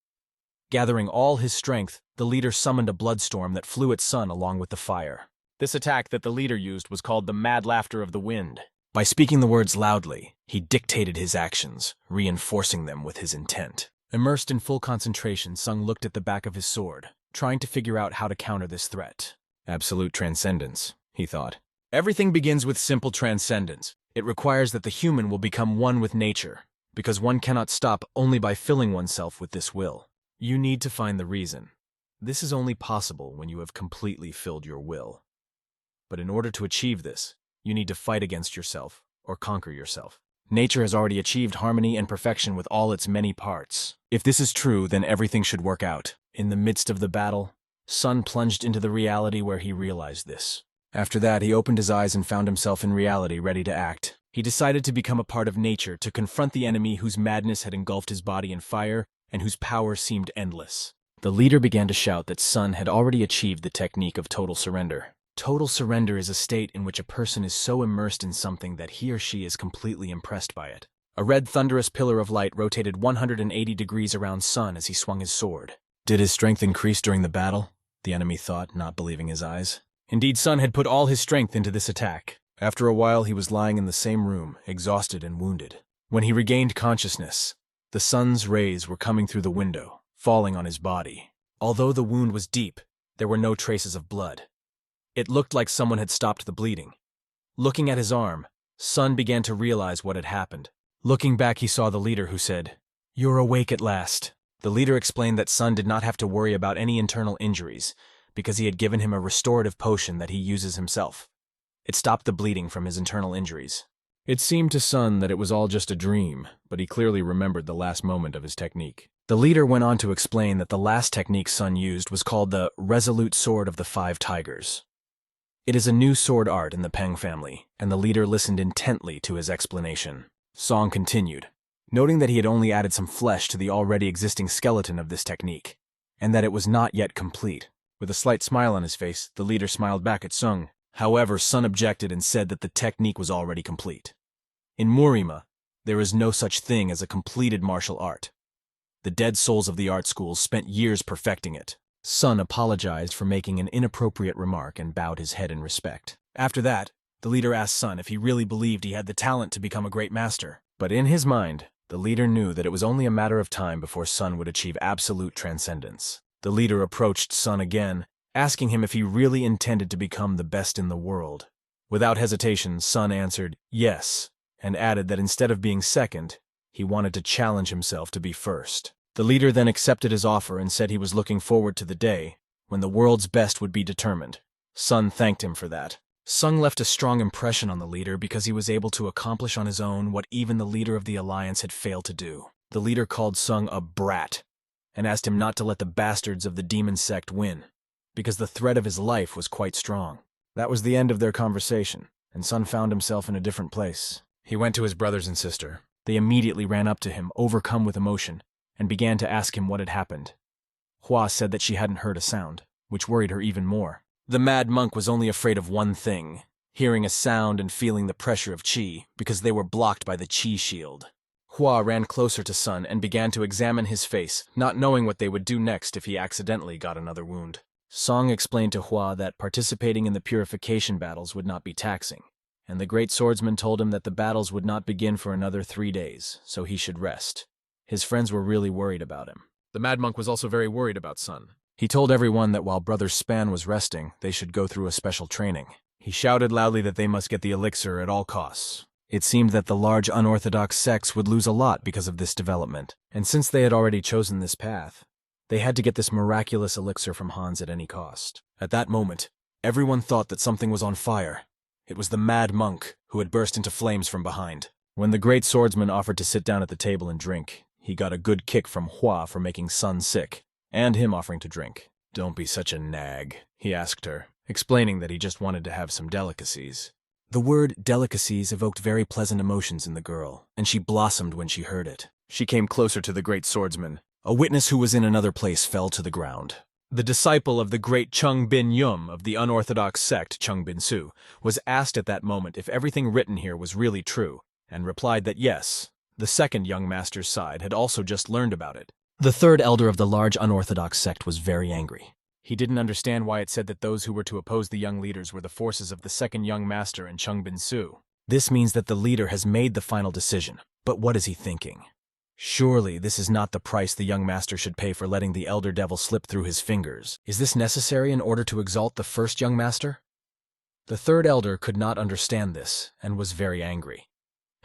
Gathering all his strength, the leader summoned a bloodstorm that flew at Sun along with the fire. This attack that the leader used was called the Mad Laughter of the Wind. By speaking the words loudly, he dictated his actions, reinforcing them with his intent. Immersed in full concentration, Sung looked at the back of his sword, trying to figure out how to counter this threat. Absolute transcendence, he thought. Everything begins with simple transcendence. It requires that the human will become one with nature, because one cannot stop only by filling oneself with this will. You need to find the reason. This is only possible when you have completely filled your will. But in order to achieve this, you need to fight against yourself or conquer yourself. Nature has already achieved harmony and perfection with all its many parts. If this is true, then everything should work out. In the midst of the battle, Sun plunged into the reality where he realized this. After that, he opened his eyes and found himself in reality, ready to act. He decided to become a part of nature, to confront the enemy whose madness had engulfed his body in fire and whose power seemed endless. The leader began to shout that Sun had already achieved the technique of total surrender. Total surrender is a state in which a person is so immersed in something that he or she is completely impressed by it. A red thunderous pillar of light rotated 180 degrees around Sun as he swung his sword. Did his strength increase during the battle? The enemy thought, not believing his eyes. Indeed, Sun had put all his strength into this attack. After a while, he was lying in the same room, exhausted and wounded. When he regained consciousness, the sun's rays were coming through the window, falling on his body. Although the wound was deep, there were no traces of blood. It looked like someone had stopped the bleeding. Looking at his arm, Sun began to realize what had happened. Looking back, he saw the leader, who said, "You're awake at last." The leader explained that Sun did not have to worry about any internal injuries, because he had given him a restorative potion that he uses himself. It stopped the bleeding from his internal injuries. It seemed to Sun that it was all just a dream, but he clearly remembered the last moment of his technique. The leader went on to explain that the last technique Sun used was called the Resolute Sword of the Five Tigers. It is a new sword art in the Peng family, and the leader listened intently to his explanation. Song continued, noting that he had only added some flesh to the already existing skeleton of this technique, and that it was not yet complete. With a slight smile on his face, the leader smiled back at Sung. However, Sun objected and said that the technique was already complete. In Murima, there is no such thing as a completed martial art. The dead souls of the art schools spent years perfecting it. Sun apologized for making an inappropriate remark and bowed his head in respect. After that, the leader asked Sun if he really believed he had the talent to become a great master. But in his mind, the leader knew that it was only a matter of time before Sun would achieve absolute transcendence. The leader approached Sun again, asking him if he really intended to become the best in the world. Without hesitation, Sun answered yes, and added that instead of being second, he wanted to challenge himself to be first. The leader then accepted his offer and said he was looking forward to the day when the world's best would be determined. Sun thanked him for that. Sung left a strong impression on the leader because he was able to accomplish on his own what even the leader of the alliance had failed to do. The leader called Sung a brat and asked him not to let the bastards of the demon sect win, because the threat of his life was quite strong. That was the end of their conversation, and Sun found himself in a different place. He went to his brothers and sister. They immediately ran up to him, overcome with emotion, and began to ask him what had happened. Hua said that she hadn't heard a sound, which worried her even more. The mad monk was only afraid of one thing, hearing a sound and feeling the pressure of qi, because they were blocked by the qi shield. Hua ran closer to Sun and began to examine his face, not knowing what they would do next if he accidentally got another wound. Song explained to Hua that participating in the purification battles would not be taxing, and the great swordsman told him that the battles would not begin for another 3 days, so he should rest. His friends were really worried about him. The mad monk was also very worried about Sun. He told everyone that while Brother Span was resting, they should go through a special training. He shouted loudly that they must get the elixir at all costs. It seemed that the large unorthodox sects would lose a lot because of this development, and since they had already chosen this path, they had to get this miraculous elixir from Hans at any cost. At that moment, everyone thought that something was on fire. It was the mad monk, who had burst into flames from behind. When the great swordsman offered to sit down at the table and drink, he got a good kick from Hua for making Sun sick, and him offering to drink. "Don't be such a nag," he asked her, explaining that he just wanted to have some delicacies. The word delicacies evoked very pleasant emotions in the girl, and she blossomed when she heard it. She came closer to the great swordsman. A witness who was in another place fell to the ground. The disciple of the great Chung Bin Yum of the unorthodox sect Chung Bin Su was asked at that moment if everything written here was really true, and replied that yes, the second young master's side had also just learned about it. The third elder of the large unorthodox sect was very angry. He didn't understand why it said that those who were to oppose the young leaders were the forces of the second young master and Chung Bin Su. This means that the leader has made the final decision. But what is he thinking? Surely this is not the price the young master should pay for letting the elder devil slip through his fingers. Is this necessary in order to exalt the first young master? The third elder could not understand this and was very angry.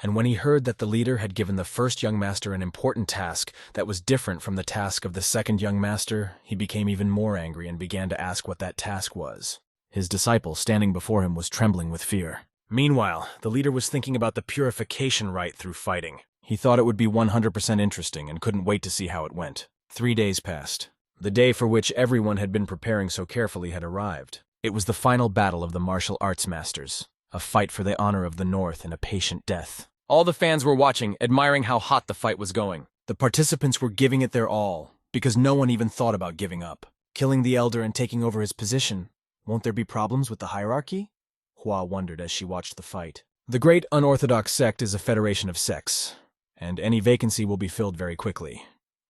And when he heard that the leader had given the first young master an important task that was different from the task of the second young master, he became even more angry and began to ask what that task was. His disciple, standing before him, was trembling with fear. Meanwhile, the leader was thinking about the purification rite through fighting. He thought it would be 100% interesting and couldn't wait to see how it went. 3 days passed. The day for which everyone had been preparing so carefully had arrived. It was the final battle of the martial arts masters, a fight for the honor of the North and a patient death. All the fans were watching, admiring how hot the fight was going. The participants were giving it their all, because no one even thought about giving up. Killing the elder and taking over his position, won't there be problems with the hierarchy? Hua wondered as she watched the fight. The Great Unorthodox Sect is a federation of sects, and any vacancy will be filled very quickly,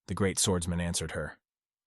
the great swordsman answered her,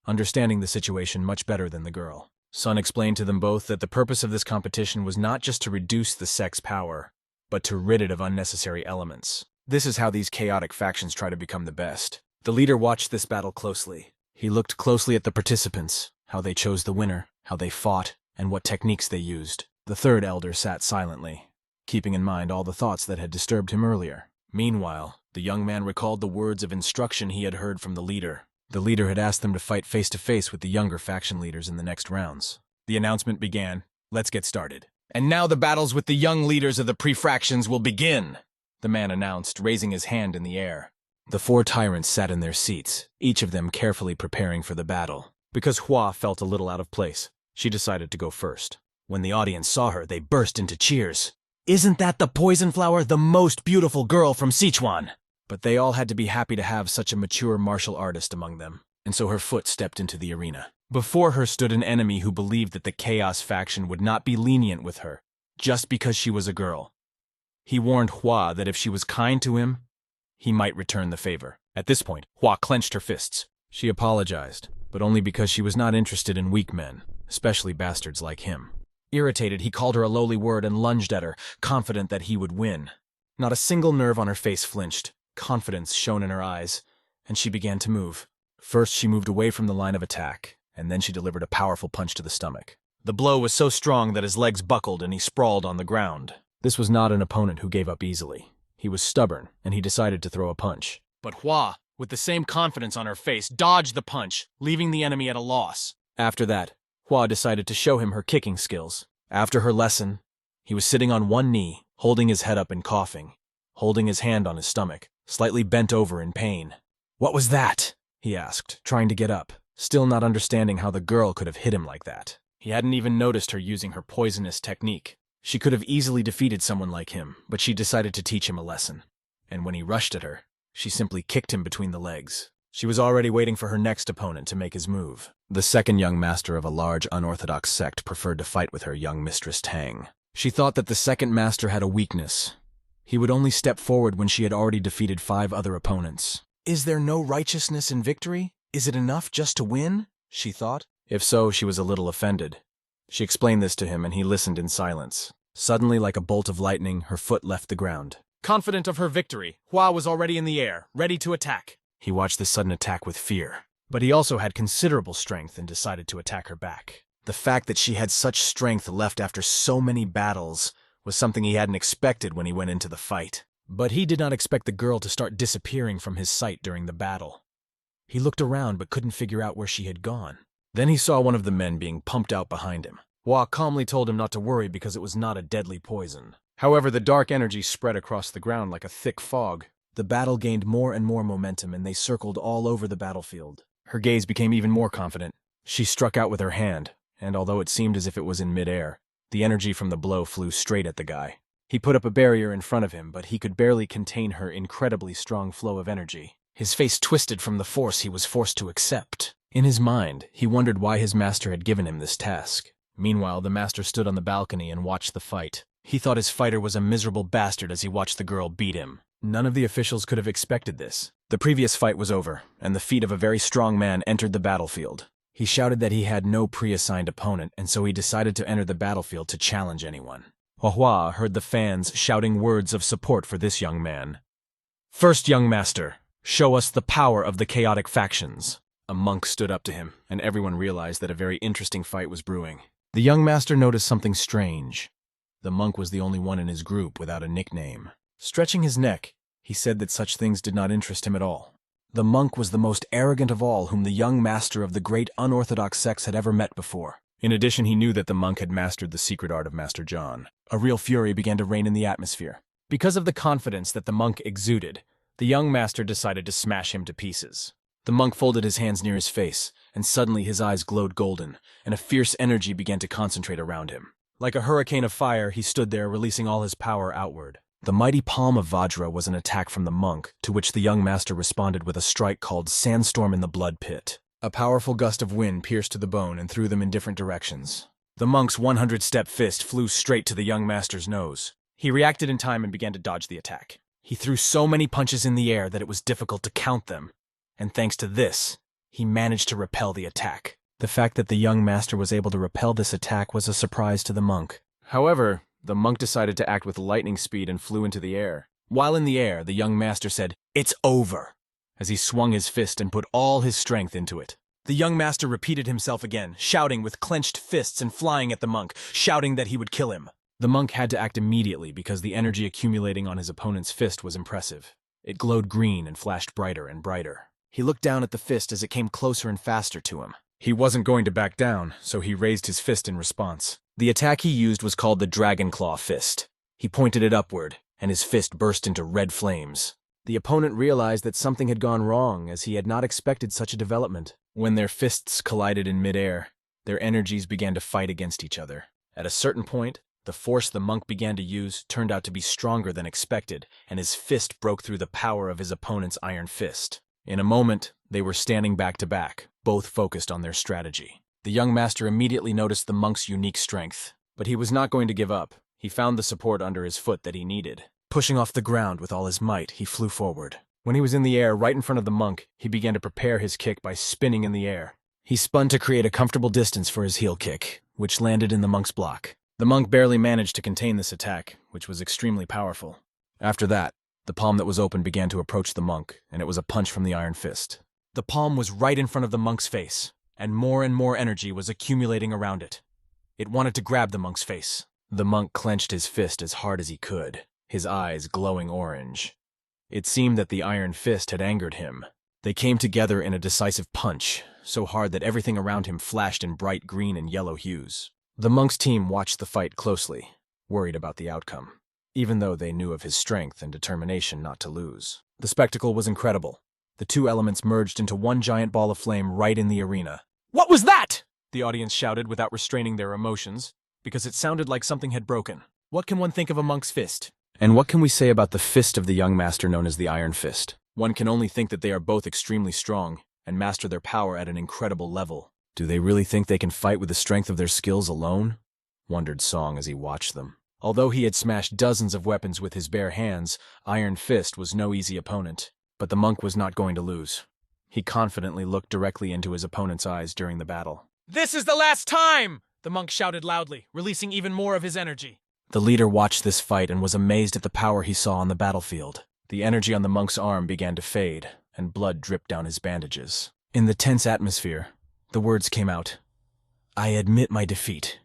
understanding the situation much better than the girl. Sun explained to them both that the purpose of this competition was not just to reduce the sect's power, but to rid it of unnecessary elements. This is how these chaotic factions try to become the best. The leader watched this battle closely. He looked closely at the participants, how they chose the winner, how they fought, and what techniques they used. The third elder sat silently, keeping in mind all the thoughts that had disturbed him earlier. Meanwhile, the young man recalled the words of instruction he had heard from the leader. The leader had asked them to fight face-to-face with the younger faction leaders in the next rounds. The announcement began. Let's get started. And now the battles with the young leaders of the prefractions will begin, the man announced, raising his hand in the air. The 4 tyrants sat in their seats, each of them carefully preparing for the battle. Because Hua felt a little out of place, she decided to go first. When the audience saw her, they burst into cheers. Isn't that the Poison Flower, the most beautiful girl from Sichuan? But they all had to be happy to have such a mature martial artist among them, and so her foot stepped into the arena. Before her stood an enemy who believed that the Chaos faction would not be lenient with her, just because she was a girl. He warned Hua that if she was kind to him, he might return the favor. At this point, Hua clenched her fists. She apologized, but only because she was not interested in weak men, especially bastards like him. Irritated, he called her a lowly word and lunged at her, confident that he would win. Not a single nerve on her face flinched. Confidence shone in her eyes, and she began to move. First, she moved away from the line of attack, and then she delivered a powerful punch to the stomach. The blow was so strong that his legs buckled and he sprawled on the ground. This was not an opponent who gave up easily. He was stubborn, and he decided to throw a punch. But Hua, with the same confidence on her face, dodged the punch, leaving the enemy at a loss. After that, Hua decided to show him her kicking skills. After her lesson, he was sitting on one knee, holding his head up and coughing, holding his hand on his stomach, slightly bent over in pain. What was that? He asked, trying to get up, still not understanding how the girl could have hit him like that. He hadn't even noticed her using her poisonous technique. She could have easily defeated someone like him, but she decided to teach him a lesson. And when he rushed at her, she simply kicked him between the legs. She was already waiting for her next opponent to make his move. The second young master of a large unorthodox sect preferred to fight with her young mistress Tang. She thought that the second master had a weakness. He would only step forward when she had already defeated 5 other opponents. Is there no righteousness in victory? Is it enough just to win? She thought. If so, she was a little offended. She explained this to him, and he listened in silence. Suddenly, like a bolt of lightning, her foot left the ground. Confident of her victory, Hua was already in the air, ready to attack. He watched this sudden attack with fear. But he also had considerable strength and decided to attack her back. The fact that she had such strength left after so many battles was something he hadn't expected when he went into the fight. But he did not expect the girl to start disappearing from his sight during the battle. He looked around but couldn't figure out where she had gone. Then he saw one of the men being pumped out behind him. Hua calmly told him not to worry because it was not a deadly poison. However, the dark energy spread across the ground like a thick fog. The battle gained more and more momentum, and they circled all over the battlefield. Her gaze became even more confident. She struck out with her hand, and although it seemed as if it was in midair, the energy from the blow flew straight at the guy. He put up a barrier in front of him, but he could barely contain her incredibly strong flow of energy. His face twisted from the force he was forced to accept. In his mind, he wondered why his master had given him this task. Meanwhile, the master stood on the balcony and watched the fight. He thought his fighter was a miserable bastard as he watched the girl beat him. None of the officials could have expected this. The previous fight was over, and the feet of a very strong man entered the battlefield. He shouted that he had no pre-assigned opponent, and so he decided to enter the battlefield to challenge anyone. Hua heard the fans shouting words of support for this young man. First, young master, show us the power of the chaotic factions. A monk stood up to him, and everyone realized that a very interesting fight was brewing. The young master noticed something strange. The monk was the only one in his group without a nickname. Stretching his neck, he said that such things did not interest him at all. The monk was the most arrogant of all whom the young master of the great unorthodox sects had ever met before. In addition, he knew that the monk had mastered the secret art of Master John. A real fury began to reign in the atmosphere. Because of the confidence that the monk exuded, the young master decided to smash him to pieces. The monk folded his hands near his face, and suddenly his eyes glowed golden, and a fierce energy began to concentrate around him. Like a hurricane of fire, he stood there, releasing all his power outward. The mighty palm of Vajra was an attack from the monk, to which the young master responded with a strike called Sandstorm in the Blood Pit. A powerful gust of wind pierced to the bone and threw them in different directions. The monk's 100-step fist flew straight to the young master's nose. He reacted in time and began to dodge the attack. He threw so many punches in the air that it was difficult to count them, and thanks to this, he managed to repel the attack. The fact that the young master was able to repel this attack was a surprise to the monk. However, the monk decided to act with lightning speed and flew into the air. While in the air, the young master said, "It's over," as he swung his fist and put all his strength into it. The young master repeated himself again, shouting with clenched fists and flying at the monk, shouting that he would kill him. The monk had to act immediately because the energy accumulating on his opponent's fist was impressive. It glowed green and flashed brighter and brighter. He looked down at the fist as it came closer and faster to him. He wasn't going to back down, so he raised his fist in response. The attack he used was called the Dragon Claw Fist. He pointed it upward, and his fist burst into red flames. The opponent realized that something had gone wrong, as he had not expected such a development. When their fists collided in midair, their energies began to fight against each other. At a certain point, the force the monk began to use turned out to be stronger than expected, and his fist broke through the power of his opponent's iron fist. In a moment, they were standing back to back, both focused on their strategy. The young master immediately noticed the monk's unique strength, but he was not going to give up. He found the support under his foot that he needed. Pushing off the ground with all his might, he flew forward. When he was in the air, right in front of the monk, he began to prepare his kick by spinning in the air. He spun to create a comfortable distance for his heel kick, which landed in the monk's block. The monk barely managed to contain this attack, which was extremely powerful. After that, the palm that was open began to approach the monk, and it was a punch from the iron fist. The palm was right in front of the monk's face, and more energy was accumulating around it. It wanted to grab the monk's face. The monk clenched his fist as hard as he could, his eyes glowing orange. It seemed that the iron fist had angered him. They came together in a decisive punch, so hard that everything around him flashed in bright green and yellow hues. The monk's team watched the fight closely, worried about the outcome, even though they knew of his strength and determination not to lose. The spectacle was incredible. The two elements merged into one giant ball of flame right in the arena. "What was that?" the audience shouted without restraining their emotions, because it sounded like something had broken. What can one think of a monk's fist? And what can we say about the fist of the young master known as the Iron Fist? One can only think that they are both extremely strong and master their power at an incredible level. Do they really think they can fight with the strength of their skills alone? Wondered Song as he watched them. Although he had smashed dozens of weapons with his bare hands, Iron Fist was no easy opponent. But the monk was not going to lose. He confidently looked directly into his opponent's eyes during the battle. "This is the last time!" the monk shouted loudly, releasing even more of his energy. The leader watched this fight and was amazed at the power he saw on the battlefield. The energy on the monk's arm began to fade, and blood dripped down his bandages. In the tense atmosphere, the words came out. "I admit my defeat.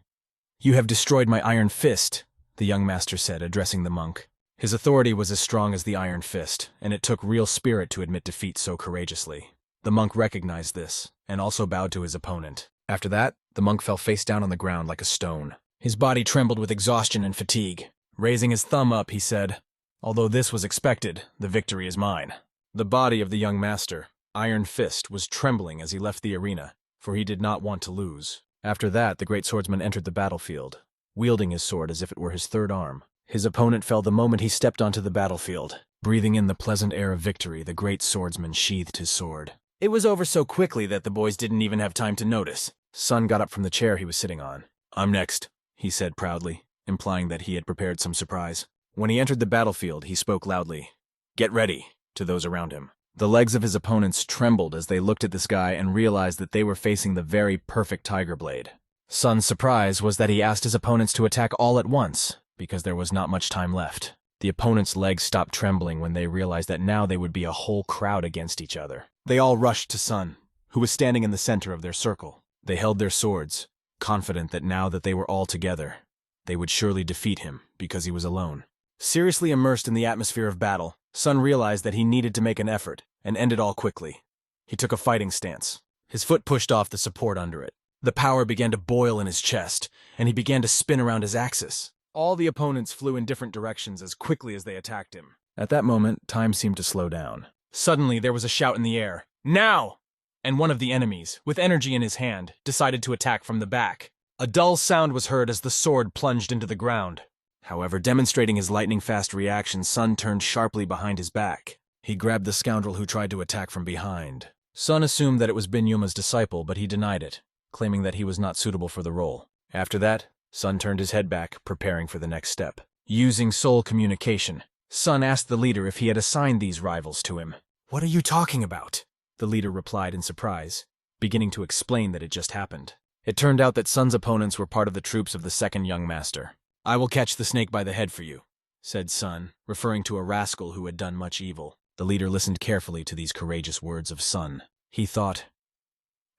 You have destroyed my iron fist," the young master said, addressing the monk. His authority was as strong as the iron fist, and it took real spirit to admit defeat so courageously. The monk recognized this, and also bowed to his opponent. After that, the monk fell face down on the ground like a stone. His body trembled with exhaustion and fatigue. Raising his thumb up, he said, "Although this was expected, the victory is mine." The body of the young master, Iron Fist, was trembling as he left the arena, for he did not want to lose. After that, the great swordsman entered the battlefield, wielding his sword as if it were his third arm. His opponent fell the moment he stepped onto the battlefield. Breathing in the pleasant air of victory, the great swordsman sheathed his sword. It was over so quickly that the boys didn't even have time to notice. Sun got up from the chair he was sitting on. "I'm next," he said proudly, implying that he had prepared some surprise. When he entered the battlefield, he spoke loudly, "Get ready," to those around him. The legs of his opponents trembled as they looked at this guy and realized that they were facing the very perfect Tiger Blade. Sun's surprise was that he asked his opponents to attack all at once, because there was not much time left. The opponents' legs stopped trembling when they realized that now they would be a whole crowd against each other. They all rushed to Sun, who was standing in the center of their circle. They held their swords, confident that now that they were all together, they would surely defeat him because he was alone. Seriously immersed in the atmosphere of battle, Sun realized that he needed to make an effort and end it all quickly. He took a fighting stance. His foot pushed off the support under it. The power began to boil in his chest, and he began to spin around his axis. All the opponents flew in different directions as quickly as they attacked him. At that moment, time seemed to slow down. Suddenly, there was a shout in the air. Now! And one of the enemies, with energy in his hand, decided to attack from the back. A dull sound was heard as the sword plunged into the ground. However, demonstrating his lightning-fast reaction, Sun turned sharply behind his back. He grabbed the scoundrel who tried to attack from behind. Sun assumed that it was Bin Yuma's disciple, but he denied it, claiming that he was not suitable for the role. After that, Sun turned his head back, preparing for the next step. Using soul communication, Sun asked the leader if he had assigned these rivals to him. "What are you talking about?" the leader replied in surprise, beginning to explain that it just happened. It turned out that Sun's opponents were part of the troops of the second young master. "I will catch the snake by the head for you," said Sun, referring to a rascal who had done much evil. The leader listened carefully to these courageous words of Sun. He thought,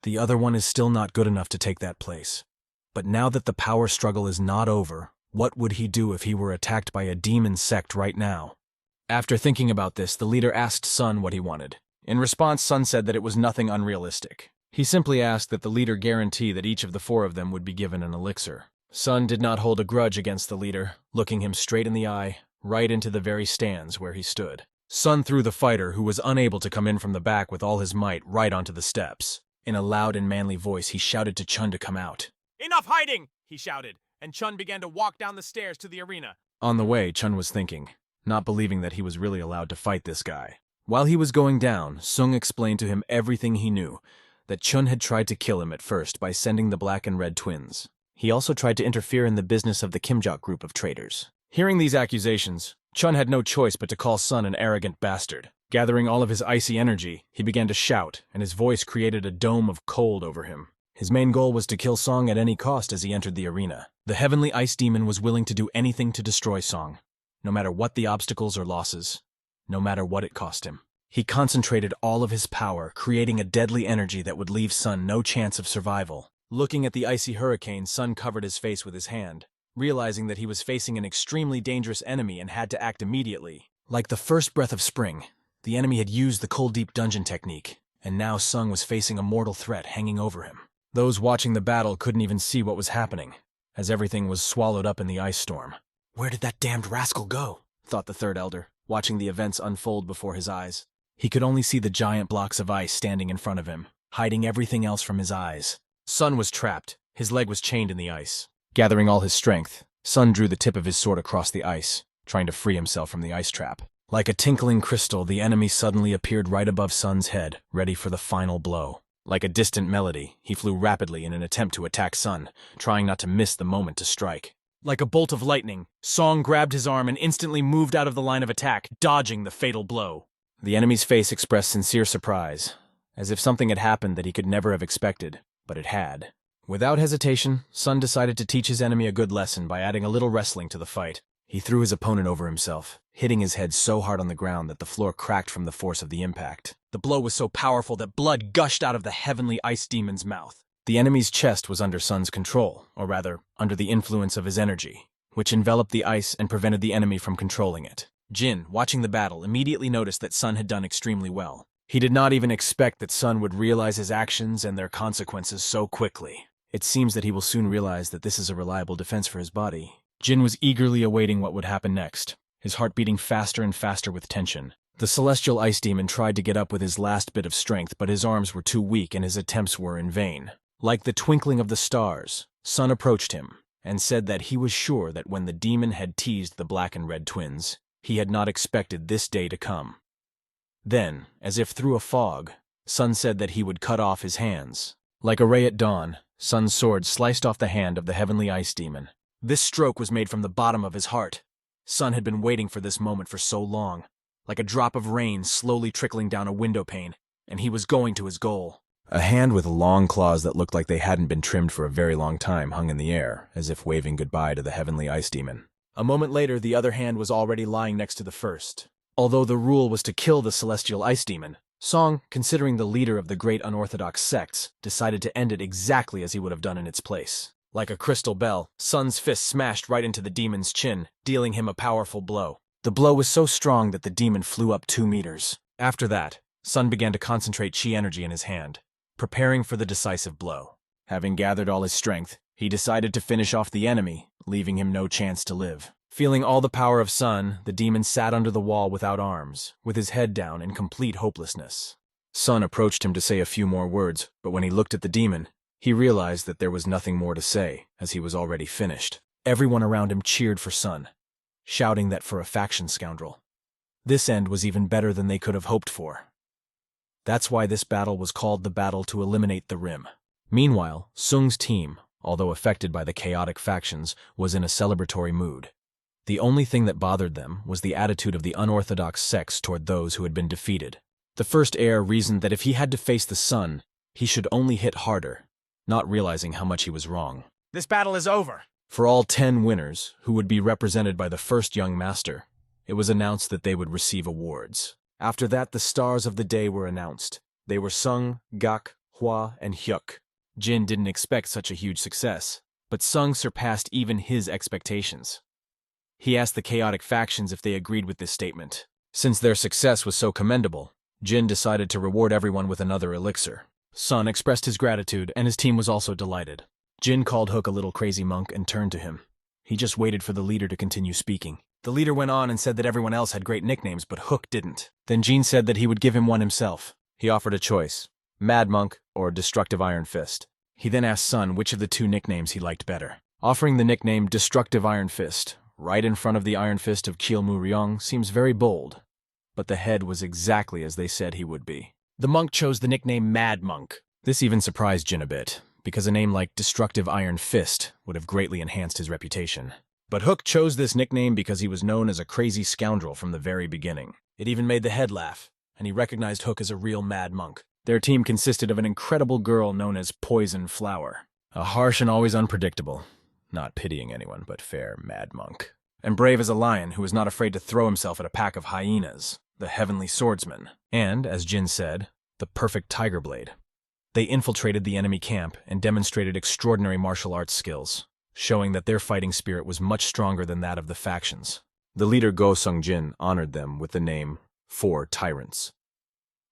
the other one is still not good enough to take that place. But now that the power struggle is not over, what would he do if he were attacked by a demon sect right now? After thinking about this, the leader asked Sun what he wanted. In response, Sun said that it was nothing unrealistic. He simply asked that the leader guarantee that each of the 4 of them would be given an elixir. Sun did not hold a grudge against the leader, looking him straight in the eye, right into the very stands where he stood. Sun threw the fighter, who was unable to come in from the back with all his might, right onto the steps. In a loud and manly voice, he shouted to Chun to come out. "Enough hiding!" he shouted, and Chun began to walk down the stairs to the arena. On the way, Chun was thinking, not believing that he was really allowed to fight this guy. While he was going down, Sung explained to him everything he knew, that Chun had tried to kill him at first by sending the black and red twins. He also tried to interfere in the business of the Kimjok group of traders. Hearing these accusations, Chun had no choice but to call Sun an arrogant bastard. Gathering all of his icy energy, he began to shout, and his voice created a dome of cold over him. His main goal was to kill Song at any cost as he entered the arena. The heavenly ice demon was willing to do anything to destroy Song, no matter what the obstacles or losses, no matter what it cost him. He concentrated all of his power, creating a deadly energy that would leave Sun no chance of survival. Looking at the icy hurricane, Sun covered his face with his hand, realizing that he was facing an extremely dangerous enemy and had to act immediately. Like the first breath of spring, the enemy had used the cold deep dungeon technique, and now Sung was facing a mortal threat hanging over him. Those watching the battle couldn't even see what was happening, as everything was swallowed up in the ice storm. "Where did that damned rascal go?" thought the third elder, watching the events unfold before his eyes. He could only see the giant blocks of ice standing in front of him, hiding everything else from his eyes. Sun was trapped. His leg was chained in the ice. Gathering all his strength, Sun drew the tip of his sword across the ice, trying to free himself from the ice trap. Like a tinkling crystal, the enemy suddenly appeared right above Sun's head, ready for the final blow. Like a distant melody, he flew rapidly in an attempt to attack Sun, trying not to miss the moment to strike. Like a bolt of lightning, Song grabbed his arm and instantly moved out of the line of attack, dodging the fatal blow. The enemy's face expressed sincere surprise, as if something had happened that he could never have expected, but it had. Without hesitation, Sun decided to teach his enemy a good lesson by adding a little wrestling to the fight. He threw his opponent over himself, hitting his head so hard on the ground that the floor cracked from the force of the impact. The blow was so powerful that blood gushed out of the heavenly ice demon's mouth. The enemy's chest was under Sun's control, or rather, under the influence of his energy, which enveloped the ice and prevented the enemy from controlling it. Jin, watching the battle, immediately noticed that Sun had done extremely well. He did not even expect that Sun would realize his actions and their consequences so quickly. It seems that he will soon realize that this is a reliable defense for his body. Jin was eagerly awaiting what would happen next, his heart beating faster and faster with tension. The celestial ice demon tried to get up with his last bit of strength, but his arms were too weak and his attempts were in vain. Like the twinkling of the stars, Sun approached him and said that he was sure that when the demon had teased the black and red twins, he had not expected this day to come. Then, as if through a fog, Sun said that he would cut off his hands. Like a ray at dawn, Sun's sword sliced off the hand of the heavenly ice demon. This stroke was made from the bottom of his heart. Sun had been waiting for this moment for so long, like a drop of rain slowly trickling down a window pane, and he was going to his goal. A hand with long claws that looked like they hadn't been trimmed for a very long time hung in the air, as if waving goodbye to the heavenly ice demon. A moment later, the other hand was already lying next to the first. Although the rule was to kill the celestial ice demon, Song, considering the leader of the great unorthodox sects, decided to end it exactly as he would have done in its place. Like a crystal bell, Sun's fist smashed right into the demon's chin, dealing him a powerful blow. The blow was so strong that the demon flew up 2 meters. After that, Sun began to concentrate chi energy in his hand, preparing for the decisive blow. Having gathered all his strength, he decided to finish off the enemy, leaving him no chance to live. Feeling all the power of Sun, the demon sat under the wall without arms, with his head down in complete hopelessness. Sun approached him to say a few more words, but when he looked at the demon, he realized that there was nothing more to say, as he was already finished. Everyone around him cheered for Sun, shouting that for a faction scoundrel. This end was even better than they could have hoped for. That's why this battle was called the Battle to Eliminate the Rim. Meanwhile, Sung's team, although affected by the chaotic factions, was in a celebratory mood. The only thing that bothered them was the attitude of the unorthodox sects toward those who had been defeated. The first heir reasoned that if he had to face the Sun, he should only hit harder, not realizing how much he was wrong. This battle is over. For all 10 winners, who would be represented by the first young master, it was announced that they would receive awards. After that, the stars of the day were announced. They were Sung, Gak, Hwa, and Hyuk. Jin didn't expect such a huge success, but Sung surpassed even his expectations. He asked the chaotic factions if they agreed with this statement. Since their success was so commendable, Jin decided to reward everyone with another elixir. Sun expressed his gratitude, and his team was also delighted. Jin called Hook a little crazy monk and turned to him. He just waited for the leader to continue speaking. The leader went on and said that everyone else had great nicknames, but Hook didn't. Then Jin said that he would give him one himself. He offered a choice: Mad Monk or Destructive Iron Fist. He then asked Sun which of the 2 nicknames he liked better. Offering the nickname Destructive Iron Fist, right in front of the Iron Fist of Kiel Mu Ryong, seems very bold. But the head was exactly as they said he would be. The monk chose the nickname Mad Monk. This even surprised Jin a bit, because a name like Destructive Iron Fist would have greatly enhanced his reputation. But Hook chose this nickname because he was known as a crazy scoundrel from the very beginning. It even made the head laugh, and he recognized Hook as a real mad monk. Their team consisted of an incredible girl known as Poison Flower, a harsh and always unpredictable, not pitying anyone but fair mad monk, and brave as a lion who was not afraid to throw himself at a pack of hyenas, the Heavenly Swordsman, and, as Jin said, the perfect tiger blade. They infiltrated the enemy camp and demonstrated extraordinary martial arts skills, showing that their fighting spirit was much stronger than that of the factions. The leader Go Sung-jin honored them with the name 4 Tyrants.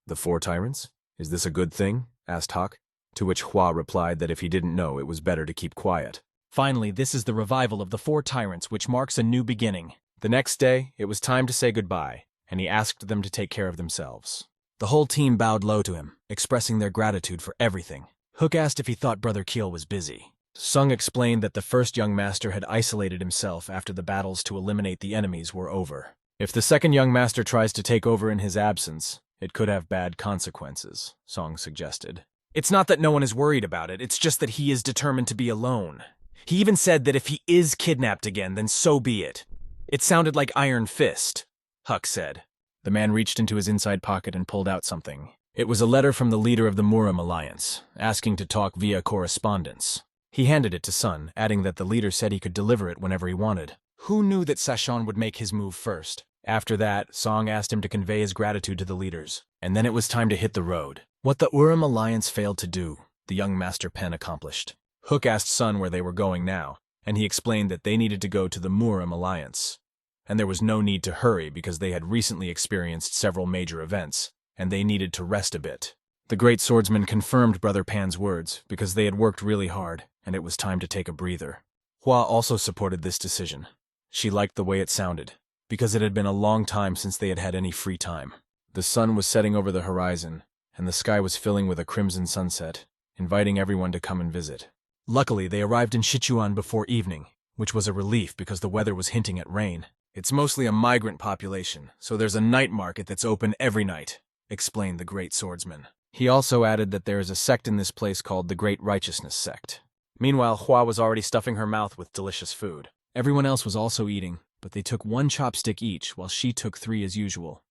The 4 Tyrants? Is this a good thing? Asked Hawk, to which Hwa replied that if he didn't know, it was better to keep quiet. Finally, this is the revival of the 4 Tyrants, which marks a new beginning. The next day, it was time to say goodbye, and he asked them to take care of themselves. The whole team bowed low to him, expressing their gratitude for everything. Hook asked if he thought Brother Kiel was busy. Sung explained that the first young master had isolated himself after the battles to eliminate the enemies were over. If the second young master tries to take over in his absence, it could have bad consequences, Song suggested. It's not that no one is worried about it, it's just that he is determined to be alone. He even said that if he is kidnapped again, then so be it. It sounded like Iron Fist, Huck said. The man reached into his inside pocket and pulled out something. It was a letter from the leader of the Murim Alliance, asking to talk via correspondence. He handed it to Sun, adding that the leader said he could deliver it whenever he wanted. Who knew that Sashon would make his move first? After that, Song asked him to convey his gratitude to the leaders, and then it was time to hit the road. What the Urim Alliance failed to do, the young Master Pen accomplished. Hook asked Sun where they were going now, and he explained that they needed to go to the Murim Alliance. And there was no need to hurry because they had recently experienced several major events, and they needed to rest a bit. The great swordsman confirmed Brother Pan's words because they had worked really hard, and it was time to take a breather. Hua also supported this decision. She liked the way it sounded, because it had been a long time since they had had any free time. The sun was setting over the horizon, and the sky was filling with a crimson sunset, inviting everyone to come and visit. Luckily, they arrived in Sichuan before evening, which was a relief because the weather was hinting at rain. It's mostly a migrant population, so there's a night market that's open every night, explained the great swordsman. He also added that there is a sect in this place called the Great Righteousness Sect. Meanwhile, Hua was already stuffing her mouth with delicious food. Everyone else was also eating, but they took 1 chopstick each while she took 3 as usual.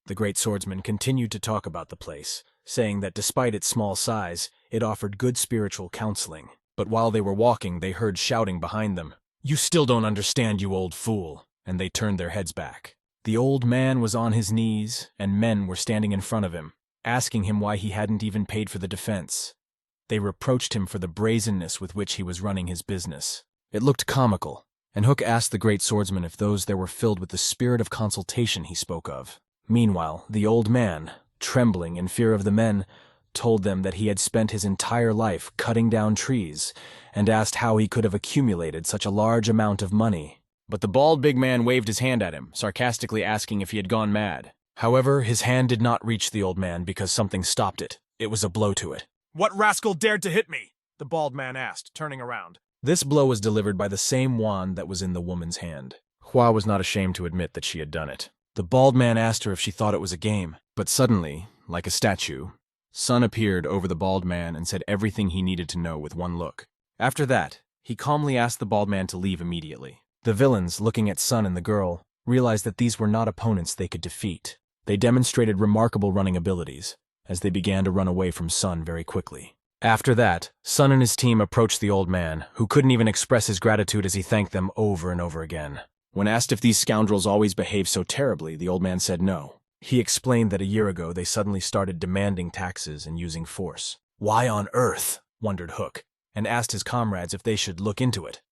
The great swordsman continued to talk about the place, saying that despite its small size, it offered good spiritual counseling. But while they were walking, they heard shouting behind them. "You still don't understand, you old fool," and they turned their heads back. The old man was on his knees, and men were standing in front of him, asking him why he hadn't even paid for the defense. They reproached him for the brazenness with which he was running his business. It looked comical, and Hook asked the great swordsman if those there were filled with the spirit of consultation he spoke of. Meanwhile, the old man, trembling in fear of the men, told them that he had spent his entire life cutting down trees, and asked how he could have accumulated such a large amount of money. But the bald big man waved his hand at him, sarcastically asking if he had gone mad. However, his hand did not reach the old man because something stopped it. It was a blow to it. What rascal dared to hit me? The bald man asked, turning around. This blow was delivered by the same wand that was in the woman's hand. Hua was not ashamed to admit that she had done it. The bald man asked her if she thought it was a game, but suddenly, like a statue, Sun appeared over the bald man and said everything he needed to know with one look. After that, he calmly asked the bald man to leave immediately. The villains, looking at Sun and the girl, realized that these were not opponents they could defeat. They demonstrated remarkable running abilities, as they began to run away from Sun very quickly. After that, Sun and his team approached the old man, who couldn't even express his gratitude as he thanked them over and over again. When asked if these scoundrels always behave so terribly, the old man said no. He explained that a year ago they suddenly started demanding taxes and using force. Why on earth? Wondered Hook, and asked his comrades if they should look into it.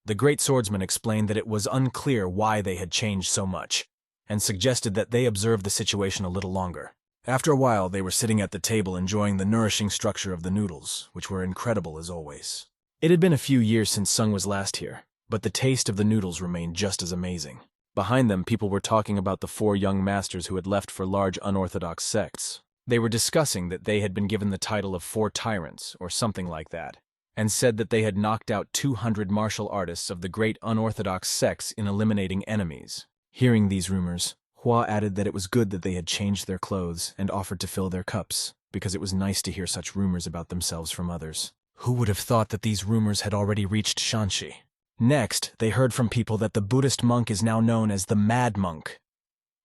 The great swordsman explained that it was unclear why they had changed so much, and suggested that they observe the situation a little longer. After a while, they were sitting at the table enjoying the nourishing structure of the noodles, which were incredible as always. It had been a few years since Sung was last here, but the taste of the noodles remained just as amazing. Behind them, people were talking about the 4 young masters who had left for large unorthodox sects. They were discussing that they had been given the title of 4 tyrants, or something like that, and said that they had knocked out 200 martial artists of the great unorthodox sects in eliminating enemies. Hearing these rumors, Hua added that it was good that they had changed their clothes and offered to fill their cups, because it was nice to hear such rumors about themselves from others. Who would have thought that these rumors had already reached Shanxi? Next, they heard from people that the Buddhist monk is now known as the Mad Monk.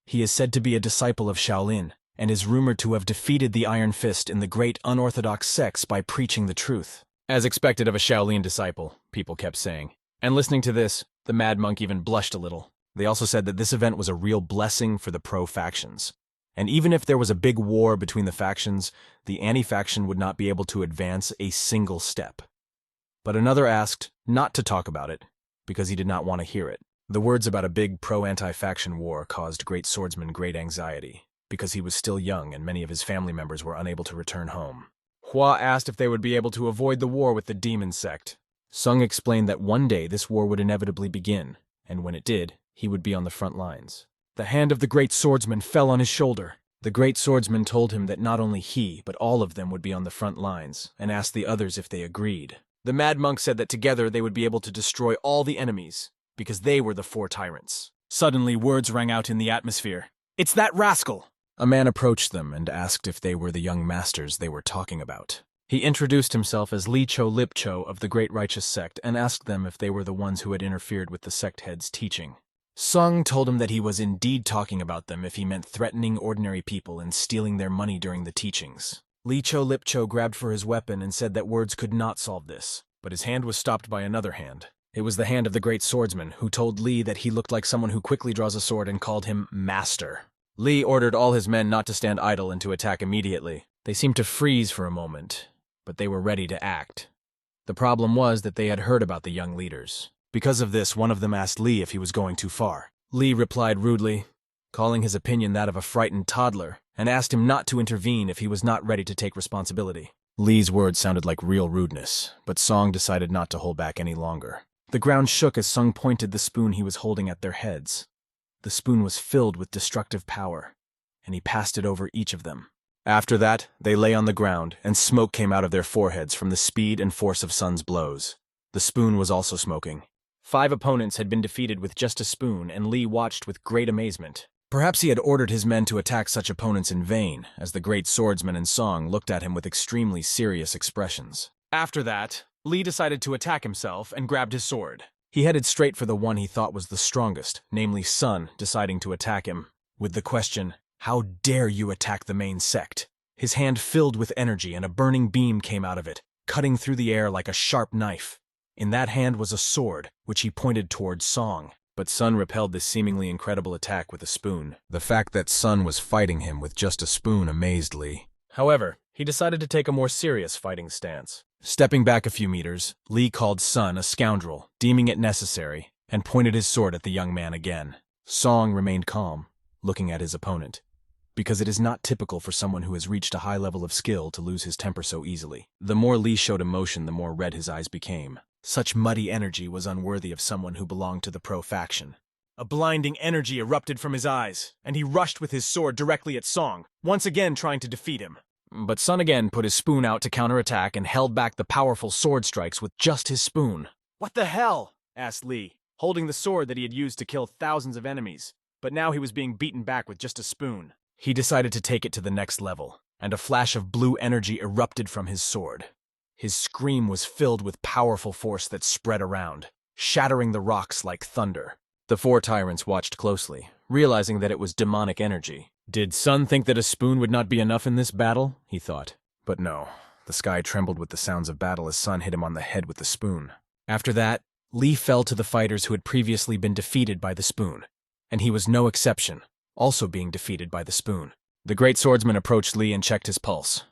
He is said to be a disciple of Shaolin, and is rumored to have defeated the Iron Fist in the great unorthodox sects by preaching the truth. As expected of a Shaolin disciple, people kept saying. And listening to this, the Mad Monk even blushed a little. They also said that this event was a real blessing for the pro-factions. And even if there was a big war between the factions, the anti-faction would not be able to advance a single step. But another asked not to talk about it, because he did not want to hear it. The words about a big pro-anti-faction war caused Great Swordsman great anxiety, because he was still young and many of his family members were unable to return home. Hua asked if they would be able to avoid the war with the demon sect. Sung explained that one day this war would inevitably begin, and when it did, he would be on the front lines. The hand of the great swordsman fell on his shoulder. The great swordsman told him that not only he, but all of them would be on the front lines, and asked the others if they agreed. The Mad Monk said that together they would be able to destroy all the enemies, because they were the 4 tyrants. Suddenly, words rang out in the atmosphere. "It's that rascal!" A man approached them and asked if they were the young masters they were talking about. He introduced himself as Li Cho Lip Cho of the Great Righteous Sect and asked them if they were the ones who had interfered with the sect head's teaching. Sung told him that he was indeed talking about them if he meant threatening ordinary people and stealing their money during the teachings. Li Cho Lip Cho grabbed for his weapon and said that words could not solve this, but his hand was stopped by another hand. It was the hand of the great swordsman, who told Li that he looked like someone who quickly draws a sword and called him Master. Li ordered all his men not to stand idle and to attack immediately. They seemed to freeze for a moment, but they were ready to act. The problem was that they had heard about the young leaders. Because of this, one of them asked Li if he was going too far. Li replied rudely, calling his opinion that of a frightened toddler, and asked him not to intervene if he was not ready to take responsibility. Li's words sounded like real rudeness, but Song decided not to hold back any longer. The ground shook as Sung pointed the spoon he was holding at their heads. The spoon was filled with destructive power, and he passed it over each of them. After that, they lay on the ground, and smoke came out of their foreheads from the speed and force of Sun's blows. The spoon was also smoking. 5 opponents had been defeated with just a spoon, and Li watched with great amazement. Perhaps he had ordered his men to attack such opponents in vain, as the great swordsman and Song looked at him with extremely serious expressions. After that, Li decided to attack himself and grabbed his sword. He headed straight for the one he thought was the strongest, namely Sun, deciding to attack him, with the question, "How dare you attack the main sect?" His hand filled with energy and a burning beam came out of it, cutting through the air like a sharp knife. In that hand was a sword, which he pointed towards Song. But Sun repelled this seemingly incredible attack with a spoon. The fact that Sun was fighting him with just a spoon amazed Li. However, he decided to take a more serious fighting stance. Stepping back a few meters, Li called Sun a scoundrel, deeming it necessary, and pointed his sword at the young man again. Song remained calm, looking at his opponent, because it is not typical for someone who has reached a high level of skill to lose his temper so easily. The more Li showed emotion, the more red his eyes became. Such muddy energy was unworthy of someone who belonged to the pro-faction. A blinding energy erupted from his eyes, and he rushed with his sword directly at Song, once again trying to defeat him. But Sun again put his spoon out to counterattack and held back the powerful sword strikes with just his spoon. "What the hell?" asked Lee, holding the sword that he had used to kill thousands of enemies, but now he was being beaten back with just a spoon. He decided to take it to the next level, and a flash of blue energy erupted from his sword. His scream was filled with powerful force that spread around, shattering the rocks like thunder. The four tyrants watched closely, realizing that it was demonic energy. Did Sun think that a spoon would not be enough in this battle? He thought. But no, the sky trembled with the sounds of battle as Sun hit him on the head with the spoon. After that, Lee fell to the fighters who had previously been defeated by the spoon, and he was no exception, also being defeated by the spoon. The great swordsman approached Lee and checked his pulse.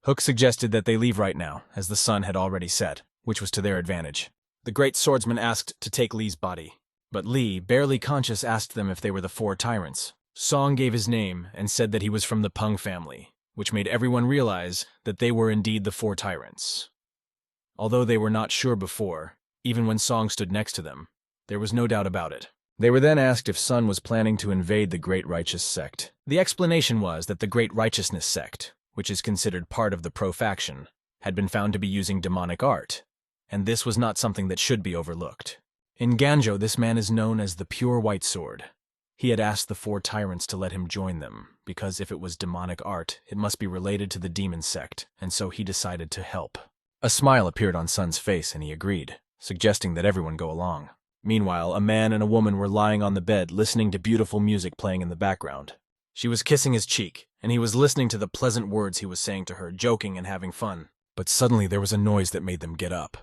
Hook suggested that they leave right now, as the sun had already set, which was to their advantage. The great swordsman asked to take Lee's body, but Lee, barely conscious, asked them if they were the four tyrants. Song gave his name and said that he was from the Peng family, which made everyone realize that they were indeed the four tyrants. Although they were not sure before, even when Song stood next to them, there was no doubt about it. They were then asked if Sun was planning to invade the Great Righteous Sect. The explanation was that the Great Righteousness Sect, which is considered part of the pro-faction, had been found to be using demonic art, and this was not something that should be overlooked. In Ganjo, this man is known as the Pure White Sword. He had asked the four tyrants to let him join them, because if it was demonic art, it must be related to the demon sect, and so he decided to help. A smile appeared on Sun's face, and he agreed, suggesting that everyone go along. Meanwhile, a man and a woman were lying on the bed, listening to beautiful music playing in the background. She was kissing his cheek, and he was listening to the pleasant words he was saying to her, joking and having fun. But suddenly there was a noise that made them get up.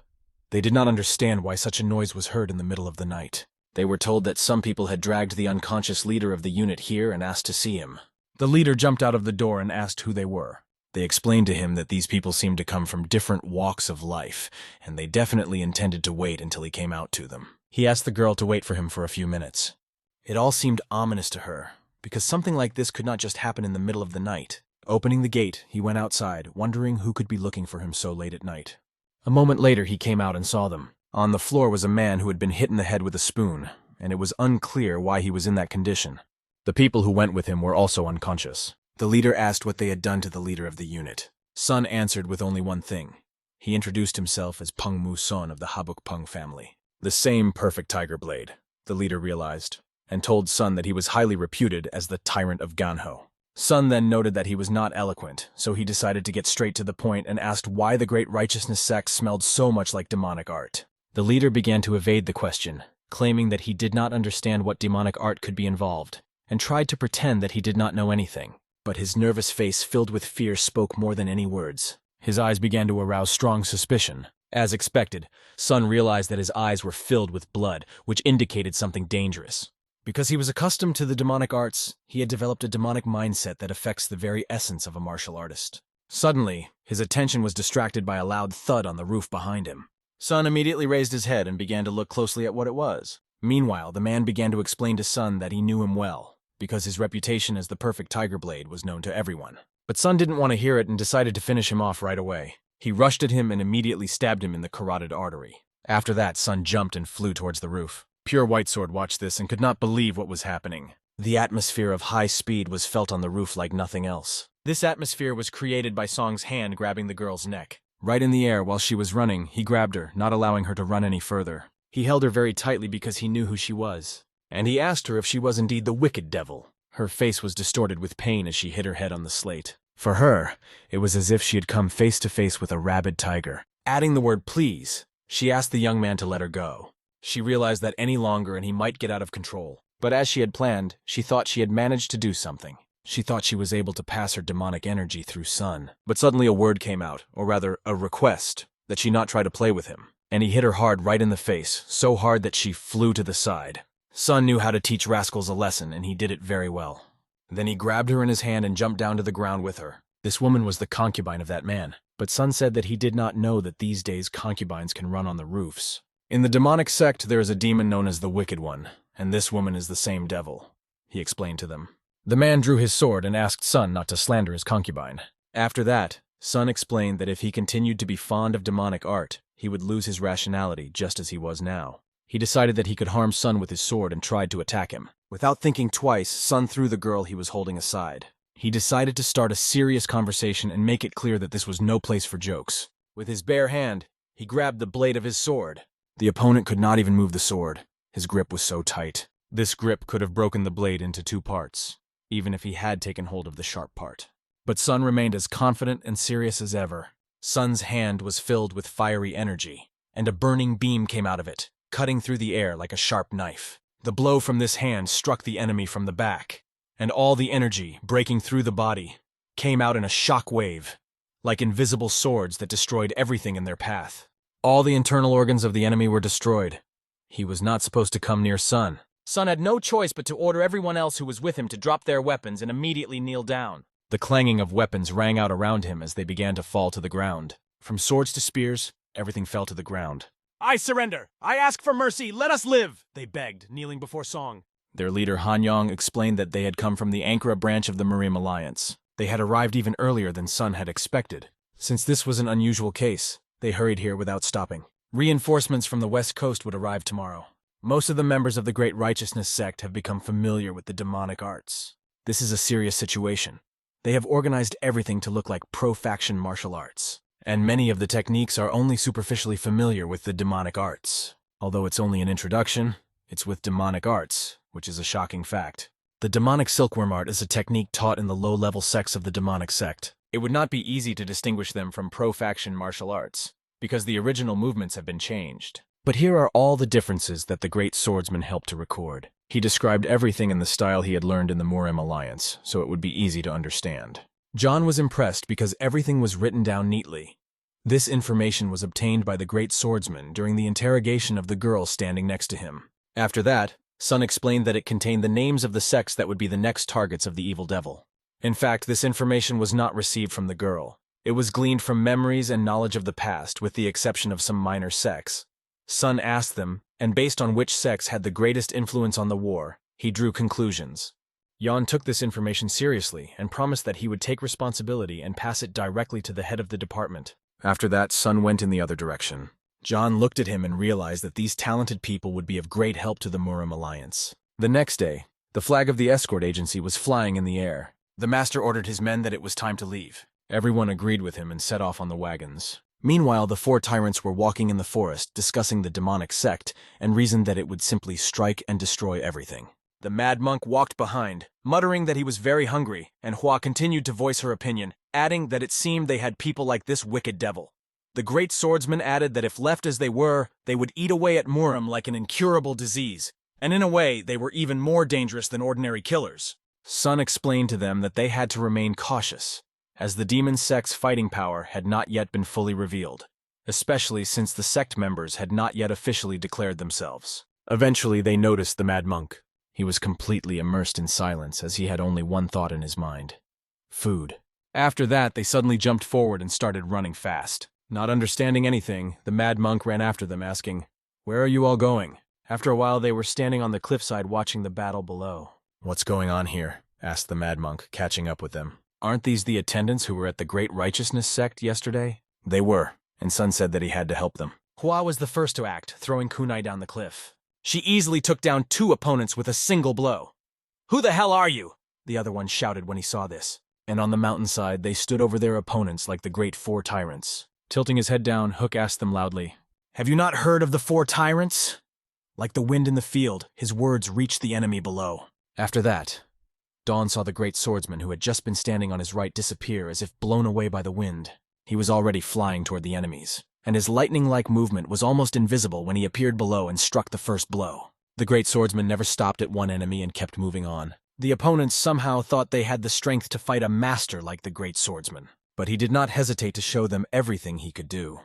They did not understand why such a noise was heard in the middle of the night. They were told that some people had dragged the unconscious leader of the unit here and asked to see him. The leader jumped out of the door and asked who they were. They explained to him that these people seemed to come from different walks of life, and they definitely intended to wait until he came out to them. He asked the girl to wait for him for a few minutes. It all seemed ominous to her, because something like this could not just happen in the middle of the night. Opening the gate, he went outside, wondering who could be looking for him so late at night. A moment later, he came out and saw them. On the floor was a man who had been hit in the head with a spoon, and it was unclear why he was in that condition. The people who went with him were also unconscious. The leader asked what they had done to the leader of the unit. Sun answered with only one thing. He introduced himself as Peng Mu Son of the Habuk Peng family. The same perfect tiger blade, the leader realized, and told Sun that he was highly reputed as the tyrant of Ganho. Sun then noted that he was not eloquent, so he decided to get straight to the point and asked why the Great Righteousness Sect smelled so much like demonic art. The leader began to evade the question, claiming that he did not understand what demonic art could be involved, and tried to pretend that he did not know anything. But his nervous face filled with fear spoke more than any words. His eyes began to arouse strong suspicion. As expected, Sun realized that his eyes were filled with blood, which indicated something dangerous. Because he was accustomed to the demonic arts, he had developed a demonic mindset that affects the very essence of a martial artist. Suddenly, his attention was distracted by a loud thud on the roof behind him. Sun immediately raised his head and began to look closely at what it was. Meanwhile, the man began to explain to Sun that he knew him well, because his reputation as the perfect tiger blade was known to everyone. But Sun didn't want to hear it and decided to finish him off right away. He rushed at him and immediately stabbed him in the carotid artery. After that, Sun jumped and flew towards the roof. Pure White Sword watched this and could not believe what was happening. The atmosphere of high speed was felt on the roof like nothing else. This atmosphere was created by Song's hand grabbing the girl's neck. Right in the air while she was running, he grabbed her, not allowing her to run any further. He held her very tightly because he knew who she was. And he asked her if she was indeed the wicked devil. Her face was distorted with pain as she hit her head on the slate. For her, it was as if she had come face to face with a rabid tiger. Adding the word please, she asked the young man to let her go. She realized that any longer and he might get out of control. But as she had planned, she thought she had managed to do something. She thought she was able to pass her demonic energy through Sun. But suddenly a word came out, or rather, a request, that she not try to play with him. And he hit her hard right in the face, so hard that she flew to the side. Sun knew how to teach rascals a lesson, and he did it very well. Then he grabbed her in his hand and jumped down to the ground with her. This woman was the concubine of that man. But Sun said that he did not know that these days concubines can run on the roofs. In the demonic sect, there is a demon known as the Wicked One, and this woman is the same devil, he explained to them. The man drew his sword and asked Sun not to slander his concubine. After that, Sun explained that if he continued to be fond of demonic art, he would lose his rationality just as he was now. He decided that he could harm Sun with his sword and tried to attack him. Without thinking twice, Sun threw the girl he was holding aside. He decided to start a serious conversation and make it clear that this was no place for jokes. With his bare hand, he grabbed the blade of his sword. The opponent could not even move the sword. His grip was so tight. This grip could have broken the blade into two parts, even if he had taken hold of the sharp part. But Sun remained as confident and serious as ever. Sun's hand was filled with fiery energy, and a burning beam came out of it, cutting through the air like a sharp knife. The blow from this hand struck the enemy from the back, and all the energy, breaking through the body, came out in a shock wave, like invisible swords that destroyed everything in their path. All the internal organs of the enemy were destroyed. He was not supposed to come near Sun. Sun had no choice but to order everyone else who was with him to drop their weapons and immediately kneel down. The clanging of weapons rang out around him as they began to fall to the ground. From swords to spears, everything fell to the ground. I surrender. I ask for mercy. Let us live, they begged, kneeling before Song. Their leader Han Yong explained that they had come from the Ankara branch of the Marine Alliance. They had arrived even earlier than Sun had expected. Since this was an unusual case, they hurried here without stopping. Reinforcements from the west coast would arrive tomorrow. Most of the members of the Great Righteousness sect have become familiar with the demonic arts. This is a serious situation. They have organized everything to look like pro-faction martial arts, and many of the techniques are only superficially familiar with the demonic arts. Although it's only an introduction, it's with demonic arts, which is a shocking fact. The demonic silkworm art is a technique taught in the low-level sects of the demonic sect. It would not be easy to distinguish them from pro-faction martial arts, because the original movements have been changed. But here are all the differences that the great swordsman helped to record. He described everything in the style he had learned in the Murim Alliance, so it would be easy to understand. John was impressed because everything was written down neatly. This information was obtained by the great swordsman during the interrogation of the girl standing next to him. After that, Sun explained that it contained the names of the sects that would be the next targets of the evil devil. In fact, this information was not received from the girl. It was gleaned from memories and knowledge of the past, with the exception of some minor sects. Sun asked them, and based on which sects had the greatest influence on the war, he drew conclusions. Yan took this information seriously and promised that he would take responsibility and pass it directly to the head of the department. After that, Sun went in the other direction. John looked at him and realized that these talented people would be of great help to the Murim Alliance. The next day, the flag of the escort agency was flying in the air. The master ordered his men that it was time to leave. Everyone agreed with him and set off on the wagons. Meanwhile, the four tyrants were walking in the forest, discussing the demonic sect, and reasoned that it would simply strike and destroy everything. The mad monk walked behind, muttering that he was very hungry, and Hua continued to voice her opinion, adding that it seemed they had people like this wicked devil. The great swordsman added that if left as they were, they would eat away at Murim like an incurable disease, and in a way, they were even more dangerous than ordinary killers. Sun explained to them that they had to remain cautious, as the demon sect's fighting power had not yet been fully revealed, especially since the sect members had not yet officially declared themselves. Eventually, they noticed the mad monk. He was completely immersed in silence, as he had only one thought in his mind: food. After that, they suddenly jumped forward and started running fast. Not understanding anything, the mad monk ran after them, asking, "Where are you all going?" After a while, they were standing on the cliffside watching the battle below. "What's going on here?" asked the mad monk, catching up with them. "Aren't these the attendants who were at the Great Righteousness sect yesterday?" They were, and Sun said that he had to help them. Hua was the first to act, throwing kunai down the cliff. She easily took down 2 opponents with a single blow. "Who the hell are you?" the other one shouted when he saw this. And on the mountainside, they stood over their opponents like the great 4 tyrants. Tilting his head down, Hook asked them loudly, "Have you not heard of the 4 tyrants?" Like the wind in the field, his words reached the enemy below. After that, Dawn saw the great swordsman who had just been standing on his right disappear as if blown away by the wind. He was already flying toward the enemies, and his lightning-like movement was almost invisible when he appeared below and struck the first blow. The great swordsman never stopped at one enemy and kept moving on. The opponents somehow thought they had the strength to fight a master like the great swordsman, but he did not hesitate to show them everything he could do.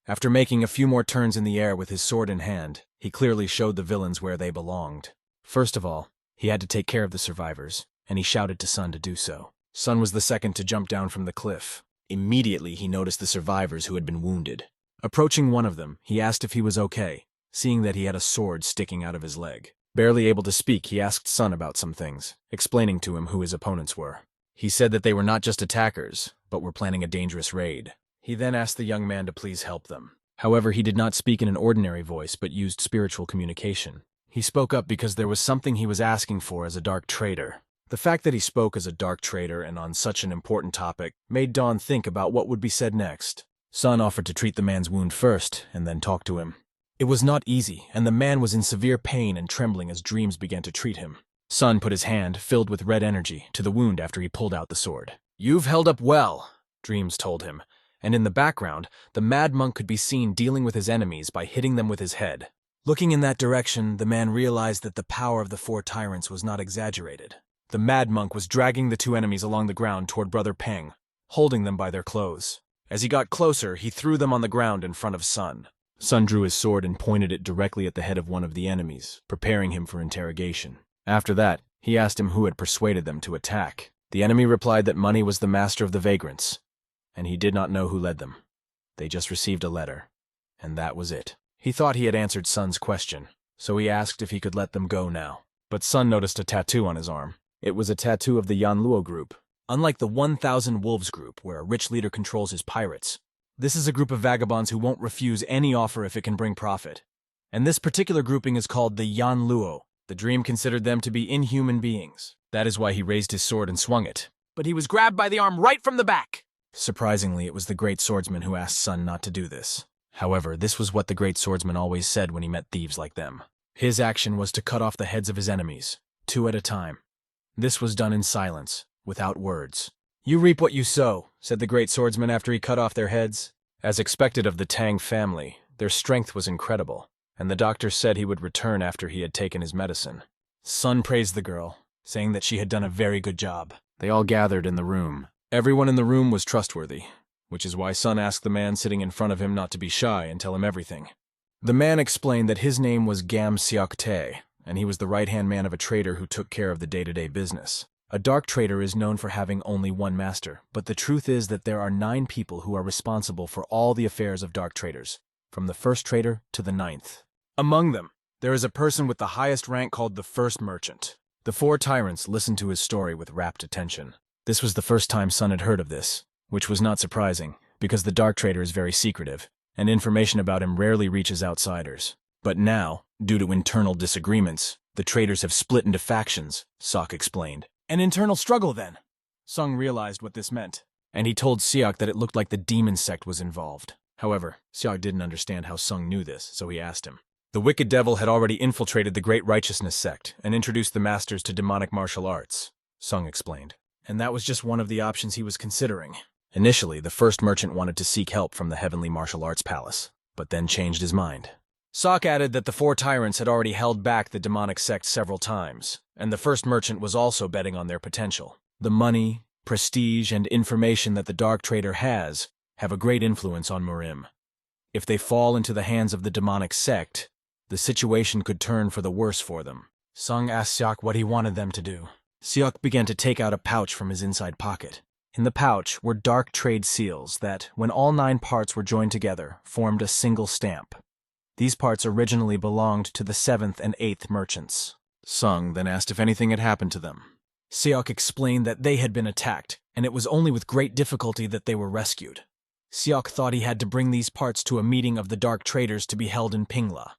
After making a few more turns in the air with his sword in hand, he clearly showed the villains where they belonged. First of all, he had to take care of the survivors, and he shouted to Sun to do so. Sun was the second to jump down from the cliff. Immediately, he noticed the survivors who had been wounded. Approaching one of them, he asked if he was okay, seeing that he had a sword sticking out of his leg. Barely able to speak, he asked Sun about some things, explaining to him who his opponents were. He said that they were not just attackers, but were planning a dangerous raid. He then asked the young man to please help them. However, he did not speak in an ordinary voice, but used spiritual communication. He spoke up because there was something he was asking for as a dark trader. The fact that he spoke as a dark trader and on such an important topic made Dawn think about what would be said next. Sun offered to treat the man's wound first, and then talk to him. It was not easy, and the man was in severe pain and trembling as dreams began to treat him. Sun put his hand, filled with red energy, to the wound after he pulled out the sword. "You've held up well," Dreams told him, and in the background, the mad monk could be seen dealing with his enemies by hitting them with his head. Looking in that direction, the man realized that the power of the four tyrants was not exaggerated. The mad monk was dragging the two enemies along the ground toward Brother Peng, holding them by their clothes. As he got closer, he threw them on the ground in front of Sun. Sun drew his sword and pointed it directly at the head of one of the enemies, preparing him for interrogation. After that, he asked him who had persuaded them to attack. The enemy replied that money was the master of the vagrants, and he did not know who led them. They just received a letter, and that was it. He thought he had answered Sun's question, so he asked if he could let them go now. But Sun noticed a tattoo on his arm. It was a tattoo of the Yahello group. Unlike the 1,000 Wolves group, where a rich leader controls his pirates, this is a group of vagabonds who won't refuse any offer if it can bring profit. And this particular grouping is called the Yahello. The dream considered them to be inhuman beings. That is why he raised his sword and swung it. But he was grabbed by the arm right from the back. Surprisingly, it was the great swordsman who asked Sun not to do this. However, this was what the great swordsman always said when he met thieves like them. His action was to cut off the heads of his enemies, 2 at a time. This was done in silence, without words. "You reap what you sow," said the great swordsman after he cut off their heads. As expected of the Tang family, their strength was incredible, and the doctor said he would return after he had taken his medicine. Sun praised the girl, saying that she had done a very good job. They all gathered in the room. Everyone in the room was trustworthy, which is why Sun asked the man sitting in front of him not to be shy and tell him everything. The man explained that his name was Gam Seok Tae, and he was the right-hand man of a trader who took care of the day-to-day business. A dark trader is known for having only one master, but the truth is that there are 9 people who are responsible for all the affairs of dark traders, from the first trader to the 9th. Among them, there is a person with the highest rank called the First Merchant. The 4 tyrants listened to his story with rapt attention. This was the first time Sun had heard of this, which was not surprising, because the dark trader is very secretive, and information about him rarely reaches outsiders. But now, due to internal disagreements, the traders have split into factions, Sok explained. An internal struggle, then. Sung realized what this meant. And he told Seok that it looked like the demon sect was involved. However, Seok didn't understand how Sung knew this, so he asked him. The wicked devil had already infiltrated the Great Righteousness sect and introduced the masters to demonic martial arts, Sung explained. And that was just one of the options he was considering. Initially, the first merchant wanted to seek help from the Heavenly Martial Arts Palace, but then changed his mind. Sok added that the 4 tyrants had already held back the demonic sect several times, and the first merchant was also betting on their potential. The money, prestige, and information that the dark trader has have a great influence on Murim. If they fall into the hands of the demonic sect, the situation could turn for the worse for them. Sung asked Seok what he wanted them to do. Seok began to take out a pouch from his inside pocket. In the pouch were dark trade seals that, when all 9 parts were joined together, formed a single stamp. These parts originally belonged to the 7th and 8th merchants. Sung then asked if anything had happened to them. Seok explained that they had been attacked, and it was only with great difficulty that they were rescued. Seok thought he had to bring these parts to a meeting of the dark traders to be held in Pingla.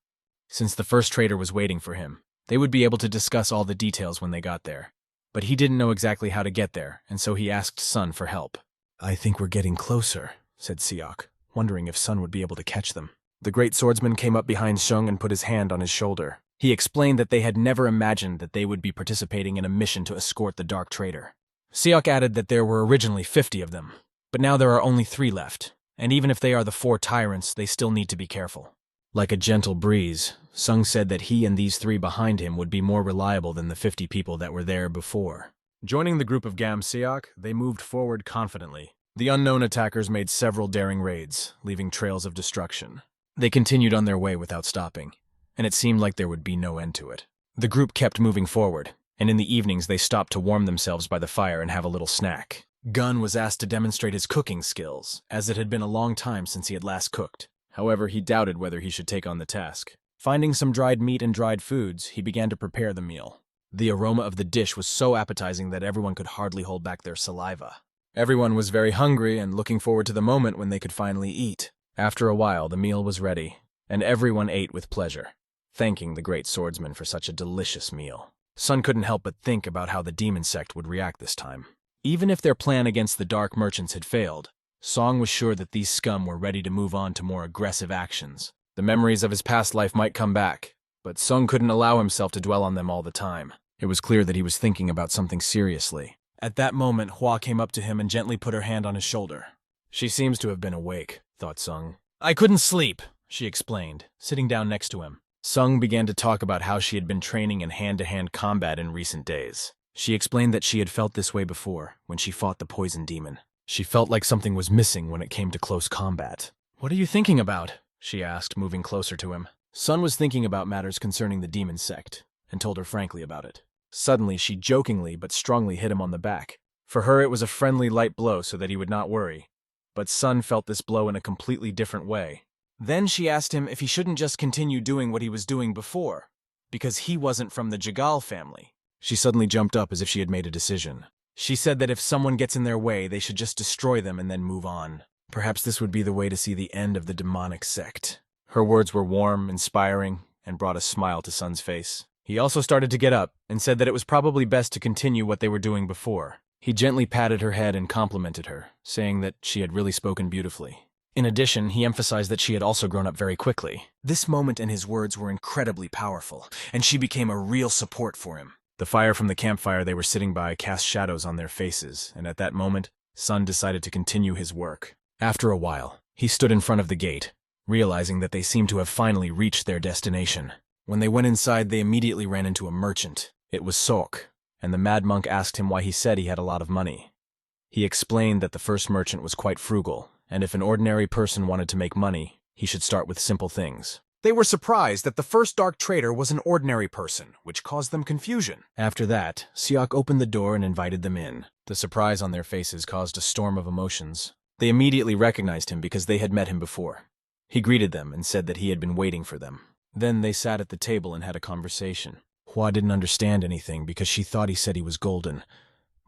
Since the first trader was waiting for him, they would be able to discuss all the details when they got there. But he didn't know exactly how to get there, and so he asked Sun for help. "I think we're getting closer," said Seok, wondering if Sun would be able to catch them. The great swordsman came up behind Shung and put his hand on his shoulder. He explained that they had never imagined that they would be participating in a mission to escort the dark trader. Seok added that there were originally 50 of them, but now there are only 3 left, and even if they are the 4 tyrants, they still need to be careful. Like a gentle breeze, Sung said that he and these 3 behind him would be more reliable than the 50 people that were there before. Joining the group of Gam Seok, they moved forward confidently. The unknown attackers made several daring raids, leaving trails of destruction. They continued on their way without stopping, and it seemed like there would be no end to it. The group kept moving forward, and in the evenings they stopped to warm themselves by the fire and have a little snack. Gun was asked to demonstrate his cooking skills, as it had been a long time since he had last cooked. However, he doubted whether he should take on the task. Finding some dried meat and dried foods, he began to prepare the meal. The aroma of the dish was so appetizing that everyone could hardly hold back their saliva. Everyone was very hungry and looking forward to the moment when they could finally eat. After a while, the meal was ready, and everyone ate with pleasure, thanking the great swordsman for such a delicious meal. Sun couldn't help but think about how the demon sect would react this time. Even if their plan against the dark merchants had failed, Song was sure that these scum were ready to move on to more aggressive actions. The memories of his past life might come back, but Sung couldn't allow himself to dwell on them all the time. It was clear that he was thinking about something seriously. At that moment, Hua came up to him and gently put her hand on his shoulder. She seems to have been awake, thought Sung. I couldn't sleep, she explained, sitting down next to him. Sung began to talk about how she had been training in hand-to-hand combat in recent days. She explained that she had felt this way before, when she fought the poison demon. She felt like something was missing when it came to close combat. What are you thinking about? She asked, moving closer to him. Sun was thinking about matters concerning the demon sect, and told her frankly about it. Suddenly, she jokingly but strongly hit him on the back. For her, it was a friendly, light blow so that he would not worry. But Sun felt this blow in a completely different way. Then she asked him if he shouldn't just continue doing what he was doing before, because he wasn't from the Jagal family. She suddenly jumped up as if she had made a decision. She said that if someone gets in their way, they should just destroy them and then move on. Perhaps this would be the way to see the end of the demonic sect. Her words were warm, inspiring, and brought a smile to Sun's face. He also started to get up and said that it was probably best to continue what they were doing before. He gently patted her head and complimented her, saying that she had really spoken beautifully. In addition, he emphasized that she had also grown up very quickly. This moment and his words were incredibly powerful, and she became a real support for him. The fire from the campfire they were sitting by cast shadows on their faces, and at that moment, Sun decided to continue his work. After a while, he stood in front of the gate, realizing that they seemed to have finally reached their destination. When they went inside, they immediately ran into a merchant. It was Sok, and the mad monk asked him why he said he had a lot of money. He explained that the first merchant was quite frugal, and if an ordinary person wanted to make money, he should start with simple things. They were surprised that the first dark trader was an ordinary person, which caused them confusion. After that, Siok opened the door and invited them in. The surprise on their faces caused a storm of emotions. They immediately recognized him because they had met him before. He greeted them and said that he had been waiting for them. Then they sat at the table and had a conversation. Hua didn't understand anything because she thought he said he was golden,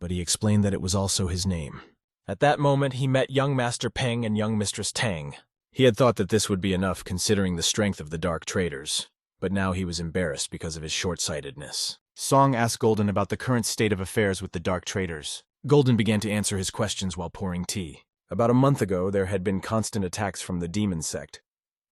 but he explained that it was also his name. At that moment, he met young Master Peng and young Mistress Tang. He had thought that this would be enough considering the strength of the dark traders, but now he was embarrassed because of his short-sightedness. Song asked Golden about the current state of affairs with the dark traders. Golden began to answer his questions while pouring tea. About a month ago, there had been constant attacks from the demon sect,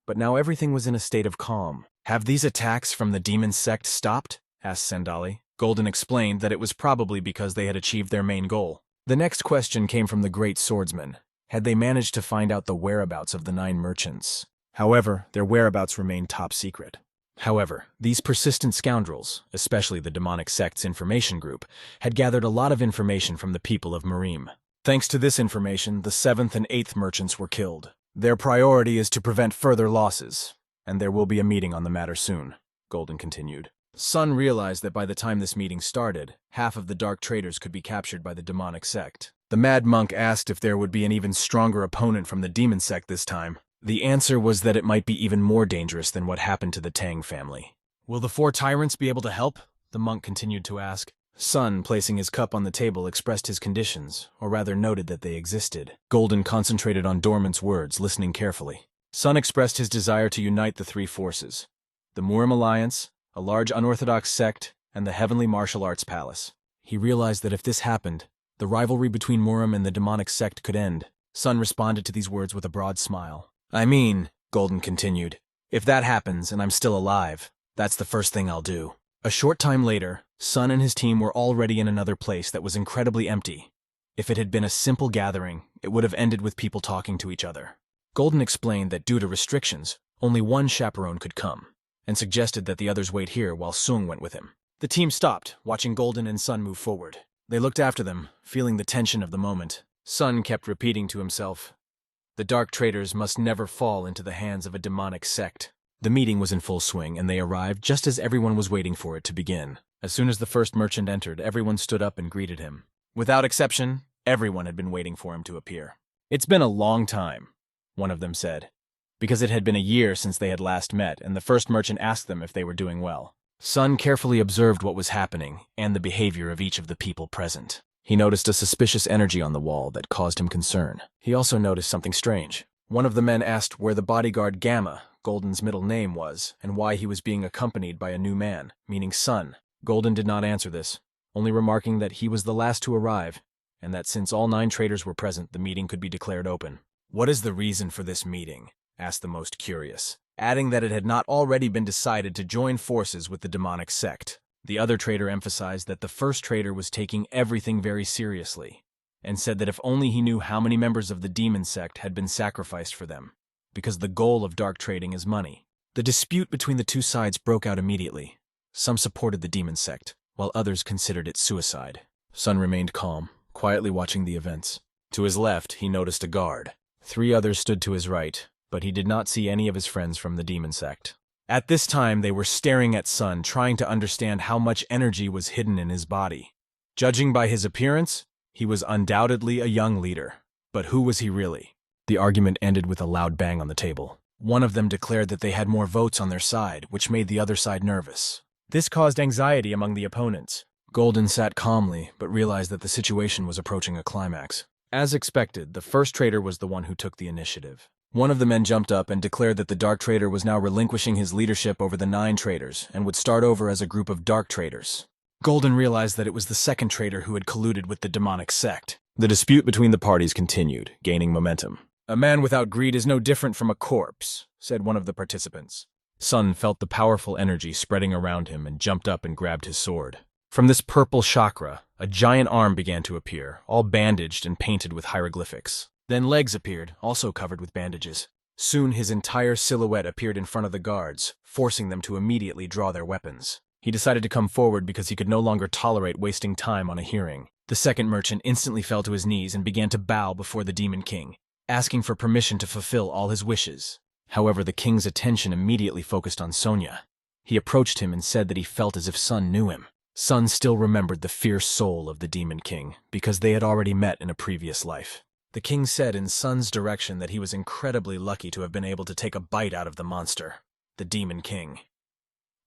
but now everything was in a state of calm. Have these attacks from the demon sect stopped? Asked Sandali. Golden explained that it was probably because they had achieved their main goal. The next question came from the great swordsman. Had they managed to find out the whereabouts of the 9 merchants? However, their whereabouts remained top secret. However, these persistent scoundrels, especially the demonic sect's information group, had gathered a lot of information from the people of Marim. Thanks to this information, the 7th and 8th merchants were killed. Their priority is to prevent further losses, and there will be a meeting on the matter soon, Golden continued. Sun realized that by the time this meeting started, half of the dark traders could be captured by the demonic sect. The mad monk asked if there would be an even stronger opponent from the demon sect this time. The answer was that it might be even more dangerous than what happened to the Tang family. Will the 4 tyrants be able to help? The monk continued to ask. Sun, placing his cup on the table, expressed his conditions, or rather noted that they existed. Golden concentrated on Dormant's words, listening carefully. Sun expressed his desire to unite the 3 forces: the Murim Alliance, a large unorthodox sect, and the Heavenly Martial Arts Palace. He realized that if this happened, the rivalry between Murim and the demonic sect could end. Sun responded to these words with a broad smile. I mean, Golden continued, if that happens and I'm still alive, that's the first thing I'll do. A short time later, Sun and his team were already in another place that was incredibly empty. If it had been a simple gathering, it would have ended with people talking to each other. Golden explained that due to restrictions, only one chaperone could come, and suggested that the others wait here while Sung went with him. The team stopped, watching Golden and Sun move forward. They looked after them, feeling the tension of the moment. Sun kept repeating to himself, the dark traders must never fall into the hands of a demonic sect. The meeting was in full swing, and they arrived just as everyone was waiting for it to begin. As soon as the first merchant entered, everyone stood up and greeted him. Without exception, everyone had been waiting for him to appear. It's been a long time, one of them said, because it had been a year since they had last met, and the first merchant asked them if they were doing well. Sun carefully observed what was happening and the behavior of each of the people present. He noticed a suspicious energy on the wall that caused him concern. He also noticed something strange. One of the men asked where the bodyguard Gamma, Golden's middle name, was, and why he was being accompanied by a new man, meaning Sun. Golden did not answer this, only remarking that he was the last to arrive, and that since all 9 traders were present, the meeting could be declared open. "What is the reason for this meeting?" asked the most curious, adding that it had not already been decided to join forces with the demonic sect. The other trader emphasized that the first trader was taking everything very seriously, and said that if only he knew how many members of the demon sect had been sacrificed for them, because the goal of dark trading is money. The dispute between the two sides broke out immediately. Some supported the demon sect, while others considered it suicide. Sun remained calm, quietly watching the events. To his left, he noticed a guard. 3 others stood to his right, but he did not see any of his friends from the demon sect. At this time, they were staring at Sun, trying to understand how much energy was hidden in his body. Judging by his appearance, he was undoubtedly a young leader. But who was he really? The argument ended with a loud bang on the table. One of them declared that they had more votes on their side, which made the other side nervous. This caused anxiety among the opponents. Golden sat calmly, but realized that the situation was approaching a climax. As expected, the first trader was the one who took the initiative. One of the men jumped up and declared that the dark trader was now relinquishing his leadership over the 9 traders and would start over as a group of dark traders. Golden realized that it was the second trader who had colluded with the demonic sect. The dispute between the parties continued, gaining momentum. "A man without greed is no different from a corpse," said one of the participants. Sun felt the powerful energy spreading around him and jumped up and grabbed his sword. From this purple chakra, a giant arm began to appear, all bandaged and painted with hieroglyphics. Then legs appeared, also covered with bandages. Soon his entire silhouette appeared in front of the guards, forcing them to immediately draw their weapons. He decided to come forward because he could no longer tolerate wasting time on a hearing. The second merchant instantly fell to his knees and began to bow before the Demon King, asking for permission to fulfill all his wishes. However, the king's attention immediately focused on Sonia. He approached him and said that he felt as if Sun knew him. Sun still remembered the fierce soul of the Demon King, because they had already met in a previous life. The king said in Sun's direction that he was incredibly lucky to have been able to take a bite out of the monster, the Demon King.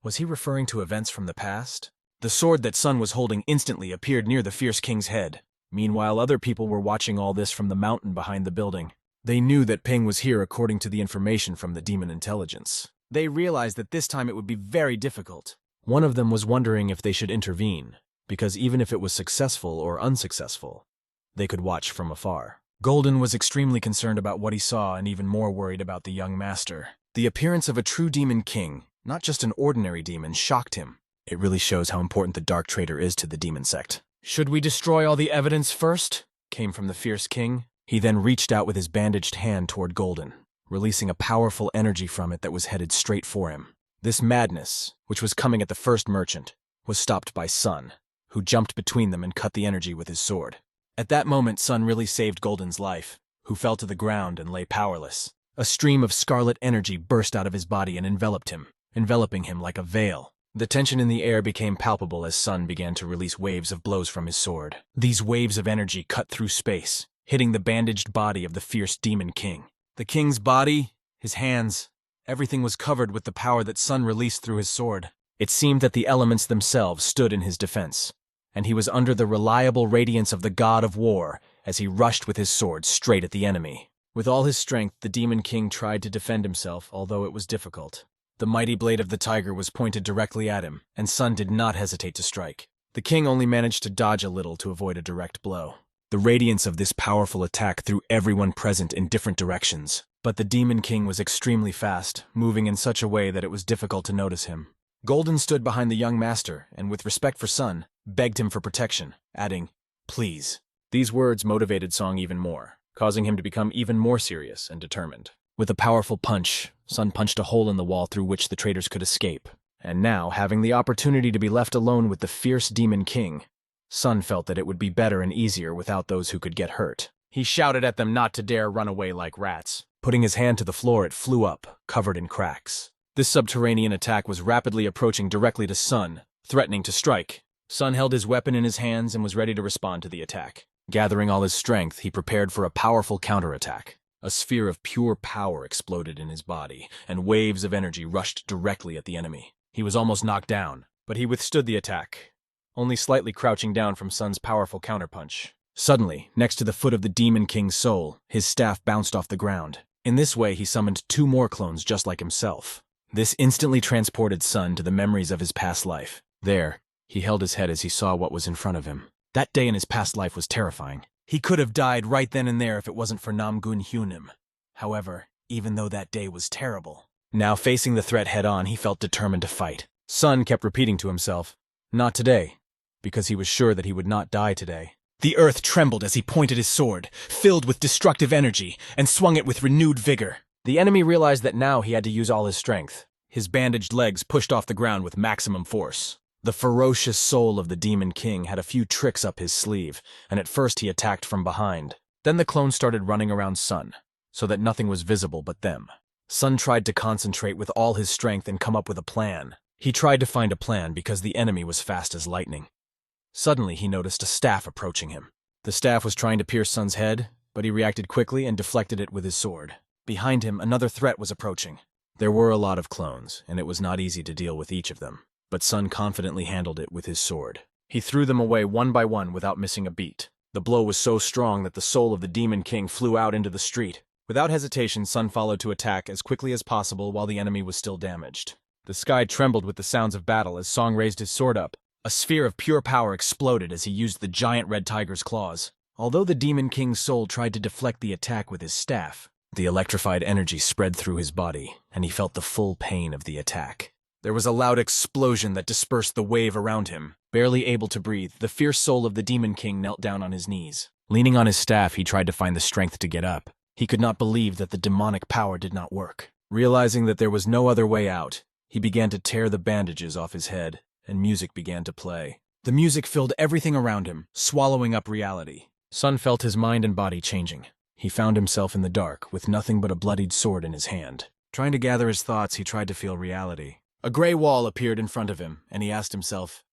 Was he referring to events from the past? The sword that Sun was holding instantly appeared near the fierce king's head. Meanwhile, other people were watching all this from the mountain behind the building. They knew that Ping was here according to the information from the demon intelligence. They realized that this time it would be very difficult. One of them was wondering if they should intervene, because even if it was successful or unsuccessful, they could watch from afar. Golden was extremely concerned about what he saw and even more worried about the young master. The appearance of a true demon king, not just an ordinary demon, shocked him. It really shows how important the dark trader is to the demon sect. "Should we destroy all the evidence first?" came from the fierce king. He then reached out with his bandaged hand toward Golden, releasing a powerful energy from it that was headed straight for him. This madness, which was coming at the first merchant, was stopped by Sun, who jumped between them and cut the energy with his sword. At that moment, Sun really saved Golden's life, who fell to the ground and lay powerless. A stream of scarlet energy burst out of his body and enveloped him, enveloping him like a veil. The tension in the air became palpable as Sun began to release waves of blows from his sword. These waves of energy cut through space, hitting the bandaged body of the fierce Demon King. The king's body, his hands, everything was covered with the power that Sun released through his sword. It seemed that the elements themselves stood in his defense, and he was under the reliable radiance of the god of war as he rushed with his sword straight at the enemy. With all his strength, the Demon King tried to defend himself, although it was difficult. The mighty blade of the tiger was pointed directly at him, and Sun did not hesitate to strike. The king only managed to dodge a little to avoid a direct blow. The radiance of this powerful attack threw everyone present in different directions. But the Demon King was extremely fast, moving in such a way that it was difficult to notice him. Golden stood behind the young master, and with respect for Sun, begged him for protection, adding, "Please." These words motivated Song even more, causing him to become even more serious and determined. With a powerful punch, Sun punched a hole in the wall through which the traitors could escape. And now, having the opportunity to be left alone with the fierce Demon King, Sun felt that it would be better and easier without those who could get hurt. He shouted at them not to dare run away like rats. Putting his hand to the floor, it flew up, covered in cracks. This subterranean attack was rapidly approaching directly to Sun, threatening to strike. Sun held his weapon in his hands and was ready to respond to the attack. Gathering all his strength, he prepared for a powerful counterattack. A sphere of pure power exploded in his body, and waves of energy rushed directly at the enemy. He was almost knocked down, but he withstood the attack, only slightly crouching down from Sun's powerful counterpunch. Suddenly, next to the foot of the Demon King's soul, his staff bounced off the ground. In this way, he summoned 2 more clones just like himself. This instantly transported Sun to the memories of his past life. There, he held his head as he saw what was in front of him. That day in his past life was terrifying. He could have died right then and there if it wasn't for Namgun Hyunim. However, even though that day was terrible, now facing the threat head-on, he felt determined to fight. Sun kept repeating to himself, "Not today," because he was sure that he would not die today. The earth trembled as he pointed his sword, filled with destructive energy, and swung it with renewed vigor. The enemy realized that now he had to use all his strength. His bandaged legs pushed off the ground with maximum force. The ferocious soul of the Demon King had a few tricks up his sleeve, and at first he attacked from behind. Then the clones started running around Sun, so that nothing was visible but them. Sun tried to concentrate with all his strength and come up with a plan. He tried to find a plan because the enemy was fast as lightning. Suddenly, he noticed a staff approaching him. The staff was trying to pierce Sun's head, but he reacted quickly and deflected it with his sword. Behind him, another threat was approaching. There were a lot of clones, and it was not easy to deal with each of them, but Sun confidently handled it with his sword. He threw them away one by one without missing a beat. The blow was so strong that the soul of the Demon King flew out into the street. Without hesitation, Sun followed to attack as quickly as possible while the enemy was still damaged. The sky trembled with the sounds of battle as Song raised his sword up. A sphere of pure power exploded as he used the giant red tiger's claws. Although the Demon King's soul tried to deflect the attack with his staff, the electrified energy spread through his body, and he felt the full pain of the attack. There was a loud explosion that dispersed the wave around him. Barely able to breathe, the fierce soul of the Demon King knelt down on his knees. Leaning on his staff, he tried to find the strength to get up. He could not believe that the demonic power did not work. Realizing that there was no other way out, he began to tear the bandages off his head, and music began to play. The music filled everything around him, swallowing up reality. Sun felt his mind and body changing. He found himself in the dark, with nothing but a bloodied sword in his hand. Trying to gather his thoughts, he tried to feel reality. A gray wall appeared in front of him, and he asked himself,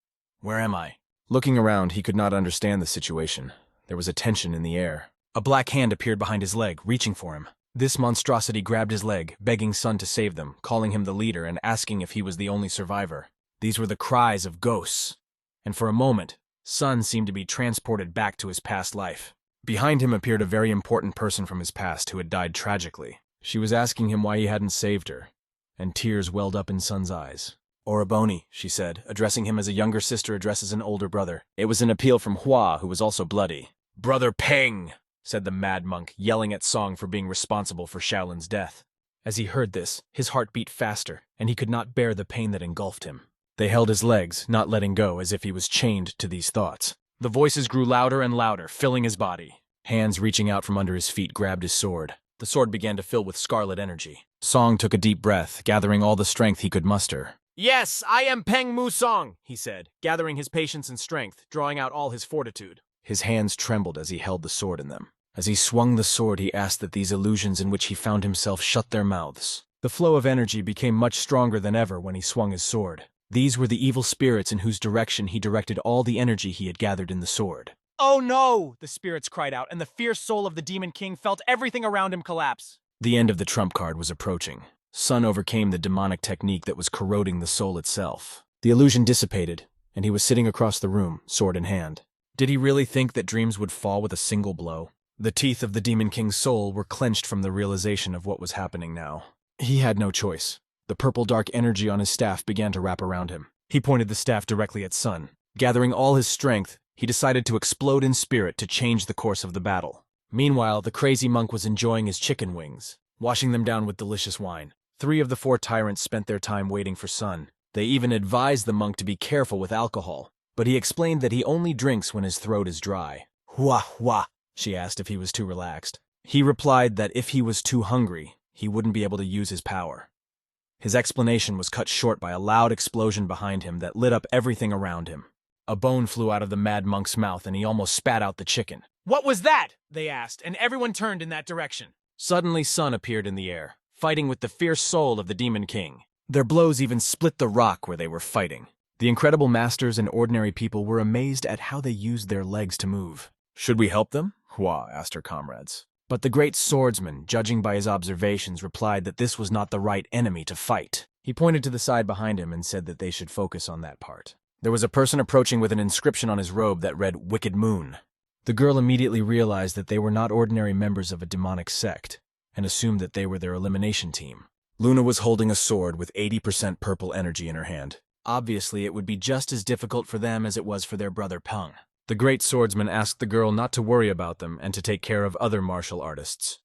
"Where am I?" Looking around, he could not understand the situation. There was a tension in the air. A black hand appeared behind his leg, reaching for him. This monstrosity grabbed his leg, begging Sun to save them, calling him the leader and asking if he was the only survivor. These were the cries of ghosts. And for a moment, Sun seemed to be transported back to his past life. Behind him appeared a very important person from his past who had died tragically. She was asking him why he hadn't saved her, and tears welled up in Sun's eyes. "Oraboni," she said, addressing him as a younger sister addresses an older brother. It was an appeal from Hua, who was also bloody. "Brother Peng," said the mad monk, yelling at Song for being responsible for Shaolin's death. As he heard this, his heart beat faster, and he could not bear the pain that engulfed him. They held his legs, not letting go, as if he was chained to these thoughts. The voices grew louder and louder, filling his body. Hands reaching out from under his feet grabbed his sword. The sword began to fill with scarlet energy. Song took a deep breath, gathering all the strength he could muster. "Yes, I am Peng Mu Song," he said, gathering his patience and strength, drawing out all his fortitude. His hands trembled as he held the sword in them. As he swung the sword, he asked that these illusions in which he found himself shut their mouths. The flow of energy became much stronger than ever when he swung his sword. These were the evil spirits in whose direction he directed all the energy he had gathered in the sword. "Oh no!" the spirits cried out, and the fierce soul of the Demon King felt everything around him collapse. The end of the trump card was approaching. Sun overcame the demonic technique that was corroding the soul itself. The illusion dissipated, and he was sitting across the room, sword in hand. Did he really think that dreams would fall with a single blow? The teeth of the Demon King's soul were clenched from the realization of what was happening now. He had no choice. The purple dark energy on his staff began to wrap around him. He pointed the staff directly at Sun. Gathering all his strength, he decided to explode in spirit to change the course of the battle. Meanwhile, the crazy monk was enjoying his chicken wings, washing them down with delicious wine. 3 of the 4 tyrants spent their time waiting for Sun. They even advised the monk to be careful with alcohol, but he explained that he only drinks when his throat is dry. "Hua hua," she asked if he was too relaxed. He replied that if he was too hungry, he wouldn't be able to use his power. His explanation was cut short by a loud explosion behind him that lit up everything around him. A bone flew out of the mad monk's mouth and he almost spat out the chicken. "What was that?" they asked, and everyone turned in that direction. Suddenly, Sun appeared in the air, fighting with the fierce soul of the Demon King. Their blows even split the rock where they were fighting. The incredible masters and ordinary people were amazed at how they used their legs to move. "Should we help them?" Hua asked her comrades. But the great swordsman, judging by his observations, replied that this was not the right enemy to fight. He pointed to the side behind him and said that they should focus on that part. There was a person approaching with an inscription on his robe that read, "Wicked Moon." The girl immediately realized that they were not ordinary members of a demonic sect, and assumed that they were their elimination team. Luna was holding a sword with 80% purple energy in her hand. Obviously, it would be just as difficult for them as it was for their brother Peng. The great swordsman asked the girl not to worry about them and to take care of other martial artists.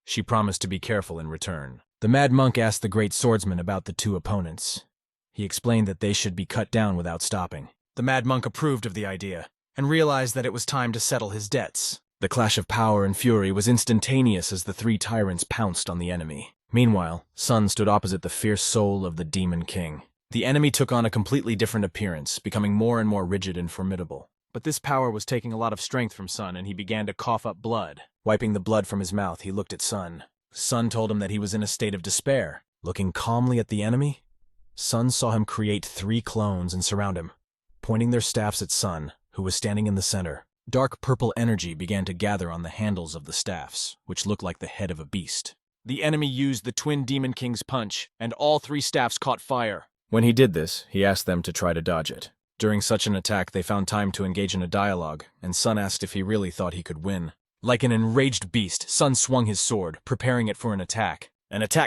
She promised to be careful in return. The mad monk asked the great swordsman about the two opponents. He explained that they should be cut down without stopping. The mad monk approved of the idea and realized that it was time to settle his debts. The clash of power and fury was instantaneous as the three tyrants pounced on the enemy. Meanwhile, Sun stood opposite the fierce soul of the Demon King. The enemy took on a completely different appearance, becoming more and more rigid and formidable. But this power was taking a lot of strength from Sun, and he began to cough up blood. Wiping the blood from his mouth, he looked at Sun. Sun told him that he was in a state of despair. Looking calmly at the enemy, Sun saw him create 3 clones and surround him. Pointing their staffs at Sun, who was standing in the center, dark purple energy began to gather on the handles of the staffs, which looked like the head of a beast. The enemy used the twin Demon King's punch, and all 3 staffs caught fire. When he did this, he asked them to try to dodge it. During such an attack, they found time to engage in a dialogue, and Sun asked if he really thought he could win. Like an enraged beast, Sun swung his sword, preparing it for an attack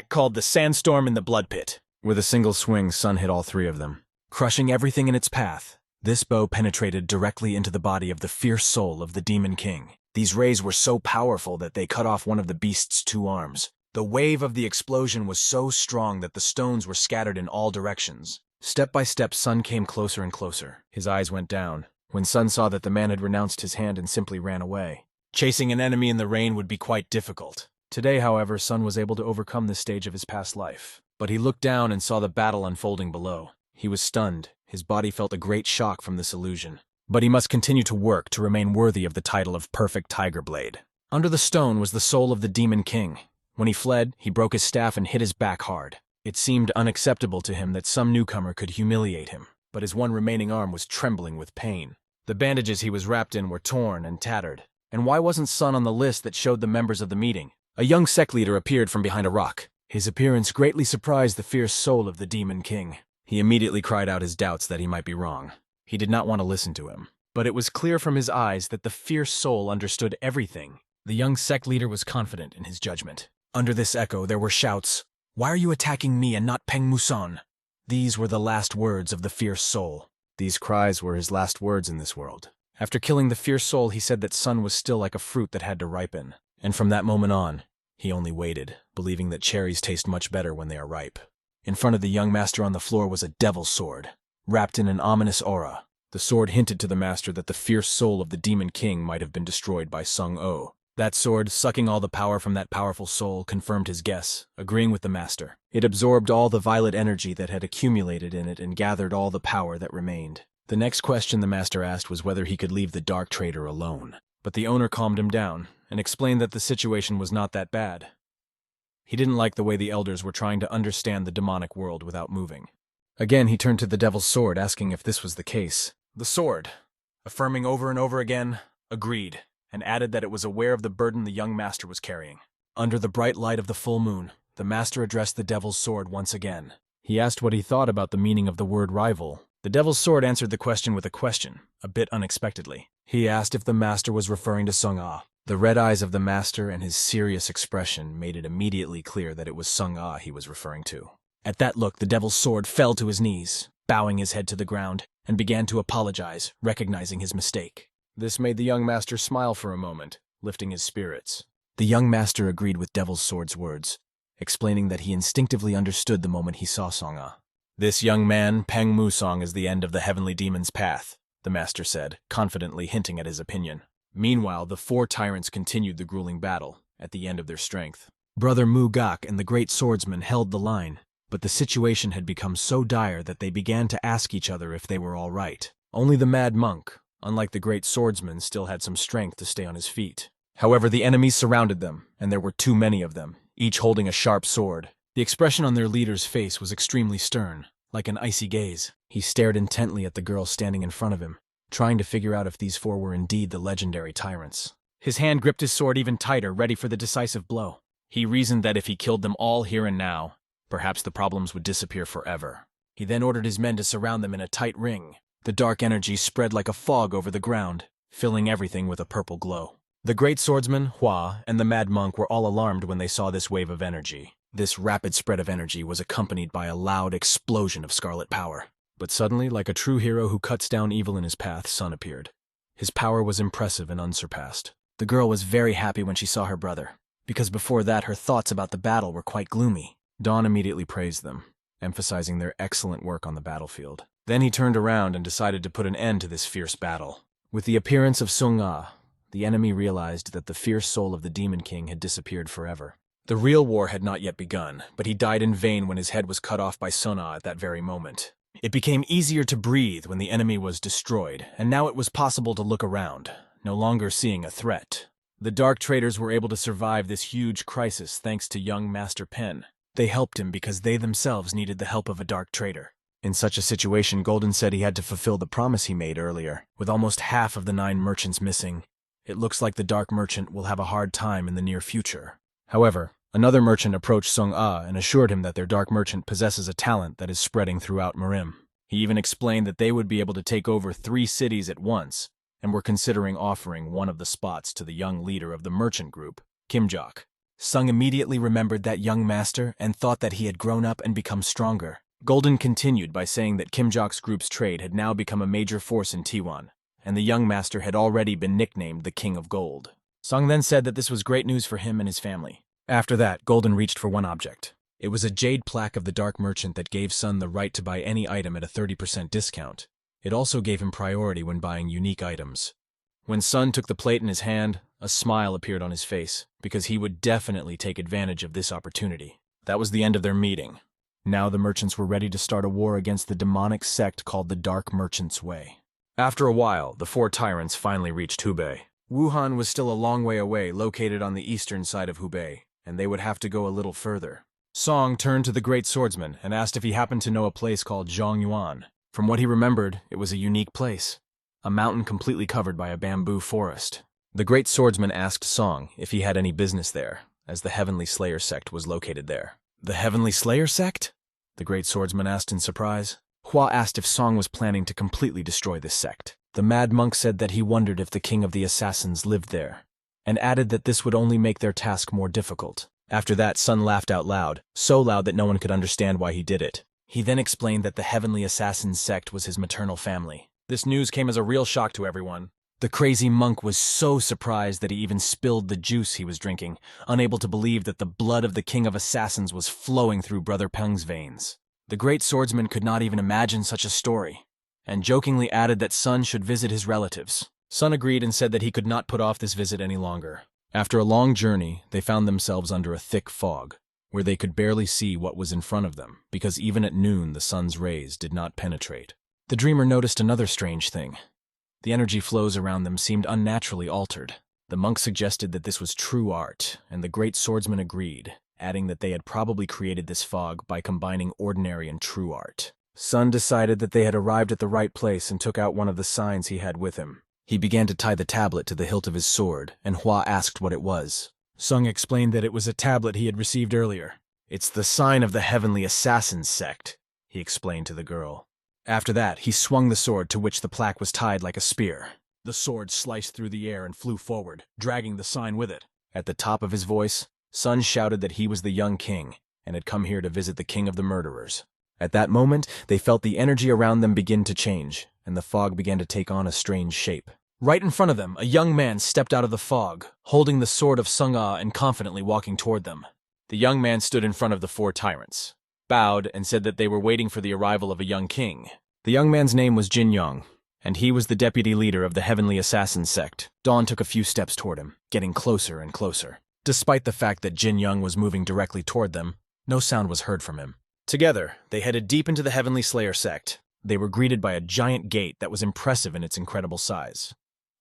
called the Sandstorm in the Blood Pit. With a single swing, Sun hit all 3 of them, crushing everything in its path. This bow penetrated directly into the body of the fierce soul of the Demon King. These rays were so powerful that they cut off one of the beast's 2 arms. The wave of the explosion was so strong that the stones were scattered in all directions. Step by step, Sun came closer and closer. His eyes went down when Sun saw that the man had renounced his hand and simply ran away. Chasing an enemy in the rain would be quite difficult. Today, however, Sun was able to overcome this stage of his past life. But he looked down and saw the battle unfolding below. He was stunned. His body felt a great shock from this illusion. But he must continue to work to remain worthy of the title of Perfect Tiger Blade. Under the stone was the soul of the Demon King. When he fled, he broke his staff and hit his back hard. It seemed unacceptable to him that some newcomer could humiliate him, but his one remaining arm was trembling with pain. The bandages he was wrapped in were torn and tattered. And why wasn't Sun on the list that showed the members of the meeting? A young sect leader appeared from behind a rock. His appearance greatly surprised the fierce soul of the Demon King. He immediately cried out his doubts that he might be wrong. He did not want to listen to him. But it was clear from his eyes that the fierce soul understood everything. The young sect leader was confident in his judgment. Under this echo, there were shouts. "Why are you attacking me and not Peng Muson?" These were the last words of the fierce soul. These cries were his last words in this world. After killing the fierce soul, he said that Sun was still like a fruit that had to ripen. And from that moment on, he only waited, believing that cherries taste much better when they are ripe. In front of the young master on the floor was a devil's sword, wrapped in an ominous aura. The sword hinted to the master that the fierce soul of the Demon King might have been destroyed by Sung Oh. That sword, sucking all the power from that powerful soul, confirmed his guess, agreeing with the master. It absorbed all the violet energy that had accumulated in it and gathered all the power that remained. The next question the master asked was whether he could leave the dark trader alone. But the owner calmed him down and explained that the situation was not that bad. He didn't like the way the elders were trying to understand the demonic world without moving. Again, he turned to the devil's sword, asking if this was the case. The sword, affirming over and over again, agreed, and added that it was aware of the burden the young master was carrying. Under the bright light of the full moon, the master addressed the devil's sword once again. He asked what he thought about the meaning of the word rival. The devil's sword answered the question with a question, a bit unexpectedly. He asked if the master was referring to Sung Ah. The red eyes of the master and his serious expression made it immediately clear that it was Sung Ah he was referring to. At that look, the devil's sword fell to his knees, bowing his head to the ground, and began to apologize, recognizing his mistake. This made the young master smile for a moment, lifting his spirits. The young master agreed with Devil's Sword's words, explaining that he instinctively understood the moment he saw Song Ah. "This young man, Peng Musong, is the end of the heavenly demon's path," the master said, confidently hinting at his opinion. Meanwhile, the 4 tyrants continued the grueling battle, at the end of their strength. Brother Mu Gok and the great swordsman held the line, but the situation had become so dire that they began to ask each other if they were all right. Only the mad monk, unlike the great swordsman, still had some strength to stay on his feet. However, the enemies surrounded them, and there were too many of them, each holding a sharp sword. The expression on their leader's face was extremely stern, like an icy gaze. He stared intently at the girl standing in front of him, trying to figure out if these 4 were indeed the legendary tyrants. His hand gripped his sword even tighter, ready for the decisive blow. He reasoned that if he killed them all here and now, perhaps the problems would disappear forever. He then ordered his men to surround them in a tight ring. The dark energy spread like a fog over the ground, filling everything with a purple glow. The great swordsman, Hua, and the mad monk were all alarmed when they saw this wave of energy. This rapid spread of energy was accompanied by a loud explosion of scarlet power. But suddenly, like a true hero who cuts down evil in his path, Sun appeared. His power was impressive and unsurpassed. The girl was very happy when she saw her brother, because before that her thoughts about the battle were quite gloomy. Dawn immediately praised them, emphasizing their excellent work on the battlefield. Then he turned around and decided to put an end to this fierce battle. With the appearance of Sung Ah, the enemy realized that the fierce soul of the Demon King had disappeared forever. The real war had not yet begun, but he died in vain when his head was cut off by Sun Ah at that very moment. It became easier to breathe when the enemy was destroyed, and now it was possible to look around, no longer seeing a threat. The Dark Traders were able to survive this huge crisis thanks to young Master Pen. They helped him because they themselves needed the help of a Dark Trader. In such a situation, Golden said he had to fulfill the promise he made earlier. With almost half of the 9 merchants missing, it looks like the Dark Merchant will have a hard time in the near future. However, another merchant approached Sung Ah and assured him that their Dark Merchant possesses a talent that is spreading throughout Merim. He even explained that they would be able to take over 3 cities at once, and were considering offering one of the spots to the young leader of the merchant group, Kim Jok. Sung immediately remembered that young master and thought that he had grown up and become stronger. Golden continued by saying that Kim Jok's group's trade had now become a major force in Tiwan, and the young master had already been nicknamed the King of Gold. Sung then said that this was great news for him and his family. After that, Golden reached for one object. It was a jade plaque of the Dark Merchant that gave Sun the right to buy any item at a 30% discount. It also gave him priority when buying unique items. When Sun took the plate in his hand, a smile appeared on his face, because he would definitely take advantage of this opportunity. That was the end of their meeting. Now the merchants were ready to start a war against the demonic sect called the Dark Merchant's Way. After a while, the 4 tyrants finally reached Hubei. Wuhan was still a long way away, located on the eastern side of Hubei, and they would have to go a little further. Song turned to the great swordsman and asked if he happened to know a place called Zhongyuan. From what he remembered, it was a unique place, a mountain completely covered by a bamboo forest. The great swordsman asked Song if he had any business there, as the Heavenly Slayer sect was located there. The Heavenly Slayer sect? The great swordsman asked in surprise. Hua asked if Song was planning to completely destroy this sect. The mad monk said that he wondered if the king of the assassins lived there, and added that this would only make their task more difficult. After that, Sun laughed out loud, so loud that no one could understand why he did it. He then explained that the Heavenly Assassins sect was his maternal family. This news came as a real shock to everyone. The crazy monk was so surprised that he even spilled the juice he was drinking, unable to believe that the blood of the King of Assassins was flowing through Brother Peng's veins. The great swordsman could not even imagine such a story, and jokingly added that Sun should visit his relatives. Sun agreed and said that he could not put off this visit any longer. After a long journey, they found themselves under a thick fog, where they could barely see what was in front of them, because even at noon the sun's rays did not penetrate. The dreamer noticed another strange thing. The energy flows around them seemed unnaturally altered. The monk suggested that this was true art, and the great swordsman agreed, adding that they had probably created this fog by combining ordinary and true art. Sun decided that they had arrived at the right place and took out one of the signs he had with him. He began to tie the tablet to the hilt of his sword, and Hua asked what it was. Sung explained that it was a tablet he had received earlier. "It's the sign of the Heavenly Assassins sect," he explained to the girl. After that, he swung the sword to which the plaque was tied like a spear. The sword sliced through the air and flew forward, dragging the sign with it. At the top of his voice, Sun shouted that he was the young king, and had come here to visit the king of the murderers. At that moment, they felt the energy around them begin to change, and the fog began to take on a strange shape. Right in front of them, a young man stepped out of the fog, holding the sword of Sung Ah and confidently walking toward them. The young man stood in front of the 4 tyrants, bowed, and said that they were waiting for the arrival of a young king. The young man's name was Jin Yong, and he was the deputy leader of the Heavenly Assassin sect. Dawn took a few steps toward him, getting closer and closer. Despite the fact that Jin Yong was moving directly toward them, no sound was heard from him. Together, they headed deep into the Heavenly Slayer sect. They were greeted by a giant gate that was impressive in its incredible size.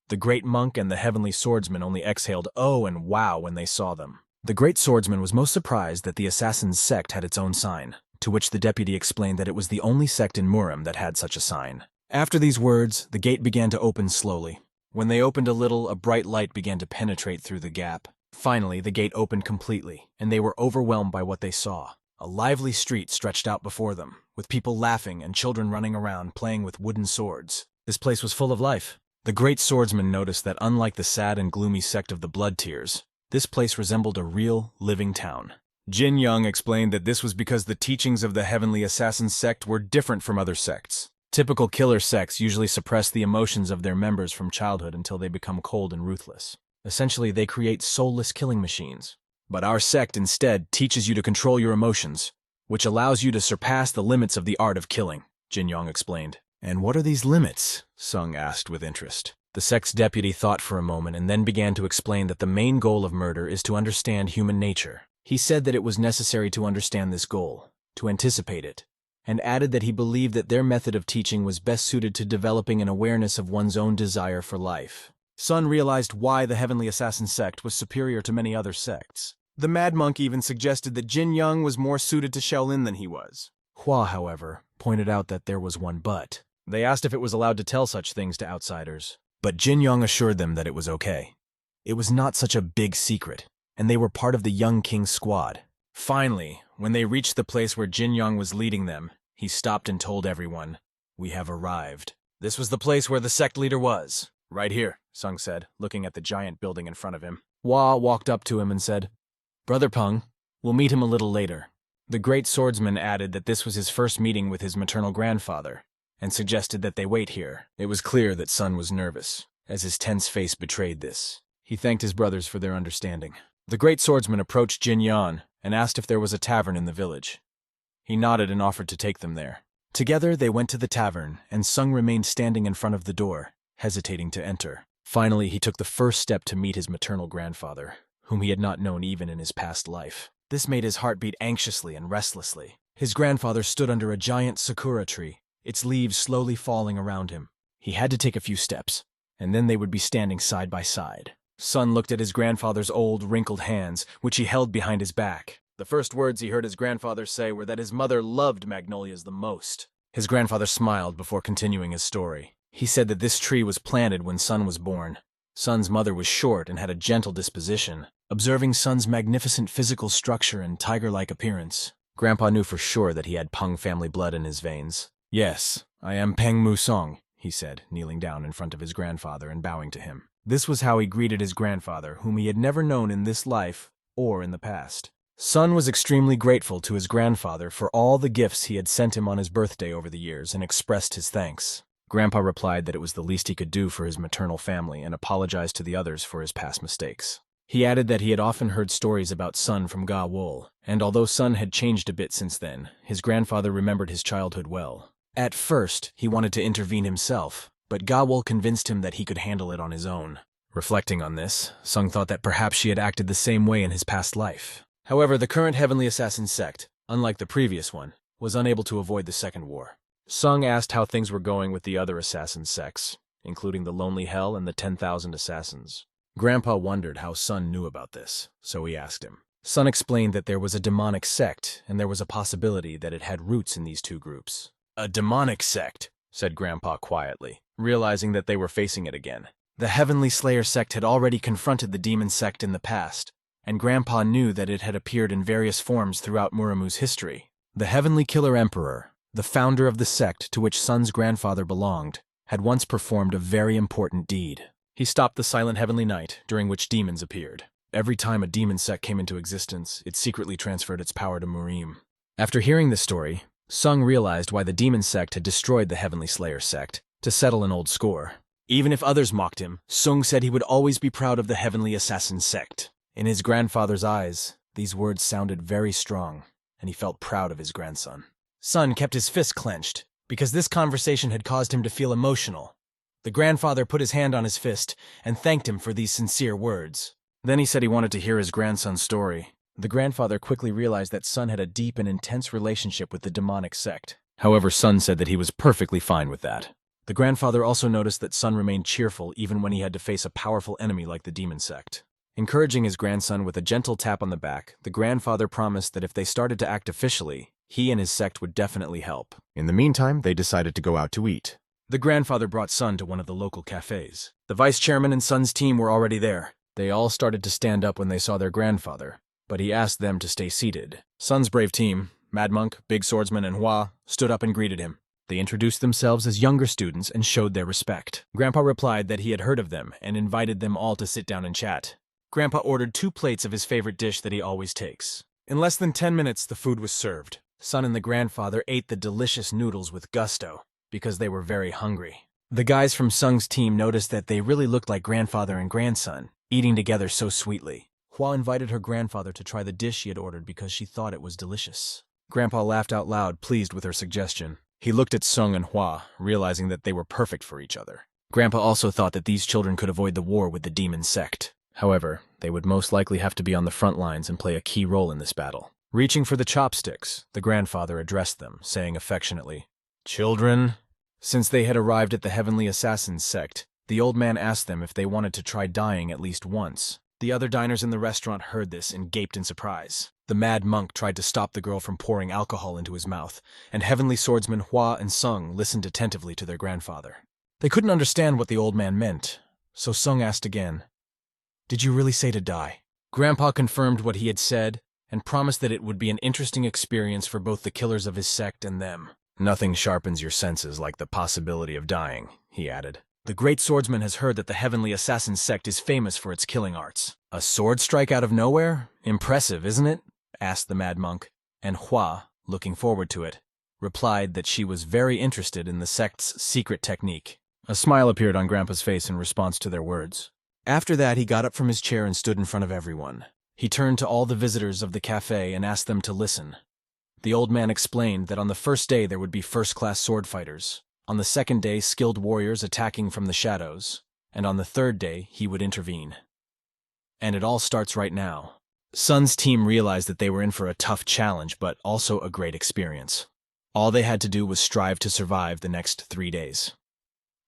The great monk and the heavenly swordsman only exhaled "oh" and "wow" when they saw them. The great swordsman was most surprised that the assassin's sect had its own sign, to which the deputy explained that it was the only sect in Murim that had such a sign. After these words, the gate began to open slowly. When they opened a little, a bright light began to penetrate through the gap. Finally, the gate opened completely, and they were overwhelmed by what they saw. A lively street stretched out before them, with people laughing and children running around playing with wooden swords. This place was full of life. The great swordsman noticed that unlike the sad and gloomy sect of the Blood Tears, this place resembled a real, living town. Jin Young explained that this was because the teachings of the Heavenly Assassin sect were different from other sects. Typical killer sects usually suppress the emotions of their members from childhood until they become cold and ruthless. Essentially, they create soulless killing machines. But our sect instead teaches you to control your emotions, which allows you to surpass the limits of the art of killing, Jin Young explained. And what are these limits? Sung asked with interest. The sect's deputy thought for a moment and then began to explain that the main goal of murder is to understand human nature. He said that it was necessary to understand this goal, to anticipate it, and added that he believed that their method of teaching was best suited to developing an awareness of one's own desire for life. Sun realized why the Heavenly Assassin sect was superior to many other sects. The Mad Monk even suggested that Jin Young was more suited to Shaolin than he was. Hua, however, pointed out that there was one but. They asked if it was allowed to tell such things to outsiders, but Jin Young assured them that it was okay. It was not such a big secret, and they were part of the Young King's squad. Finally, when they reached the place where Jin Young was leading them, he stopped and told everyone, "We have arrived." This was the place where the sect leader was. "Right here," Sung said, looking at the giant building in front of him. Hua walked up to him and said, "Brother Peng, we'll meet him a little later." The great swordsman added that this was his first meeting with his maternal grandfather, and suggested that they wait here. It was clear that Sun was nervous, as his tense face betrayed this. He thanked his brothers for their understanding. The great swordsman approached Jin Yan and asked if there was a tavern in the village. He nodded and offered to take them there. Together, they went to the tavern, and Sung remained standing in front of the door, hesitating to enter. Finally, he took the first step to meet his maternal grandfather, whom he had not known even in his past life. This made his heart beat anxiously and restlessly. His grandfather stood under a giant sakura tree, its leaves slowly falling around him. He had to take a few steps, and then they would be standing side by side. Sun looked at his grandfather's old, wrinkled hands, which he held behind his back. The first words he heard his grandfather say were that his mother loved magnolias the most. His grandfather smiled before continuing his story. He said that this tree was planted when Sun was born. Sun's mother was short and had a gentle disposition. Observing Sun's magnificent physical structure and tiger-like appearance, Grandpa knew for sure that he had Peng family blood in his veins. "Yes, I am Peng Musong," he said, kneeling down in front of his grandfather and bowing to him. This was how he greeted his grandfather, whom he had never known in this life or in the past. Sun was extremely grateful to his grandfather for all the gifts he had sent him on his birthday over the years and expressed his thanks. Grandpa replied that it was the least he could do for his maternal family and apologized to the others for his past mistakes. He added that he had often heard stories about Sun from Ga Wol, and although Sun had changed a bit since then, his grandfather remembered his childhood well. At first, he wanted to intervene himself, but Ga Wol convinced him that he could handle it on his own. Reflecting on this, Sung thought that perhaps she had acted the same way in his past life. However, the current Heavenly Assassin sect, unlike the previous one, was unable to avoid the Second War. Sung asked how things were going with the other assassin sects, including the Lonely Hell and the 10,000 Assassins. Grandpa wondered how Sun knew about this, so he asked him. Sun explained that there was a demonic sect, and there was a possibility that it had roots in these two groups. "A demonic sect," said Grandpa quietly, realizing that they were facing it again. The Heavenly Slayer sect had already confronted the demon sect in the past, and Grandpa knew that it had appeared in various forms throughout Muramu's history. The Heavenly Killer Emperor, the founder of the sect to which Sun's grandfather belonged, had once performed a very important deed. He stopped the silent heavenly night, during which demons appeared. Every time a demon sect came into existence, it secretly transferred its power to Murim. After hearing this story, Sung realized why the demon sect had destroyed the Heavenly Slayer sect, to settle an old score. Even if others mocked him, Sung said he would always be proud of the Heavenly Assassin sect. In his grandfather's eyes, these words sounded very strong, and he felt proud of his grandson. Sun kept his fist clenched, because this conversation had caused him to feel emotional. The grandfather put his hand on his fist and thanked him for these sincere words. Then he said he wanted to hear his grandson's story. The grandfather quickly realized that Sun had a deep and intense relationship with the demonic sect. However, Sun said that he was perfectly fine with that. The grandfather also noticed that Sun remained cheerful even when he had to face a powerful enemy like the demon sect. Encouraging his grandson with a gentle tap on the back, the grandfather promised that if they started to act officially, he and his sect would definitely help. In the meantime, they decided to go out to eat. The grandfather brought Sun to one of the local cafes. The vice chairman and Sun's team were already there. They all started to stand up when they saw their grandfather, but he asked them to stay seated. Sun's brave team, Mad Monk, Big Swordsman, and Hua, stood up and greeted him. They introduced themselves as younger students and showed their respect. Grandpa replied that he had heard of them and invited them all to sit down and chat. Grandpa ordered 2 plates of his favorite dish that he always takes. In less than 10 minutes, the food was served. Son and the grandfather ate the delicious noodles with gusto because they were very hungry. The guys from Sung's team noticed that they really looked like grandfather and grandson, eating together so sweetly. Hua invited her grandfather to try the dish she had ordered because she thought it was delicious. Grandpa laughed out loud, pleased with her suggestion. He looked at Sung and Hua, realizing that they were perfect for each other. Grandpa also thought that these children could avoid the war with the demon sect. However, they would most likely have to be on the front lines and play a key role in this battle. Reaching for the chopsticks, the grandfather addressed them, saying affectionately, "Children?" Since they had arrived at the Heavenly Assassins sect, the old man asked them if they wanted to try dying at least once. The other diners in the restaurant heard this and gaped in surprise. The mad monk tried to stop the girl from pouring alcohol into his mouth, and Heavenly Swordsmen Hua and Sung listened attentively to their grandfather. They couldn't understand what the old man meant, so Sung asked again, "Did you really say to die?" Grandpa confirmed what he had said and promised that it would be an interesting experience for both the killers of his sect and them. "Nothing sharpens your senses like the possibility of dying," he added. "The great swordsman has heard that the Heavenly Assassin sect is famous for its killing arts." "A sword strike out of nowhere? Impressive, isn't it?" asked the mad monk, and Hua, looking forward to it, replied that she was very interested in the sect's secret technique. A smile appeared on Grandpa's face in response to their words. After that, he got up from his chair and stood in front of everyone. He turned to all the visitors of the cafe and asked them to listen. The old man explained that on the first day there would be first-class sword fighters, on the second day skilled warriors attacking from the shadows, and on the third day he would intervene. And it all starts right now. Sun's team realized that they were in for a tough challenge, but also a great experience. All they had to do was strive to survive the next 3 days.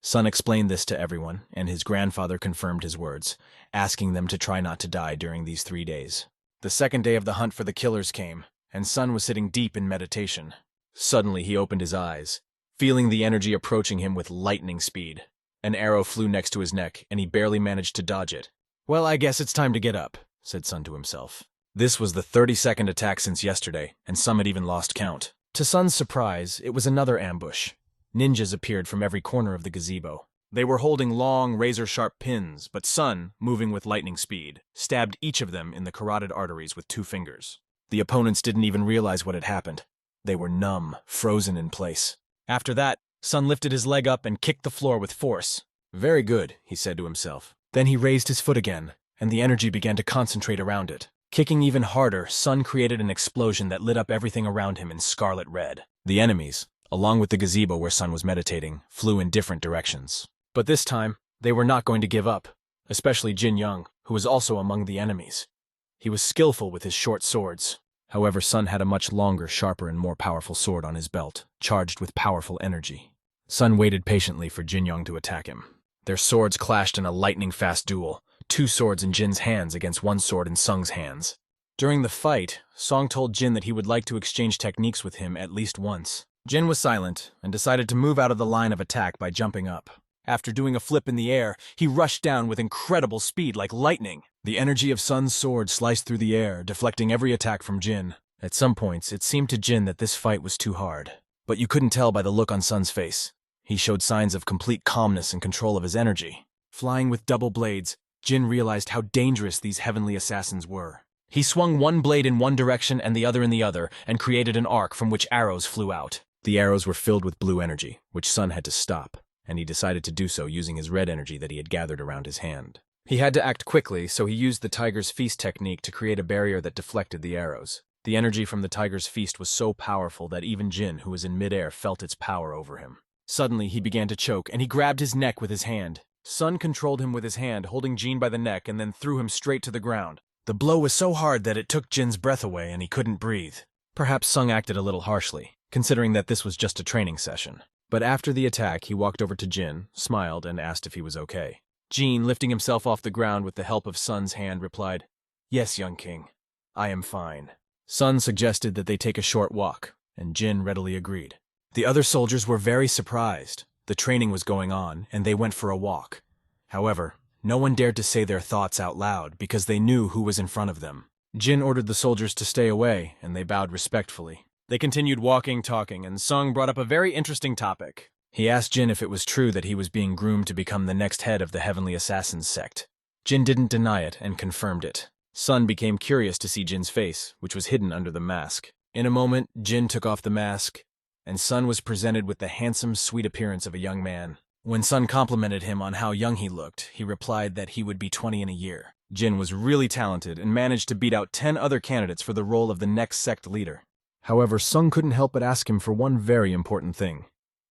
Sun explained this to everyone, and his grandfather confirmed his words, asking them to try not to die during these 3 days. The second day of the hunt for the killers came, and Sun was sitting deep in meditation. Suddenly he opened his eyes, feeling the energy approaching him with lightning speed. An arrow flew next to his neck, and he barely managed to dodge it. "Well, I guess it's time to get up," said Sun to himself. This was the 32nd attack since yesterday, and some had even lost count. To Sun's surprise, it was another ambush. Ninjas appeared from every corner of the gazebo. They were holding long, razor-sharp pins, but Sun, moving with lightning speed, stabbed each of them in the carotid arteries with 2 fingers. The opponents didn't even realize what had happened. They were numb, frozen in place. After that, Sun lifted his leg up and kicked the floor with force. "Very good," he said to himself. Then he raised his foot again, and the energy began to concentrate around it. Kicking even harder, Sun created an explosion that lit up everything around him in scarlet red. The enemies, along with the gazebo where Sun was meditating, flew in different directions. But this time, they were not going to give up, especially Jin Young, who was also among the enemies. He was skillful with his short swords. However, Sun had a much longer, sharper, and more powerful sword on his belt, charged with powerful energy. Sun waited patiently for Jin Young to attack him. Their swords clashed in a lightning-fast duel, 2 swords in Jin's hands against 1 sword in Sung's hands. During the fight, Song told Jin that he would like to exchange techniques with him at least once. Jin was silent and decided to move out of the line of attack by jumping up. After doing a flip in the air, he rushed down with incredible speed like lightning. The energy of Sun's sword sliced through the air, deflecting every attack from Jin. At some points, it seemed to Jin that this fight was too hard. But you couldn't tell by the look on Sun's face. He showed signs of complete calmness and control of his energy. Flying with double blades, Jin realized how dangerous these heavenly assassins were. He swung one blade in one direction and the other in the other, and created an arc from which arrows flew out. The arrows were filled with blue energy, which Sun had to stop, and he decided to do so using his red energy that he had gathered around his hand. He had to act quickly, so he used the Tiger's Feast technique to create a barrier that deflected the arrows. The energy from the Tiger's Feast was so powerful that even Jin, who was in midair, felt its power over him. Suddenly, he began to choke, and he grabbed his neck with his hand. Sun controlled him with his hand, holding Jin by the neck, and then threw him straight to the ground. The blow was so hard that it took Jin's breath away, and he couldn't breathe. Perhaps Sung acted a little harshly, considering that this was just a training session. But after the attack, he walked over to Jin, smiled, and asked if he was okay. Jin, lifting himself off the ground with the help of Sun's hand, replied, "Yes, young king, I am fine." Sun suggested that they take a short walk, and Jin readily agreed. The other soldiers were very surprised. The training was going on, and they went for a walk. However, no one dared to say their thoughts out loud because they knew who was in front of them. Jin ordered the soldiers to stay away, and they bowed respectfully. They continued walking, talking, and Sung brought up a very interesting topic. He asked Jin if it was true that he was being groomed to become the next head of the Heavenly Assassins sect. Jin didn't deny it and confirmed it. Sun became curious to see Jin's face, which was hidden under the mask. In a moment, Jin took off the mask, and Sun was presented with the handsome, sweet appearance of a young man. When Sun complimented him on how young he looked, he replied that he would be 20 in a year. Jin was really talented and managed to beat out 10 other candidates for the role of the next sect leader. However, Sung couldn't help but ask him for one very important thing.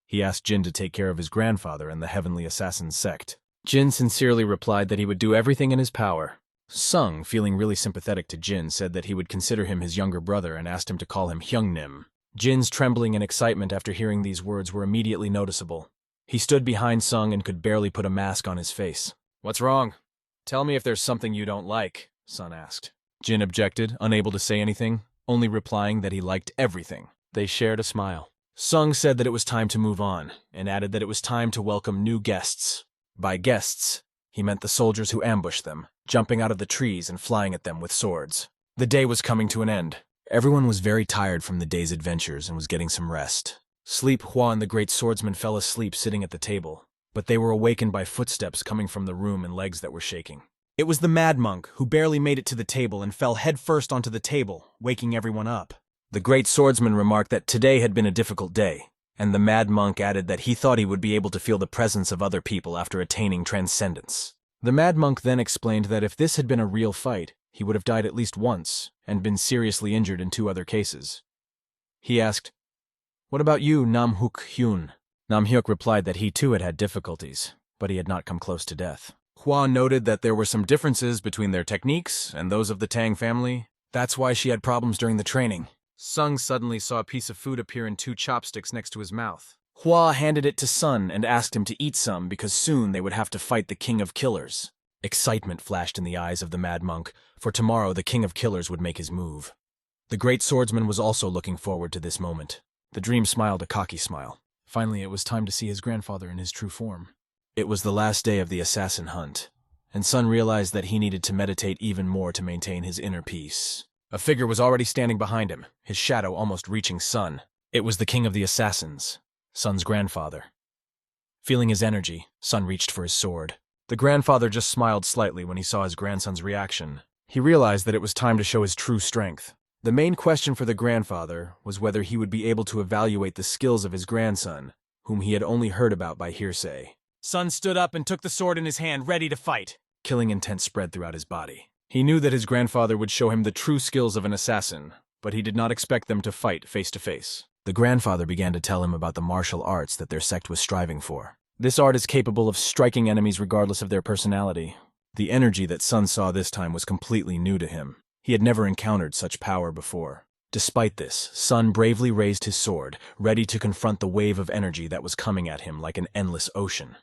He asked Jin to take care of his grandfather and the Heavenly Assassins sect. Jin sincerely replied that he would do everything in his power. Sung, feeling really sympathetic to Jin, said that he would consider him his younger brother and asked him to call him Hyungnim. Jin's trembling and excitement after hearing these words were immediately noticeable. He stood behind Sung and could barely put a mask on his face. "What's wrong? Tell me if there's something you don't like," Sun asked. Jin objected, unable to say anything, only replying that he liked everything. They shared a smile. Sung said that it was time to move on, and added that it was time to welcome new guests. By guests, he meant the soldiers who ambushed them, jumping out of the trees and flying at them with swords. The day was coming to an end. Everyone was very tired from the day's adventures and was getting some rest. Sleep Hua and the great swordsman fell asleep sitting at the table, but they were awakened by footsteps coming from the room and legs that were shaking. It was the mad monk, who barely made it to the table and fell headfirst onto the table, waking everyone up. The great swordsman remarked that today had been a difficult day, and the mad monk added that he thought he would be able to feel the presence of other people after attaining transcendence. The mad monk then explained that if this had been a real fight, he would have died at least once and been seriously injured in 2 other cases. He asked, "What about you, Nam-hyuk Hyun?" Nam-hyuk replied that he too had had difficulties, but he had not come close to death. Hua noted that there were some differences between their techniques and those of the Tang family. That's why she had problems during the training. Sung suddenly saw a piece of food appear in 2 chopsticks next to his mouth. Hua handed it to Sun and asked him to eat some because soon they would have to fight the King of Killers. Excitement flashed in the eyes of the mad monk, for tomorrow the King of Killers would make his move. The great swordsman was also looking forward to this moment. The dream smiled a cocky smile. Finally, it was time to see his grandfather in his true form. It was the last day of the assassin hunt, and Sun realized that he needed to meditate even more to maintain his inner peace. A figure was already standing behind him, his shadow almost reaching Sun. It was the King of the Assassins, Sun's grandfather. Feeling his energy, Sun reached for his sword. The grandfather just smiled slightly when he saw his grandson's reaction. He realized that it was time to show his true strength. The main question for the grandfather was whether he would be able to evaluate the skills of his grandson, whom he had only heard about by hearsay. Sun stood up and took the sword in his hand, ready to fight. Killing intent spread throughout his body. He knew that his grandfather would show him the true skills of an assassin, but he did not expect them to fight face to face. The grandfather began to tell him about the martial arts that their sect was striving for. This art is capable of striking enemies regardless of their personality. The energy that Sun saw this time was completely new to him. He had never encountered such power before. Despite this, Sun bravely raised his sword, ready to confront the wave of energy that was coming at him like an endless ocean.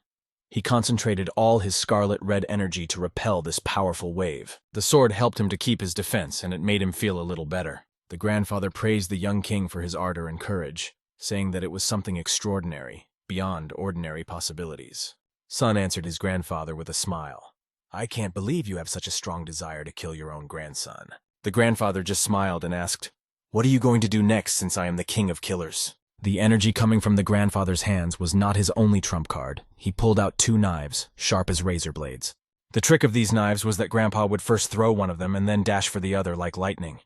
He concentrated all his scarlet-red energy to repel this powerful wave. The sword helped him to keep his defense, and it made him feel a little better. The grandfather praised the young king for his ardor and courage, saying that it was something extraordinary, beyond ordinary possibilities. Sun answered his grandfather with a smile. "I can't believe you have such a strong desire to kill your own grandson." The grandfather just smiled and asked, "What are you going to do next since I am the king of killers?" The energy coming from the grandfather's hands was not his only trump card. He pulled out 2 knives, sharp as razor blades. The trick of these knives was that Grandpa would first throw one of them and then dash for the other like lightning.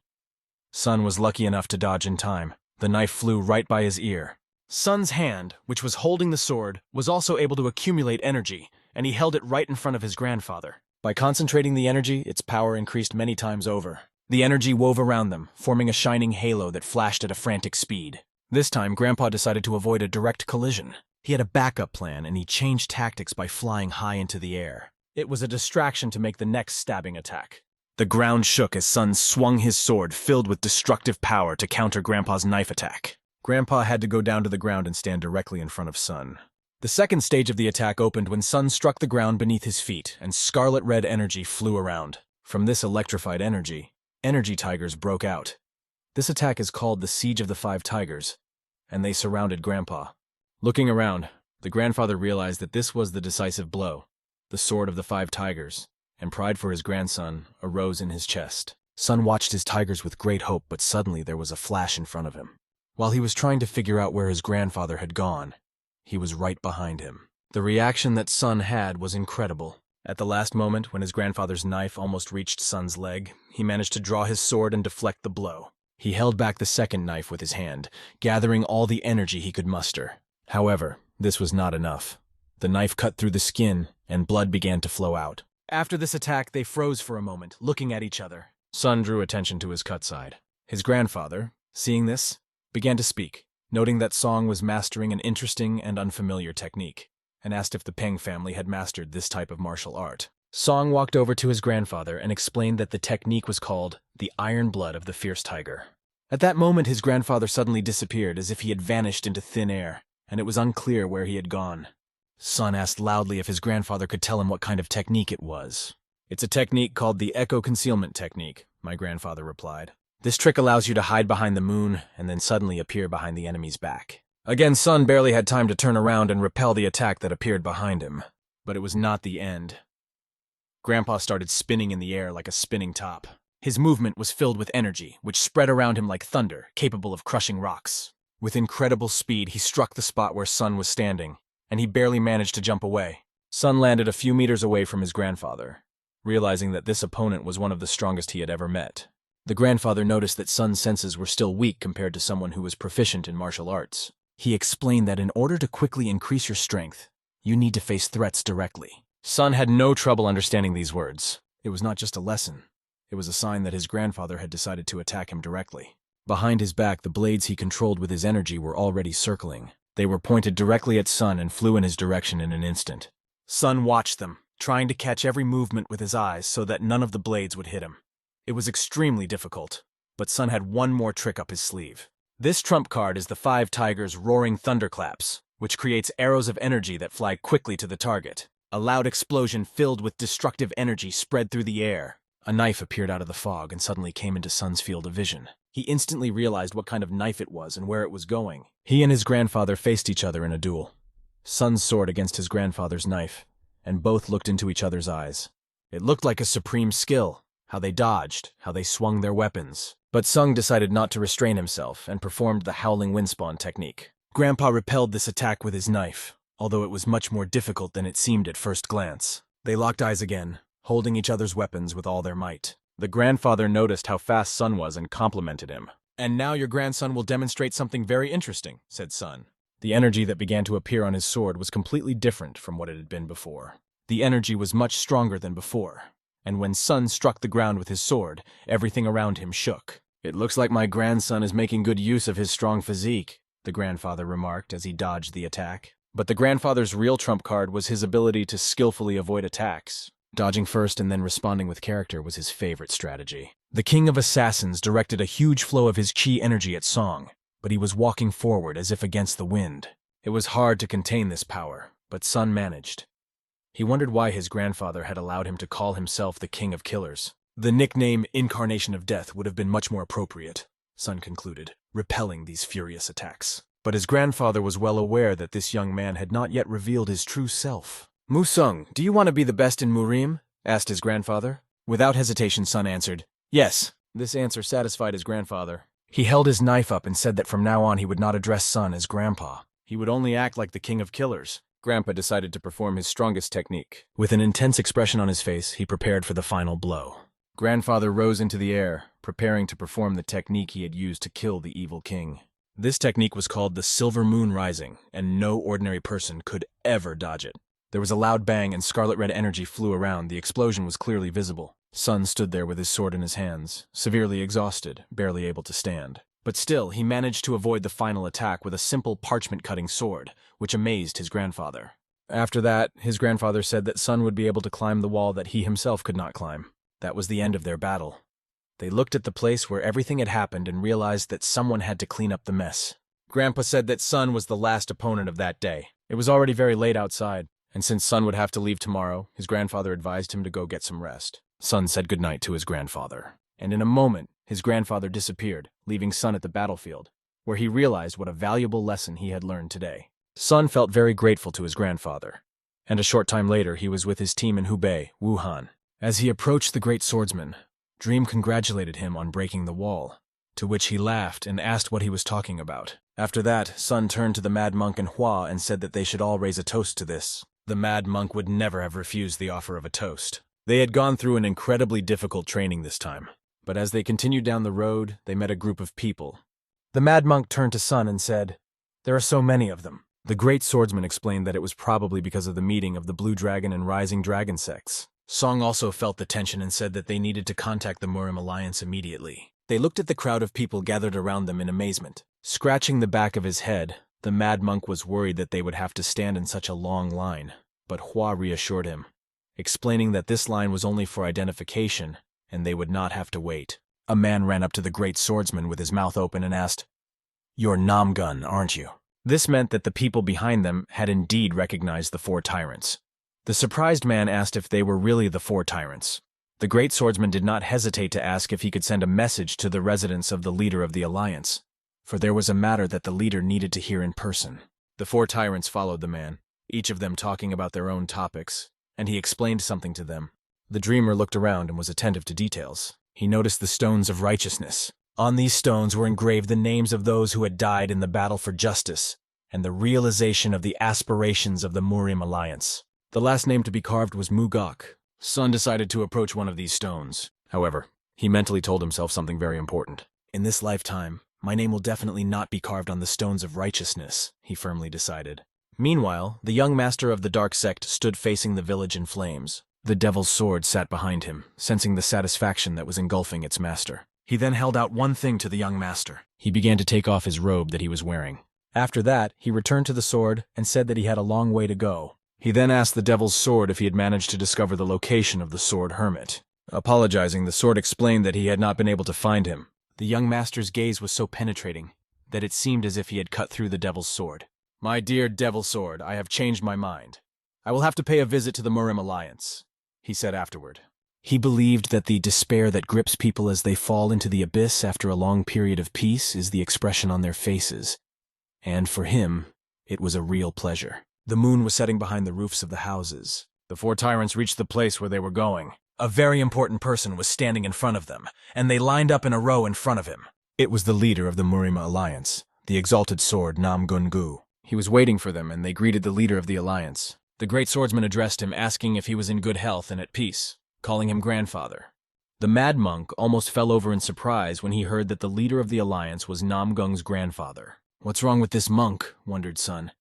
Sun was lucky enough to dodge in time. The knife flew right by his ear. Sun's hand, which was holding the sword, was also able to accumulate energy, and he held it right in front of his grandfather. By concentrating the energy, its power increased many times over. The energy wove around them, forming a shining halo that flashed at a frantic speed. This time, Grandpa decided to avoid a direct collision. He had a backup plan, and he changed tactics by flying high into the air. It was a distraction to make the next stabbing attack. The ground shook as Sun swung his sword filled with destructive power to counter Grandpa's knife attack. Grandpa had to go down to the ground and stand directly in front of Sun. The second stage of the attack opened when Sun struck the ground beneath his feet, and scarlet-red energy flew around. From this electrified energy tigers broke out. This attack is called the Siege of the 5 Tigers, and they surrounded Grandpa. Looking around, the grandfather realized that this was the decisive blow, the sword of the 5 tigers, and pride for his grandson arose in his chest. Sun watched his tigers with great hope, but suddenly there was a flash in front of him. While he was trying to figure out where his grandfather had gone, he was right behind him. The reaction that Sun had was incredible. At the last moment, when his grandfather's knife almost reached Sun's leg, he managed to draw his sword and deflect the blow. He held back the second knife with his hand, gathering all the energy he could muster. However, this was not enough. The knife cut through the skin, and blood began to flow out. After this attack, they froze for a moment, looking at each other. Sun drew attention to his cut side. His grandfather, seeing this, began to speak, noting that Song was mastering an interesting and unfamiliar technique, and asked if the Peng family had mastered this type of martial art. Song walked over to his grandfather and explained that the technique was called the iron blood of the fierce tiger. At that moment, his grandfather suddenly disappeared as if he had vanished into thin air, and it was unclear where he had gone. Sun asked loudly if his grandfather could tell him what kind of technique it was. "It's a technique called the echo concealment technique," my grandfather replied. "This trick allows you to hide behind the moon and then suddenly appear behind the enemy's back." Again, Sun barely had time to turn around and repel the attack that appeared behind him. But it was not the end. Grandpa started spinning in the air like a spinning top. His movement was filled with energy, which spread around him like thunder, capable of crushing rocks. With incredible speed, he struck the spot where Sun was standing, and he barely managed to jump away. Sun landed a few meters away from his grandfather, realizing that this opponent was one of the strongest he had ever met. The grandfather noticed that Sun's senses were still weak compared to someone who was proficient in martial arts. He explained that in order to quickly increase your strength, you need to face threats directly. Sun had no trouble understanding these words. It was not just a lesson. It was a sign that his grandfather had decided to attack him directly. Behind his back, the blades he controlled with his energy were already circling. They were pointed directly at Sun and flew in his direction in an instant. Sun watched them, trying to catch every movement with his eyes so that none of the blades would hit him. It was extremely difficult, but Sun had one more trick up his sleeve. This trump card is the 5 Tigers' Roaring Thunderclaps, which creates arrows of energy that fly quickly to the target. A loud explosion filled with destructive energy spread through the air. A knife appeared out of the fog and suddenly came into Sun's field of vision. He instantly realized what kind of knife it was and where it was going. He and his grandfather faced each other in a duel. Sun's sword against his grandfather's knife, and both looked into each other's eyes. It looked like a supreme skill, how they dodged, how they swung their weapons. But Sung decided not to restrain himself and performed the Howling Windspawn technique. Grandpa repelled this attack with his knife, although it was much more difficult than it seemed at first glance. They locked eyes again, holding each other's weapons with all their might. The grandfather noticed how fast Sun was and complimented him. "And now your grandson will demonstrate something very interesting," said Sun. The energy that began to appear on his sword was completely different from what it had been before. The energy was much stronger than before, and when Sun struck the ground with his sword, everything around him shook. "It looks like my grandson is making good use of his strong physique," the grandfather remarked as he dodged the attack. But the grandfather's real trump card was his ability to skillfully avoid attacks. Dodging first and then responding with character was his favorite strategy. The King of Assassins directed a huge flow of his chi energy at Song, but he was walking forward as if against the wind. It was hard to contain this power, but Sun managed. He wondered why his grandfather had allowed him to call himself the King of Killers. The nickname Incarnation of Death would have been much more appropriate, Sun concluded, repelling these furious attacks. But his grandfather was well aware that this young man had not yet revealed his true self. "Musung, do you want to be the best in Murim?" asked his grandfather. Without hesitation, Sun answered, "Yes." This answer satisfied his grandfather. He held his knife up and said that from now on he would not address Sun as Grandpa. He would only act like the King of Killers. Grandpa decided to perform his strongest technique. With an intense expression on his face, he prepared for the final blow. Grandfather rose into the air, preparing to perform the technique he had used to kill the evil king. This technique was called the Silver Moon Rising, and no ordinary person could ever dodge it. There was a loud bang and scarlet-red energy flew around. The explosion was clearly visible. Sun stood there with his sword in his hands, severely exhausted, barely able to stand. But still, he managed to avoid the final attack with a simple parchment-cutting sword, which amazed his grandfather. After that, his grandfather said that Sun would be able to climb the wall that he himself could not climb. That was the end of their battle. They looked at the place where everything had happened and realized that someone had to clean up the mess. Grandpa said that Sun was the last opponent of that day. It was already very late outside, and since Sun would have to leave tomorrow, his grandfather advised him to go get some rest. Sun said goodnight to his grandfather, and in a moment, his grandfather disappeared, leaving Sun at the battlefield, where he realized what a valuable lesson he had learned today. Sun felt very grateful to his grandfather, and a short time later he was with his team in Hubei, Wuhan. As he approached the great swordsman, Dream congratulated him on breaking the wall, to which he laughed and asked what he was talking about. After that, Sun turned to the Mad Monk and Hua and said that they should all raise a toast to this. The Mad Monk would never have refused the offer of a toast. They had gone through an incredibly difficult training this time, but as they continued down the road, they met a group of people. The Mad Monk turned to Sun and said, "There are so many of them." The great swordsman explained that it was probably because of the meeting of the Blue Dragon and Rising Dragon sects. Song also felt the tension and said that they needed to contact the Murim Alliance immediately. They looked at the crowd of people gathered around them in amazement. Scratching the back of his head, the Mad Monk was worried that they would have to stand in such a long line, but Hua reassured him, explaining that this line was only for identification and they would not have to wait. A man ran up to the great swordsman with his mouth open and asked, "You're Namgun, aren't you?" This meant that the people behind them had indeed recognized the four tyrants. The surprised man asked if they were really the four tyrants. The great swordsman did not hesitate to ask if he could send a message to the residence of the leader of the alliance, for there was a matter that the leader needed to hear in person. The four tyrants followed the man, each of them talking about their own topics, and he explained something to them. The dreamer looked around and was attentive to details. He noticed the stones of righteousness. On these stones were engraved the names of those who had died in the battle for justice, and the realization of the aspirations of the Murim Alliance. The last name to be carved was Mugok. Sun decided to approach one of these stones. However, he mentally told himself something very important. "In this lifetime, my name will definitely not be carved on the stones of righteousness," he firmly decided. Meanwhile, the young master of the dark sect stood facing the village in flames. The devil's sword sat behind him, sensing the satisfaction that was engulfing its master. He then held out one thing to the young master. He began to take off his robe that he was wearing. After that, he returned to the sword and said that he had a long way to go. He then asked the devil's sword if he had managed to discover the location of the sword hermit. Apologizing, the sword explained that he had not been able to find him. The young master's gaze was so penetrating that it seemed as if he had cut through the devil's sword. "My dear devil sword, I have changed my mind. I will have to pay a visit to the Murim Alliance," he said afterward. He believed that the despair that grips people as they fall into the abyss after a long period of peace is the expression on their faces. And for him, it was a real pleasure. The moon was setting behind the roofs of the houses. The four tyrants reached the place where they were going. A very important person was standing in front of them, and they lined up in a row in front of him. It was the leader of the Murim Alliance, the exalted sword Namgun-gu. He was waiting for them, and they greeted the leader of the alliance. The great swordsman addressed him, asking if he was in good health and at peace, calling him grandfather. The mad monk almost fell over in surprise when he heard that the leader of the alliance was Namgung's grandfather. "What's wrong with this monk?" wondered Sun.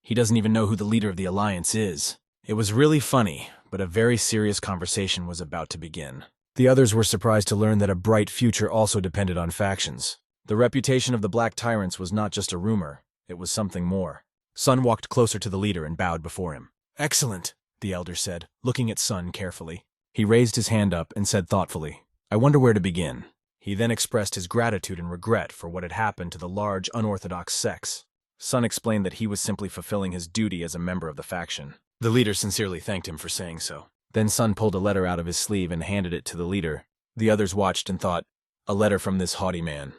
"He doesn't even know who the leader of the alliance is." It was really funny, but a very serious conversation was about to begin. The others were surprised to learn that a bright future also depended on factions. The reputation of the Black Tyrants was not just a rumor, it was something more. Sun walked closer to the leader and bowed before him. "Excellent," the elder said, looking at Sun carefully. He raised his hand up and said thoughtfully, "I wonder where to begin." He then expressed his gratitude and regret for what had happened to the large, unorthodox sects. Sun explained that he was simply fulfilling his duty as a member of the faction. The leader sincerely thanked him for saying so. Then Sun pulled a letter out of his sleeve and handed it to the leader. The others watched and thought, "A letter from this haughty man."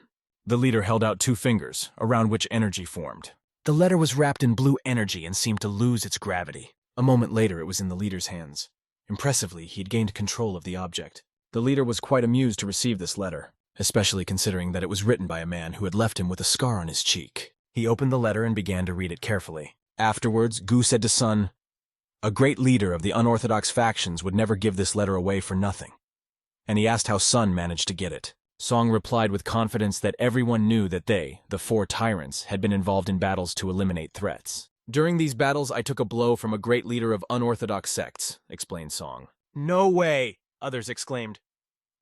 The leader held out 2 fingers, around which energy formed. The letter was wrapped in blue energy and seemed to lose its gravity. A moment later, it was in the leader's hands. Impressively, he had gained control of the object. The leader was quite amused to receive this letter, especially considering that it was written by a man who had left him with a scar on his cheek. He opened the letter and began to read it carefully. Afterwards, Gu said to Sun, "A great leader of the unorthodox factions would never give this letter away for nothing." And he asked how Sun managed to get it. Song replied with confidence that everyone knew that they, the 4 tyrants, had been involved in battles to eliminate threats. "During these battles, I took a blow from a great leader of unorthodox sects," explained Song. "No way!" others exclaimed.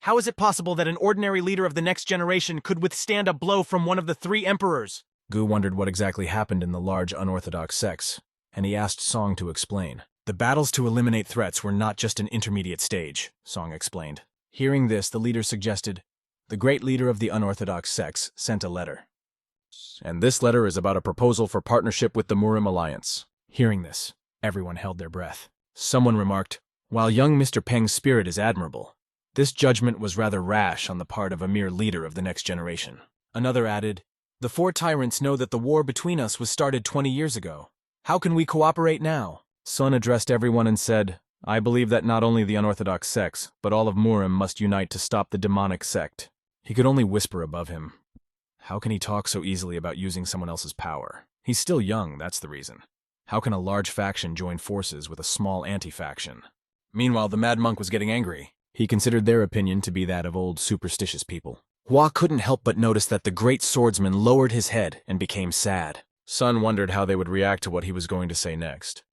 "How is it possible that an ordinary leader of the next generation could withstand a blow from one of the 3 emperors?" Gu wondered what exactly happened in the large unorthodox sects, and he asked Song to explain. "The battles to eliminate threats were not just an intermediate stage," Song explained. Hearing this, the leader suggested, "The great leader of the unorthodox sects sent a letter. And this letter is about a proposal for partnership with the Murim Alliance." Hearing this, everyone held their breath. Someone remarked, "While young Mr. Peng's spirit is admirable, this judgment was rather rash on the part of a mere leader of the next generation." Another added, "The 4 tyrants know that the war between us was started 20 years ago. How can we cooperate now?" Sun addressed everyone and said, "I believe that not only the unorthodox sects, but all of Murim must unite to stop the demonic sect." He could only whisper above him, How can he talk so easily about using someone else's power? He's still young, that's the reason. How can a large faction join forces with a small anti-faction? Meanwhile, the Mad Monk was getting angry. He considered their opinion to be that of old superstitious people. Hua couldn't help but notice that the great swordsman lowered his head and became sad. Sun wondered how they would react to what he was going to say next.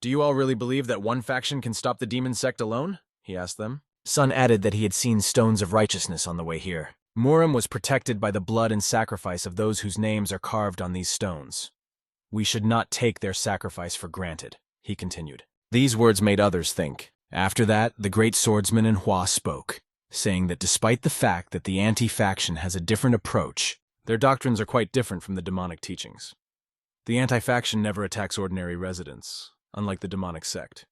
"Do you all really believe that one faction can stop the demon sect alone?" he asked them. Sun added that he had seen stones of righteousness on the way here. Murim was protected by the blood and sacrifice of those whose names are carved on these stones. "We should not take their sacrifice for granted," he continued. These words made others think. After that, the great swordsman and Hua spoke, saying that despite the fact that the anti-faction has a different approach, their doctrines are quite different from the demonic teachings. The anti-faction never attacks ordinary residents, unlike the demonic sect.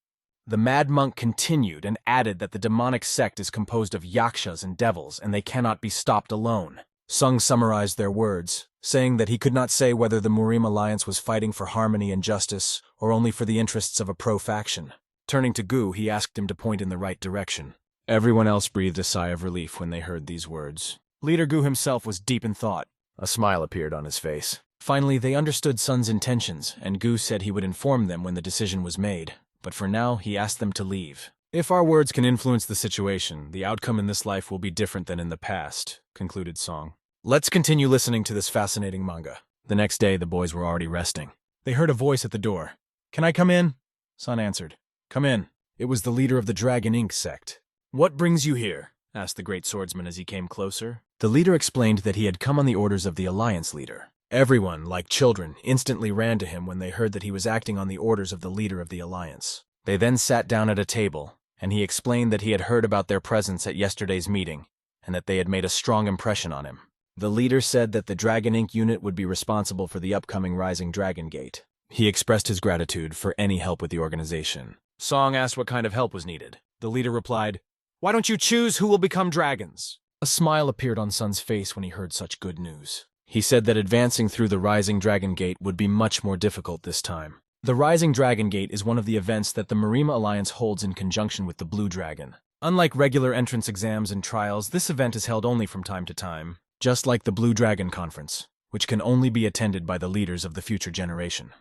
The Mad Monk continued and added that the demonic sect is composed of yakshas and devils, and they cannot be stopped alone. Sung summarized their words, saying that he could not say whether the Murim Alliance was fighting for harmony and justice, or only for the interests of a pro-faction. Turning to Gu, he asked him to point in the right direction. Everyone else breathed a sigh of relief when they heard these words. Leader Gu himself was deep in thought. A smile appeared on his face. Finally, they understood Sun's intentions, and Gu said he would inform them when the decision was made. But for now, he asked them to leave. "If our words can influence the situation, the outcome in this life will be different than in the past," concluded Song. "Let's continue listening to this fascinating manga." The next day, the boys were already resting. They heard a voice at the door. "Can I come in?" Sun answered. "Come in." It was the leader of the Dragon Ink sect. "What brings you here?" asked the great swordsman as he came closer. The leader explained that he had come on the orders of the Alliance leader. Everyone, like children, instantly ran to him when they heard that he was acting on the orders of the leader of the Alliance. They then sat down at a table, and he explained that he had heard about their presence at yesterday's meeting, and that they had made a strong impression on him. The leader said that the Dragon Ink unit would be responsible for the upcoming Rising Dragon Gate. He expressed his gratitude for any help with the organization. Song asked what kind of help was needed. The leader replied, "Why don't you choose who will become dragons?" A smile appeared on Sun's face when he heard such good news. He said that advancing through the Rising Dragon Gate would be much more difficult this time. The Rising Dragon Gate is one of the events that the Marima Alliance holds in conjunction with the Blue Dragon. Unlike regular entrance exams and trials, this event is held only from time to time, just like the Blue Dragon Conference, which can only be attended by the leaders of the future generation.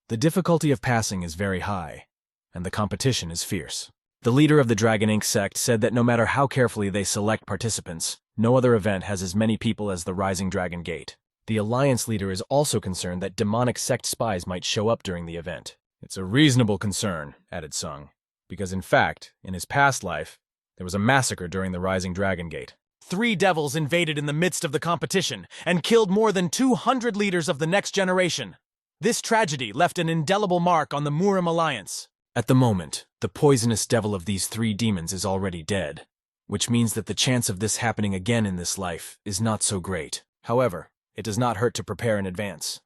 The difficulty of passing is very high, and the competition is fierce. The leader of the Dragon Ink sect said that no matter how carefully they select participants, no other event has as many people as the Rising Dragon Gate. The Alliance leader is also concerned that demonic sect spies might show up during the event. "It's a reasonable concern," added Sung, because in fact, in his past life, there was a massacre during the Rising Dragon Gate. 3 devils invaded in the midst of the competition and killed more than 200 leaders of the next generation. This tragedy left an indelible mark on the Murim Alliance. At the moment, the poisonous devil of these 3 demons is already dead, which means that the chance of this happening again in this life is not so great. However, it does not hurt to prepare in advance.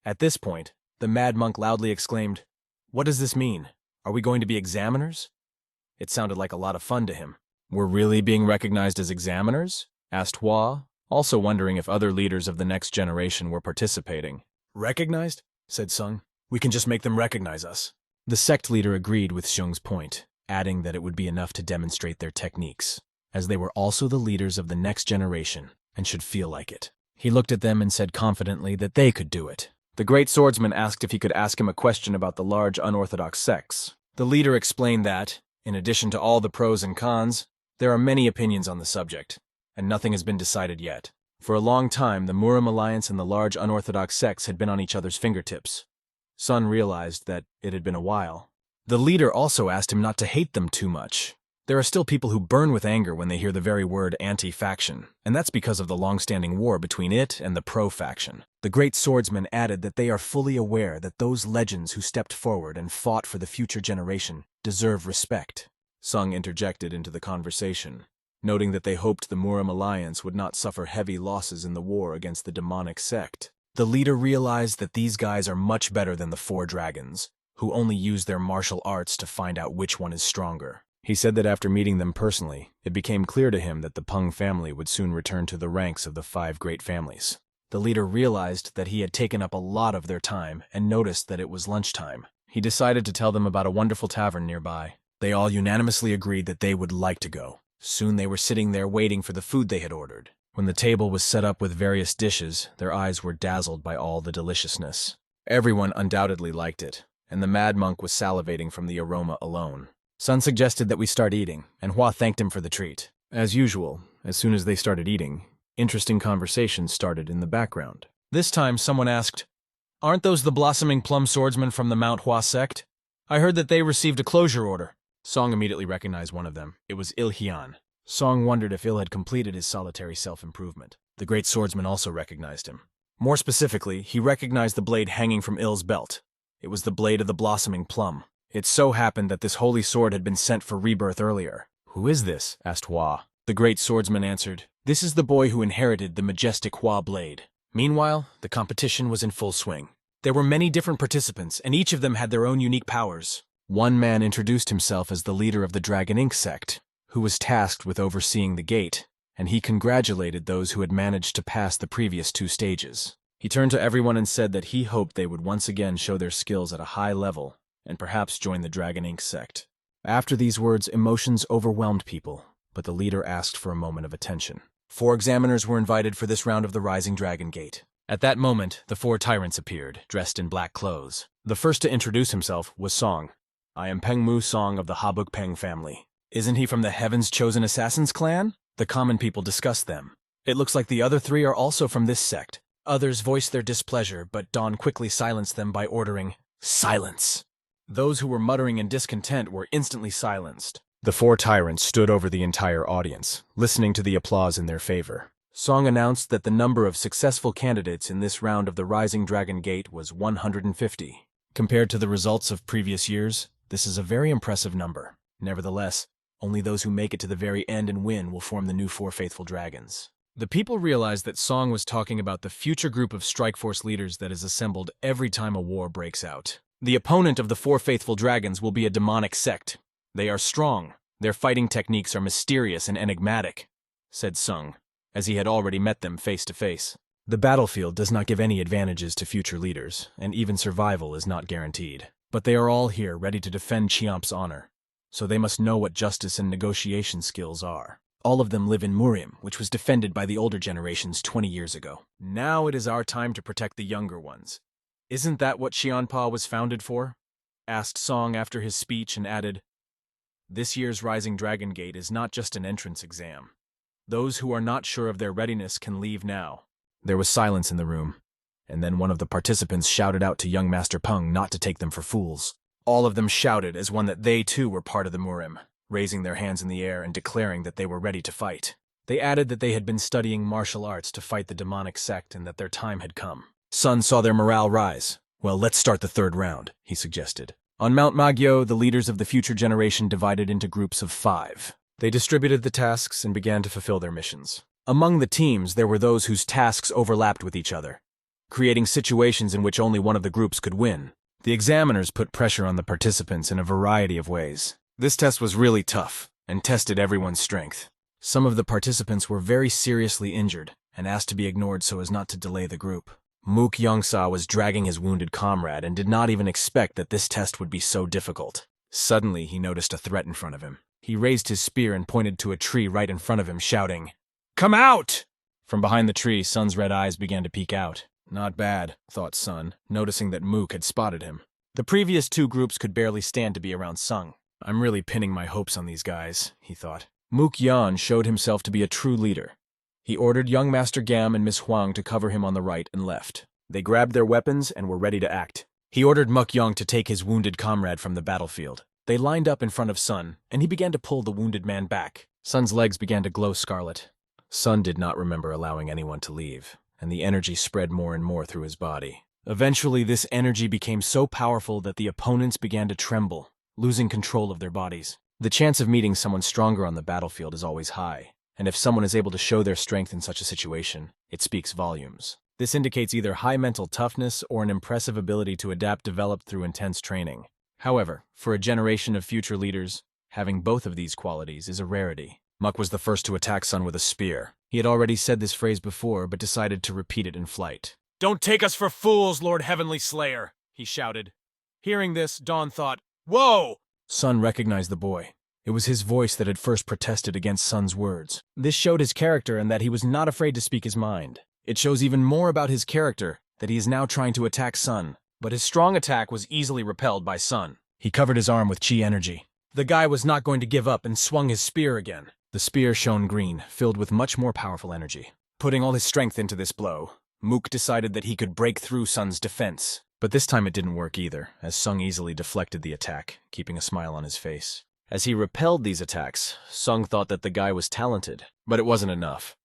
At this point, the Mad Monk loudly exclaimed, "What does this mean? Are we going to be examiners?" It sounded like a lot of fun to him. "We're really being recognized as examiners?" asked Hua, also wondering if other leaders of the next generation were participating. "Recognized?" said Sung. "We can just make them recognize us." The sect leader agreed with Xiong's point, adding that it would be enough to demonstrate their techniques, as they were also the leaders of the next generation and should feel like it. He looked at them and said confidently that they could do it. The great swordsman asked if he could ask him a question about the large unorthodox sects. The leader explained that, in addition to all the pros and cons, there are many opinions on the subject, and nothing has been decided yet. For a long time, the Murim Alliance and the large unorthodox sects had been on each other's fingertips. Sun realized that it had been a while. The leader also asked him not to hate them too much. There are still people who burn with anger when they hear the very word anti-faction, and that's because of the long-standing war between it and the pro-faction. The great swordsman added that they are fully aware that those legends who stepped forward and fought for the future generation deserve respect. Sung interjected into the conversation, noting that they hoped the Murim Alliance would not suffer heavy losses in the war against the demonic sect. The leader realized that these guys are much better than the 4 dragons, who only use their martial arts to find out which one is stronger. He said that after meeting them personally, it became clear to him that the Peng family would soon return to the ranks of the 5 great families. The leader realized that he had taken up a lot of their time and noticed that it was lunchtime. He decided to tell them about a wonderful tavern nearby. They all unanimously agreed that they would like to go. Soon they were sitting there waiting for the food they had ordered. When the table was set up with various dishes, their eyes were dazzled by all the deliciousness. Everyone undoubtedly liked it, and the Mad Monk was salivating from the aroma alone. Sun suggested that we start eating, and Hua thanked him for the treat. As usual, as soon as they started eating, interesting conversations started in the background. This time, someone asked, "Aren't those the blossoming plum swordsmen from the Manhwa sect? I heard that they received a closure order." Song immediately recognized one of them. It was Il Hyun. Song wondered if Il had completed his solitary self-improvement. The great swordsman also recognized him. More specifically, he recognized the blade hanging from Il's belt. It was the blade of the blossoming plum. It so happened that this holy sword had been sent for rebirth earlier. "Who is this?" asked Hua. The great swordsman answered, "This is the boy who inherited the majestic Hua blade." Meanwhile, the competition was in full swing. There were many different participants, and each of them had their own unique powers. One man introduced himself as the leader of the Dragon Ink sect, who was tasked with overseeing the gate, and he congratulated those who had managed to pass the previous 2 stages. He turned to everyone and said that he hoped they would once again show their skills at a high level, and perhaps join the Dragon Ink sect. After these words, emotions overwhelmed people, but the leader asked for a moment of attention. 4 examiners were invited for this round of the Rising Dragon Gate. At that moment, the 4 tyrants appeared, dressed in black clothes. The first to introduce himself was Song. "I am Pengmu Song of the Habuk Peng family." "Isn't he from the Heaven's Chosen Assassins clan?" The common people discussed them. "It looks like the other 3 are also from this sect." Others voiced their displeasure, but Dawn quickly silenced them by ordering, "Silence!" Those who were muttering in discontent were instantly silenced. The 4 tyrants stood over the entire audience, listening to the applause in their favor. Song announced that the number of successful candidates in this round of the Rising Dragon Gate was 150. Compared to the results of previous years, this is a very impressive number. Nevertheless, only those who make it to the very end and win will form the new 4 faithful dragons. The people realized that Song was talking about the future group of strike force leaders that is assembled every time a war breaks out. The opponent of the 4 faithful dragons will be a demonic sect. "They are strong. Their fighting techniques are mysterious and enigmatic," said Sung, as he had already met them face to face. "The battlefield does not give any advantages to future leaders, and even survival is not guaranteed. But they are all here ready to defend Chiamp's honor, so they must know what justice and negotiation skills are. All of them live in Murim, which was defended by the older generations 20 years ago. Now it is our time to protect the younger ones. Isn't that what Xianpa was founded for?" asked Song after his speech and added, "This year's Rising Dragon Gate is not just an entrance exam. Those who are not sure of their readiness can leave now." There was silence in the room, and then one of the participants shouted out to young Master Peng not to take them for fools. All of them shouted as one that they too were part of the Murim, raising their hands in the air and declaring that they were ready to fight. They added that they had been studying martial arts to fight the demonic sect and that their time had come. Sun saw their morale rise. "Well, let's start the 3rd round," he suggested. On Mount Magyo, the leaders of the future generation divided into groups of 5. They distributed the tasks and began to fulfill their missions. Among the teams, there were those whose tasks overlapped with each other, creating situations in which only one of the groups could win. The examiners put pressure on the participants in a variety of ways. This test was really tough and tested everyone's strength. Some of the participants were very seriously injured and asked to be ignored so as not to delay the group. Mook Yongsa was dragging his wounded comrade and did not even expect that this test would be so difficult. Suddenly, he noticed a threat in front of him. He raised his spear and pointed to a tree right in front of him, shouting, "Come out!" From behind the tree, Sun's red eyes began to peek out. Not bad, thought Sun, noticing that Mook had spotted him. The previous 2 groups could barely stand to be around Sung. "I'm really pinning my hopes on these guys," he thought. Mook Yan showed himself to be a true leader. He ordered young Master Gam and Miss Huang to cover him on the right and left. They grabbed their weapons and were ready to act. He ordered Muk Yong to take his wounded comrade from the battlefield. They lined up in front of Sun, and he began to pull the wounded man back. Sun's legs began to glow scarlet. Sun did not remember allowing anyone to leave, and the energy spread more and more through his body. Eventually, this energy became so powerful that the opponents began to tremble, losing control of their bodies. The chance of meeting someone stronger on the battlefield is always high, and if someone is able to show their strength in such a situation, it speaks volumes. This indicates either high mental toughness or an impressive ability to adapt developed through intense training. However, for a generation of future leaders, having both of these qualities is a rarity. Muk was the first to attack Sun with a spear. He had already said this phrase before, but decided to repeat it in flight. "Don't take us for fools, Lord Heavenly Slayer," he shouted. Hearing this, Dawn thought, "Whoa!" Sun recognized the boy. It was his voice that had first protested against Sun's words. This showed his character and that he was not afraid to speak his mind. It shows even more about his character that he is now trying to attack Sun, but his strong attack was easily repelled by Sun. He covered his arm with chi energy. The guy was not going to give up and swung his spear again. The spear shone green, filled with much more powerful energy. Putting all his strength into this blow, Mook decided that he could break through Sun's defense. But this time it didn't work either, as Sung easily deflected the attack, keeping a smile on his face. As he repelled these attacks, Sung thought that the guy was talented, but it wasn't enough.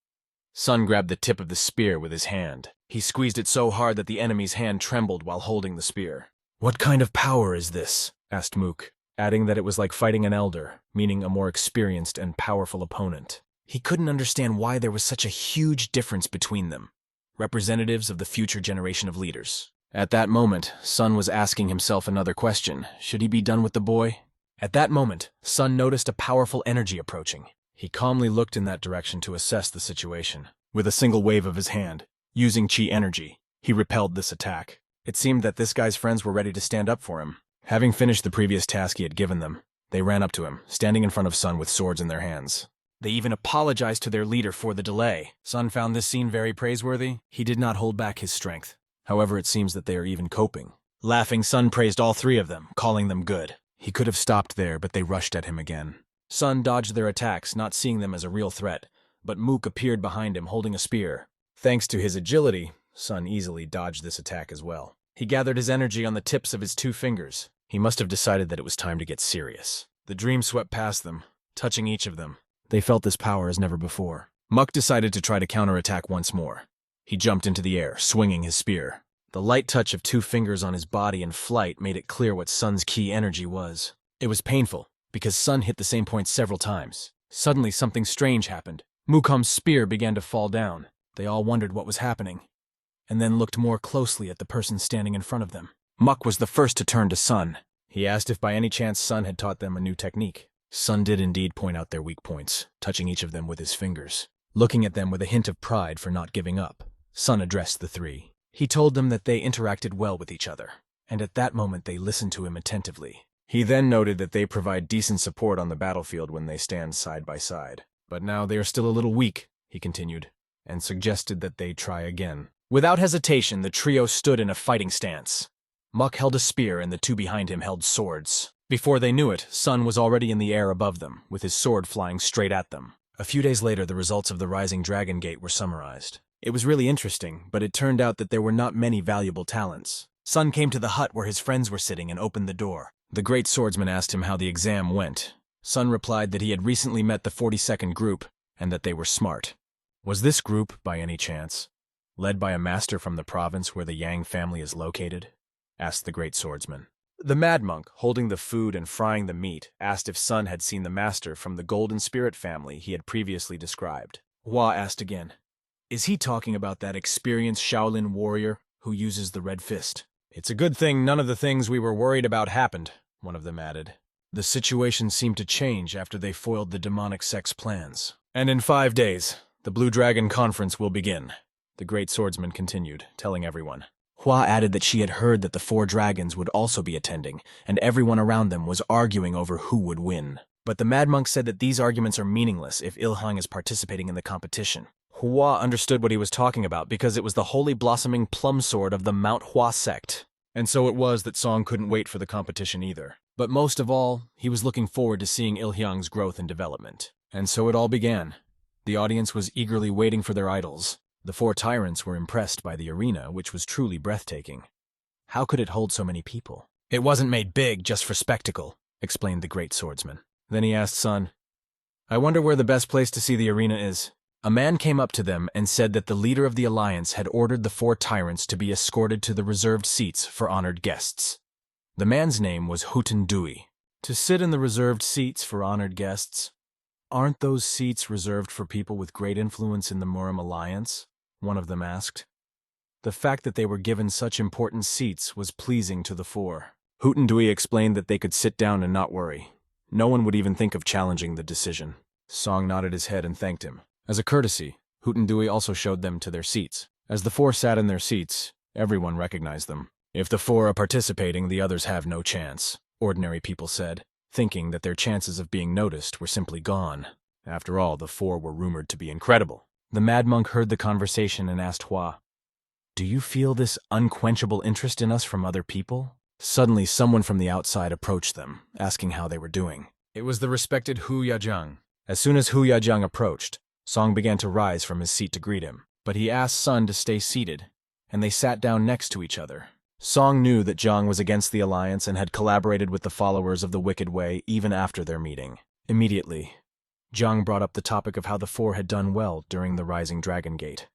Sun grabbed the tip of the spear with his hand. He squeezed it so hard that the enemy's hand trembled while holding the spear. "What kind of power is this?" asked Mook, adding that it was like fighting an elder, meaning a more experienced and powerful opponent. He couldn't understand why there was such a huge difference between them, representatives of the future generation of leaders. At that moment, Sun was asking himself another question. Should he be done with the boy? At that moment, Sun noticed a powerful energy approaching. He calmly looked in that direction to assess the situation. With a single wave of his hand, using chi energy, he repelled this attack. It seemed that this guy's friends were ready to stand up for him. Having finished the previous task he had given them, they ran up to him, standing in front of Sun with swords in their hands. They even apologized to their leader for the delay. Sun found this scene very praiseworthy. He did not hold back his strength. However, it seems that they are even coping. Laughing, Sun praised all three of them, calling them good. He could have stopped there, but they rushed at him again. Sun dodged their attacks, not seeing them as a real threat, but Mook appeared behind him holding a spear. Thanks to his agility, Sun easily dodged this attack as well. He gathered his energy on the tips of his 2 fingers. He must have decided that it was time to get serious. The dream swept past them, touching each of them. They felt this power as never before. Muk decided to try to counterattack once more. He jumped into the air, swinging his spear. The light touch of 2 fingers on his body in flight made it clear what Sun's key energy was. It was painful, because Sun hit the same point several times. Suddenly something strange happened. Mukam's spear began to fall down. They all wondered what was happening, and then looked more closely at the person standing in front of them. Muk was the first to turn to Sun. He asked if by any chance Sun had taught them a new technique. Sun did indeed point out their weak points, touching each of them with his fingers. Looking at them with a hint of pride for not giving up, Sun addressed the 3. He told them that they interacted well with each other, and at that moment they listened to him attentively. He then noted that they provide decent support on the battlefield when they stand side by side. But now they are still a little weak, he continued, and suggested that they try again. Without hesitation, the trio stood in a fighting stance. Muk held a spear and the 2 behind him held swords. Before they knew it, Sun was already in the air above them, with his sword flying straight at them. A few days later, the results of the Rising Dragon Gate were summarized. It was really interesting, but it turned out that there were not many valuable talents. Sun came to the hut where his friends were sitting and opened the door. The great swordsman asked him how the exam went. Sun replied that he had recently met the 42nd group, and that they were smart. Was this group, by any chance, led by a master from the province where the Yang family is located? Asked the great swordsman. The mad monk, holding the food and frying the meat, asked if Sun had seen the master from the Golden Spirit family he had previously described. Hua asked again, "Is he talking about that experienced Shaolin warrior who uses the red fist?" "It's a good thing none of the things we were worried about happened," one of them added. The situation seemed to change after they foiled the demonic sect's plans. "And in 5 days, the Blue Dragon Conference will begin," the great swordsman continued, telling everyone. Hua added that she had heard that the 4 dragons would also be attending, and everyone around them was arguing over who would win. But the mad monk said that these arguments are meaningless if Ilhang is participating in the competition. Hua understood what he was talking about because it was the holy blossoming plum sword of the Mount Hua sect. And so it was that Song couldn't wait for the competition either. But most of all, he was looking forward to seeing Ilhyang's growth and development. And so it all began. The audience was eagerly waiting for their idols. The 4 tyrants were impressed by the arena, which was truly breathtaking. How could it hold so many people? "It wasn't made big just for spectacle," explained the great swordsman. Then he asked Sun, "I wonder where the best place to see the arena is." A man came up to them and said that the leader of the alliance had ordered the 4 tyrants to be escorted to the reserved seats for honored guests. The man's name was Huten Dui. To sit in the reserved seats for honored guests? Aren't those seats reserved for people with great influence in the Murim alliance? One of them asked. The fact that they were given such important seats was pleasing to the 4. Huten Dui explained that they could sit down and not worry. No one would even think of challenging the decision. Song nodded his head and thanked him. As a courtesy, Huten Dui also showed them to their seats. As the 4 sat in their seats, everyone recognized them. "If the 4 are participating, the others have no chance," ordinary people said. thinking that their chances of being noticed were simply gone. After all, the four were rumored to be incredible. The mad monk heard the conversation and asked Hua, "Do you feel this unquenchable interest in us from other people?" Suddenly, someone from the outside approached them, asking how they were doing. It was the respected Hu Yajiang. As soon as Hu Yajiang approached, Song began to rise from his seat to greet him, but he asked Sun to stay seated, and they sat down next to each other. Song knew that Jiang was against the alliance and had collaborated with the followers of the Wicked Way even after their meeting. Immediately, Jiang brought up the topic of how the four had done well during the Rising Dragon Gate.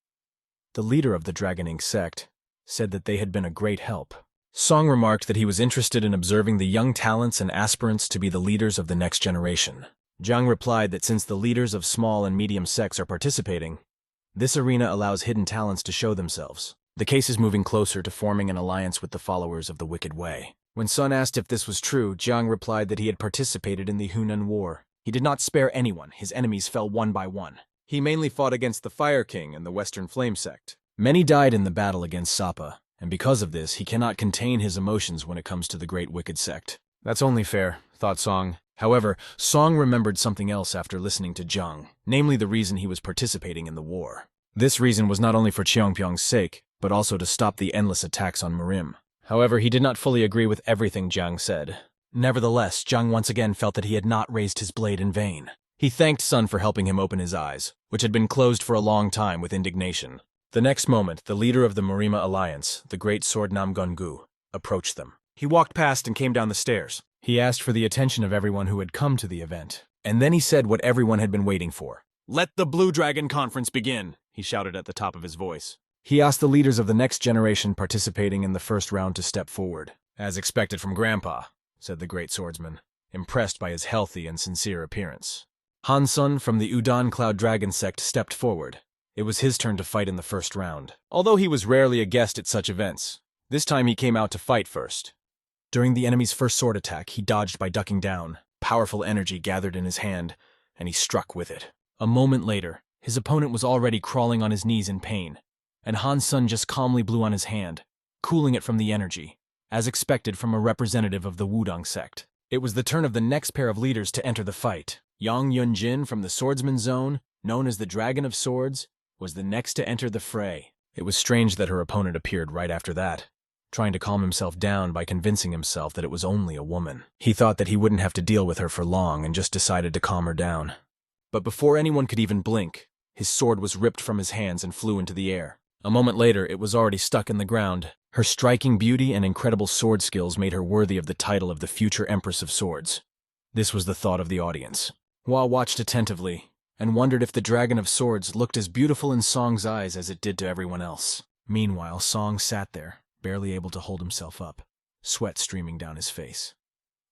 The leader of the Dragoning sect said that they had been a great help. Song remarked that he was interested in observing the young talents and aspirants to be the leaders of the next generation. Jiang replied that since the leaders of small and medium sects are participating, this arena allows hidden talents to show themselves. The case is moving closer to forming an alliance with the followers of the Wicked Way. When Sun asked if this was true, Jiang replied that he had participated in the Hunan War. He did not spare anyone. His enemies fell one by one. He mainly fought against the Fire King and the Western Flame sect. Many died in the battle against Sapa, and because of this, he cannot contain his emotions when it comes to the Great Wicked Sect. That's only fair, thought Song. However, Song remembered something else after listening to Jiang, namely the reason he was participating in the war. This reason was not only for Cheongpyeong's sake, but also to stop the endless attacks on Marim. However, he did not fully agree with everything Jiang said. Nevertheless, Jiang once again felt that he had not raised his blade in vain. He thanked Sun for helping him open his eyes, which had been closed for a long time with indignation. The next moment, the leader of the Marima Alliance, the great sword Namgungu, approached them. He walked past and came down the stairs. He asked for the attention of everyone who had come to the event. And then he said what everyone had been waiting for. "Let the Blue Dragon Conference begin," he shouted at the top of his voice. He asked the leaders of the next generation participating in the first round to step forward. "As expected from Grandpa," said the great swordsman, impressed by his healthy and sincere appearance. Han Sun from the Udon Cloud Dragon sect stepped forward. It was his turn to fight in the first round. Although he was rarely a guest at such events, this time he came out to fight first. During the enemy's first sword attack, he dodged by ducking down. Powerful energy gathered in his hand, and he struck with it. A moment later, his opponent was already crawling on his knees in pain, and Han Sun just calmly blew on his hand, cooling it from the energy, as expected from a representative of the Wudong sect. It was the turn of the next pair of leaders to enter the fight. Yang Yunjin from the Swordsman Zone, known as the Dragon of Swords, was the next to enter the fray. It was strange that her opponent appeared right after that, trying to calm himself down by convincing himself that it was only a woman. He thought that he wouldn't have to deal with her for long and just decided to calm her down. But before anyone could even blink, his sword was ripped from his hands and flew into the air. A moment later, it was already stuck in the ground. Her striking beauty and incredible sword skills made her worthy of the title of the future Empress of Swords. This was the thought of the audience. Hua watched attentively and wondered if the Dragon of Swords looked as beautiful in Song's eyes as it did to everyone else. Meanwhile, Song sat there, barely able to hold himself up, sweat streaming down his face.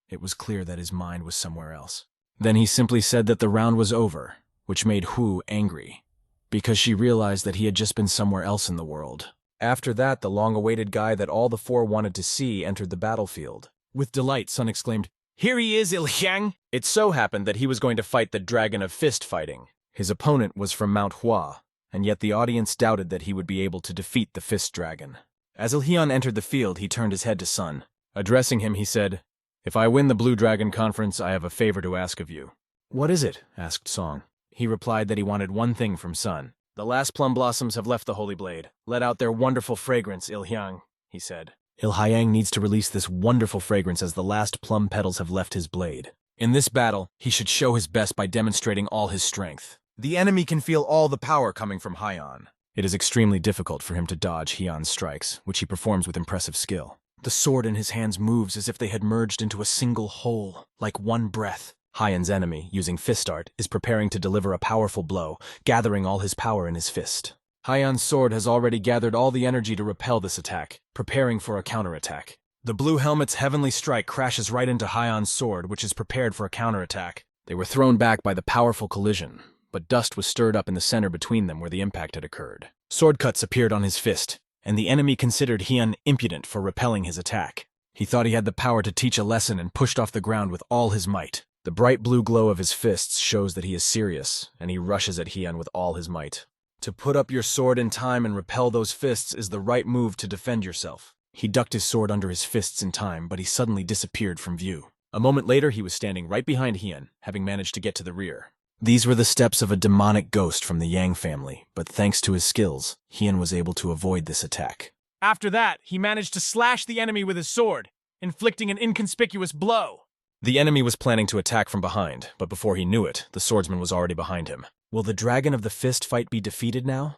It was clear that his mind was somewhere else. Then he simply said that the round was over, which made Hu angry, because she realized that he had just been somewhere else in the world. After that, the long-awaited guy that all the four wanted to see entered the battlefield. With delight, Sun exclaimed, "Here he is, Il-hyang!" It so happened that he was going to fight the Dragon of Fist Fighting. His opponent was from Mount Hua, and yet the audience doubted that he would be able to defeat the Fist Dragon. As Il-hyang entered the field, he turned his head to Sun. Addressing him, he said, "If I win the Blue Dragon Conference, I have a favor to ask of you." "What is it?" asked Song. He replied that he wanted one thing from Sun. "The last plum blossoms have left the Holy Blade. Let out their wonderful fragrance, Il-hyang," he said. Il-hyang needs to release this wonderful fragrance as the last plum petals have left his blade. In this battle, he should show his best by demonstrating all his strength. The enemy can feel all the power coming from Haiyan. It is extremely difficult for him to dodge Haiyan's strikes, which he performs with impressive skill. The sword in his hands moves as if they had merged into a single whole, like one breath. Haiyan's enemy, using fist art, is preparing to deliver a powerful blow, gathering all his power in his fist. Haiyan's sword has already gathered all the energy to repel this attack, preparing for a counterattack. The blue helmet's heavenly strike crashes right into Haiyan's sword, which is prepared for a counterattack. They were thrown back by the powerful collision, but dust was stirred up in the center between them where the impact had occurred. Sword cuts appeared on his fist, and the enemy considered Haiyan impudent for repelling his attack. He thought he had the power to teach a lesson and pushed off the ground with all his might. The bright blue glow of his fists shows that he is serious, and he rushes at Haiyan with all his might. To put up your sword in time and repel those fists is the right move to defend yourself. He ducked his sword under his fists in time, but he suddenly disappeared from view. A moment later, he was standing right behind Hian, having managed to get to the rear. These were the steps of a demonic ghost from the Yang family, but thanks to his skills, Hian was able to avoid this attack. After that, he managed to slash the enemy with his sword, inflicting an inconspicuous blow. The enemy was planning to attack from behind, but before he knew it, the swordsman was already behind him. Will the dragon of the fist fight be defeated now?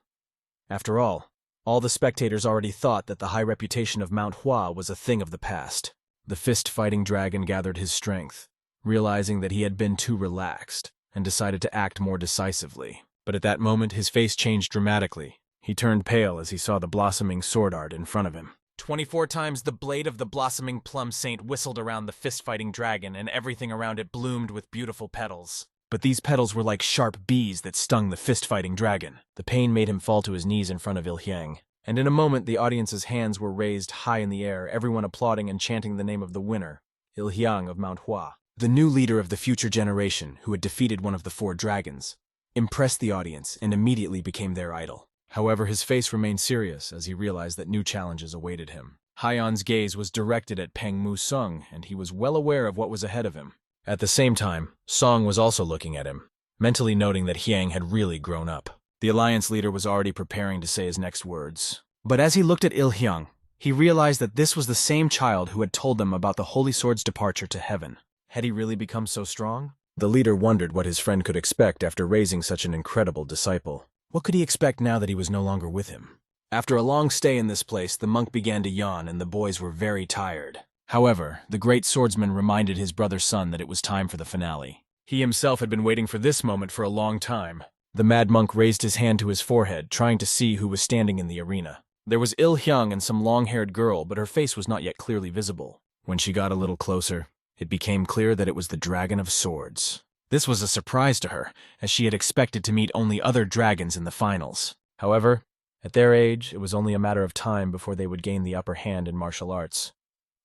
After all the spectators already thought that the high reputation of Manhua was a thing of the past. The fist-fighting dragon gathered his strength, realizing that he had been too relaxed, and decided to act more decisively. But at that moment, his face changed dramatically. He turned pale as he saw the blossoming sword art in front of him. 24 times the blade of the blossoming plum saint whistled around the fist-fighting dragon, and everything around it bloomed with beautiful petals. But these petals were like sharp bees that stung the fist-fighting dragon. The pain made him fall to his knees in front of Il-Hyang. And in a moment, the audience's hands were raised high in the air, everyone applauding and chanting the name of the winner, Il-Hyang of Manhua, the new leader of the future generation who had defeated one of the 4 dragons, impressed the audience and immediately became their idol. However, his face remained serious as he realized that new challenges awaited him. Hyan's gaze was directed at Peng Mu Sung, and he was well aware of what was ahead of him. At the same time, Song was also looking at him, mentally noting that Hyang had really grown up. The alliance leader was already preparing to say his next words. But as he looked at Il-Hyang, he realized that this was the same child who had told them about the Holy Sword's departure to heaven. Had he really become so strong? The leader wondered what his friend could expect after raising such an incredible disciple. What could he expect now that he was no longer with him? After a long stay in this place, the monk began to yawn and the boys were very tired. However, the great swordsman reminded his brother's son that it was time for the finale. He himself had been waiting for this moment for a long time. The mad monk raised his hand to his forehead, trying to see who was standing in the arena. There was Il-Hyang and some long-haired girl, but her face was not yet clearly visible. When she got a little closer, it became clear that it was the Dragon of Swords. This was a surprise to her, as she had expected to meet only other dragons in the finals. However, at their age, it was only a matter of time before they would gain the upper hand in martial arts.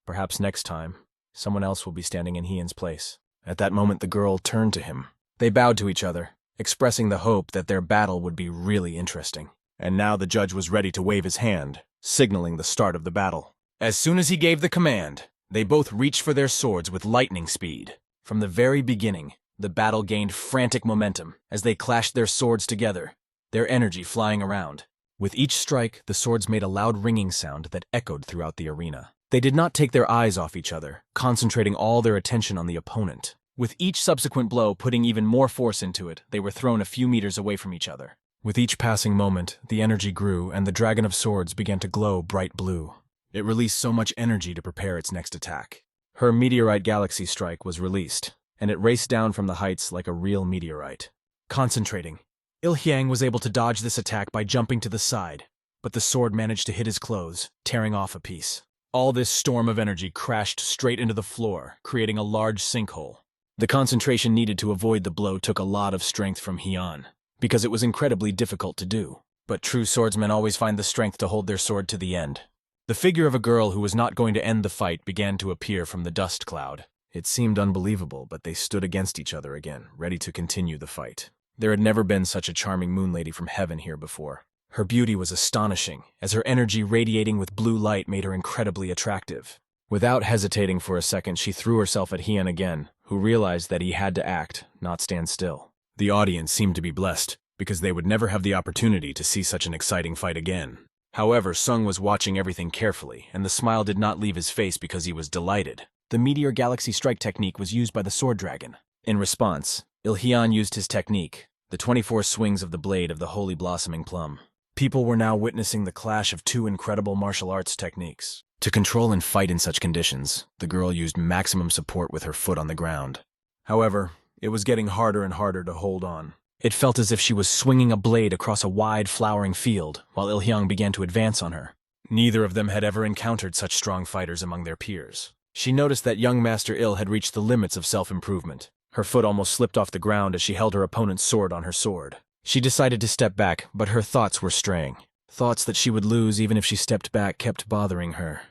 Perhaps next time, someone else will be standing in Hian's place. At that moment, the girl turned to him. They bowed to each other, expressing the hope that their battle would be really interesting. And now the judge was ready to wave his hand, signaling the start of the battle. As soon as he gave the command, they both reached for their swords with lightning speed. From the very beginning, the battle gained frantic momentum as they clashed their swords together, their energy flying around. With each strike, the swords made a loud ringing sound that echoed throughout the arena. They did not take their eyes off each other, concentrating all their attention on the opponent. With each subsequent blow putting even more force into it, they were thrown a few meters away from each other. With each passing moment, the energy grew and the Dragon of Swords began to glow bright blue. It released so much energy to prepare its next attack. Her meteorite galaxy strike was released, and it raced down from the heights like a real meteorite. Concentrating, Il-Hyang was able to dodge this attack by jumping to the side, but the sword managed to hit his clothes, tearing off a piece. All this storm of energy crashed straight into the floor, creating a large sinkhole. The concentration needed to avoid the blow took a lot of strength from Hyun, because it was incredibly difficult to do. But true swordsmen always find the strength to hold their sword to the end. The figure of a girl who was not going to end the fight began to appear from the dust cloud. It seemed unbelievable, but they stood against each other again, ready to continue the fight. There had never been such a charming moon lady from heaven here before. Her beauty was astonishing, as her energy radiating with blue light made her incredibly attractive. Without hesitating for a second, she threw herself at Hyun again, who realized that he had to act, not stand still. The audience seemed to be blessed, because they would never have the opportunity to see such an exciting fight again. However, Sung was watching everything carefully, and the smile did not leave his face because he was delighted. The Meteor Galaxy Strike technique was used by the Sword Dragon. In response, Il-Hyun used his technique, the 24 swings of the blade of the Holy Blossoming Plum. People were now witnessing the clash of two incredible martial arts techniques. To control and fight in such conditions, the girl used maximum support with her foot on the ground. However, it was getting harder and harder to hold on. It felt as if she was swinging a blade across a wide, flowering field, while Il-Hyung began to advance on her. Neither of them had ever encountered such strong fighters among their peers. She noticed that young Master Il had reached the limits of self-improvement. Her foot almost slipped off the ground as she held her opponent's sword on her sword. She decided to step back, but her thoughts were straying. Thoughts that she would lose even if she stepped back kept bothering her.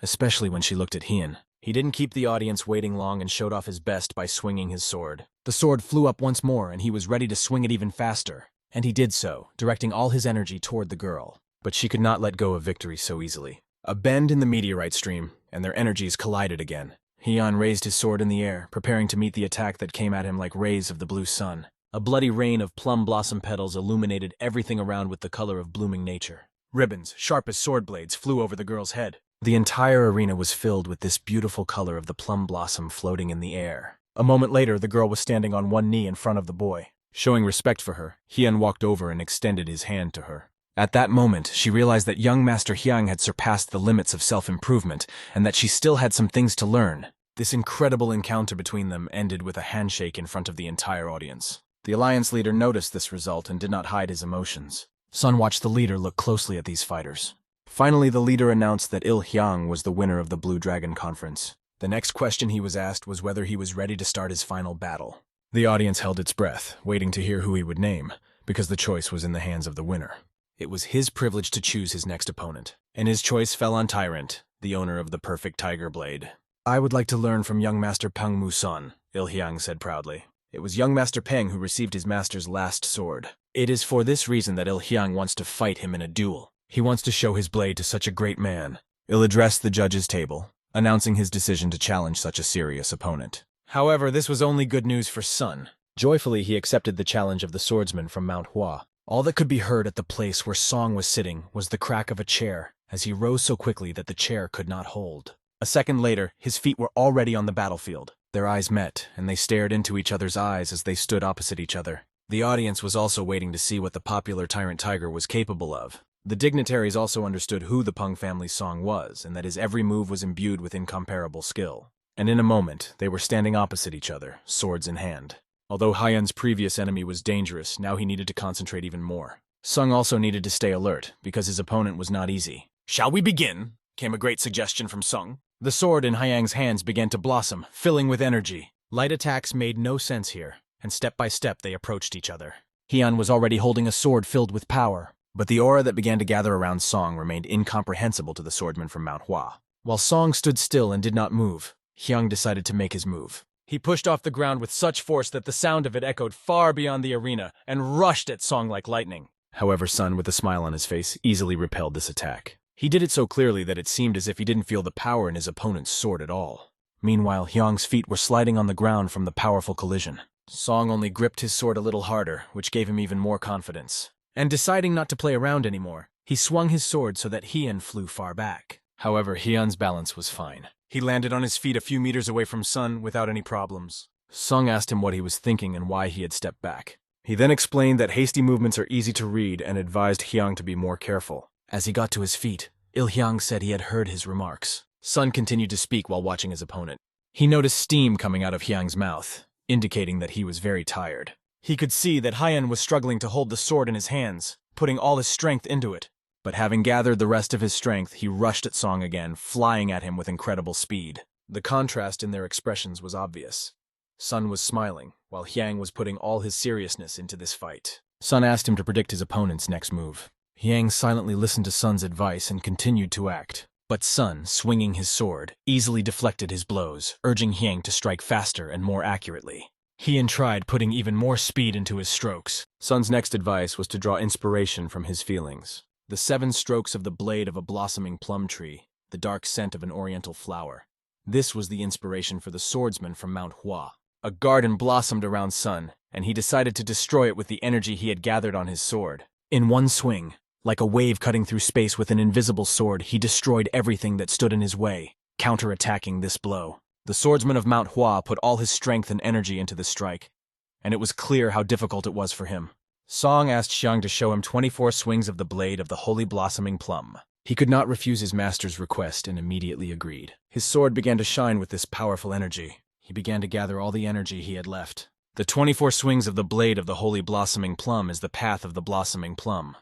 Especially when she looked at Hyun. He didn't keep the audience waiting long and showed off his best by swinging his sword. The sword flew up once more and he was ready to swing it even faster. And he did so, directing all his energy toward the girl. But she could not let go of victory so easily. A bend in the meteorite stream, and their energies collided again. Hyun raised his sword in the air, preparing to meet the attack that came at him like rays of the blue sun. A bloody rain of plum blossom petals illuminated everything around with the color of blooming nature. Ribbons, sharp as sword blades, flew over the girl's head. The entire arena was filled with this beautiful color of the plum blossom floating in the air. A moment later, the girl was standing on one knee in front of the boy. Showing respect for her, Hyun walked over and extended his hand to her. At that moment, she realized that young Master Hyang had surpassed the limits of self-improvement, and that she still had some things to learn. This incredible encounter between them ended with a handshake in front of the entire audience. The alliance leader noticed this result and did not hide his emotions. Sun watched the leader look closely at these fighters. Finally, the leader announced that Il Hyang was the winner of the Blue Dragon Conference. The next question he was asked was whether he was ready to start his final battle. The audience held its breath, waiting to hear who he would name, because the choice was in the hands of the winner. It was his privilege to choose his next opponent, and his choice fell on Tyrant, the owner of the perfect tiger blade. "I would like to learn from young Master Peng Muson," Il Hyang said proudly. It was young Master Peng who received his master's last sword. It is for this reason that Il Hyang wants to fight him in a duel. He wants to show his blade to such a great man. Il addressed the judges' table, announcing his decision to challenge such a serious opponent. However, this was only good news for Sun. Joyfully, he accepted the challenge of the swordsman from MANHUA. All that could be heard at the place where Song was sitting was the crack of a chair, as he rose so quickly that the chair could not hold. A second later, his feet were already on the battlefield. Their eyes met, and they stared into each other's eyes as they stood opposite each other. The audience was also waiting to see what the popular Tyrant Tiger was capable of. The dignitaries also understood who the Peng family's Song was, and that his every move was imbued with incomparable skill. And in a moment, they were standing opposite each other, swords in hand. Although Hyun's previous enemy was dangerous, now he needed to concentrate even more. Sung also needed to stay alert, because his opponent was not easy. "Shall we begin?" came a great suggestion from Sung. The sword in Hyang's hands began to blossom, filling with energy. Light attacks made no sense here, and step by step they approached each other. Hyun was already holding a sword filled with power, but the aura that began to gather around Song remained incomprehensible to the swordsman from MANHUA. While Song stood still and did not move, Hyung decided to make his move. He pushed off the ground with such force that the sound of it echoed far beyond the arena and rushed at Song like lightning. However, Sun, with a smile on his face, easily repelled this attack. He did it so clearly that it seemed as if he didn't feel the power in his opponent's sword at all. Meanwhile, Hyung's feet were sliding on the ground from the powerful collision. Song only gripped his sword a little harder, which gave him even more confidence. And deciding not to play around anymore, he swung his sword so that Hyun flew far back. However, Hyun's balance was fine. He landed on his feet a few meters away from Sun without any problems. Sung asked him what he was thinking and why he had stepped back. He then explained that hasty movements are easy to read and advised Hyung to be more careful. As he got to his feet, Il Hyang said he had heard his remarks. Sun continued to speak while watching his opponent. He noticed steam coming out of Hyang's mouth, indicating that he was very tired. He could see that Hyun was struggling to hold the sword in his hands, putting all his strength into it. But having gathered the rest of his strength, he rushed at Song again, flying at him with incredible speed. The contrast in their expressions was obvious. Sun was smiling, while Hyang was putting all his seriousness into this fight. Sun asked him to predict his opponent's next move. Hyang silently listened to Sun's advice and continued to act. But Sun, swinging his sword, easily deflected his blows, urging Hyang to strike faster and more accurately. Hyun tried putting even more speed into his strokes. Sun's next advice was to draw inspiration from his feelings. The 7 strokes of the blade of a blossoming plum tree, the dark scent of an oriental flower. This was the inspiration for the swordsman from MANHUA. A garden blossomed around Sun, and he decided to destroy it with the energy he had gathered on his sword. In one swing, like a wave cutting through space with an invisible sword, he destroyed everything that stood in his way, counterattacking this blow. The swordsman of MANHUA put all his strength and energy into the strike, and it was clear how difficult it was for him. Song asked Hyung to show him 24 swings of the blade of the holy blossoming plum. He could not refuse his master's request and immediately agreed. His sword began to shine with this powerful energy. He began to gather all the energy he had left. The 24 swings of the blade of the holy blossoming plum is the path of the blossoming plum.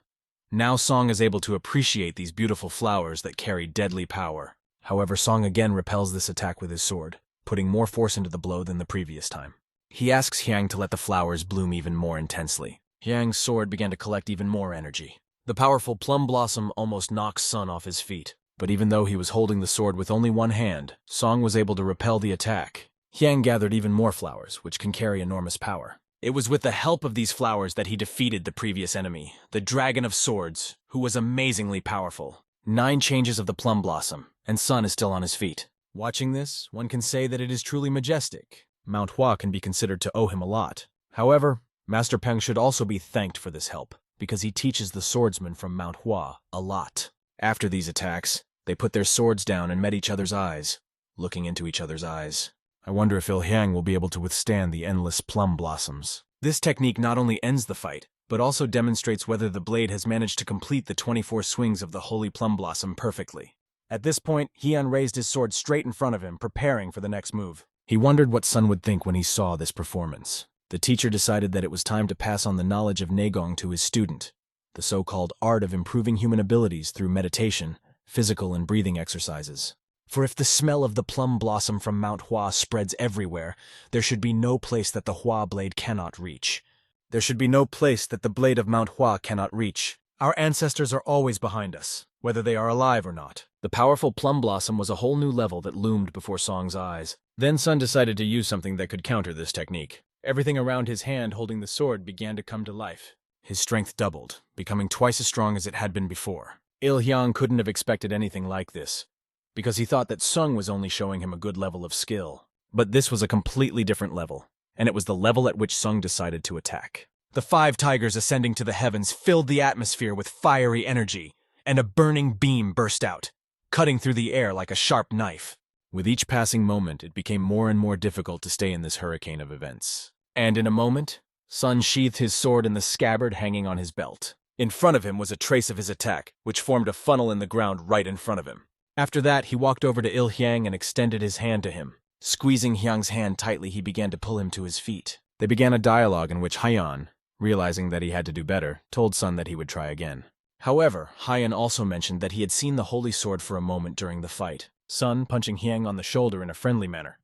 Now Song is able to appreciate these beautiful flowers that carry deadly power. However, Song again repels this attack with his sword, putting more force into the blow than the previous time. He asks Hyang to let the flowers bloom even more intensely. Hyang's sword began to collect even more energy. The powerful plum blossom almost knocks Sun off his feet. But even though he was holding the sword with only one hand, Song was able to repel the attack. Hyang gathered even more flowers, which can carry enormous power. It was with the help of these flowers that he defeated the previous enemy, the Dragon of Swords, who was amazingly powerful. 9 changes of the plum blossom, and Sun is still on his feet. Watching this, one can say that it is truly majestic. Manhua can be considered to owe him a lot. However, Master Peng should also be thanked for this help, because he teaches the swordsmen from Manhua a lot. After these attacks, they put their swords down and met each other's eyes, looking into each other's eyes. I wonder if Il-hyang will be able to withstand the endless plum blossoms. This technique not only ends the fight, but also demonstrates whether the blade has managed to complete the 24 swings of the holy plum blossom perfectly. At this point, Hyun raised his sword straight in front of him, preparing for the next move. He wondered what Sun would think when he saw this performance. The teacher decided that it was time to pass on the knowledge of Negong to his student, the so-called art of improving human abilities through meditation, physical and breathing exercises. For if the smell of the plum blossom from Mount Hua spreads everywhere, there should be no place that the Hua blade cannot reach. There should be no place that the blade of Mount Hua cannot reach. Our ancestors are always behind us, whether they are alive or not. The powerful plum blossom was a whole new level that loomed before Song's eyes. Then Sun decided to use something that could counter this technique. Everything around his hand holding the sword began to come to life. His strength doubled, becoming twice as strong as it had been before. Il-hyang couldn't have expected anything like this, because he thought that Sung was only showing him a good level of skill. But this was a completely different level, and it was the level at which Sung decided to attack. The 5 tigers ascending to the heavens filled the atmosphere with fiery energy, and a burning beam burst out, cutting through the air like a sharp knife. With each passing moment, it became more and more difficult to stay in this hurricane of events. And in a moment, Sun sheathed his sword in the scabbard hanging on his belt. In front of him was a trace of his attack, which formed a funnel in the ground right in front of him. After that, he walked over to Il-hyang and extended his hand to him. Squeezing Hyang's hand tightly, he began to pull him to his feet. They began a dialogue in which Hyan, realizing that he had to do better, told Sun that he would try again. However, Hyan also mentioned that he had seen the holy sword for a moment during the fight. Sun, punching Hyang on the shoulder in a friendly manner,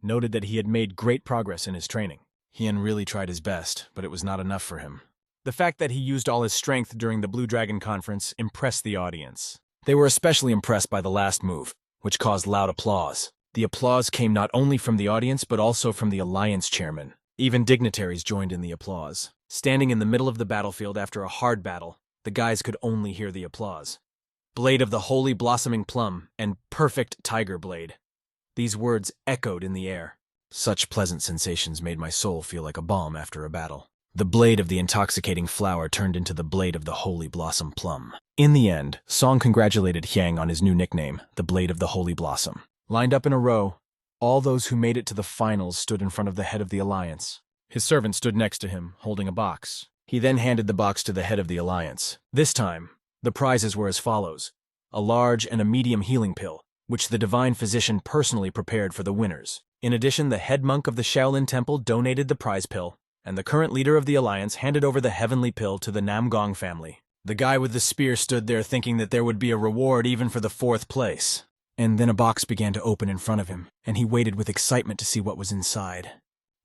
noted that he had made great progress in his training. Hyun really tried his best, but it was not enough for him. The fact that he used all his strength during the Blue Dragon Conference impressed the audience. They were especially impressed by the last move, which caused loud applause. The applause came not only from the audience, but also from the Alliance chairman. Even dignitaries joined in the applause. Standing in the middle of the battlefield after a hard battle, the guys could only hear the applause. Blade of the Holy Blossoming Plum and Perfect Tiger Blade. These words echoed in the air. Such pleasant sensations made my soul feel like a balm after a battle. The blade of the intoxicating flower turned into the blade of the Holy Blossom Plum. In the end, Song congratulated Hyang on his new nickname, the Blade of the Holy Blossom. Lined up in a row, all those who made it to the finals stood in front of the head of the Alliance. His servant stood next to him, holding a box. He then handed the box to the head of the Alliance. This time, the prizes were as follows: a large and a medium healing pill, which the divine physician personally prepared for the winners. In addition, the head monk of the Shaolin Temple donated the prize pill, and the current leader of the Alliance handed over the heavenly pill to the Namgong family. The guy with the spear stood there thinking that there would be a reward even for the 4th place. And then a box began to open in front of him, and he waited with excitement to see what was inside.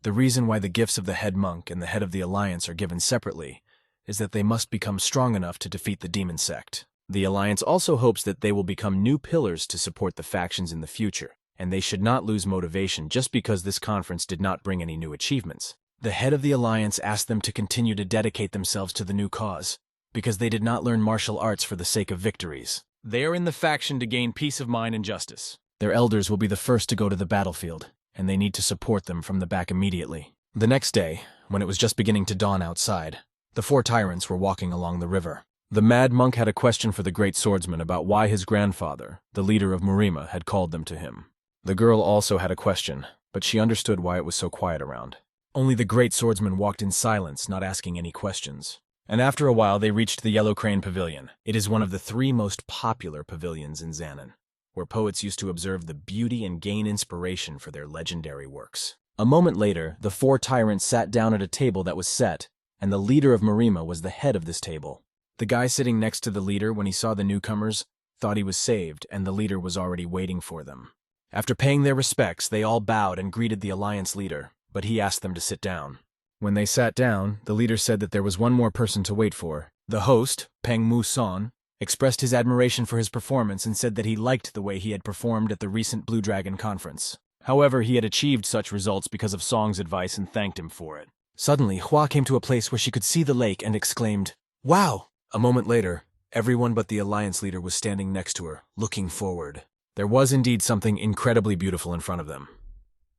The reason why the gifts of the head monk and the head of the Alliance are given separately is that they must become strong enough to defeat the demon sect. The Alliance also hopes that they will become new pillars to support the factions in the future, and they should not lose motivation just because this conference did not bring any new achievements. The head of the Alliance asked them to continue to dedicate themselves to the new cause, because they did not learn martial arts for the sake of victories. They are in the faction to gain peace of mind and justice. Their elders will be the first to go to the battlefield, and they need to support them from the back immediately. The next day, when it was just beginning to dawn outside, the 4 tyrants were walking along the river. The mad monk had a question for the great swordsman about why his grandfather, the leader of Murima, had called them to him. The girl also had a question, but she understood why it was so quiet around. Only the great swordsman walked in silence, not asking any questions. And after a while, they reached the Yellow Crane Pavilion. It is one of the 3 most popular pavilions in Xanon, where poets used to observe the beauty and gain inspiration for their legendary works. A moment later, the 4 tyrants sat down at a table that was set, and the leader of Murima was the head of this table. The guy sitting next to the leader, when he saw the newcomers, thought he was saved, and the leader was already waiting for them. After paying their respects, they all bowed and greeted the Alliance leader, but he asked them to sit down. When they sat down, the leader said that there was one more person to wait for. The host, Peng Mu-son, expressed his admiration for his performance and said that he liked the way he had performed at the recent Blue Dragon Conference. However, he had achieved such results because of Song's advice and thanked him for it. Suddenly, Hua came to a place where she could see the lake and exclaimed, "Wow!" A moment later, everyone but the Alliance leader was standing next to her, looking forward. There was indeed something incredibly beautiful in front of them.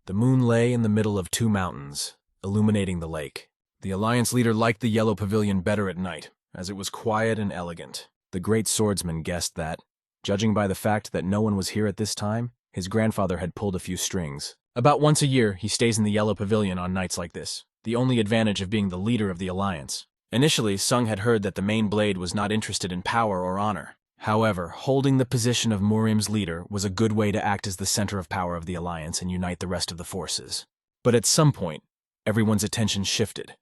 The moon lay in the middle of two mountains, illuminating the lake. The Alliance leader liked the yellow pavilion better at night, as it was quiet and elegant. The great swordsman guessed that, judging by the fact that no one was here at this time, his grandfather had pulled a few strings. About once a year, he stays in the yellow pavilion on nights like this, the only advantage of being the leader of the Alliance. Initially, Sung had heard that the main blade was not interested in power or honor. However, holding the position of Murim's leader was a good way to act as the center of power of the Alliance and unite the rest of the forces. But at some point, everyone's attention shifted,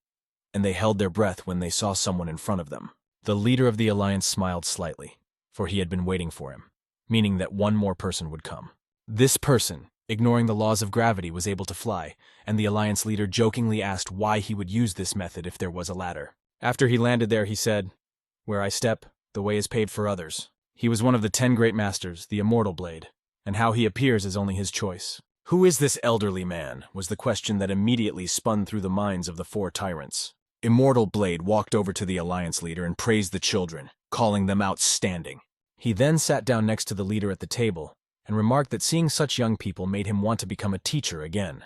and they held their breath when they saw someone in front of them. The leader of the Alliance smiled slightly, for he had been waiting for him, meaning that one more person would come. This person, ignoring the laws of gravity, was able to fly, and the Alliance leader jokingly asked why he would use this method if there was a ladder. After he landed there, he said, "Where I step, the way is paved for others." He was one of the 10 great masters, the Immortal Blade, and how he appears is only his choice. Who is this elderly man, was the question that immediately spun through the minds of the 4 tyrants. Immortal Blade walked over to the Alliance leader and praised the children, calling them outstanding. He then sat down next to the leader at the table and remarked that seeing such young people made him want to become a teacher again.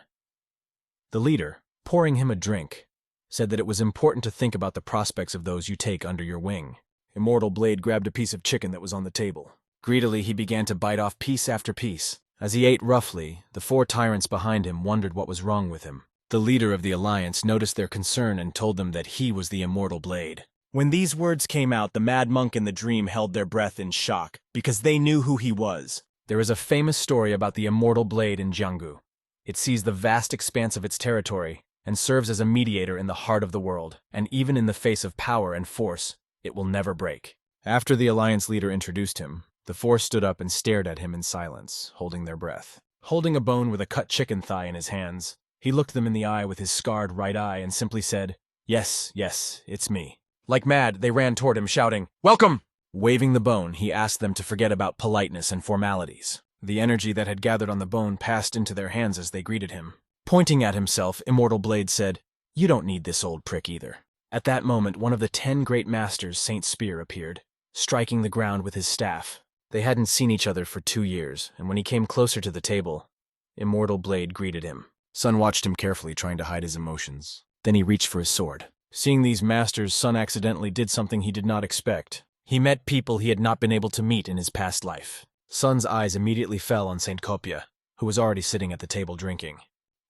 The leader, pouring him a drink, said that it was important to think about the prospects of those you take under your wing. Immortal Blade grabbed a piece of chicken that was on the table. Greedily, he began to bite off piece after piece. As he ate roughly, the 4 tyrants behind him wondered what was wrong with him. The leader of the Alliance noticed their concern and told them that he was the Immortal Blade. When these words came out, the mad monk and the dream held their breath in shock, because they knew who he was. There is a famous story about the Immortal Blade in Jianggu. It sees the vast expanse of its territory and serves as a mediator in the heart of the world, and even in the face of power and force, it will never break. After the Alliance leader introduced him, the 4 stood up and stared at him in silence, holding their breath. Holding a bone with a cut chicken thigh in his hands, he looked them in the eye with his scarred right eye and simply said, "Yes, yes, it's me." Like mad, they ran toward him, shouting, "Welcome!" Waving the bone, he asked them to forget about politeness and formalities. The energy that had gathered on the bone passed into their hands as they greeted him. Pointing at himself, Immortal Blade said, "You don't need this old prick either." At that moment, one of the 10 great masters, Saint Spear, appeared, striking the ground with his staff. They hadn't seen each other for 2 years, and when he came closer to the table, Immortal Blade greeted him. Sun watched him carefully, trying to hide his emotions. Then he reached for his sword. Seeing these masters, Sun accidentally did something he did not expect. He met people he had not been able to meet in his past life. Sun's eyes immediately fell on Saint Kopia, who was already sitting at the table drinking.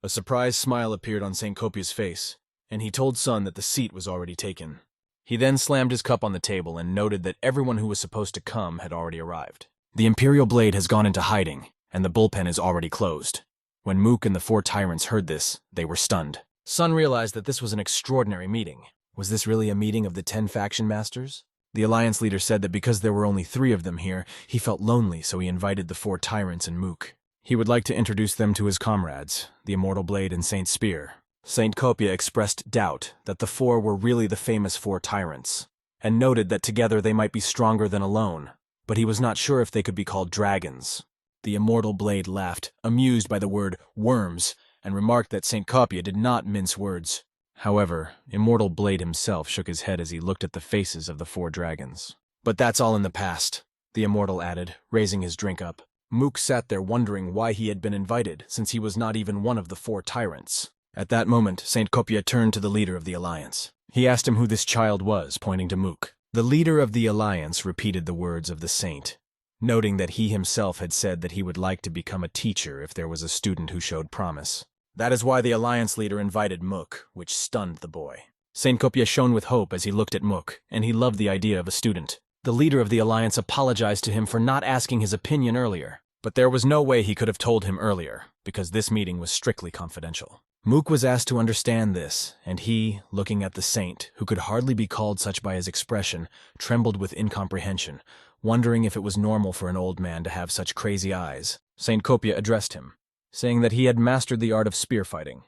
A surprised smile appeared on Saint Kopia's face, and he told Sun that the seat was already taken. He then slammed his cup on the table and noted that everyone who was supposed to come had already arrived. The Imperial Blade has gone into hiding, and the bullpen is already closed. When Mook and the 4 tyrants heard this, they were stunned. Sun realized that this was an extraordinary meeting. Was this really a meeting of the 10 faction masters? The Alliance leader said that because there were only 3 of them here, he felt lonely, so he invited the 4 tyrants and Mook. He would like to introduce them to his comrades, the Immortal Blade and Saint Spear. Saint Kopia expressed doubt that the 4 were really the famous 4 tyrants, and noted that together they might be stronger than alone, but he was not sure if they could be called dragons. The Immortal Blade laughed, amused by the word worms, and remarked that Saint Kopia did not mince words. However, Immortal Blade himself shook his head as he looked at the faces of the 4 dragons. "But that's all in the past," the Immortal added, raising his drink up. Mook sat there wondering why he had been invited, since he was not even one of the 4 tyrants. At that moment, Saint Kopia turned to the leader of the Alliance. He asked him who this child was, pointing to Mook. The leader of the Alliance repeated the words of the saint, noting that he himself had said that he would like to become a teacher if there was a student who showed promise. That is why the Alliance leader invited Mook, which stunned the boy. Saint Kopia shone with hope as he looked at Mook, and he loved the idea of a student. The leader of the Alliance apologized to him for not asking his opinion earlier, but there was no way he could have told him earlier, because this meeting was strictly confidential. Mook was asked to understand this, and he, looking at the saint, who could hardly be called such by his expression, trembled with incomprehension, wondering if it was normal for an old man to have such crazy eyes. Saint Kopia addressed him, saying that he had mastered the art of spear fighting,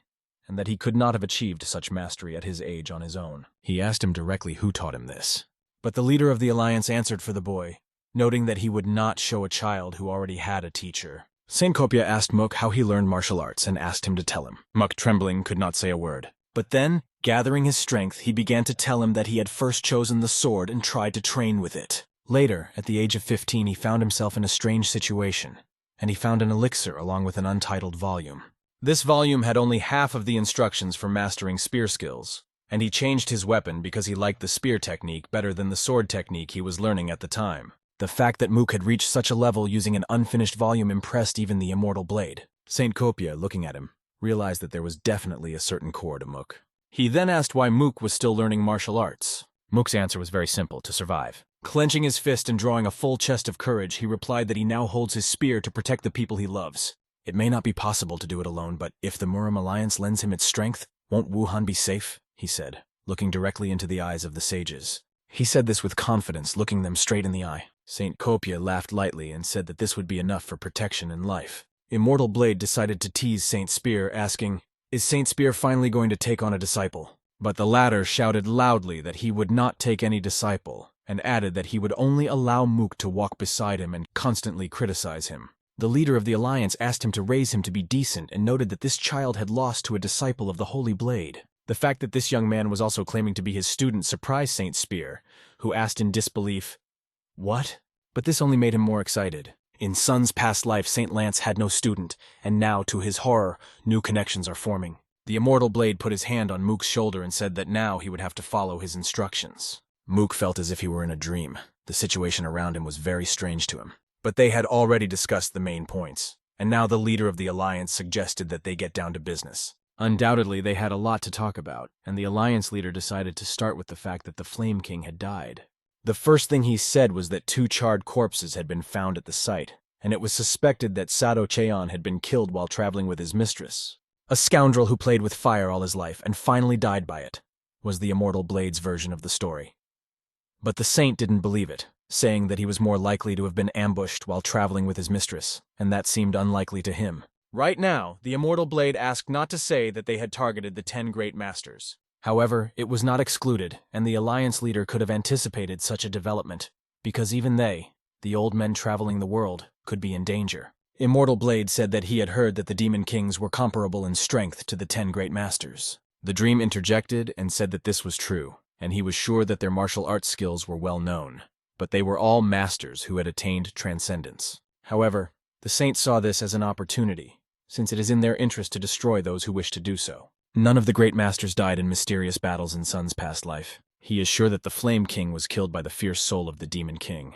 and that he could not have achieved such mastery at his age on his own. He asked him directly who taught him this. But the leader of the Alliance answered for the boy, noting that he would not show a child who already had a teacher. Saint Kopia asked Mook how he learned martial arts and asked him to tell him. Mook, trembling, could not say a word. But then, gathering his strength, he began to tell him that he had first chosen the sword and tried to train with it. Later, at the age of 15, he found himself in a strange situation. and he found an elixir along with an untitled volume. This volume had only half of the instructions for mastering spear skills, and he changed his weapon because he liked the spear technique better than the sword technique he was learning at the time. The fact that Mook had reached such a level using an unfinished volume impressed even the immortal blade. Saint Copia, looking at him, realized that there was definitely a certain core to Mook. He then asked why Mook was still learning martial arts. Mook's answer was very simple: to survive. Clenching his fist and drawing a full chest of courage, he replied that he now holds his spear to protect the people he loves. It may not be possible to do it alone, but if the Murim Alliance lends him its strength, won't Wuhan be safe? He said, looking directly into the eyes of the sages. He said this with confidence, looking them straight in the eye. Saint Copia laughed lightly and said that this would be enough for protection in life. Immortal Blade decided to tease Saint Spear, asking, "Is Saint Spear finally going to take on a disciple?" But the latter shouted loudly that he would not take any disciple, and added that he would only allow Mook to walk beside him and constantly criticize him. The leader of the Alliance asked him to raise him to be decent and noted that this child had lost to a disciple of the Holy Blade. The fact that this young man was also claiming to be his student surprised Saint Spear, who asked in disbelief, "What?" But this only made him more excited. In Sun's past life, Saint Lance had no student, and now, to his horror, new connections are forming. The Immortal Blade put his hand on Mook's shoulder and said that now he would have to follow his instructions. Mook felt as if he were in a dream. The situation around him was very strange to him. But they had already discussed the main points, and now the leader of the Alliance suggested that they get down to business. Undoubtedly, they had a lot to talk about, and the Alliance leader decided to start with the fact that the Flame King had died. The first thing he said was that 2 charred corpses had been found at the site, and it was suspected that Sado Cheon had been killed while traveling with his mistress. A scoundrel who played with fire all his life and finally died by it, was the Immortal Blade's version of the story. But the saint didn't believe it, saying that he was more likely to have been ambushed while traveling with his mistress, and that seemed unlikely to him. Right now, the Immortal Blade asked not to say that they had targeted the 10 Great Masters. However, it was not excluded, and the Alliance leader could have anticipated such a development, because even they, the old men traveling the world, could be in danger. Immortal Blade said that he had heard that the Demon Kings were comparable in strength to the 10 Great Masters. The Dream interjected and said that this was true, and he was sure that their martial arts skills were well known, but they were all masters who had attained transcendence. However, the Saint saw this as an opportunity, since it is in their interest to destroy those who wish to do so. None of the Great Masters died in mysterious battles in Sun's past life. He is sure that the Flame King was killed by the fierce soul of the Demon King.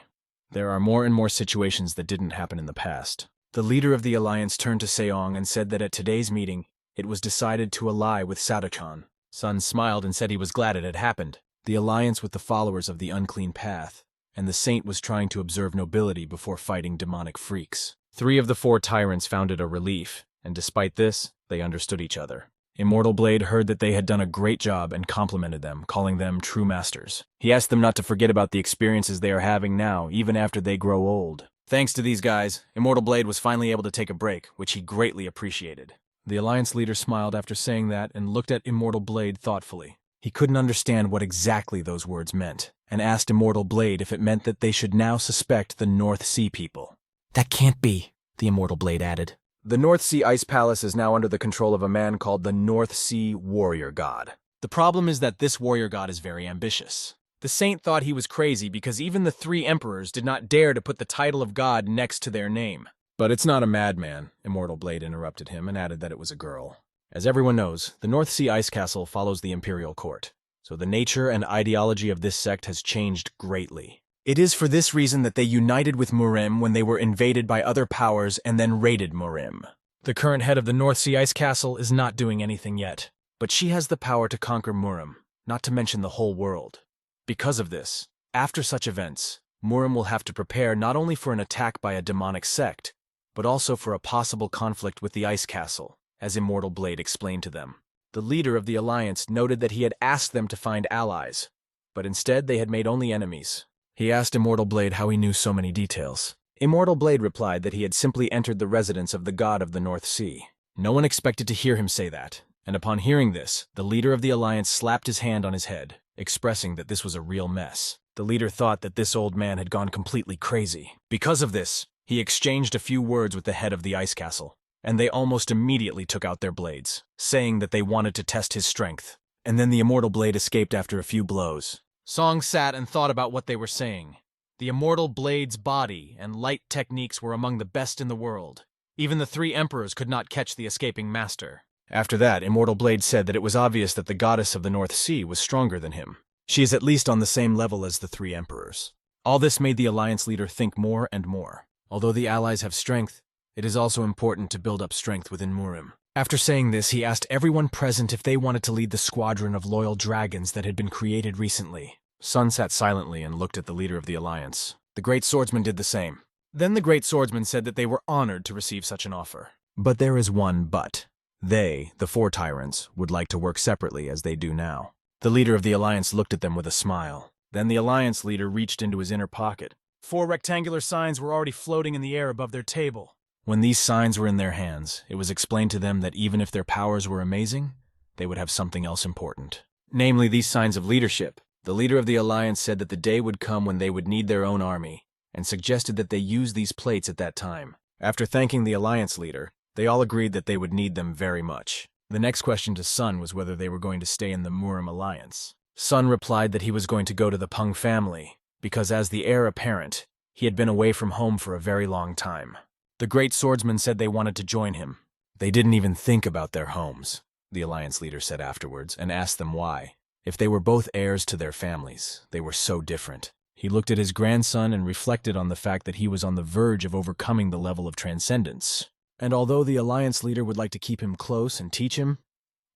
There are more and more situations that didn't happen in the past. The leader of the Alliance turned to Seong and said that at today's meeting, it was decided to ally with Sadochan. Sun smiled and said he was glad it had happened. The alliance with the followers of the unclean path, and the saint was trying to observe nobility before fighting demonic freaks. 3 of the 4 tyrants found it a relief, and despite this, they understood each other. Immortal Blade heard that they had done a great job and complimented them, calling them true masters. He asked them not to forget about the experiences they are having now, even after they grow old. Thanks to these guys, Immortal Blade was finally able to take a break, which he greatly appreciated. The Alliance leader smiled after saying that and looked at Immortal Blade thoughtfully. He couldn't understand what exactly those words meant, and asked Immortal Blade if it meant that they should now suspect the North Sea people. "That can't be," the Immortal Blade added. The North Sea Ice Palace is now under the control of a man called the North Sea Warrior God. The problem is that this warrior god is very ambitious. The saint thought he was crazy because even the 3 emperors did not dare to put the title of god next to their name. But it's not a madman, Immortal Blade interrupted him and added that it was a girl. As everyone knows, the North Sea Ice Castle follows the imperial court, so the nature and ideology of this sect has changed greatly. It is for this reason that they united with Murim when they were invaded by other powers and then raided Murim. The current head of the North Sea Ice Castle is not doing anything yet, but she has the power to conquer Murim, not to mention the whole world. Because of this, after such events, Murim will have to prepare not only for an attack by a demonic sect, but also for a possible conflict with the Ice Castle, as Immortal Blade explained to them. The leader of the Alliance noted that he had asked them to find allies, but instead they had made only enemies. He asked Immortal Blade how he knew so many details. Immortal Blade replied that he had simply entered the residence of the god of the North Sea. No one expected to hear him say that, and upon hearing this, the leader of the Alliance slapped his hand on his head, expressing that this was a real mess. The leader thought that this old man had gone completely crazy. Because of this, he exchanged a few words with the head of the Ice Castle, and they almost immediately took out their blades, saying that they wanted to test his strength. And then the Immortal Blade escaped after a few blows. Song sat and thought about what they were saying. The immortal blade's body and light techniques were among the best in the world. Even the three emperors could not catch the escaping master. After that, Immortal Blade said that it was obvious that the goddess of the North Sea was stronger than him. She is at least on the same level as the three emperors. All this made the alliance leader think more and more. Although the allies have strength, it is also important to build up strength within Murim. After saying this, he asked everyone present if they wanted to lead the squadron of loyal dragons that had been created recently. Sun sat silently and looked at the leader of the alliance. The great swordsman did the same. Then the great swordsman said that they were honored to receive such an offer. But there is one but. They, the four tyrants, would like to work separately as they do now. The leader of the alliance looked at them with a smile. Then the alliance leader reached into his inner pocket. 4 rectangular signs were already floating in the air above their table. When these signs were in their hands, it was explained to them that even if their powers were amazing, they would have something else important. Namely, these signs of leadership. The leader of the alliance said that the day would come when they would need their own army, and suggested that they use these plates at that time. After thanking the alliance leader, they all agreed that they would need them very much. The next question to Sun was whether they were going to stay in the Murim alliance. Sun replied that he was going to go to the Peng family, because as the heir apparent, he had been away from home for a very long time. The great swordsman said they wanted to join him. They didn't even think about their homes, the alliance leader said afterwards, and asked them why. If they were both heirs to their families, they were so different. He looked at his grandson and reflected on the fact that he was on the verge of overcoming the level of transcendence. And although the alliance leader would like to keep him close and teach him,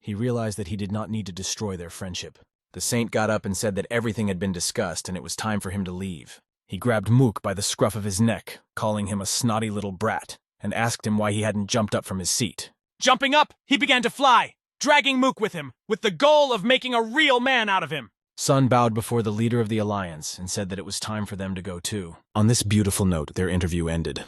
he realized that he did not need to destroy their friendship. The saint got up and said that everything had been discussed and it was time for him to leave. He grabbed Mook by the scruff of his neck, calling him a snotty little brat, and asked him why he hadn't jumped up from his seat. Jumping up, he began to fly, dragging Mook with him, with the goal of making a real man out of him. Sun bowed before the leader of the alliance and said that it was time for them to go too. On this beautiful note, their interview ended.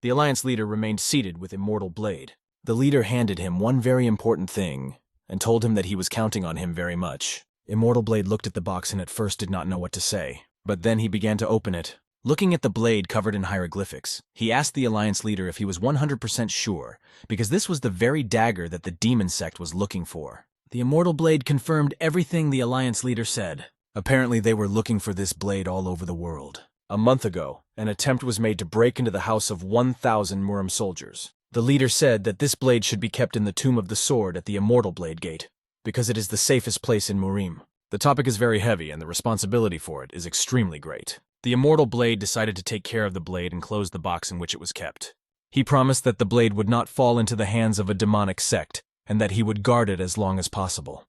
The alliance leader remained seated with Immortal Blade. The leader handed him one very important thing and told him that he was counting on him very much. Immortal Blade looked at the box and at first did not know what to say. But then he began to open it. Looking at the blade covered in hieroglyphics, he asked the alliance leader if he was 100% sure, because this was the very dagger that the demon sect was looking for. The Immortal Blade confirmed everything the alliance leader said. Apparently they were looking for this blade all over the world. A month ago, an attempt was made to break into the house of 1,000 Murim soldiers. The leader said that this blade should be kept in the Tomb of the Sword at the Immortal Blade Gate, because it is the safest place in Murim. The topic is very heavy, and the responsibility for it is extremely great. The Immortal Blade decided to take care of the blade and close the box in which it was kept. He promised that the blade would not fall into the hands of a demonic sect, and that he would guard it as long as possible.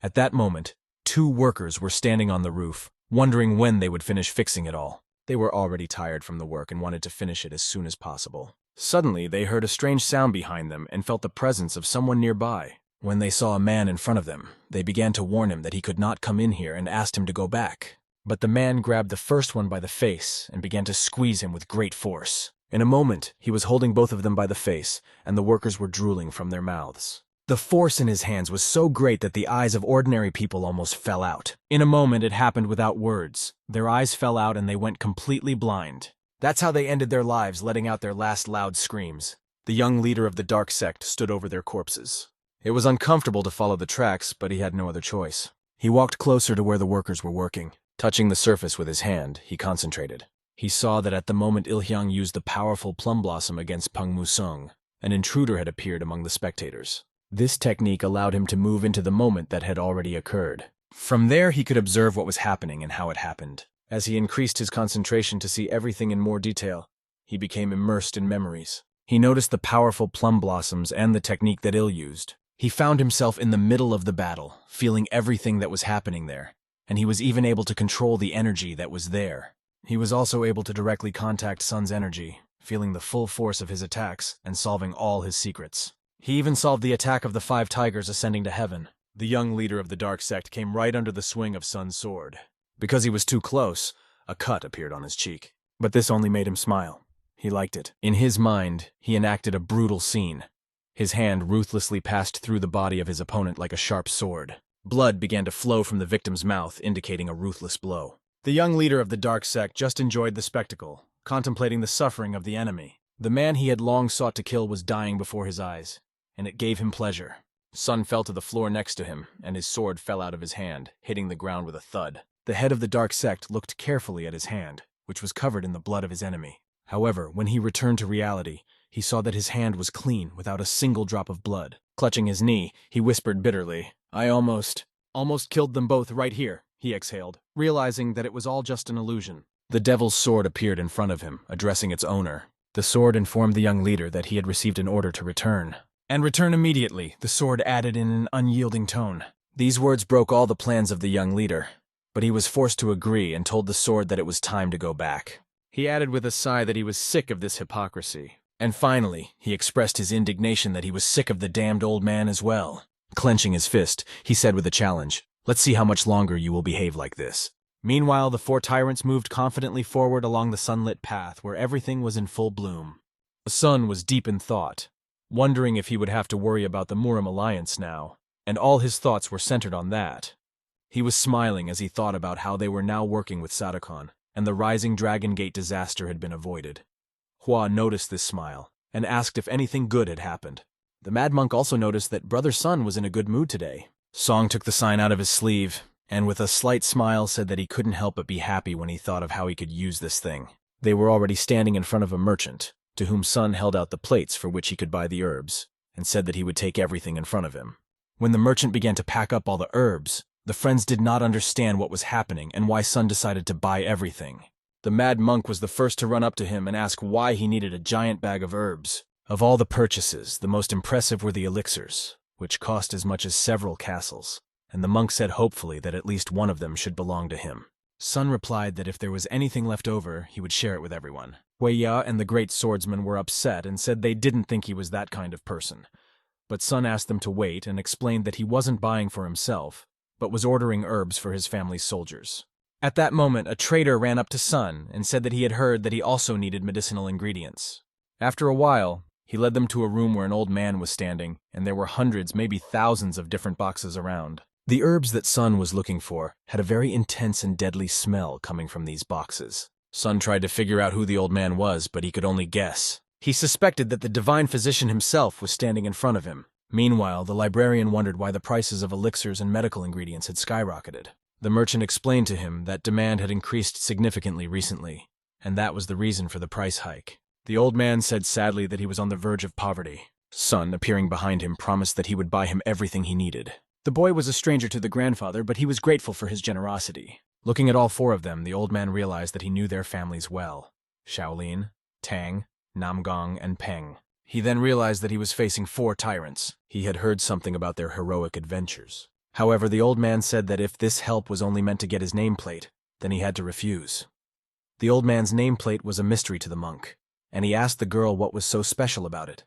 At that moment, 2 workers were standing on the roof, wondering when they would finish fixing it all. They were already tired from the work and wanted to finish it as soon as possible. Suddenly, they heard a strange sound behind them and felt the presence of someone nearby. When they saw a man in front of them, they began to warn him that he could not come in here and asked him to go back. But the man grabbed the first one by the face and began to squeeze him with great force. In a moment, he was holding both of them by the face, and the workers were drooling from their mouths. The force in his hands was so great that the eyes of ordinary people almost fell out. In a moment, it happened without words. Their eyes fell out and they went completely blind. That's how they ended their lives, letting out their last loud screams. The young leader of the dark sect stood over their corpses. It was uncomfortable to follow the tracks, but he had no other choice. He walked closer to where the workers were working. Touching the surface with his hand, he concentrated. He saw that at the moment Ilhyang used the powerful plum blossom against Peng Musung, an intruder had appeared among the spectators. This technique allowed him to move into the moment that had already occurred. From there, he could observe what was happening and how it happened. As he increased his concentration to see everything in more detail, he became immersed in memories. He noticed the powerful plum blossoms and the technique that Il used. He found himself in the middle of the battle, feeling everything that was happening there, and he was even able to control the energy that was there. He was also able to directly contact Sun's energy, feeling the full force of his attacks and solving all his secrets. He even solved the attack of the 5 tigers ascending to heaven. The young leader of the dark sect came right under the swing of Sun's sword. Because he was too close, a cut appeared on his cheek. But this only made him smile. He liked it. In his mind, he enacted a brutal scene. His hand ruthlessly passed through the body of his opponent like a sharp sword. Blood began to flow from the victim's mouth, indicating a ruthless blow. The young leader of the dark sect just enjoyed the spectacle, contemplating the suffering of the enemy. The man he had long sought to kill was dying before his eyes, and it gave him pleasure. Sun fell to the floor next to him, and his sword fell out of his hand, hitting the ground with a thud. The head of the dark sect looked carefully at his hand. which was covered in the blood of his enemy. However, when he returned to reality, he saw that his hand was clean without a single drop of blood. Clutching his knee, he whispered bitterly, "I almost killed them both right here," he exhaled, realizing that it was all just an illusion. The devil's sword appeared in front of him, addressing its owner. The sword informed the young leader that he had received an order to return. "And return immediately," the sword added in an unyielding tone. These words broke all the plans of the young leader, but he was forced to agree and told the sword that it was time to go back. He added with a sigh that he was sick of this hypocrisy. And finally, he expressed his indignation that he was sick of the damned old man as well. Clenching his fist, he said with a challenge, "Let's see how much longer you will behave like this." Meanwhile, the 4 tyrants moved confidently forward along the sunlit path where everything was in full bloom. The sun was deep in thought, wondering if he would have to worry about the Murim alliance now, and all his thoughts were centered on that. He was smiling as he thought about how they were now working with Sadokon, and the rising Dragon Gate disaster had been avoided. Hua noticed this smile, and asked if anything good had happened. The Mad Monk also noticed that Brother Sun was in a good mood today. Song took the sign out of his sleeve, and with a slight smile said that he couldn't help but be happy when he thought of how he could use this thing. They were already standing in front of a merchant, to whom Sun held out the plates for which he could buy the herbs, and said that he would take everything in front of him. When the merchant began to pack up all the herbs, the friends did not understand what was happening and why Sun decided to buy everything. The Mad Monk was the first to run up to him and ask why he needed a giant bag of herbs. Of all the purchases, the most impressive were the elixirs, which cost as much as several castles, and the monk said hopefully that at least one of them should belong to him. Sun replied that if there was anything left over, he would share it with everyone. Huiya and the great swordsman were upset and said they didn't think he was that kind of person. But Sun asked them to wait and explained that he wasn't buying for himself, but was ordering herbs for his family's soldiers. At that moment, a trader ran up to Sun and said that he had heard that he also needed medicinal ingredients. After a while, he led them to a room where an old man was standing, and there were hundreds, maybe thousands of different boxes around. The herbs that Sun was looking for had a very intense and deadly smell coming from these boxes. Sun tried to figure out who the old man was, but he could only guess. He suspected that the divine physician himself was standing in front of him. Meanwhile, the librarian wondered why the prices of elixirs and medical ingredients had skyrocketed. The merchant explained to him that demand had increased significantly recently, and that was the reason for the price hike. The old man said sadly that he was on the verge of poverty. Sun, appearing behind him, promised that he would buy him everything he needed. The boy was a stranger to the grandfather, but he was grateful for his generosity. Looking at all 4 of them, the old man realized that he knew their families well: Shaolin, Tang, Namgong, and Peng. He then realized that he was facing 4 tyrants. He had heard something about their heroic adventures. However, the old man said that if this help was only meant to get his nameplate, then he had to refuse. The old man's nameplate was a mystery to the monk, and he asked the girl what was so special about it.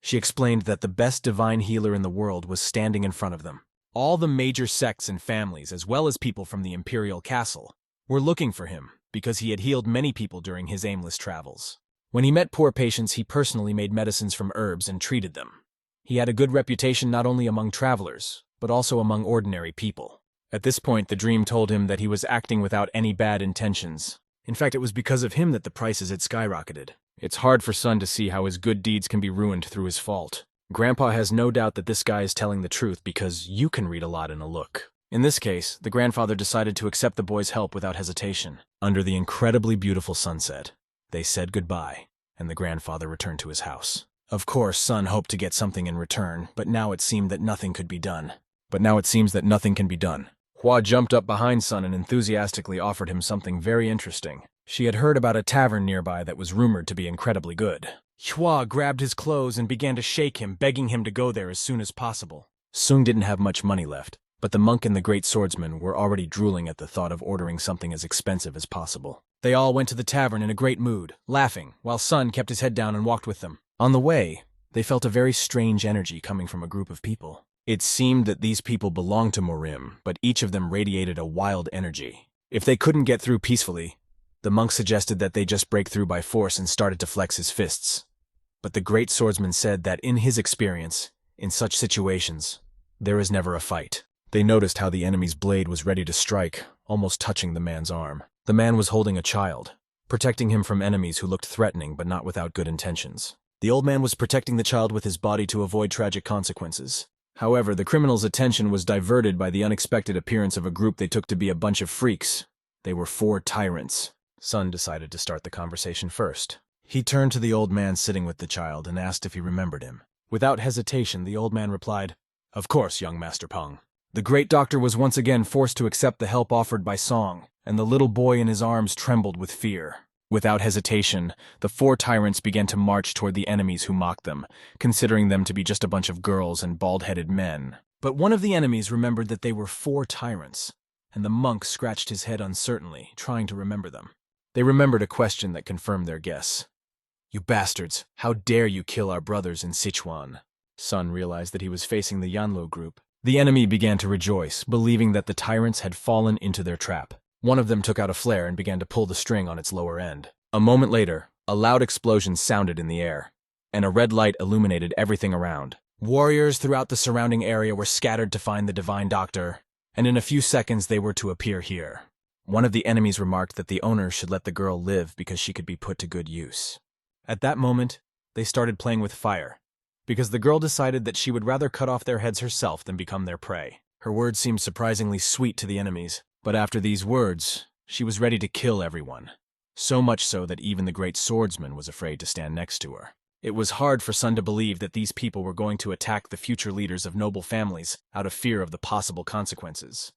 She explained that the best divine healer in the world was standing in front of them. All the major sects and families, as well as people from the imperial castle, were looking for him because he had healed many people during his aimless travels. When he met poor patients, he personally made medicines from herbs and treated them. He had a good reputation not only among travelers, but also among ordinary people. At this point, the dream told him that he was acting without any bad intentions. In fact, it was because of him that the prices had skyrocketed. It's hard for Sun to see how his good deeds can be ruined through his fault. Grandpa has no doubt that this guy is telling the truth because you can read a lot in a look. In this case, the grandfather decided to accept the boy's help without hesitation. Under the incredibly beautiful sunset, they said goodbye, and the grandfather returned to his house. Of course, Sun hoped to get something in return, but now it seemed that nothing could be done. Hua jumped up behind Sun and enthusiastically offered him something very interesting. She had heard about a tavern nearby that was rumored to be incredibly good. Hua grabbed his clothes and began to shake him, begging him to go there as soon as possible. Sung didn't have much money left, but the monk and the great swordsman were already drooling at the thought of ordering something as expensive as possible. They all went to the tavern in a great mood, laughing, while Sun kept his head down and walked with them. On the way, they felt a very strange energy coming from a group of people. It seemed that these people belonged to Murim, but each of them radiated a wild energy. If they couldn't get through peacefully, the monk suggested that they just break through by force and started to flex his fists. But the great swordsman said that in his experience, in such situations, there is never a fight. They noticed how the enemy's blade was ready to strike, almost touching the man's arm. The man was holding a child, protecting him from enemies who looked threatening but not without good intentions. The old man was protecting the child with his body to avoid tragic consequences. However, the criminal's attention was diverted by the unexpected appearance of a group they took to be a bunch of freaks. They were 4 tyrants. Sun decided to start the conversation first. He turned to the old man sitting with the child and asked if he remembered him. Without hesitation, the old man replied, "Of course, young Master Peng." The great doctor was once again forced to accept the help offered by Song, and the little boy in his arms trembled with fear. Without hesitation, the 4 tyrants began to march toward the enemies who mocked them, considering them to be just a bunch of girls and bald-headed men. But one of the enemies remembered that they were 4 tyrants, and the monk scratched his head uncertainly, trying to remember them. They remembered a question that confirmed their guess. "You bastards, how dare you kill our brothers in Sichuan?" Sun realized that he was facing the Yahello group. The enemy began to rejoice, believing that the tyrants had fallen into their trap. One of them took out a flare and began to pull the string on its lower end. A moment later, a loud explosion sounded in the air, and a red light illuminated everything around. Warriors throughout the surrounding area were scattered to find the divine doctor, and in a few seconds they were to appear here. One of the enemies remarked that the owner should let the girl live because she could be put to good use. At that moment, they started playing with fire, because the girl decided that she would rather cut off their heads herself than become their prey. Her words seemed surprisingly sweet to the enemies, but after these words, she was ready to kill everyone. So much so that even the great swordsman was afraid to stand next to her. It was hard for Sun to believe that these people were going to attack the future leaders of noble families out of fear of the possible consequences.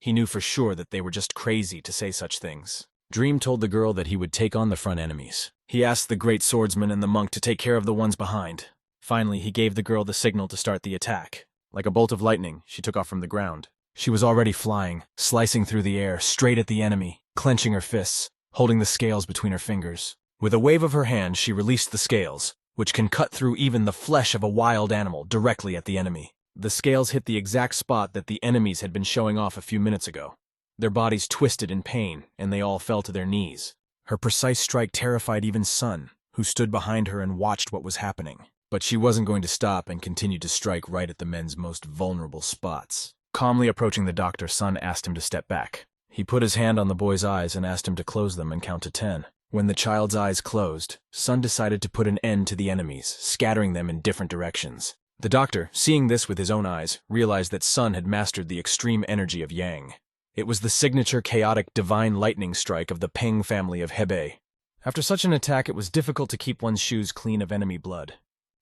He knew for sure that they were just crazy to say such things. Dream told the girl that he would take on the front enemies. He asked the great swordsman and the monk to take care of the ones behind. Finally, he gave the girl the signal to start the attack. Like a bolt of lightning, she took off from the ground. She was already flying, slicing through the air, straight at the enemy, clenching her fists, holding the scales between her fingers. With a wave of her hand, she released the scales, which can cut through even the flesh of a wild animal, directly at the enemy. The scales hit the exact spot that the enemies had been showing off a few minutes ago. Their bodies twisted in pain, and they all fell to their knees. Her precise strike terrified even Sun, who stood behind her and watched what was happening. But she wasn't going to stop and continued to strike right at the men's most vulnerable spots. Calmly approaching the doctor, Sun asked him to step back. He put his hand on the boy's eyes and asked him to close them and count to 10. When the child's eyes closed, Sun decided to put an end to the enemies, scattering them in different directions. The doctor, seeing this with his own eyes, realized that Sun had mastered the extreme energy of Yang. It was the signature chaotic divine lightning strike of the Peng family of Hebei. After such an attack, it was difficult to keep one's shoes clean of enemy blood.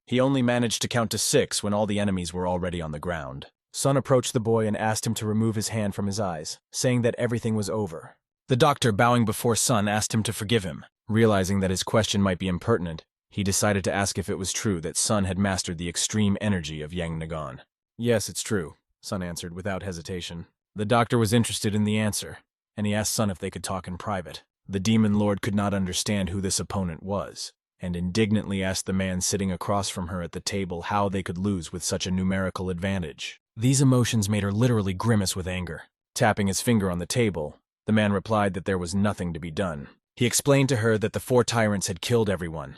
He only managed to count to 6 when all the enemies were already on the ground. Sun approached the boy and asked him to remove his hand from his eyes, saying that everything was over. The doctor, bowing before Sun, asked him to forgive him. Realizing that his question might be impertinent, he decided to ask if it was true that Sun had mastered the extreme energy of Yang Nagan. "Yes, it's true," Sun answered without hesitation. The doctor was interested in the answer, and he asked Sun if they could talk in private. The demon lord could not understand who this opponent was, and indignantly asked the man sitting across from her at the table how they could lose with such a numerical advantage. These emotions made her literally grimace with anger. Tapping his finger on the table, the man replied that there was nothing to be done. He explained to her that the 4 tyrants had killed everyone.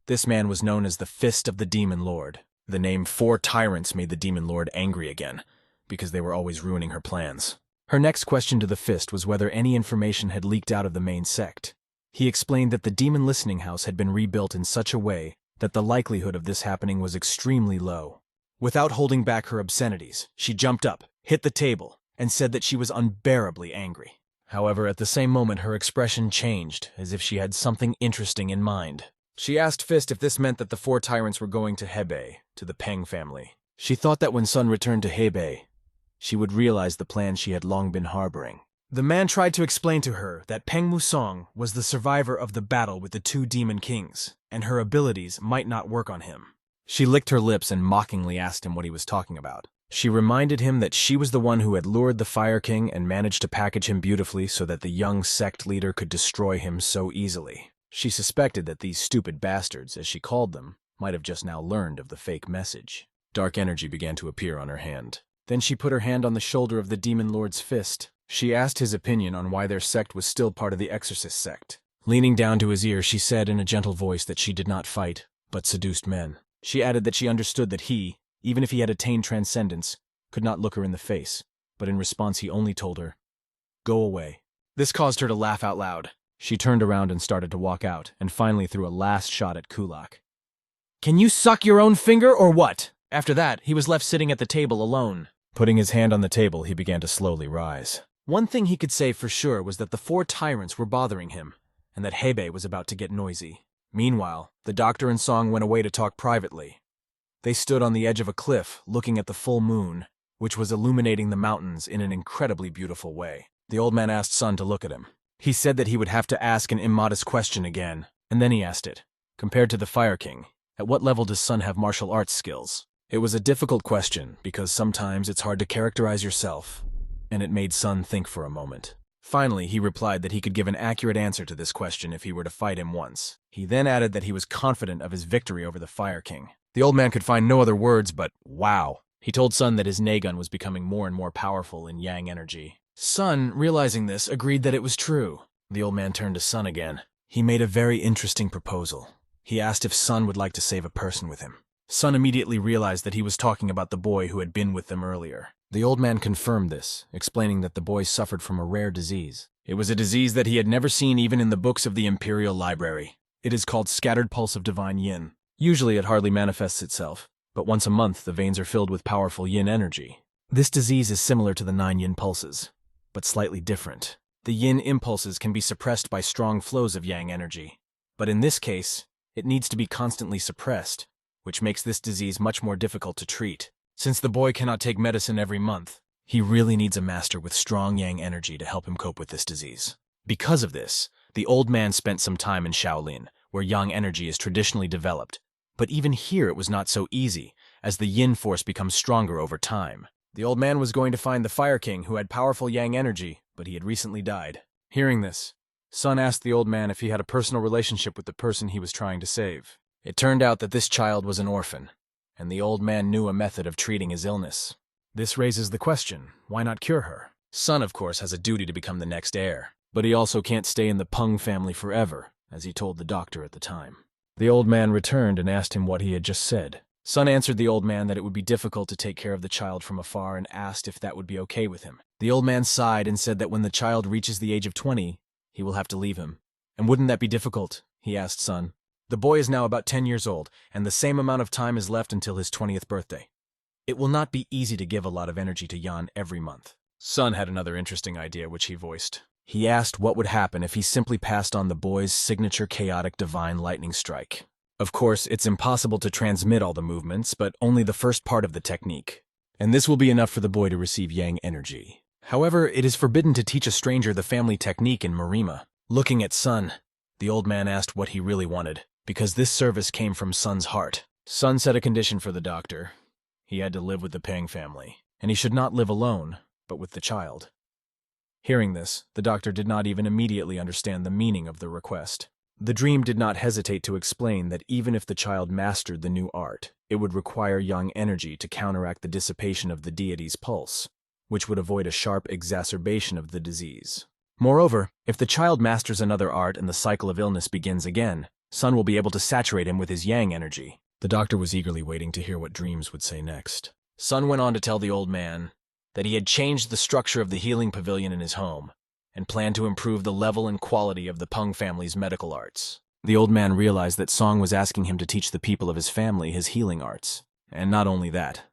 This man was known as the Fist of the Demon Lord. The name 4 tyrants made the Demon Lord angry again, because they were always ruining her plans. Her next question to the Fist was whether any information had leaked out of the main sect. He explained that the Demon Listening House had been rebuilt in such a way that the likelihood of this happening was extremely low. Without holding back her obscenities, she jumped up, hit the table, and said that she was unbearably angry. However, at the same moment, her expression changed, as if she had something interesting in mind. She asked Fist if this meant that the 4 tyrants were going to Hebei, to the Peng family. She thought that when Sun returned to Hebei, she would realize the plan she had long been harboring. The man tried to explain to her that Peng Musong was the survivor of the battle with the 2 demon kings, and her abilities might not work on him. She licked her lips and mockingly asked him what he was talking about. She reminded him that she was the one who had lured the Fire King and managed to package him beautifully so that the young sect leader could destroy him so easily. She suspected that these stupid bastards, as she called them, might have just now learned of the fake message. Dark energy began to appear on her hand. Then she put her hand on the shoulder of the Demon Lord's Fist. She asked his opinion on why their sect was still part of the Exorcist sect. Leaning down to his ear, she said in a gentle voice that she did not fight, but seduced men. She added that she understood that he, even if he had attained transcendence, could not look her in the face, but in response he only told her, "Go away." This caused her to laugh out loud. She turned around and started to walk out, and finally threw a last shot at Kulak. "Can you suck your own finger, or what?" After that, he was left sitting at the table alone. Putting his hand on the table, he began to slowly rise. One thing he could say for sure was that the 4 tyrants were bothering him, and that Hebei was about to get noisy. Meanwhile, the doctor and Song went away to talk privately. They stood on the edge of a cliff, looking at the full moon, which was illuminating the mountains in an incredibly beautiful way. The old man asked Sun to look at him. He said that he would have to ask an immodest question again, and then he asked it. Compared to the Fire King, at what level does Sun have martial arts skills? It was a difficult question, because sometimes it's hard to characterize yourself, and it made Sun think for a moment. Finally, he replied that he could give an accurate answer to this question if he were to fight him once. He then added that he was confident of his victory over the Fire King. The old man could find no other words but, wow. He told Sun that his Nagun was becoming more and more powerful in Yang energy. Sun, realizing this, agreed that it was true. The old man turned to Sun again. He made a very interesting proposal. He asked if Sun would like to save a person with him. Sun immediately realized that he was talking about the boy who had been with them earlier. The old man confirmed this, explaining that the boy suffered from a rare disease. It was a disease that he had never seen even in the books of the Imperial Library. It is called Scattered Pulse of Divine Yin. Usually it hardly manifests itself, but once a month the veins are filled with powerful Yin energy. This disease is similar to the 9 Yin pulses, but slightly different. The Yin impulses can be suppressed by strong flows of Yang energy, but in this case, it needs to be constantly suppressed, which makes this disease much more difficult to treat. Since the boy cannot take medicine every month, he really needs a master with strong Yang energy to help him cope with this disease. Because of this, the old man spent some time in Shaolin, where Yang energy is traditionally developed. But even here it was not so easy, as the Yin force becomes stronger over time. The old man was going to find the Fire King who had powerful Yang energy, but he had recently died. Hearing this, Sun asked the old man if he had a personal relationship with the person he was trying to save. It turned out that this child was an orphan, and the old man knew a method of treating his illness. This raises the question, why not cure her? Sun, of course, has a duty to become the next heir, but he also can't stay in the Peng family forever, as he told the doctor at the time. The old man returned and asked him what he had just said. Sun answered the old man that it would be difficult to take care of the child from afar and asked if that would be okay with him. The old man sighed and said that when the child reaches the age of 20, he will have to leave him. And wouldn't that be difficult? He asked Sun. The boy is now about 10 years old, and the same amount of time is left until his 20th birthday. It will not be easy to give a lot of energy to Yan every month. Sun had another interesting idea which he voiced. He asked what would happen if he simply passed on the boy's signature chaotic divine lightning strike. Of course, it's impossible to transmit all the movements, but only the first part of the technique. And this will be enough for the boy to receive Yang energy. However, it is forbidden to teach a stranger the family technique in Marima. Looking at Sun, the old man asked what he really wanted, because this service came from Sun's heart. Sun set a condition for the doctor. He had to live with the Peng family, and he should not live alone, but with the child. Hearing this, the doctor did not even immediately understand the meaning of the request. The dream did not hesitate to explain that even if the child mastered the new art, it would require Yang energy to counteract the dissipation of the deity's pulse, which would avoid a sharp exacerbation of the disease. Moreover, if the child masters another art and the cycle of illness begins again, Sun will be able to saturate him with his Yang energy. The doctor was eagerly waiting to hear what Dreams would say next. Sun went on to tell the old man that he had changed the structure of the healing pavilion in his home and planned to improve the level and quality of the Peng family's medical arts. The old man realized that Song was asking him to teach the people of his family his healing arts. And not only that,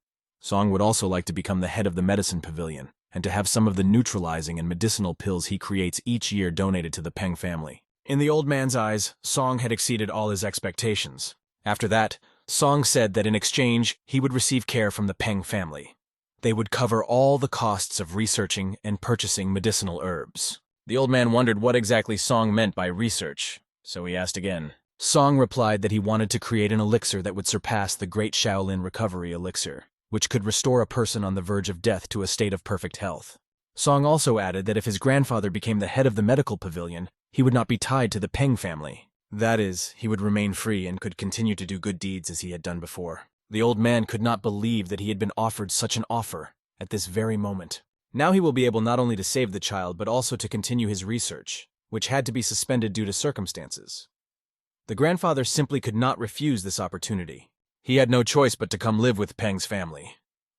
Song would also like to become the head of the medicine pavilion and to have some of the neutralizing and medicinal pills he creates each year donated to the Peng family. In the old man's eyes, Song had exceeded all his expectations. After that, Song said that in exchange, he would receive care from the Peng family. They would cover all the costs of researching and purchasing medicinal herbs. The old man wondered what exactly Song meant by research, so he asked again. Song replied that he wanted to create an elixir that would surpass the Great Shaolin Recovery Elixir, which could restore a person on the verge of death to a state of perfect health. Song also added that if his grandfather became the head of the medical pavilion, he would not be tied to the Peng family. That is, he would remain free and could continue to do good deeds as he had done before. The old man could not believe that he had been offered such an offer at this very moment. Now he will be able not only to save the child, but also to continue his research, which had to be suspended due to circumstances. The grandfather simply could not refuse this opportunity. He had no choice but to come live with Peng's family.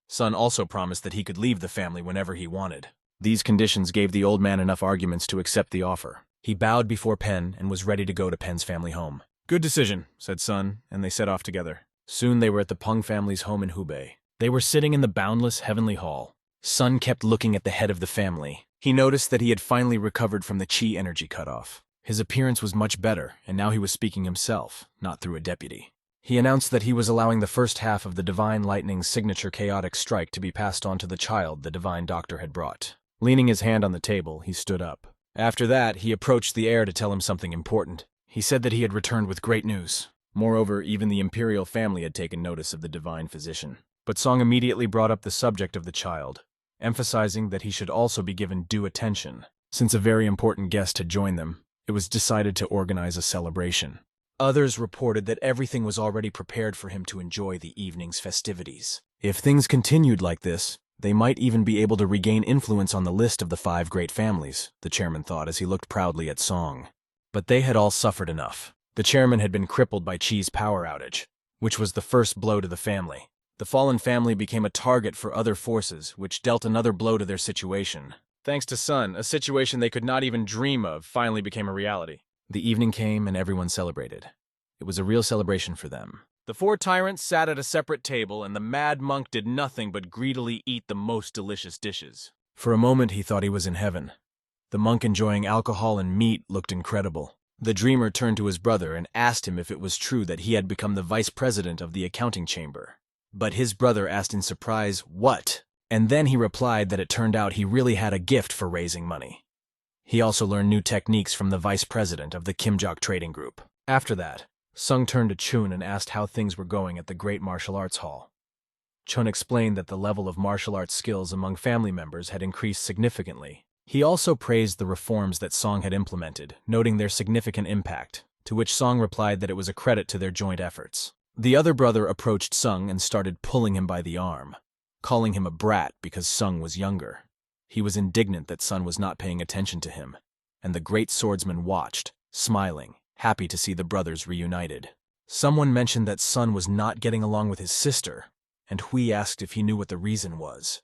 Sun also promised that he could leave the family whenever he wanted. These conditions gave the old man enough arguments to accept the offer. He bowed before Pen and was ready to go to Pen's family home. "Good decision," said Sun, and they set off together. Soon they were at the Peng family's home in Hubei. They were sitting in the boundless heavenly hall. Sun kept looking at the head of the family. He noticed that he had finally recovered from the Qi energy cutoff. His appearance was much better, and now he was speaking himself, not through a deputy. He announced that he was allowing the first half of the Divine Lightning's signature chaotic strike to be passed on to the child the Divine Doctor had brought. Leaning his hand on the table, he stood up. After that, he approached the heir to tell him something important. He said that he had returned with great news. Moreover, even the imperial family had taken notice of the divine physician. But Song immediately brought up the subject of the child, emphasizing that he should also be given due attention. Since a very important guest had joined them, it was decided to organize a celebration. Others reported that everything was already prepared for him to enjoy the evening's festivities. If things continued like this, they might even be able to regain influence on the list of the 5 great families, the chairman thought as he looked proudly at Song. But they had all suffered enough. The chairman had been crippled by Chi's power outage, which was the first blow to the family. The fallen family became a target for other forces, which dealt another blow to their situation. Thanks to Sun, a situation they could not even dream of finally became a reality. The evening came and everyone celebrated. It was a real celebration for them. The 4 tyrants sat at a separate table, and the mad monk did nothing but greedily eat the most delicious dishes. For a moment he thought he was in heaven. The monk enjoying alcohol and meat looked incredible. The dreamer turned to his brother and asked him if it was true that he had become the vice president of the accounting chamber. But his brother asked in surprise, "What?" And then he replied that it turned out he really had a gift for raising money. He also learned new techniques from the vice president of the Kimjok Trading Group. After that, Sung turned to Chun and asked how things were going at the Great Martial Arts Hall. Chun explained that the level of martial arts skills among family members had increased significantly. He also praised the reforms that Song had implemented, noting their significant impact, to which Song replied that it was a credit to their joint efforts. The other brother approached Sung and started pulling him by the arm, calling him a brat because Sung was younger. He was indignant that Sun was not paying attention to him, and the great swordsman watched, smiling, happy to see the brothers reunited. Someone mentioned that Sun was not getting along with his sister, and Hui asked if he knew what the reason was.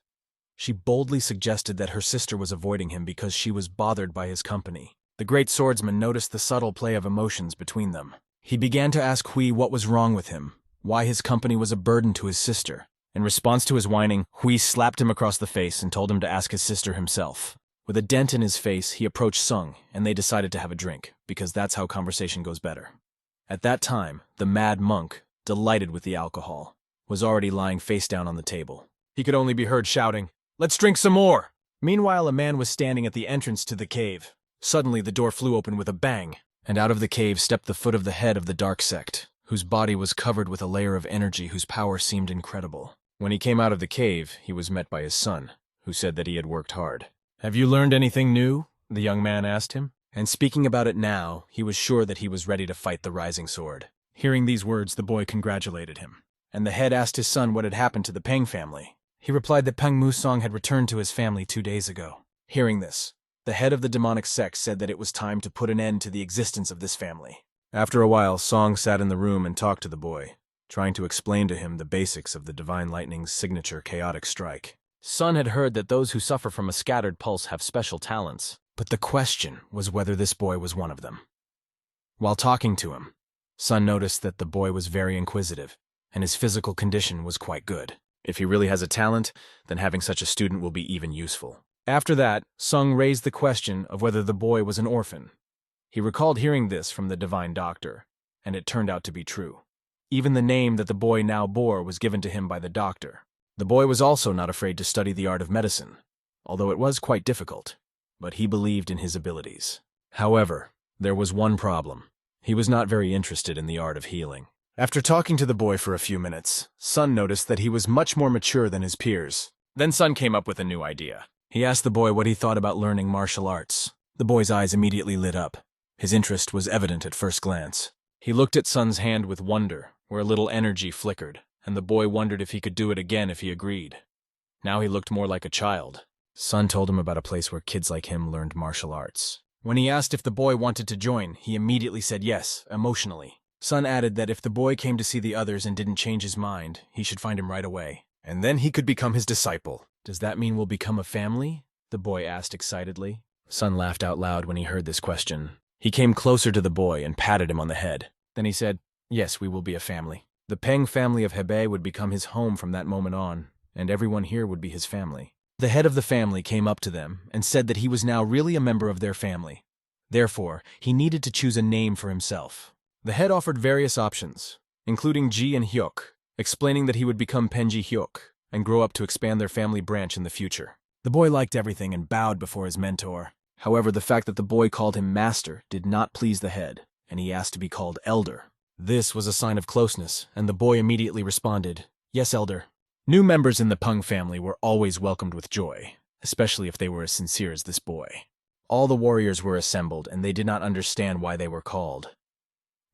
She boldly suggested that her sister was avoiding him because she was bothered by his company. The great swordsman noticed the subtle play of emotions between them. He began to ask Hui what was wrong with him, why his company was a burden to his sister. In response to his whining, Hui slapped him across the face and told him to ask his sister himself. With a dent in his face, he approached Sung, and they decided to have a drink, because that's how conversation goes better. At that time, the mad monk, delighted with the alcohol, was already lying face down on the table. He could only be heard shouting, "Let's drink some more!" Meanwhile, a man was standing at the entrance to the cave. Suddenly, the door flew open with a bang, and out of the cave stepped the foot of the head of the dark sect, whose body was covered with a layer of energy whose power seemed incredible. When he came out of the cave, he was met by his son, who said that he had worked hard. "Have you learned anything new?" the young man asked him. And speaking about it now, he was sure that he was ready to fight the rising sword. Hearing these words, the boy congratulated him. And the head asked his son what had happened to the Peng family. He replied that Peng Musong had returned to his family 2 days ago. Hearing this, the head of the demonic sect said that it was time to put an end to the existence of this family. After a while, Song sat in the room and talked to the boy, trying to explain to him the basics of the Divine Lightning's signature chaotic strike. Sun had heard that those who suffer from a scattered pulse have special talents, but the question was whether this boy was one of them. While talking to him, Sun noticed that the boy was very inquisitive, and his physical condition was quite good. If he really has a talent, then having such a student will be even useful. After that, Sung raised the question of whether the boy was an orphan. He recalled hearing this from the Divine Doctor, and it turned out to be true. Even the name that the boy now bore was given to him by the doctor. The boy was also not afraid to study the art of medicine, although it was quite difficult, but he believed in his abilities. However, there was one problem. He was not very interested in the art of healing. After talking to the boy for a few minutes, Sun noticed that he was much more mature than his peers. Then Sun came up with a new idea. He asked the boy what he thought about learning martial arts. The boy's eyes immediately lit up. His interest was evident at first glance. He looked at Sun's hand with wonder, where a little energy flickered, and the boy wondered if he could do it again if he agreed. Now he looked more like a child. Sun told him about a place where kids like him learned martial arts. When he asked if the boy wanted to join, he immediately said yes, emotionally. Sun added that if the boy came to see the others and didn't change his mind, he should find him right away. And then he could become his disciple. "Does that mean we'll become a family?" the boy asked excitedly. Sun laughed out loud when he heard this question. He came closer to the boy and patted him on the head. Then he said, "Yes, we will be a family." The Peng family of Hebei would become his home from that moment on, and everyone here would be his family. The head of the family came up to them and said that he was now really a member of their family. Therefore, he needed to choose a name for himself. The head offered various options, including Ji and Hyuk, explaining that he would become Penji Hyuk and grow up to expand their family branch in the future. The boy liked everything and bowed before his mentor. However, the fact that the boy called him master did not please the head, and he asked to be called elder. This was a sign of closeness, and the boy immediately responded, "Yes, elder." New members in the Peng family were always welcomed with joy, especially if they were as sincere as this boy. All the warriors were assembled, and they did not understand why they were called.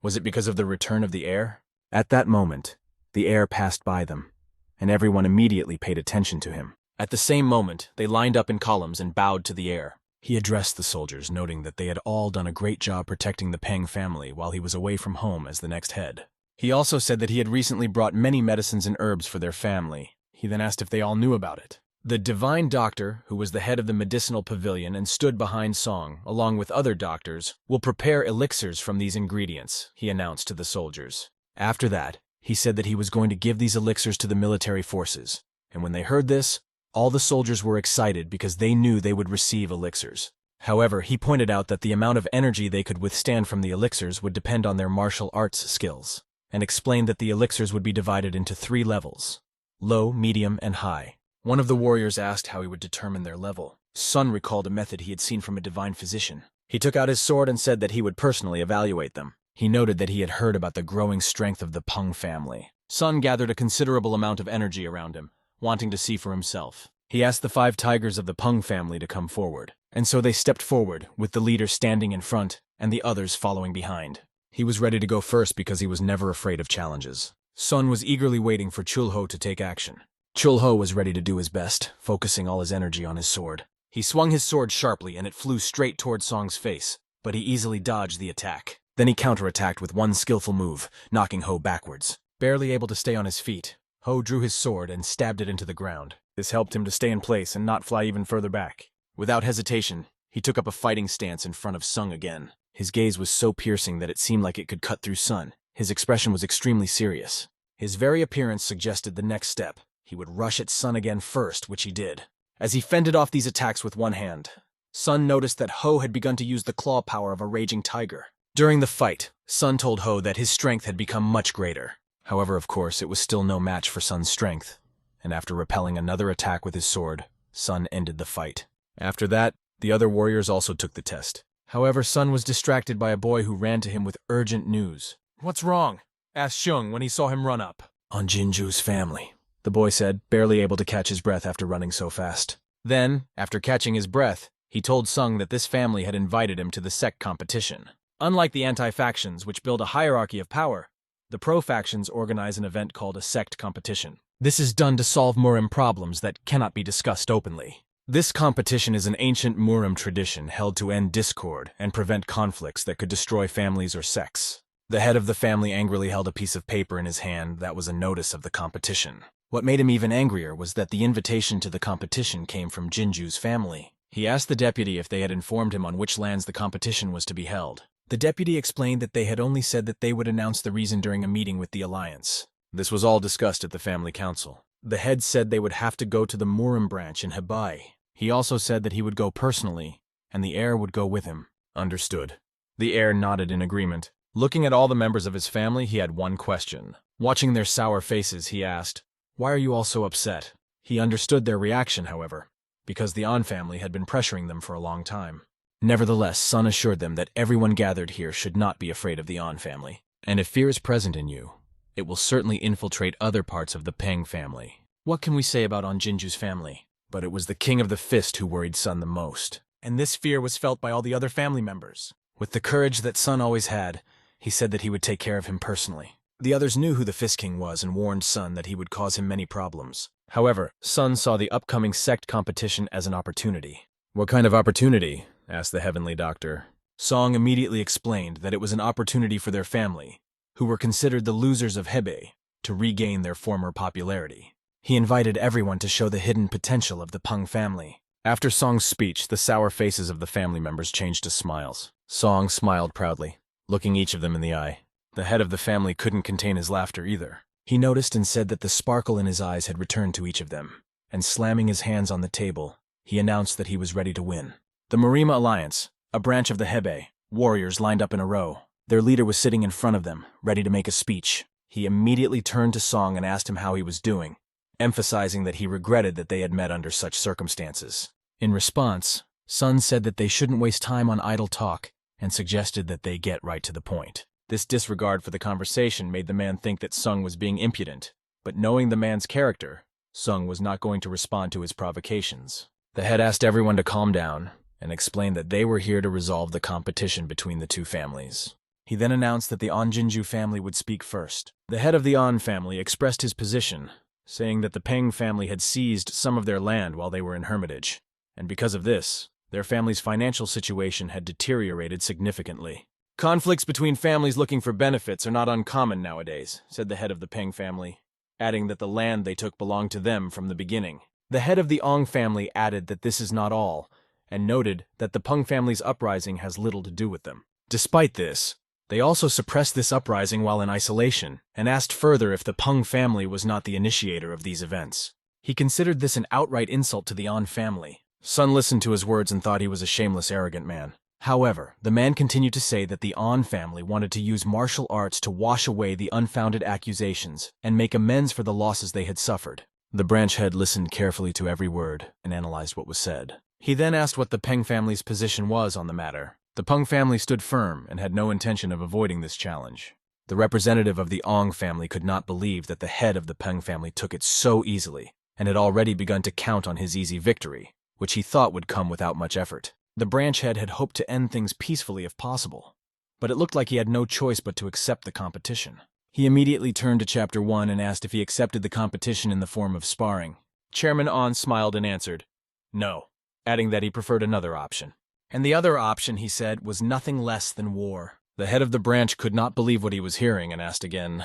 Was it because of the return of the heir? At that moment, the heir passed by them, and everyone immediately paid attention to him. At the same moment, they lined up in columns and bowed to the heir. He addressed the soldiers, noting that they had all done a great job protecting the Peng family while he was away from home as the next head. He also said that he had recently brought many medicines and herbs for their family. He then asked if they all knew about it. The divine doctor, who was the head of the medicinal pavilion and stood behind Song, along with other doctors, will prepare elixirs from these ingredients, he announced to the soldiers. After that, he said that he was going to give these elixirs to the military forces, and when they heard this, all the soldiers were excited because they knew they would receive elixirs. However, he pointed out that the amount of energy they could withstand from the elixirs would depend on their martial arts skills, and explained that the elixirs would be divided into 3 levels: low, medium, and high. One of the warriors asked how he would determine their level. Sun recalled a method he had seen from a divine physician. He took out his sword and said that he would personally evaluate them. He noted that he had heard about the growing strength of the Peng family. Sun gathered a considerable amount of energy around him, wanting to see for himself. He asked the 5 tigers of the Peng family to come forward, and so they stepped forward, with the leader standing in front and the others following behind. He was ready to go first because he was never afraid of challenges. Sun was eagerly waiting for Chulho to take action. Chulho was ready to do his best, focusing all his energy on his sword. He swung his sword sharply and it flew straight toward Song's face, but he easily dodged the attack. Then he counterattacked with one skillful move, knocking Ho backwards. Barely able to stay on his feet, Ho drew his sword and stabbed it into the ground. This helped him to stay in place and not fly even further back. Without hesitation, he took up a fighting stance in front of Sung again. His gaze was so piercing that it seemed like it could cut through Sun. His expression was extremely serious. His very appearance suggested the next step. He would rush at Sun again first, which he did. As he fended off these attacks with one hand, Sun noticed that Ho had begun to use the claw power of a raging tiger. During the fight, Sun told Ho that his strength had become much greater. However, of course, it was still no match for Sun's strength, and after repelling another attack with his sword, Sun ended the fight. After that, the other warriors also took the test. However, Sun was distracted by a boy who ran to him with urgent news. "What's wrong?" asked Shung when he saw him run up. "On Jinju's family," the boy said, barely able to catch his breath after running so fast. Then, after catching his breath, he told Sung that this family had invited him to the sect competition. Unlike the anti-factions, which build a hierarchy of power, the pro-factions organize an event called a sect competition. This is done to solve Murim problems that cannot be discussed openly. This competition is an ancient Murim tradition held to end discord and prevent conflicts that could destroy families or sects. The head of the family angrily held a piece of paper in his hand that was a notice of the competition. What made him even angrier was that the invitation to the competition came from Jinju's family. He asked the deputy if they had informed him on which lands the competition was to be held. The deputy explained that they had only said that they would announce the reason during a meeting with the alliance. This was all discussed at the family council. The head said they would have to go to the Murim branch in Hebai. He also said that he would go personally, and the heir would go with him. Understood. The heir nodded in agreement. Looking at all the members of his family, he had one question. Watching their sour faces, he asked, "Why are you all so upset?" He understood their reaction, however, because the An family had been pressuring them for a long time. Nevertheless, Sun assured them that everyone gathered here should not be afraid of the An family. And if fear is present in you, it will certainly infiltrate other parts of the Peng family. What can we say about An Jinju's family? But it was the King of the Fist who worried Sun the most. And this fear was felt by all the other family members. With the courage that Sun always had, he said that he would take care of him personally. The others knew who the Fist King was and warned Sun that he would cause him many problems. However, Sun saw the upcoming sect competition as an opportunity. "What kind of opportunity?" asked the heavenly doctor. Song immediately explained that it was an opportunity for their family, who were considered the losers of Hebei, to regain their former popularity. He invited everyone to show the hidden potential of the Peng family. After Song's speech, the sour faces of the family members changed to smiles. Song smiled proudly, looking each of them in the eye. The head of the family couldn't contain his laughter either. He noticed and said that the sparkle in his eyes had returned to each of them, and slamming his hands on the table, he announced that he was ready to win. The Marima Alliance, A branch of the Hebei, warriors lined up in a row. Their leader was sitting in front of them, ready to make a speech. He immediately turned to Song and asked him how he was doing, emphasizing that he regretted that they had met under such circumstances. In response, Sun said that they shouldn't waste time on idle talk and suggested that they get right to the point. This disregard for the conversation made the man think that Sung was being impudent, but knowing the man's character, Sung was not going to respond to his provocations. The head asked everyone to calm down and explained that they were here to resolve the competition between the two families. He then announced that the Onjinju family would speak first. The head of the On family expressed his position, saying that the Peng family had seized some of their land while they were in hermitage, and because of this, their family's financial situation had deteriorated significantly. Conflicts between families looking for benefits are not uncommon nowadays, said the head of the Peng family, adding that the land they took belonged to them from the beginning. The head of the Ong family added that this is not all, and noted that the Peng family's uprising has little to do with them. Despite this, they also suppressed this uprising while in isolation, and asked further if the Peng family was not the initiator of these events. He considered this an outright insult to the On family. Sun listened to his words and thought he was a shameless, arrogant man. However, the man continued to say that the On family wanted to use martial arts to wash away the unfounded accusations and make amends for the losses they had suffered. The branch head listened carefully to every word and analyzed what was said. He then asked what the Peng family's position was on the matter. The Peng family stood firm and had no intention of avoiding this challenge. The representative of the Ong family could not believe that the head of the Peng family took it so easily and had already begun to count on his easy victory, which he thought would come without much effort. The branch head had hoped to end things peacefully if possible, but it looked like he had no choice but to accept the competition. He immediately turned to Chapter 1 and asked if he accepted the competition in the form of sparring. Chairman On smiled and answered, no, adding that he preferred another option. And the other option, he said, was nothing less than war. The head of the branch could not believe what he was hearing and asked again,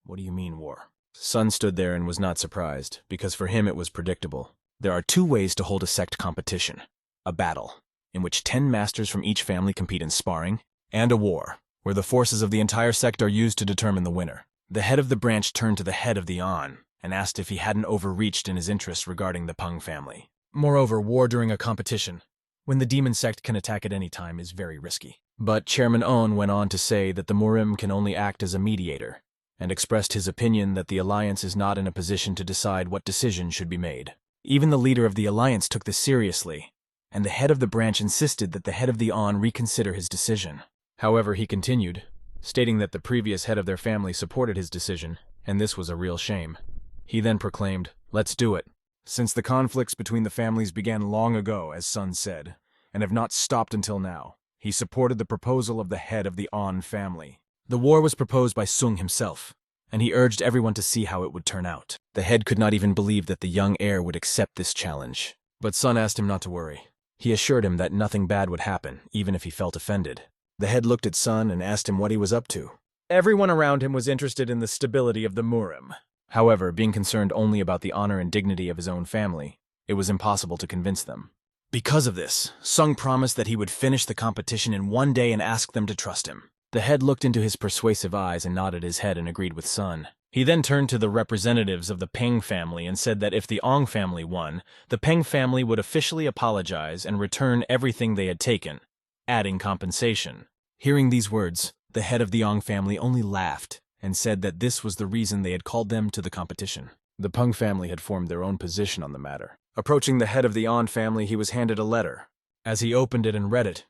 what do you mean war? Sun stood there and was not surprised, because for him it was predictable. There are two ways to hold a sect competition: a battle, in which 10 masters from each family compete in sparring, and a war, where the forces of the entire sect are used to determine the winner. The head of the branch turned to the head of the On and asked if he hadn't overreached in his interests regarding the Peng family. Moreover, war during a competition, when the demon sect can attack at any time, is very risky. But Chairman On went on to say that the Murim can only act as a mediator, and expressed his opinion that the alliance is not in a position to decide what decision should be made. Even the leader of the alliance took this seriously, and the head of the branch insisted that the head of the On reconsider his decision. However, he continued, stating that the previous head of their family supported his decision, and this was a real shame. He then proclaimed, let's do it. Since the conflicts between the families began long ago, as Sun said, and have not stopped until now, he supported the proposal of the head of the On family. The war was proposed by Sung himself, and he urged everyone to see how it would turn out. The head could not even believe that the young heir would accept this challenge, but Sun asked him not to worry. He assured him that nothing bad would happen, even if he felt offended. The head looked at Sun and asked him what he was up to. Everyone around him was interested in the stability of the Murim. However, being concerned only about the honor and dignity of his own family, it was impossible to convince them. Because of this, Sung promised that he would finish the competition in one day and asked them to trust him. The head looked into his persuasive eyes and nodded his head and agreed with Sun. He then turned to the representatives of the Peng family and said that if the Ong family won, the Peng family would officially apologize and return everything they had taken, adding compensation. Hearing these words, the head of the Ong family only laughed and said that this was the reason they had called them to the competition. The Peng family had formed their own position on the matter. Approaching the head of the On family, he was handed a letter. As he opened it and read it,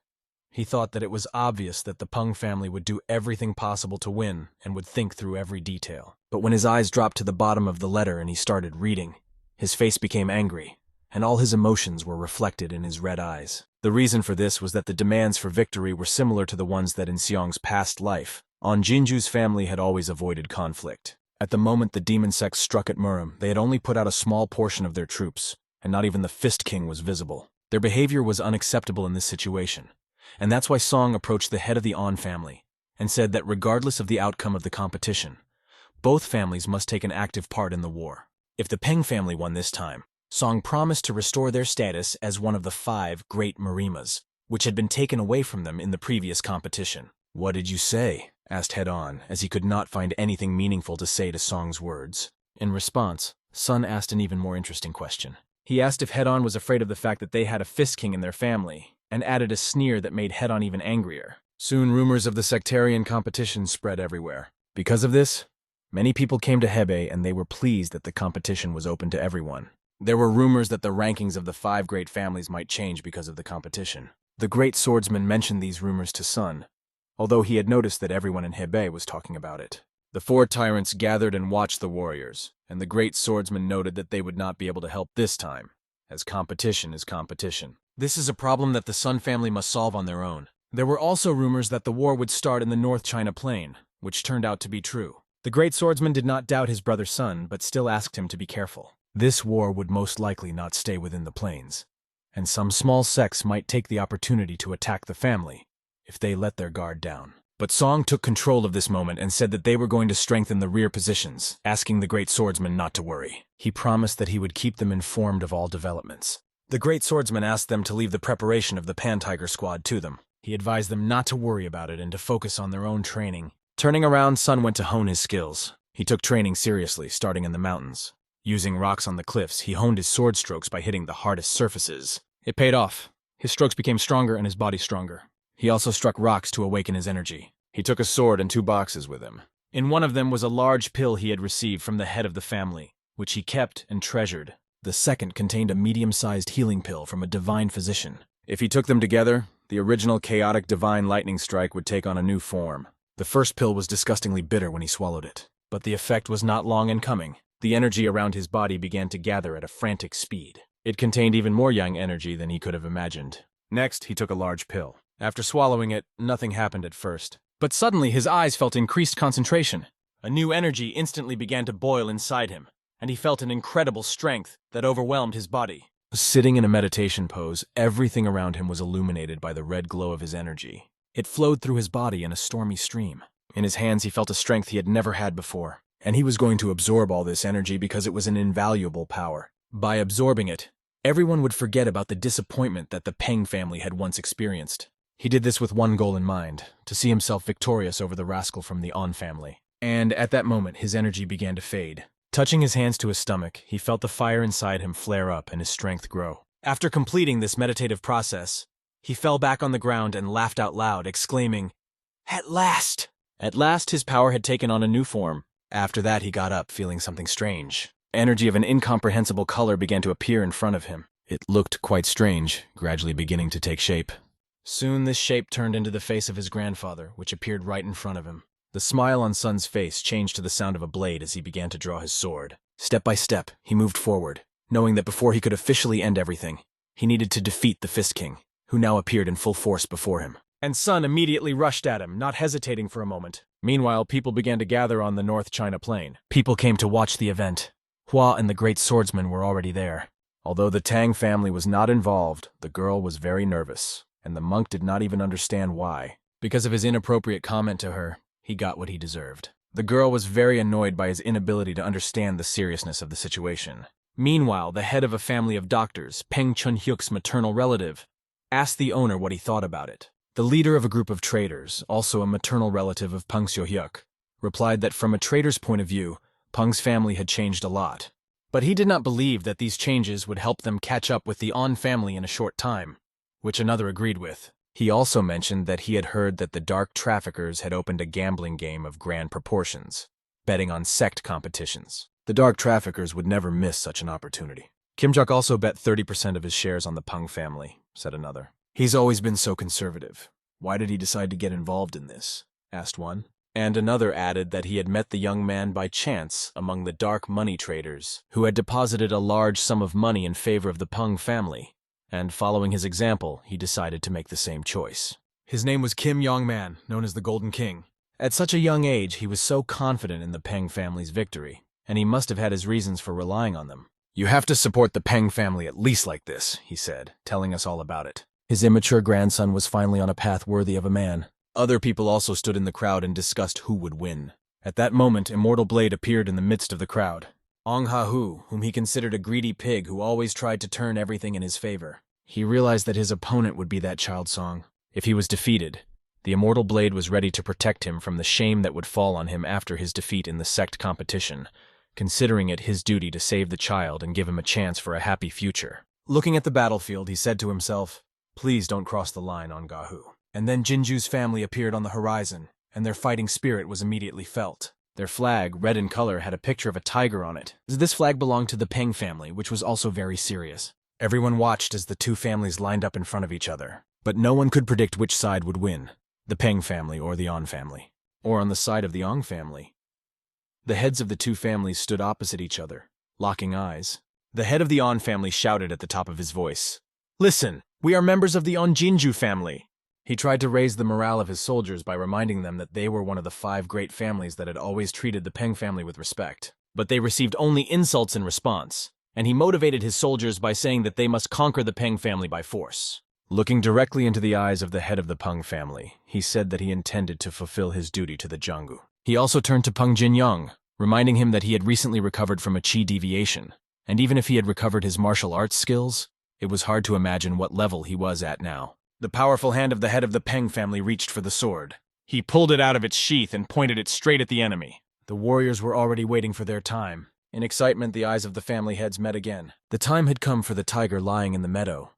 he thought that it was obvious that the Peng family would do everything possible to win and would think through every detail. But when his eyes dropped to the bottom of the letter and he started reading, his face became angry, and all his emotions were reflected in his red eyes. The reason for this was that the demands for victory were similar to the ones that in Xiong's past life, On Jinju's family had always avoided conflict. At the moment the demon sect struck at Murim, they had only put out a small portion of their troops, and not even the Fist King was visible. Their behavior was unacceptable in this situation, and that's why Song approached the head of the On family and said that regardless of the outcome of the competition, both families must take an active part in the war. If the Peng family won this time, Song promised to restore their status as one of the 5 great Marimas, which had been taken away from them in the previous competition. What did you say? Asked Head On, as he could not find anything meaningful to say to Song's words. In response, Sun asked an even more interesting question. He asked if Head On was afraid of the fact that they had a Fist King in their family, and added a sneer that made Head-On even angrier. Soon rumors of the sectarian competition spread everywhere. Because of this, many people came to Hebei and they were pleased that the competition was open to everyone. There were rumors that the rankings of the 5 great families might change because of the competition. The great swordsman mentioned these rumors to Sun, although he had noticed that everyone in Hebei was talking about it. The 4 tyrants gathered and watched the warriors, and the great swordsman noted that they would not be able to help this time, as competition is competition. This is a problem that the Sun family must solve on their own. There were also rumors that the war would start in the North China Plain, which turned out to be true. The great swordsman did not doubt his brother Sun, but still asked him to be careful. This war would most likely not stay within the plains, and some small sects might take the opportunity to attack the family if they let their guard down. But Song took control of this moment and said that they were going to strengthen the rear positions, asking the great swordsman not to worry. He promised that he would keep them informed of all developments. The great swordsman asked them to leave the preparation of the Pan-Tiger squad to them. He advised them not to worry about it and to focus on their own training. Turning around, Sun went to hone his skills. He took training seriously, starting in the mountains. Using rocks on the cliffs, he honed his sword strokes by hitting the hardest surfaces. It paid off. His strokes became stronger and his body stronger. He also struck rocks to awaken his energy. He took a sword and 2 boxes with him. In one of them was a large pill he had received from the head of the family, which he kept and treasured. The second contained a medium-sized healing pill from a divine physician. If he took them together, the original chaotic divine lightning strike would take on a new form. The first pill was disgustingly bitter when he swallowed it, but the effect was not long in coming. The energy around his body began to gather at a frantic speed. It contained even more yang energy than he could have imagined. Next, he took a large pill. After swallowing it, nothing happened at first. But suddenly his eyes felt increased concentration. A new energy instantly began to boil inside him, and he felt an incredible strength that overwhelmed his body. Sitting in a meditation pose, everything around him was illuminated by the red glow of his energy. It flowed through his body in a stormy stream. In his hands he felt a strength he had never had before, and he was going to absorb all this energy because it was an invaluable power. By absorbing it, everyone would forget about the disappointment that the Peng family had once experienced. He did this with one goal in mind, to see himself victorious over the rascal from the On family. And at that moment, his energy began to fade. Touching his hands to his stomach, he felt the fire inside him flare up and his strength grow. After completing this meditative process, he fell back on the ground and laughed out loud, exclaiming, "At last!" At last, his power had taken on a new form. After that, he got up, feeling something strange. Energy of an incomprehensible color began to appear in front of him. It looked quite strange, gradually beginning to take shape. Soon this shape turned into the face of his grandfather, which appeared right in front of him. The smile on Sun's face changed to the sound of a blade as he began to draw his sword. Step by step, he moved forward, knowing that before he could officially end everything, he needed to defeat the Fist King, who now appeared in full force before him. And Sun immediately rushed at him, not hesitating for a moment. Meanwhile, people began to gather on the North China Plain. People came to watch the event. Hua and the great swordsman were already there. Although the Tang family was not involved, the girl was very nervous, and the monk did not even understand why. Because of his inappropriate comment to her, he got what he deserved. The girl was very annoyed by his inability to understand the seriousness of the situation. Meanwhile, the head of a family of doctors, Peng Chunhyuk's maternal relative, asked the owner what he thought about it. The leader of a group of traders, also a maternal relative of Peng Xiuhyuk, replied that from a trader's point of view, Peng's family had changed a lot. But he did not believe that these changes would help them catch up with the On family in a short time, which another agreed with. He also mentioned that he had heard that the dark traffickers had opened a gambling game of grand proportions, betting on sect competitions. The dark traffickers would never miss such an opportunity. Kim Juk also bet 30% of his shares on the Peng family, said another. He's always been so conservative. Why did he decide to get involved in this? Asked one. And another added that he had met the young man by chance among the dark money traders, who had deposited a large sum of money in favor of the Peng family, and following his example, he decided to make the same choice. His name was Kim Yong-man, known as the Golden King. At such a young age, he was so confident in the Peng family's victory, and he must have had his reasons for relying on them. "You have to support the Peng family at least like this," he said, telling us all about it. His immature grandson was finally on a path worthy of a man. Other people also stood in the crowd and discussed who would win. At that moment, Immortal Blade appeared in the midst of the crowd. Ong Ha-hu, whom he considered a greedy pig who always tried to turn everything in his favor. He realized that his opponent would be that child song. If he was defeated, the Immortal Blade was ready to protect him from the shame that would fall on him after his defeat in the sect competition, considering it his duty to save the child and give him a chance for a happy future. Looking at the battlefield, he said to himself, Please don't cross the line on Gahu. And then Jinju's family appeared on the horizon, and their fighting spirit was immediately felt. Their flag, red in color, had a picture of a tiger on it. This flag belonged to the Peng family, which was also very serious. Everyone watched as the two families lined up in front of each other, but no one could predict which side would win, the Peng family or the On family. Or on the side of the Ong family. The heads of the two families stood opposite each other, locking eyes. The head of the On family shouted at the top of his voice, "Listen, we are members of the On Jinju family." He tried to raise the morale of his soldiers by reminding them that they were one of the 5 great families that had always treated the Peng family with respect. But they received only insults in response, and he motivated his soldiers by saying that they must conquer the Peng family by force. Looking directly into the eyes of the head of the Peng family, he said that he intended to fulfill his duty to the Jianggu. He also turned to Peng Jinyang, reminding him that he had recently recovered from a qi deviation, and even if he had recovered his martial arts skills, it was hard to imagine what level he was at now. The powerful hand of the head of the Peng family reached for the sword. He pulled it out of its sheath and pointed it straight at the enemy. The warriors were already waiting for their time. In excitement, the eyes of the family heads met again. The time had come for the tiger lying in the meadow.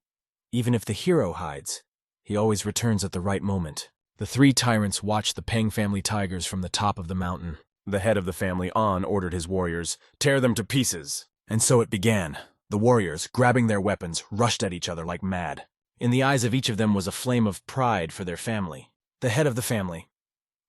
Even if the hero hides, he always returns at the right moment. The 3 tyrants watched the Peng family tigers from the top of the mountain. The head of the family On ordered his warriors, "Tear them to pieces." And so it began. The warriors, grabbing their weapons, rushed at each other like mad. In the eyes of each of them was a flame of pride for their family. The head of the family.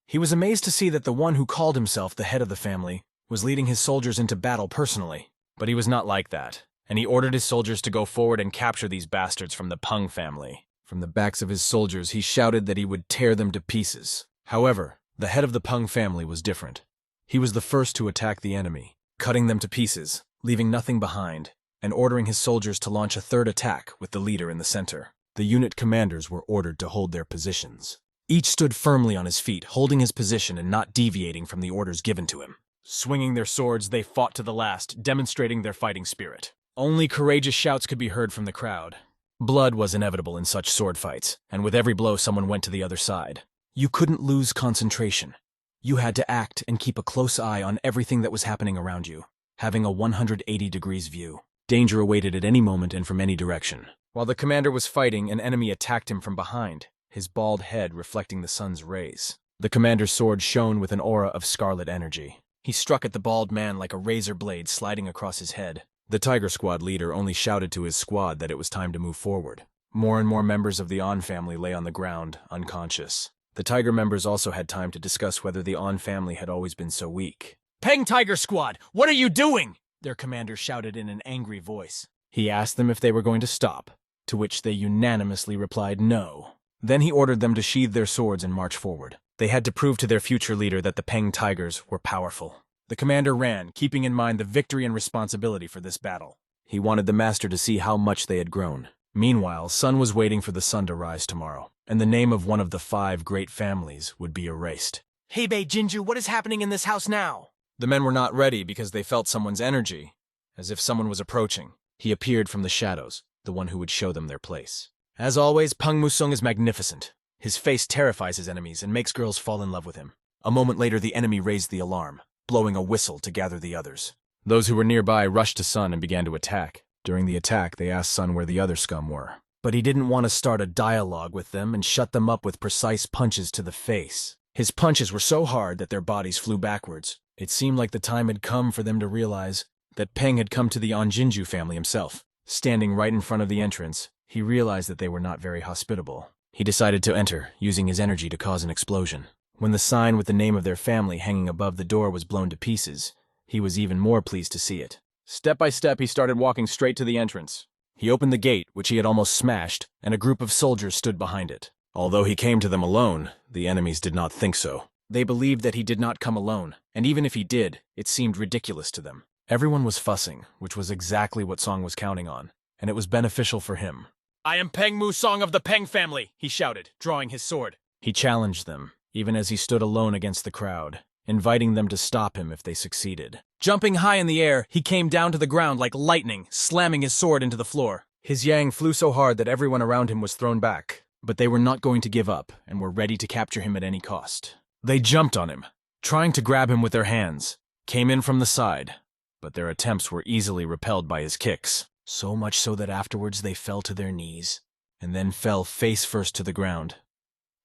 He was amazed to see that the one who called himself the head of the family was leading his soldiers into battle personally. But he was not like that, and he ordered his soldiers to go forward and capture these bastards from the Peng family. From the backs of his soldiers, he shouted that he would tear them to pieces. However, the head of the Peng family was different. He was the first to attack the enemy, cutting them to pieces, leaving nothing behind, and ordering his soldiers to launch a 3rd attack with the leader in the center. The unit commanders were ordered to hold their positions. Each stood firmly on his feet, holding his position and not deviating from the orders given to him. Swinging their swords, they fought to the last, demonstrating their fighting spirit. Only courageous shouts could be heard from the crowd. Blood was inevitable in such sword fights, and with every blow someone went to the other side. You couldn't lose concentration. You had to act and keep a close eye on everything that was happening around you, having a 180 degrees view. Danger awaited at any moment and from any direction. While the commander was fighting, an enemy attacked him from behind, his bald head reflecting the sun's rays. The commander's sword shone with an aura of scarlet energy. He struck at the bald man like a razor blade sliding across his head. The Tiger Squad leader only shouted to his squad that it was time to move forward. More and more members of the On family lay on the ground, unconscious. The Tiger members also had time to discuss whether the On family had always been so weak. "Peng Tiger Squad, what are you doing?" their commander shouted in an angry voice. He asked them if they were going to stop, to which they unanimously replied no. Then he ordered them to sheathe their swords and march forward. They had to prove to their future leader that the Peng Tigers were powerful. The commander ran, keeping in mind the victory and responsibility for this battle. He wanted the master to see how much they had grown. Meanwhile, Sun was waiting for the sun to rise tomorrow, and the name of one of the 5 great families would be erased. "Hey, Bei Jinju, what is happening in this house now?" The men were not ready because they felt someone's energy, as if someone was approaching. He appeared from the shadows, the one who would show them their place. As always, Peng Musung is magnificent. His face terrifies his enemies and makes girls fall in love with him. A moment later, the enemy raised the alarm, blowing a whistle to gather the others. Those who were nearby rushed to Sun and began to attack. During the attack, they asked Sun where the other scum were. But he didn't want to start a dialogue with them and shut them up with precise punches to the face. His punches were so hard that their bodies flew backwards. It seemed like the time had come for them to realize that Peng had come to the Onjinju family himself. Standing right in front of the entrance, he realized that they were not very hospitable. He decided to enter, using his energy to cause an explosion. When the sign with the name of their family hanging above the door was blown to pieces, he was even more pleased to see it. Step by step, he started walking straight to the entrance. He opened the gate, which he had almost smashed, and a group of soldiers stood behind it. Although he came to them alone, the enemies did not think so. They believed that he did not come alone, and even if he did, it seemed ridiculous to them. Everyone was fussing, which was exactly what Song was counting on, and it was beneficial for him. "I am Peng Musong of the Peng family," he shouted, drawing his sword. He challenged them, even as he stood alone against the crowd, inviting them to stop him if they succeeded. Jumping high in the air, he came down to the ground like lightning, slamming his sword into the floor. His yang flew so hard that everyone around him was thrown back, but they were not going to give up and were ready to capture him at any cost. They jumped on him, trying to grab him with their hands, came in from the side, but their attempts were easily repelled by his kicks. So much so that afterwards they fell to their knees. and then fell face first to the ground.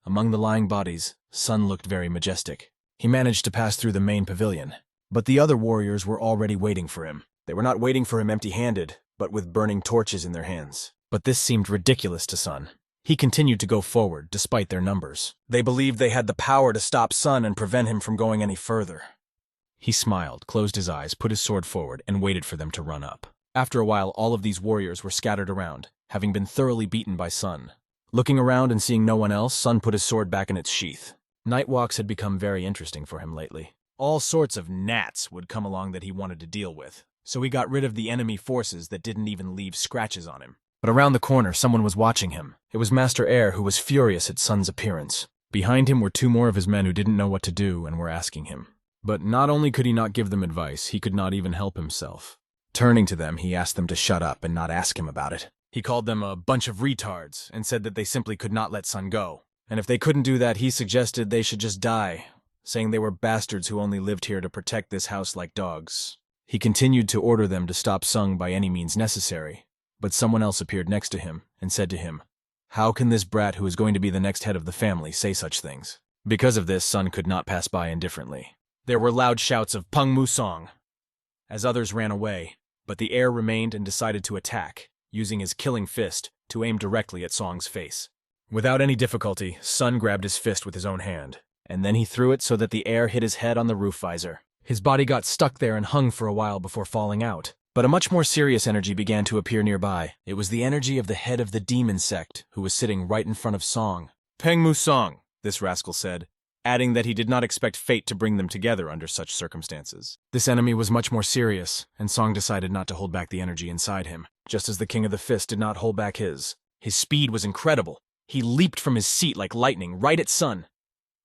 Among the lying bodies, Sun looked very majestic. He managed to pass through the main pavilion, but the other warriors were already waiting for him. They were not waiting for him empty-handed, but with burning torches in their hands. But this seemed ridiculous to Sun. He continued to go forward, despite their numbers. They believed they had the power to stop Sun and prevent him from going any further. He smiled, closed his eyes, put his sword forward, and waited for them to run up. After a while, all of these warriors were scattered around, having been thoroughly beaten by Sun. Looking around and seeing no one else, Sun put his sword back in its sheath. Night walks had become very interesting for him lately. All sorts of gnats would come along that he wanted to deal with, so he got rid of the enemy forces that didn't even leave scratches on him. But around the corner, someone was watching him. It was Master Air, who was furious at Sun's appearance. Behind him were two more of his men who didn't know what to do and were asking him. But not only could he not give them advice, he could not even help himself. Turning to them, he asked them to shut up and not ask him about it. He called them a bunch of retards and said that they simply could not let Sun go. And if they couldn't do that, he suggested they should just die, saying they were bastards who only lived here to protect this house like dogs. He continued to order them to stop Sun by any means necessary, but someone else appeared next to him and said to him, "How can this brat who is going to be the next head of the family say such things?" Because of this, Sun could not pass by indifferently. There were loud shouts of "Peng Mu Song" as others ran away, but the heir remained and decided to attack, using his killing fist to aim directly at Song's face. Without any difficulty, Sun grabbed his fist with his own hand, and then he threw it so that the heir hit his head on the roof visor. His body got stuck there and hung for a while before falling out. But a much more serious energy began to appear nearby. It was the energy of the head of the demon sect, who was sitting right in front of Song. "Peng Mu Song," this rascal said, adding that he did not expect fate to bring them together under such circumstances. This enemy was much more serious, and Song decided not to hold back the energy inside him, just as the King of the Fist did not hold back his. His speed was incredible. He leaped from his seat like lightning right at Sun.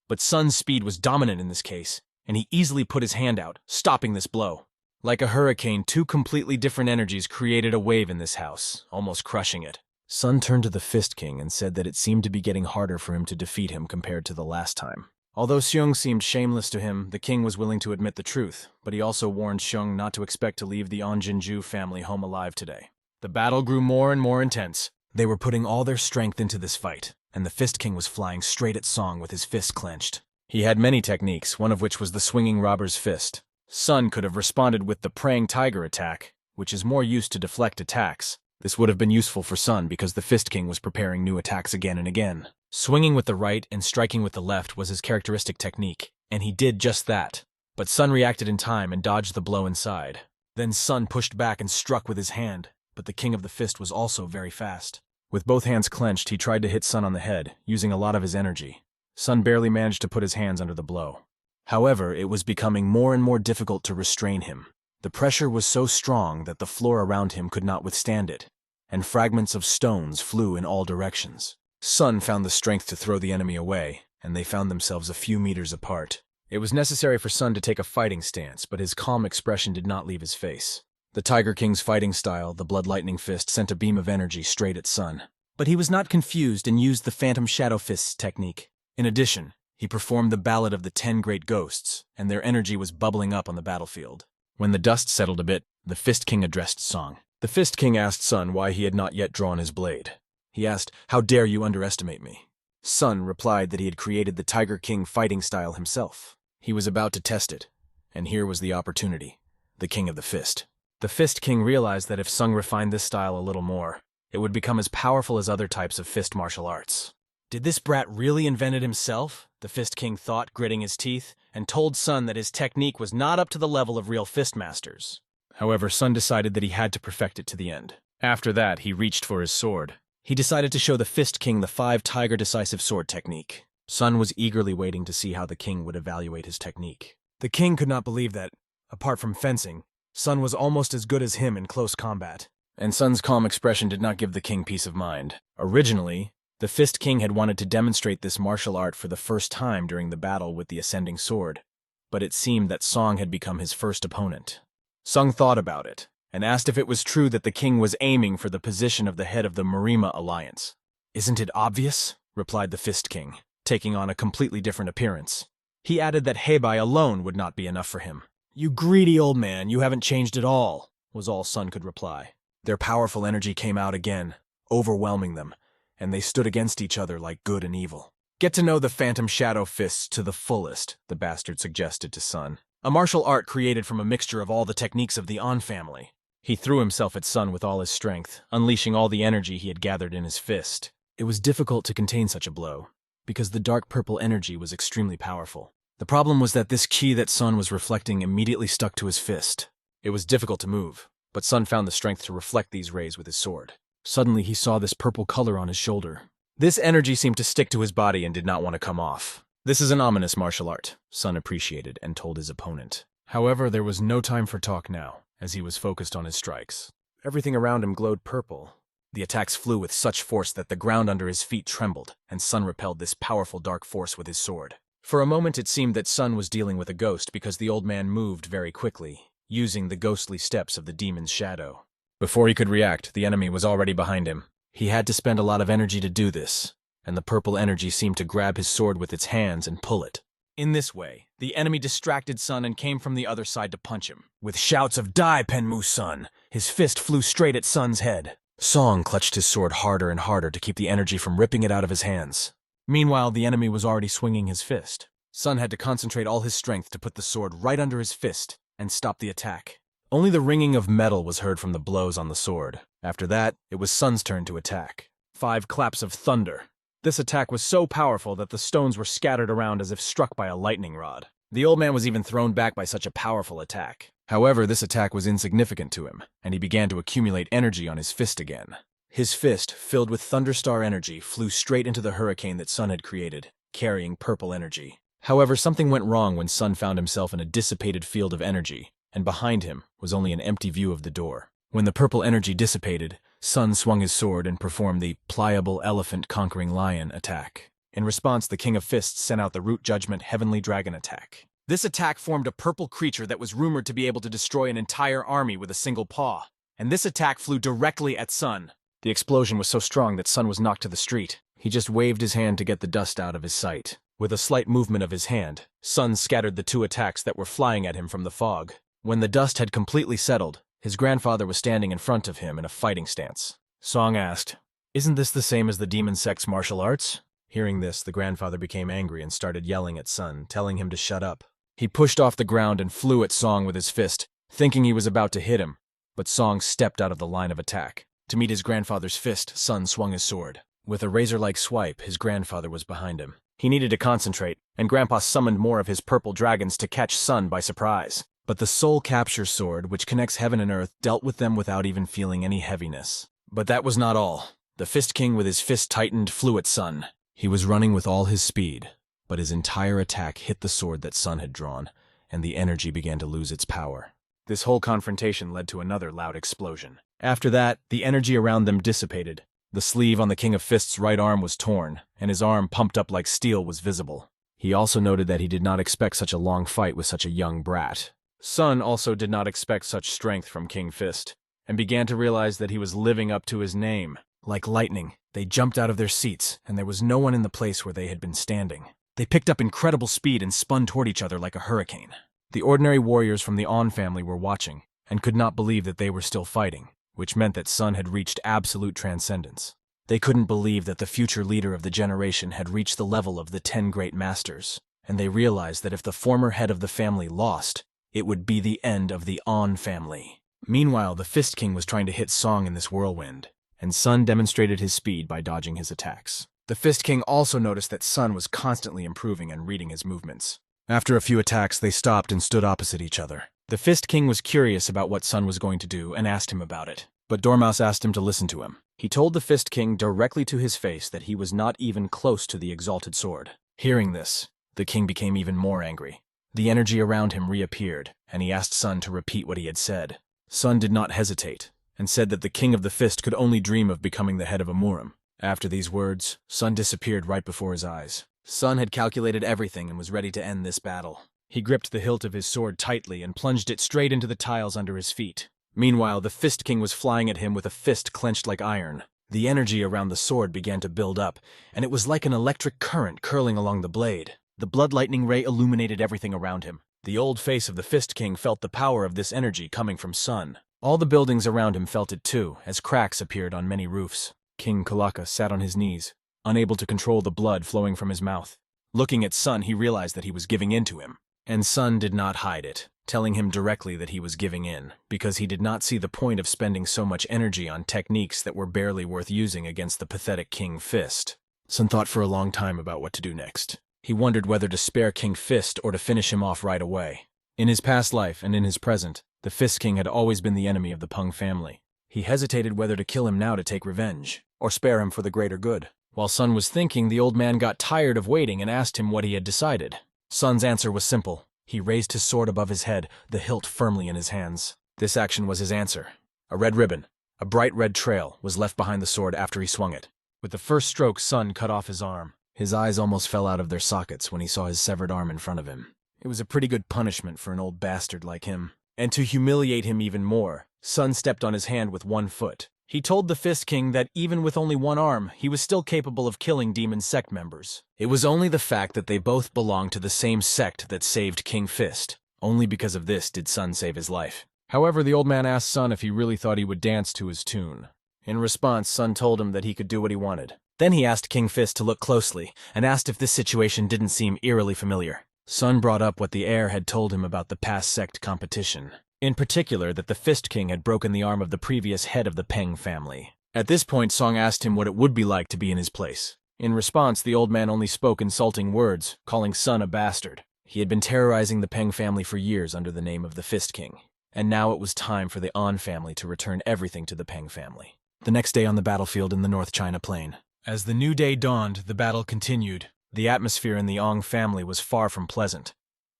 But Sun's speed was dominant in this case, and he easily put his hand out, stopping this blow. Like a hurricane, two completely different energies created a wave in this house, almost crushing it. Sun turned to the Fist King and said that it seemed to be getting harder for him to defeat him compared to the last time. Although Xiong seemed shameless to him, the king was willing to admit the truth, but he also warned Xiong not to expect to leave the Onjinju family home alive today. The battle grew more and more intense. They were putting all their strength into this fight, and the Fist King was flying straight at Song with his fist clenched. He had many techniques, one of which was the swinging robber's fist. Sun could have responded with the praying tiger attack, which is more used to deflect attacks. This would have been useful for Sun because the Fist King was preparing new attacks again and again. Swinging with the right and striking with the left was his characteristic technique, and he did just that. But Sun reacted in time and dodged the blow inside. Then Sun pushed back and struck with his hand, but the King of the Fist was also very fast. With both hands clenched, he tried to hit Sun on the head, using a lot of his energy. Sun barely managed to put his hands under the blow. However, it was becoming more and more difficult to restrain him. The pressure was so strong that the floor around him could not withstand it, and fragments of stones flew in all directions. Sun found the strength to throw the enemy away, and they found themselves a few meters apart. It was necessary for Sun to take a fighting stance, but his calm expression did not leave his face. The Tiger King's fighting style, the Blood Lightning Fist, sent a beam of energy straight at Sun. But he was not confused and used the Phantom Shadow Fist's technique. In addition, he performed the Ballad of the 10 Great Ghosts, and their energy was bubbling up on the battlefield. When the dust settled a bit, the Fist King addressed Song. The Fist King asked Sun why he had not yet drawn his blade. He asked, "How dare you underestimate me?" Sun replied that he had created the Tiger King fighting style himself. He was about to test it, and here was the opportunity, the King of the Fist. The Fist King realized that if Sung refined this style a little more, it would become as powerful as other types of fist martial arts. Did this brat really invent it himself? The Fist King thought, gritting his teeth, and told Sun that his technique was not up to the level of real fist masters. However, Sun decided that he had to perfect it to the end. After that, he reached for his sword. He decided to show the Fist King the 5 Tiger Decisive Sword technique. Sun was eagerly waiting to see how the king would evaluate his technique. The king could not believe that, apart from fencing, Sun was almost as good as him in close combat. And Sun's calm expression did not give the king peace of mind. Originally, the Fist King had wanted to demonstrate this martial art for the first time during the battle with the ascending sword, but it seemed that Song had become his first opponent. Sung thought about it, and asked if it was true that the king was aiming for the position of the head of the Marima alliance. "Isn't it obvious?" replied the Fist King, taking on a completely different appearance. He added that Heibai alone would not be enough for him. "You greedy old man, you haven't changed at all," was all Sun could reply. Their powerful energy came out again, overwhelming them, and they stood against each other like good and evil. Get to know the Phantom Shadow Fists to the fullest, the bastard suggested to Sun. A martial art created from a mixture of all the techniques of the On family. He threw himself at Sun with all his strength, unleashing all the energy he had gathered in his fist. It was difficult to contain such a blow, because the dark purple energy was extremely powerful. The problem was that this ki that Sun was reflecting immediately stuck to his fist. It was difficult to move, but Sun found the strength to reflect these rays with his sword. Suddenly he saw this purple color on his shoulder. This energy seemed to stick to his body and did not want to come off. This is an ominous martial art, Sun appreciated and told his opponent. However, there was no time for talk now, as he was focused on his strikes. Everything around him glowed purple. The attacks flew with such force that the ground under his feet trembled, and Sun repelled this powerful dark force with his sword. For a moment it seemed that Sun was dealing with a ghost because the old man moved very quickly, using the ghostly steps of the demon's shadow. Before he could react, the enemy was already behind him. He had to spend a lot of energy to do this, and the purple energy seemed to grab his sword with its hands and pull it. In this way, the enemy distracted Sun and came from the other side to punch him. With shouts of "Die, Penmu Sun!" his fist flew straight at Sun's head. Song clutched his sword harder and harder to keep the energy from ripping it out of his hands. Meanwhile, the enemy was already swinging his fist. Sun had to concentrate all his strength to put the sword right under his fist and stop the attack. Only the ringing of metal was heard from the blows on the sword. After that, it was Sun's turn to attack. 5 claps of thunder. This attack was so powerful that the stones were scattered around as if struck by a lightning rod. The old man was even thrown back by such a powerful attack. However, this attack was insignificant to him, and he began to accumulate energy on his fist again. His fist, filled with thunderstar energy, flew straight into the hurricane that Sun had created, carrying purple energy. However, something went wrong when Sun found himself in a dissipated field of energy, and behind him was only an empty view of the door. When the purple energy dissipated, Sun swung his sword and performed the pliable elephant conquering lion attack. In response, the King of Fists sent out the Root Judgment Heavenly Dragon attack. This attack formed a purple creature that was rumored to be able to destroy an entire army with a single paw, and this attack flew directly at Sun. The explosion was so strong that Sun was knocked to the street. He just waved his hand to get the dust out of his sight. With a slight movement of his hand, Sun scattered the 2 attacks that were flying at him from the fog. When the dust had completely settled, his grandfather was standing in front of him in a fighting stance. Song asked, "Isn't this the same as the demon sect's martial arts?" Hearing this, the grandfather became angry and started yelling at Sun, telling him to shut up. He pushed off the ground and flew at Song with his fist, thinking he was about to hit him, but Song stepped out of the line of attack. To meet his grandfather's fist, Sun swung his sword. With a razor-like swipe, his grandfather was behind him. He needed to concentrate, and Grandpa summoned more of his purple dragons to catch Sun by surprise. But the soul capture sword, which connects heaven and earth, dealt with them without even feeling any heaviness. But that was not all. The Fist King, with his fist tightened, flew at Sun. He was running with all his speed, but his entire attack hit the sword that Sun had drawn, and the energy began to lose its power. This whole confrontation led to another loud explosion. After that, the energy around them dissipated. The sleeve on the King of Fists' right arm was torn, and his arm, pumped up like steel, was visible. He also noted that he did not expect such a long fight with such a young brat. Sun also did not expect such strength from King Fist, and began to realize that he was living up to his name. Like lightning, they jumped out of their seats, and there was no one in the place where they had been standing. They picked up incredible speed and spun toward each other like a hurricane. The ordinary warriors from the On family were watching, and could not believe that they were still fighting, which meant that Sun had reached absolute transcendence. They couldn't believe that the future leader of the generation had reached the level of the 10 great masters, and they realized that if the former head of the family lost, it would be the end of the On family. Meanwhile, the Fist King was trying to hit Song in this whirlwind, and Sun demonstrated his speed by dodging his attacks. The Fist King also noticed that Sun was constantly improving and reading his movements. After a few attacks, they stopped and stood opposite each other. The Fist King was curious about what Sun was going to do and asked him about it, but Dormouse asked him to listen to him. He told the Fist King directly to his face that he was not even close to the exalted sword. Hearing this, the king became even more angry. The energy around him reappeared, and he asked Sun to repeat what he had said. Sun did not hesitate, and said that the King of the Fist could only dream of becoming the head of a Murim. After these words, Sun disappeared right before his eyes. Sun had calculated everything and was ready to end this battle. He gripped the hilt of his sword tightly and plunged it straight into the tiles under his feet. Meanwhile, the Fist King was flying at him with a fist clenched like iron. The energy around the sword began to build up, and it was like an electric current curling along the blade. The blood lightning ray illuminated everything around him. The old face of the Fist King felt the power of this energy coming from Sun. All the buildings around him felt it too, as cracks appeared on many roofs. King Kalaka sat on his knees, unable to control the blood flowing from his mouth. Looking at Sun, he realized that he was giving in to him. And Sun did not hide it, telling him directly that he was giving in, because he did not see the point of spending so much energy on techniques that were barely worth using against the pathetic King Fist. Sun thought for a long time about what to do next. He wondered whether to spare King Fist or to finish him off right away. In his past life and in his present, the Fist King had always been the enemy of the Peng family. He hesitated whether to kill him now to take revenge, or spare him for the greater good. While Sun was thinking, the old man got tired of waiting and asked him what he had decided. Sun's answer was simple. He raised his sword above his head, the hilt firmly in his hands. This action was his answer. A red ribbon, a bright red trail, was left behind the sword after he swung it. With the first stroke, Sun cut off his arm. His eyes almost fell out of their sockets when he saw his severed arm in front of him. It was a pretty good punishment for an old bastard like him. And to humiliate him even more, Sun stepped on his hand with one foot. He told the Fist King that even with only one arm, he was still capable of killing demon sect members. It was only the fact that they both belonged to the same sect that saved King Fist. Only because of this did Sun save his life. However, the old man asked Sun if he really thought he would dance to his tune. In response, Sun told him that he could do what he wanted. Then he asked King Fist to look closely, and asked if this situation didn't seem eerily familiar. Sun brought up what the heir had told him about the past sect competition. In particular, that the Fist King had broken the arm of the previous head of the Peng family. At this point, Song asked him what it would be like to be in his place. In response, the old man only spoke insulting words, calling Sun a bastard. He had been terrorizing the Peng family for years under the name of the Fist King, and now it was time for the An family to return everything to the Peng family. The next day on the battlefield in the North China Plain. As the new day dawned, the battle continued. The atmosphere in the Ong family was far from pleasant.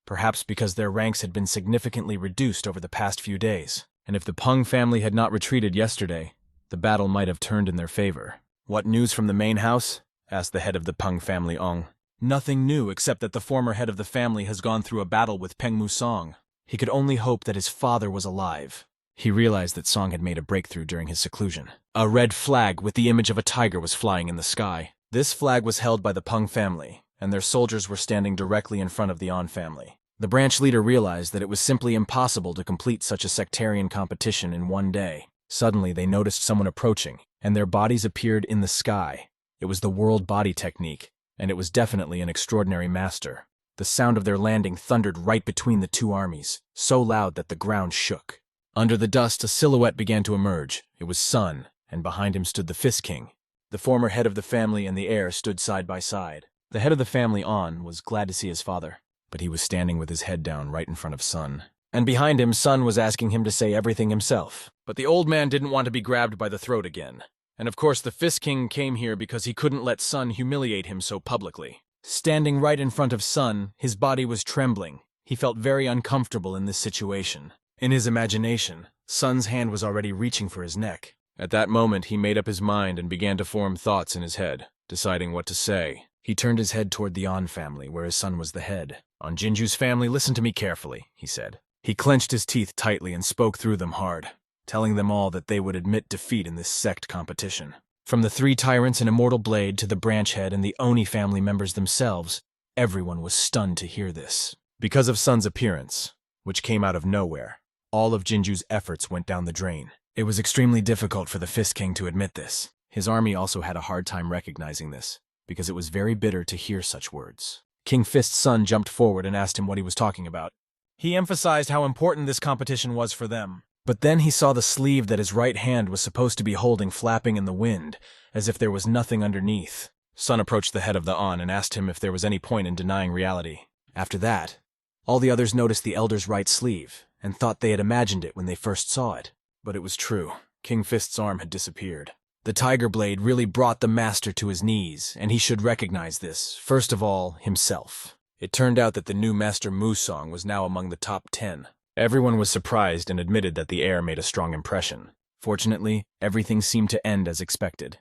Perhaps because their ranks had been significantly reduced over the past few days. And if the Peng family had not retreated yesterday, the battle might have turned in their favor. "What news from the main house?" asked the head of the Peng family Ong. "Nothing new except that the former head of the family has gone through a battle with Peng Musong." He could only hope that his father was alive. He realized that Song had made a breakthrough during his seclusion. A red flag with the image of a tiger was flying in the sky. This flag was held by the Peng family, and their soldiers were standing directly in front of the An family. The branch leader realized that it was simply impossible to complete such a sectarian competition in one day. Suddenly, they noticed someone approaching, and their bodies appeared in the sky. It was the world body technique, and it was definitely an extraordinary master. The sound of their landing thundered right between the two armies, so loud that the ground shook. Under the dust, a silhouette began to emerge. It was Sun, and behind him stood the Fist King. The former head of the family and the heir stood side by side. The head of the family, An, was glad to see his father, but he was standing with his head down right in front of Sun. And behind him, Sun was asking him to say everything himself. But the old man didn't want to be grabbed by the throat again. And of course, the Fist King came here because he couldn't let Sun humiliate him so publicly. Standing right in front of Sun, his body was trembling. He felt very uncomfortable in this situation. In his imagination, Sun's hand was already reaching for his neck. At that moment, he made up his mind and began to form thoughts in his head, deciding what to say. He turned his head toward the An family, where his son was the head. "On Jinju's family, listen to me carefully," he said. He clenched his teeth tightly and spoke through them hard, telling them all that they would admit defeat in this sect competition. From the three tyrants in Immortal Blade to the branch head and the Oni family members themselves, everyone was stunned to hear this. Because of Sun's appearance, which came out of nowhere, all of Jinju's efforts went down the drain. It was extremely difficult for the Fist King to admit this. His army also had a hard time recognizing this, because it was very bitter to hear such words. King Fist's son jumped forward and asked him what he was talking about. He emphasized how important this competition was for them. But then he saw the sleeve that his right hand was supposed to be holding flapping in the wind, as if there was nothing underneath. Sun approached the head of the An and asked him if there was any point in denying reality. After that, all the others noticed the elder's right sleeve, and thought they had imagined it when they first saw it. But it was true. King Fist's arm had disappeared. The tiger blade really brought the master to his knees, and he should recognize this, first of all, himself. It turned out that the new master Musong was now among the top 10. Everyone was surprised and admitted that the heir made a strong impression. Fortunately, everything seemed to end as expected.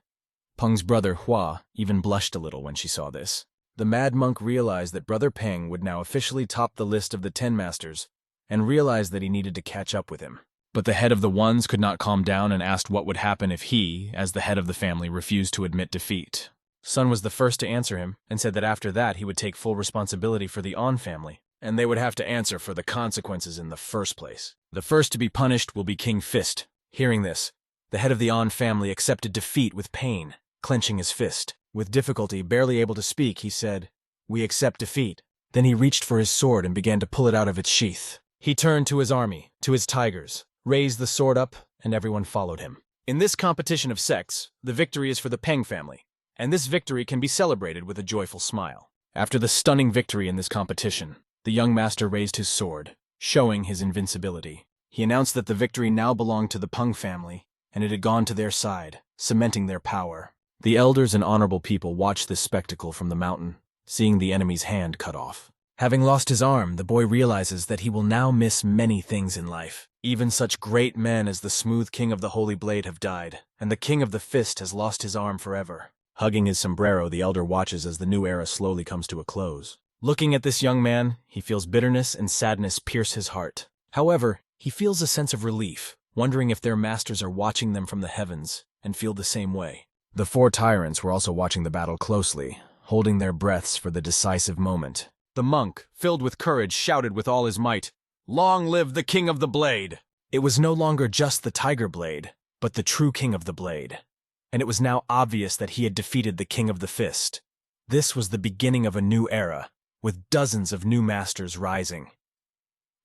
Peng's brother Hua even blushed a little when she saw this. The mad monk realized that Brother Peng would now officially top the list of the 10 masters, and realized that he needed to catch up with him. But the head of the Ones could not calm down and asked what would happen if he, as the head of the family, refused to admit defeat. Sun was the first to answer him, and said that after that he would take full responsibility for the An family, and they would have to answer for the consequences in the first place. The first to be punished will be King Fist. Hearing this, The head of the An family accepted defeat with pain, clenching his fist. With difficulty, barely able to speak, he said, "We accept defeat." Then he reached for his sword and began to pull it out of its sheath. He turned to his army, to his tigers, raised the sword up, and everyone followed him. In this competition of sects, the victory is for the Peng family, and this victory can be celebrated with a joyful smile. After the stunning victory in this competition, the young master raised his sword, showing his invincibility. He announced that the victory now belonged to the Peng family, and it had gone to their side, cementing their power. The elders and honorable people watched this spectacle from the mountain, seeing the enemy's hand cut off. Having lost his arm, the boy realizes that he will now miss many things in life. Even such great men as the smooth king of the Holy Blade have died, and the king of the Fist has lost his arm forever. Hugging his sombrero, the elder watches as the new era slowly comes to a close. Looking at this young man, he feels bitterness and sadness pierce his heart. However, he feels a sense of relief, wondering if their masters are watching them from the heavens and feel the same way. The four tyrants were also watching the battle closely, holding their breaths for the decisive moment. The monk, filled with courage, shouted with all his might, "Long live the King of the Blade!" It was no longer just the Tiger Blade, but the true King of the Blade. And it was now obvious that he had defeated the King of the Fist. This was the beginning of a new era, with dozens of new masters rising.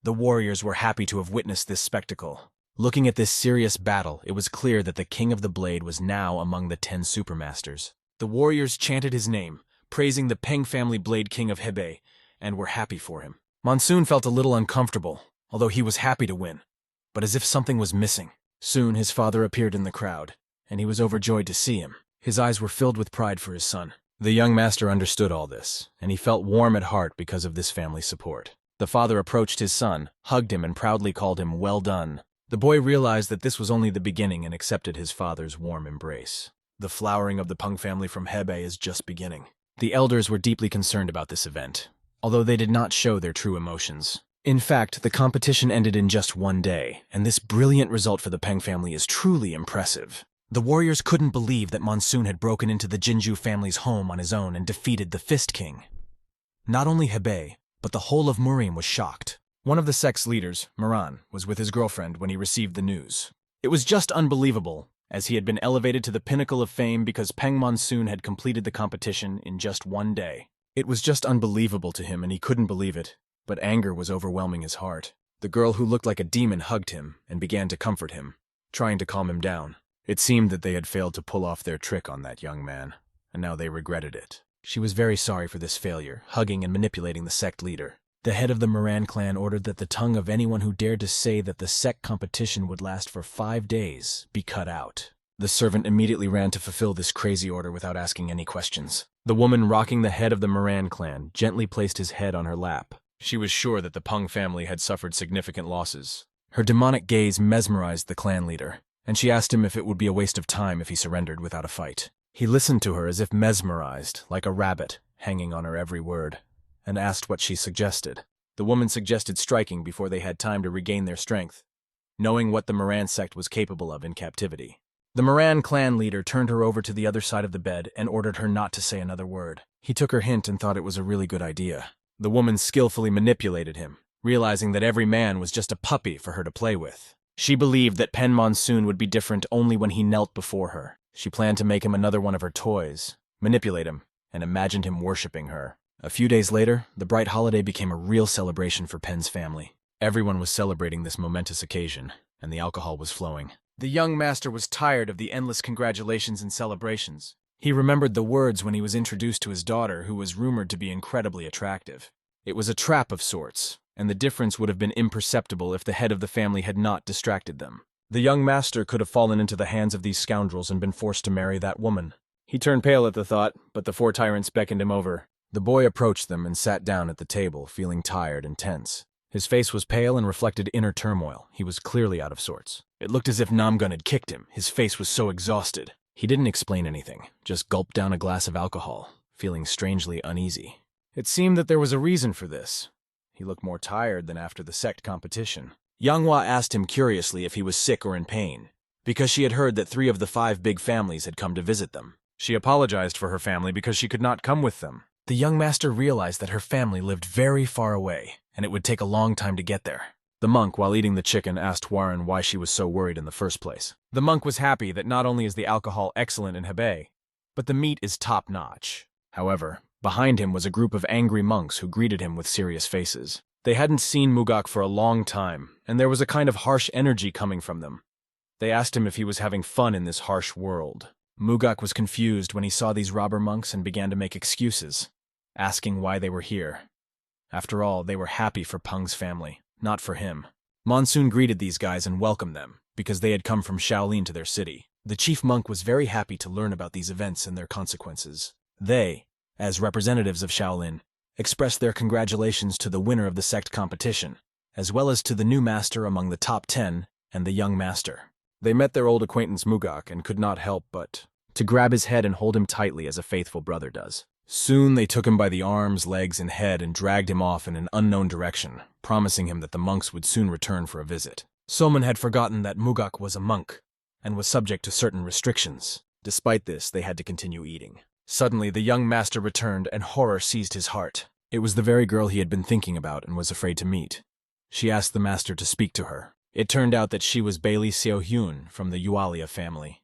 The warriors were happy to have witnessed this spectacle. Looking at this serious battle, it was clear that the King of the Blade was now among the 10 supermasters. The warriors chanted his name, praising the Peng family Blade King of Hebei, and were happy for him. Monsoon felt a little uncomfortable, although he was happy to win, but as if something was missing. Soon his father appeared in the crowd, and he was overjoyed to see him. His eyes were filled with pride for his son. The young master understood all this, and he felt warm at heart because of this family support. The father approached his son, hugged him, and proudly called him "well done." The boy realized that this was only the beginning and accepted his father's warm embrace. The flowering of the Peng family from Hebei is just beginning. The elders were deeply concerned about this event, although they did not show their true emotions. In fact, the competition ended in just one day, and this brilliant result for the Peng family is truly impressive. The warriors couldn't believe that Monsoon had broken into the Jinju family's home on his own and defeated the Fist King. Not only Hebei, but the whole of Murim was shocked. One of the sect's leaders, Moran, was with his girlfriend when he received the news. It was just unbelievable, as he had been elevated to the pinnacle of fame because Peng Monsoon had completed the competition in just one day. It was just unbelievable to him, and he couldn't believe it, but anger was overwhelming his heart. The girl who looked like a demon hugged him and began to comfort him, trying to calm him down. It seemed that they had failed to pull off their trick on that young man, and now they regretted it. She was very sorry for this failure, hugging and manipulating the sect leader. The head of the Moran clan ordered that the tongue of anyone who dared to say that the sect competition would last for 5 days be cut out. The servant immediately ran to fulfill this crazy order without asking any questions. The woman rocking the head of the Moran clan gently placed his head on her lap. She was sure that the Peng family had suffered significant losses. Her demonic gaze mesmerized the clan leader, and she asked him if it would be a waste of time if he surrendered without a fight. He listened to her as if mesmerized, like a rabbit, hanging on her every word, and asked what she suggested. The woman suggested striking before they had time to regain their strength, knowing what the Moran sect was capable of in captivity. The Moran clan leader turned her over to the other side of the bed and ordered her not to say another word. He took her hint and thought it was a really good idea. The woman skillfully manipulated him, realizing that every man was just a puppy for her to play with. She believed that Peng Monsoon would be different only when he knelt before her. She planned to make him another one of her toys, manipulate him, and imagined him worshipping her. A few days later, the bright holiday became a real celebration for Peng's family. Everyone was celebrating this momentous occasion, and the alcohol was flowing. The young master was tired of the endless congratulations and celebrations. He remembered the words when he was introduced to his daughter, who was rumored to be incredibly attractive. It was a trap of sorts, and the difference would have been imperceptible if the head of the family had not distracted them. The young master could have fallen into the hands of these scoundrels and been forced to marry that woman. He turned pale at the thought, but the four tyrants beckoned him over. The boy approached them and sat down at the table, feeling tired and tense. His face was pale and reflected inner turmoil. He was clearly out of sorts. It looked as if Namgun had kicked him. His face was so exhausted. He didn't explain anything, just gulped down a glass of alcohol, feeling strangely uneasy. It seemed that there was a reason for this. He looked more tired than after the sect competition. Yanghua asked him curiously if he was sick or in pain, because she had heard that 3 of the 5 big families had come to visit them. She apologized for her family because she could not come with them. The young master realized that her family lived very far away, and it would take a long time to get there. The monk, while eating the chicken, asked Warren why she was so worried in the first place. The monk was happy that not only is the alcohol excellent in Hebei, but the meat is top-notch. However, behind him was a group of angry monks who greeted him with serious faces. They hadn't seen Mugak for a long time, and there was a kind of harsh energy coming from them. They asked him if he was having fun in this harsh world. Mugak was confused when he saw these robber monks and began to make excuses, asking why they were here. After all, they were happy for Peng's family, not for him. Monsoon greeted these guys and welcomed them, because they had come from Shaolin to their city. The chief monk was very happy to learn about these events and their consequences. They, as representatives of Shaolin, expressed their congratulations to the winner of the sect competition, as well as to the new master among the top 10 and the young master. They met their old acquaintance Mugak and could not help but to grab his head and hold him tightly as a faithful brother does. Soon they took him by the arms, legs, and head and dragged him off in an unknown direction, promising him that the monks would soon return for a visit. Soman had forgotten that Mugak was a monk and was subject to certain restrictions. Despite this, they had to continue eating. Suddenly, the young master returned and horror seized his heart. It was the very girl he had been thinking about and was afraid to meet. She asked the master to speak to her. It turned out that she was Bailey Seo-hyun from the Yualia family.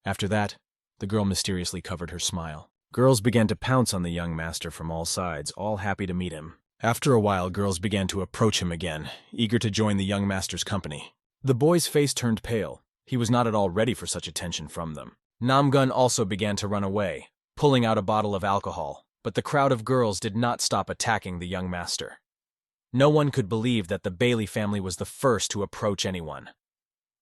After that, the girl mysteriously covered her smile. Girls began to pounce on the young master from all sides, all happy to meet him. After a while, girls began to approach him again, eager to join the young master's company. The boy's face turned pale. He was not at all ready for such attention from them. Namgun also began to run away, pulling out a bottle of alcohol, but the crowd of girls did not stop attacking the young master. No one could believe that the Bailey family was the first to approach anyone.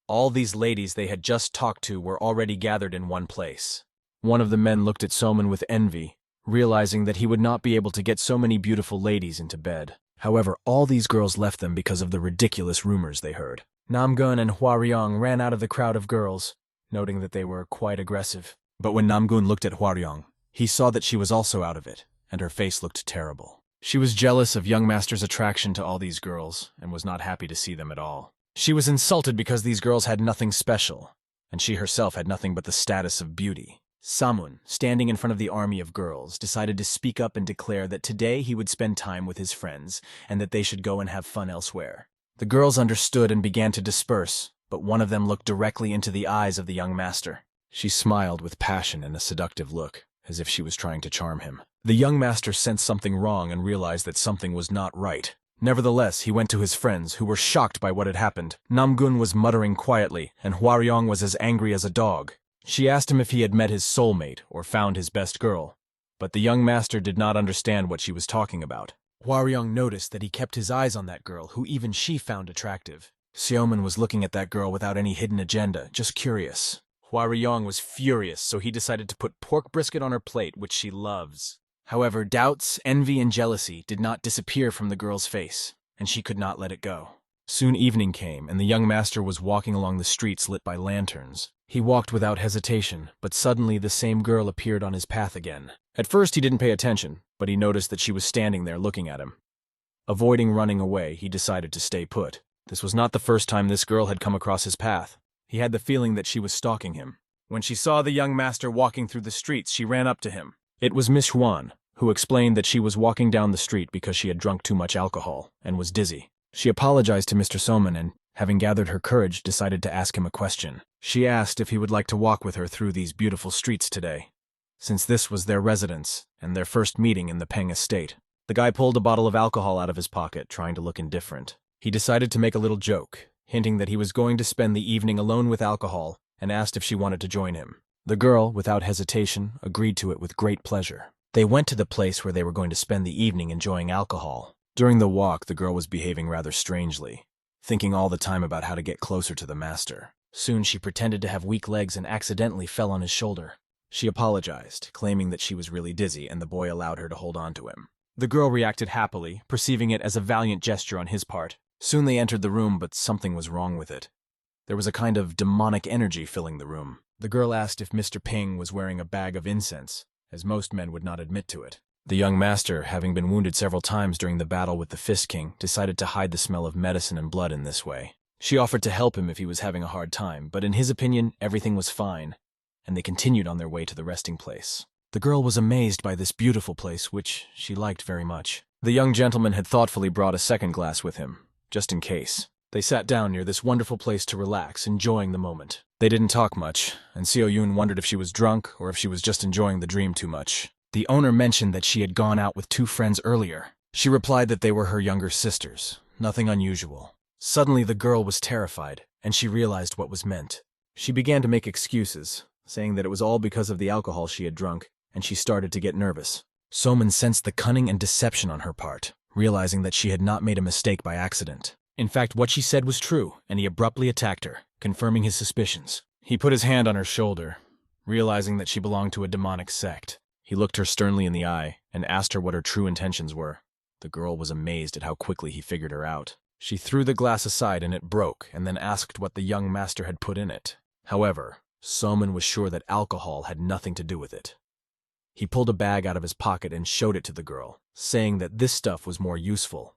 All these ladies they had just talked to were already gathered in one place. One of the men looked at Soman with envy, realizing that he would not be able to get so many beautiful ladies into bed. However, all these girls left them because of the ridiculous rumors they heard. Namgun and Hwaryong ran out of the crowd of girls, noting that they were quite aggressive. But when Namgun looked at Hwaryong, he saw that she was also out of it, and her face looked terrible. She was jealous of young master's attraction to all these girls, and was not happy to see them at all. She was insulted because these girls had nothing special, and she herself had nothing but the status of beauty. Samun, standing in front of the army of girls, decided to speak up and declare that today he would spend time with his friends, and that they should go and have fun elsewhere. The girls understood and began to disperse, but one of them looked directly into the eyes of the young master. She smiled with passion and a seductive look, as if she was trying to charm him. The young master sensed something wrong and realized that something was not right. Nevertheless, he went to his friends, who were shocked by what had happened. Namgun was muttering quietly, and Hwaryong was as angry as a dog. She asked him if he had met his soulmate or found his best girl, but the young master did not understand what she was talking about. Hwaryong noticed that he kept his eyes on that girl, who even she found attractive. Seoman was looking at that girl without any hidden agenda, just curious. Hwaryong was furious, so he decided to put pork brisket on her plate, which she loves. However, doubts, envy, and jealousy did not disappear from the girl's face, and she could not let it go. Soon evening came, and the young master was walking along the streets lit by lanterns. He walked without hesitation, but suddenly the same girl appeared on his path again. At first he didn't pay attention, but he noticed that she was standing there looking at him. Avoiding running away, he decided to stay put. This was not the first time this girl had come across his path. He had the feeling that she was stalking him. When she saw the young master walking through the streets, she ran up to him. It was Miss Huan, who explained that she was walking down the street because she had drunk too much alcohol and was dizzy. She apologized to Mr. Soman and, having gathered her courage, decided to ask him a question. She asked if he would like to walk with her through these beautiful streets today, since this was their residence and their first meeting in the Peng estate. The guy pulled a bottle of alcohol out of his pocket, trying to look indifferent. He decided to make a little joke, hinting that he was going to spend the evening alone with alcohol, and asked if she wanted to join him. The girl, without hesitation, agreed to it with great pleasure. They went to the place where they were going to spend the evening enjoying alcohol. During the walk, the girl was behaving rather strangely, thinking all the time about how to get closer to the master. Soon she pretended to have weak legs and accidentally fell on his shoulder. She apologized, claiming that she was really dizzy, and the boy allowed her to hold on to him. The girl reacted happily, perceiving it as a valiant gesture on his part. Soon they entered the room, but something was wrong with it. There was a kind of demonic energy filling the room. The girl asked if Mr. Ping was wearing a bag of incense, as most men would not admit to it. The young master, having been wounded several times during the battle with the Fist King, decided to hide the smell of medicine and blood in this way. She offered to help him if he was having a hard time, but in his opinion, everything was fine, and they continued on their way to the resting place. The girl was amazed by this beautiful place, which she liked very much. The young gentleman had thoughtfully brought a second glass with him, just in case. They sat down near this wonderful place to relax, enjoying the moment. They didn't talk much, and Seo Yoon wondered if she was drunk or if she was just enjoying the dream too much. The owner mentioned that she had gone out with 2 friends earlier. She replied that they were her younger sisters, nothing unusual. Suddenly the girl was terrified, and she realized what was meant. She began to make excuses, saying that it was all because of the alcohol she had drunk, and she started to get nervous. Soman sensed the cunning and deception on her part, realizing that she had not made a mistake by accident. In fact, what she said was true, and he abruptly attacked her, confirming his suspicions. He put his hand on her shoulder, realizing that she belonged to a demonic sect. He looked her sternly in the eye and asked her what her true intentions were. The girl was amazed at how quickly he figured her out. She threw the glass aside and it broke, and then asked what the young master had put in it. However, Soman was sure that alcohol had nothing to do with it. He pulled a bag out of his pocket and showed it to the girl, saying that this stuff was more useful.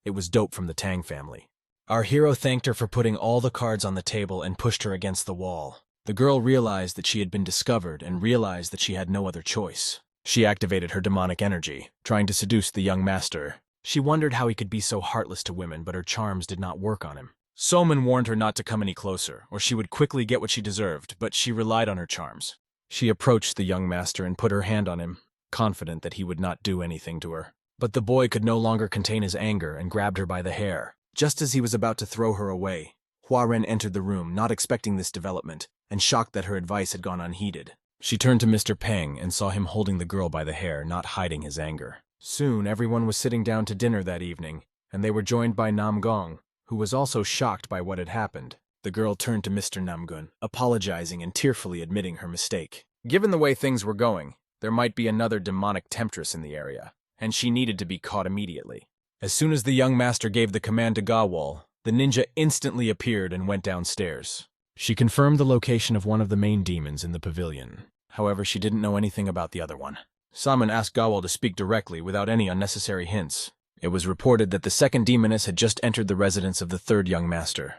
It was dope from the Tang family. Our hero thanked her for putting all the cards on the table and pushed her against the wall. The girl realized that she had been discovered and realized that she had no other choice. She activated her demonic energy, trying to seduce the young master. She wondered how he could be so heartless to women, but her charms did not work on him. Soman warned her not to come any closer, or she would quickly get what she deserved, but she relied on her charms. She approached the young master and put her hand on him, confident that he would not do anything to her. But the boy could no longer contain his anger and grabbed her by the hair. Just as he was about to throw her away, Hua Ren entered the room, not expecting this development, and shocked that her advice had gone unheeded. She turned to Mr. Peng and saw him holding the girl by the hair, not hiding his anger. Soon, everyone was sitting down to dinner that evening, and they were joined by Nam Gong, who was also shocked by what had happened. The girl turned to Mr. Namgun, apologizing and tearfully admitting her mistake. Given the way things were going, there might be another demonic temptress in the area, and she needed to be caught immediately. As soon as the young master gave the command to Gawal, the ninja instantly appeared and went downstairs. She confirmed the location of one of the main demons in the pavilion. However, she didn't know anything about the other one. Saman asked Gawal to speak directly without any unnecessary hints. It was reported that the second demoness had just entered the residence of the third young master.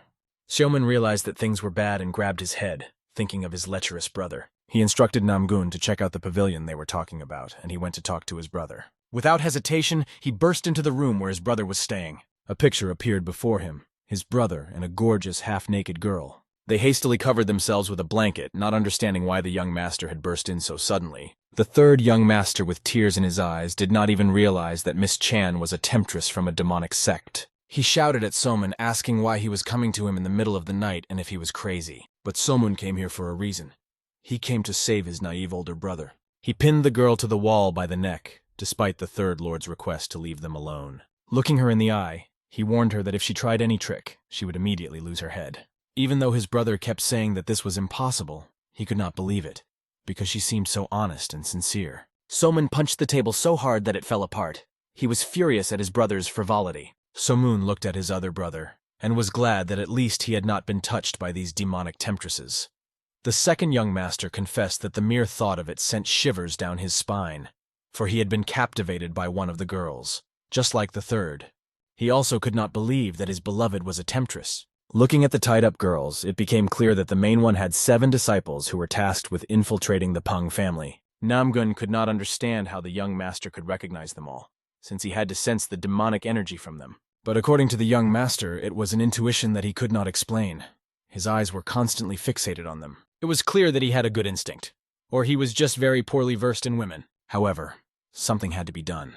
Xiaoman realized that things were bad and grabbed his head, thinking of his lecherous brother. He instructed Namgun to check out the pavilion they were talking about, and he went to talk to his brother. Without hesitation, he burst into the room where his brother was staying. A picture appeared before him, his brother and a gorgeous half-naked girl. They hastily covered themselves with a blanket, not understanding why the young master had burst in so suddenly. The third young master, with tears in his eyes, did not even realize that Miss Chan was a temptress from a demonic sect. He shouted at Somun, asking why he was coming to him in the middle of the night and if he was crazy. But Somun came here for a reason. He came to save his naive older brother. He pinned the girl to the wall by the neck, despite the third lord's request to leave them alone. Looking her in the eye, he warned her that if she tried any trick, she would immediately lose her head. Even though his brother kept saying that this was impossible, he could not believe it, because she seemed so honest and sincere. Somun punched the table so hard that it fell apart. He was furious at his brother's frivolity. Somun looked at his other brother, and was glad that at least he had not been touched by these demonic temptresses. The second young master confessed that the mere thought of it sent shivers down his spine, for he had been captivated by one of the girls, just like the third. He also could not believe that his beloved was a temptress. Looking at the tied-up girls, it became clear that the main one had 7 disciples who were tasked with infiltrating the Peng family. Namgun could not understand how the young master could recognize them all, since he had to sense the demonic energy from them. But according to the young master, it was an intuition that he could not explain. His eyes were constantly fixated on them. It was clear that he had a good instinct, or he was just very poorly versed in women. However, something had to be done.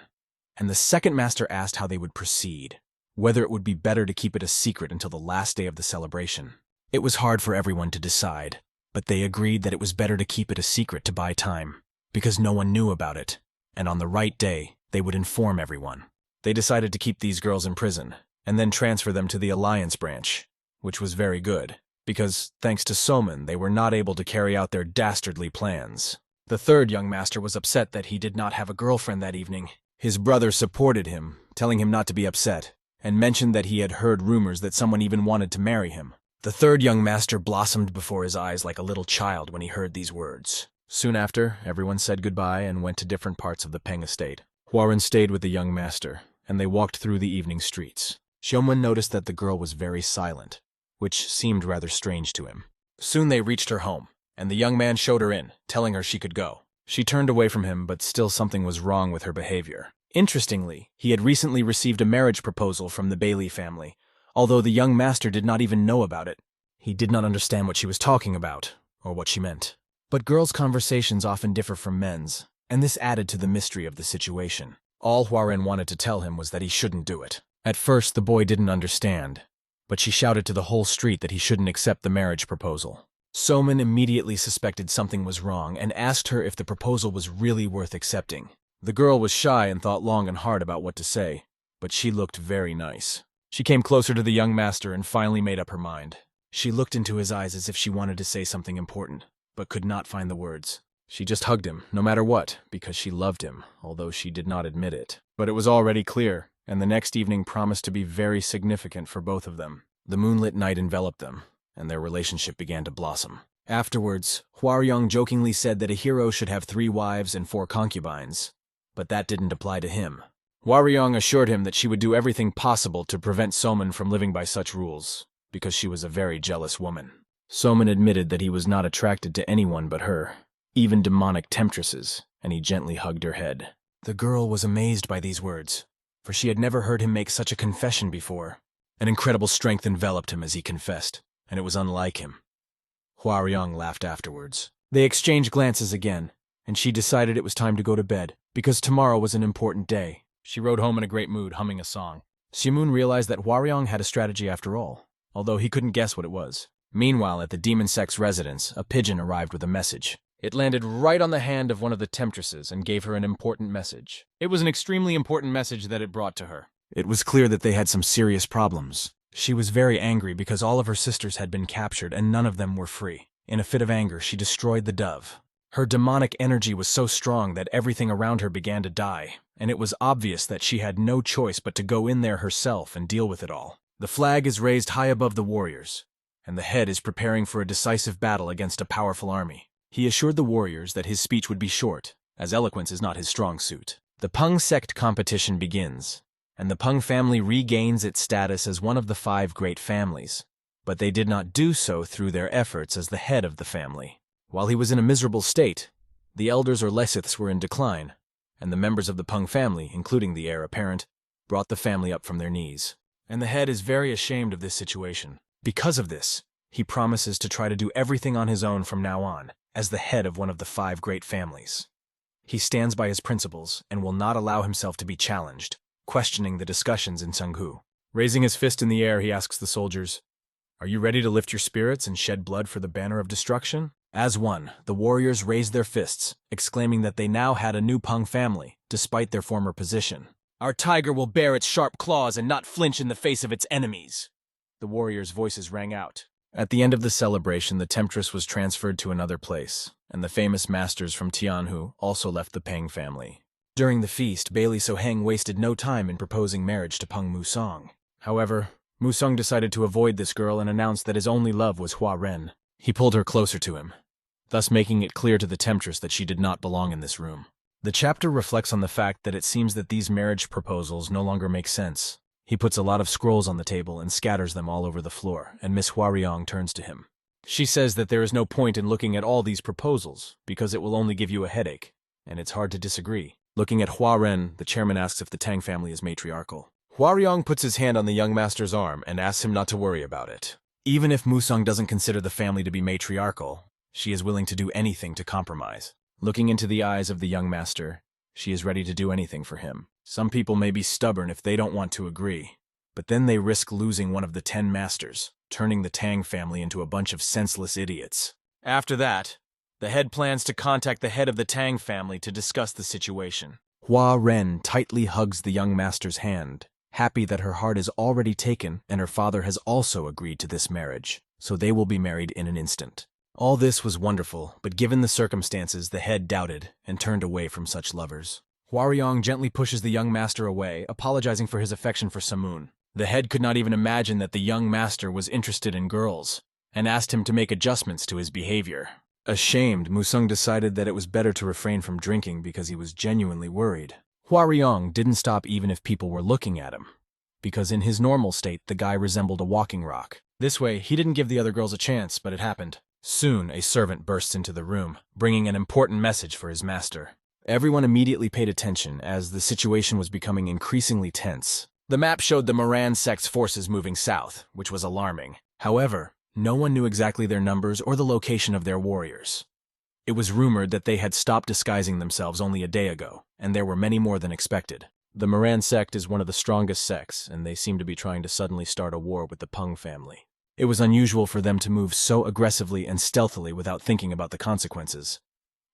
And the second master asked how they would proceed, whether it would be better to keep it a secret until the last day of the celebration. It was hard for everyone to decide, but they agreed that it was better to keep it a secret to buy time, because no one knew about it, and on the right day, they would inform everyone. They decided to keep these girls in prison, and then transfer them to the Alliance branch, which was very good, because, thanks to Soman, they were not able to carry out their dastardly plans. The third young master was upset that he did not have a girlfriend that evening. His brother supported him, telling him not to be upset, and mentioned that he had heard rumors that someone even wanted to marry him. The third young master blossomed before his eyes like a little child when he heard these words. Soon after, everyone said goodbye and went to different parts of the Peng estate. Huaren stayed with the young master, and they walked through the evening streets. Xiaoman noticed that the girl was very silent, which seemed rather strange to him. Soon they reached her home, and the young man showed her in, telling her she could go. She turned away from him, but still something was wrong with her behavior. Interestingly, he had recently received a marriage proposal from the Bailey family, although the young master did not even know about it. He did not understand what she was talking about, or what she meant. But girls' conversations often differ from men's, and this added to the mystery of the situation. All Huaren wanted to tell him was that he shouldn't do it. At first, the boy didn't understand, but she shouted to the whole street that he shouldn't accept the marriage proposal. Soman immediately suspected something was wrong and asked her if the proposal was really worth accepting. The girl was shy and thought long and hard about what to say, but she looked very nice. She came closer to the young master and finally made up her mind. She looked into his eyes as if she wanted to say something important, but could not find the words. She just hugged him, no matter what, because she loved him, although she did not admit it. But it was already clear, and the next evening promised to be very significant for both of them. The moonlit night enveloped them, and their relationship began to blossom. Afterwards, Hwaryong jokingly said that a hero should have 3 wives and 4 concubines, but that didn't apply to him. Hwaryong assured him that she would do everything possible to prevent Soman from living by such rules, because she was a very jealous woman. Soman admitted that he was not attracted to anyone but her, even demonic temptresses, and he gently hugged her head. The girl was amazed by these words, for she had never heard him make such a confession before. An incredible strength enveloped him as he confessed, and it was unlike him. Hwaryong laughed afterwards. They exchanged glances again, and she decided it was time to go to bed, because tomorrow was an important day. She rode home in a great mood, humming a song. Simun realized that Hwaryong had a strategy after all, although he couldn't guess what it was. Meanwhile, at the demon sect's residence, a pigeon arrived with a message. It landed right on the hand of one of the temptresses and gave her an important message. It was an extremely important message that it brought to her. It was clear that they had some serious problems. She was very angry because all of her sisters had been captured and none of them were free. In a fit of anger, she destroyed the dove. Her demonic energy was so strong that everything around her began to die, and it was obvious that she had no choice but to go in there herself and deal with it all. The flag is raised high above the warriors, and the head is preparing for a decisive battle against a powerful army. He assured the warriors that his speech would be short, as eloquence is not his strong suit. The Peng sect competition begins, and the Peng family regains its status as one of the 5 great families, but they did not do so through their efforts as the head of the family. While he was in a miserable state, the elders or lesiths were in decline, and the members of the Peng family, including the heir apparent, brought the family up from their knees. And the head is very ashamed of this situation. Because of this, he promises to try to do everything on his own from now on, as the head of one of the 5 great families. He stands by his principles and will not allow himself to be challenged, questioning the discussions in Sunghu. Raising his fist in the air, he asks the soldiers, "Are you ready to lift your spirits and shed blood for the banner of destruction?" As one, the warriors raised their fists, exclaiming that they now had a new Peng family, despite their former position. "Our tiger will bare its sharp claws and not flinch in the face of its enemies," the warriors' voices rang out. At the end of the celebration, the temptress was transferred to another place, and the famous masters from Tianhu also left the Peng family. During the feast, Bailey Soheng wasted no time in proposing marriage to Peng Musong. However, Musong decided to avoid this girl and announced that his only love was Hua Ren. He pulled her closer to him, thus making it clear to the temptress that she did not belong in this room. The chapter reflects on the fact that it seems that these marriage proposals no longer make sense. He puts a lot of scrolls on the table and scatters them all over the floor, and Miss Hwaryong turns to him. She says that there is no point in looking at all these proposals, because it will only give you a headache, and it's hard to disagree. Looking at Hua Ren, the chairman asks if the Tang family is matriarchal. Hwaryong puts his hand on the young master's arm and asks him not to worry about it. Even if Musong doesn't consider the family to be matriarchal, she is willing to do anything to compromise. Looking into the eyes of the young master, she is ready to do anything for him. Some people may be stubborn if they don't want to agree, but then they risk losing one of the 10 masters, turning the Tang family into a bunch of senseless idiots. After that, the head plans to contact the head of the Tang family to discuss the situation. Hua Ren tightly hugs the young master's hand, happy that her heart is already taken and her father has also agreed to this marriage, so they will be married in an instant. All this was wonderful, but given the circumstances, the head doubted and turned away from such lovers. Hwaryong gently pushes the young master away, apologizing for his affection for Samun. The head could not even imagine that the young master was interested in girls, and asked him to make adjustments to his behavior. Ashamed, Musung decided that it was better to refrain from drinking because he was genuinely worried. Hwaryong didn't stop even if people were looking at him, because in his normal state the guy resembled a walking rock. This way, he didn't give the other girls a chance, but it happened. Soon, a servant bursts into the room, bringing an important message for his master. Everyone immediately paid attention as the situation was becoming increasingly tense. The map showed the Moran sect's forces moving south, which was alarming. However, no one knew exactly their numbers or the location of their warriors. It was rumored that they had stopped disguising themselves only a day ago, and there were many more than expected. The Moran sect is one of the strongest sects, and they seem to be trying to suddenly start a war with the Peng family. It was unusual for them to move so aggressively and stealthily without thinking about the consequences,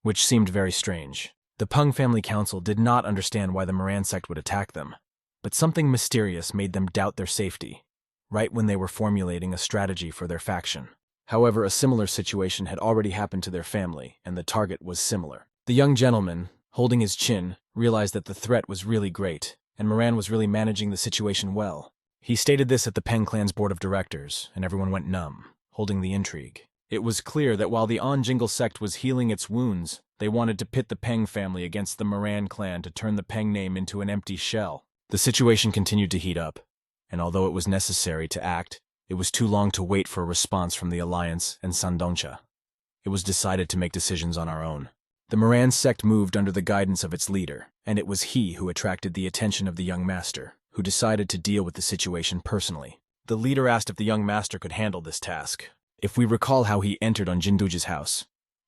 which seemed very strange. The Peng family council did not understand why the Moran sect would attack them, but something mysterious made them doubt their safety, right when they were formulating a strategy for their faction. However, a similar situation had already happened to their family, and the target was similar. The young gentleman, holding his chin, realized that the threat was really great, and Moran was really managing the situation well. He stated this at the Peng clan's board of directors, and everyone went numb, holding the intrigue. It was clear that while the On-Jingle sect was healing its wounds, they wanted to pit the Peng family against the Moran clan to turn the Peng name into an empty shell. The situation continued to heat up, and although it was necessary to act, it was too long to wait for a response from the Alliance and Sandongcha. It was decided to make decisions on our own. The Moran sect moved under the guidance of its leader, and it was he who attracted the attention of the young master, who decided to deal with the situation personally. The leader asked if the young master could handle this task. If we recall how he entered on Jinduja's house,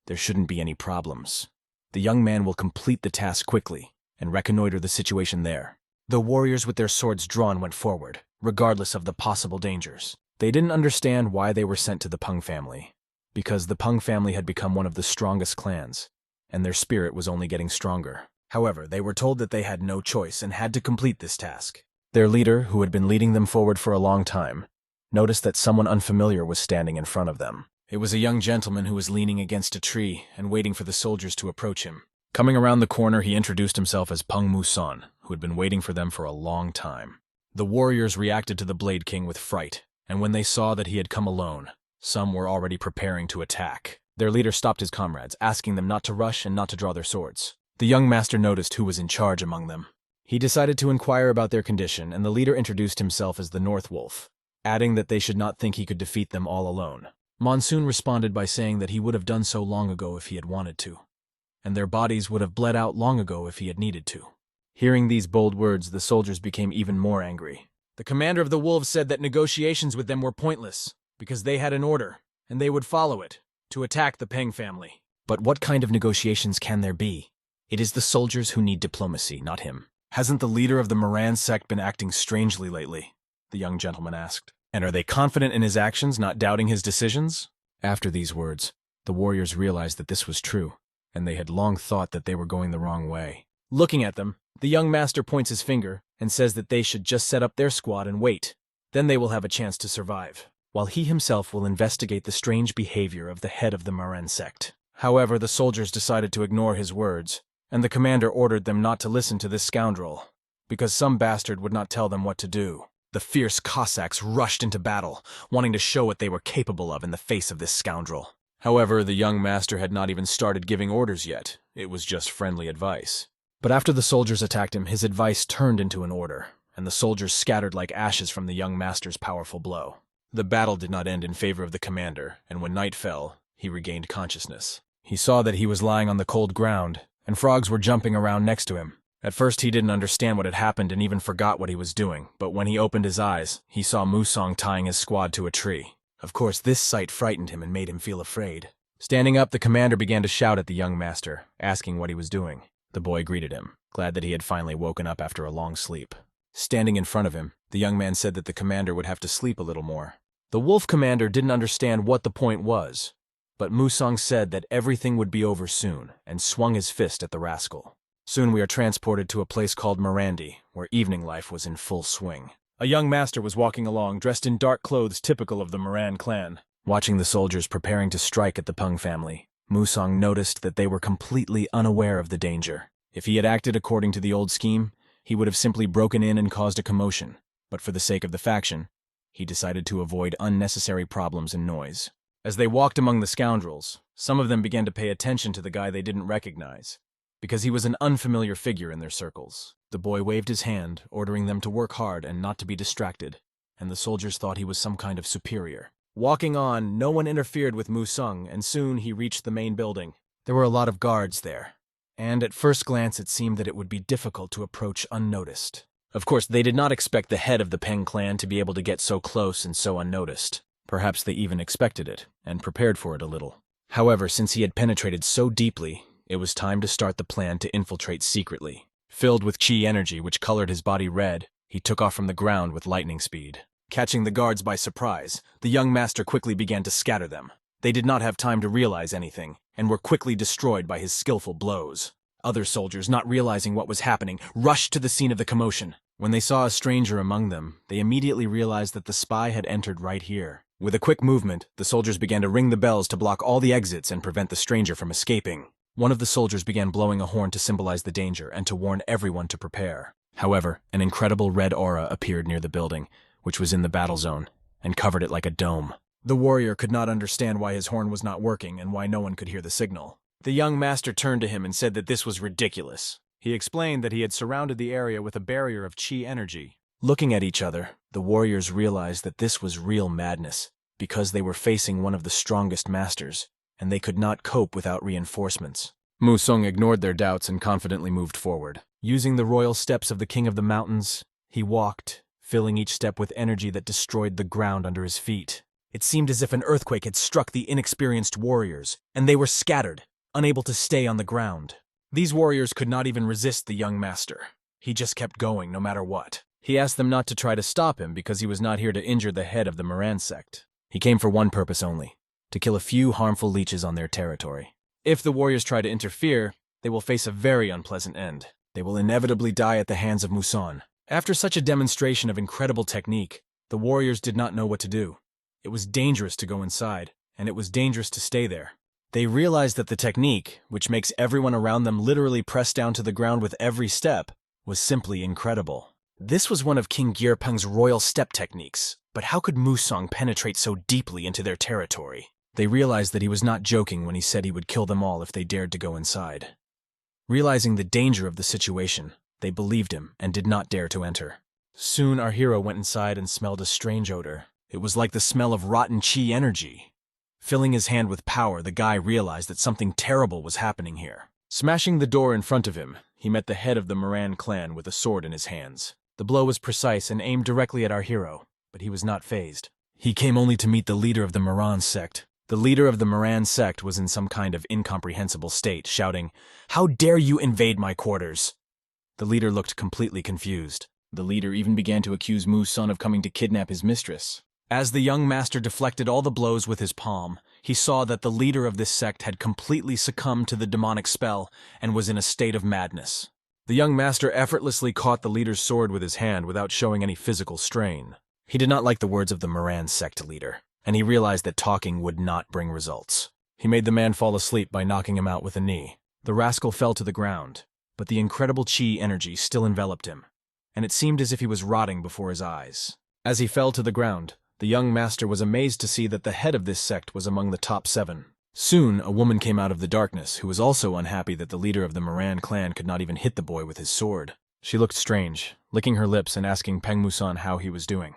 there shouldn't be any problems. The young man will complete the task quickly and reconnoiter the situation there. The warriors with their swords drawn went forward, regardless of the possible dangers. They didn't understand why they were sent to the Peng family, because the Peng family had become one of the strongest clans, and their spirit was only getting stronger. However, they were told that they had no choice and had to complete this task. Their leader, who had been leading them forward for a long time, noticed that someone unfamiliar was standing in front of them. It was a young gentleman who was leaning against a tree and waiting for the soldiers to approach him. Coming around the corner, he introduced himself as Peng Muson, who had been waiting for them for a long time. The warriors reacted to the Blade King with fright, and when they saw that he had come alone, some were already preparing to attack. Their leader stopped his comrades, asking them not to rush and not to draw their swords. The young master noticed who was in charge among them. He decided to inquire about their condition, and the leader introduced himself as the North Wolf, adding that they should not think he could defeat them all alone. Monsoon responded by saying that he would have done so long ago if he had wanted to, and their bodies would have bled out long ago if he had needed to. Hearing these bold words, the soldiers became even more angry. The commander of the wolves said that negotiations with them were pointless, because they had an order, and they would follow it, to attack the Peng family. But what kind of negotiations can there be? It is the soldiers who need diplomacy, not him. Hasn't the leader of the Moran sect been acting strangely lately? The young gentleman asked. And are they confident in his actions, not doubting his decisions? After these words, the warriors realized that this was true, and they had long thought that they were going the wrong way. Looking at them, the young master points his finger and says that they should just set up their squad and wait. Then they will have a chance to survive, while he himself will investigate the strange behavior of the head of the Moran sect. However, the soldiers decided to ignore his words, and the commander ordered them not to listen to this scoundrel, because some bastard would not tell them what to do. The fierce Cossacks rushed into battle, wanting to show what they were capable of in the face of this scoundrel. However, the young master had not even started giving orders yet. It was just friendly advice. But after the soldiers attacked him, his advice turned into an order, and the soldiers scattered like ashes from the young master's powerful blow. The battle did not end in favor of the commander, and when night fell, he regained consciousness. He saw that he was lying on the cold ground, and frogs were jumping around next to him. At first he didn't understand what had happened and even forgot what he was doing, but when he opened his eyes, he saw Musong tying his squad to a tree. Of course, this sight frightened him and made him feel afraid. Standing up, the commander began to shout at the young master, asking what he was doing. The boy greeted him, glad that he had finally woken up after a long sleep. Standing in front of him, the young man said that the commander would have to sleep a little more. The wolf commander didn't understand what the point was, but Musong said that everything would be over soon and swung his fist at the rascal. Soon we are transported to a place called Mirandi, where evening life was in full swing. A young master was walking along, dressed in dark clothes typical of the Moran clan. Watching the soldiers preparing to strike at the Peng family, Musong noticed that they were completely unaware of the danger. If he had acted according to the old scheme, he would have simply broken in and caused a commotion. But for the sake of the faction, he decided to avoid unnecessary problems and noise. As they walked among the scoundrels, some of them began to pay attention to the guy they didn't recognize, because he was an unfamiliar figure in their circles. The boy waved his hand, ordering them to work hard and not to be distracted, and the soldiers thought he was some kind of superior. Walking on, no one interfered with Musong, and soon he reached the main building. There were a lot of guards there, and at first glance it seemed that it would be difficult to approach unnoticed. Of course, they did not expect the head of the Peng clan to be able to get so close and so unnoticed. Perhaps they even expected it, and prepared for it a little. However, since he had penetrated so deeply, it was time to start the plan to infiltrate secretly. Filled with chi energy which colored his body red, he took off from the ground with lightning speed. Catching the guards by surprise, the young master quickly began to scatter them. They did not have time to realize anything, and were quickly destroyed by his skillful blows. Other soldiers, not realizing what was happening, rushed to the scene of the commotion. When they saw a stranger among them, they immediately realized that the spy had entered right here. With a quick movement, the soldiers began to ring the bells to block all the exits and prevent the stranger from escaping. One of the soldiers began blowing a horn to symbolize the danger and to warn everyone to prepare. However, an incredible red aura appeared near the building, which was in the battle zone, and covered it like a dome. The warrior could not understand why his horn was not working and why no one could hear the signal. The young master turned to him and said that this was ridiculous. He explained that he had surrounded the area with a barrier of chi energy. Looking at each other, the warriors realized that this was real madness, because they were facing one of the strongest masters, and they could not cope without reinforcements. Musong ignored their doubts and confidently moved forward. Using the royal steps of the King of the Mountains, he walked, filling each step with energy that destroyed the ground under his feet. It seemed as if an earthquake had struck the inexperienced warriors, and they were scattered, unable to stay on the ground. These warriors could not even resist the young master. He just kept going no matter what. He asked them not to try to stop him because he was not here to injure the head of the Moran sect. He came for one purpose only, to kill a few harmful leeches on their territory. If the warriors try to interfere, they will face a very unpleasant end. They will inevitably die at the hands of Musan. After such a demonstration of incredible technique, the warriors did not know what to do. It was dangerous to go inside, and it was dangerous to stay there. They realized that the technique, which makes everyone around them literally press down to the ground with every step, was simply incredible. This was one of King Gyerpeng's royal step techniques, but how could Musang penetrate so deeply into their territory? They realized that he was not joking when he said he would kill them all if they dared to go inside. Realizing the danger of the situation, they believed him and did not dare to enter. Soon our hero went inside and smelled a strange odor. It was like the smell of rotten chi energy. Filling his hand with power, the guy realized that something terrible was happening here. Smashing the door in front of him, he met the head of the Moran clan with a sword in his hands. The blow was precise and aimed directly at our hero, but he was not fazed. He came only to meet the leader of the Moran sect. The leader of the Moran sect was in some kind of incomprehensible state, shouting, "How dare you invade my quarters?" The leader looked completely confused. The leader even began to accuse Mu's son of coming to kidnap his mistress. As the young master deflected all the blows with his palm, he saw that the leader of this sect had completely succumbed to the demonic spell and was in a state of madness. The young master effortlessly caught the leader's sword with his hand without showing any physical strain. He did not like the words of the Moran sect leader, and he realized that talking would not bring results. He made the man fall asleep by knocking him out with a knee. The rascal fell to the ground, but the incredible chi energy still enveloped him, and it seemed as if he was rotting before his eyes. As he fell to the ground, the young master was amazed to see that the head of this sect was among the top 7. Soon, a woman came out of the darkness who was also unhappy that the leader of the Moran clan could not even hit the boy with his sword. She looked strange, licking her lips and asking Peng Musan how he was doing.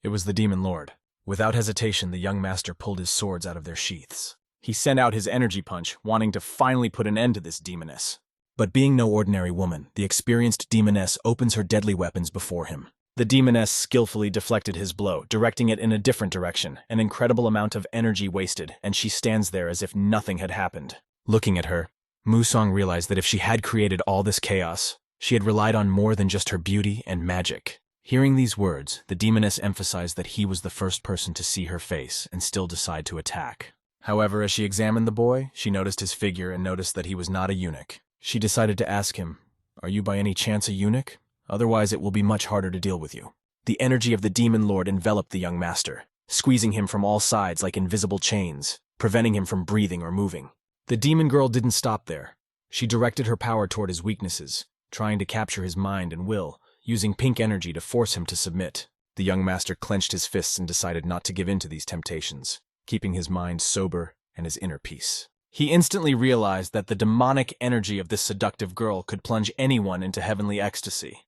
It was the demon lord. Without hesitation, the young master pulled his swords out of their sheaths. He sent out his energy punch, wanting to finally put an end to this demoness. But being no ordinary woman, the experienced demoness opens her deadly weapons before him. The demoness skillfully deflected his blow, directing it in a different direction, an incredible amount of energy wasted, and she stands there as if nothing had happened. Looking at her, Musang realized that if she had created all this chaos, she had relied on more than just her beauty and magic. Hearing these words, the demoness emphasized that he was the first person to see her face and still decide to attack. However, as she examined the boy, she noticed his figure and noticed that he was not a eunuch. She decided to ask him, "Are you by any chance a eunuch? Otherwise it will be much harder to deal with you." The energy of the demon lord enveloped the young master, squeezing him from all sides like invisible chains, preventing him from breathing or moving. The demon girl didn't stop there. She directed her power toward his weaknesses, trying to capture his mind and will, using pink energy to force him to submit. The young master clenched his fists and decided not to give in to these temptations, keeping his mind sober and his inner peace. He instantly realized that the demonic energy of this seductive girl could plunge anyone into heavenly ecstasy.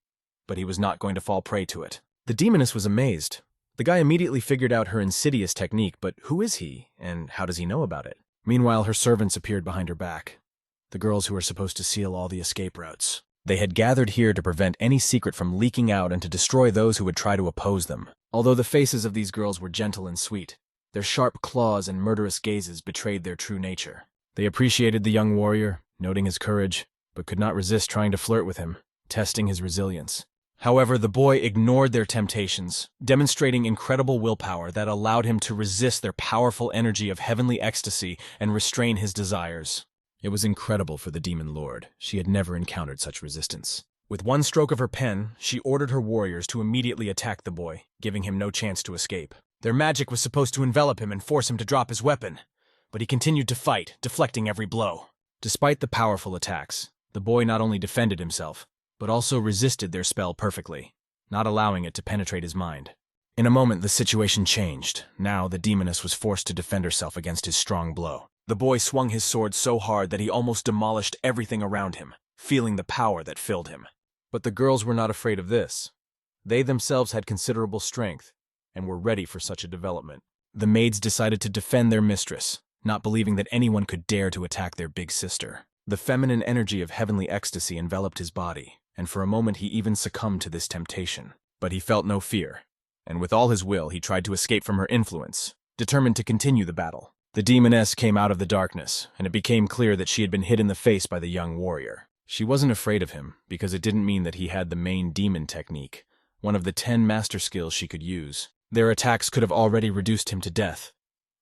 But he was not going to fall prey to it. The demoness was amazed. The guy immediately figured out her insidious technique, but who is he, and how does he know about it? Meanwhile, her servants appeared behind her back, the girls who were supposed to seal all the escape routes. They had gathered here to prevent any secret from leaking out and to destroy those who would try to oppose them. Although the faces of these girls were gentle and sweet, their sharp claws and murderous gazes betrayed their true nature. They appreciated the young warrior, noting his courage, but could not resist trying to flirt with him, testing his resilience. However, the boy ignored their temptations, demonstrating incredible willpower that allowed him to resist their powerful energy of heavenly ecstasy and restrain his desires. It was incredible for the demon lord. She had never encountered such resistance. With one stroke of her pen, she ordered her warriors to immediately attack the boy, giving him no chance to escape. Their magic was supposed to envelop him and force him to drop his weapon, but he continued to fight, deflecting every blow. Despite the powerful attacks, the boy not only defended himself, but also resisted their spell perfectly, not allowing it to penetrate his mind. In a moment, the situation changed. Now, the demoness was forced to defend herself against his strong blow. The boy swung his sword so hard that he almost demolished everything around him, feeling the power that filled him. But the girls were not afraid of this. They themselves had considerable strength, and were ready for such a development. The maids decided to defend their mistress, not believing that anyone could dare to attack their big sister. The feminine energy of heavenly ecstasy enveloped his body, and for a moment he even succumbed to this temptation. But he felt no fear, and with all his will he tried to escape from her influence, determined to continue the battle. The demoness came out of the darkness, and it became clear that she had been hit in the face by the young warrior. She wasn't afraid of him, because it didn't mean that he had the main demon technique, one of the 10 master skills she could use. Their attacks could have already reduced him to death,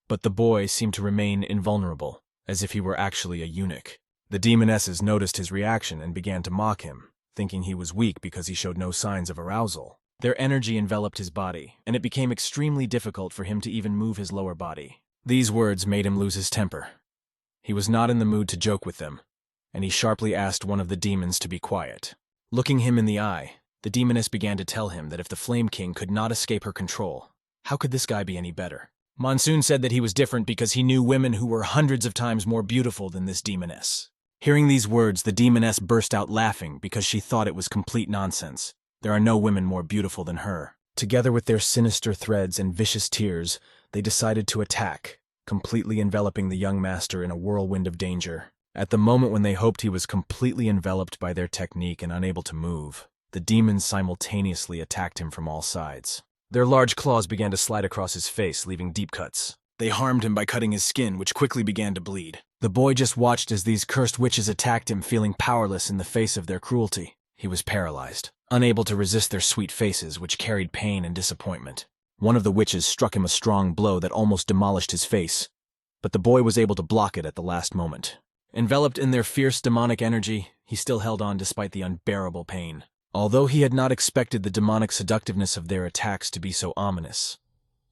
but the boy seemed to remain invulnerable, as if he were actually a eunuch. The demonesses noticed his reaction and began to mock him, thinking he was weak because he showed no signs of arousal. Their energy enveloped his body, and it became extremely difficult for him to even move his lower body. These words made him lose his temper. He was not in the mood to joke with them, and he sharply asked one of the demons to be quiet. Looking him in the eye, the demoness began to tell him that if the Flame King could not escape her control, how could this guy be any better? Monsoon said that he was different because he knew women who were hundreds of times more beautiful than this demoness. Hearing these words, the demoness burst out laughing because she thought it was complete nonsense. There are no women more beautiful than her. Together with their sinister threads and vicious tears, they decided to attack, completely enveloping the young master in a whirlwind of danger. At the moment when they hoped he was completely enveloped by their technique and unable to move, the demons simultaneously attacked him from all sides. Their large claws began to slide across his face, leaving deep cuts. They harmed him by cutting his skin, which quickly began to bleed. The boy just watched as these cursed witches attacked him, feeling powerless in the face of their cruelty. He was paralyzed, unable to resist their sweet faces, which carried pain and disappointment. One of the witches struck him a strong blow that almost demolished his face, but the boy was able to block it at the last moment. Enveloped in their fierce demonic energy, he still held on despite the unbearable pain. Although he had not expected the demonic seductiveness of their attacks to be so ominous,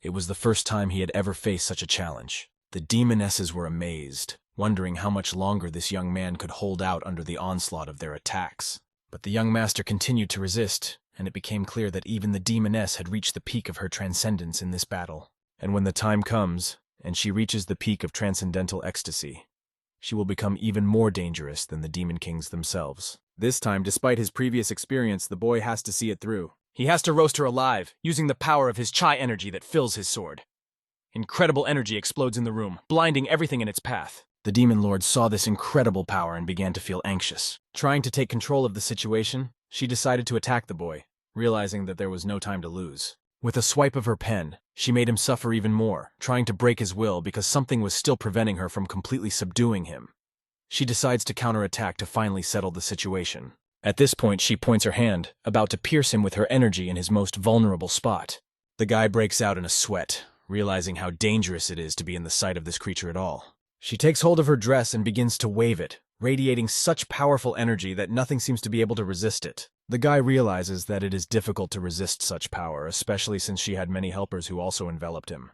it was the first time he had ever faced such a challenge. The demonesses were amazed, wondering how much longer this young man could hold out under the onslaught of their attacks. But the young master continued to resist, and it became clear that even the demoness had reached the peak of her transcendence in this battle. And when the time comes, and she reaches the peak of transcendental ecstasy, she will become even more dangerous than the demon kings themselves. This time, despite his previous experience, the boy has to see it through. He has to roast her alive, using the power of his chai energy that fills his sword. Incredible energy explodes in the room, blinding everything in its path. The demon lord saw this incredible power and began to feel anxious. Trying to take control of the situation, she decided to attack the boy, realizing that there was no time to lose. With a swipe of her pen, she made him suffer even more, trying to break his will because something was still preventing her from completely subduing him. She decides to counterattack to finally settle the situation. At this point, she points her hand, about to pierce him with her energy in his most vulnerable spot. The guy breaks out in a sweat, realizing how dangerous it is to be in the sight of this creature at all. She takes hold of her dress and begins to wave it, radiating such powerful energy that nothing seems to be able to resist it. The guy realizes that it is difficult to resist such power, especially since she had many helpers who also enveloped him,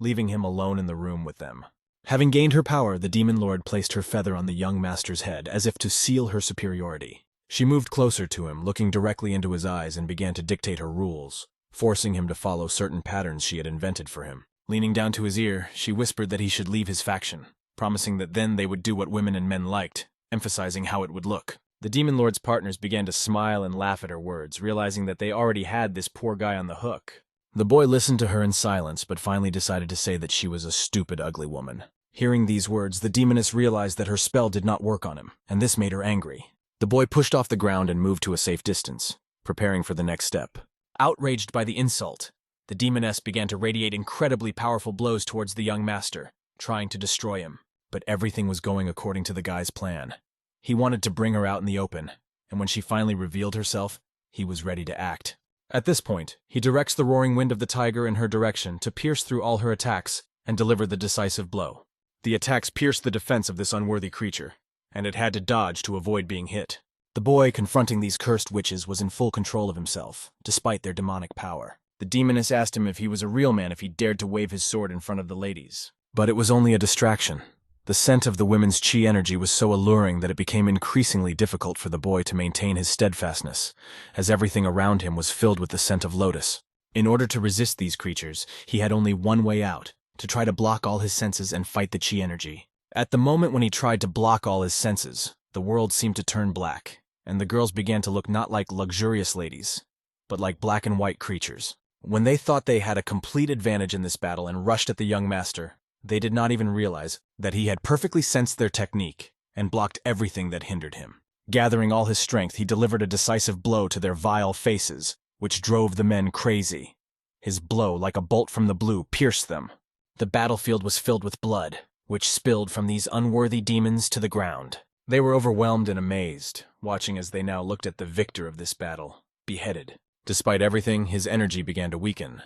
leaving him alone in the room with them. Having gained her power, the demon lord placed her feather on the young master's head, as if to seal her superiority. She moved closer to him, looking directly into his eyes, and began to dictate her rules, forcing him to follow certain patterns she had invented for him. Leaning down to his ear, she whispered that he should leave his faction, promising that then they would do what women and men liked, emphasizing how it would look. The demon lord's partners began to smile and laugh at her words, realizing that they already had this poor guy on the hook. The boy listened to her in silence, but finally decided to say that she was a stupid, ugly woman. Hearing these words, the demoness realized that her spell did not work on him, and this made her angry. The boy pushed off the ground and moved to a safe distance, preparing for the next step. Outraged by the insult, the demoness began to radiate incredibly powerful blows towards the young master, trying to destroy him. But everything was going according to the guy's plan. He wanted to bring her out in the open, and when she finally revealed herself, he was ready to act. At this point, he directs the roaring wind of the tiger in her direction to pierce through all her attacks and deliver the decisive blow. The attacks pierced the defense of this unworthy creature, and it had to dodge to avoid being hit. The boy confronting these cursed witches was in full control of himself, despite their demonic power. The demoness asked him if he was a real man if he dared to wave his sword in front of the ladies. But it was only a distraction. The scent of the women's chi energy was so alluring that it became increasingly difficult for the boy to maintain his steadfastness, as everything around him was filled with the scent of lotus. In order to resist these creatures, he had only one way out, to try to block all his senses and fight the chi energy. At the moment when he tried to block all his senses, the world seemed to turn black, and the girls began to look not like luxurious ladies, but like black and white creatures. When they thought they had a complete advantage in this battle and rushed at the young master, they did not even realize that he had perfectly sensed their technique and blocked everything that hindered him. Gathering all his strength, he delivered a decisive blow to their vile faces, which drove the men crazy. His blow, like a bolt from the blue, pierced them. The battlefield was filled with blood, which spilled from these unworthy demons to the ground. They were overwhelmed and amazed, watching as they now looked at the victor of this battle, beheaded. Despite everything, his energy began to weaken.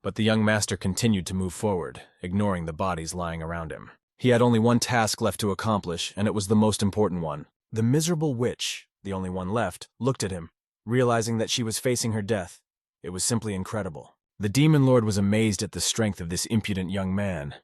But the young master continued to move forward, ignoring the bodies lying around him. He had only one task left to accomplish, and it was the most important one. The miserable witch, the only one left, looked at him, realizing that she was facing her death. It was simply incredible. The demon lord was amazed at the strength of this impudent young man.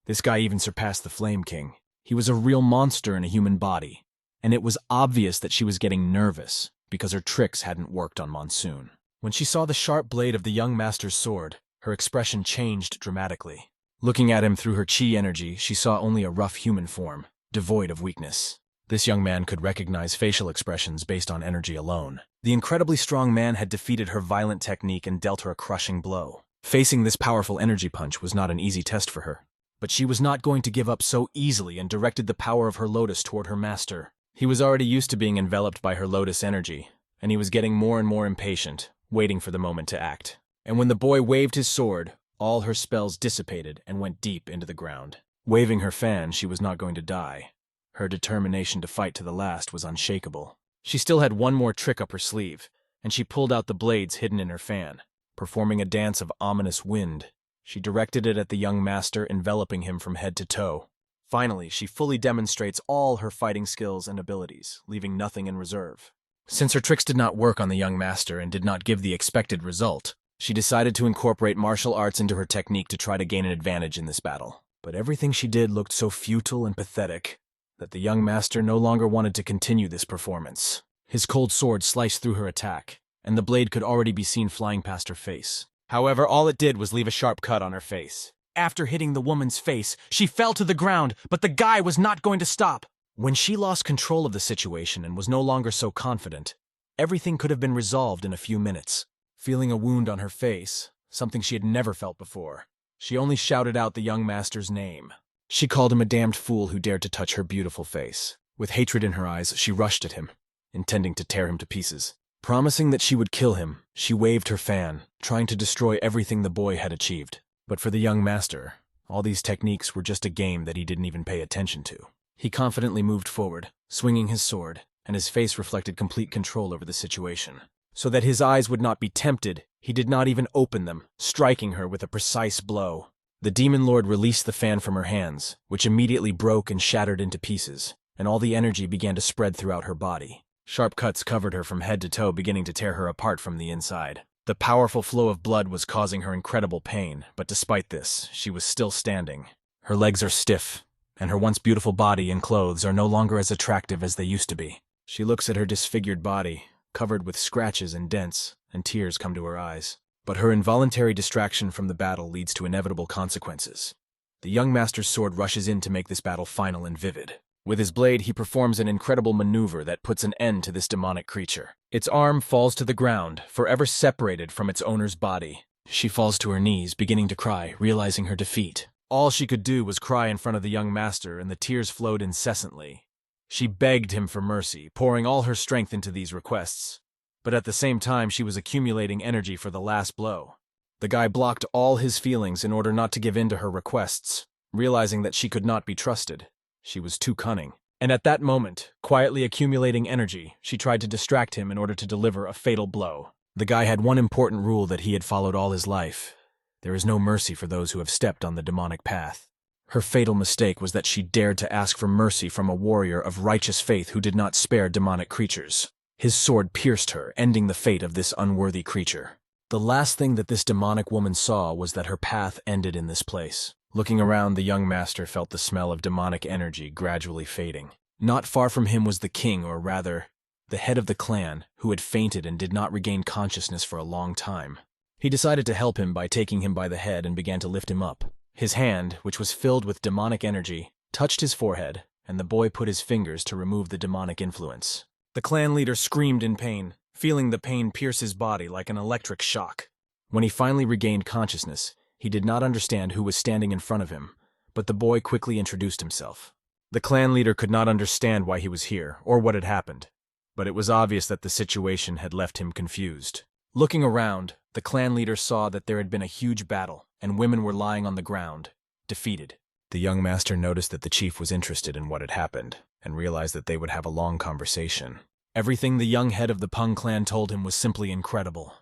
This guy even surpassed the Flame King. He was a real monster in a human body, and it was obvious that she was getting nervous because her tricks hadn't worked on Monsoon. When she saw the sharp blade of the young master's sword, her expression changed dramatically. Looking at him through her chi energy, she saw only a rough human form, devoid of weakness. This young man could recognize facial expressions based on energy alone. The incredibly strong man had defeated her violent technique and dealt her a crushing blow. Facing this powerful energy punch was not an easy test for her. But she was not going to give up so easily and directed the power of her lotus toward her master. He was already used to being enveloped by her lotus energy, and he was getting more and more impatient, waiting for the moment to act. And when the boy waved his sword, all her spells dissipated and went deep into the ground. Waving her fan, she was not going to die. Her determination to fight to the last was unshakable. She still had one more trick up her sleeve, and she pulled out the blades hidden in her fan. Performing a dance of ominous wind, she directed it at the young master, enveloping him from head to toe. Finally, she fully demonstrates all her fighting skills and abilities, leaving nothing in reserve. Since her tricks did not work on the young master and did not give the expected result, she decided to incorporate martial arts into her technique to try to gain an advantage in this battle. But everything she did looked so futile and pathetic that the young master no longer wanted to continue this performance. His cold sword sliced through her attack, and the blade could already be seen flying past her face. However, all it did was leave a sharp cut on her face. After hitting the woman's face, she fell to the ground, but the guy was not going to stop. When she lost control of the situation and was no longer so confident, everything could have been resolved in a few minutes. Feeling a wound on her face, something she had never felt before, she only shouted out the young master's name. She called him a damned fool who dared to touch her beautiful face. With hatred in her eyes, she rushed at him, intending to tear him to pieces. Promising that she would kill him, she waved her fan, trying to destroy everything the boy had achieved. But for the young master, all these techniques were just a game that he didn't even pay attention to. He confidently moved forward, swinging his sword, and his face reflected complete control over the situation. So that his eyes would not be tempted, he did not even open them, striking her with a precise blow. The demon lord released the fan from her hands, which immediately broke and shattered into pieces, and all the energy began to spread throughout her body. Sharp cuts covered her from head to toe, beginning to tear her apart from the inside. The powerful flow of blood was causing her incredible pain, but despite this, she was still standing. Her legs are stiff, and her once beautiful body and clothes are no longer as attractive as they used to be. She looks at her disfigured body, covered with scratches and dents, and tears come to her eyes. But her involuntary distraction from the battle leads to inevitable consequences. The young master's sword rushes in to make this battle final and vivid. With his blade, he performs an incredible maneuver that puts an end to this demonic creature. Its arm falls to the ground, forever separated from its owner's body. She falls to her knees, beginning to cry, realizing her defeat. All she could do was cry in front of the young master, and the tears flowed incessantly. She begged him for mercy, pouring all her strength into these requests. But at the same time, she was accumulating energy for the last blow. The guy blocked all his feelings in order not to give in to her requests, realizing that she could not be trusted. She was too cunning. And at that moment, quietly accumulating energy, she tried to distract him in order to deliver a fatal blow. The guy had one important rule that he had followed all his life. There is no mercy for those who have stepped on the demonic path. Her fatal mistake was that she dared to ask for mercy from a warrior of righteous faith who did not spare demonic creatures. His sword pierced her, ending the fate of this unworthy creature. The last thing that this demonic woman saw was that her path ended in this place. Looking around, the young master felt the smell of demonic energy gradually fading. Not far from him was the king, or rather, the head of the clan, who had fainted and did not regain consciousness for a long time. He decided to help him by taking him by the head and began to lift him up. His hand, which was filled with demonic energy, touched his forehead, and the boy put his fingers to remove the demonic influence. The clan leader screamed in pain, feeling the pain pierce his body like an electric shock. When he finally regained consciousness, he did not understand who was standing in front of him, but the boy quickly introduced himself. The clan leader could not understand why he was here, or what had happened, but it was obvious that the situation had left him confused. Looking around, the clan leader saw that there had been a huge battle, and women were lying on the ground, defeated. The young master noticed that the chief was interested in what had happened, and realized that they would have a long conversation. Everything the young head of the Peng clan told him was simply incredible.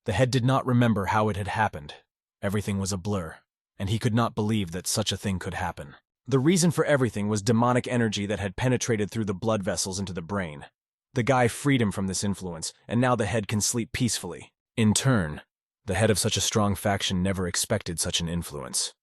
The head did not remember how it had happened. Everything was a blur, and he could not believe that such a thing could happen. The reason for everything was demonic energy that had penetrated through the blood vessels into the brain. The guy freed him from this influence, and now the head can sleep peacefully. In turn, the head of such a strong faction never expected such an influence.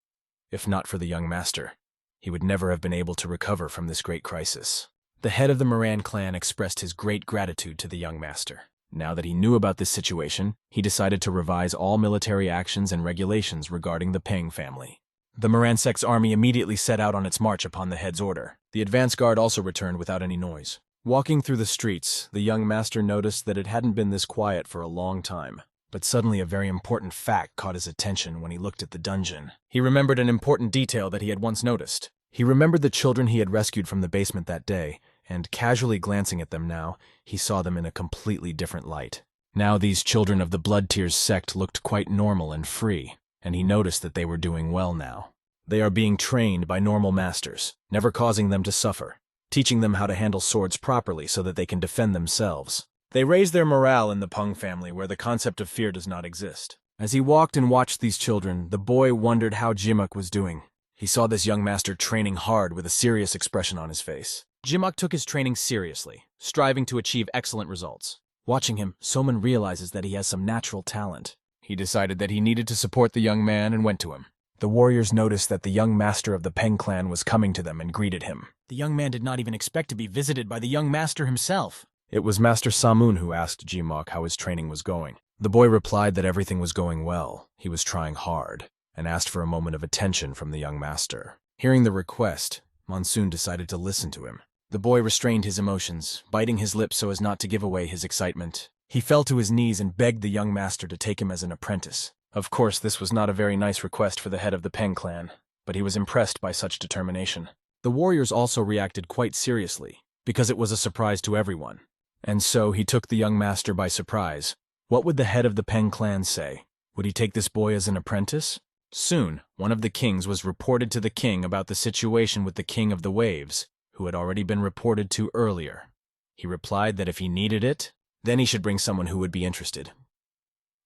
If not for the young master, he would never have been able to recover from this great crisis. The head of the Moran clan expressed his great gratitude to the young master. Now that he knew about this situation, he decided to revise all military actions and regulations regarding the Peng family. The Moransek's army immediately set out on its march upon the head's order. The advance guard also returned without any noise. Walking through the streets, the young master noticed that it hadn't been this quiet for a long time. But suddenly a very important fact caught his attention when he looked at the dungeon. He remembered an important detail that he had once noticed. He remembered the children he had rescued from the basement that day, and casually glancing at them now, he saw them in a completely different light. Now these children of the Blood Tears sect looked quite normal and free, and he noticed that they were doing well now. They are being trained by normal masters, never causing them to suffer, teaching them how to handle swords properly so that they can defend themselves. They raise their morale in the Peng family where the concept of fear does not exist. As he walked and watched these children, the boy wondered how Jimuk was doing. He saw this young master training hard with a serious expression on his face. Jimuk took his training seriously, striving to achieve excellent results. Watching him, Soman realizes that he has some natural talent. He decided that he needed to support the young man and went to him. The warriors noticed that the young master of the Peng clan was coming to them and greeted him. The young man did not even expect to be visited by the young master himself. It was Master Samun who asked Jimok how his training was going. The boy replied that everything was going well, he was trying hard, and asked for a moment of attention from the young master. Hearing the request, Monsoon decided to listen to him. The boy restrained his emotions, biting his lips so as not to give away his excitement. He fell to his knees and begged the young master to take him as an apprentice. Of course, this was not a very nice request for the head of the Peng clan, but he was impressed by such determination. The warriors also reacted quite seriously, because it was a surprise to everyone. And so he took the young master by surprise. What would the head of the Peng clan say? Would he take this boy as an apprentice? Soon, one of the kings was reported to the king about the situation with the king of the waves, who had already been reported to earlier. He replied that if he needed it, then he should bring someone who would be interested.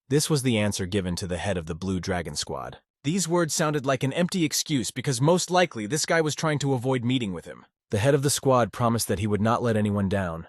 This was the answer given to the head of the Blue Dragon Squad. These words sounded like an empty excuse because most likely this guy was trying to avoid meeting with him. The head of the squad promised that he would not let anyone down,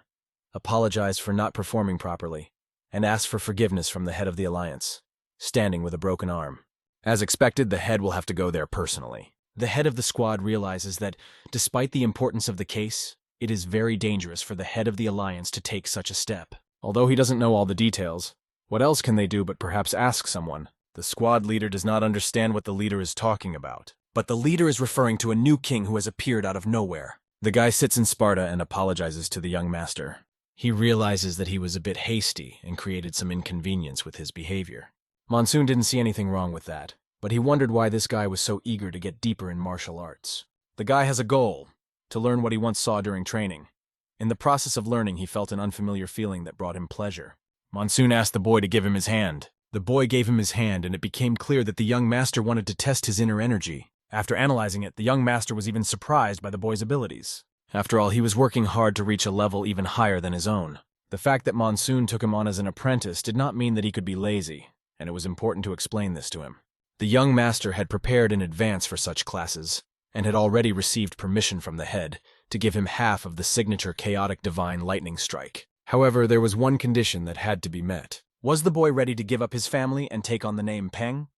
apologized for not performing properly, and asked for forgiveness from the head of the alliance, standing with a broken arm. As expected, the head will have to go there personally. The head of the squad realizes that, despite the importance of the case, it is very dangerous for the head of the alliance to take such a step. Although he doesn't know all the details, what else can they do but perhaps ask someone? The squad leader does not understand what the leader is talking about. But the leader is referring to a new king who has appeared out of nowhere. The guy sits in Sparta and apologizes to the young master. He realizes that he was a bit hasty and created some inconvenience with his behavior. Monsoon didn't see anything wrong with that, but he wondered why this guy was so eager to get deeper in martial arts. The guy has a goal, to learn what he once saw during training. In the process of learning, he felt an unfamiliar feeling that brought him pleasure. Monsoon asked the boy to give him his hand. The boy gave him his hand, and it became clear that the young master wanted to test his inner energy. After analyzing it, the young master was even surprised by the boy's abilities. After all, he was working hard to reach a level even higher than his own. The fact that Monsoon took him on as an apprentice did not mean that he could be lazy, and it was important to explain this to him. The young master had prepared in advance for such classes, and had already received permission from the head to give him half of the signature chaotic divine lightning strike. However, there was one condition that had to be met. Was the boy ready to give up his family and take on the name Peng?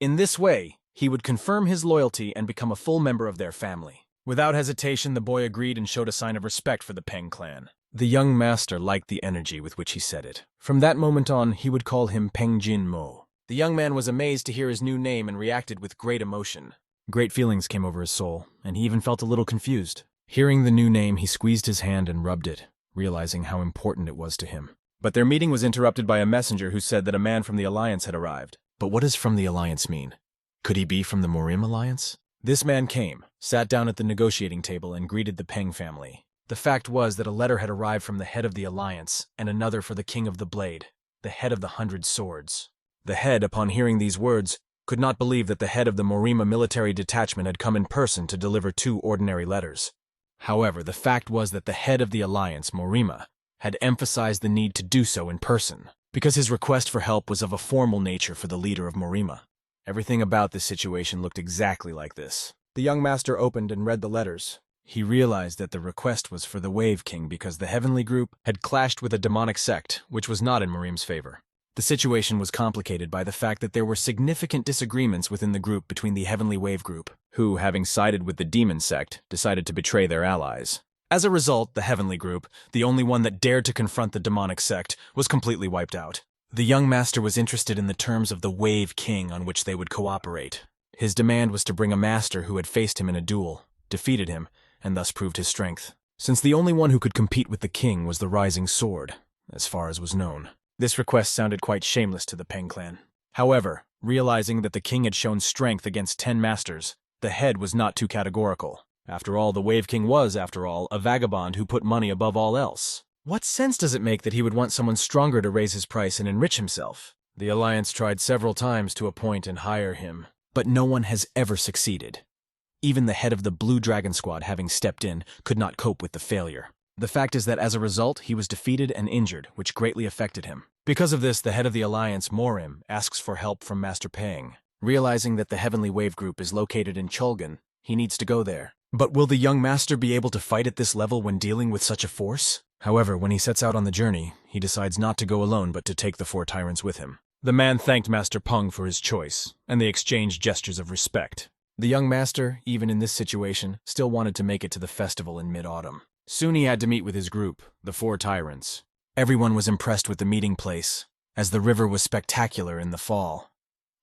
In this way, he would confirm his loyalty and become a full member of their family. Without hesitation, the boy agreed and showed a sign of respect for the Peng clan. The young master liked the energy with which he said it. From that moment on, he would call him Peng Jin Mo. The young man was amazed to hear his new name and reacted with great emotion. Great feelings came over his soul, and he even felt a little confused. Hearing the new name, he squeezed his hand and rubbed it, realizing how important it was to him. But their meeting was interrupted by a messenger who said that a man from the Alliance had arrived. But what does from the Alliance mean? Could he be from the Morim Alliance? This man came, sat down at the negotiating table, and greeted the Peng family. The fact was that a letter had arrived from the head of the Alliance, and another for the King of the Blade, the head of the 100 Swords. The head, upon hearing these words, could not believe that the head of the Morima military detachment had come in person to deliver 2 ordinary letters. However, the fact was that the head of the Alliance, Morima, had emphasized the need to do so in person, because his request for help was of a formal nature for the leader of Morima. Everything about this situation looked exactly like this. The young master opened and read the letters. He realized that the request was for the Wave King because the Heavenly Group had clashed with a demonic sect, which was not in Morim's favor. The situation was complicated by the fact that there were significant disagreements within the group between the Heavenly Wave Group, who, having sided with the demon sect, decided to betray their allies. As a result, the Heavenly Group, the only one that dared to confront the demonic sect, was completely wiped out. The young master was interested in the terms of the Wave King on which they would cooperate. His demand was to bring a master who had faced him in a duel, defeated him, and thus proved his strength, since the only one who could compete with the king was the Rising Sword, as far as was known. This request sounded quite shameless to the Peng clan. However, realizing that the king had shown strength against 10 masters, the head was not too categorical. After all, the Wave King was, after all, a vagabond who put money above all else. What sense does it make that he would want someone stronger to raise his price and enrich himself? The Alliance tried several times to appoint and hire him, but no one has ever succeeded. Even the head of the Blue Dragon Squad, having stepped in, could not cope with the failure. The fact is that as a result, he was defeated and injured, which greatly affected him. Because of this, the head of the Alliance, Morim, asks for help from Master Peng. Realizing that the Heavenly Wave Group is located in Cholgan, he needs to go there. But will the young master be able to fight at this level when dealing with such a force? However, when he sets out on the journey, he decides not to go alone but to take the 4 tyrants with him. The man thanked Master Peng for his choice, and they exchanged gestures of respect. The young master, even in this situation, still wanted to make it to the festival in mid-autumn. Soon he had to meet with his group, the 4 tyrants. Everyone was impressed with the meeting place, as the river was spectacular in the fall.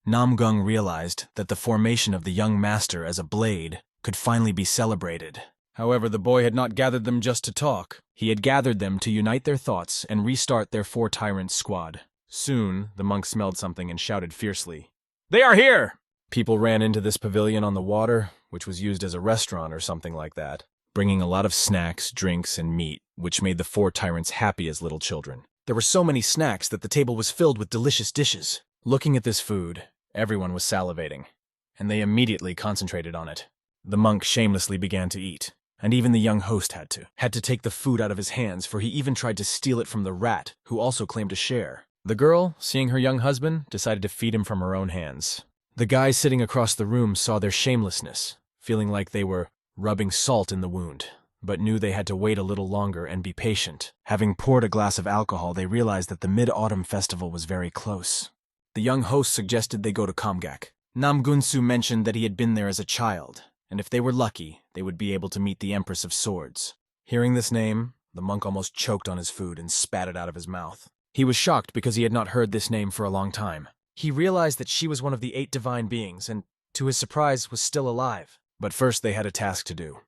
Namgung realized that the formation of the young master as a blade could finally be celebrated. However, the boy had not gathered them just to talk. He had gathered them to unite their thoughts and restart their 4 tyrants squad. Soon, the monk smelled something and shouted fiercely, "They are here!" People ran into this pavilion on the water, which was used as a restaurant or something like that, bringing a lot of snacks, drinks, and meat, which made the 4 tyrants happy as little children. There were so many snacks that the table was filled with delicious dishes. Looking at this food, everyone was salivating, and they immediately concentrated on it. The monk shamelessly began to eat, and even the young host had to take the food out of his hands, for he even tried to steal it from the rat, who also claimed to share. The girl, seeing her young husband, decided to feed him from her own hands. The guys sitting across the room saw their shamelessness, feeling like they were rubbing salt in the wound, but knew they had to wait a little longer and be patient. Having poured a glass of alcohol, they realized that the Mid-Autumn Festival was very close. The young host suggested they go to Kamgak. Namgunsu mentioned that he had been there as a child, and if they were lucky, they would be able to meet the Empress of Swords. Hearing this name, the monk almost choked on his food and spat it out of his mouth. He was shocked because he had not heard this name for a long time. He realized that she was one of the 8 divine beings and, to his surprise, was still alive. But first they had a task to do.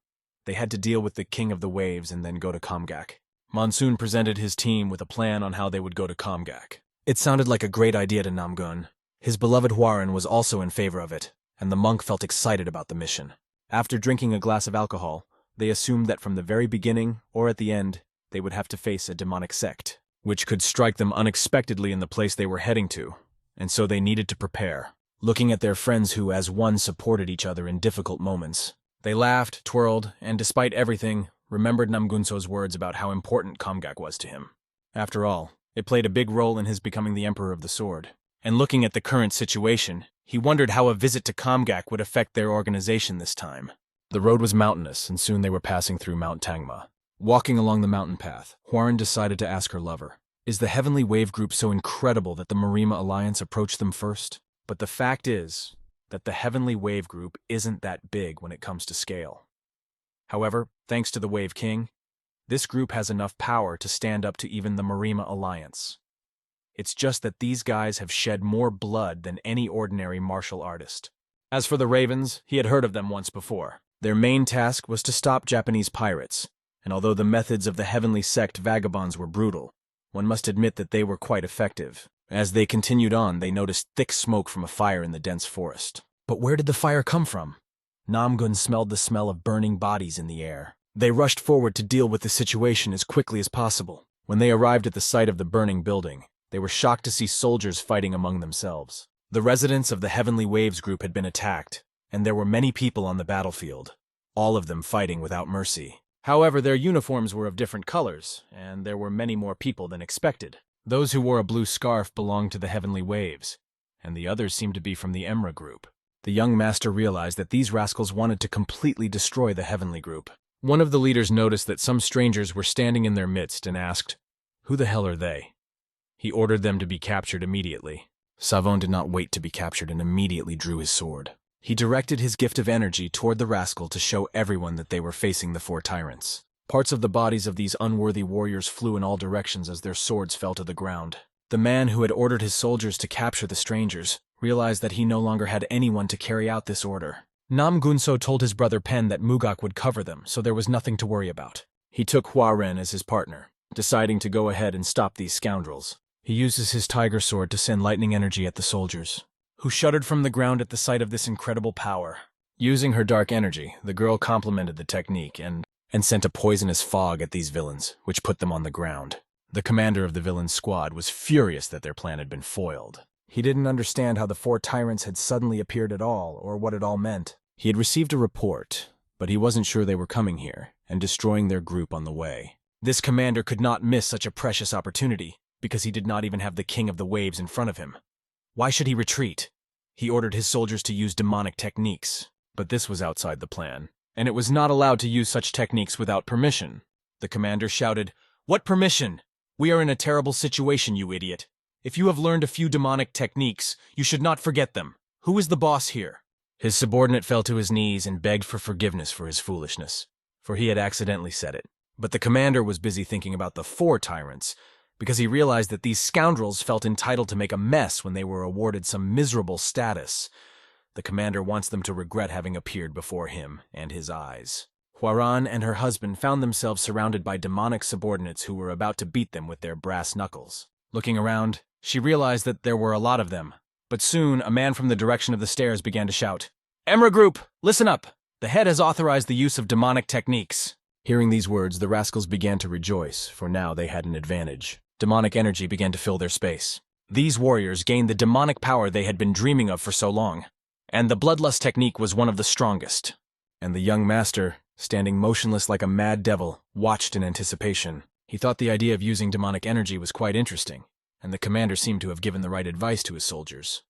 They had to deal with the King of the Waves and then go to Kamgak. Monsoon presented his team with a plan on how they would go to Kamgak. It sounded like a great idea to Namgun. His beloved Huaran was also in favor of it, and the monk felt excited about the mission. After drinking a glass of alcohol, They assumed that from the very beginning, or at the end, they would have to face a demonic sect, which could strike them unexpectedly in the place they were heading to, and so they needed to prepare. Looking at their friends who as one supported each other in difficult moments, they laughed, twirled, and despite everything, remembered Namgunso's words about how important Kamgak was to him. After all, it played a big role in his becoming the Emperor of the Sword. And looking at the current situation, he wondered how a visit to Kamgak would affect their organization this time. The road was mountainous, and soon they were passing through Mount Tangma. Walking along the mountain path, Hwarin decided to ask her lover, "Is the Heavenly Wave Group so incredible that the Marima Alliance approached them first?" But the fact is that the Heavenly Wave Group isn't that big when it comes to scale. However, thanks to the Wave King, this group has enough power to stand up to even the Marima Alliance. It's just that these guys have shed more blood than any ordinary martial artist. As for the Ravens, he had heard of them once before. Their main task was to stop Japanese pirates, and although the methods of the Heavenly Sect vagabonds were brutal, one must admit that they were quite effective. As they continued on, they noticed thick smoke from a fire in the dense forest. But where did the fire come from? Namgun smelled the smell of burning bodies in the air. They rushed forward to deal with the situation as quickly as possible. When they arrived at the site of the burning building, they were shocked to see soldiers fighting among themselves. The residents of the Heavenly Waves group had been attacked, and there were many people on the battlefield, all of them fighting without mercy. However, their uniforms were of different colors, and there were many more people than expected. Those who wore a blue scarf belonged to the Heavenly Waves, and the others seemed to be from the Emra group. The young master realized that these rascals wanted to completely destroy the Heavenly group. One of the leaders noticed that some strangers were standing in their midst and asked, "Who the hell are they?" He ordered them to be captured immediately. Savon did not wait to be captured and immediately drew his sword. He directed his gift of energy toward the rascal to show everyone that they were facing the four tyrants. Parts of the bodies of these unworthy warriors flew in all directions as their swords fell to the ground. The man who had ordered his soldiers to capture the strangers realized that he no longer had anyone to carry out this order. Namgunso told his brother Pen that Mugak would cover them, so there was nothing to worry about. He took Hwarin as his partner, deciding to go ahead and stop these scoundrels. He uses his tiger sword to send lightning energy at the soldiers, who shuddered from the ground at the sight of this incredible power. Using her dark energy, the girl complemented the technique and sent a poisonous fog at these villains, which put them on the ground. The commander of the villains' squad was furious that their plan had been foiled. He didn't understand how the four tyrants had suddenly appeared at all, or what it all meant. He had received a report, but he wasn't sure they were coming here and destroying their group on the way. This commander could not miss such a precious opportunity, because he did not even have the King of the Waves in front of him. Why should he retreat? He ordered his soldiers to use demonic techniques, but this was outside the plan, and it was not allowed to use such techniques without permission. The commander shouted, "What permission? We are in a terrible situation, you idiot. If you have learned a few demonic techniques, you should not forget them. Who is the boss here?" His subordinate fell to his knees and begged for forgiveness for his foolishness, for he had accidentally said it. But the commander was busy thinking about the four tyrants, because he realized that these scoundrels felt entitled to make a mess when they were awarded some miserable status. The commander wants them to regret having appeared before him and his eyes. Hwaran and her husband found themselves surrounded by demonic subordinates who were about to beat them with their brass knuckles. Looking around, she realized that there were a lot of them, but soon a man from the direction of the stairs began to shout, "Emra Group, listen up! The head has authorized the use of demonic techniques." Hearing these words, the rascals began to rejoice, for now they had an advantage. Demonic energy began to fill their space. These warriors gained the demonic power they had been dreaming of for so long, and the bloodlust technique was one of the strongest. And the young master, standing motionless like a mad devil, watched in anticipation. He thought the idea of using demonic energy was quite interesting, and the commander seemed to have given the right advice to his soldiers.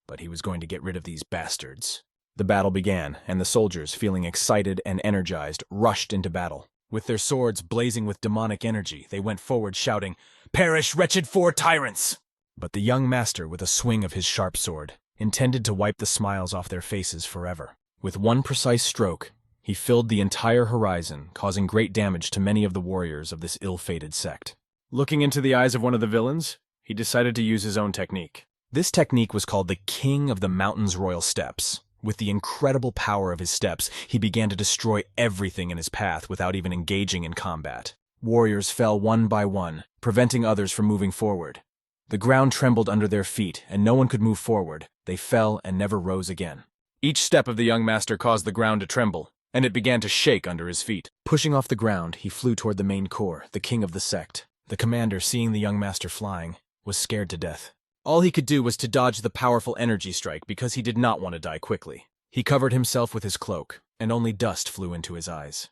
But he was going to get rid of these bastards. The battle began, and the soldiers, feeling excited and energized, rushed into battle. With their swords blazing with demonic energy, they went forward shouting, "Perish, wretched four tyrants!" But the young master, with a swing of his sharp sword, intended to wipe the smiles off their faces forever. With one precise stroke, he filled the entire horizon, causing great damage to many of the warriors of this ill-fated sect. Looking into the eyes of one of the villains, he decided to use his own technique. This technique was called the King of the Mountain's Royal Steps. With the incredible power of his steps, he began to destroy everything in his path without even engaging in combat. Warriors fell one by one, preventing others from moving forward. The ground trembled under their feet, and no one could move forward. They fell and never rose again. Each step of the young master caused the ground to tremble, and it began to shake under his feet. Pushing off the ground, he flew toward the main core, the king of the sect. The commander, seeing the young master flying, was scared to death. All he could do was to dodge the powerful energy strike because he did not want to die quickly. He covered himself with his cloak, and only dust flew into his eyes.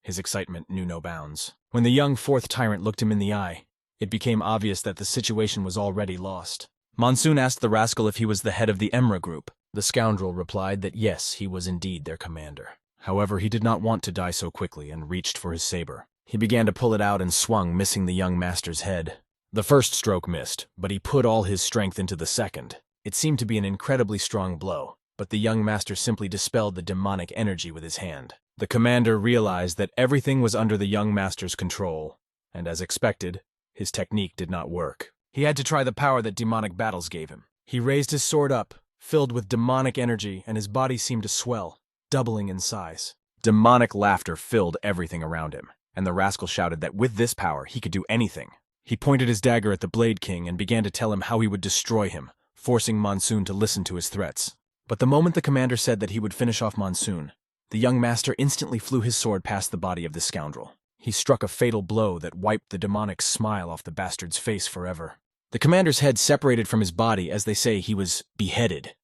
His excitement knew no bounds. When the young fourth tyrant looked him in the eye, it became obvious that the situation was already lost. Monsoon asked the rascal if he was the head of the Emra group. The scoundrel replied that yes, he was indeed their commander. However, he did not want to die so quickly and reached for his saber. He began to pull it out and swung, missing the young master's head. The first stroke missed, but he put all his strength into the second. It seemed to be an incredibly strong blow, but the young master simply dispelled the demonic energy with his hand. The commander realized that everything was under the young master's control, and as expected, his technique did not work. He had to try the power that demonic battles gave him. He raised his sword up, filled with demonic energy, and his body seemed to swell, doubling in size. Demonic laughter filled everything around him, and the rascal shouted that with this power he could do anything. He pointed his dagger at the Blade King and began to tell him how he would destroy him, forcing Monsoon to listen to his threats. But the moment the commander said that he would finish off Monsoon, the young master instantly flew his sword past the body of the scoundrel. He struck a fatal blow that wiped the demonic smile off the bastard's face forever. The commander's head separated from his body, as they say he was beheaded.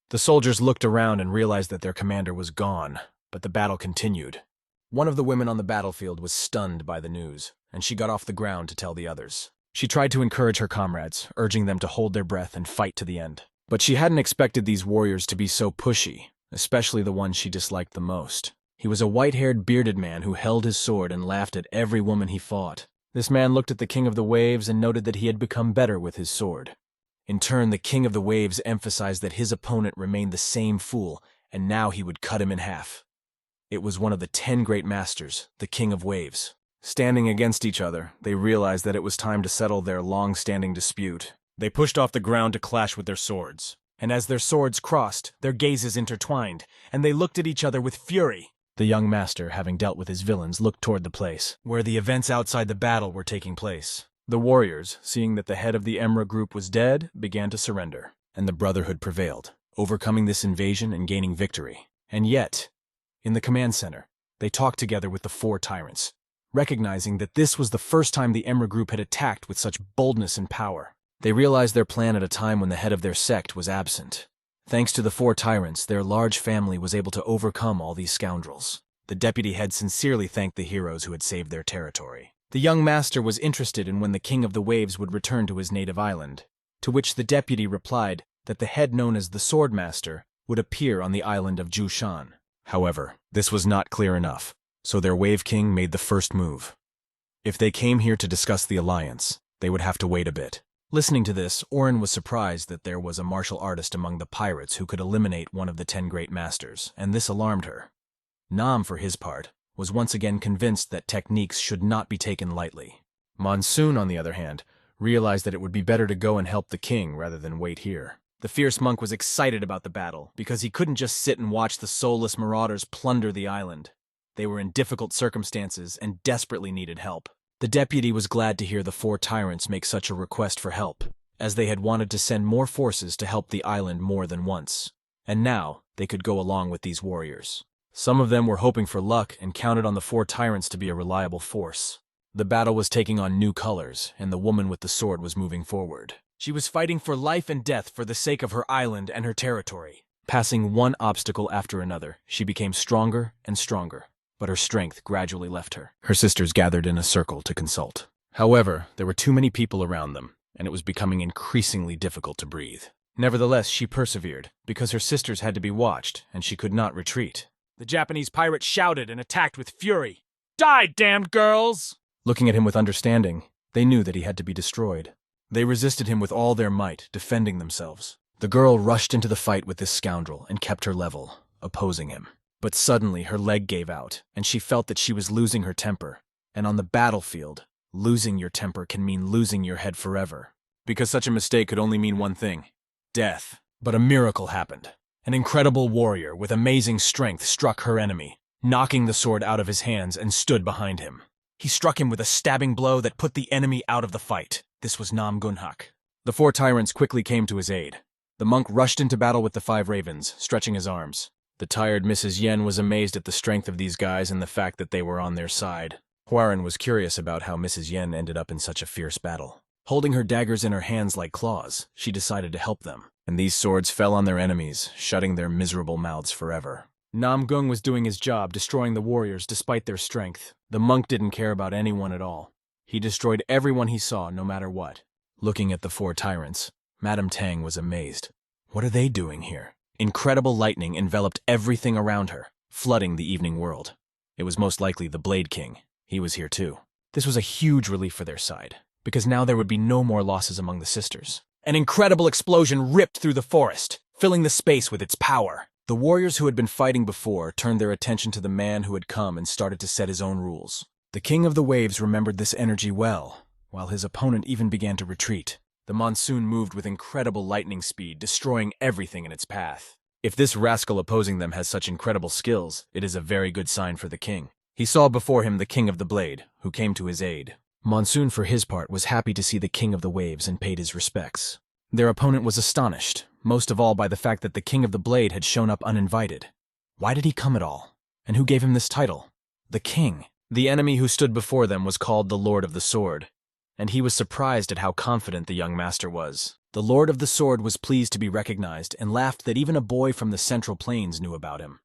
The soldiers looked around and realized that their commander was gone, but the battle continued. One of the women on the battlefield was stunned by the news, and she got off the ground to tell the others. She tried to encourage her comrades, urging them to hold their breath and fight to the end. But she hadn't expected these warriors to be so pushy, especially the one she disliked the most. He was a white-haired, bearded man who held his sword and laughed at every woman he fought. This man looked at the King of the Waves and noted that he had become better with his sword. In turn, the King of the Waves emphasized that his opponent remained the same fool, and now he would cut him in half. It was one of the 10 great masters, the King of Waves. Standing against each other, they realized that it was time to settle their long-standing dispute. They pushed off the ground to clash with their swords. And as their swords crossed, their gazes intertwined, and they looked at each other with fury. The young master, having dealt with his villains, looked toward the place where the events outside the battle were taking place. The warriors, seeing that the head of the Emra group was dead, began to surrender, and the Brotherhood prevailed, overcoming this invasion and gaining victory. And yet, in the command center, they talked together with the 4 tyrants, recognizing that this was the first time the Emra group had attacked with such boldness and power. They realized their plan at a time when the head of their sect was absent. Thanks to the 4 tyrants, their large family was able to overcome all these scoundrels. The deputy head sincerely thanked the heroes who had saved their territory. The young master was interested in when the King of the Waves would return to his native island, to which the deputy replied that the head known as the Sword Master would appear on the island of Jushan. However, this was not clear enough, so their Wave King made the first move. If they came here to discuss the alliance, they would have to wait a bit. Listening to this, Orin was surprised that there was a martial artist among the pirates who could eliminate one of the 10 great masters, and this alarmed her. Nam, for his part, was once again convinced that techniques should not be taken lightly. Monsoon, on the other hand, realized that it would be better to go and help the king rather than wait here. The fierce monk was excited about the battle, because he couldn't just sit and watch the soulless marauders plunder the island. They were in difficult circumstances and desperately needed help. The deputy was glad to hear the 4 tyrants make such a request for help, as they had wanted to send more forces to help the island more than once. And now, they could go along with these warriors. Some of them were hoping for luck and counted on the 4 tyrants to be a reliable force. The battle was taking on new colors, and the woman with the sword was moving forward. She was fighting for life and death for the sake of her island and her territory. Passing one obstacle after another, she became stronger and stronger, but her strength gradually left her. Her sisters gathered in a circle to consult. However, there were too many people around them, and it was becoming increasingly difficult to breathe. Nevertheless, she persevered, because her sisters had to be watched, and she could not retreat. The Japanese pirate shouted and attacked with fury. "Die, damned girls!" Looking at him with understanding, they knew that he had to be destroyed. They resisted him with all their might, defending themselves. The girl rushed into the fight with this scoundrel and kept her level, opposing him. But suddenly her leg gave out, and she felt that she was losing her temper. And on the battlefield, losing your temper can mean losing your head forever. Because such a mistake could only mean one thing: death. But a miracle happened. An incredible warrior with amazing strength struck her enemy, knocking the sword out of his hands, and stood behind him. He struck him with a stabbing blow that put the enemy out of the fight. This was Nam Gunhak. The 4 tyrants quickly came to his aid. The monk rushed into battle with the 5 ravens, stretching his arms. The tired Mrs. Yen was amazed at the strength of these guys and the fact that they were on their side. Huaren was curious about how Mrs. Yen ended up in such a fierce battle. Holding her daggers in her hands like claws, she decided to help them, and these swords fell on their enemies, shutting their miserable mouths forever. Namgung was doing his job, destroying the warriors despite their strength. The monk didn't care about anyone at all. He destroyed everyone he saw, no matter what. Looking at the four tyrants, Madame Tang was amazed. What are they doing here? Incredible lightning enveloped everything around her, flooding the evening world. It was most likely the Blade King. He was here too. This was a huge relief for their side, because now there would be no more losses among the sisters. An incredible explosion ripped through the forest, filling the space with its power. The warriors who had been fighting before turned their attention to the man who had come and started to set his own rules. The King of the Waves remembered this energy well, while his opponent even began to retreat. The monsoon moved with incredible lightning speed, destroying everything in its path. If this rascal opposing them has such incredible skills, it is a very good sign for the king. He saw before him the King of the Blade, who came to his aid. Monsoon, for his part, was happy to see the King of the Waves and paid his respects. Their opponent was astonished, most of all by the fact that the King of the Blade had shown up uninvited. Why did he come at all? And who gave him this title? The king. The enemy who stood before them was called the Lord of the Sword, and he was surprised at how confident the young master was. The Lord of the Sword was pleased to be recognized and laughed that even a boy from the Central Plains knew about him.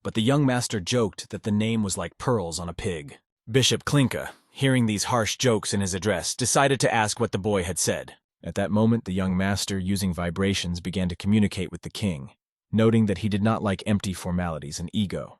But the young master joked that the name was like pearls on a pig. Bishop Klinka, hearing these harsh jokes in his address, decided to ask what the boy had said. At that moment, the young master, using vibrations, began to communicate with the king, noting that he did not like empty formalities and ego,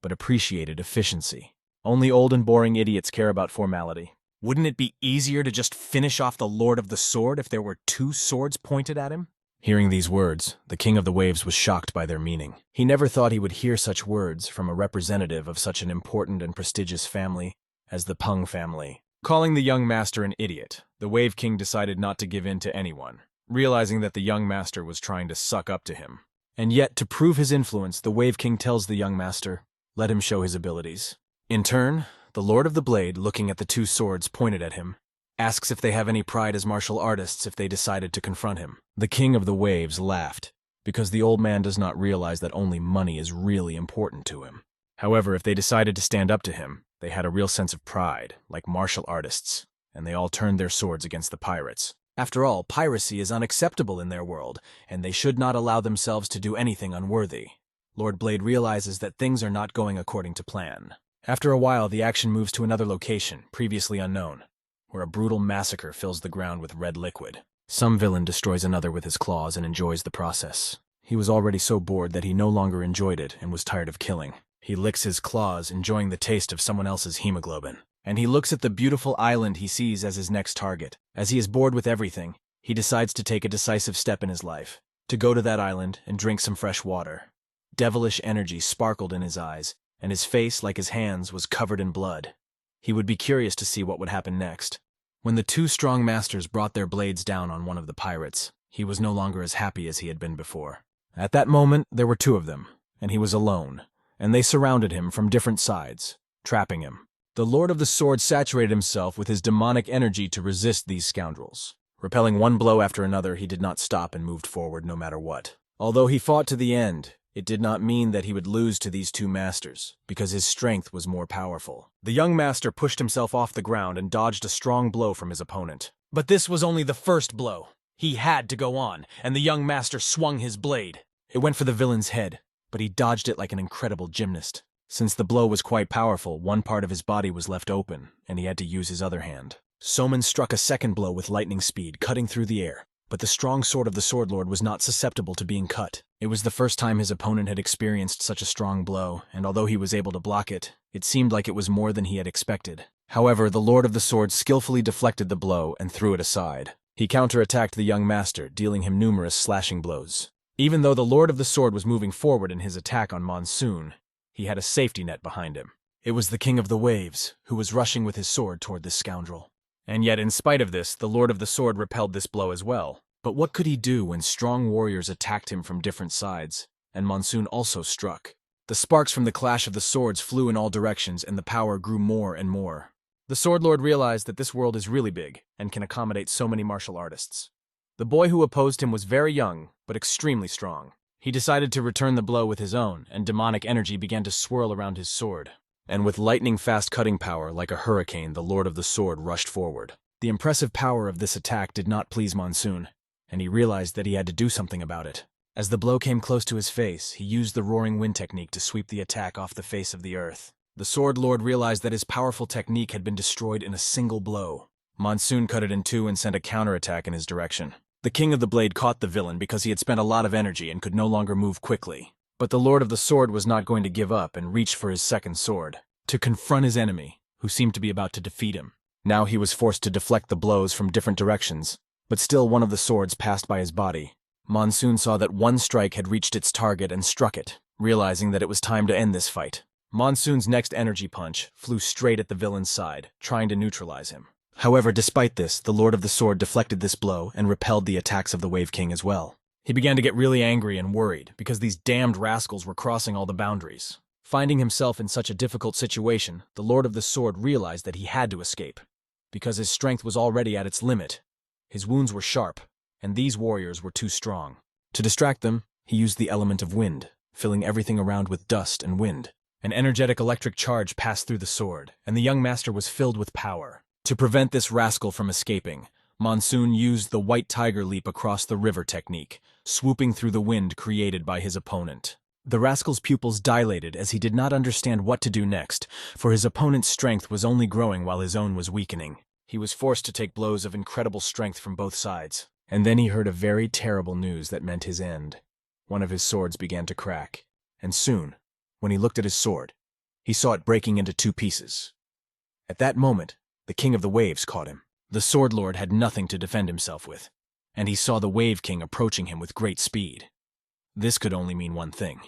but appreciated efficiency. Only old and boring idiots care about formality. Wouldn't it be easier to just finish off the Lord of the Sword if there were two swords pointed at him? Hearing these words, the King of the Waves was shocked by their meaning. He never thought he would hear such words from a representative of such an important and prestigious family as the Peng family. Calling the young master an idiot, the Wave King decided not to give in to anyone, realizing that the young master was trying to suck up to him. And yet, to prove his influence, the Wave King tells the young master, let him show his abilities. In turn, the Lord of the Blade, looking at the two swords pointed at him, asks if they have any pride as martial artists if they decided to confront him. The King of the Waves laughed, because the old man does not realize that only money is really important to him. However, if they decided to stand up to him, they had a real sense of pride, like martial artists, and they all turned their swords against the pirates. After all, piracy is unacceptable in their world, and they should not allow themselves to do anything unworthy. Lord Blade realizes that things are not going according to plan. After a while, the action moves to another location, previously unknown, where a brutal massacre fills the ground with red liquid. Some villain destroys another with his claws and enjoys the process. He was already so bored that he no longer enjoyed it and was tired of killing. He licks his claws, enjoying the taste of someone else's hemoglobin. And he looks at the beautiful island he sees as his next target. As he is bored with everything, he decides to take a decisive step in his life, to go to that island and drink some fresh water. Devilish energy sparkled in his eyes, and his face, like his hands, was covered in blood. He would be curious to see what would happen next. When the two strong masters brought their blades down on one of the pirates, he was no longer as happy as he had been before. At that moment, there were two of them, and he was alone, and they surrounded him from different sides, trapping him. The Lord of the Sword saturated himself with his demonic energy to resist these scoundrels. Repelling one blow after another, he did not stop and moved forward no matter what. Although he fought to the end, it did not mean that he would lose to these two masters, because his strength was more powerful. The young master pushed himself off the ground and dodged a strong blow from his opponent. But this was only the first blow. He had to go on, and the young master swung his blade. It went for the villain's head, but he dodged it like an incredible gymnast. Since the blow was quite powerful, one part of his body was left open, and he had to use his other hand. Soman struck a second blow with lightning speed, cutting through the air. But the strong sword of the Sword Lord was not susceptible to being cut. It was the first time his opponent had experienced such a strong blow, and although he was able to block it, it seemed like it was more than he had expected. However, the Lord of the Sword skillfully deflected the blow and threw it aside. He counterattacked the young master, dealing him numerous slashing blows. Even though the Lord of the Sword was moving forward in his attack on Monsoon, he had a safety net behind him. It was the King of the Waves, who was rushing with his sword toward this scoundrel. And yet, in spite of this, the Lord of the Sword repelled this blow as well. But what could he do when strong warriors attacked him from different sides, and Monsoon also struck? The sparks from the clash of the swords flew in all directions, and the power grew more and more. The Sword Lord realized that this world is really big, and can accommodate so many martial artists. The boy who opposed him was very young, but extremely strong. He decided to return the blow with his own, and demonic energy began to swirl around his sword. And with lightning-fast cutting power like a hurricane, the Lord of the Sword rushed forward. The impressive power of this attack did not please Monsoon, and he realized that he had to do something about it. As the blow came close to his face, he used the Roaring Wind technique to sweep the attack off the face of the earth. The Sword Lord realized that his powerful technique had been destroyed in a single blow. Monsoon cut it in two and sent a counterattack in his direction. The King of the Blade caught the villain because he had spent a lot of energy and could no longer move quickly. But the Lord of the Sword was not going to give up and reached for his second sword to confront his enemy, who seemed to be about to defeat him. Now he was forced to deflect the blows from different directions, but still one of the swords passed by his body. Monsoon saw that one strike had reached its target and struck it, realizing that it was time to end this fight. Monsoon's next energy punch flew straight at the villain's side, trying to neutralize him. However, despite this, the Lord of the Sword deflected this blow and repelled the attacks of the Wave King as well. He began to get really angry and worried because these damned rascals were crossing all the boundaries. Finding himself in such a difficult situation, the Lord of the Sword realized that he had to escape, because his strength was already at its limit. His wounds were sharp, and these warriors were too strong. To distract them, he used the element of wind, filling everything around with dust and wind. An energetic electric charge passed through the sword, and the young master was filled with power. To prevent this rascal from escaping, Monsoon used the White Tiger Leap across the river technique, swooping through the wind created by his opponent. The rascal's pupils dilated as he did not understand what to do next, for his opponent's strength was only growing while his own was weakening. He was forced to take blows of incredible strength from both sides. And then he heard a very terrible news that meant his end. One of his swords began to crack, and soon, when he looked at his sword, he saw it breaking into two pieces. At that moment, the King of the Waves caught him. The Sword Lord had nothing to defend himself with, and he saw the Wave King approaching him with great speed. This could only mean one thing.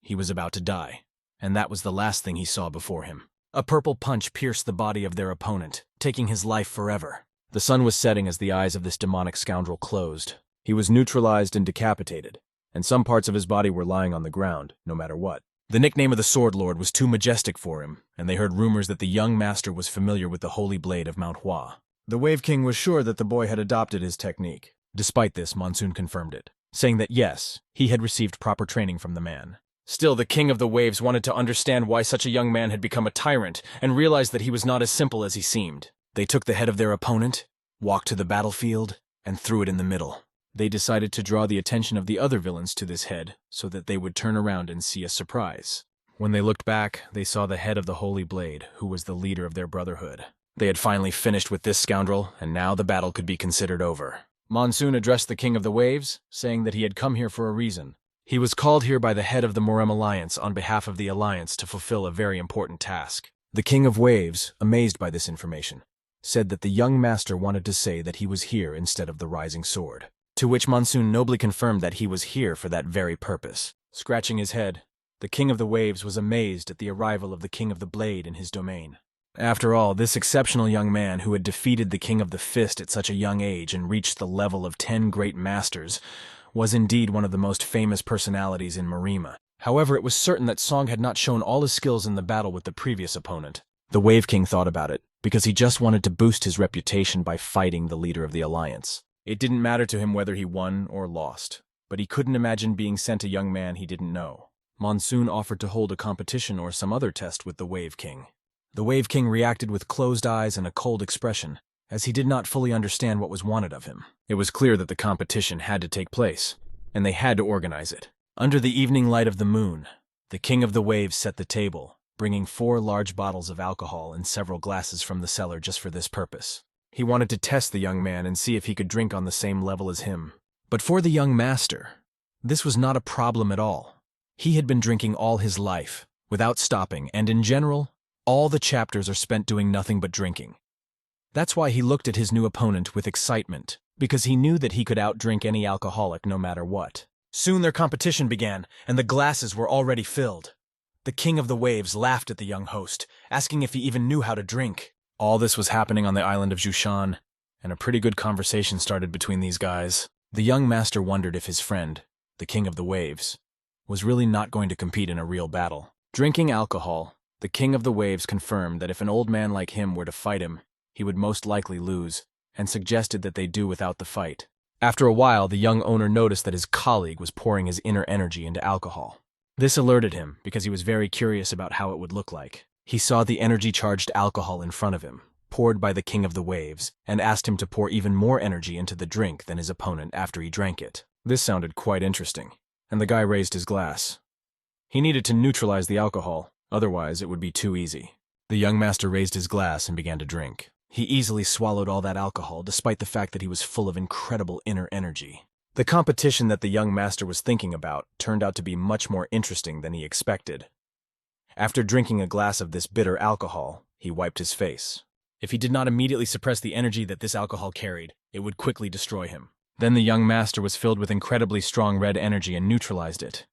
He was about to die, and that was the last thing he saw before him. A purple punch pierced the body of their opponent, taking his life forever. The sun was setting as the eyes of this demonic scoundrel closed. He was neutralized and decapitated, and some parts of his body were lying on the ground, no matter what. The nickname of the Sword Lord was too majestic for him, and they heard rumors that the young master was familiar with the holy blade of Manhua. The Wave King was sure that the boy had adopted his technique. Despite this, Monsoon confirmed it, saying that yes, he had received proper training from the man. Still, the King of the Waves wanted to understand why such a young man had become a tyrant, and realized that he was not as simple as he seemed. They took the head of their opponent, walked to the battlefield, and threw it in the middle. They decided to draw the attention of the other villains to this head, so that they would turn around and see a surprise. When they looked back, they saw the head of the Holy Blade, who was the leader of their brotherhood. They had finally finished with this scoundrel, and now the battle could be considered over. Monsoon addressed the King of the Waves, saying that he had come here for a reason. He was called here by the head of the Morem Alliance on behalf of the Alliance to fulfill a very important task. The King of Waves, amazed by this information, said that the young master wanted to say that he was here instead of the Rising Sword. To which Monsoon nobly confirmed that he was here for that very purpose. Scratching his head, the King of the Waves was amazed at the arrival of the King of the Blade in his domain. After all, this exceptional young man who had defeated the King of the Fist at such a young age and reached the level of 10 great masters was indeed one of the most famous personalities in Marima. However, it was certain that Song had not shown all his skills in the battle with the previous opponent. The Wave King thought about it, because he just wanted to boost his reputation by fighting the leader of the Alliance. It didn't matter to him whether he won or lost, but he couldn't imagine being sent a young man he didn't know. Monsoon offered to hold a competition or some other test with the Wave King. The Wave King reacted with closed eyes and a cold expression, as he did not fully understand what was wanted of him. It was clear that the competition had to take place, and they had to organize it. Under the evening light of the moon, the King of the Waves set the table, bringing 4 large bottles of alcohol and several glasses from the cellar just for this purpose. He wanted to test the young man and see if he could drink on the same level as him. But for the young master, this was not a problem at all. He had been drinking all his life, without stopping, and in general, all the chapters are spent doing nothing but drinking. That's why he looked at his new opponent with excitement, because he knew that he could outdrink any alcoholic no matter what. Soon their competition began, and the glasses were already filled. The King of the Waves laughed at the young host, asking if he even knew how to drink. All this was happening on the island of Jushan, and a pretty good conversation started between these guys. The young master wondered if his friend, the King of the Waves, was really not going to compete in a real battle. Drinking alcohol, the King of the Waves confirmed that if an old man like him were to fight him, he would most likely lose, and suggested that they do without the fight. After a while, the young owner noticed that his colleague was pouring his inner energy into alcohol. This alerted him because he was very curious about how it would look like. He saw the energy-charged alcohol in front of him, poured by the King of the Waves, and asked him to pour even more energy into the drink than his opponent after he drank it. This sounded quite interesting, and the guy raised his glass. He needed to neutralize the alcohol, otherwise it would be too easy. The young master raised his glass and began to drink. He easily swallowed all that alcohol, despite the fact that he was full of incredible inner energy. The competition that the young master was thinking about turned out to be much more interesting than he expected. After drinking a glass of this bitter alcohol, he wiped his face. If he did not immediately suppress the energy that this alcohol carried, it would quickly destroy him. Then the young master was filled with incredibly strong red energy and neutralized it.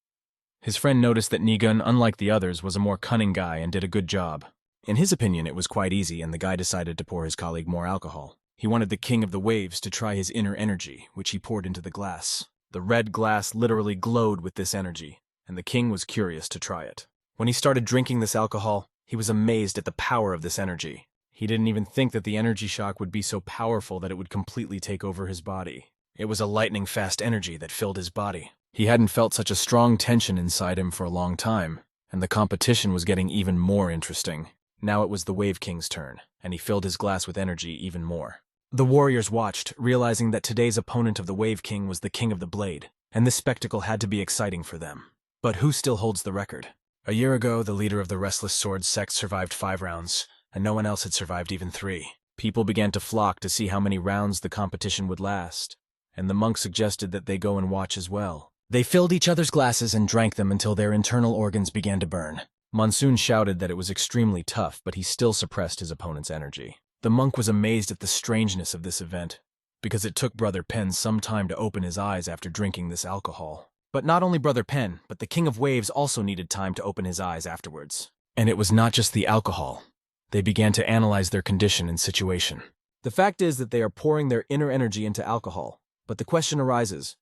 His friend noticed that Nigun, unlike the others, was a more cunning guy and did a good job. In his opinion, it was quite easy, and the guy decided to pour his colleague more alcohol. He wanted the King of the Waves to try his inner energy, which he poured into the glass. The red glass literally glowed with this energy, and the king was curious to try it. When he started drinking this alcohol, he was amazed at the power of this energy. He didn't even think that the energy shock would be so powerful that it would completely take over his body. It was a lightning-fast energy that filled his body. He hadn't felt such a strong tension inside him for a long time, and the competition was getting even more interesting. Now it was the Wave King's turn, and he filled his glass with energy even more. The warriors watched, realizing that today's opponent of the Wave King was the King of the Blade, and this spectacle had to be exciting for them. But who still holds the record? A year ago, the leader of the Restless Sword sect survived 5 rounds, and no one else had survived even 3. People began to flock to see how many rounds the competition would last, and the monk suggested that they go and watch as well. They filled each other's glasses and drank them until their internal organs began to burn. Monsoon shouted that it was extremely tough, but he still suppressed his opponent's energy. The monk was amazed at the strangeness of this event, because it took Brother Pen some time to open his eyes after drinking this alcohol. But not only Brother Pen, but the King of Waves also needed time to open his eyes afterwards. And it was not just the alcohol. They began to analyze their condition and situation. The fact is that they are pouring their inner energy into alcohol, but the question arises,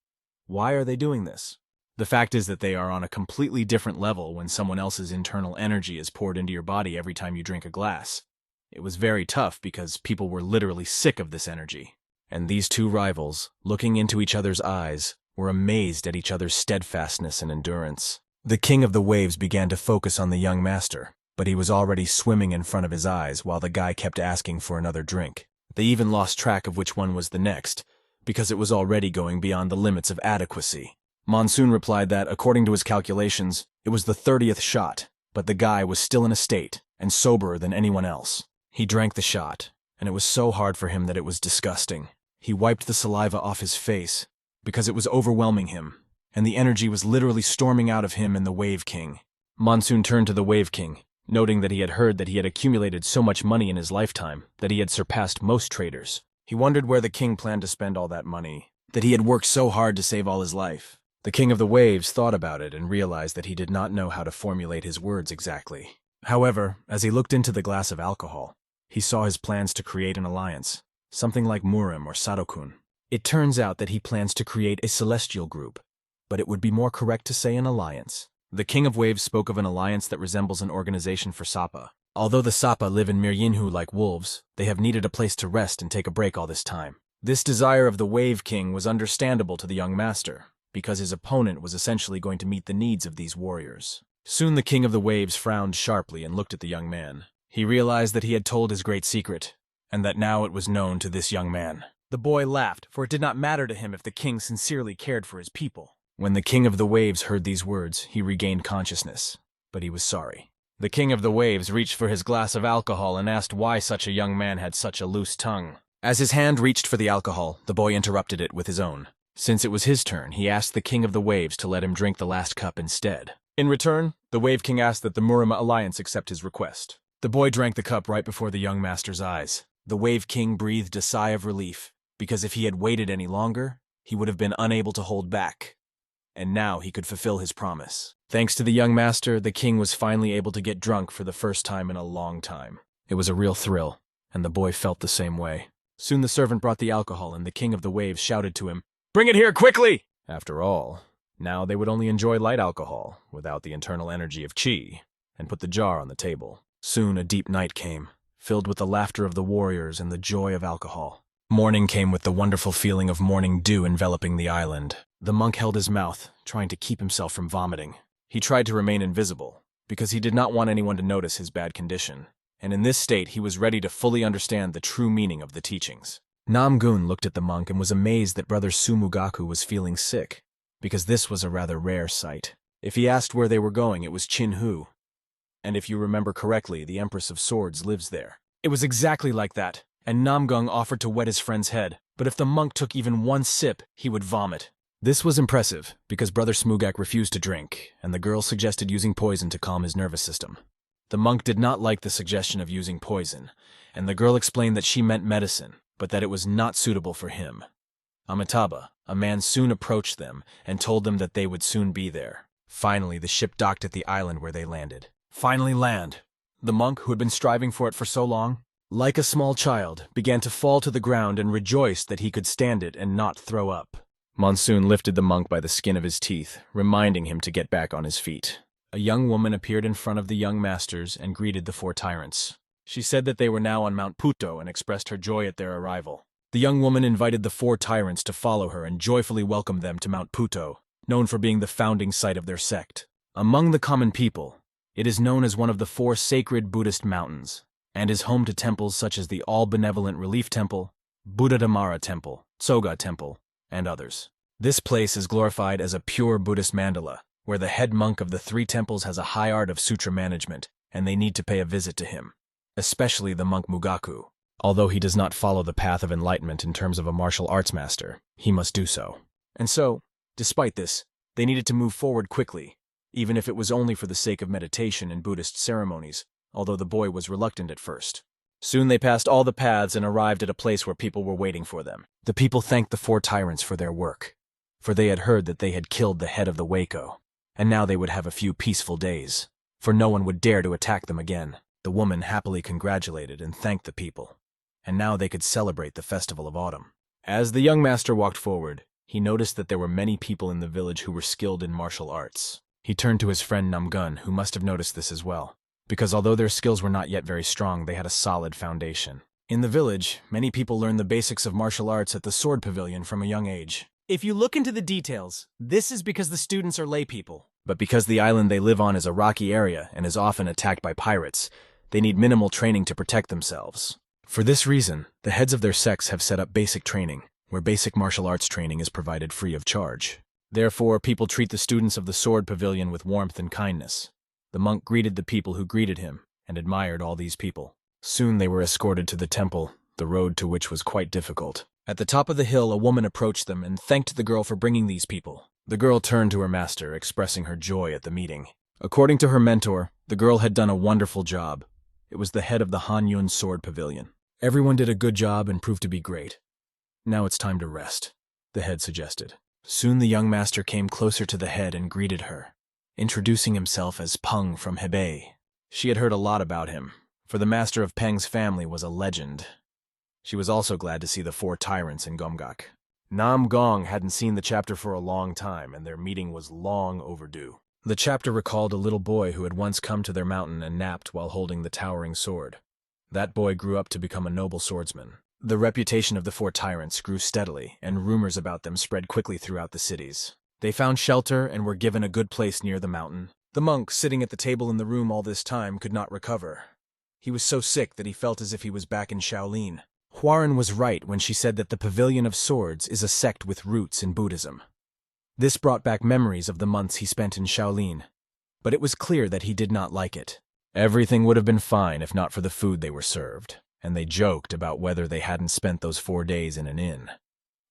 why are they doing this? The fact is that they are on a completely different level when someone else's internal energy is poured into your body every time you drink a glass. It was very tough because people were literally sick of this energy. And these two rivals, looking into each other's eyes, were amazed at each other's steadfastness and endurance. The King of the Waves began to focus on the young master, but he was already swimming in front of his eyes while the guy kept asking for another drink. They even lost track of which one was the next, because it was already going beyond the limits of adequacy. Monsoon replied that, according to his calculations, it was the 30th shot, but the guy was still in a state, and soberer than anyone else. He drank the shot, and it was so hard for him that it was disgusting. He wiped the saliva off his face, because it was overwhelming him, and the energy was literally storming out of him and the Wave King. Monsoon turned to the Wave King, noting that he had heard that he had accumulated so much money in his lifetime that he had surpassed most traders. He wondered where the king planned to spend all that money, that he had worked so hard to save all his life. The King of the Waves thought about it and realized that he did not know how to formulate his words exactly. However, as he looked into the glass of alcohol, he saw his plans to create an alliance, something like Murim or Sadokun. It turns out that he plans to create a celestial group, but it would be more correct to say an alliance. The King of Waves spoke of an alliance that resembles an organization for Sapa. Although the Sapa live in Miryinhu like wolves, they have needed a place to rest and take a break all this time. This desire of the Wave King was understandable to the young master, because his opponent was essentially going to meet the needs of these warriors. Soon the King of the Waves frowned sharply and looked at the young man. He realized that he had told his great secret, and that now it was known to this young man. The boy laughed, for it did not matter to him if the king sincerely cared for his people. When the King of the Waves heard these words, he regained consciousness, but he was sorry. The King of the Waves reached for his glass of alcohol and asked why such a young man had such a loose tongue. As his hand reached for the alcohol, the boy interrupted it with his own. Since it was his turn, he asked the King of the Waves to let him drink the last cup instead. In return, the Wave King asked that the Murima Alliance accept his request. The boy drank the cup right before the young master's eyes. The Wave King breathed a sigh of relief, because if he had waited any longer, he would have been unable to hold back. And now he could fulfill his promise. Thanks to the young master, the king was finally able to get drunk for the first time in a long time. It was a real thrill, and the boy felt the same way. Soon the servant brought the alcohol, and the King of the Waves shouted to him, "Bring it here quickly!" After all, now they would only enjoy light alcohol, without the internal energy of Qi, and put the jar on the table. Soon a deep night came, filled with the laughter of the warriors and the joy of alcohol. Morning came with the wonderful feeling of morning dew enveloping the island. The monk held his mouth, trying to keep himself from vomiting. He tried to remain invisible, because he did not want anyone to notice his bad condition, and in this state he was ready to fully understand the true meaning of the teachings. Namgun looked at the monk and was amazed that Brother Sumugaku was feeling sick, because this was a rather rare sight. If he asked where they were going, it was Chinhu, and if you remember correctly, the Empress of Swords lives there. It was exactly like that, and Namgung offered to wet his friend's head, but if the monk took even one sip, he would vomit. This was impressive, because Brother Smugak refused to drink, and the girl suggested using poison to calm his nervous system. The monk did not like the suggestion of using poison, and the girl explained that she meant medicine, but that it was not suitable for him. Amitabha, a man, soon approached them and told them that they would soon be there. Finally, the ship docked at the island where they landed. Finally land. The monk, who had been striving for it for so long, like a small child, began to fall to the ground and rejoiced that he could stand it and not throw up. Monsoon lifted the monk by the skin of his teeth, reminding him to get back on his feet. A young woman appeared in front of the young masters and greeted the 4 tyrants. She said that they were now on Mount Puto and expressed her joy at their arrival. The young woman invited the 4 tyrants to follow her and joyfully welcomed them to Mount Puto, known for being the founding site of their sect. Among the common people, it is known as one of the 4 sacred Buddhist mountains, and is home to temples such as the All-Benevolent Relief Temple, Buddhadhamara Temple, Tsoga Temple, and others. This place is glorified as a pure Buddhist mandala, where the head monk of the 3 temples has a high art of sutra management, and they need to pay a visit to him, especially the monk Mugaku. Although he does not follow the path of enlightenment in terms of a martial arts master, he must do so. And so, despite this, they needed to move forward quickly, even if it was only for the sake of meditation and Buddhist ceremonies, although the boy was reluctant at first. Soon they passed all the paths and arrived at a place where people were waiting for them. The people thanked the 4 tyrants for their work, for they had heard that they had killed the head of the Waco, and now they would have a few peaceful days, for no one would dare to attack them again. The woman happily congratulated and thanked the people, and now they could celebrate the Festival of Autumn. As the young master walked forward, he noticed that there were many people in the village who were skilled in martial arts. He turned to his friend Namgun, who must have noticed this as well, because although their skills were not yet very strong, they had a solid foundation. In the village, many people learn the basics of martial arts at the Sword Pavilion from a young age. If you look into the details, this is because the students are lay people. But because the island they live on is a rocky area and is often attacked by pirates, they need minimal training to protect themselves. For this reason, the heads of their sects have set up basic training, where basic martial arts training is provided free of charge. Therefore, people treat the students of the Sword Pavilion with warmth and kindness. The monk greeted the people who greeted him, and admired all these people. Soon they were escorted to the temple, the road to which was quite difficult. At the top of the hill, a woman approached them and thanked the girl for bringing these people. The girl turned to her master, expressing her joy at the meeting. According to her mentor, the girl had done a wonderful job. It was the head of the Hanyun Sword Pavilion. Everyone did a good job and proved to be great. Now it's time to rest, the head suggested. Soon the young master came closer to the head and greeted her, introducing himself as Peng from Hebei. She had heard a lot about him, for the master of Peng's family was a legend. She was also glad to see the 4 tyrants in Gomgak. Nam Gong hadn't seen the chapter for a long time, and their meeting was long overdue. The chapter recalled a little boy who had once come to their mountain and napped while holding the towering sword. That boy grew up to become a noble swordsman. The reputation of the 4 tyrants grew steadily, and rumors about them spread quickly throughout the cities. They found shelter and were given a good place near the mountain. The monk, sitting at the table in the room all this time, could not recover. He was so sick that he felt as if he was back in Shaolin. Huaren was right when she said that the Pavilion of Swords is a sect with roots in Buddhism. This brought back memories of the months he spent in Shaolin, but it was clear that he did not like it. Everything would have been fine if not for the food they were served, and they joked about whether they hadn't spent those 4 days in an inn.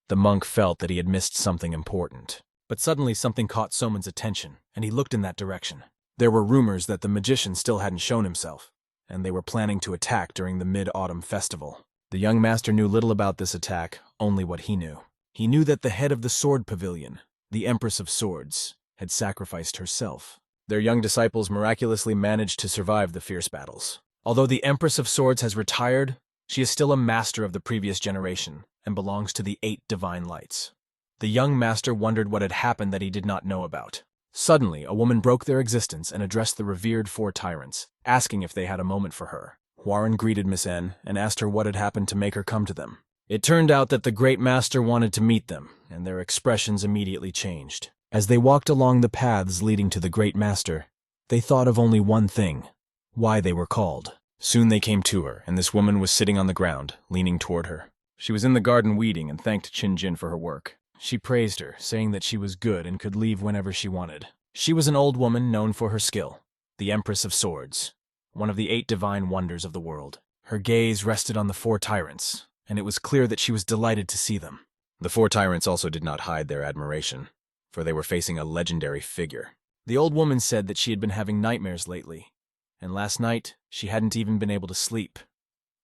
The monk felt that he had missed something important. But suddenly something caught Soman's attention, and he looked in that direction. There were rumors that the magician still hadn't shown himself, and they were planning to attack during the Mid-Autumn Festival. The young master knew little about this attack, only what he knew. He knew that the head of the Sword Pavilion, the Empress of Swords, had sacrificed herself. Their young disciples miraculously managed to survive the fierce battles. Although the Empress of Swords has retired, she is still a master of the previous generation, and belongs to the 8 divine lights. The young master wondered what had happened that he did not know about. Suddenly, a woman broke their existence and addressed the revered 4 tyrants, asking if they had a moment for her. Huaren greeted Miss N and asked her what had happened to make her come to them. It turned out that the Great Master wanted to meet them, and their expressions immediately changed. As they walked along the paths leading to the Great Master, they thought of only one thing: why they were called. Soon they came to her, and this woman was sitting on the ground, leaning toward her. She was in the garden weeding and thanked Qin for her work. She praised her, saying that she was good and could leave whenever she wanted. She was an old woman known for her skill, the Empress of Swords, one of the 8 divine wonders of the world. Her gaze rested on the 4 tyrants, and it was clear that she was delighted to see them. The 4 tyrants also did not hide their admiration, for they were facing a legendary figure. The old woman said that she had been having nightmares lately, and last night she hadn't even been able to sleep.